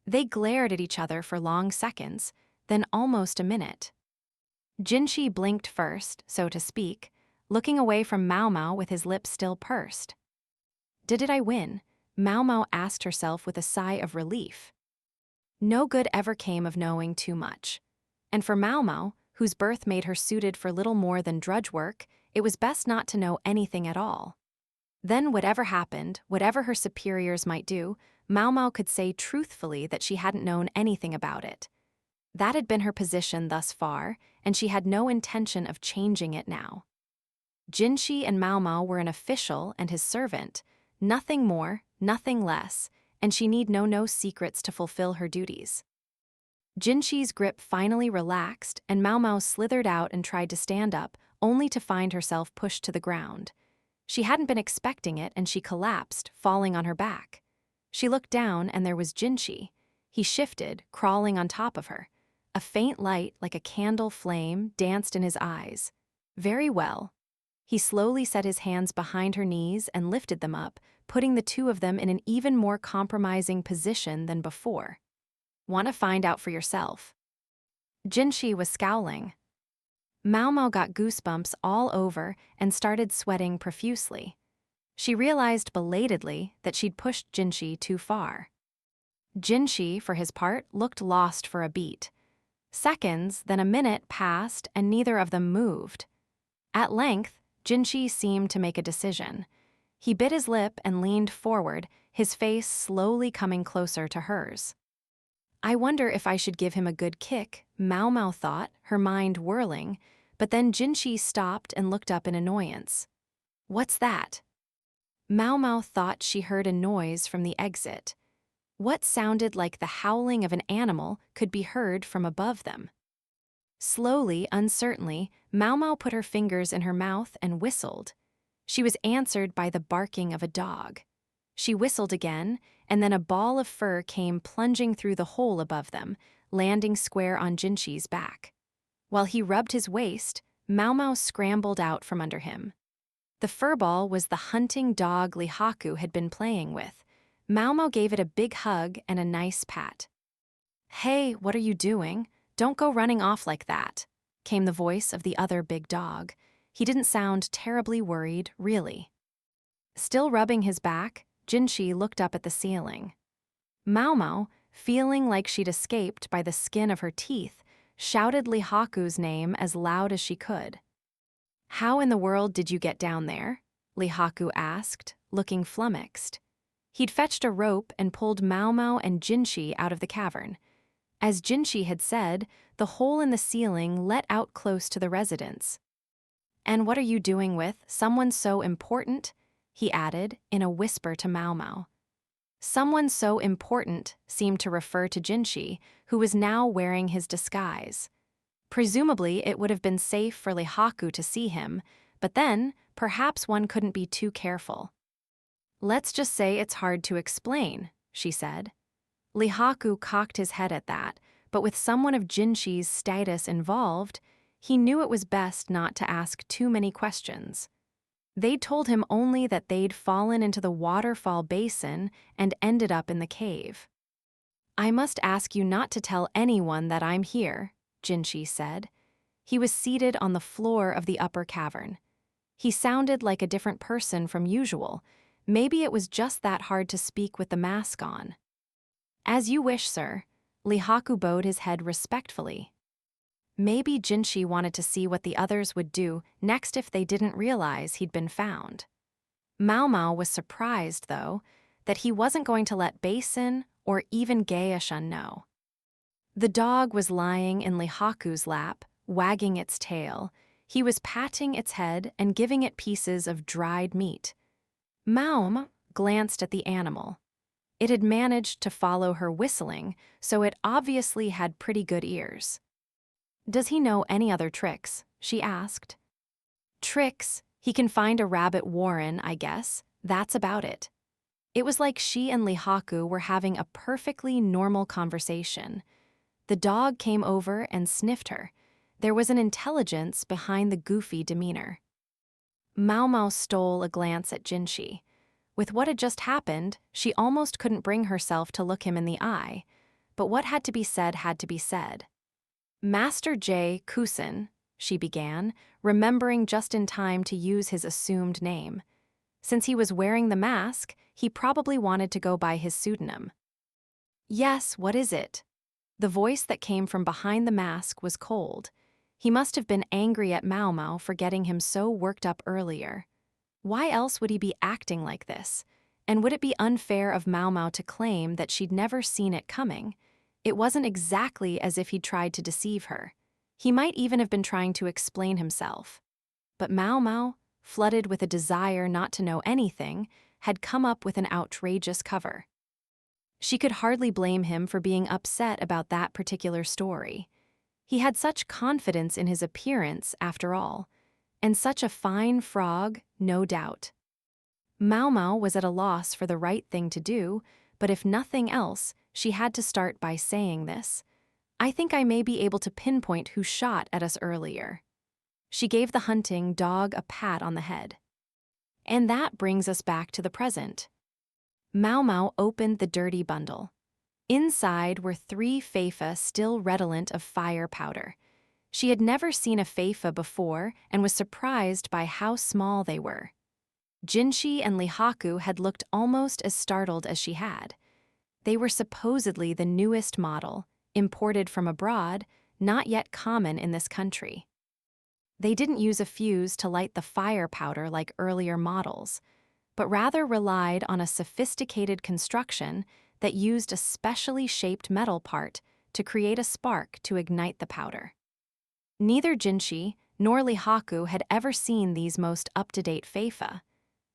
They glared at each other for long seconds, then almost a minute. Jinshi blinked first, so to speak, looking away from Maomao with his lips still pursed. Did I win? Maomao asked herself with a sigh of relief. No good ever came of knowing too much. And for Maomao, whose birth made her suited for little more than drudge work, it was best not to know anything at all. Then whatever happened, whatever her superiors might do, Maomao could say truthfully that she hadn't known anything about it. That had been her position thus far, and she had no intention of changing it now. Jinshi and Maomao were an official and his servant, nothing more, nothing less, and she need know no secrets to fulfill her duties. Jinshi's grip finally relaxed, and Maomao slithered out and tried to stand up, only to find herself pushed to the ground. She hadn't been expecting it, and she collapsed, falling on her back. She looked down, and there was Jinshi. He shifted, crawling on top of her. A faint light, like a candle flame, danced in his eyes. Very well. He slowly set his hands behind her knees and lifted them up, putting the two of them in an even more compromising position than before. Want to find out for yourself? Jinshi was scowling. Maomao got goosebumps all over and started sweating profusely. She realized belatedly that she'd pushed Jinshi too far. Jinshi, for his part, looked lost for a beat. Seconds, then a minute passed, and neither of them moved. At length, Jinshi seemed to make a decision. He bit his lip and leaned forward, his face slowly coming closer to hers. I wonder if I should give him a good kick, Maomao thought, her mind whirling, but then Jinshi stopped and looked up in annoyance. What's that? Maomao thought she heard a noise from the exit. What sounded like the howling of an animal could be heard from above them. Slowly, uncertainly, Maomao put her fingers in her mouth and whistled. She was answered by the barking of a dog. She whistled again, and then a ball of fur came plunging through the hole above them, landing square on Jinshi's back. While he rubbed his waist, Maomao scrambled out from under him. The furball was the hunting dog Lihaku had been playing with. Maomao gave it a big hug and a nice pat. Hey, what are you doing? Don't go running off like that, came the voice of the other big dog. He didn't sound terribly worried, really. Still rubbing his back, Jinshi looked up at the ceiling. Maomao, feeling like she'd escaped by the skin of her teeth, shouted Lihaku's name as loud as she could. How in the world did you get down there? Lihaku asked, looking flummoxed. He'd fetched a rope and pulled Maomao and Jinshi out of the cavern. As Jinshi had said, the hole in the ceiling let out close to the residence. And what are you doing with someone so important? He added, in a whisper to Maomao. Someone so important seemed to refer to Jinshi, who was now wearing his disguise. Presumably, it would have been safe for Lihaku to see him, but then, perhaps one couldn't be too careful. Let's just say it's hard to explain, she said. Lihaku cocked his head at that, but with someone of Jinshi's status involved, he knew it was best not to ask too many questions. They'd told him only that they'd fallen into the waterfall basin and ended up in the cave. I must ask you not to tell anyone that I'm here, Jinshi said. He was seated on the floor of the upper cavern. He sounded like a different person from usual. Maybe it was just that hard to speak with the mask on. As you wish, sir. Lihaku bowed his head respectfully. Maybe Jinshi wanted to see what the others would do next if they didn't realize he'd been found. Maomao was surprised, though, that he wasn't going to let Basin or even Gaeshun know. The dog was lying in Lihaku's lap, wagging its tail. He was patting its head and giving it pieces of dried meat. Maom glanced at the animal. It had managed to follow her whistling, so it obviously had pretty good ears. "Does he know any other tricks?" she asked. "Tricks? He can find a rabbit warren, I guess. That's about it." It was like she and Lihaku were having a perfectly normal conversation. The dog came over and sniffed her. There was an intelligence behind the goofy demeanor. Maomao stole a glance at Jinshi. With what had just happened, she almost couldn't bring herself to look him in the eye. But what had to be said had to be said. "Master J. Kusin," she began, remembering just in time to use his assumed name. Since he was wearing the mask, he probably wanted to go by his pseudonym. "Yes, what is it?" The voice that came from behind the mask was cold. He must have been angry at Maomao for getting him so worked up earlier. Why else would he be acting like this? And would it be unfair of Maomao to claim that she'd never seen it coming? It wasn't exactly as if he'd tried to deceive her. He might even have been trying to explain himself. But Maomao, flooded with a desire not to know anything, had come up with an outrageous cover. She could hardly blame him for being upset about that particular story. He had such confidence in his appearance, after all, and such a fine frog, no doubt. Maomao was at a loss for the right thing to do, but if nothing else, she had to start by saying this. "I think I may be able to pinpoint who shot at us earlier." She gave the hunting dog a pat on the head. And that brings us back to the present. Maomao opened the dirty bundle. Inside were 3 feifa still redolent of fire powder. She had never seen a feifa before and was surprised by how small they were. Jinshi and Lihaku had looked almost as startled as she had. They were supposedly the newest model, imported from abroad, not yet common in this country. They didn't use a fuse to light the fire powder like earlier models, but rather relied on a sophisticated construction that used a specially shaped metal part to create a spark to ignite the powder. Neither Jinshi nor Lihaku had ever seen these most up-to-date feifa.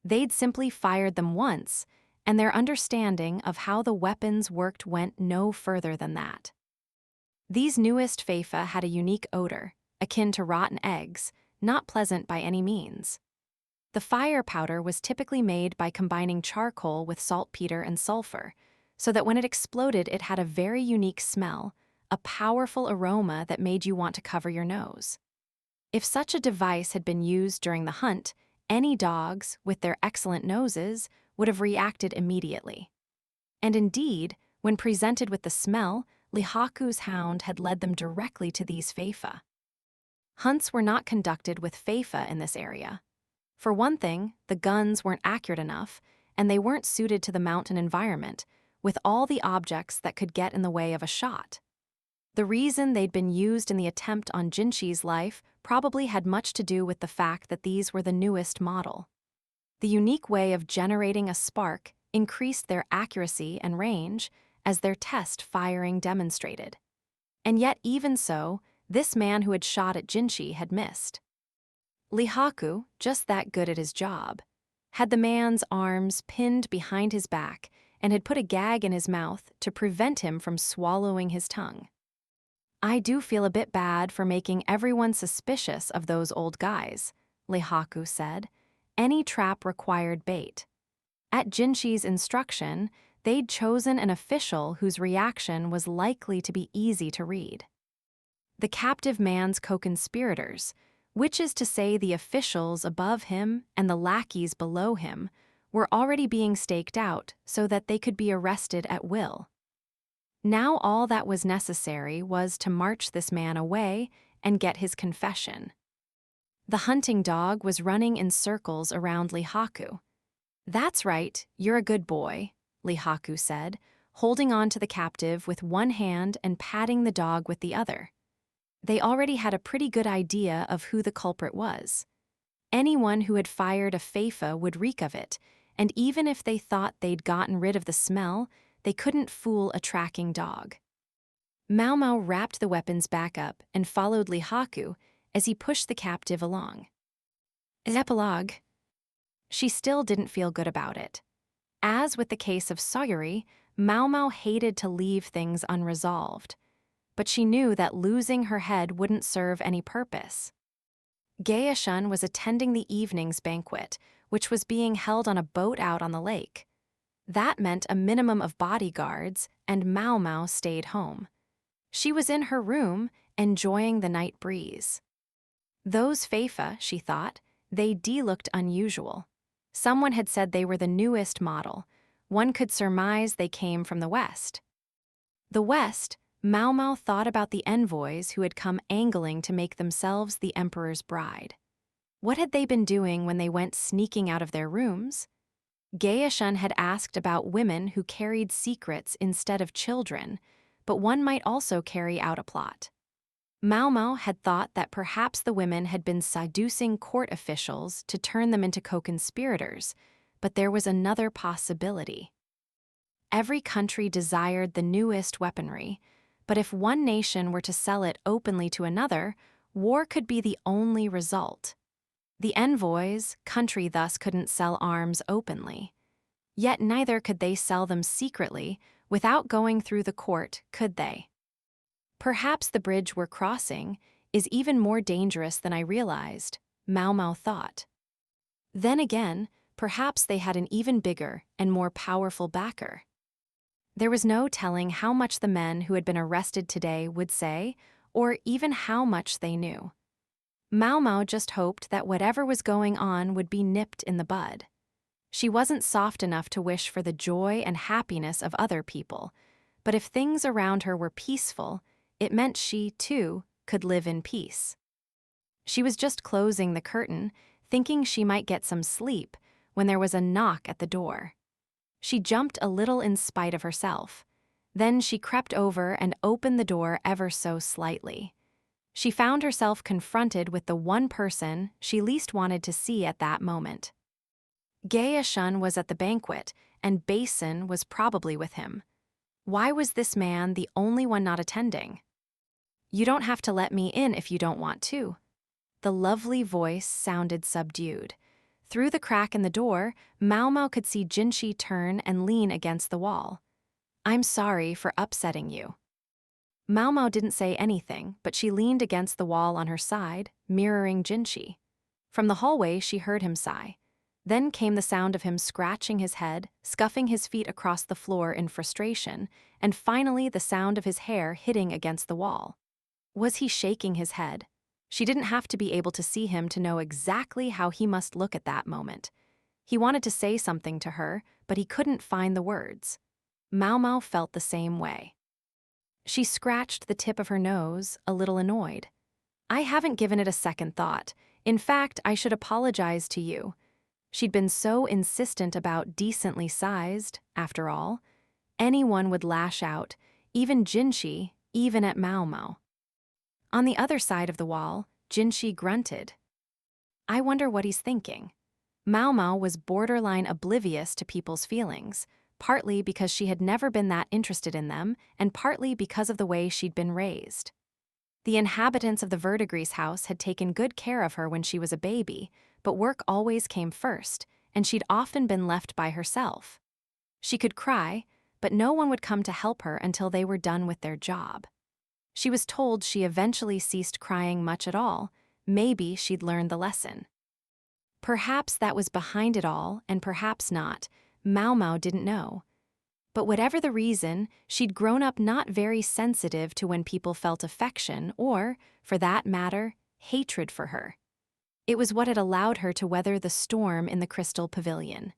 They'd simply fired them once, and their understanding of how the weapons worked went no further than that. These newest feifa had a unique odor, akin to rotten eggs, not pleasant by any means. The fire powder was typically made by combining charcoal with saltpeter and sulfur, so that when it exploded it had a very unique smell, a powerful aroma that made you want to cover your nose. If such a device had been used during the hunt, any dogs, with their excellent noses, would have reacted immediately. And indeed, when presented with the smell, Lihaku's hound had led them directly to these feifa. Hunts were not conducted with feifa in this area. For one thing, the guns weren't accurate enough, and they weren't suited to the mountain environment, with all the objects that could get in the way of a shot. The reason they'd been used in the attempt on Jinshi's life probably had much to do with the fact that these were the newest model. The unique way of generating a spark increased their accuracy and range, as their test firing demonstrated. And yet, even so, this man who had shot at Jinshi had missed. Lihaku, just that good at his job, had the man's arms pinned behind his back and had put a gag in his mouth to prevent him from swallowing his tongue. "I do feel a bit bad for making everyone suspicious of those old guys," Lihaku said. Any trap required bait. At Jinshi's instruction, they'd chosen an official whose reaction was likely to be easy to read. The captive man's co-conspirators, which is to say the officials above him and the lackeys below him, were already being staked out so that they could be arrested at will. Now all that was necessary was to march this man away and get his confession. The hunting dog was running in circles around Lihaku. "That's right, you're a good boy," Lihaku said, holding on to the captive with one hand and patting the dog with the other. They already had a pretty good idea of who the culprit was. Anyone who had fired a feifa would reek of it, and even if they thought they'd gotten rid of the smell, they couldn't fool a tracking dog. Maomao wrapped the weapons back up and followed Lihaku as he pushed the captive along. Epilogue. She still didn't feel good about it. As with the case of Sawyeri, Maomao hated to leave things unresolved, but she knew that losing her head wouldn't serve any purpose. Gaeshun was attending the evening's banquet, which was being held on a boat out on the lake. That meant a minimum of bodyguards, and Maomao stayed home. She was in her room, enjoying the night breeze. Those feifa, she thought, they looked unusual. Someone had said they were the newest model. One could surmise they came from the West. The West, Maomao thought about the envoys who had come angling to make themselves the emperor's bride. What had they been doing when they went sneaking out of their rooms? Gaeshun had asked about women who carried secrets instead of children, but one might also carry out a plot. Maomao had thought that perhaps the women had been seducing court officials to turn them into co-conspirators, but there was another possibility. Every country desired the newest weaponry, but if one nation were to sell it openly to another, war could be the only result. The envoys' country thus couldn't sell arms openly. Yet neither could they sell them secretly without going through the court, could they? Perhaps the bridge we're crossing is even more dangerous than I realized, Maomao thought. Then again, perhaps they had an even bigger and more powerful backer. There was no telling how much the men who had been arrested today would say, or even how much they knew. Maomao just hoped that whatever was going on would be nipped in the bud. She wasn't soft enough to wish for the joy and happiness of other people, but if things around her were peaceful, it meant she, too, could live in peace. She was just closing the curtain, thinking she might get some sleep, when there was a knock at the door. She jumped a little in spite of herself. Then she crept over and opened the door ever so slightly. She found herself confronted with the one person she least wanted to see at that moment. Gaeshun was at the banquet, and Basin was probably with him. Why was this man the only one not attending? "You don't have to let me in if you don't want to." The lovely voice sounded subdued. Through the crack in the door, Maomao could see Jinshi turn and lean against the wall. "I'm sorry for upsetting you." Maomao didn't say anything, but she leaned against the wall on her side, mirroring Jinshi. From the hallway, she heard him sigh. Then came the sound of him scratching his head, scuffing his feet across the floor in frustration, and finally the sound of his hair hitting against the wall. Was he shaking his head? She didn't have to be able to see him to know exactly how he must look at that moment. He wanted to say something to her, but he couldn't find the words. Maomao felt the same way. She scratched the tip of her nose, a little annoyed. "I haven't given it a second thought. In fact, I should apologize to you." She'd been so insistent about decently sized, after all. Anyone would lash out, even Jinshi, even at Maomao. On the other side of the wall, Jinshi grunted. "I wonder what he's thinking." Maomao was borderline oblivious to people's feelings, partly because she had never been that interested in them, and partly because of the way she'd been raised. The inhabitants of the Verdigris house had taken good care of her when she was a baby, but work always came first, and she'd often been left by herself. She could cry, but no one would come to help her until they were done with their job. She was told she eventually ceased crying much at all. Maybe she'd learned the lesson. Perhaps that was behind it all, and perhaps not. Maomao didn't know. But whatever the reason, she'd grown up not very sensitive to when people felt affection or, for that matter, hatred for her. It was what had allowed her to weather the storm in the Crystal Pavilion.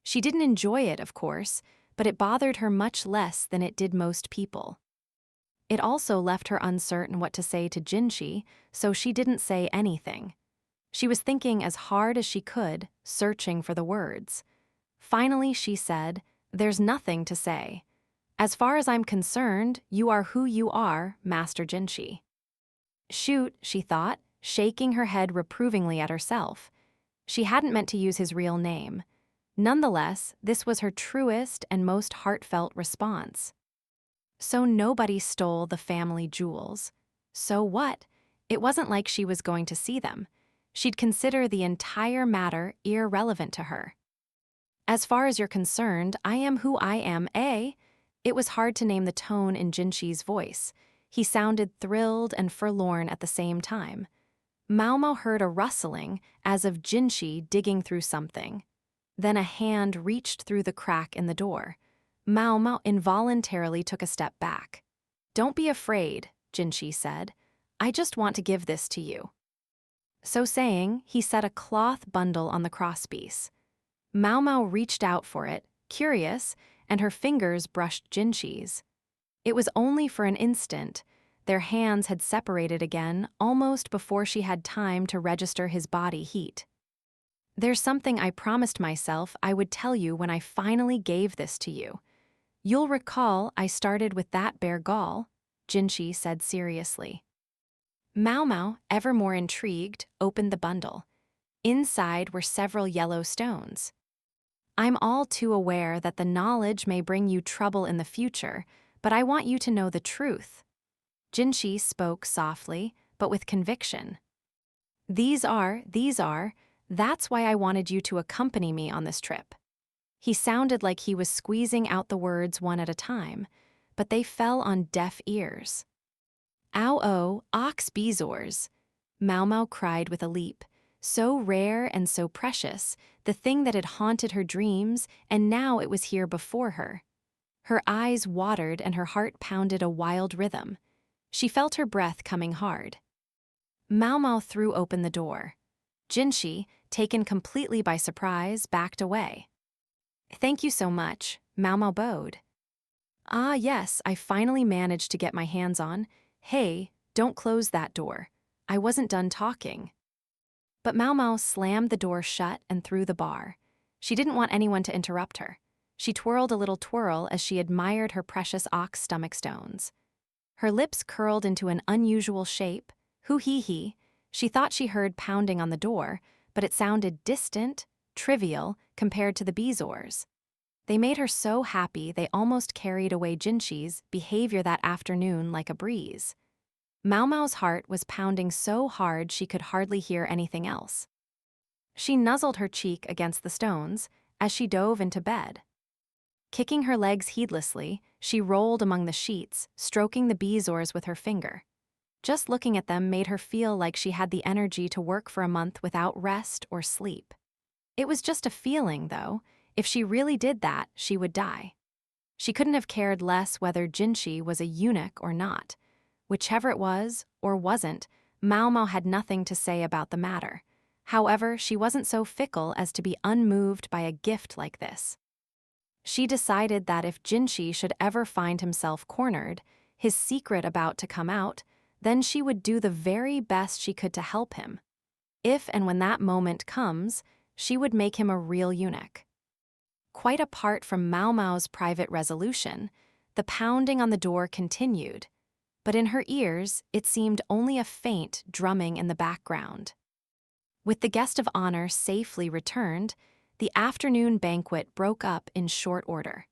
She didn't enjoy it, of course, but it bothered her much less than it did most people. It also left her uncertain what to say to Jinshi, so she didn't say anything. She was thinking as hard as she could, searching for the words. Finally, she said, "There's nothing to say. As far as I'm concerned, you are who you are, Master Jinshi." Shoot, she thought, shaking her head reprovingly at herself. She hadn't meant to use his real name. Nonetheless, this was her truest and most heartfelt response. So nobody stole the family jewels. So what? It wasn't like she was going to see them. She'd consider the entire matter irrelevant to her. As far as you're concerned, I am who I am, eh? It was hard to name the tone in Jinxi's voice. He sounded thrilled and forlorn at the same time. Maomao heard a rustling, as of Jinxi digging through something. Then a hand reached through the crack in the door. Maomao involuntarily took a step back. "Don't be afraid," Jinxi said. "I just want to give this to you." So saying, he set a cloth bundle on the crosspiece. Maomao reached out for it, curious, and her fingers brushed Jinxi's. It was only for an instant. Their hands had separated again, almost before she had time to register his body heat. "There's something I promised myself I would tell you when I finally gave this to you. You'll recall I started with that bare gall," Jinxi said seriously. Maomao, ever more intrigued, opened the bundle. Inside were several yellow stones. "I'm all too aware that the knowledge may bring you trouble in the future, but I want you to know the truth." Jinxi spoke softly, but with conviction. These are, that's why I wanted you to accompany me on this trip." He sounded like he was squeezing out the words one at a time, but they fell on deaf ears. "Ow-oh, ox bezoars," Maomao cried with a leap. So rare and so precious, the thing that had haunted her dreams, and now it was here before her. Her eyes watered and her heart pounded a wild rhythm. She felt her breath coming hard. Maomao threw open the door. Jinxi, taken completely by surprise, backed away. "Thank you so much," Maomao bowed. "Ah yes, I finally managed to get my hands on. Hey, don't close that door. I wasn't done talking." But Maomao slammed the door shut and threw the bar. She didn't want anyone to interrupt her. She twirled a little twirl as she admired her precious ox stomach stones. Her lips curled into an unusual shape. Hoo-hee-hee. She thought she heard pounding on the door, but it sounded distant, trivial, compared to the bezoars. They made her so happy they almost carried away Jinxi's behavior that afternoon like a breeze. Maomao's heart was pounding so hard she could hardly hear anything else. She nuzzled her cheek against the stones as she dove into bed. Kicking her legs heedlessly, she rolled among the sheets, stroking the bezoars with her finger. Just looking at them made her feel like she had the energy to work for a month without rest or sleep. It was just a feeling, though. If she really did that, she would die. She couldn't have cared less whether Jinxi was a eunuch or not. Whichever it was, or wasn't, Maomao had nothing to say about the matter. However, she wasn't so fickle as to be unmoved by a gift like this. She decided that if Jinxi should ever find himself cornered, his secret about to come out, then she would do the very best she could to help him. If and when that moment comes, she would make him a real eunuch. Quite apart from Maomao's private resolution, the pounding on the door continued, but in her ears it seemed only a faint drumming in the background. With the guest of honor safely returned, the afternoon banquet broke up in short order.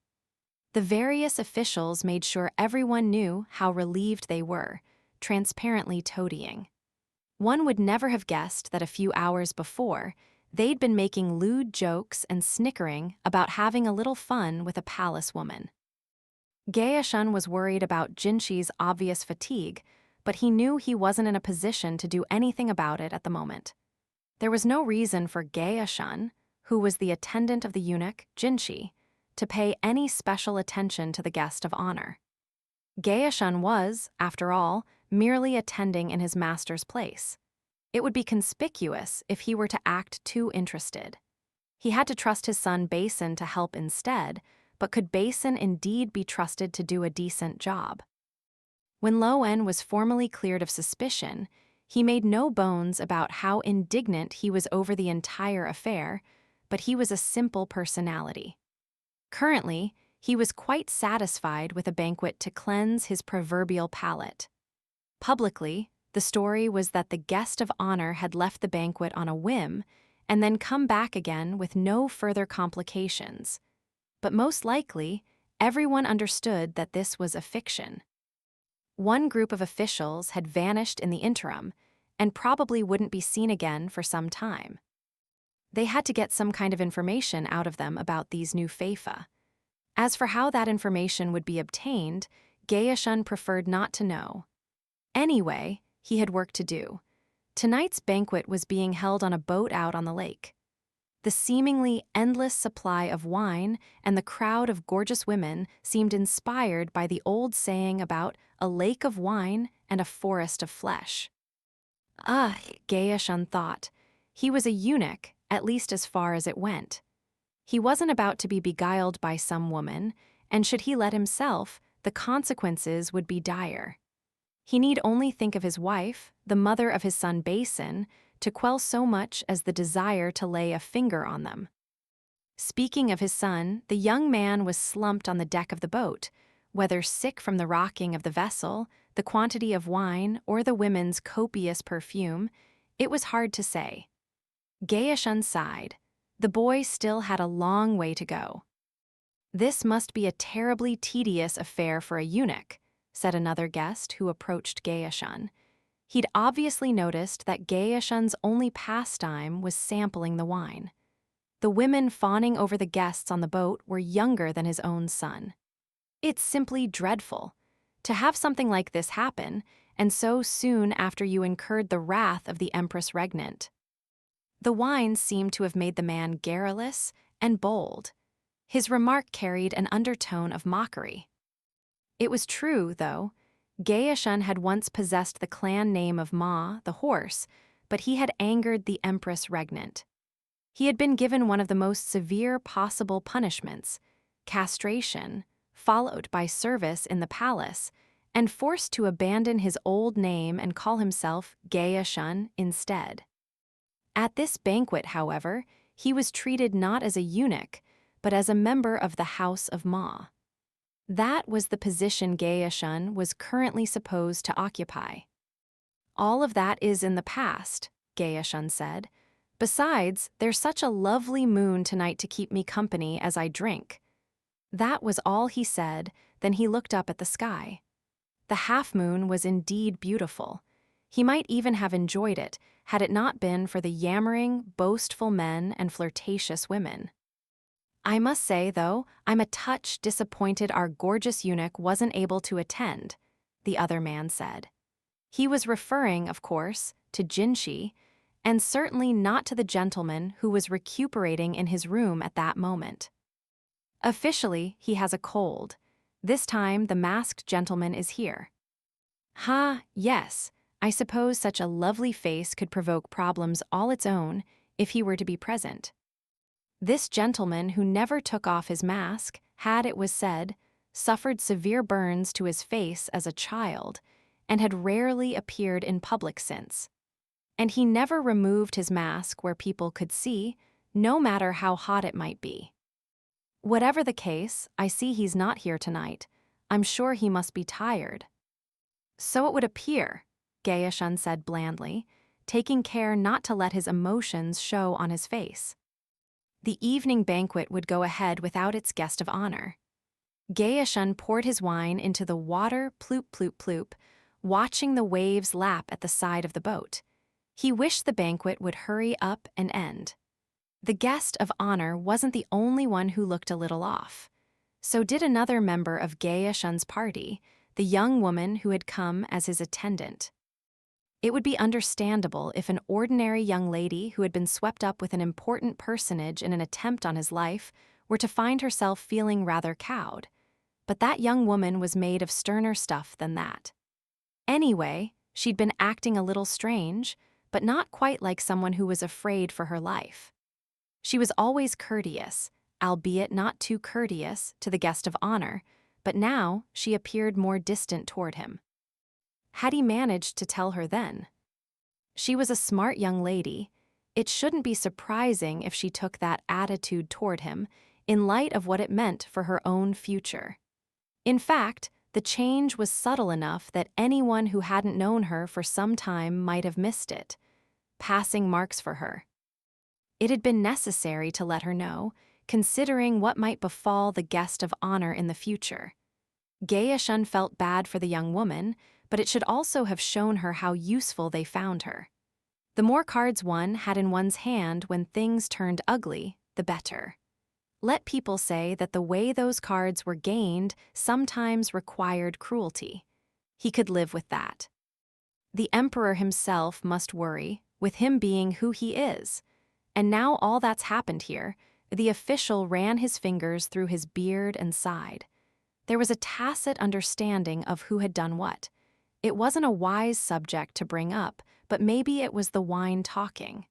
The various officials made sure everyone knew how relieved they were, transparently toadying. One would never have guessed that a few hours before, they'd been making lewd jokes and snickering about having a little fun with a palace woman. Gaeshun was worried about Jinxi's obvious fatigue, but he knew he wasn't in a position to do anything about it at the moment. There was no reason for Gaeshun, who was the attendant of the eunuch, Jinxi, to pay any special attention to the guest of honor. Gaeshun was, after all, merely attending in his master's place. It would be conspicuous if he were to act too interested. He had to trust his son Basin to help instead, but could Basin indeed be trusted to do a decent job? When Loen was formally cleared of suspicion, he made no bones about how indignant he was over the entire affair, but he was a simple personality. Currently, he was quite satisfied with a banquet to cleanse his proverbial palate. Publicly, the story was that the guest of honor had left the banquet on a whim, and then come back again with no further complications. But most likely, everyone understood that this was a fiction. One group of officials had vanished in the interim and probably wouldn't be seen again for some time. They had to get some kind of information out of them about these new Feifa. As for how that information would be obtained, Gaoshun preferred not to know. Anyway, he had work to do. Tonight's banquet was being held on a boat out on the lake. The seemingly endless supply of wine and the crowd of gorgeous women seemed inspired by the old saying about a lake of wine and a forest of flesh. Gaoshun thought. He was a eunuch, at least as far as it went. He wasn't about to be beguiled by some woman, and should he let himself, the consequences would be dire. He need only think of his wife, the mother of his son Basin, to quell so much as the desire to lay a finger on them. Speaking of his son, the young man was slumped on the deck of the boat, whether sick from the rocking of the vessel, the quantity of wine, or the women's copious perfume, it was hard to say. Gaoshun sighed. The boy still had a long way to go. "This must be a terribly tedious affair for a eunuch," said another guest who approached Gaoshun. He'd obviously noticed that Gaoshun's only pastime was sampling the wine. The women fawning over the guests on the boat were younger than his own son. "It's simply dreadful. To have something like this happen, and so soon after you incurred the wrath of the Empress Regnant." The wine seemed to have made the man garrulous and bold. His remark carried an undertone of mockery. It was true, though. Gaoshun had once possessed the clan name of Ma, the horse, but he had angered the Empress Regnant. He had been given one of the most severe possible punishments, castration, followed by service in the palace, and forced to abandon his old name and call himself Gaoshun instead. At this banquet, however, he was treated not as a eunuch, but as a member of the House of Ma. That was the position Gaoshun was currently supposed to occupy. "All of that is in the past," Gaoshun said. "Besides, there's such a lovely moon tonight to keep me company as I drink." That was all he said, then he looked up at the sky. The half-moon was indeed beautiful. He might even have enjoyed it, had it not been for the yammering, boastful men and flirtatious women. "I must say, though, I'm a touch disappointed our gorgeous eunuch wasn't able to attend," the other man said. He was referring, of course, to Jinshi, and certainly not to the gentleman who was recuperating in his room at that moment. "Officially, he has a cold. This time the masked gentleman is here." Yes, I suppose such a lovely face could provoke problems all its own if he were to be present. This gentleman who never took off his mask had, it was said, suffered severe burns to his face as a child and had rarely appeared in public since. And he never removed his mask where people could see, no matter how hot it might be. "Whatever the case, I see he's not here tonight. I'm sure he must be tired." "So it would appear," Gaoshun said blandly, taking care not to let his emotions show on his face. The evening banquet would go ahead without its guest of honor. Gaoshun poured his wine into the water, ploop, ploop, ploop, watching the waves lap at the side of the boat. He wished the banquet would hurry up and end. The guest of honor wasn't the only one who looked a little off. So did another member of Gaoshun's party, the young woman who had come as his attendant. It would be understandable if an ordinary young lady who had been swept up with an important personage in an attempt on his life were to find herself feeling rather cowed. But that young woman was made of sterner stuff than that. Anyway, she'd been acting a little strange, but not quite like someone who was afraid for her life. She was always courteous, albeit not too courteous, to the guest of honor, but now she appeared more distant toward him. Had he managed to tell her then? She was a smart young lady. It shouldn't be surprising if she took that attitude toward him, in light of what it meant for her own future. In fact, the change was subtle enough that anyone who hadn't known her for some time might have missed it. Passing marks for her. It had been necessary to let her know, considering what might befall the guest of honor in the future. Geishun felt bad for the young woman, but it should also have shown her how useful they found her. The more cards one had in one's hand when things turned ugly, the better. Let people say that the way those cards were gained sometimes required cruelty. He could live with that. The emperor himself must worry, with him being who he is. And now all that's happened here, the official ran his fingers through his beard and sighed. There was a tacit understanding of who had done what. It wasn't a wise subject to bring up, but maybe it was the wine talking.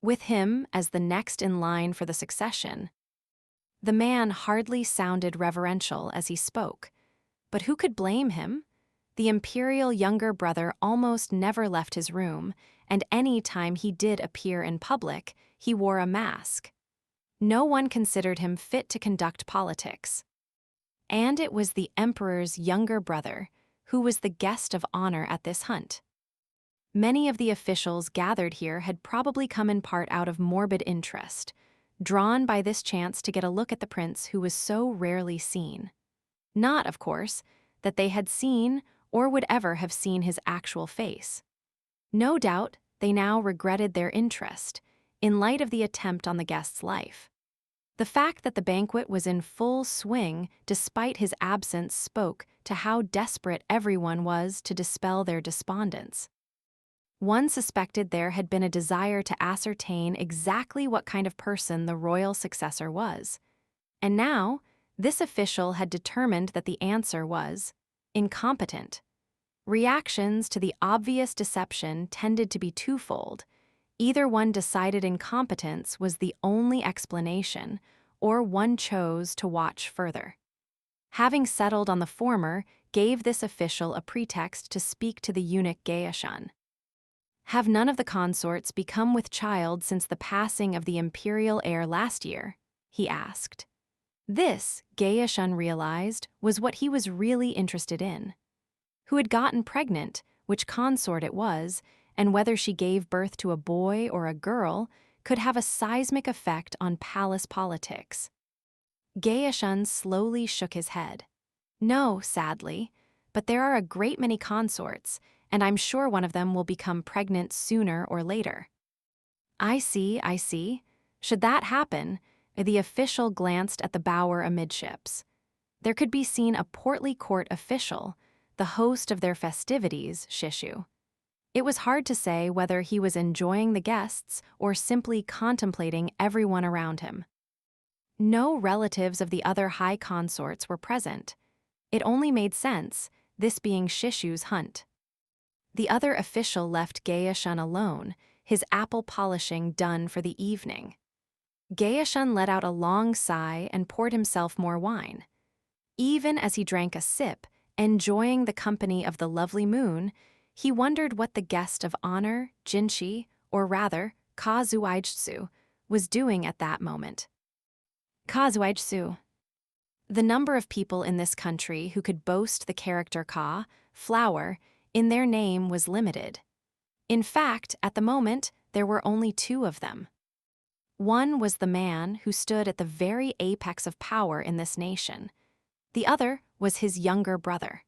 With him as the next in line for the succession, the man hardly sounded reverential as he spoke. But who could blame him? The imperial younger brother almost never left his room, and any time he did appear in public, he wore a mask. No one considered him fit to conduct politics. And it was the emperor's younger brother who was the guest of honor at this hunt. Many of the officials gathered here had probably come in part out of morbid interest, drawn by this chance to get a look at the prince who was so rarely seen. Not, of course, that they had seen or would ever have seen his actual face. No doubt they now regretted their interest, in light of the attempt on the guest's life. The fact that the banquet was in full swing despite his absence spoke to how desperate everyone was to dispel their despondence. One suspected there had been a desire to ascertain exactly what kind of person the royal successor was. And now, this official had determined that the answer was incompetent. Reactions to the obvious deception tended to be twofold. Either one decided incompetence was the only explanation, or one chose to watch further. Having settled on the former gave this official a pretext to speak to the eunuch Geishun. Have none of the consorts become with child since the passing of the imperial heir last year? He asked. This, Geishun realized, was what he was really interested in. Who had gotten pregnant, which consort it was, and whether she gave birth to a boy or a girl could have a seismic effect on palace politics. Geishun slowly shook his head. No, sadly, but there are a great many consorts, and I'm sure one of them will become pregnant sooner or later. I see. Should that happen, the official glanced at the bower amidships. There could be seen a portly court official, the host of their festivities, Shishu. It was hard to say whether he was enjoying the guests or simply contemplating everyone around him. No relatives of the other high consorts were present. It only made sense, this being Shishu's hunt. The other official left Geishun alone, his apple polishing done for the evening. Geishun let out a long sigh and poured himself more wine. Even as he drank a sip, enjoying the company of the lovely moon, he wondered what the guest of honor, Jinshi, or rather, Kazuijitsu, was doing at that moment. Kazuijitsu. The number of people in this country who could boast the character Ka, flower, in their name was limited. In fact, at the moment, there were only two of them. One was the man who stood at the very apex of power in this nation. The other was his younger brother.